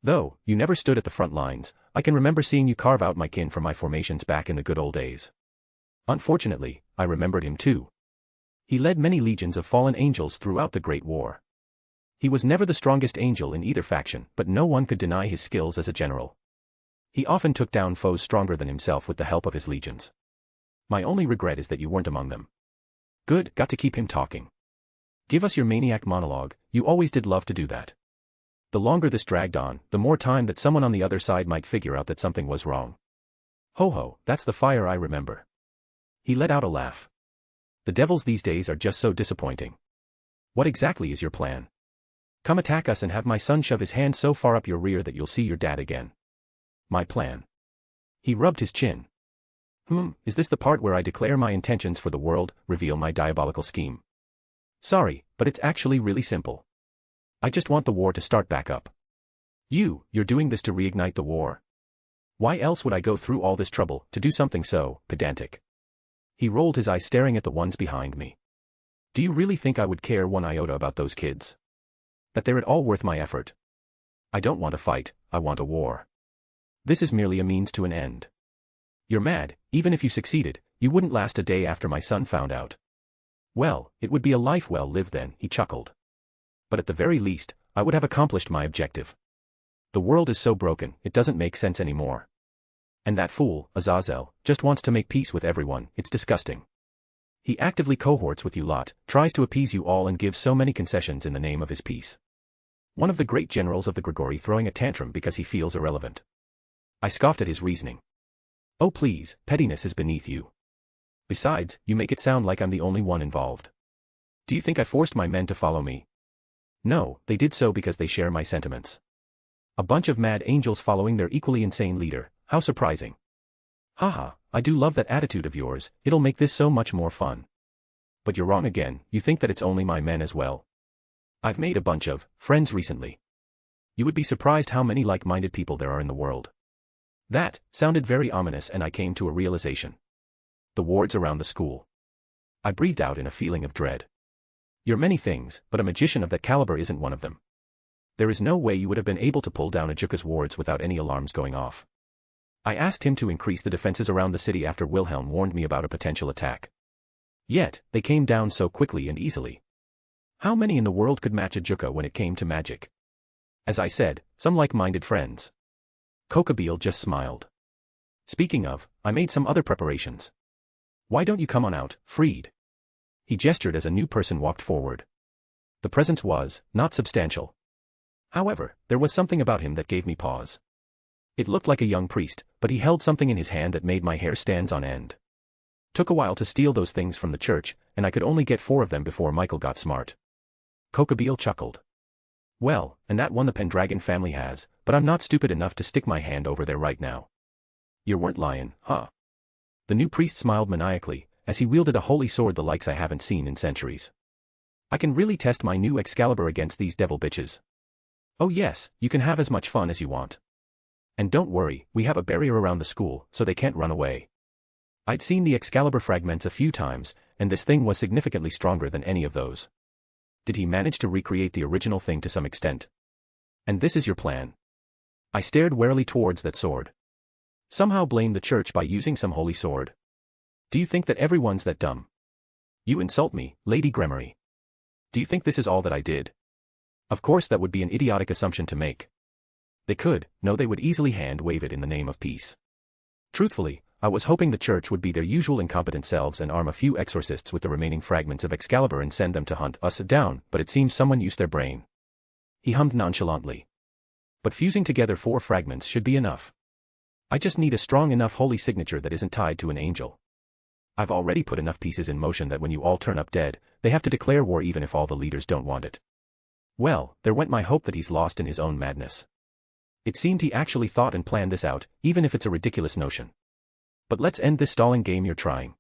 Though, you never stood at the front lines, I can remember seeing you carve out my kin from my formations back in the good old days. Unfortunately, I remembered him too. He led many legions of fallen angels throughout the Great War. He was never the strongest angel in either faction, but no one could deny his skills as a general. He often took down foes stronger than himself with the help of his legions. My only regret is that you weren't among them. Good, got to keep him talking. Give us your maniac monologue, you always did love to do that. The longer this dragged on, the more time that someone on the other side might figure out that something was wrong. Ho ho, that's the fire I remember. He let out a laugh. The devils these days are just so disappointing. What exactly is your plan? Come attack us and have my son shove his hand so far up your rear that you'll see your dad again. My plan. He rubbed his chin. Is this the part where I declare my intentions for the world, reveal my diabolical scheme? Sorry, but it's actually really simple. I just want the war to start back up. You're doing this to reignite the war. Why else would I go through all this trouble, to do something so pedantic? He rolled his eyes staring at the ones behind me. Do you really think I would care one iota about those kids? That they're at all worth my effort? I don't want a fight, I want a war. This is merely a means to an end. You're mad, even if you succeeded, you wouldn't last a day after my son found out. Well, it would be a life well lived then, he chuckled. But at the very least, I would have accomplished my objective. The world is so broken, it doesn't make sense anymore. And that fool, Azazel, just wants to make peace with everyone. It's disgusting. He actively cohorts with you lot, tries to appease you all and gives so many concessions in the name of his peace. One of the great generals of the Grigori throwing a tantrum because he feels irrelevant. I scoffed at his reasoning. Oh please, pettiness is beneath you. Besides, you make it sound like I'm the only one involved. Do you think I forced my men to follow me? No, they did so because they share my sentiments. A bunch of mad angels following their equally insane leader, how surprising. Haha, I do love that attitude of yours, it'll make this so much more fun. But you're wrong again, you think that it's only my men as well. I've made a bunch of friends recently. You would be surprised how many like-minded people there are in the world. That sounded very ominous and I came to a realization. The wards around the school. I breathed out in a feeling of dread. You're many things, but a magician of that caliber isn't one of them. There is no way you would have been able to pull down Ajuka's wards without any alarms going off. I asked him to increase the defenses around the city after Wilhelm warned me about a potential attack. Yet, they came down so quickly and easily. How many in the world could match Ajuka when it came to magic? As I said, some like-minded friends. Kokabeel just smiled. Speaking of, I made some other preparations. Why don't you come on out, Freed? He gestured as a new person walked forward. The presence was not substantial. However, there was something about him that gave me pause. It looked like a young priest, but he held something in his hand that made my hair stand on end. Took a while to steal those things from the church, and I could only get 4 of them before Michael got smart. Kokabeel chuckled. Well, and that one the Pendragon family has, but I'm not stupid enough to stick my hand over there right now. You weren't lying, huh? The new priest smiled maniacally, as he wielded a holy sword the likes I haven't seen in centuries. I can really test my new Excalibur against these devil bitches. Oh yes, you can have as much fun as you want. And don't worry, we have a barrier around the school, so they can't run away. I'd seen the Excalibur fragments a few times, and this thing was significantly stronger than any of those. Did he manage to recreate the original thing to some extent? And this is your plan? I stared warily towards that sword. Somehow blame the church by using some holy sword. Do you think that everyone's that dumb? You insult me, Lady Gremory. Do you think this is all that I did? Of course that would be an idiotic assumption to make. They would easily hand-wave it in the name of peace. Truthfully, I was hoping the church would be their usual incompetent selves and arm a few exorcists with the remaining fragments of Excalibur and send them to hunt us down, but it seems someone used their brain. He hummed nonchalantly. But fusing together 4 fragments should be enough. I just need a strong enough holy signature that isn't tied to an angel. I've already put enough pieces in motion that when you all turn up dead, they have to declare war even if all the leaders don't want it. Well, there went my hope that he's lost in his own madness. It seemed he actually thought and planned this out, even if it's a ridiculous notion. But let's end this stalling game you're trying.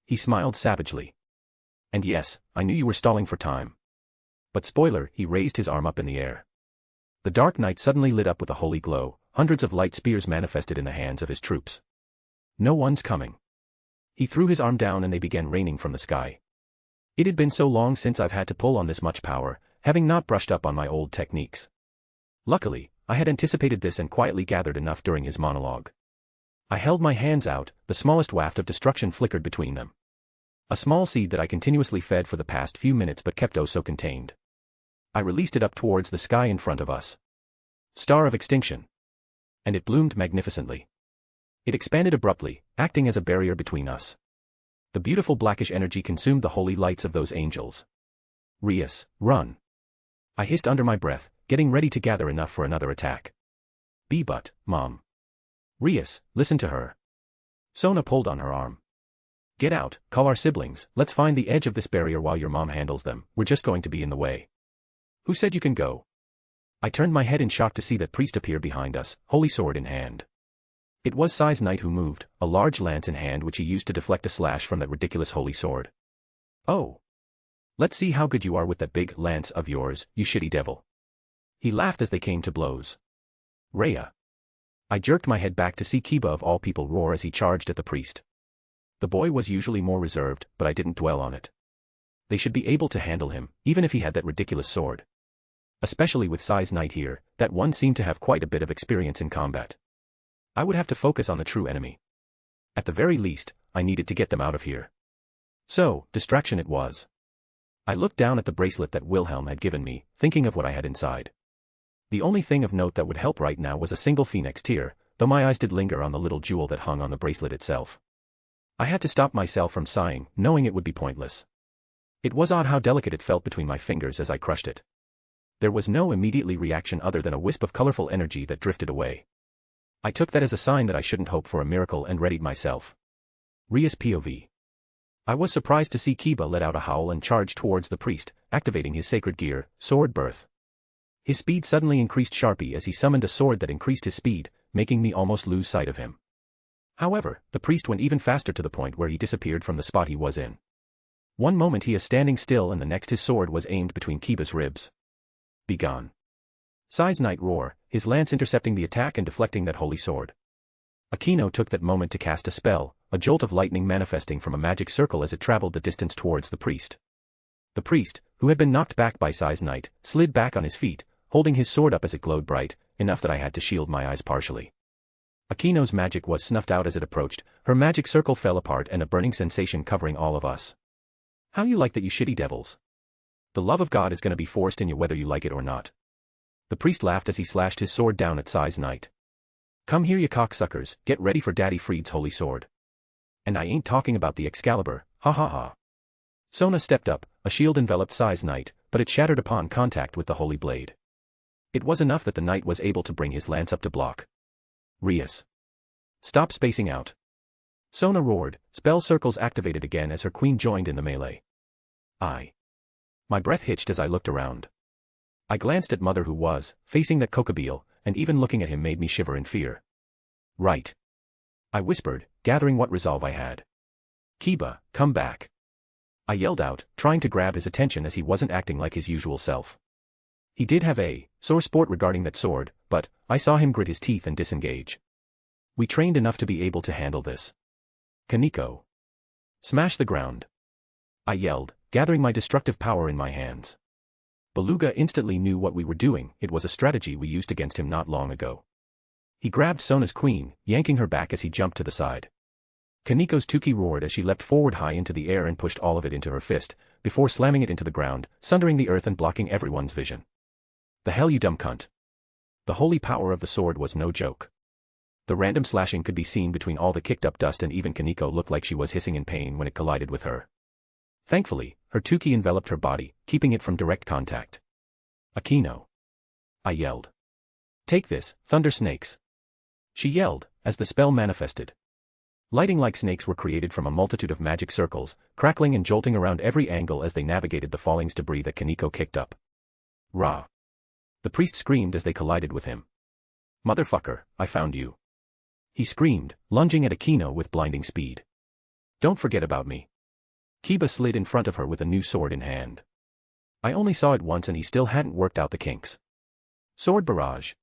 He smiled savagely. And yes, I knew you were stalling for time. But spoiler, he raised his arm up in the air. The dark night suddenly lit up with a holy glow, hundreds of light spears manifested in the hands of his troops. No one's coming. He threw his arm down and they began raining from the sky. It had been so long since I've had to pull on this much power, having not brushed up on my old techniques. Luckily, I had anticipated this and quietly gathered enough during his monologue. I held my hands out, the smallest waft of destruction flickered between them. A small seed that I continuously fed for the past few minutes but kept oh so contained. I released it up towards the sky in front of us. Star of extinction. And it bloomed magnificently. It expanded abruptly, acting as a barrier between us. The beautiful blackish energy consumed the holy lights of those angels. Rias, run. I hissed under my breath, getting ready to gather enough for another attack. But, Mom. Rias, listen to her. Sona pulled on her arm. Get out, call our siblings, let's find the edge of this barrier while your mom handles them, we're just going to be in the way. Who said you can go? I turned my head in shock to see that priest appear behind us, holy sword in hand. It was Size Knight who moved, a large lance in hand which he used to deflect a slash from that ridiculous holy sword. Oh. Let's see how good you are with that big lance of yours, you shitty devil. He laughed as they came to blows. Rhea. I jerked my head back to see Kiba of all people roar as he charged at the priest. The boy was usually more reserved, but I didn't dwell on it. They should be able to handle him, even if he had that ridiculous sword. Especially with Size Knight here, that one seemed to have quite a bit of experience in combat. I would have to focus on the true enemy. At the very least, I needed to get them out of here. So, distraction it was. I looked down at the bracelet that Wilhelm had given me, thinking of what I had inside. The only thing of note that would help right now was a single phoenix tear, though my eyes did linger on the little jewel that hung on the bracelet itself. I had to stop myself from sighing, knowing it would be pointless. It was odd how delicate it felt between my fingers as I crushed it. There was no immediate reaction other than a wisp of colorful energy that drifted away. I took that as a sign that I shouldn't hope for a miracle and readied myself. Rias POV. I was surprised to see Kiba let out a howl and charge towards the priest, activating his sacred gear, Sword Birth. His speed suddenly increased sharply as he summoned a sword that increased his speed, making me almost lose sight of him. However, the priest went even faster to the point where he disappeared from the spot he was in. One moment he is standing still and the next his sword was aimed between Kiba's ribs. Begone. Sai's Knight roar, his lance intercepting the attack and deflecting that holy sword. Akino took that moment to cast a spell, a jolt of lightning manifesting from a magic circle as it traveled the distance towards the priest. The priest, who had been knocked back by Sai's Knight, slid back on his feet, holding his sword up as it glowed bright, enough that I had to shield my eyes partially. Akino's magic was snuffed out as it approached, her magic circle fell apart and a burning sensation covering all of us. How you like that, you shitty devils? The love of God is gonna be forced in you whether you like it or not. The priest laughed as he slashed his sword down at Sai's Knight. Come here you cocksuckers, get ready for Daddy Freed's holy sword. And I ain't talking about the Excalibur, ha ha ha. Sona stepped up, a shield enveloped Sai's Knight, but it shattered upon contact with the holy blade. It was enough that the knight was able to bring his lance up to block. Rias. Stop spacing out. Sona roared, spell circles activated again as her queen joined in the melee. My breath hitched as I looked around. I glanced at Mother who was, facing that Kokobeel, and even looking at him made me shiver in fear. Right. I whispered, gathering what resolve I had. Kiba, come back. I yelled out, trying to grab his attention as he wasn't acting like his usual self. He did have a sore sport regarding that sword, but I saw him grit his teeth and disengage. We trained enough to be able to handle this. Kaneko. Smash the ground. I yelled, gathering my destructive power in my hands. Beluga instantly knew what we were doing, it was a strategy we used against him not long ago. He grabbed Sona's queen, yanking her back as he jumped to the side. Kaneko's Tuki roared as she leapt forward high into the air and pushed all of it into her fist, before slamming it into the ground, sundering the earth and blocking everyone's vision. The hell you dumb cunt. The holy power of the sword was no joke. The random slashing could be seen between all the kicked up dust and even Kaneko looked like she was hissing in pain when it collided with her. Thankfully, her Tuki enveloped her body, keeping it from direct contact. Akino. I yelled. Take this, thunder snakes. She yelled, as the spell manifested. Lighting like snakes were created from a multitude of magic circles, crackling and jolting around every angle as they navigated the falling debris that Kaneko kicked up. Rah. The priest screamed as they collided with him. Motherfucker, I found you. He screamed, lunging at Akino with blinding speed. Don't forget about me. Kiba slid in front of her with a new sword in hand. I only saw it once and he still hadn't worked out the kinks. Sword barrage.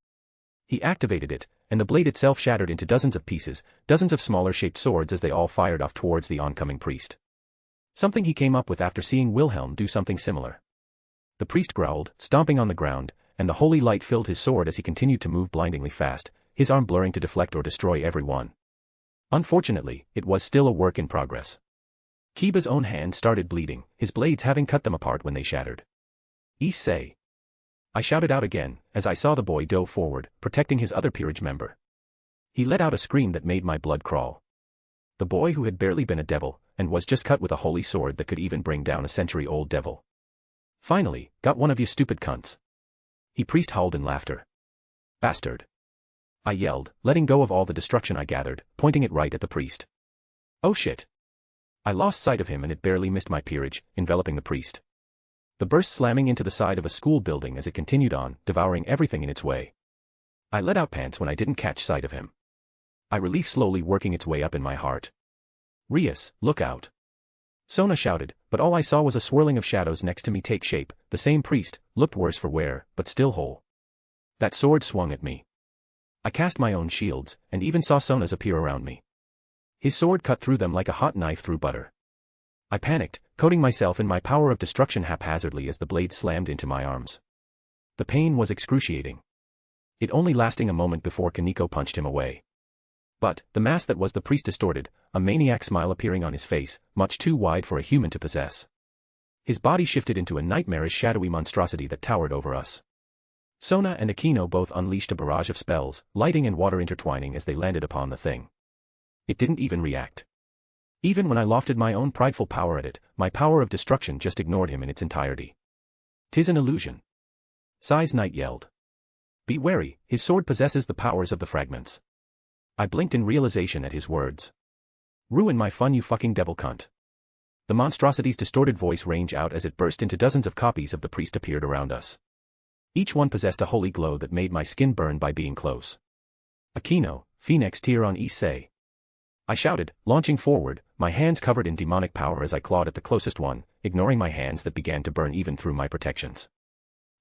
He activated it, and the blade itself shattered into dozens of pieces, dozens of smaller shaped swords as they all fired off towards the oncoming priest. Something he came up with after seeing Wilhelm do something similar. The priest growled, stomping on the ground, and the holy light filled his sword as he continued to move blindingly fast, his arm blurring to deflect or destroy everyone. Unfortunately, it was still a work in progress. Kiba's own hand started bleeding, his blades having cut them apart when they shattered. Issei. I shouted out again, as I saw the boy dove forward, protecting his other peerage member. He let out a scream that made my blood crawl. The boy who had barely been a devil, and was just cut with a holy sword that could even bring down a century-old devil. Finally, got one of you stupid cunts. He priest howled in laughter. Bastard. I yelled, letting go of all the destruction I gathered, pointing it right at the priest. Oh shit. I lost sight of him and it barely missed my peerage, enveloping the priest. The burst slamming into the side of a school building as it continued on, devouring everything in its way. I let out pants when I didn't catch sight of him. Relief slowly working its way up in my heart. Rias, look out. Sona shouted, but all I saw was a swirling of shadows next to me take shape. The same priest, looked worse for wear, but still whole. That sword swung at me. I cast my own shields, and even saw Sona's appear around me. His sword cut through them like a hot knife through butter. I panicked, coating myself in my power of destruction haphazardly as the blade slammed into my arms. The pain was excruciating. It only lasting a moment before Kaneko punched him away. But, the mask that was the priest distorted, a maniac smile appearing on his face, much too wide for a human to possess. His body shifted into a nightmarish shadowy monstrosity that towered over us. Sona and Aquino both unleashed a barrage of spells, lighting and water intertwining as they landed upon the thing. It didn't even react. Even when I lofted my own prideful power at it, my power of destruction just ignored him in its entirety. "'Tis an illusion." Sai's Knight yelled. "Be wary, his sword possesses the powers of the fragments." I blinked in realization at his words. "Ruin my fun, you fucking devil cunt." The monstrosity's distorted voice rang out as it burst into dozens of copies of the priest appeared around us. Each one possessed a holy glow that made my skin burn by being close. "Aquino, Phoenix Tier on Issei." I shouted, launching forward, my hands covered in demonic power as I clawed at the closest one, ignoring my hands that began to burn even through my protections.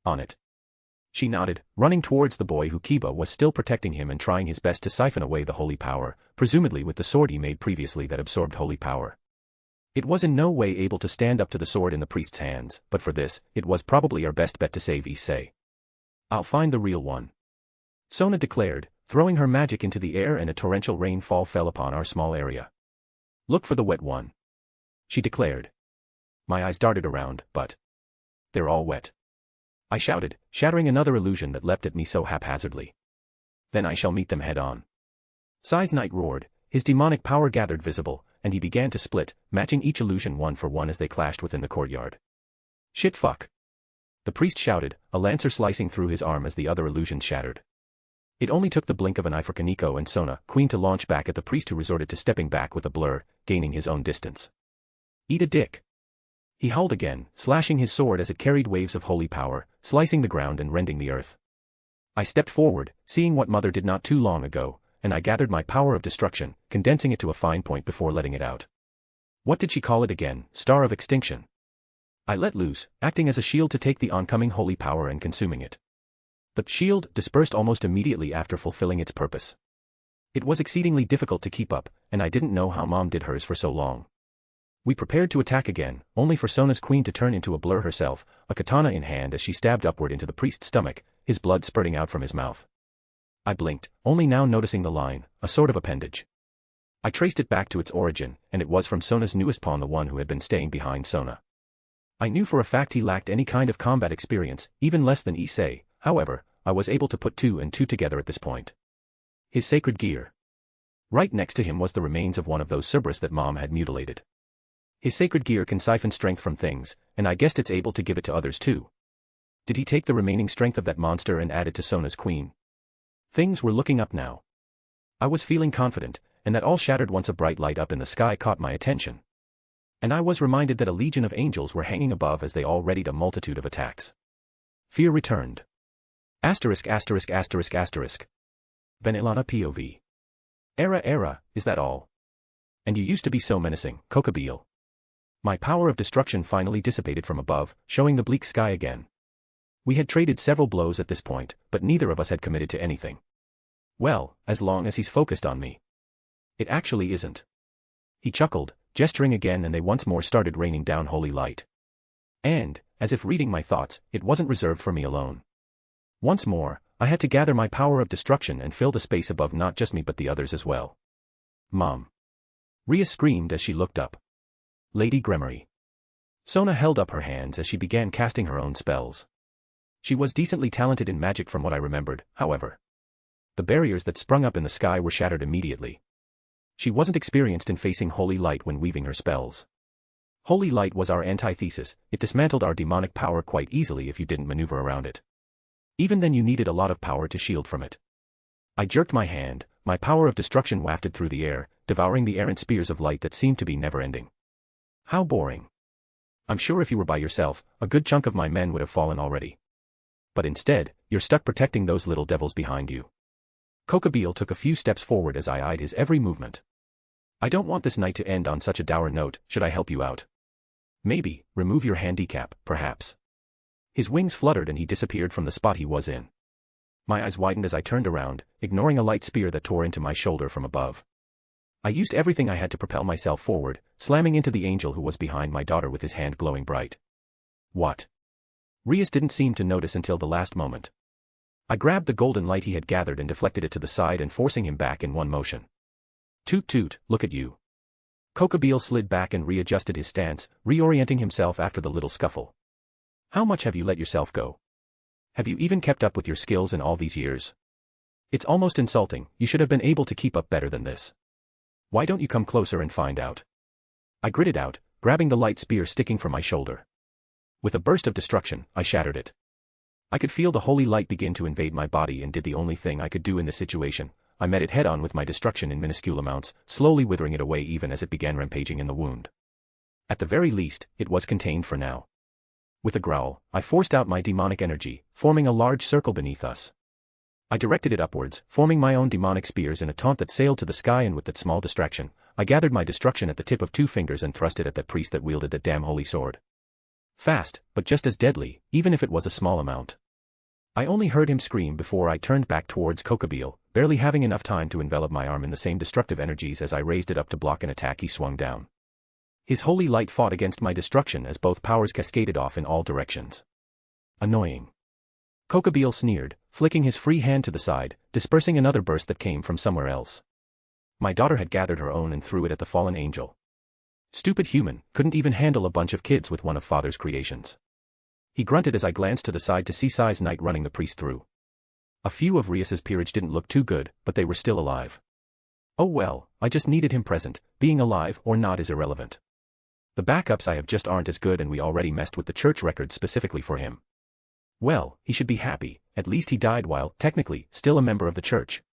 "On it." She nodded, running towards the boy who Kiba was still protecting him and trying his best to siphon away the holy power, presumably with the sword he made previously that absorbed holy power. It was in no way able to stand up to the sword in the priest's hands, but for this, it was probably our best bet to save Issei. "I'll find the real one," Sona declared, throwing her magic into the air and a torrential rainfall fell upon our small area. "Look for the wet one," she declared. My eyes darted around, but they're all wet, I shouted, shattering another illusion that leapt at me so haphazardly. "Then I shall meet them head-on." Sai's Knight roared, his demonic power gathered visible, and he began to split, matching each illusion one for one as they clashed within the courtyard. "Shit fuck!" the priest shouted, a lancer slicing through his arm as the other illusions shattered. It only took the blink of an eye for Kaneko and Sona, Queen, to launch back at the priest, who resorted to stepping back with a blur, gaining his own distance. "Eat a dick." He howled again, slashing his sword as it carried waves of holy power, slicing the ground and rending the earth. I stepped forward, seeing what Mother did not too long ago, and I gathered my power of destruction, condensing it to a fine point before letting it out. What did she call it again? Star of Extinction. I let loose, acting as a shield to take the oncoming holy power and consuming it. The shield dispersed almost immediately after fulfilling its purpose. It was exceedingly difficult to keep up, and I didn't know how Mom did hers for so long. We prepared to attack again, only for Sona's Queen to turn into a blur herself, a katana in hand as she stabbed upward into the priest's stomach, his blood spurting out from his mouth. I blinked, only now noticing the line, a sort of appendage. I traced it back to its origin, and it was from Sona's newest pawn, the one who had been staying behind Sona. I knew for a fact he lacked any kind of combat experience, even less than Issei, however, I was able to put two and two together at this point. His sacred gear. Right next to him was the remains of one of those Cerberus that Mom had mutilated. His sacred gear can siphon strength from things, and I guessed it's able to give it to others too. Did he take the remaining strength of that monster and add it to Sona's Queen? Things were looking up now. I was feeling confident, and that all shattered once a bright light up in the sky caught my attention. And I was reminded that a legion of angels were hanging above as they all readied a multitude of attacks. Fear returned. Asterisk asterisk asterisk asterisk. Vanillana POV. Era, is that all? And you used to be so menacing, Kokabeel. My power of destruction finally dissipated from above, showing the bleak sky again. We had traded several blows at this point, but neither of us had committed to anything. Well, as long as he's focused on me. It actually isn't. He chuckled, gesturing again, and they once more started raining down holy light. And, as if reading my thoughts, it wasn't reserved for me alone. Once more, I had to gather my power of destruction and fill the space above not just me but the others as well. "Mom!" Rhea screamed as she looked up. "Lady Gremory." Sona held up her hands as she began casting her own spells. She was decently talented in magic from what I remembered, however. The barriers that sprung up in the sky were shattered immediately. She wasn't experienced in facing holy light when weaving her spells. Holy light was our antithesis, it dismantled our demonic power quite easily if you didn't maneuver around it. Even then you needed a lot of power to shield from it. I jerked my hand, my power of destruction wafted through the air, devouring the errant spears of light that seemed to be never-ending. How boring. I'm sure if you were by yourself, a good chunk of my men would have fallen already. But instead, you're stuck protecting those little devils behind you. Kokabeel took a few steps forward as I eyed his every movement. I don't want this night to end on such a dour note. Should I help you out? Maybe, remove your handicap, perhaps. His wings fluttered and he disappeared from the spot he was in. My eyes widened as I turned around, ignoring a light spear that tore into my shoulder from above. I used everything I had to propel myself forward, slamming into the angel who was behind my daughter with his hand glowing bright. What? Rias didn't seem to notice until the last moment. I grabbed the golden light he had gathered and deflected it to the side and forcing him back in one motion. Toot toot, look at you. Kokabeel slid back and readjusted his stance, reorienting himself after the little scuffle. How much have you let yourself go? Have you even kept up with your skills in all these years? It's almost insulting, you should have been able to keep up better than this. Why don't you come closer and find out? I gritted out, grabbing the light spear sticking from my shoulder. With a burst of destruction, I shattered it. I could feel the holy light begin to invade my body and did the only thing I could do in this situation. I met it head-on with my destruction in minuscule amounts, slowly withering it away even as it began rampaging in the wound. At the very least, it was contained for now. With a growl, I forced out my demonic energy, forming a large circle beneath us. I directed it upwards, forming my own demonic spears in a taunt that sailed to the sky, and with that small distraction, I gathered my destruction at the tip of 2 fingers and thrust it at that priest that wielded that damn holy sword. Fast, but just as deadly, even if it was a small amount. I only heard him scream before I turned back towards Kokabeel, barely having enough time to envelop my arm in the same destructive energies as I raised it up to block an attack he swung down. His holy light fought against my destruction as both powers cascaded off in all directions. Annoying. Kokabeel sneered, flicking his free hand to the side, dispersing another burst that came from somewhere else. My daughter had gathered her own and threw it at the fallen angel. Stupid human, couldn't even handle a bunch of kids with one of father's creations. He grunted as I glanced to the side to see Sai's knight running the priest through. A few of Rias's peerage didn't look too good, but they were still alive. Oh well, I just needed him present, being alive or not is irrelevant. The backups I have just aren't as good, and we already messed with the church record specifically for him. Well, he should be happy, at least he died while, technically, still a member of the church.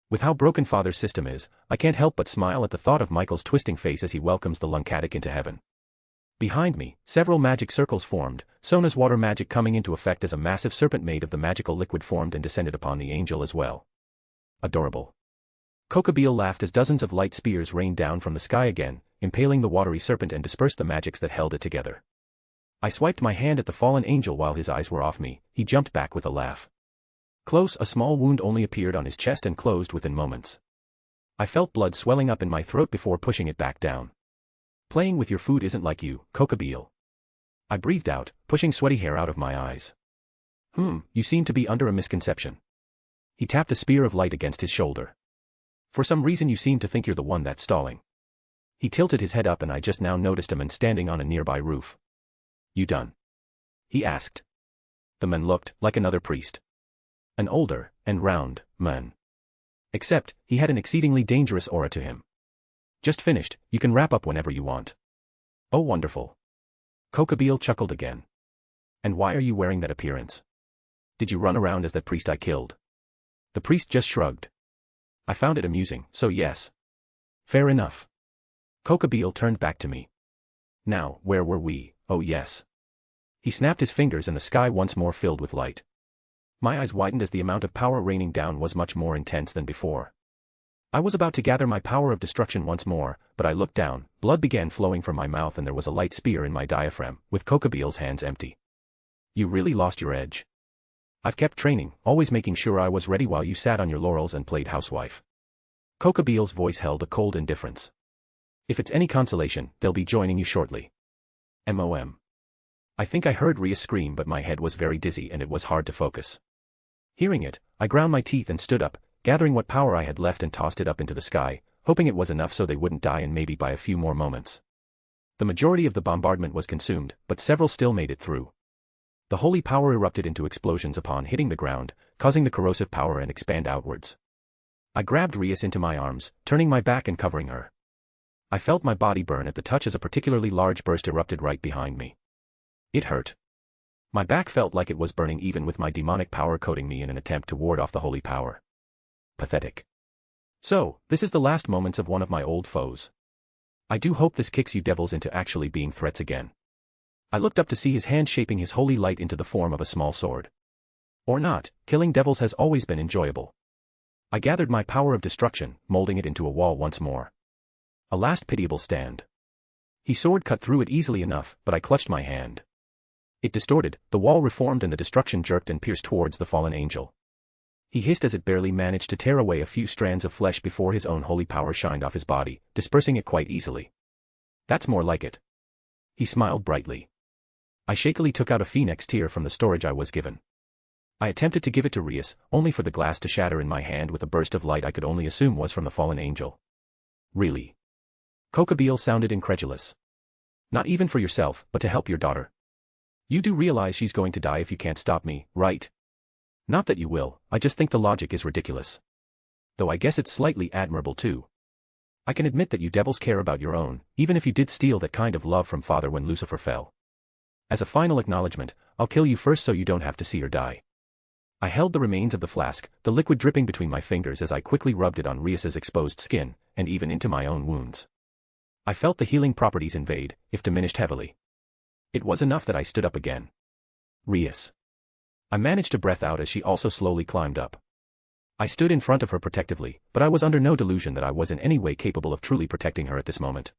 With how broken father's system is, I can't help but smile at the thought of Michael's twisting face as he welcomes the Luncatic into heaven. Behind me, several magic circles formed, Sona's water magic coming into effect as a massive serpent made of the magical liquid formed and descended upon the angel as well. Adorable. Kokabeel laughed as dozens of light spears rained down from the sky again, impaling the watery serpent and dispersed the magics that held it together. I swiped my hand at the fallen angel while his eyes were off me. He jumped back with a laugh. Close, a small wound only appeared on his chest and closed within moments. I felt blood swelling up in my throat before pushing it back down. Playing with your food isn't like you, Kokabeel. I breathed out, pushing sweaty hair out of my eyes. You seem to be under a misconception. He tapped a spear of light against his shoulder. For some reason you seem to think you're the one that's stalling. He tilted his head up and I just now noticed a man standing on a nearby roof. You done? He asked. The man looked like another priest. An older and round man. Except, he had an exceedingly dangerous aura to him. Just finished, you can wrap up whenever you want. Oh wonderful. Kokabeel chuckled again. And why are you wearing that appearance? Did you run around as that priest I killed? The priest just shrugged. I found it amusing, so yes. Fair enough. Kokabeel turned back to me. Now, where were we? Oh yes. He snapped his fingers and the sky once more filled with light. My eyes widened as the amount of power raining down was much more intense than before. I was about to gather my power of destruction once more, but I looked down, blood began flowing from my mouth and there was a light spear in my diaphragm, with Kokabeel's hands empty. You really lost your edge. I've kept training, always making sure I was ready while you sat on your laurels and played housewife. Kokabeel's voice held a cold indifference. If it's any consolation, they'll be joining you shortly. MOM. I think I heard Rhea scream, but my head was very dizzy and it was hard to focus. Hearing it, I ground my teeth and stood up, gathering what power I had left and tossed it up into the sky, hoping it was enough so they wouldn't die and maybe by a few more moments. The majority of the bombardment was consumed, but several still made it through. The holy power erupted into explosions upon hitting the ground, causing the corrosive power and expand outwards. I grabbed Rias into my arms, turning my back and covering her. I felt my body burn at the touch as a particularly large burst erupted right behind me. It hurt. My back felt like it was burning even with my demonic power coating me in an attempt to ward off the holy power. Pathetic. So, this is the last moments of one of my old foes. I do hope this kicks you devils into actually being threats again. I looked up to see his hand shaping his holy light into the form of a small sword. Or not, killing devils has always been enjoyable. I gathered my power of destruction, molding it into a wall once more. A last pitiable stand. His sword cut through it easily enough, but I clutched my hand. It distorted, the wall reformed and the destruction jerked and pierced towards the fallen angel. He hissed as it barely managed to tear away a few strands of flesh before his own holy power shined off his body, dispersing it quite easily. That's more like it. He smiled brightly. I shakily took out a phoenix tear from the storage I was given. I attempted to give it to Rias, only for the glass to shatter in my hand with a burst of light I could only assume was from the fallen angel. Really? Kokabeel sounded incredulous. Not even for yourself, but to help your daughter. You do realize she's going to die if you can't stop me, right? Not that you will, I just think the logic is ridiculous. Though I guess it's slightly admirable too. I can admit that you devils care about your own, even if you did steal that kind of love from father when Lucifer fell. As a final acknowledgement, I'll kill you first so you don't have to see her die. I held the remains of the flask, the liquid dripping between my fingers as I quickly rubbed it on Rias's exposed skin, and even into my own wounds. I felt the healing properties invade, if diminished heavily. It was enough that I stood up again. Rias. I managed to breath out as she also slowly climbed up. I stood in front of her protectively, but I was under no delusion that I was in any way capable of truly protecting her at this moment.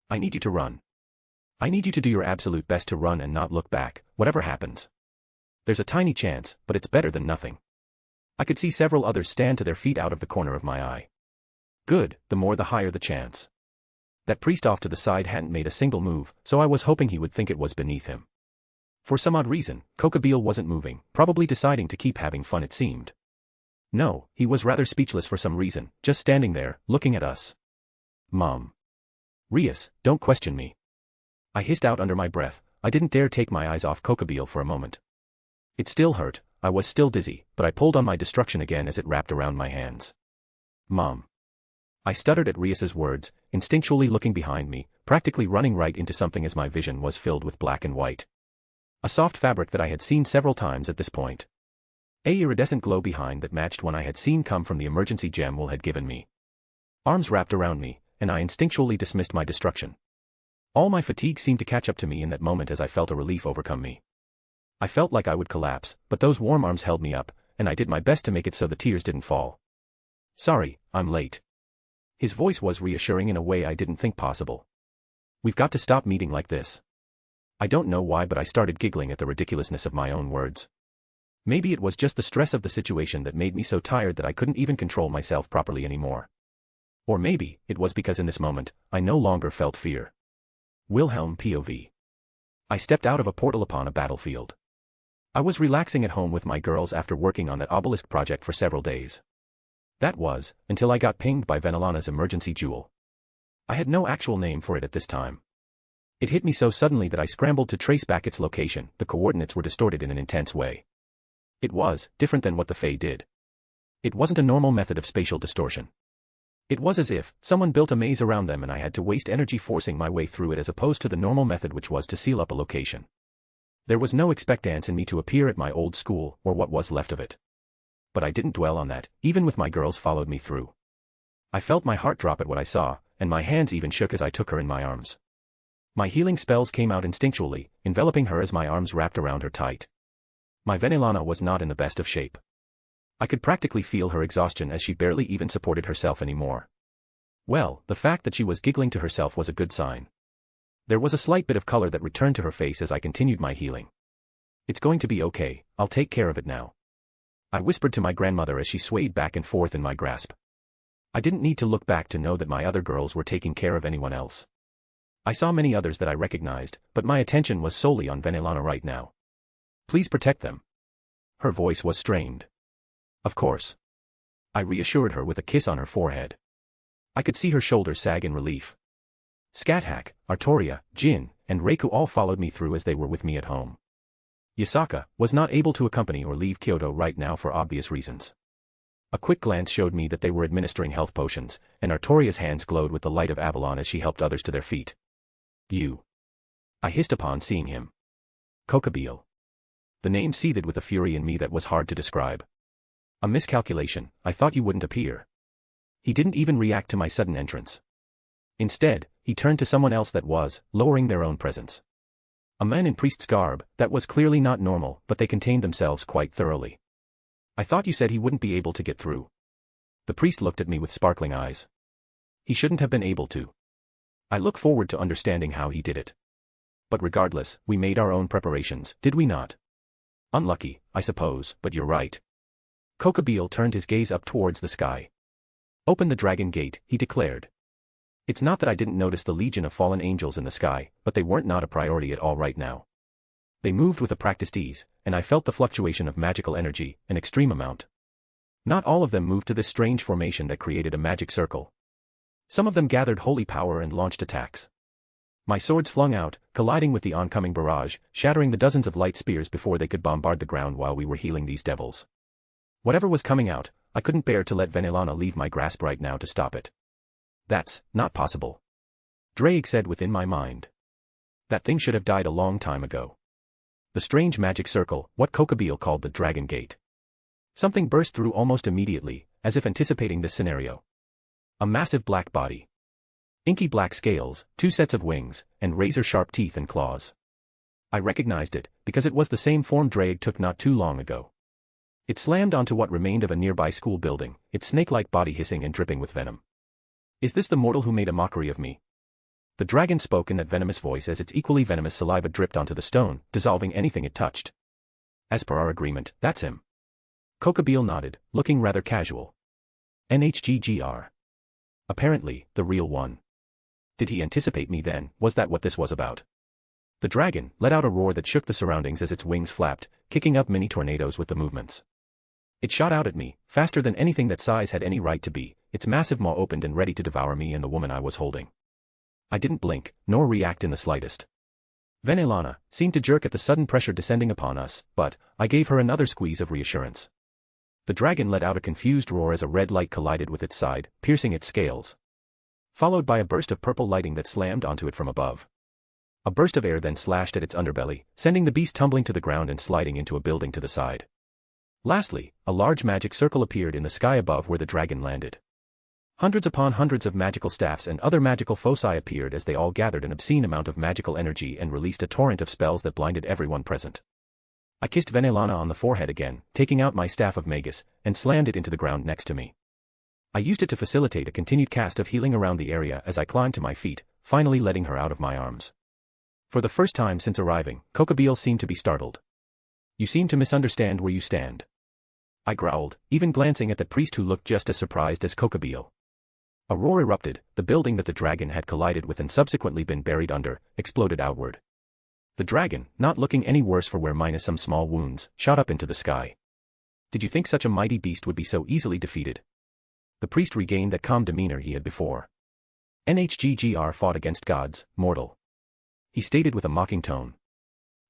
I need you to run. I need you to do your absolute best to run and not look back, whatever happens. There's a tiny chance, but it's better than nothing. I could see several others stand to their feet out of the corner of my eye. Good, the more the higher the chance. That priest off to the side hadn't made a single move, so I was hoping he would think it was beneath him. For some odd reason, Kokabeel wasn't moving, probably deciding to keep having fun it seemed. No, he was rather speechless for some reason, just standing there, looking at us. Mom. Rias, don't question me. I hissed out under my breath. I didn't dare take my eyes off Kokabeel for a moment. It still hurt, I was still dizzy, but I pulled on my destruction again as it wrapped around my hands. Mom. I stuttered at Rias's words, instinctually looking behind me, practically running right into something as my vision was filled with black and white. A soft fabric that I had seen several times at this point. A iridescent glow behind that matched one I had seen come from the emergency gem Will had given me. Arms wrapped around me, and I instinctually dismissed my destruction. All my fatigue seemed to catch up to me in that moment as I felt a relief overcome me. I felt like I would collapse, but those warm arms held me up, and I did my best to make it so the tears didn't fall. Sorry, I'm late. His voice was reassuring in a way I didn't think possible. We've got to stop meeting like this. I don't know why, but I started giggling at the ridiculousness of my own words. Maybe it was just the stress of the situation that made me so tired that I couldn't even control myself properly anymore. Or maybe it was because in this moment, I no longer felt fear. Wilhelm POV. I stepped out of a portal upon a battlefield. I was relaxing at home with my girls after working on that obelisk project for several days. That was, until I got pinged by Venelana's emergency jewel. I had no actual name for it at this time. It hit me so suddenly that I scrambled to trace back its location. The coordinates were distorted in an intense way. It was different than what the Fae did. It wasn't a normal method of spatial distortion. It was as if someone built a maze around them and I had to waste energy forcing my way through it as opposed to the normal method, which was to seal up a location. There was no expectance in me to appear at my old school, or what was left of it. But I didn't dwell on that, even with my girls followed me through. I felt my heart drop at what I saw, and my hands even shook as I took her in my arms. My healing spells came out instinctually, enveloping her as my arms wrapped around her tight. My Venelana was not in the best of shape. I could practically feel her exhaustion as she barely even supported herself anymore. Well, the fact that she was giggling to herself was a good sign. There was a slight bit of color that returned to her face as I continued my healing. It's going to be okay, I'll take care of it now. I whispered to my grandmother as she swayed back and forth in my grasp. I didn't need to look back to know that my other girls were taking care of anyone else. I saw many others that I recognized, but my attention was solely on Venelana right now. Please protect them. Her voice was strained. Of course. I reassured her with a kiss on her forehead. I could see her shoulders sag in relief. Scathach, Artoria, Jin, and Reiku all followed me through as they were with me at home. Yasaka was not able to accompany or leave Kyoto right now for obvious reasons. A quick glance showed me that they were administering health potions, and Artoria's hands glowed with the light of Avalon as she helped others to their feet. You. I hissed upon seeing him. Kokabeel. The name seethed with a fury in me that was hard to describe. A miscalculation, I thought you wouldn't appear. He didn't even react to my sudden entrance. Instead, he turned to someone else that was, lowering their own presence. A man in priest's garb, that was clearly not normal, but they contained themselves quite thoroughly. I thought you said he wouldn't be able to get through. The priest looked at me with sparkling eyes. He shouldn't have been able to. I look forward to understanding how he did it. But regardless, we made our own preparations, did we not? Unlucky, I suppose, but you're right. Kokabeel turned his gaze up towards the sky. Open the dragon gate, he declared. It's not that I didn't notice the legion of fallen angels in the sky, but they weren't not a priority at all right now. They moved with a practiced ease, and I felt the fluctuation of magical energy, an extreme amount. Not all of them moved to this strange formation that created a magic circle. Some of them gathered holy power and launched attacks. My swords flung out, colliding with the oncoming barrage, shattering the dozens of light spears before they could bombard the ground while we were healing these devils. Whatever was coming out, I couldn't bear to let Venelana leave my grasp right now to stop it. That's not possible. Drake said within my mind. That thing should have died a long time ago. The strange magic circle, what Kokabeel called the Dragon Gate. Something burst through almost immediately, as if anticipating this scenario. A massive black body. Inky black scales, 2 sets of wings, and razor-sharp teeth and claws. I recognized it, because it was the same form Drake took not too long ago. It slammed onto what remained of a nearby school building, its snake-like body hissing and dripping with venom. Is this the mortal who made a mockery of me? The dragon spoke in that venomous voice as its equally venomous saliva dripped onto the stone, dissolving anything it touched. As per our agreement, that's him. Kokabeel nodded, looking rather casual. NHGGR. Apparently, the real one. Did he anticipate me then? Was that what this was about? The dragon let out a roar that shook the surroundings as its wings flapped, kicking up mini tornadoes with the movements. It shot out at me, faster than anything that size had any right to be, its massive maw opened and ready to devour me and the woman I was holding. I didn't blink, nor react in the slightest. Venelana seemed to jerk at the sudden pressure descending upon us, but I gave her another squeeze of reassurance. The dragon let out a confused roar as a red light collided with its side, piercing its scales. Followed by a burst of purple lighting that slammed onto it from above. A burst of air then slashed at its underbelly, sending the beast tumbling to the ground and sliding into a building to the side. Lastly, a large magic circle appeared in the sky above where the dragon landed. Hundreds upon hundreds of magical staffs and other magical foci appeared as they all gathered an obscene amount of magical energy and released a torrent of spells that blinded everyone present. I kissed Venelana on the forehead again, taking out my staff of Magus, and slammed it into the ground next to me. I used it to facilitate a continued cast of healing around the area as I climbed to my feet, finally letting her out of my arms. For the first time since arriving, Kokabeel seemed to be startled. You seem to misunderstand where you stand. I growled, even glancing at the priest who looked just as surprised as Kokabeel. A roar erupted, the building that the dragon had collided with and subsequently been buried under, exploded outward. The dragon, not looking any worse for wear minus some small wounds, shot up into the sky. Did you think such a mighty beast would be so easily defeated? The priest regained that calm demeanor he had before. NHGGR fought against gods, mortal. He stated with a mocking tone.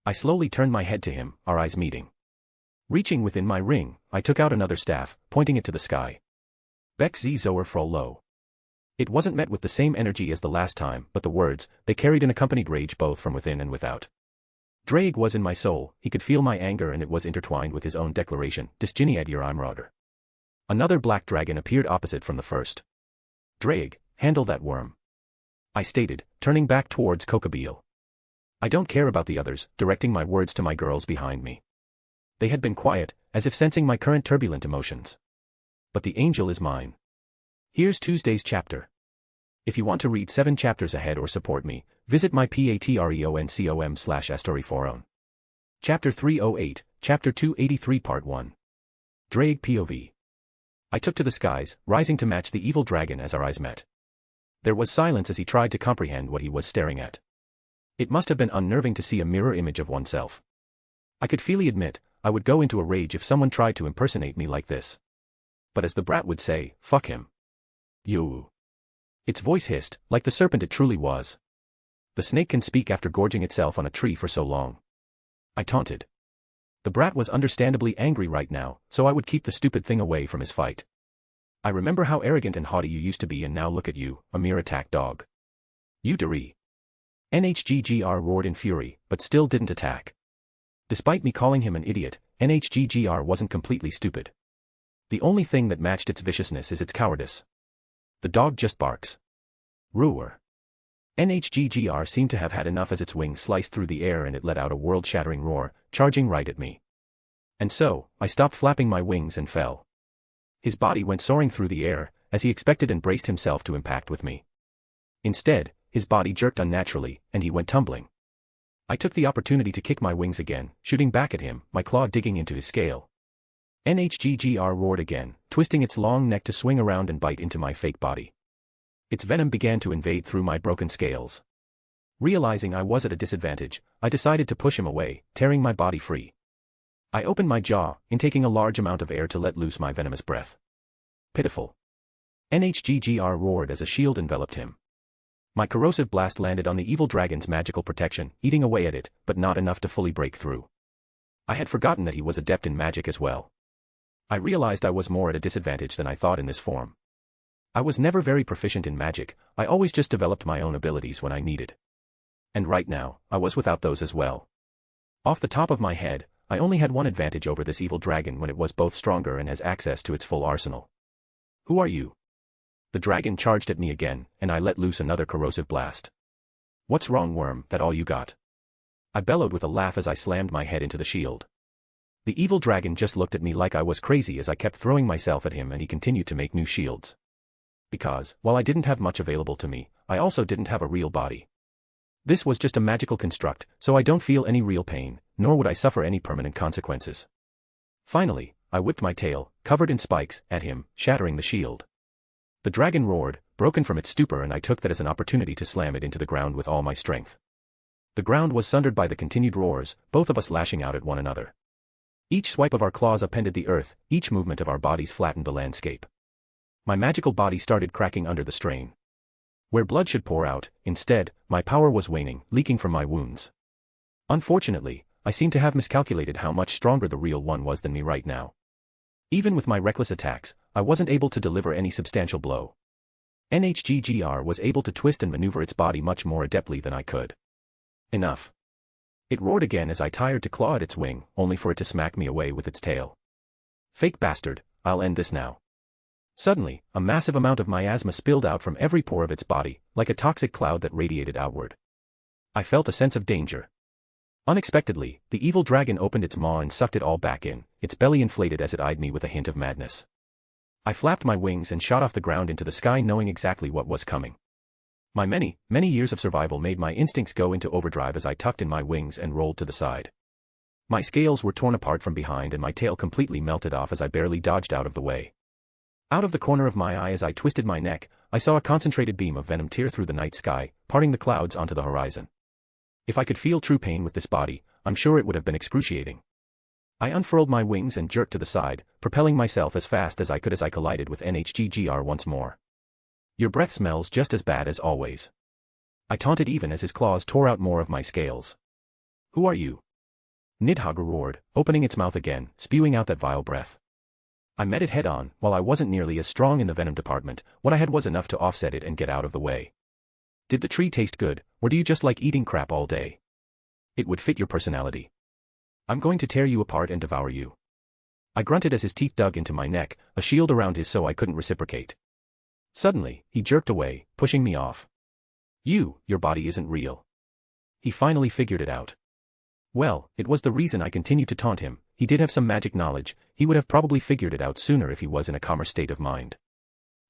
I slowly turned my head to him, our eyes meeting. Reaching within my ring, I took out another staff, pointing it to the sky. Beck Z Zoer Frol Lo. It wasn't met with the same energy as the last time, but the words, they carried an accompanied rage both from within and without. Drake was in my soul, he could feel my anger and it was intertwined with his own declaration, Disginiad your Imrauder. Another black dragon appeared opposite from the first. Drake, handle that worm. I stated, turning back towards Kokabeel. I don't care about the others, directing my words to my girls behind me. They had been quiet, as if sensing my current turbulent emotions. But the angel is mine. Here's Tuesday's chapter. If you want to read 7 chapters ahead or support me, visit my patreon.com/astoryforon. Chapter 308, Chapter 283 Part 1. Drake POV. I took to the skies, rising to match the evil dragon as our eyes met. There was silence as he tried to comprehend what he was staring at. It must have been unnerving to see a mirror image of oneself. I could freely admit, I would go into a rage if someone tried to impersonate me like this. But as the brat would say, fuck him. You. Its voice hissed, like the serpent it truly was. The snake can speak after gorging itself on a tree for so long. I taunted. The brat was understandably angry right now, so I would keep the stupid thing away from his fight. I remember how arrogant and haughty you used to be and now look at you, a mere attack dog. You Deri. NHGGR roared in fury, but still didn't attack. Despite me calling him an idiot, NHGGR wasn't completely stupid. The only thing that matched its viciousness is its cowardice. The dog just barks. Roar. NHGGR seemed to have had enough as its wings sliced through the air and it let out a world-shattering roar, charging right at me. And so, I stopped flapping my wings and fell. His body went soaring through the air, as he expected and braced himself to impact with me. Instead, his body jerked unnaturally, and he went tumbling. I took the opportunity to kick my wings again, shooting back at him, my claw digging into his scale. NHGGR roared again, twisting its long neck to swing around and bite into my fake body. Its venom began to invade through my broken scales. Realizing I was at a disadvantage, I decided to push him away, tearing my body free. I opened my jaw, intaking a large amount of air to let loose my venomous breath. Pitiful. NHGGR roared as a shield enveloped him. My corrosive blast landed on the evil dragon's magical protection, eating away at it, but not enough to fully break through. I had forgotten that he was adept in magic as well. I realized I was more at a disadvantage than I thought in this form. I was never very proficient in magic, I always just developed my own abilities when I needed. And right now, I was without those as well. Off the top of my head, I only had one advantage over this evil dragon when it was both stronger and has access to its full arsenal. Who are you? The dragon charged at me again, and I let loose another corrosive blast. What's wrong, worm, that all you got? I bellowed with a laugh as I slammed my head into the shield. The evil dragon just looked at me like I was crazy as I kept throwing myself at him, and he continued to make new shields. Because, while I didn't have much available to me, I also didn't have a real body. This was just a magical construct, so I don't feel any real pain, nor would I suffer any permanent consequences. Finally, I whipped my tail, covered in spikes, at him, shattering the shield. The dragon roared, broken from its stupor, and I took that as an opportunity to slam it into the ground with all my strength. The ground was sundered by the continued roars, both of us lashing out at one another. Each swipe of our claws upended the earth, each movement of our bodies flattened the landscape. My magical body started cracking under the strain. Where blood should pour out, instead, my power was waning, leaking from my wounds. Unfortunately, I seemed to have miscalculated how much stronger the real one was than me right now. Even with my reckless attacks, I wasn't able to deliver any substantial blow. NHGGR was able to twist and maneuver its body much more adeptly than I could. Enough. It roared again as I tired to claw at its wing, only for it to smack me away with its tail. Fake bastard, I'll end this now. Suddenly, a massive amount of miasma spilled out from every pore of its body, like a toxic cloud that radiated outward. I felt a sense of danger. Unexpectedly, the evil dragon opened its maw and sucked it all back in, its belly inflated as it eyed me with a hint of madness. I flapped my wings and shot off the ground into the sky, knowing exactly what was coming. My many years of survival made my instincts go into overdrive as I tucked in my wings and rolled to the side. My scales were torn apart from behind and my tail completely melted off as I barely dodged out of the way. Out of the corner of my eye as I twisted my neck, I saw a concentrated beam of venom tear through the night sky, parting the clouds onto the horizon. If I could feel true pain with this body, I'm sure it would have been excruciating. I unfurled my wings and jerked to the side, propelling myself as fast as I could as I collided with NHGGR once more. Your breath smells just as bad as always. I taunted even as his claws tore out more of my scales. Who are you? Nidhogg roared, opening its mouth again, spewing out that vile breath. I met it head on. While I wasn't nearly as strong in the venom department, what I had was enough to offset it and get out of the way. Did the tree taste good, or do you just like eating crap all day? It would fit your personality. I'm going to tear you apart and devour you. I grunted as his teeth dug into my neck, a shield around his so I couldn't reciprocate. Suddenly, he jerked away, pushing me off. Your body isn't real. He finally figured it out. Well, it was the reason I continued to taunt him. He did have some magic knowledge, he would have probably figured it out sooner if he was in a calmer state of mind.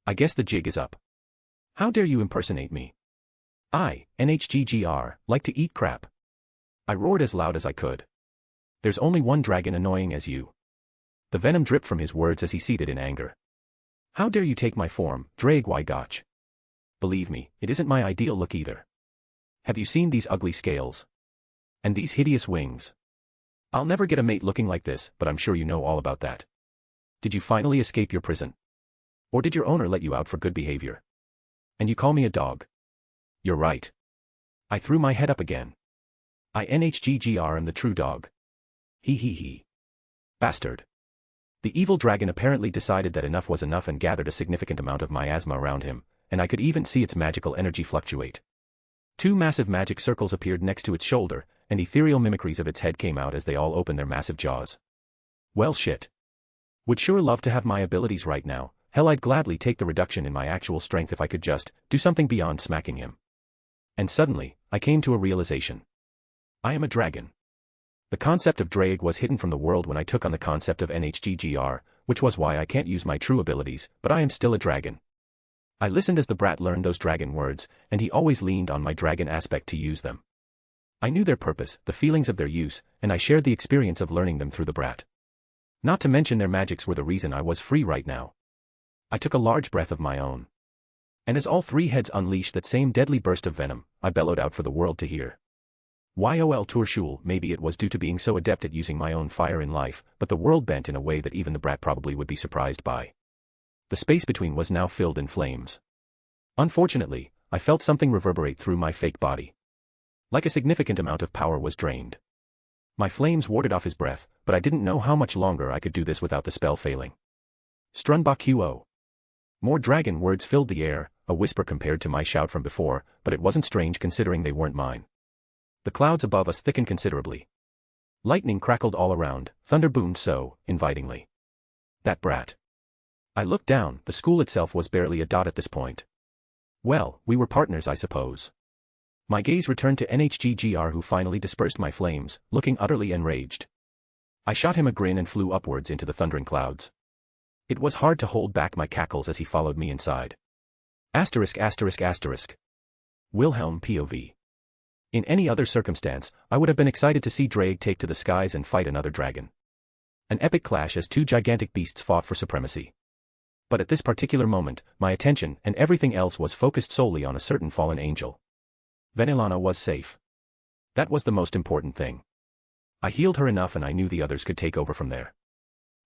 I guess the jig is up. How dare you impersonate me? I, NHGGR, like to eat crap. I roared as loud as I could. There's only one dragon annoying as you. The venom dripped from his words as he seethed in anger. How dare you take my form, Drag Gotch? Believe me, it isn't my ideal look either. Have you seen these ugly scales? And these hideous wings? I'll never get a mate looking like this, but I'm sure you know all about that. Did you finally escape your prison? Or did your owner let you out for good behavior? And you call me a dog? You're right. I threw my head up again. I NHGGR am the true dog. He. Bastard. The evil dragon apparently decided that enough was enough and gathered a significant amount of miasma around him, and I could even see its magical energy fluctuate. 2 massive magic circles appeared next to its shoulder, and ethereal mimicries of its head came out as they all opened their massive jaws. Well shit. Would sure love to have my abilities right now. Hell, I'd gladly take the reduction in my actual strength if I could just do something beyond smacking him. And suddenly, I came to a realization. I am a dragon. The concept of Drag was hidden from the world when I took on the concept of NHGGR, which was why I can't use my true abilities, but I am still a dragon. I listened as the brat learned those dragon words, and he always leaned on my dragon aspect to use them. I knew their purpose, the feelings of their use, and I shared the experience of learning them through the brat. Not to mention their magics were the reason I was free right now. I took a large breath of my own. And as all 3 heads unleashed that same deadly burst of venom, I bellowed out for the world to hear. YOL Turshul, maybe it was due to being so adept at using my own fire in life, but the world bent in a way that even the brat probably would be surprised by. The space between was now filled in flames. Unfortunately, I felt something reverberate through my fake body. Like a significant amount of power was drained. My flames warded off his breath, but I didn't know how much longer I could do this without the spell failing. Strunbakuo. More dragon words filled the air, a whisper compared to my shout from before, but it wasn't strange considering they weren't mine. The clouds above us thickened considerably. Lightning crackled all around, thunder boomed so, invitingly. That brat. I looked down, the school itself was barely a dot at this point. Well, we were partners I suppose. My gaze returned to NHGGR who finally dispersed my flames, looking utterly enraged. I shot him a grin and flew upwards into the thundering clouds. It was hard to hold back my cackles as he followed me inside. *****. Wilhelm POV. In any other circumstance, I would have been excited to see Drake take to the skies and fight another dragon. An epic clash as two gigantic beasts fought for supremacy. But at this particular moment, my attention and everything else was focused solely on a certain fallen angel. Vanillana was safe. That was the most important thing. I healed her enough and I knew the others could take over from there.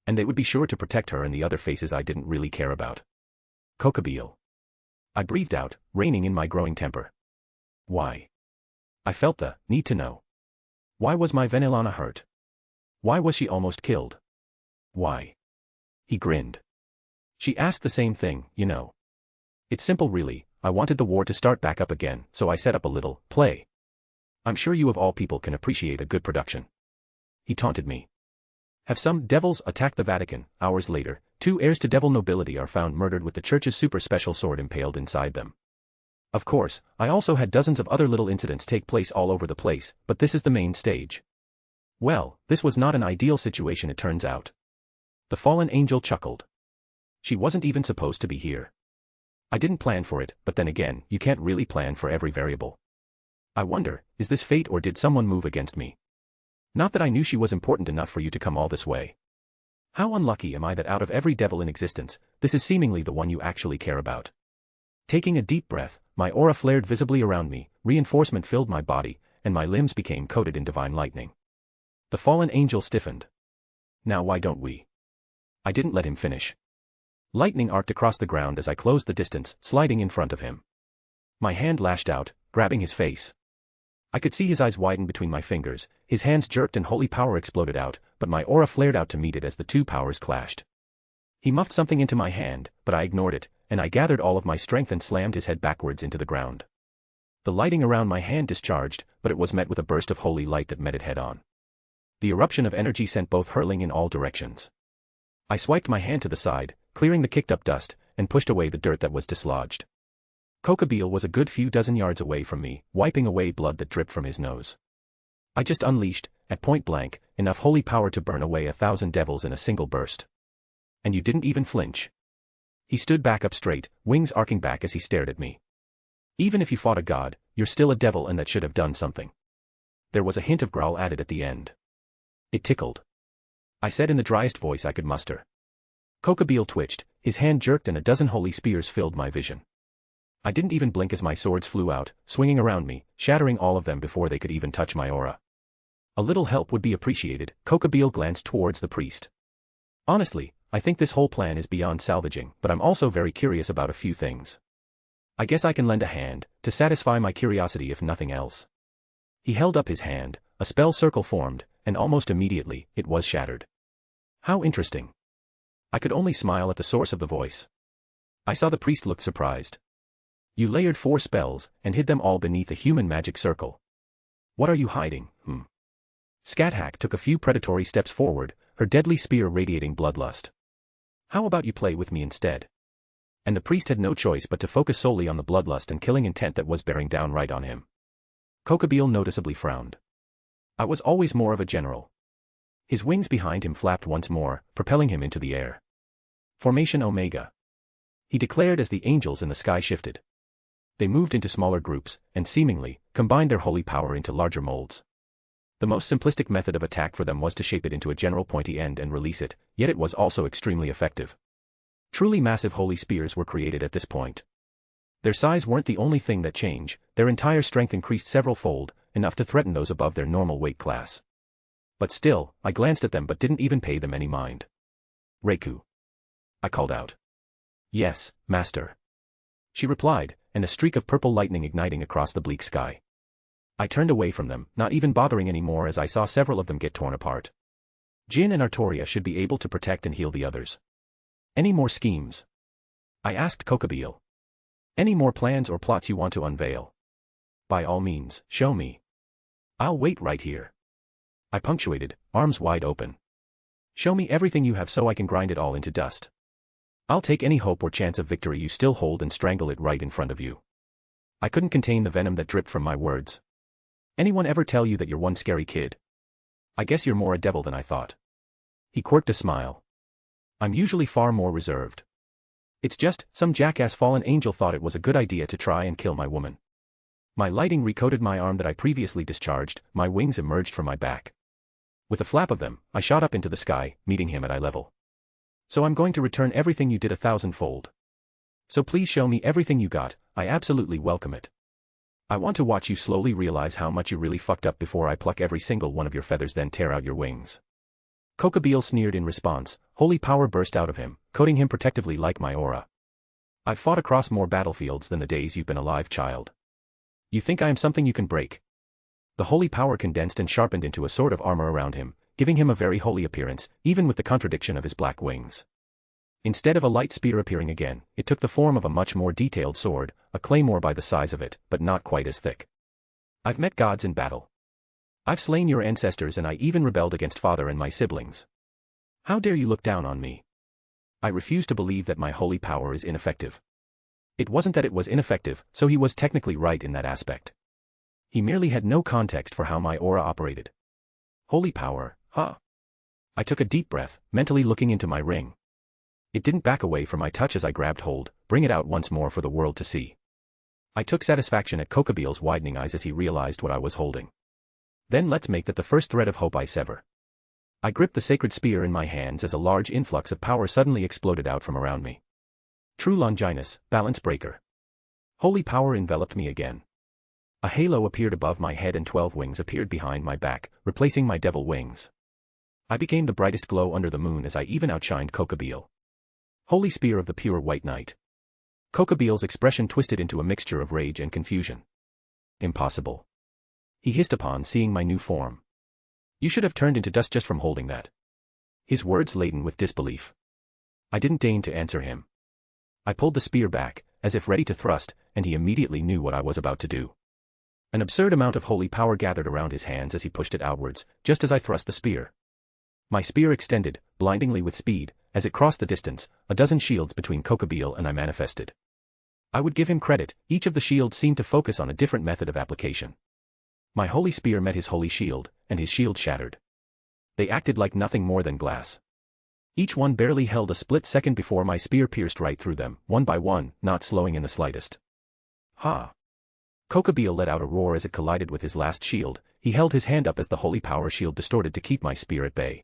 And they would be sure to protect her and the other faces I didn't really care about. Kokobeel. I breathed out, reining in my growing temper. Why? I felt the need to know. Why was my Vanillana hurt? Why was she almost killed? Why? He grinned. She asked the same thing, you know. It's simple really, I wanted the war to start back up again, so I set up a little play. I'm sure you of all people can appreciate a good production. He taunted me. Have some devils attack the Vatican? Hours later, 2 heirs to devil nobility are found murdered with the church's super special sword impaled inside them. Of course, I also had dozens of other little incidents take place all over the place, but this is the main stage. Well, this was not an ideal situation it turns out. The fallen angel chuckled. She wasn't even supposed to be here. I didn't plan for it, but then again, you can't really plan for every variable. I wonder, is this fate or did someone move against me? Not that I knew she was important enough for you to come all this way. How unlucky am I that out of every devil in existence, this is seemingly the one you actually care about. Taking a deep breath, my aura flared visibly around me, reinforcement filled my body, and my limbs became coated in divine lightning. The fallen angel stiffened. Now why don't we? I didn't let him finish. Lightning arced across the ground as I closed the distance, sliding in front of him. My hand lashed out, grabbing his face. I could see his eyes widen between my fingers, his hands jerked and holy power exploded out, but my aura flared out to meet it as the two powers clashed. He muffed something into my hand, but I ignored it, and I gathered all of my strength and slammed his head backwards into the ground. The lighting around my hand discharged, but it was met with a burst of holy light that met it head-on. The eruption of energy sent both hurling in all directions. I swiped my hand to the side, clearing the kicked-up dust, and pushed away the dirt that was dislodged. Kokobeel was a good few dozen yards away from me, wiping away blood that dripped from his nose. I just unleashed, at point blank, enough holy power to burn away 1,000 devils in a single burst. And you didn't even flinch. He stood back up straight, wings arcing back as he stared at me. Even if you fought a god, you're still a devil and that should have done something. There was a hint of growl added at the end. It tickled. I said in the driest voice I could muster. Kokobeel twitched, his hand jerked and a dozen holy spears filled my vision. I didn't even blink as my swords flew out, swinging around me, shattering all of them before they could even touch my aura. A little help would be appreciated. Kokobeel glanced towards the priest. Honestly, I think this whole plan is beyond salvaging, but I'm also very curious about a few things. I guess I can lend a hand, to satisfy my curiosity if nothing else. He held up his hand, a spell circle formed, and almost immediately, it was shattered. How interesting. I could only smile at the source of the voice. I saw the priest look surprised. You layered 4 spells, and hid them all beneath a human magic circle. What are you hiding, Scathach took a few predatory steps forward, her deadly spear radiating bloodlust. How about you play with me instead? And the priest had no choice but to focus solely on the bloodlust and killing intent that was bearing down right on him. Kokobeel noticeably frowned. I was always more of a general. His wings behind him flapped once more, propelling him into the air. Formation Omega. He declared as the angels in the sky shifted. They moved into smaller groups, and seemingly, combined their holy power into larger molds. The most simplistic method of attack for them was to shape it into a general pointy end and release it, yet it was also extremely effective. Truly massive holy spears were created at this point. Their size weren't the only thing that changed, their entire strength increased several-fold, enough to threaten those above their normal weight class. But still, I glanced at them but didn't even pay them any mind. Reiku. I called out. Yes, master. She replied, and a streak of purple lightning igniting across the bleak sky. I turned away from them, not even bothering anymore as I saw several of them get torn apart. Jin and Artoria should be able to protect and heal the others. Any more schemes? I asked Kokabeel. Any more plans or plots you want to unveil? By all means, show me. I'll wait right here. I punctuated, arms wide open. Show me everything you have so I can grind it all into dust. I'll take any hope or chance of victory you still hold and strangle it right in front of you. I couldn't contain the venom that dripped from my words. Anyone ever tell you that you're one scary kid? I guess you're more a devil than I thought. He quirked a smile. I'm usually far more reserved. It's just, some jackass fallen angel thought it was a good idea to try and kill my woman. My lighting recoated my arm that I previously discharged, my wings emerged from my back. With a flap of them, I shot up into the sky, meeting him at eye level. So I'm going to return everything you did 1,000-fold. So please show me everything you got, I absolutely welcome it. I want to watch you slowly realize how much you really fucked up before I pluck every single one of your feathers then tear out your wings. Kokabeel sneered in response, holy power burst out of him, coating him protectively like my aura. I've fought across more battlefields than the days you've been alive, child. You think I am something you can break? The holy power condensed and sharpened into a sort of armor around him, giving him a very holy appearance, even with the contradiction of his black wings. Instead of a light spear appearing again, it took the form of a much more detailed sword, a claymore by the size of it, but not quite as thick. I've met gods in battle. I've slain your ancestors and I even rebelled against father and my siblings. How dare you look down on me? I refuse to believe that my holy power is ineffective. It wasn't that it was ineffective, so he was technically right in that aspect. He merely had no context for how my aura operated. Holy power, huh? I took a deep breath, mentally looking into my ring. It didn't back away from my touch as I grabbed hold, bring it out once more for the world to see. I took satisfaction at Kokabeel's widening eyes as he realized what I was holding. Then let's make that the first thread of hope I sever. I gripped the sacred spear in my hands as a large influx of power suddenly exploded out from around me. True Longinus, balance breaker. Holy power enveloped me again. A halo appeared above my head and 12 wings appeared behind my back, replacing my devil wings. I became the brightest glow under the moon as I even outshined Kokabeel. Holy spear of the pure white knight. Kokabeel's expression twisted into a mixture of rage and confusion. Impossible. He hissed upon seeing my new form. You should have turned into dust just from holding that. His words laden with disbelief. I didn't deign to answer him. I pulled the spear back, as if ready to thrust, and he immediately knew what I was about to do. An absurd amount of holy power gathered around his hands as he pushed it outwards, just as I thrust the spear. My spear extended, blindingly with speed, as it crossed the distance, a dozen shields between Kokabeel and I manifested. I would give him credit, each of the shields seemed to focus on a different method of application. My holy spear met his holy shield, and his shield shattered. They acted like nothing more than glass. Each one barely held a split second before my spear pierced right through them, one by one, not slowing in the slightest. Ha! Kokabeel let out a roar as it collided with his last shield. He held his hand up as the holy power shield distorted to keep my spear at bay.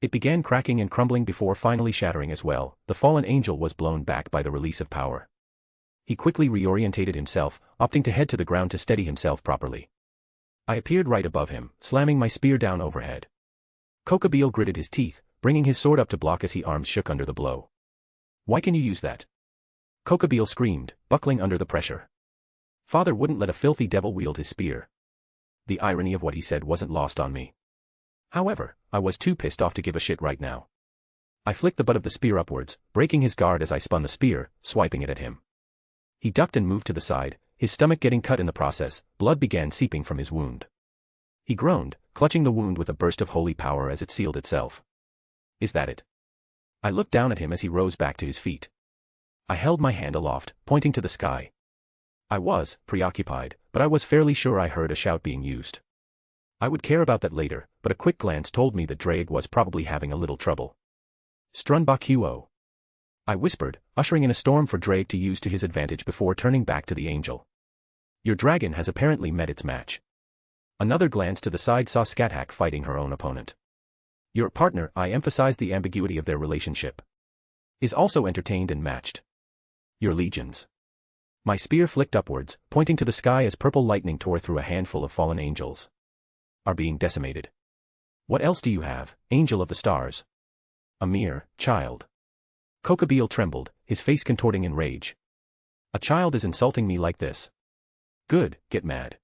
It began cracking and crumbling before finally shattering as well. The fallen angel was blown back by the release of power. He quickly reorientated himself, opting to head to the ground to steady himself properly. I appeared right above him, slamming my spear down overhead. Kokabeel gritted his teeth, bringing his sword up to block as his arms shook under the blow. Why can you use that? Kokabeel screamed, buckling under the pressure. Father wouldn't let a filthy devil wield his spear. The irony of what he said wasn't lost on me. However, I was too pissed off to give a shit right now. I flicked the butt of the spear upwards, breaking his guard as I spun the spear, swiping it at him. He ducked and moved to the side, his stomach getting cut in the process. Blood began seeping from his wound. He groaned, clutching the wound with a burst of holy power as it sealed itself. Is that it? I looked down at him as he rose back to his feet. I held my hand aloft, pointing to the sky. I was preoccupied, but I was fairly sure I heard a shout being used. I would care about that later, but a quick glance told me that Drake was probably having a little trouble. Strunbakuo. I whispered, ushering in a storm for Drake to use to his advantage before turning back to the angel. Your dragon has apparently met its match. Another glance to the side saw Scathach fighting her own opponent. Your partner, I emphasized the ambiguity of their relationship, is also entertained and matched. Your legions. My spear flicked upwards, pointing to the sky as purple lightning tore through a handful of fallen angels. Are being decimated. What else do you have, angel of the stars? A mere child. Kokabeel trembled, his face contorting in rage. A child is insulting me like this. Good, get mad.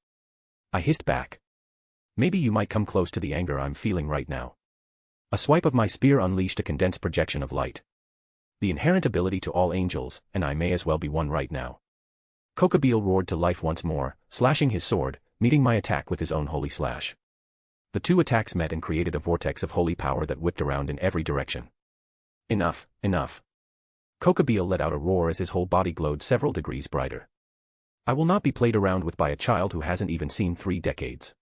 I hissed back. Maybe you might come close to the anger I'm feeling right now. A swipe of my spear unleashed a condensed projection of light. The inherent ability to all angels, and I may as well be one right now. Kokabeel roared to life once more, slashing his sword, meeting my attack with his own holy slash. The two attacks met and created a vortex of holy power that whipped around in every direction. Enough, enough. Kokabeel let out a roar as his whole body glowed several degrees brighter. I will not be played around with by a child who hasn't even seen 3 decades.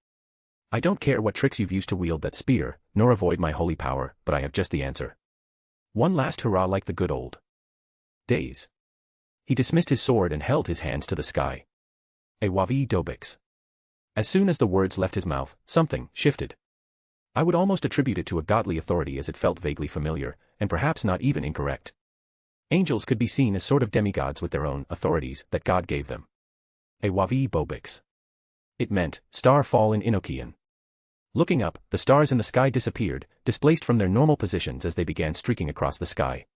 I don't care what tricks you've used to wield that spear, nor avoid my holy power, but I have just the answer. One last hurrah like the good old days. He dismissed his sword and held his hands to the sky. A wavi dobix. As soon as the words left his mouth, something shifted. I would almost attribute it to a godly authority as it felt vaguely familiar, and perhaps not even incorrect. Angels could be seen as sort of demigods with their own authorities that God gave them. A wavi bobix. It meant, star fall in Enochian. Looking up, the stars in the sky disappeared, displaced from their normal positions as they began streaking across the sky.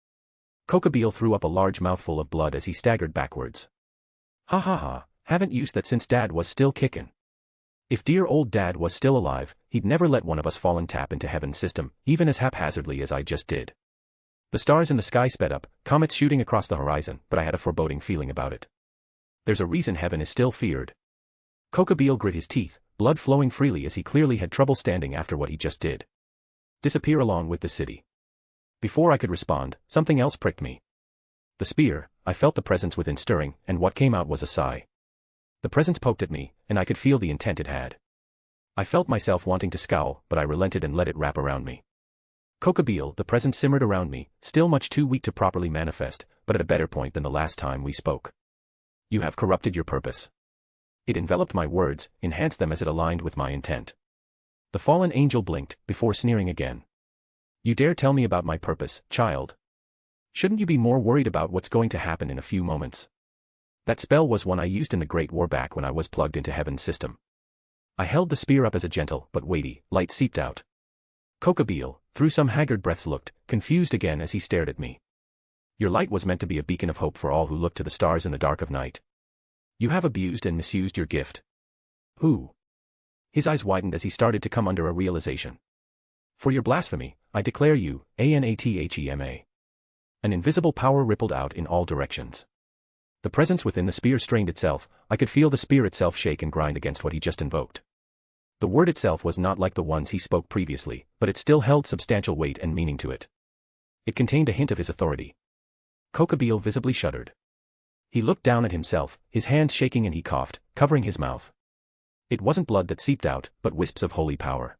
Kokabeel threw up a large mouthful of blood as he staggered backwards. Ha ha ha, haven't used that since Dad was still kickin'. If dear old Dad was still alive, he'd never let one of us fall and tap into heaven's system, even as haphazardly as I just did. The stars in the sky sped up, comets shooting across the horizon, but I had a foreboding feeling about it. There's a reason heaven is still feared. Kokabeel grit his teeth, blood flowing freely as he clearly had trouble standing after what he just did. Disappear along with the city. Before I could respond, something else pricked me. The spear, I felt the presence within stirring, and what came out was a sigh. The presence poked at me, and I could feel the intent it had. I felt myself wanting to scowl, but I relented and let it wrap around me. Kokabeel, the presence simmered around me, still much too weak to properly manifest, but at a better point than the last time we spoke. You have corrupted your purpose. It enveloped my words, enhanced them as it aligned with my intent. The fallen angel blinked, before sneering again. You dare tell me about my purpose, child? Shouldn't you be more worried about what's going to happen in a few moments? That spell was one I used in the Great War back when I was plugged into heaven's system. I held the spear up as a gentle, but weighty, light seeped out. Kokabeel, through some haggard breaths looked, confused again as he stared at me. Your light was meant to be a beacon of hope for all who look to the stars in the dark of night. You have abused and misused your gift. Who? His eyes widened as he started to come under a realization. For your blasphemy, I declare you, Anathema. An invisible power rippled out in all directions. The presence within the spear strained itself, I could feel the spear itself shake and grind against what he just invoked. The word itself was not like the ones he spoke previously, but it still held substantial weight and meaning to it. It contained a hint of his authority. Kokabeel visibly shuddered. He looked down at himself, his hands shaking, and he coughed, covering his mouth. It wasn't blood that seeped out, but wisps of holy power.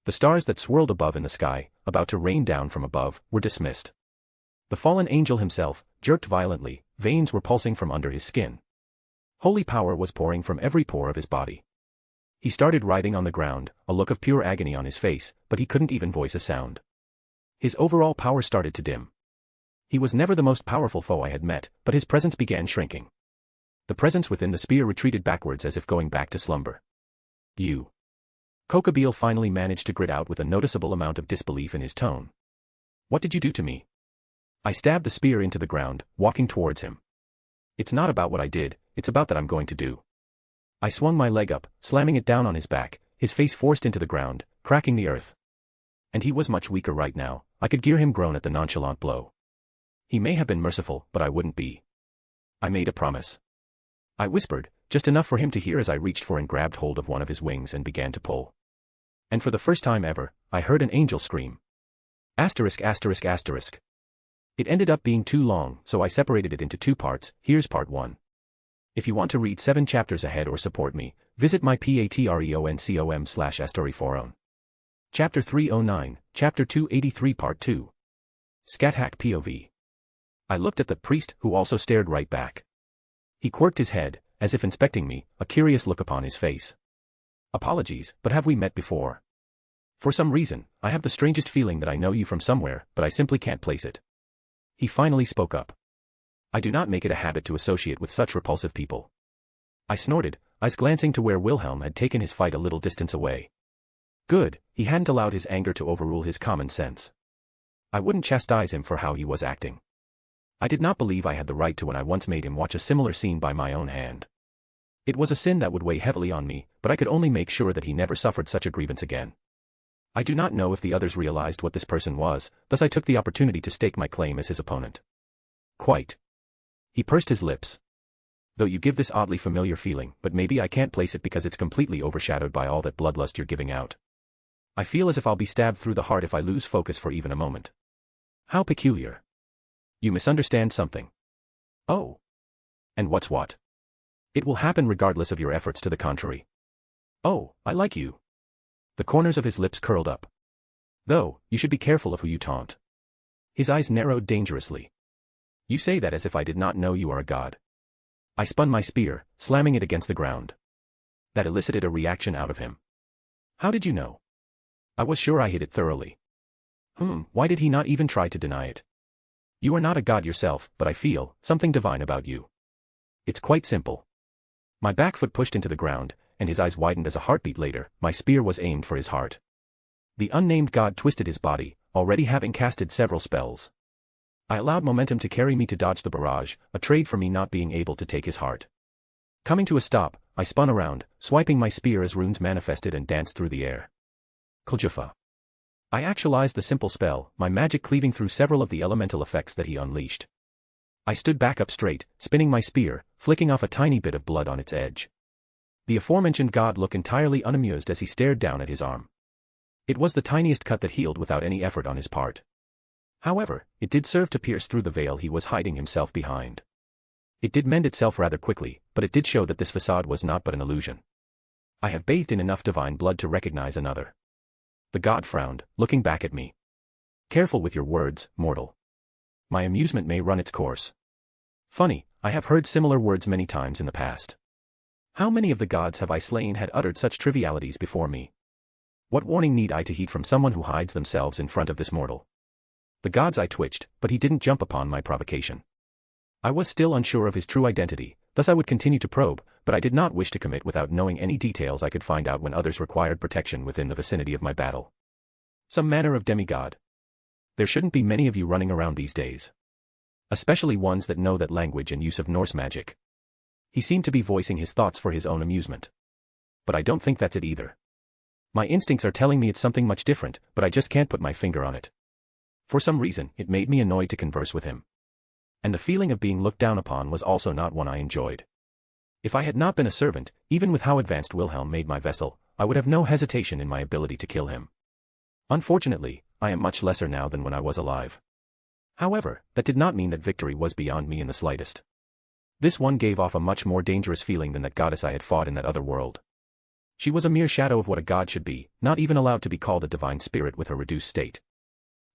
The stars that swirled above in the sky, about to rain down from above, were dismissed. The fallen angel himself, jerked violently, veins were pulsing from under his skin. Holy power was pouring from every pore of his body. He started writhing on the ground, a look of pure agony on his face, but he couldn't even voice a sound. His overall power started to dim. He was never the most powerful foe I had met, but his presence began shrinking. The presence within the spear retreated backwards as if going back to slumber. You. Kokabeel finally managed to grit out with a noticeable amount of disbelief in his tone. What did you do to me? I stabbed the spear into the ground, walking towards him. It's not about what I did, it's about that I'm going to do. I swung my leg up, slamming it down on his back, his face forced into the ground, cracking the earth. And he was much weaker right now, I could hear him groan at the nonchalant blow. He may have been merciful, but I wouldn't be. I made a promise. I whispered, just enough for him to hear as I reached for and grabbed hold of one of his wings and began to pull. And for the first time ever, I heard an angel scream. Asterisk asterisk asterisk. It ended up being too long, so I separated it into 2 parts. Here's part 1. If you want to read 7 chapters ahead or support me, visit my patreon.com/astoryforon. Chapter 309, Chapter 283 Part 2. Scathack POV. I looked at the priest, who also stared right back. He quirked his head, as if inspecting me, a curious look upon his face. Apologies, but have we met before? For some reason, I have the strangest feeling that I know you from somewhere, but I simply can't place it. He finally spoke up. I do not make it a habit to associate with such repulsive people. I snorted, eyes glancing to where Wilhelm had taken his fight a little distance away. Good, he hadn't allowed his anger to overrule his common sense. I wouldn't chastise him for how he was acting. I did not believe I had the right to when I once made him watch a similar scene by my own hand. It was a sin that would weigh heavily on me, but I could only make sure that he never suffered such a grievance again. I do not know if the others realized what this person was, thus I took the opportunity to stake my claim as his opponent. Quite. He pursed his lips. Though you give this oddly familiar feeling, but maybe I can't place it because it's completely overshadowed by all that bloodlust you're giving out. I feel as if I'll be stabbed through the heart if I lose focus for even a moment. How peculiar. You misunderstand something. Oh. And what's what? It will happen regardless of your efforts to the contrary. Oh, I like you. The corners of his lips curled up. Though, you should be careful of who you taunt. His eyes narrowed dangerously. You say that as if I did not know you are a god. I spun my spear, slamming it against the ground. That elicited a reaction out of him. How did you know? I was sure I hit it thoroughly. Why did he not even try to deny it? You are not a god yourself, but I feel something divine about you. It's quite simple. My back foot pushed into the ground, and his eyes widened as a heartbeat later, my spear was aimed for his heart. The unnamed god twisted his body, already having casted several spells. I allowed momentum to carry me to dodge the barrage, a trade for me not being able to take his heart. Coming to a stop, I spun around, swiping my spear as runes manifested and danced through the air. Kuljufa. I actualized the simple spell, my magic cleaving through several of the elemental effects that he unleashed. I stood back up straight, spinning my spear, flicking off a tiny bit of blood on its edge. The aforementioned god looked entirely unamused as he stared down at his arm. It was the tiniest cut that healed without any effort on his part. However, it did serve to pierce through the veil he was hiding himself behind. It did mend itself rather quickly, but it did show that this facade was not but an illusion. I have bathed in enough divine blood to recognize another. The god frowned, looking back at me. Careful with your words, mortal. My amusement may run its course. Funny, I have heard similar words many times in the past. How many of the gods have I slain had uttered such trivialities before me? What warning need I to heed from someone who hides themselves in front of this mortal? The god's eye twitched, but he didn't jump upon my provocation. I was still unsure of his true identity, thus I would continue to probe, but I did not wish to commit without knowing any details I could find out when others required protection within the vicinity of my battle. Some manner of demigod. There shouldn't be many of you running around these days. Especially ones that know that language and use of Norse magic. He seemed to be voicing his thoughts for his own amusement. But I don't think that's it either. My instincts are telling me it's something much different, but I just can't put my finger on it. For some reason, it made me annoyed to converse with him. And the feeling of being looked down upon was also not one I enjoyed. If I had not been a servant, even with how advanced Wilhelm made my vessel, I would have no hesitation in my ability to kill him. Unfortunately, I am much lesser now than when I was alive. However, that did not mean that victory was beyond me in the slightest. This one gave off a much more dangerous feeling than that goddess I had fought in that other world. She was a mere shadow of what a god should be, not even allowed to be called a divine spirit with her reduced state.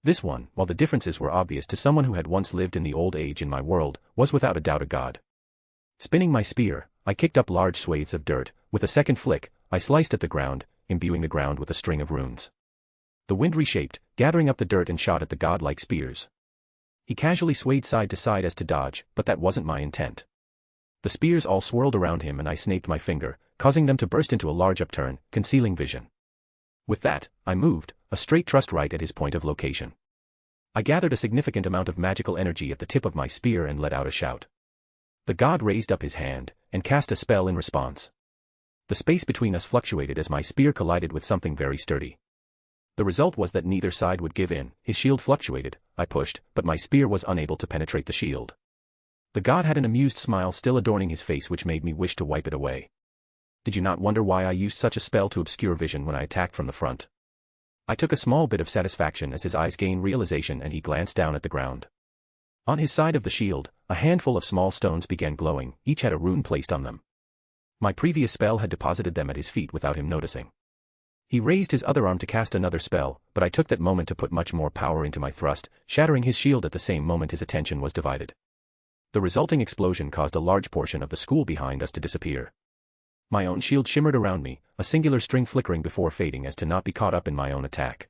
This one, while the differences were obvious to someone who had once lived in the old age in my world, was without a doubt a god. Spinning my spear, I kicked up large swathes of dirt. With a second flick, I sliced at the ground, imbuing the ground with a string of runes. The wind reshaped, gathering up the dirt and shot at the god like spears. He casually swayed side to side as to dodge, but that wasn't my intent. The spears all swirled around him and I snaped my finger, causing them to burst into a large upturn, concealing vision. With that, I moved, a straight thrust right at his point of location. I gathered a significant amount of magical energy at the tip of my spear and let out a shout. The god raised up his hand, and cast a spell in response. The space between us fluctuated as my spear collided with something very sturdy. The result was that neither side would give in. His shield fluctuated, I pushed, but my spear was unable to penetrate the shield. The god had an amused smile still adorning his face which made me wish to wipe it away. Did you not wonder why I used such a spell to obscure vision when I attacked from the front? I took a small bit of satisfaction as his eyes gained realization and he glanced down at the ground. On his side of the shield, a handful of small stones began glowing, each had a rune placed on them. My previous spell had deposited them at his feet without him noticing. He raised his other arm to cast another spell, but I took that moment to put much more power into my thrust, shattering his shield at the same moment his attention was divided. The resulting explosion caused a large portion of the school behind us to disappear. My own shield shimmered around me, a singular string flickering before fading as to not be caught up in my own attack.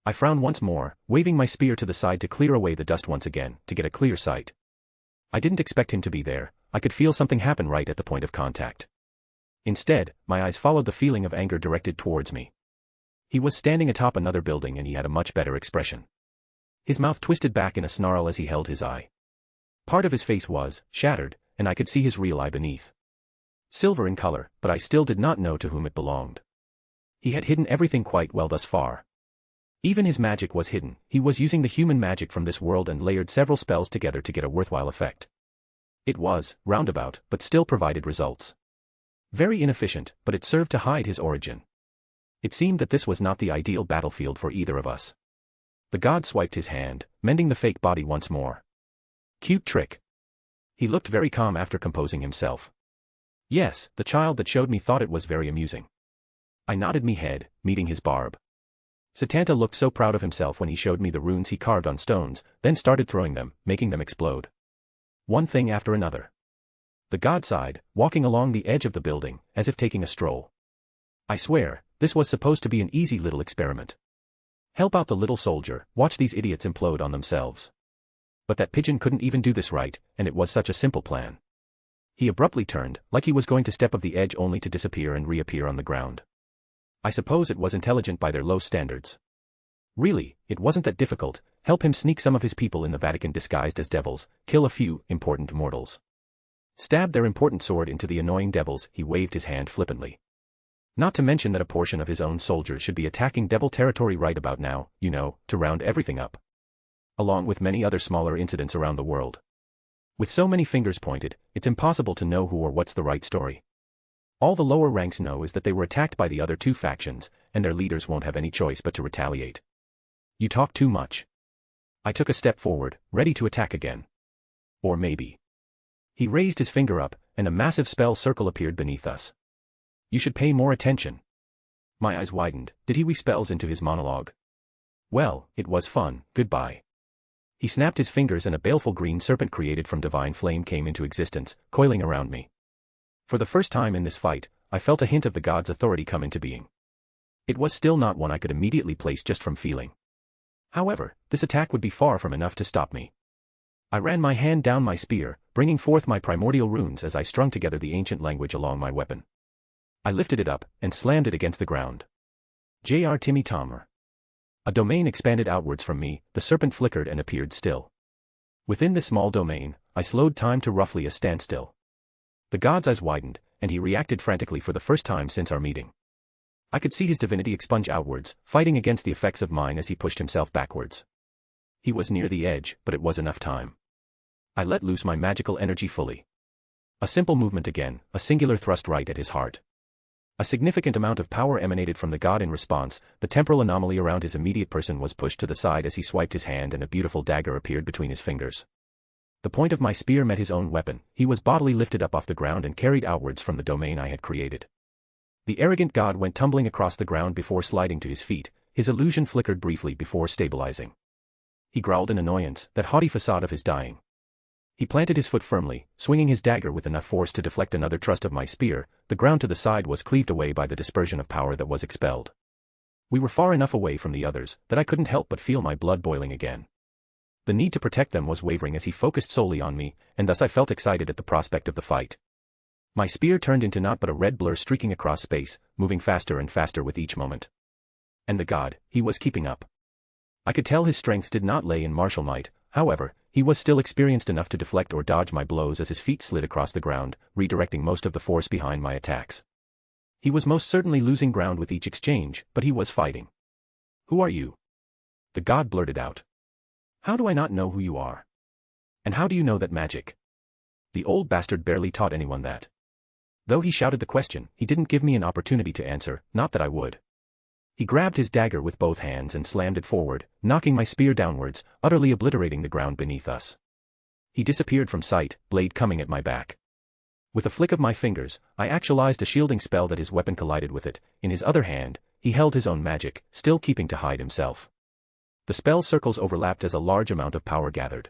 I frowned once more, waving my spear to the side to clear away the dust once again, to get a clear sight. I didn't expect him to be there. I could feel something happen right at the point of contact. Instead, my eyes followed the feeling of anger directed towards me. He was standing atop another building and he had a much better expression. His mouth twisted back in a snarl as he held his eye. Part of his face was shattered, and I could see his real eye beneath. Silver in color, but I still did not know to whom it belonged. He had hidden everything quite well thus far. Even his magic was hidden. He was using the human magic from this world and layered several spells together to get a worthwhile effect. It was roundabout, but still provided results. Very inefficient, but it served to hide his origin. It seemed that this was not the ideal battlefield for either of us. The god swiped his hand, mending the fake body once more. Cute trick. He looked very calm after composing himself. Yes, the child that showed me thought it was very amusing. I nodded me head, meeting his barb. Satanta looked so proud of himself when he showed me the runes he carved on stones, then started throwing them, making them explode. One thing after another. The god sighed, walking along the edge of the building, as if taking a stroll. I swear, this was supposed to be an easy little experiment. Help out the little soldier, watch these idiots implode on themselves. But that pigeon couldn't even do this right, and it was such a simple plan. He abruptly turned, like he was going to step off the edge only to disappear and reappear on the ground. I suppose it was intelligent by their low standards. Really, it wasn't that difficult. Help him sneak some of his people in the Vatican disguised as devils, kill a few important mortals. Stab their important sword into the annoying devils. He waved his hand flippantly. Not to mention that a portion of his own soldiers should be attacking devil territory right about now, you know, to round everything up. Along with many other smaller incidents around the world. With so many fingers pointed, it's impossible to know who or what's the right story. All the lower ranks know is that they were attacked by the other two factions, and their leaders won't have any choice but to retaliate. You talk too much. I took a step forward, ready to attack again. Or maybe. He raised his finger up, and a massive spell circle appeared beneath us. You should pay more attention. My eyes widened. Did he weave spells into his monologue? Well, it was fun. Goodbye. He snapped his fingers and a baleful green serpent created from divine flame came into existence, coiling around me. For the first time in this fight, I felt a hint of the god's authority come into being. It was still not one I could immediately place just from feeling. However, this attack would be far from enough to stop me. I ran my hand down my spear, bringing forth my primordial runes as I strung together the ancient language along my weapon. I lifted it up, and slammed it against the ground. J.R. Timmy Tomer. A domain expanded outwards from me, the serpent flickered and appeared still. Within this small domain, I slowed time to roughly a standstill. The god's eyes widened, and he reacted frantically for the first time since our meeting. I could see his divinity expunge outwards, fighting against the effects of mine as he pushed himself backwards. He was near the edge, but it was enough time. I let loose my magical energy fully. A simple movement again, a singular thrust right at his heart. A significant amount of power emanated from the god in response. The temporal anomaly around his immediate person was pushed to the side as he swiped his hand and a beautiful dagger appeared between his fingers. The point of my spear met his own weapon. He was bodily lifted up off the ground and carried outwards from the domain I had created. The arrogant god went tumbling across the ground before sliding to his feet. His illusion flickered briefly before stabilizing. He growled in annoyance, that haughty facade of his dying. He planted his foot firmly, swinging his dagger with enough force to deflect another thrust of my spear. The ground to the side was cleaved away by the dispersion of power that was expelled. We were far enough away from the others that I couldn't help but feel my blood boiling again. The need to protect them was wavering as he focused solely on me, and thus I felt excited at the prospect of the fight. My spear turned into naught but a red blur streaking across space, moving faster and faster with each moment. And the god, he was keeping up. I could tell his strengths did not lay in martial might. However, he was still experienced enough to deflect or dodge my blows as his feet slid across the ground, redirecting most of the force behind my attacks. He was most certainly losing ground with each exchange, but he was fighting. Who are you? The god blurted out. How do I not know who you are? And how do you know that magic? The old bastard barely taught anyone that. Though he shouted the question, he didn't give me an opportunity to answer, not that I would. He grabbed his dagger with both hands and slammed it forward, knocking my spear downwards, utterly obliterating the ground beneath us. He disappeared from sight, blade coming at my back. With a flick of my fingers, I actualized a shielding spell that his weapon collided with it. In his other hand, he held his own magic, still keeping to hide himself. The spell circles overlapped as a large amount of power gathered.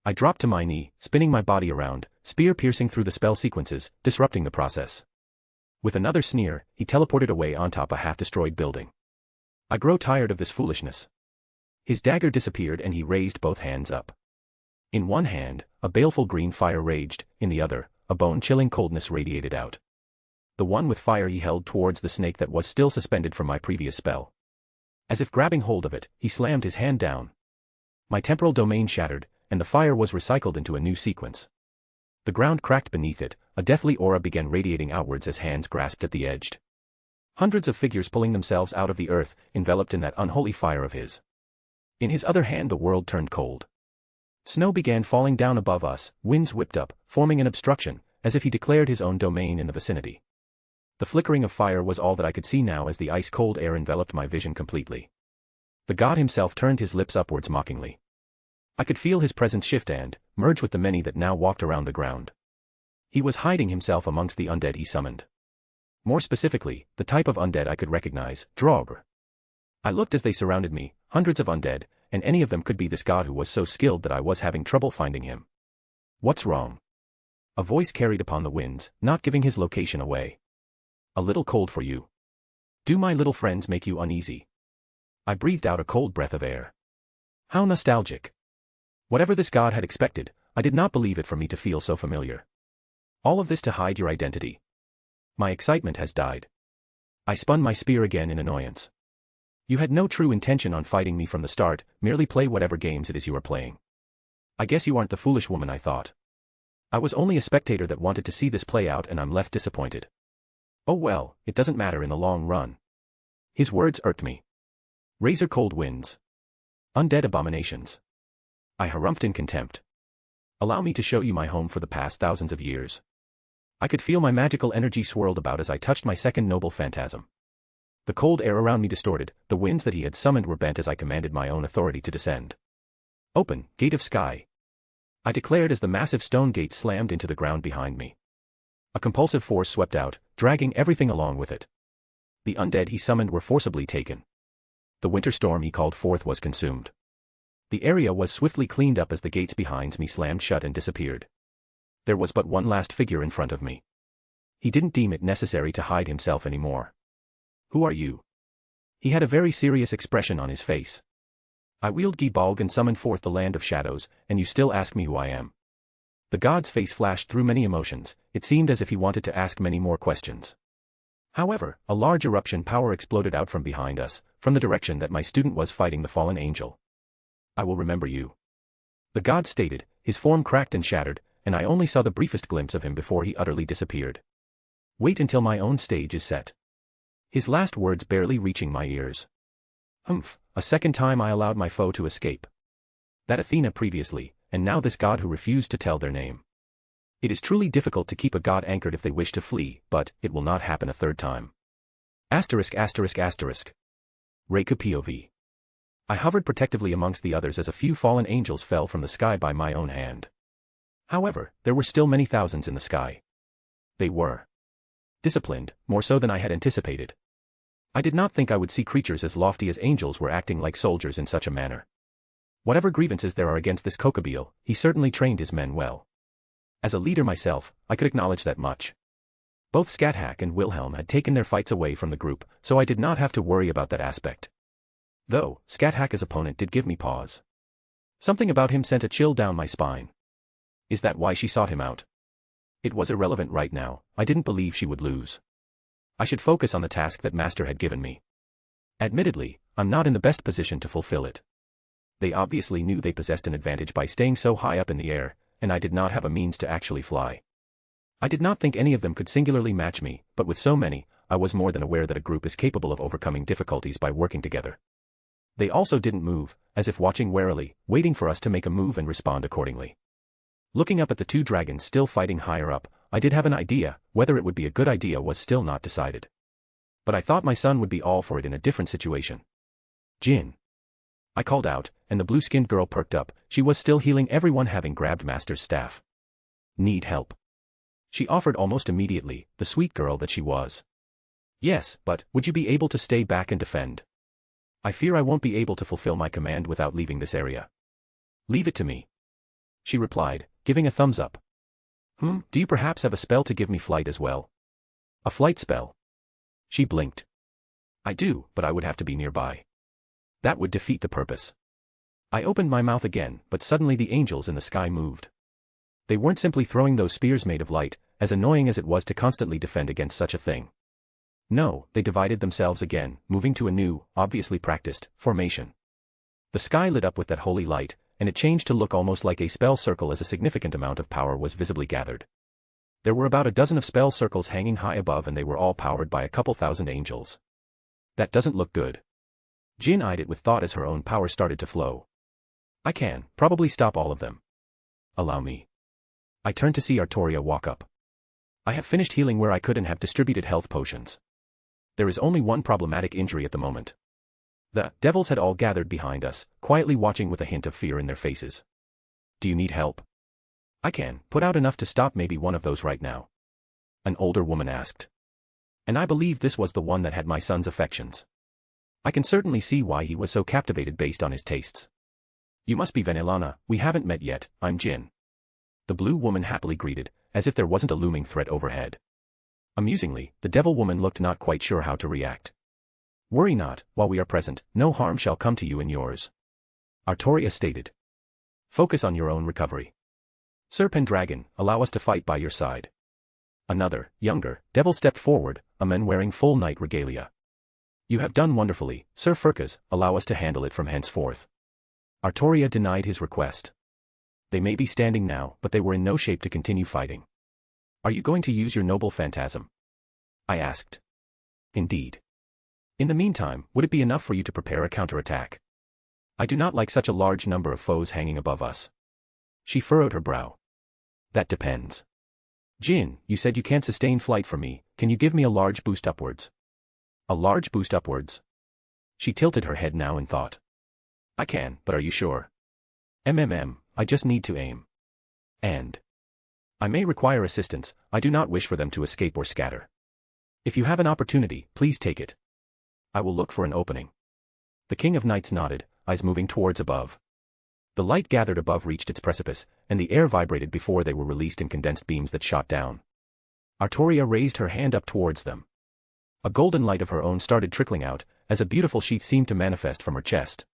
I dropped to my knee, spinning my body around, spear piercing through the spell sequences, disrupting the process. With another sneer, he teleported away on top a half-destroyed building. I grow tired of this foolishness. His dagger disappeared and he raised both hands up. In one hand, a baleful green fire raged, in the other, a bone-chilling coldness radiated out. The one with fire he held towards the snake that was still suspended from my previous spell. As if grabbing hold of it, he slammed his hand down. My temporal domain shattered, and the fire was recycled into a new sequence. The ground cracked beneath it, a deathly aura began radiating outwards as hands grasped at the edge. Hundreds of figures pulling themselves out of the earth, enveloped in that unholy fire of his. In his other hand the world turned cold. Snow began falling down above us, winds whipped up, forming an obstruction, as if he declared his own domain in the vicinity. The flickering of fire was all that I could see now as the ice-cold air enveloped my vision completely. The god himself turned his lips upwards mockingly. I could feel his presence shift and merge with the many that now walked around the ground. He was hiding himself amongst the undead he summoned. More specifically, the type of undead I could recognize, Draugr. I looked as they surrounded me, hundreds of undead, and any of them could be this god who was so skilled that I was having trouble finding him. What's wrong? A voice carried upon the winds, not giving his location away. A little cold for you. Do my little friends make you uneasy? I breathed out a cold breath of air. How nostalgic. Whatever this god had expected, I did not believe it for me to feel so familiar. All of this to hide your identity. My excitement has died. I spun my spear again in annoyance. You had no true intention on fighting me from the start, merely play whatever games it is you are playing. I guess you aren't the foolish woman I thought. I was only a spectator that wanted to see this play out and I'm left disappointed. Oh well, it doesn't matter in the long run. His words irked me. Razor-cold winds. Undead abominations. I harumphed in contempt. Allow me to show you my home for the past thousands of years. I could feel my magical energy swirled about as I touched my second noble phantasm. The cold air around me distorted, the winds that he had summoned were bent as I commanded my own authority to descend. Open, gate of sky. I declared as the massive stone gate slammed into the ground behind me. A compulsive force swept out, dragging everything along with it. The undead he summoned were forcibly taken. The winter storm he called forth was consumed. The area was swiftly cleaned up as the gates behind me slammed shut and disappeared. There was but one last figure in front of me. He didn't deem it necessary to hide himself anymore. Who are you? He had a very serious expression on his face. I wield Gibalg and summoned forth the land of shadows, and you still ask me who I am. The god's face flashed through many emotions, it seemed as if he wanted to ask many more questions. However, a large eruption power exploded out from behind us, from the direction that my student was fighting the fallen angel. I will remember you. The god stated, his form cracked and shattered, and I only saw the briefest glimpse of him before he utterly disappeared. Wait until my own stage is set. His last words barely reaching my ears. Humph, a second time I allowed my foe to escape. That Athena previously, and now this god who refused to tell their name. It is truly difficult to keep a god anchored if they wish to flee, but it will not happen a third time. Asterisk asterisk asterisk. Reika POV. I hovered protectively amongst the others as a few fallen angels fell from the sky by my own hand. However, there were still many thousands in the sky. They were disciplined, more so than I had anticipated. I did not think I would see creatures as lofty as angels were acting like soldiers in such a manner. Whatever grievances there are against this Kokobeel, he certainly trained his men well. As a leader myself, I could acknowledge that much. Both Scathach and Wilhelm had taken their fights away from the group, so I did not have to worry about that aspect. Though, Scathach's opponent did give me pause. Something about him sent a chill down my spine. Is that why she sought him out? It was irrelevant right now, I didn't believe she would lose. I should focus on the task that Master had given me. Admittedly, I'm not in the best position to fulfill it. They obviously knew they possessed an advantage by staying so high up in the air, and I did not have a means to actually fly. I did not think any of them could singularly match me, but with so many, I was more than aware that a group is capable of overcoming difficulties by working together. They also didn't move, as if watching warily, waiting for us to make a move and respond accordingly. Looking up at the two dragons still fighting higher up, I did have an idea, whether it would be a good idea was still not decided. But I thought my son would be all for it in a different situation. Jin. I called out, and the blue-skinned girl perked up, she was still healing everyone having grabbed Master's staff. Need help? She offered almost immediately, the sweet girl that she was. Yes, but, would you be able to stay back and defend? I fear I won't be able to fulfill my command without leaving this area. Leave it to me. She replied, giving a thumbs up. Do you perhaps have a spell to give me flight as well? A flight spell? She blinked. I do, but I would have to be nearby. That would defeat the purpose. I opened my mouth again, but suddenly the angels in the sky moved. They weren't simply throwing those spears made of light, as annoying as it was to constantly defend against such a thing. No, they divided themselves again, moving to a new, obviously practiced, formation. The sky lit up with that holy light, and it changed to look almost like a spell circle as a significant amount of power was visibly gathered. There were about a dozen of spell circles hanging high above, and they were all powered by a couple thousand angels. That doesn't look good. Jin eyed it with thought as her own power started to flow. I can probably stop all of them. Allow me. I turned to see Artoria walk up. I have finished healing where I could and have distributed health potions. There is only one problematic injury at the moment. The devils had all gathered behind us, quietly watching with a hint of fear in their faces. Do you need help? I can put out enough to stop maybe one of those right now. An older woman asked. And I believe this was the one that had my son's affections. I can certainly see why he was so captivated based on his tastes. You must be Vanillana, we haven't met yet, I'm Jin. The blue woman happily greeted, as if there wasn't a looming threat overhead. Amusingly, the devil woman looked not quite sure how to react. Worry not, while we are present, no harm shall come to you and yours. Artoria stated. Focus on your own recovery. Sir Pendragon, allow us to fight by your side. Another, younger, devil stepped forward, a man wearing full knight regalia. You have done wonderfully, Sir Furkas, allow us to handle it from henceforth. Artoria denied his request. They may be standing now, but they were in no shape to continue fighting. Are you going to use your noble phantasm? I asked. Indeed. In the meantime, would it be enough for you to prepare a counterattack? I do not like such a large number of foes hanging above us. She furrowed her brow. That depends. Jin, you said you can't sustain flight for me, can you give me a large boost upwards? A large boost upwards? She tilted her head now in thought. I can, but are you sure? I just need to aim. And I may require assistance, I do not wish for them to escape or scatter. If you have an opportunity, please take it. I will look for an opening. The King of Knights nodded, eyes moving towards above. The light gathered above reached its precipice, and the air vibrated before they were released in condensed beams that shot down. Artoria raised her hand up towards them. A golden light of her own started trickling out, as a beautiful sheath seemed to manifest from her chest.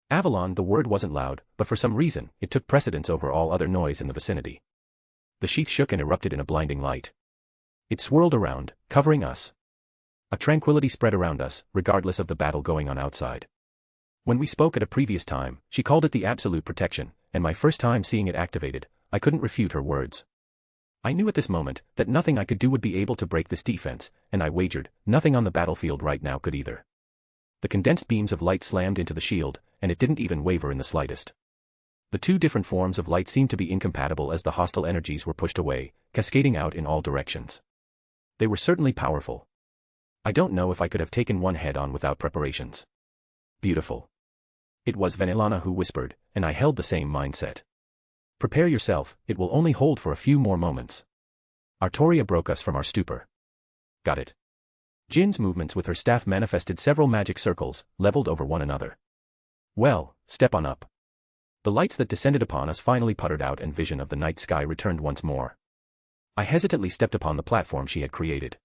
Avalon, the word wasn't loud, but for some reason, it took precedence over all other noise in the vicinity. The sheath shook and erupted in a blinding light. It swirled around, covering us. A tranquility spread around us, regardless of the battle going on outside. When we spoke at a previous time, she called it the absolute protection, and my first time seeing it activated, I couldn't refute her words. I knew at this moment that nothing I could do would be able to break this defense, and I wagered, nothing on the battlefield right now could either. The condensed beams of light slammed into the shield, and it didn't even waver in the slightest. The two different forms of light seemed to be incompatible as the hostile energies were pushed away, cascading out in all directions. They were certainly powerful. I don't know if I could have taken one head-on without preparations. Beautiful. It was Vanillana who whispered, and I held the same mindset. Prepare yourself, it will only hold for a few more moments. Artoria broke us from our stupor. Got it. Jin's movements with her staff manifested several magic circles, leveled over one another. Well, step on up. The lights that descended upon us finally puttered out and vision of the night sky returned once more. I hesitantly stepped upon the platform she had created.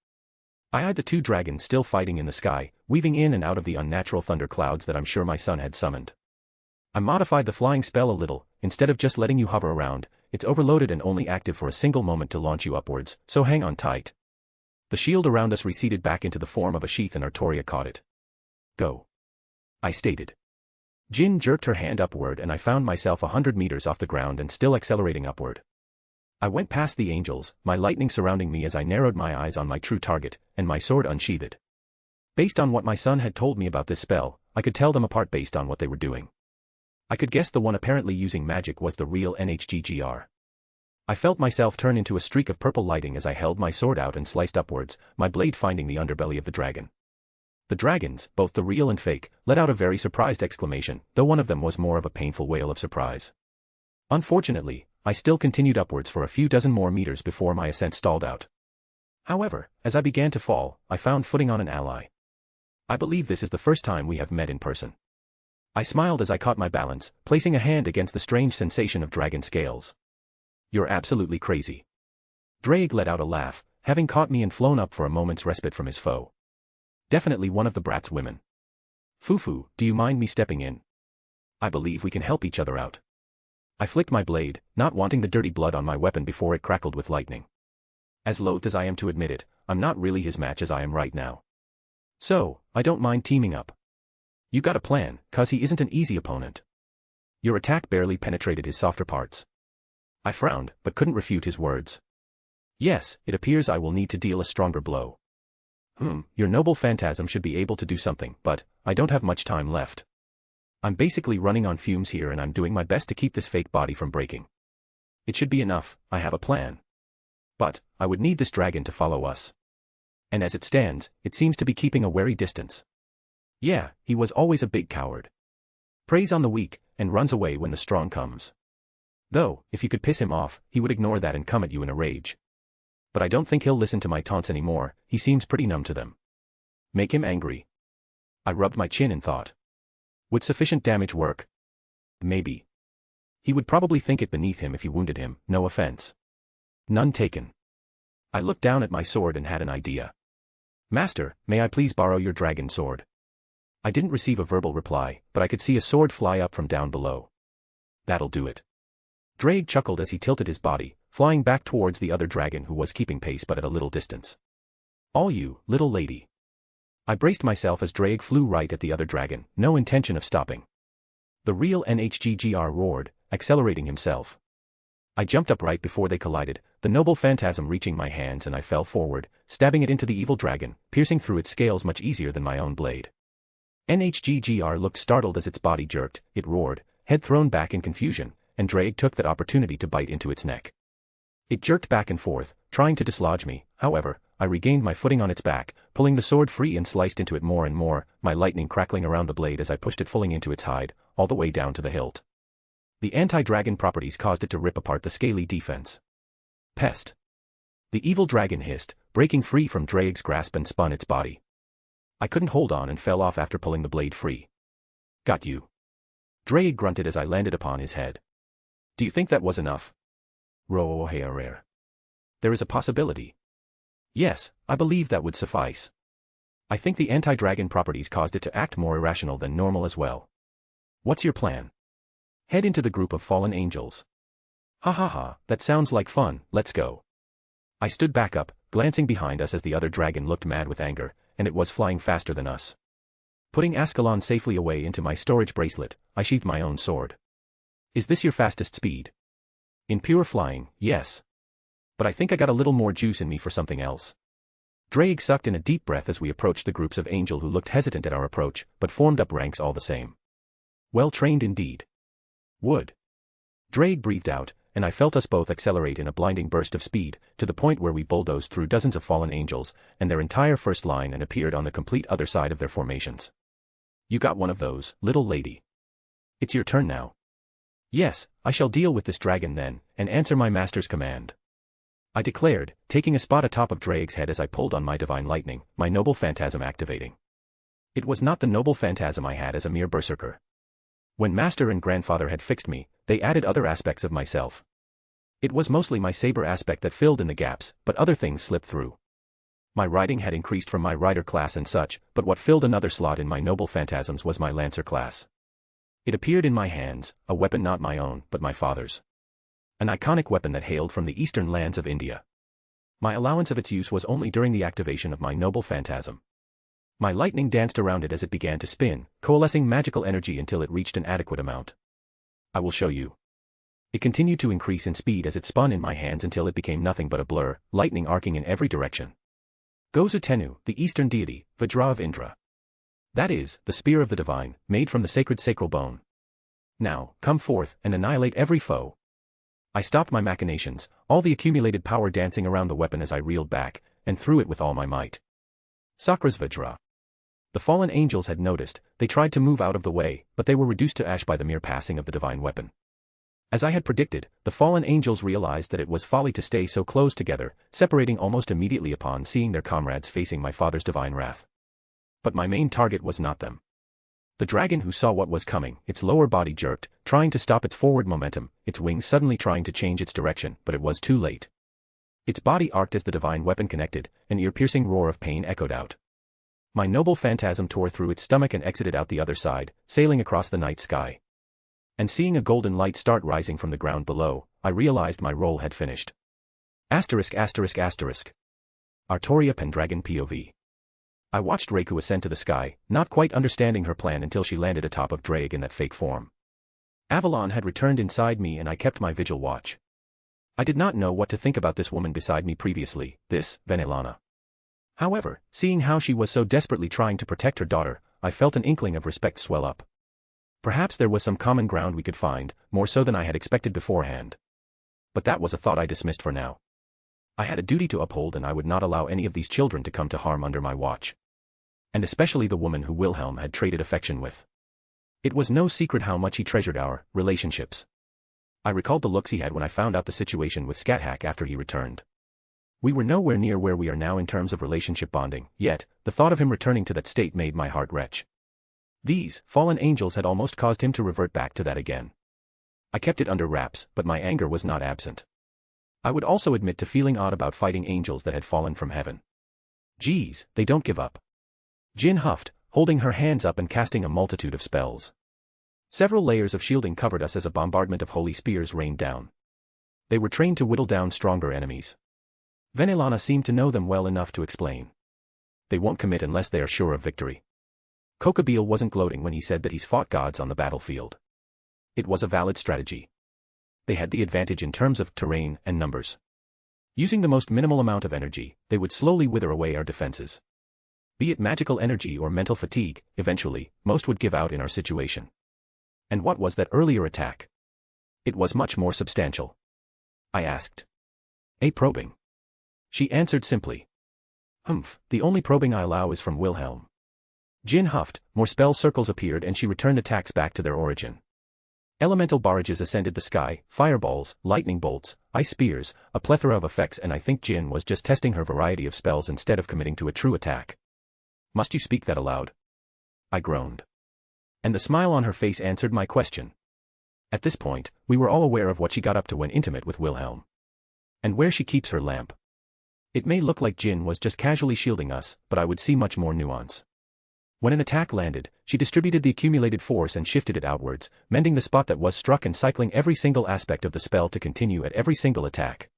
I eyed the two dragons still fighting in the sky, weaving in and out of the unnatural thunder clouds that I'm sure my son had summoned. I modified the flying spell a little, instead of just letting you hover around, it's overloaded and only active for a single moment to launch you upwards, so hang on tight. The shield around us receded back into the form of a sheath and Artoria caught it. Go. I stated. Jin jerked her hand upward and I found myself 100 meters off the ground and still accelerating upward. I went past the angels, my lightning surrounding me as I narrowed my eyes on my true target, and my sword unsheathed. Based on what my son had told me about this spell, I could tell them apart based on what they were doing. I could guess the one apparently using magic was the real NHGGR. I felt myself turn into a streak of purple lighting as I held my sword out and sliced upwards, my blade finding the underbelly of the dragon. The dragons, both the real and fake, let out a very surprised exclamation, though one of them was more of a painful wail of surprise. Unfortunately, I still continued upwards for a few dozen more meters before my ascent stalled out. However, as I began to fall, I found footing on an ally. I believe this is the first time we have met in person. I smiled as I caught my balance, placing a hand against the strange sensation of dragon scales. You're absolutely crazy. Drake let out a laugh, having caught me and flown up for a moment's respite from his foe. Definitely one of the brat's women. Fufu, do you mind me stepping in? I believe we can help each other out. I flicked my blade, not wanting the dirty blood on my weapon before it crackled with lightning. As loath as I am to admit it, I'm not really his match as I am right now. So, I don't mind teaming up. You got a plan, cause he isn't an easy opponent. Your attack barely penetrated his softer parts. I frowned, but couldn't refute his words. Yes, it appears I will need to deal a stronger blow. Your noble phantasm should be able to do something, but I don't have much time left. I'm basically running on fumes here and I'm doing my best to keep this fake body from breaking. It should be enough, I have a plan. But, I would need this dragon to follow us. And as it stands, it seems to be keeping a wary distance. Yeah, he was always a big coward. Preys on the weak, and runs away when the strong comes. Though, if you could piss him off, he would ignore that and come at you in a rage. But I don't think he'll listen to my taunts anymore, he seems pretty numb to them. Make him angry. I rubbed my chin and thought. Would sufficient damage work? Maybe. He would probably think it beneath him if you wounded him, no offense. None taken. I looked down at my sword and had an idea. Master, may I please borrow your dragon sword? I didn't receive a verbal reply, but I could see a sword fly up from down below. That'll do it. Drake chuckled as he tilted his body, flying back towards the other dragon who was keeping pace but at a little distance. All you, little lady. I braced myself as Drake flew right at the other dragon, no intention of stopping. The real NHGGR roared, accelerating himself. I jumped up right before they collided, the noble phantasm reaching my hands, and I fell forward, stabbing it into the evil dragon, piercing through its scales much easier than my own blade. NHGGR looked startled as its body jerked, it roared, head thrown back in confusion, and Drake took that opportunity to bite into its neck. It jerked back and forth, trying to dislodge me, however, I regained my footing on its back, pulling the sword free and sliced into it more and more, my lightning crackling around the blade as I pushed it fully into its hide, all the way down to the hilt. The anti-dragon properties caused it to rip apart the scaly defense. Pest. The evil dragon hissed, breaking free from Drake's grasp and spun its body. I couldn't hold on and fell off after pulling the blade free. Got you. Drake grunted as I landed upon his head. Do you think that was enough? Roarer. There is a possibility. Yes, I believe that would suffice. I think the anti-dragon properties caused it to act more irrational than normal as well. What's your plan? Head into the group of fallen angels. Ha ha ha, that sounds like fun, let's go. I stood back up, glancing behind us as the other dragon looked mad with anger, and it was flying faster than us. Putting Ascalon safely away into my storage bracelet, I sheathed my own sword. Is this your fastest speed? In pure flying, yes. But I think I got a little more juice in me for something else. Drake sucked in a deep breath as we approached the groups of angel who looked hesitant at our approach, but formed up ranks all the same. Well trained indeed. Would. Drake breathed out, and I felt us both accelerate in a blinding burst of speed, to the point where we bulldozed through dozens of fallen angels, and their entire first line and appeared on the complete other side of their formations. You got one of those, little lady. It's your turn now. Yes, I shall deal with this dragon then, and answer my master's command. I declared, taking a spot atop of Drake's head as I pulled on my divine lightning, my noble phantasm activating. It was not the noble phantasm I had as a mere berserker. When master and grandfather had fixed me, they added other aspects of myself. It was mostly my saber aspect that filled in the gaps, but other things slipped through. My riding had increased from my rider class and such, but what filled another slot in my noble phantasms was my lancer class. It appeared in my hands, a weapon not my own, but my father's. An iconic weapon that hailed from the eastern lands of India. My allowance of its use was only during the activation of my noble phantasm. My lightning danced around it as it began to spin, coalescing magical energy until it reached an adequate amount. I will show you. It continued to increase in speed as it spun in my hands until it became nothing but a blur, lightning arcing in every direction. Gozu Tenu, the eastern deity, Vajra of Indra. That is, the spear of the divine, made from the sacred sacral bone. Now, come forth and annihilate every foe. I stopped my machinations, all the accumulated power dancing around the weapon as I reeled back, and threw it with all my might. Sakras Vajra. The fallen angels had noticed, they tried to move out of the way, but they were reduced to ash by the mere passing of the divine weapon. As I had predicted, the fallen angels realized that it was folly to stay so close together, separating almost immediately upon seeing their comrades facing my father's divine wrath. But my main target was not them. The dragon who saw what was coming, its lower body jerked, trying to stop its forward momentum, its wings suddenly trying to change its direction, but it was too late. Its body arced as the divine weapon connected, an ear-piercing roar of pain echoed out. My noble phantasm tore through its stomach and exited out the other side, sailing across the night sky. And seeing a golden light start rising from the ground below, I realized my role had finished. Asterisk. Artoria Pendragon POV. I watched Reiku ascend to the sky, not quite understanding her plan until she landed atop of Drake in that fake form. Avalon had returned inside me and I kept my vigil watch. I did not know what to think about this woman beside me previously, this Venelana. However, seeing how she was so desperately trying to protect her daughter, I felt an inkling of respect swell up. Perhaps there was some common ground we could find, more so than I had expected beforehand. But that was a thought I dismissed for now. I had a duty to uphold and I would not allow any of these children to come to harm under my watch. And especially the woman who Wilhelm had traded affection with. It was no secret how much he treasured our relationships. I recalled the looks he had when I found out the situation with Scathack after he returned. We were nowhere near where we are now in terms of relationship bonding, yet, the thought of him returning to that state made my heart retch. These fallen angels had almost caused him to revert back to that again. I kept it under wraps, but my anger was not absent. I would also admit to feeling odd about fighting angels that had fallen from heaven. Geez, they don't give up. Jin huffed, holding her hands up and casting a multitude of spells. Several layers of shielding covered us as a bombardment of holy spears rained down. They were trained to whittle down stronger enemies. Venelana seemed to know them well enough to explain. They won't commit unless they are sure of victory. Kokabeel wasn't gloating when he said that he's fought gods on the battlefield. It was a valid strategy. They had the advantage in terms of terrain and numbers. Using the most minimal amount of energy, they would slowly wither away our defenses. Be it magical energy or mental fatigue, eventually, most would give out in our situation. And what was that earlier attack? It was much more substantial. I asked. A probing. She answered simply. Humph, the only probing I allow is from Wilhelm. Jin huffed, more spell circles appeared and she returned attacks back to their origin. Elemental barrages ascended the sky, fireballs, lightning bolts, ice spears, a plethora of effects, and I think Jin was just testing her variety of spells instead of committing to a true attack. Must you speak that aloud? I groaned. And the smile on her face answered my question. At this point, we were all aware of what she got up to when intimate with Wilhelm. And where she keeps her lamp. It may look like Jin was just casually shielding us, but I would see much more nuance. When an attack landed, she distributed the accumulated force and shifted it outwards, mending the spot that was struck and cycling every single aspect of the spell to continue at every single attack.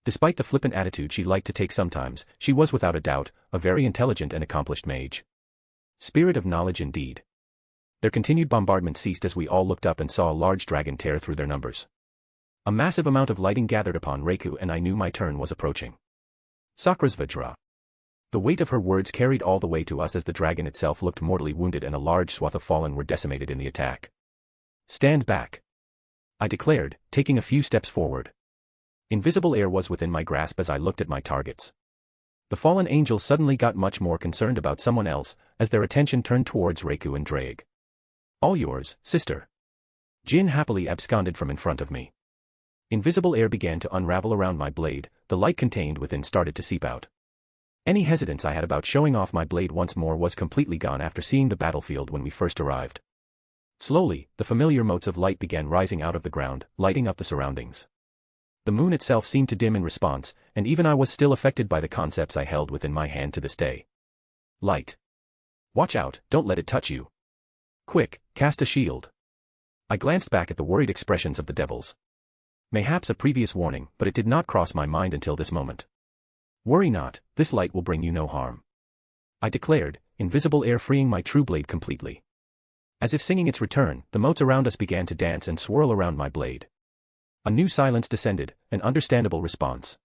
Despite the flippant attitude she liked to take sometimes, she was without a doubt, a very intelligent and accomplished mage. Spirit of knowledge indeed. Their continued bombardment ceased as we all looked up and saw a large dragon tear through their numbers. A massive amount of lighting gathered upon Reiku and I knew my turn was approaching. Sakrasvajra. The weight of her words carried all the way to us as the dragon itself looked mortally wounded and a large swath of fallen were decimated in the attack. Stand back. I declared, taking a few steps forward. Invisible air was within my grasp as I looked at my targets. The fallen angels suddenly got much more concerned about someone else, as their attention turned towards Reiku and Drake. All yours, sister. Jin happily absconded from in front of me. Invisible air began to unravel around my blade, the light contained within started to seep out. Any hesitance I had about showing off my blade once more was completely gone after seeing the battlefield when we first arrived. Slowly, the familiar motes of light began rising out of the ground, lighting up the surroundings. The moon itself seemed to dim in response, and even I was still affected by the concepts I held within my hand to this day. Light. Watch out, don't let it touch you. Quick, cast a shield. I glanced back at the worried expressions of the devils. Mayhaps a previous warning, but it did not cross my mind until this moment. Worry not, this light will bring you no harm. I declared, invisible air freeing my true blade completely. As if singing its return, the motes around us began to dance and swirl around my blade. A new silence descended, an understandable response.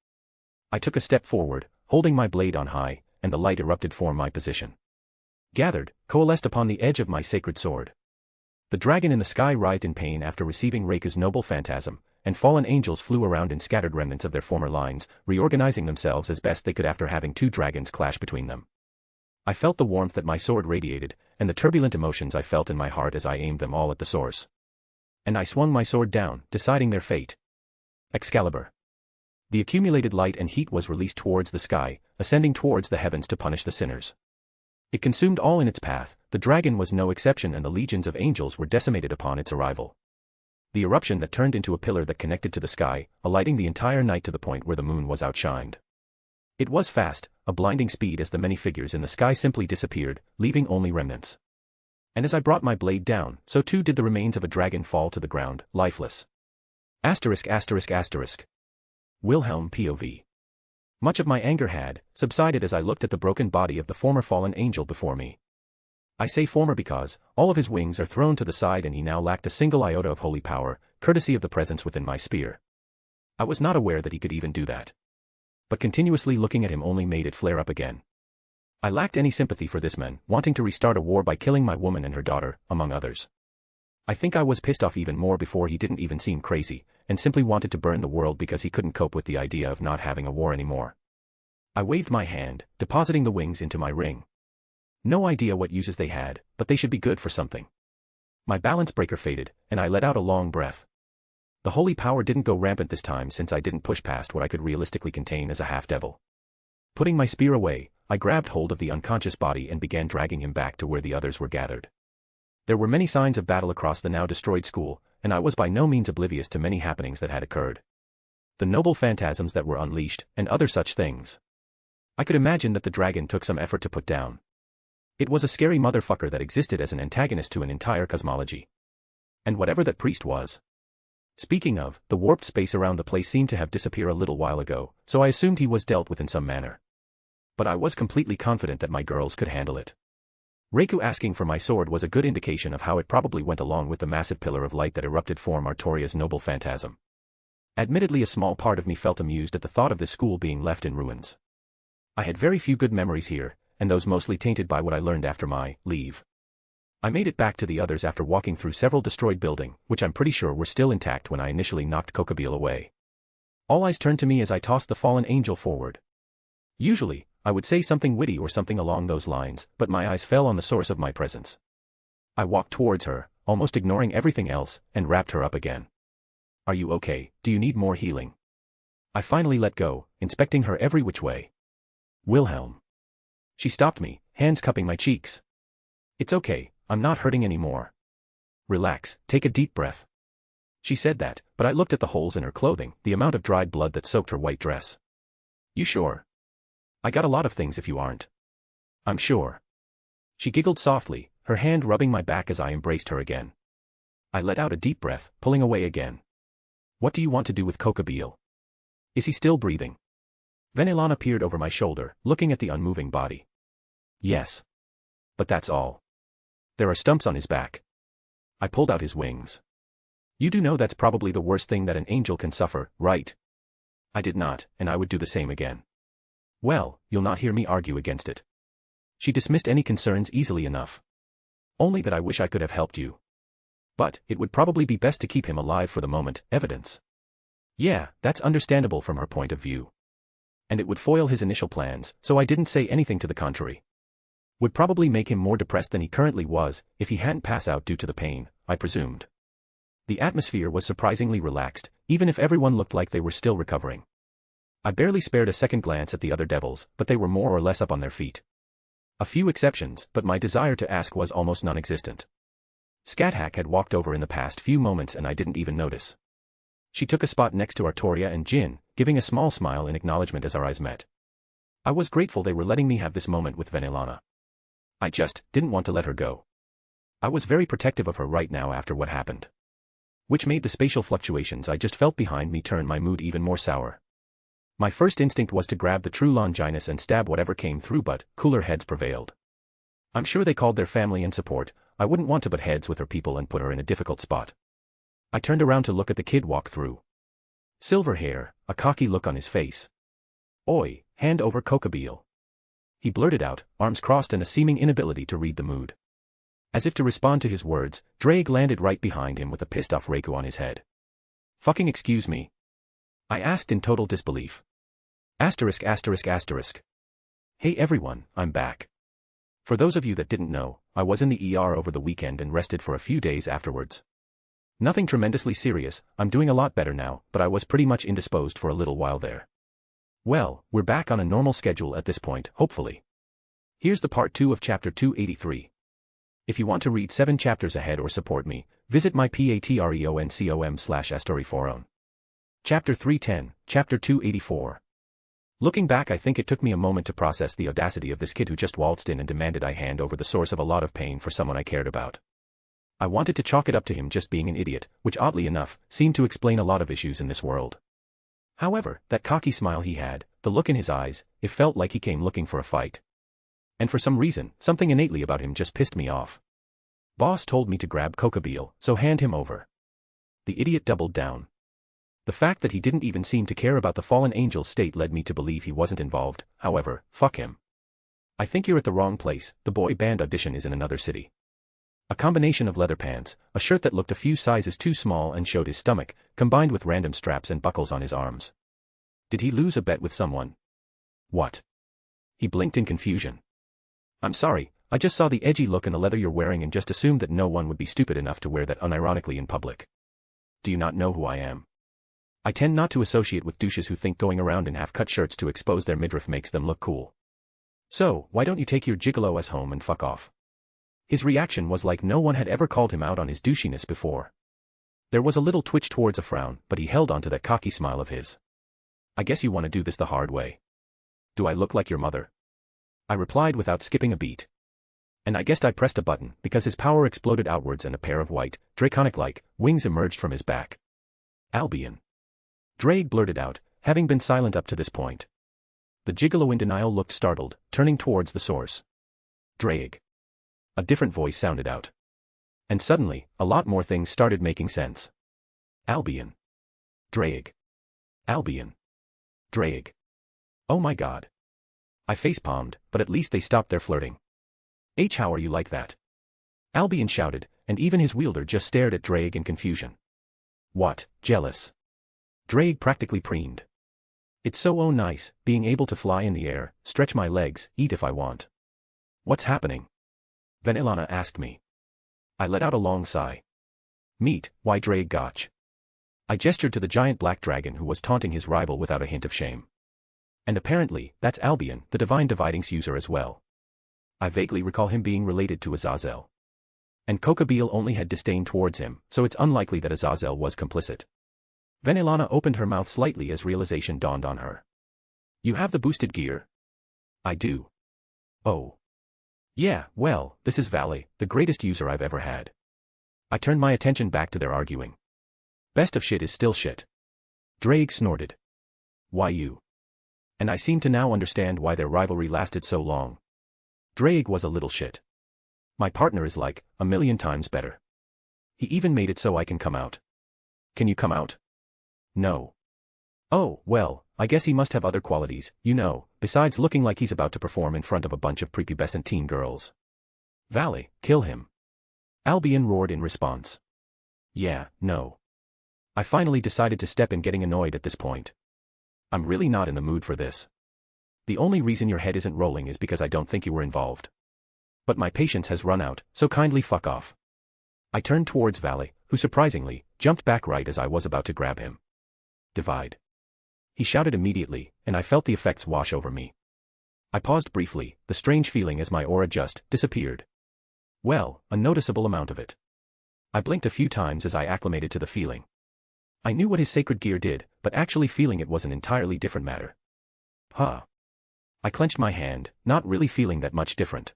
I took a step forward, holding my blade on high, and the light erupted for my position. Gathered, coalesced upon the edge of my sacred sword. The dragon in the sky writhed in pain after receiving Reiku's noble phantasm, and fallen angels flew around in scattered remnants of their former lines, reorganizing themselves as best they could after having two dragons clash between them. I felt the warmth that my sword radiated, and the turbulent emotions I felt in my heart as I aimed them all at the source. And I swung my sword down, deciding their fate. Excalibur. The accumulated light and heat was released towards the sky, ascending towards the heavens to punish the sinners. It consumed all in its path, the dragon was no exception, and the legions of angels were decimated upon its arrival. The eruption that turned into a pillar that connected to the sky, alighting the entire night to the point where the moon was outshined. It was fast, a blinding speed, as the many figures in the sky simply disappeared, leaving only remnants. And as I brought my blade down, so too did the remains of a dragon fall to the ground, lifeless. *****. Wilhelm POV. Much of my anger had subsided as I looked at the broken body of the former fallen angel before me. I say former because, all of his wings are thrown to the side and he now lacked a single iota of holy power, courtesy of the presence within my spear. I was not aware that he could even do that. But continuously looking at him only made it flare up again. I lacked any sympathy for this man, wanting to restart a war by killing my woman and her daughter, among others. I think I was pissed off even more before he didn't even seem crazy, and simply wanted to burn the world because he couldn't cope with the idea of not having a war anymore. I waved my hand, depositing the wings into my ring. No idea what uses they had, but they should be good for something. My balance breaker faded, and I let out a long breath. The holy power didn't go rampant this time since I didn't push past what I could realistically contain as a half-devil. Putting my spear away, I grabbed hold of the unconscious body and began dragging him back to where the others were gathered. There were many signs of battle across the now destroyed school, and I was by no means oblivious to many happenings that had occurred. The noble phantasms that were unleashed, and other such things. I could imagine that the dragon took some effort to put down. It was a scary motherfucker that existed as an antagonist to an entire cosmology. And whatever that priest was. Speaking of, the warped space around the place seemed to have disappeared a little while ago, so I assumed he was dealt with in some manner. But I was completely confident that my girls could handle it. Reiku asking for my sword was a good indication of how it probably went along with the massive pillar of light that erupted from Artoria's noble phantasm. Admittedly, a small part of me felt amused at the thought of this school being left in ruins. I had very few good memories here, and those mostly tainted by what I learned after my leave. I made it back to the others after walking through several destroyed buildings, which I'm pretty sure were still intact when I initially knocked Kokobeel away. All eyes turned to me as I tossed the fallen angel forward. Usually, I would say something witty or something along those lines, but my eyes fell on the source of my presence. I walked towards her, almost ignoring everything else, and wrapped her up again. Are you okay? Do you need more healing? I finally let go, inspecting her every which way. Wilhelm. She stopped me, hands cupping my cheeks. It's okay, I'm not hurting anymore. Relax, take a deep breath. She said that, but I looked at the holes in her clothing, the amount of dried blood that soaked her white dress. You sure? I got a lot of things if you aren't. I'm sure. She giggled softly, her hand rubbing my back as I embraced her again. I let out a deep breath, pulling away again. What do you want to do with Kokobeel? Is he still breathing? Venelana peered over my shoulder, looking at the unmoving body. Yes. But that's all. There are stumps on his back. I pulled out his wings. You do know that's probably the worst thing that an angel can suffer, right? I did not, and I would do the same again. Well, you'll not hear me argue against it. She dismissed any concerns easily enough. Only that I wish I could have helped you. But, it would probably be best to keep him alive for the moment, evidence. Yeah, that's understandable from her point of view. And it would foil his initial plans, so I didn't say anything to the contrary. Would probably make him more depressed than he currently was, if he hadn't passed out due to the pain, I presumed. The atmosphere was surprisingly relaxed, even if everyone looked like they were still recovering. I barely spared a second glance at the other devils, but they were more or less up on their feet. A few exceptions, but my desire to ask was almost non-existent. Scathack had walked over in the past few moments and I didn't even notice. She took a spot next to Artoria and Jin, giving a small smile in acknowledgement as our eyes met. I was grateful they were letting me have this moment with Venelana. I just didn't want to let her go. I was very protective of her right now after what happened. Which made the spatial fluctuations I just felt behind me turn my mood even more sour. My first instinct was to grab the true Longinus and stab whatever came through, but cooler heads prevailed. I'm sure they called their family and support. I wouldn't want to butt heads with her people and put her in a difficult spot. I turned around to look at the kid walk through. Silver hair, a cocky look on his face. Oi, hand over Kokobeel. He blurted out, arms crossed and a seeming inability to read the mood. As if to respond to his words, Drake landed right behind him with a pissed-off Reiku on his head. Fucking excuse me? I asked in total disbelief. Asterisk asterisk asterisk. Hey everyone, I'm back. For those of you that didn't know, I was in the ER over the weekend and rested for a few days afterwards. Nothing tremendously serious, I'm doing a lot better now, but I was pretty much indisposed for a little while there. Well, we're back on a normal schedule at this point, hopefully. Here's the part 2 of chapter 283. If you want to read 7 chapters ahead or support me, visit my patreon.com/astoryforon. Chapter 310, chapter 284. Looking back, I think it took me a moment to process the audacity of this kid who just waltzed in and demanded I hand over the source of a lot of pain for someone I cared about. I wanted to chalk it up to him just being an idiot, which oddly enough, seemed to explain a lot of issues in this world. However, that cocky smile he had, the look in his eyes, it felt like he came looking for a fight. And for some reason, something innately about him just pissed me off. Boss told me to grab Kokabeel, so hand him over. The idiot doubled down. The fact that he didn't even seem to care about the fallen angel's state led me to believe he wasn't involved. However, fuck him. I think you're at the wrong place. The boy band audition is in another city. A combination of leather pants, a shirt that looked a few sizes too small and showed his stomach, combined with random straps and buckles on his arms. Did he lose a bet with someone? What? He blinked in confusion. I'm sorry, I just saw the edgy look in the leather you're wearing and just assumed that no one would be stupid enough to wear that unironically in public. Do you not know who I am? I tend not to associate with douches who think going around in half-cut shirts to expose their midriff makes them look cool. So, why don't you take your gigolo ass home and fuck off? His reaction was like no one had ever called him out on his douchiness before. There was a little twitch towards a frown, but he held on to that cocky smile of his. I guess you want to do this the hard way. Do I look like your mother? I replied without skipping a beat. And I guessed I pressed a button, because his power exploded outwards and a pair of white, draconic-like, wings emerged from his back. Albion. Drake blurted out, having been silent up to this point. The gigolo in denial looked startled, turning towards the source. Drake. A different voice sounded out. And suddenly, a lot more things started making sense. Albion. Drake. Albion. Drake. Oh my god. I facepalmed, but at least they stopped their flirting. How are you like that? Albion shouted, and even his wielder just stared at Drake in confusion. What, jealous? Drake practically preened. It's so nice, being able to fly in the air, stretch my legs, eat if I want. What's happening? Vanillana asked me. I let out a long sigh. Meet, why Drake gotch. I gestured to the giant black dragon who was taunting his rival without a hint of shame. And apparently, that's Albion, the divine dividings user as well. I vaguely recall him being related to Azazel. And Kokabeel only had disdain towards him, so it's unlikely that Azazel was complicit. Vanillana opened her mouth slightly as realization dawned on her. You have the boosted gear? I do. Oh. Yeah, well, this is Valley, the greatest user I've ever had. I turned my attention back to their arguing. Best of shit is still shit. Drake snorted. Why you? And I seem to now understand why their rivalry lasted so long. Drake was a little shit. My partner is like, 1,000,000 times better. He even made it so I can come out. Can you come out? No. Oh, well, I guess he must have other qualities, you know, besides looking like he's about to perform in front of a bunch of prepubescent teen girls. Valley, kill him. Albion roared in response. Yeah, no. I finally decided to step in, getting annoyed at this point. I'm really not in the mood for this. The only reason your head isn't rolling is because I don't think you were involved. But my patience has run out, so kindly fuck off. I turned towards Valley, who surprisingly, jumped back right as I was about to grab him. Divide. He shouted immediately, and I felt the effects wash over me. I paused briefly, the strange feeling as my aura just disappeared. Well, a noticeable amount of it. I blinked a few times as I acclimated to the feeling. I knew what his sacred gear did, but actually feeling it was an entirely different matter. Huh. I clenched my hand, not really feeling that much different.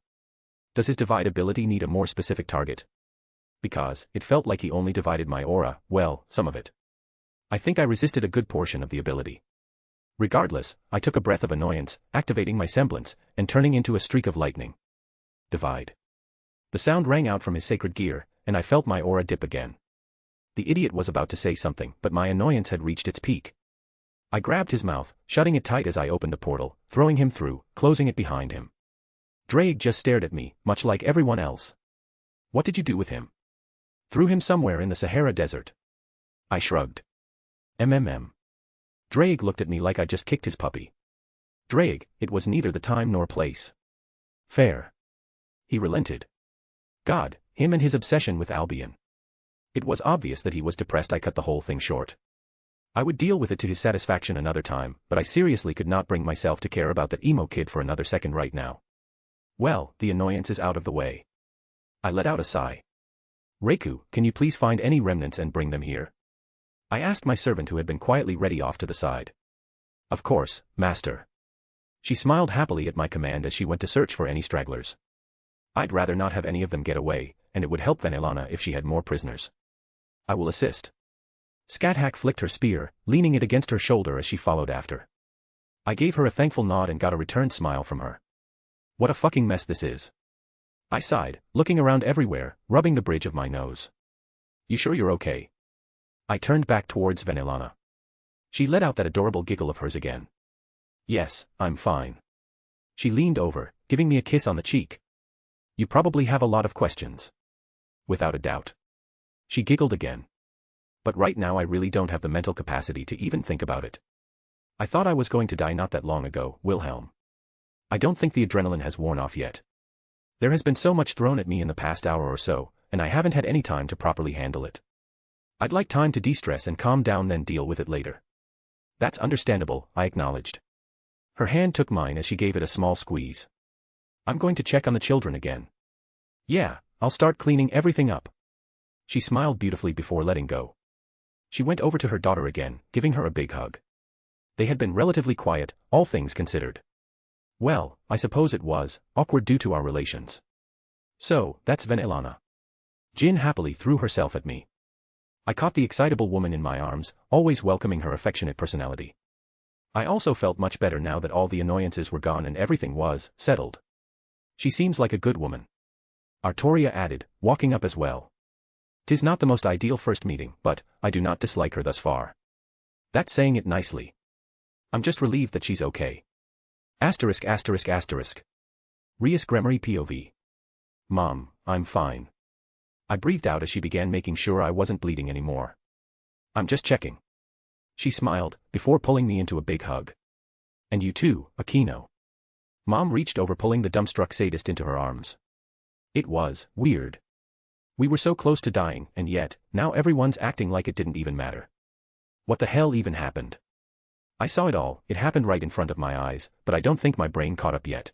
Does his divide ability need a more specific target? Because it felt like he only divided my aura, well, some of it. I think I resisted a good portion of the ability. Regardless, I took a breath of annoyance, activating my semblance, and turning into a streak of lightning. Divide. The sound rang out from his sacred gear, and I felt my aura dip again. The idiot was about to say something, but my annoyance had reached its peak. I grabbed his mouth, shutting it tight as I opened the portal, throwing him through, closing it behind him. Drake just stared at me, much like everyone else. What did you do with him? Threw him somewhere in the Sahara Desert. I shrugged. Drake looked at me like I just kicked his puppy. Drake, it was neither the time nor place. Fair. He relented. God, him and his obsession with Albion. It was obvious that he was depressed. I cut the whole thing short. I would deal with it to his satisfaction another time, but I seriously could not bring myself to care about that emo kid for another second right now. Well, the annoyance is out of the way. I let out a sigh. Reiku, can you please find any remnants and bring them here? I asked my servant who had been quietly ready off to the side. Of course, master. She smiled happily at my command as she went to search for any stragglers. I'd rather not have any of them get away, and it would help Vanillana if she had more prisoners. I will assist. Scathack flicked her spear, leaning it against her shoulder as she followed after. I gave her a thankful nod and got a returned smile from her. What a fucking mess this is. I sighed, looking around everywhere, rubbing the bridge of my nose. You sure you're okay? I turned back towards Vanillana. She let out that adorable giggle of hers again. Yes, I'm fine. She leaned over, giving me a kiss on the cheek. You probably have a lot of questions. Without a doubt. She giggled again. But right now I really don't have the mental capacity to even think about it. I thought I was going to die not that long ago, Wilhelm. I don't think the adrenaline has worn off yet. There has been so much thrown at me in the past hour or so, and I haven't had any time to properly handle it. I'd like time to de-stress and calm down, then deal with it later. That's understandable, I acknowledged. Her hand took mine as she gave it a small squeeze. I'm going to check on the children again. Yeah, I'll start cleaning everything up. She smiled beautifully before letting go. She went over to her daughter again, giving her a big hug. They had been relatively quiet, all things considered. Well, I suppose it was awkward due to our relations. So, that's Vanillana. Jin happily threw herself at me. I caught the excitable woman in my arms, always welcoming her affectionate personality. I also felt much better now that all the annoyances were gone and everything was settled. She seems like a good woman. Artoria added, walking up as well. 'Tis not the most ideal first meeting, but I do not dislike her thus far. That's saying it nicely. I'm just relieved that she's okay. Asterisk asterisk asterisk. Rias Gremory POV. Mom, I'm fine. I breathed out as she began making sure I wasn't bleeding anymore. I'm just checking. She smiled, before pulling me into a big hug. And you too, Aquino. Mom reached over, pulling the dumbstruck sadist into her arms. It was weird. We were so close to dying, and yet, now everyone's acting like it didn't even matter. What the hell even happened? I saw it all, it happened right in front of my eyes, but I don't think my brain caught up yet.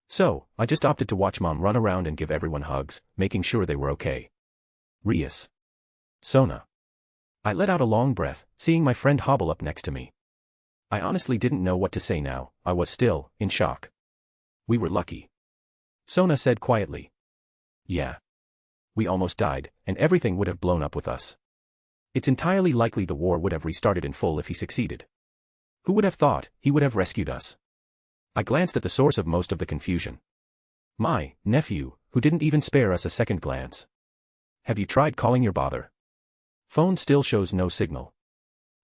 So, I just opted to watch Mom run around and give everyone hugs, making sure they were okay. Rias. Sona. I let out a long breath, seeing my friend hobble up next to me. I honestly didn't know what to say now, I was still in shock. We were lucky. Sona said quietly. Yeah. We almost died, and everything would have blown up with us. It's entirely likely the war would have restarted in full if he succeeded. Who would have thought he would have rescued us? I glanced at the source of most of the confusion. My nephew, who didn't even spare us a second glance. Have you tried calling your father? Phone still shows no signal.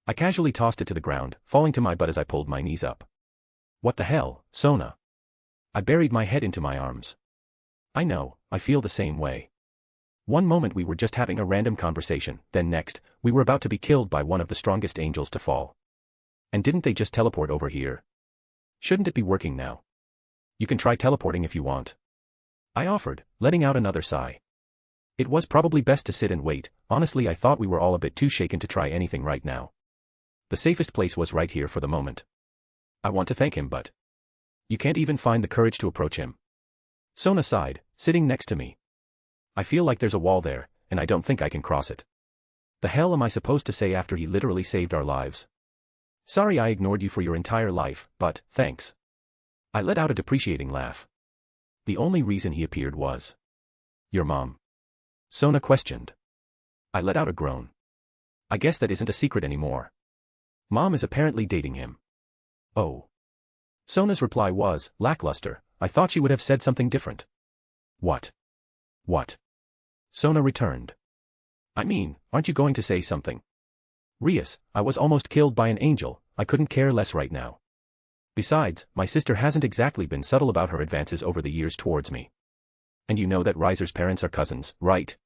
I casually tossed it to the ground, falling to my butt as I pulled my knees up. What the hell, Sona? I buried my head into my arms. I know, I feel the same way. One moment we were just having a random conversation, then next, we were about to be killed by one of the strongest angels to fall. And didn't they just teleport over here? Shouldn't it be working now? You can try teleporting if you want. I offered, letting out another sigh. It was probably best to sit and wait. Honestly, I thought we were all a bit too shaken to try anything right now. The safest place was right here for the moment. I want to thank him, but you can't even find the courage to approach him. Sona sighed, sitting next to me. I feel like there's a wall there, and I don't think I can cross it. The hell am I supposed to say after he literally saved our lives? Sorry I ignored you for your entire life, but thanks. I let out a depreciating laugh. The only reason he appeared was your mom. Sona questioned. I let out a groan. I guess that isn't a secret anymore. Mom is apparently dating him. Oh. Sona's reply was lackluster. I thought she would have said something different. What? What? Sona returned. I mean, aren't you going to say something? Rias, I was almost killed by an angel, I couldn't care less right now. Besides, my sister hasn't exactly been subtle about her advances over the years towards me. And you know that Riser's parents are cousins, right?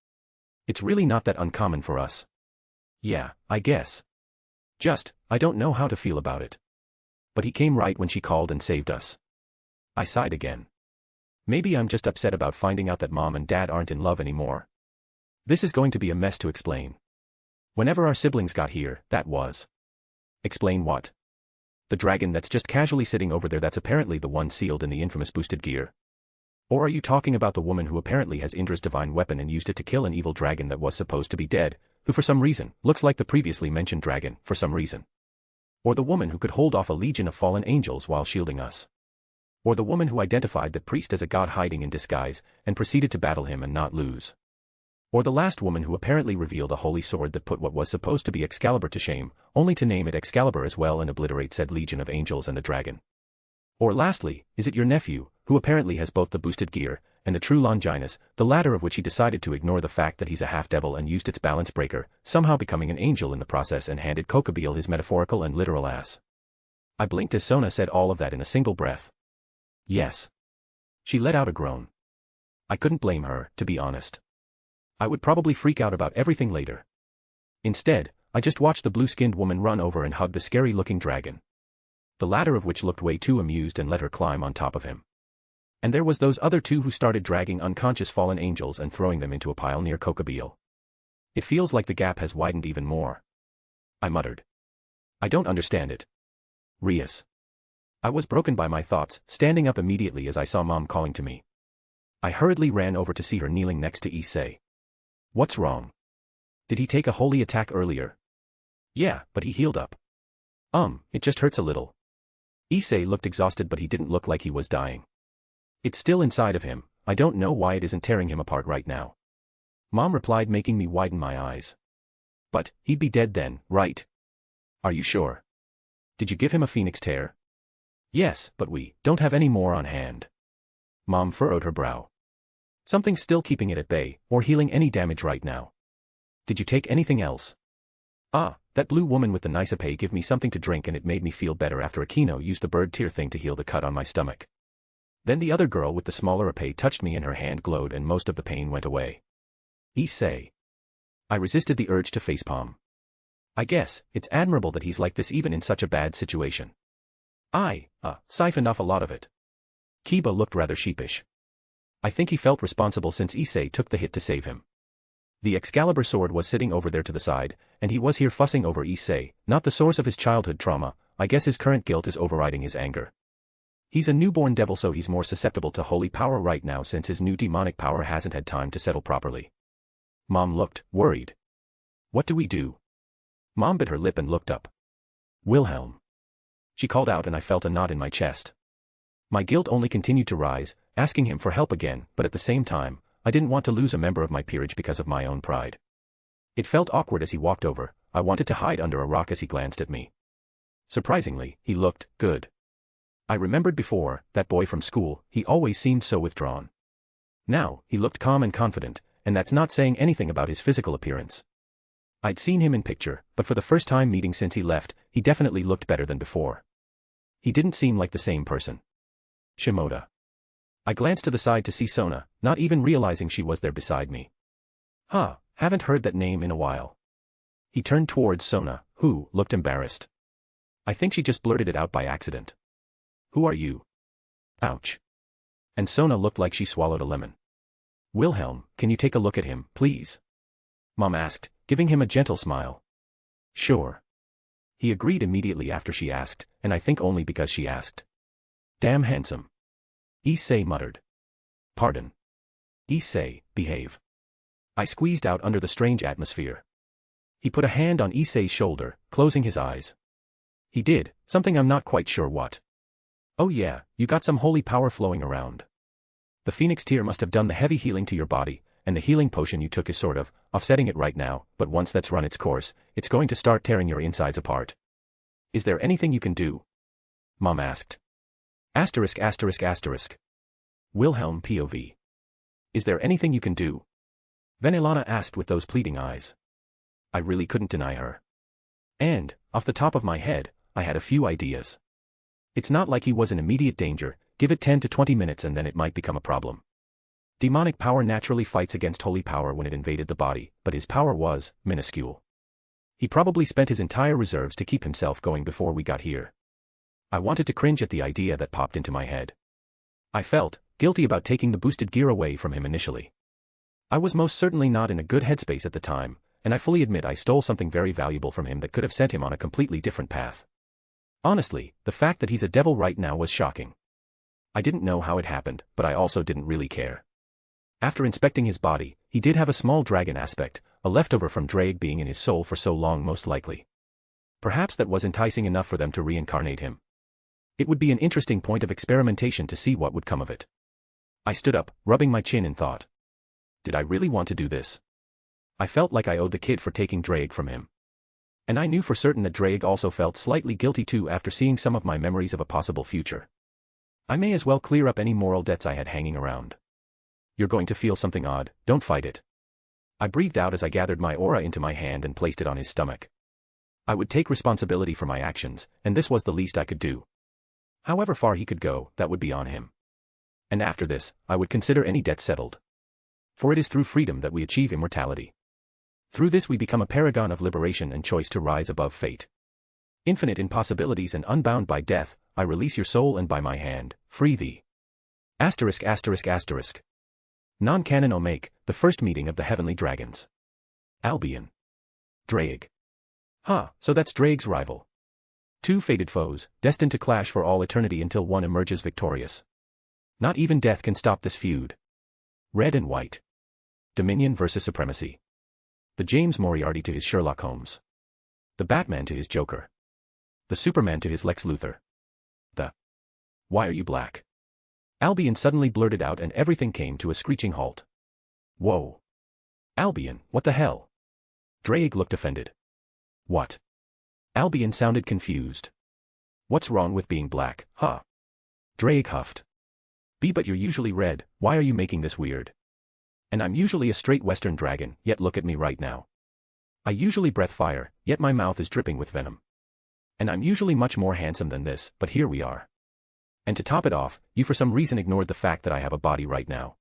It's really not that uncommon for us. Yeah, I guess. Just, I don't know how to feel about it. But he came right when she called and saved us. I sighed again. Maybe I'm just upset about finding out that Mom and Dad aren't in love anymore. This is going to be a mess to explain. Whenever our siblings got here, that was. Explain what? The dragon that's just casually sitting over there, that's apparently the one sealed in the infamous boosted gear. Or are you talking about the woman who apparently has Indra's divine weapon and used it to kill an evil dragon that was supposed to be dead, who for some reason looks like the previously mentioned dragon, for some reason? Or the woman who could hold off a legion of fallen angels while shielding us? Or the woman who identified the priest as a god hiding in disguise and proceeded to battle him and not lose? Or the last woman who apparently revealed a holy sword that put what was supposed to be Excalibur to shame, only to name it Excalibur as well and obliterate said legion of angels and the dragon? Or lastly, is it your nephew, who apparently has both the boosted gear and the true Longinus, the latter of which he decided to ignore the fact that he's a half-devil and used its balance breaker, somehow becoming an angel in the process, and handed Kokabeel his metaphorical and literal ass. I blinked as Sona said all of that in a single breath. Yes. She let out a groan. I couldn't blame her, to be honest. I would probably freak out about everything later. Instead, I just watched the blue-skinned woman run over and hug the scary-looking dragon. The latter of which looked way too amused and let her climb on top of him. And there was those other two who started dragging unconscious fallen angels and throwing them into a pile near Kokabeel. It feels like the gap has widened even more. I muttered. I don't understand it. Rias. I was broken by my thoughts, standing up immediately as I saw Mom calling to me. I hurriedly ran over to see her kneeling next to Issei. What's wrong? Did he take a holy attack earlier? Yeah, but he healed up. It just hurts a little. Issei looked exhausted, but he didn't look like he was dying. It's still inside of him. I don't know why it isn't tearing him apart right now. Mom replied, making me widen my eyes. But he'd be dead then, right? Are you sure? Did you give him a phoenix tear? Yes, but we don't have any more on hand. Mom furrowed her brow. Something's still keeping it at bay, or healing any damage right now. Did you take anything else? That blue woman with the nice epee gave me something to drink and it made me feel better after Akino used the bird tear thing to heal the cut on my stomach. Then the other girl with the smaller epee touched me and her hand glowed and most of the pain went away. Issei. I resisted the urge to facepalm. I guess it's admirable that he's like this even in such a bad situation. I siphoned off a lot of it. Kiba looked rather sheepish. I think he felt responsible since Issei took the hit to save him. The Excalibur sword was sitting over there to the side, and he was here fussing over Issei, not the source of his childhood trauma. I guess his current guilt is overriding his anger. He's a newborn devil, so he's more susceptible to holy power right now since his new demonic power hasn't had time to settle properly. Mom looked worried. What do we do? Mom bit her lip and looked up. Wilhelm. She called out and I felt a knot in my chest. My guilt only continued to rise, asking him for help again, but at the same time, I didn't want to lose a member of my peerage because of my own pride. It felt awkward as he walked over. I wanted to hide under a rock as he glanced at me. Surprisingly, he looked good. I remembered before, that boy from school, he always seemed so withdrawn. Now, he looked calm and confident, and that's not saying anything about his physical appearance. I'd seen him in picture, but for the first time meeting since he left, he definitely looked better than before. He didn't seem like the same person. Shimoda. I glanced to the side to see Sona, not even realizing she was there beside me. Haven't heard that name in a while. He turned towards Sona, who looked embarrassed. I think she just blurted it out by accident. Who are you? Ouch. And Sona looked like she swallowed a lemon. Wilhelm, can you take a look at him, please? Mom asked, giving him a gentle smile. Sure. He agreed immediately after she asked, and I think only because she asked. Damn handsome. Issei muttered. Pardon. Issei, behave. I squeezed out under the strange atmosphere. He put a hand on Issei's shoulder, closing his eyes. He did, something I'm not quite sure what. Oh yeah, you got some holy power flowing around. The Phoenix Tear must have done the heavy healing to your body, and the healing potion you took is sort of offsetting it right now, but once that's run its course, it's going to start tearing your insides apart. Is there anything you can do? Mom asked. Asterisk. Wilhelm POV. Is there anything you can do? Venelana asked with those pleading eyes. I really couldn't deny her. And, off the top of my head, I had a few ideas. It's not like he was in immediate danger, give it 10 to 20 minutes and then it might become a problem. Demonic power naturally fights against holy power when it invaded the body, but his power was minuscule. He probably spent his entire reserves to keep himself going before we got here. I wanted to cringe at the idea that popped into my head. I felt guilty about taking the boosted gear away from him initially. I was most certainly not in a good headspace at the time, and I fully admit I stole something very valuable from him that could have sent him on a completely different path. Honestly, the fact that he's a devil right now was shocking. I didn't know how it happened, but I also didn't really care. After inspecting his body, he did have a small dragon aspect, a leftover from Drake being in his soul for so long most likely. Perhaps that was enticing enough for them to reincarnate him. It would be an interesting point of experimentation to see what would come of it. I stood up, rubbing my chin in thought. Did I really want to do this? I felt like I owed the kid for taking Drake from him. And I knew for certain that Drake also felt slightly guilty too after seeing some of my memories of a possible future. I may as well clear up any moral debts I had hanging around. You're going to feel something odd, don't fight it. I breathed out as I gathered my aura into my hand and placed it on his stomach. I would take responsibility for my actions, and this was the least I could do. However far he could go, that would be on him. And after this, I would consider any debt settled. For it is through freedom that we achieve immortality. Through this we become a paragon of liberation and choice to rise above fate. Infinite in possibilities and unbound by death, I release your soul and by my hand, free thee. Asterisk asterisk asterisk. Non-canon Omake, the first meeting of the heavenly dragons. Albion. Draig. So that's Draig's rival. Two fated foes, destined to clash for all eternity until one emerges victorious. Not even death can stop this feud. Red and white. Dominion versus supremacy. The James Moriarty to his Sherlock Holmes. The Batman to his Joker. The Superman to his Lex Luthor. The "Why are you black?" Albion suddenly blurted out and everything came to a screeching halt. Whoa. Albion, what the hell? Draig looked offended. What? Albion sounded confused. What's wrong with being black, huh? Draig huffed. But you're usually red, why are you making this weird? And I'm usually a straight Western dragon, yet look at me right now. I usually breath fire, yet my mouth is dripping with venom. And I'm usually much more handsome than this, but here we are. And to top it off, you for some reason ignored the fact that I have a body right now.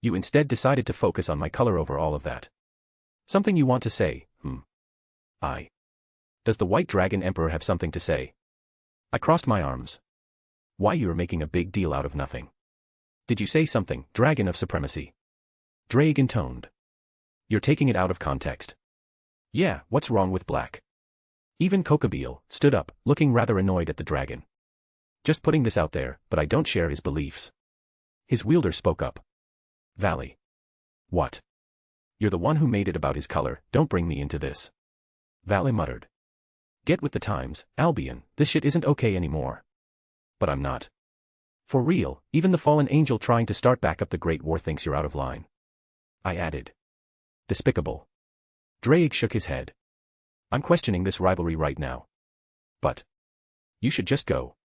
You instead decided to focus on my color over all of that. Something you want to say, Does the White Dragon Emperor have something to say? I crossed my arms. Why, you're making a big deal out of nothing. Did you say something, Dragon of Supremacy? Draig intoned. You're taking it out of context. Yeah, what's wrong with black? Even Kokabeel stood up, looking rather annoyed at the dragon. Just putting this out there, but I don't share his beliefs. His wielder spoke up. Valley. What? You're the one who made it about his color, don't bring me into this. Valley muttered. Get with the times, Albion, this shit isn't okay anymore. But I'm not. For real, even the fallen angel trying to start back up the Great War thinks you're out of line. I added. Despicable. Draig shook his head. I'm questioning this rivalry right now. But you should just go.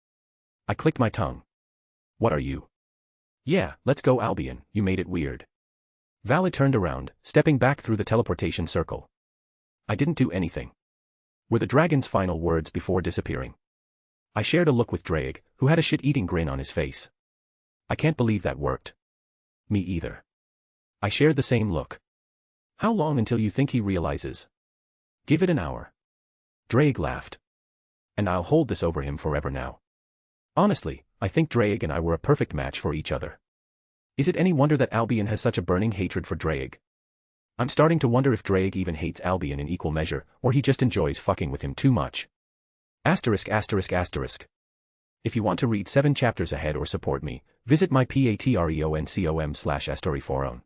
I clicked my tongue. What are you? Yeah, let's go Albion, you made it weird. Valley turned around, stepping back through the teleportation circle. I didn't do anything. Were the dragon's final words before disappearing. I shared a look with Draig, who had a shit-eating grin on his face. I can't believe that worked. Me either. I shared the same look. How long until you think he realizes? Give it an hour. Draig laughed. And I'll hold this over him forever now. Honestly, I think Draig and I were a perfect match for each other. Is it any wonder that Albion has such a burning hatred for Draig? I'm starting to wonder if Draig even hates Albion in equal measure, or he just enjoys fucking with him too much. Asterisk asterisk asterisk. If you want to read 7 chapters ahead or support me, visit my patreon.com/astoryforum.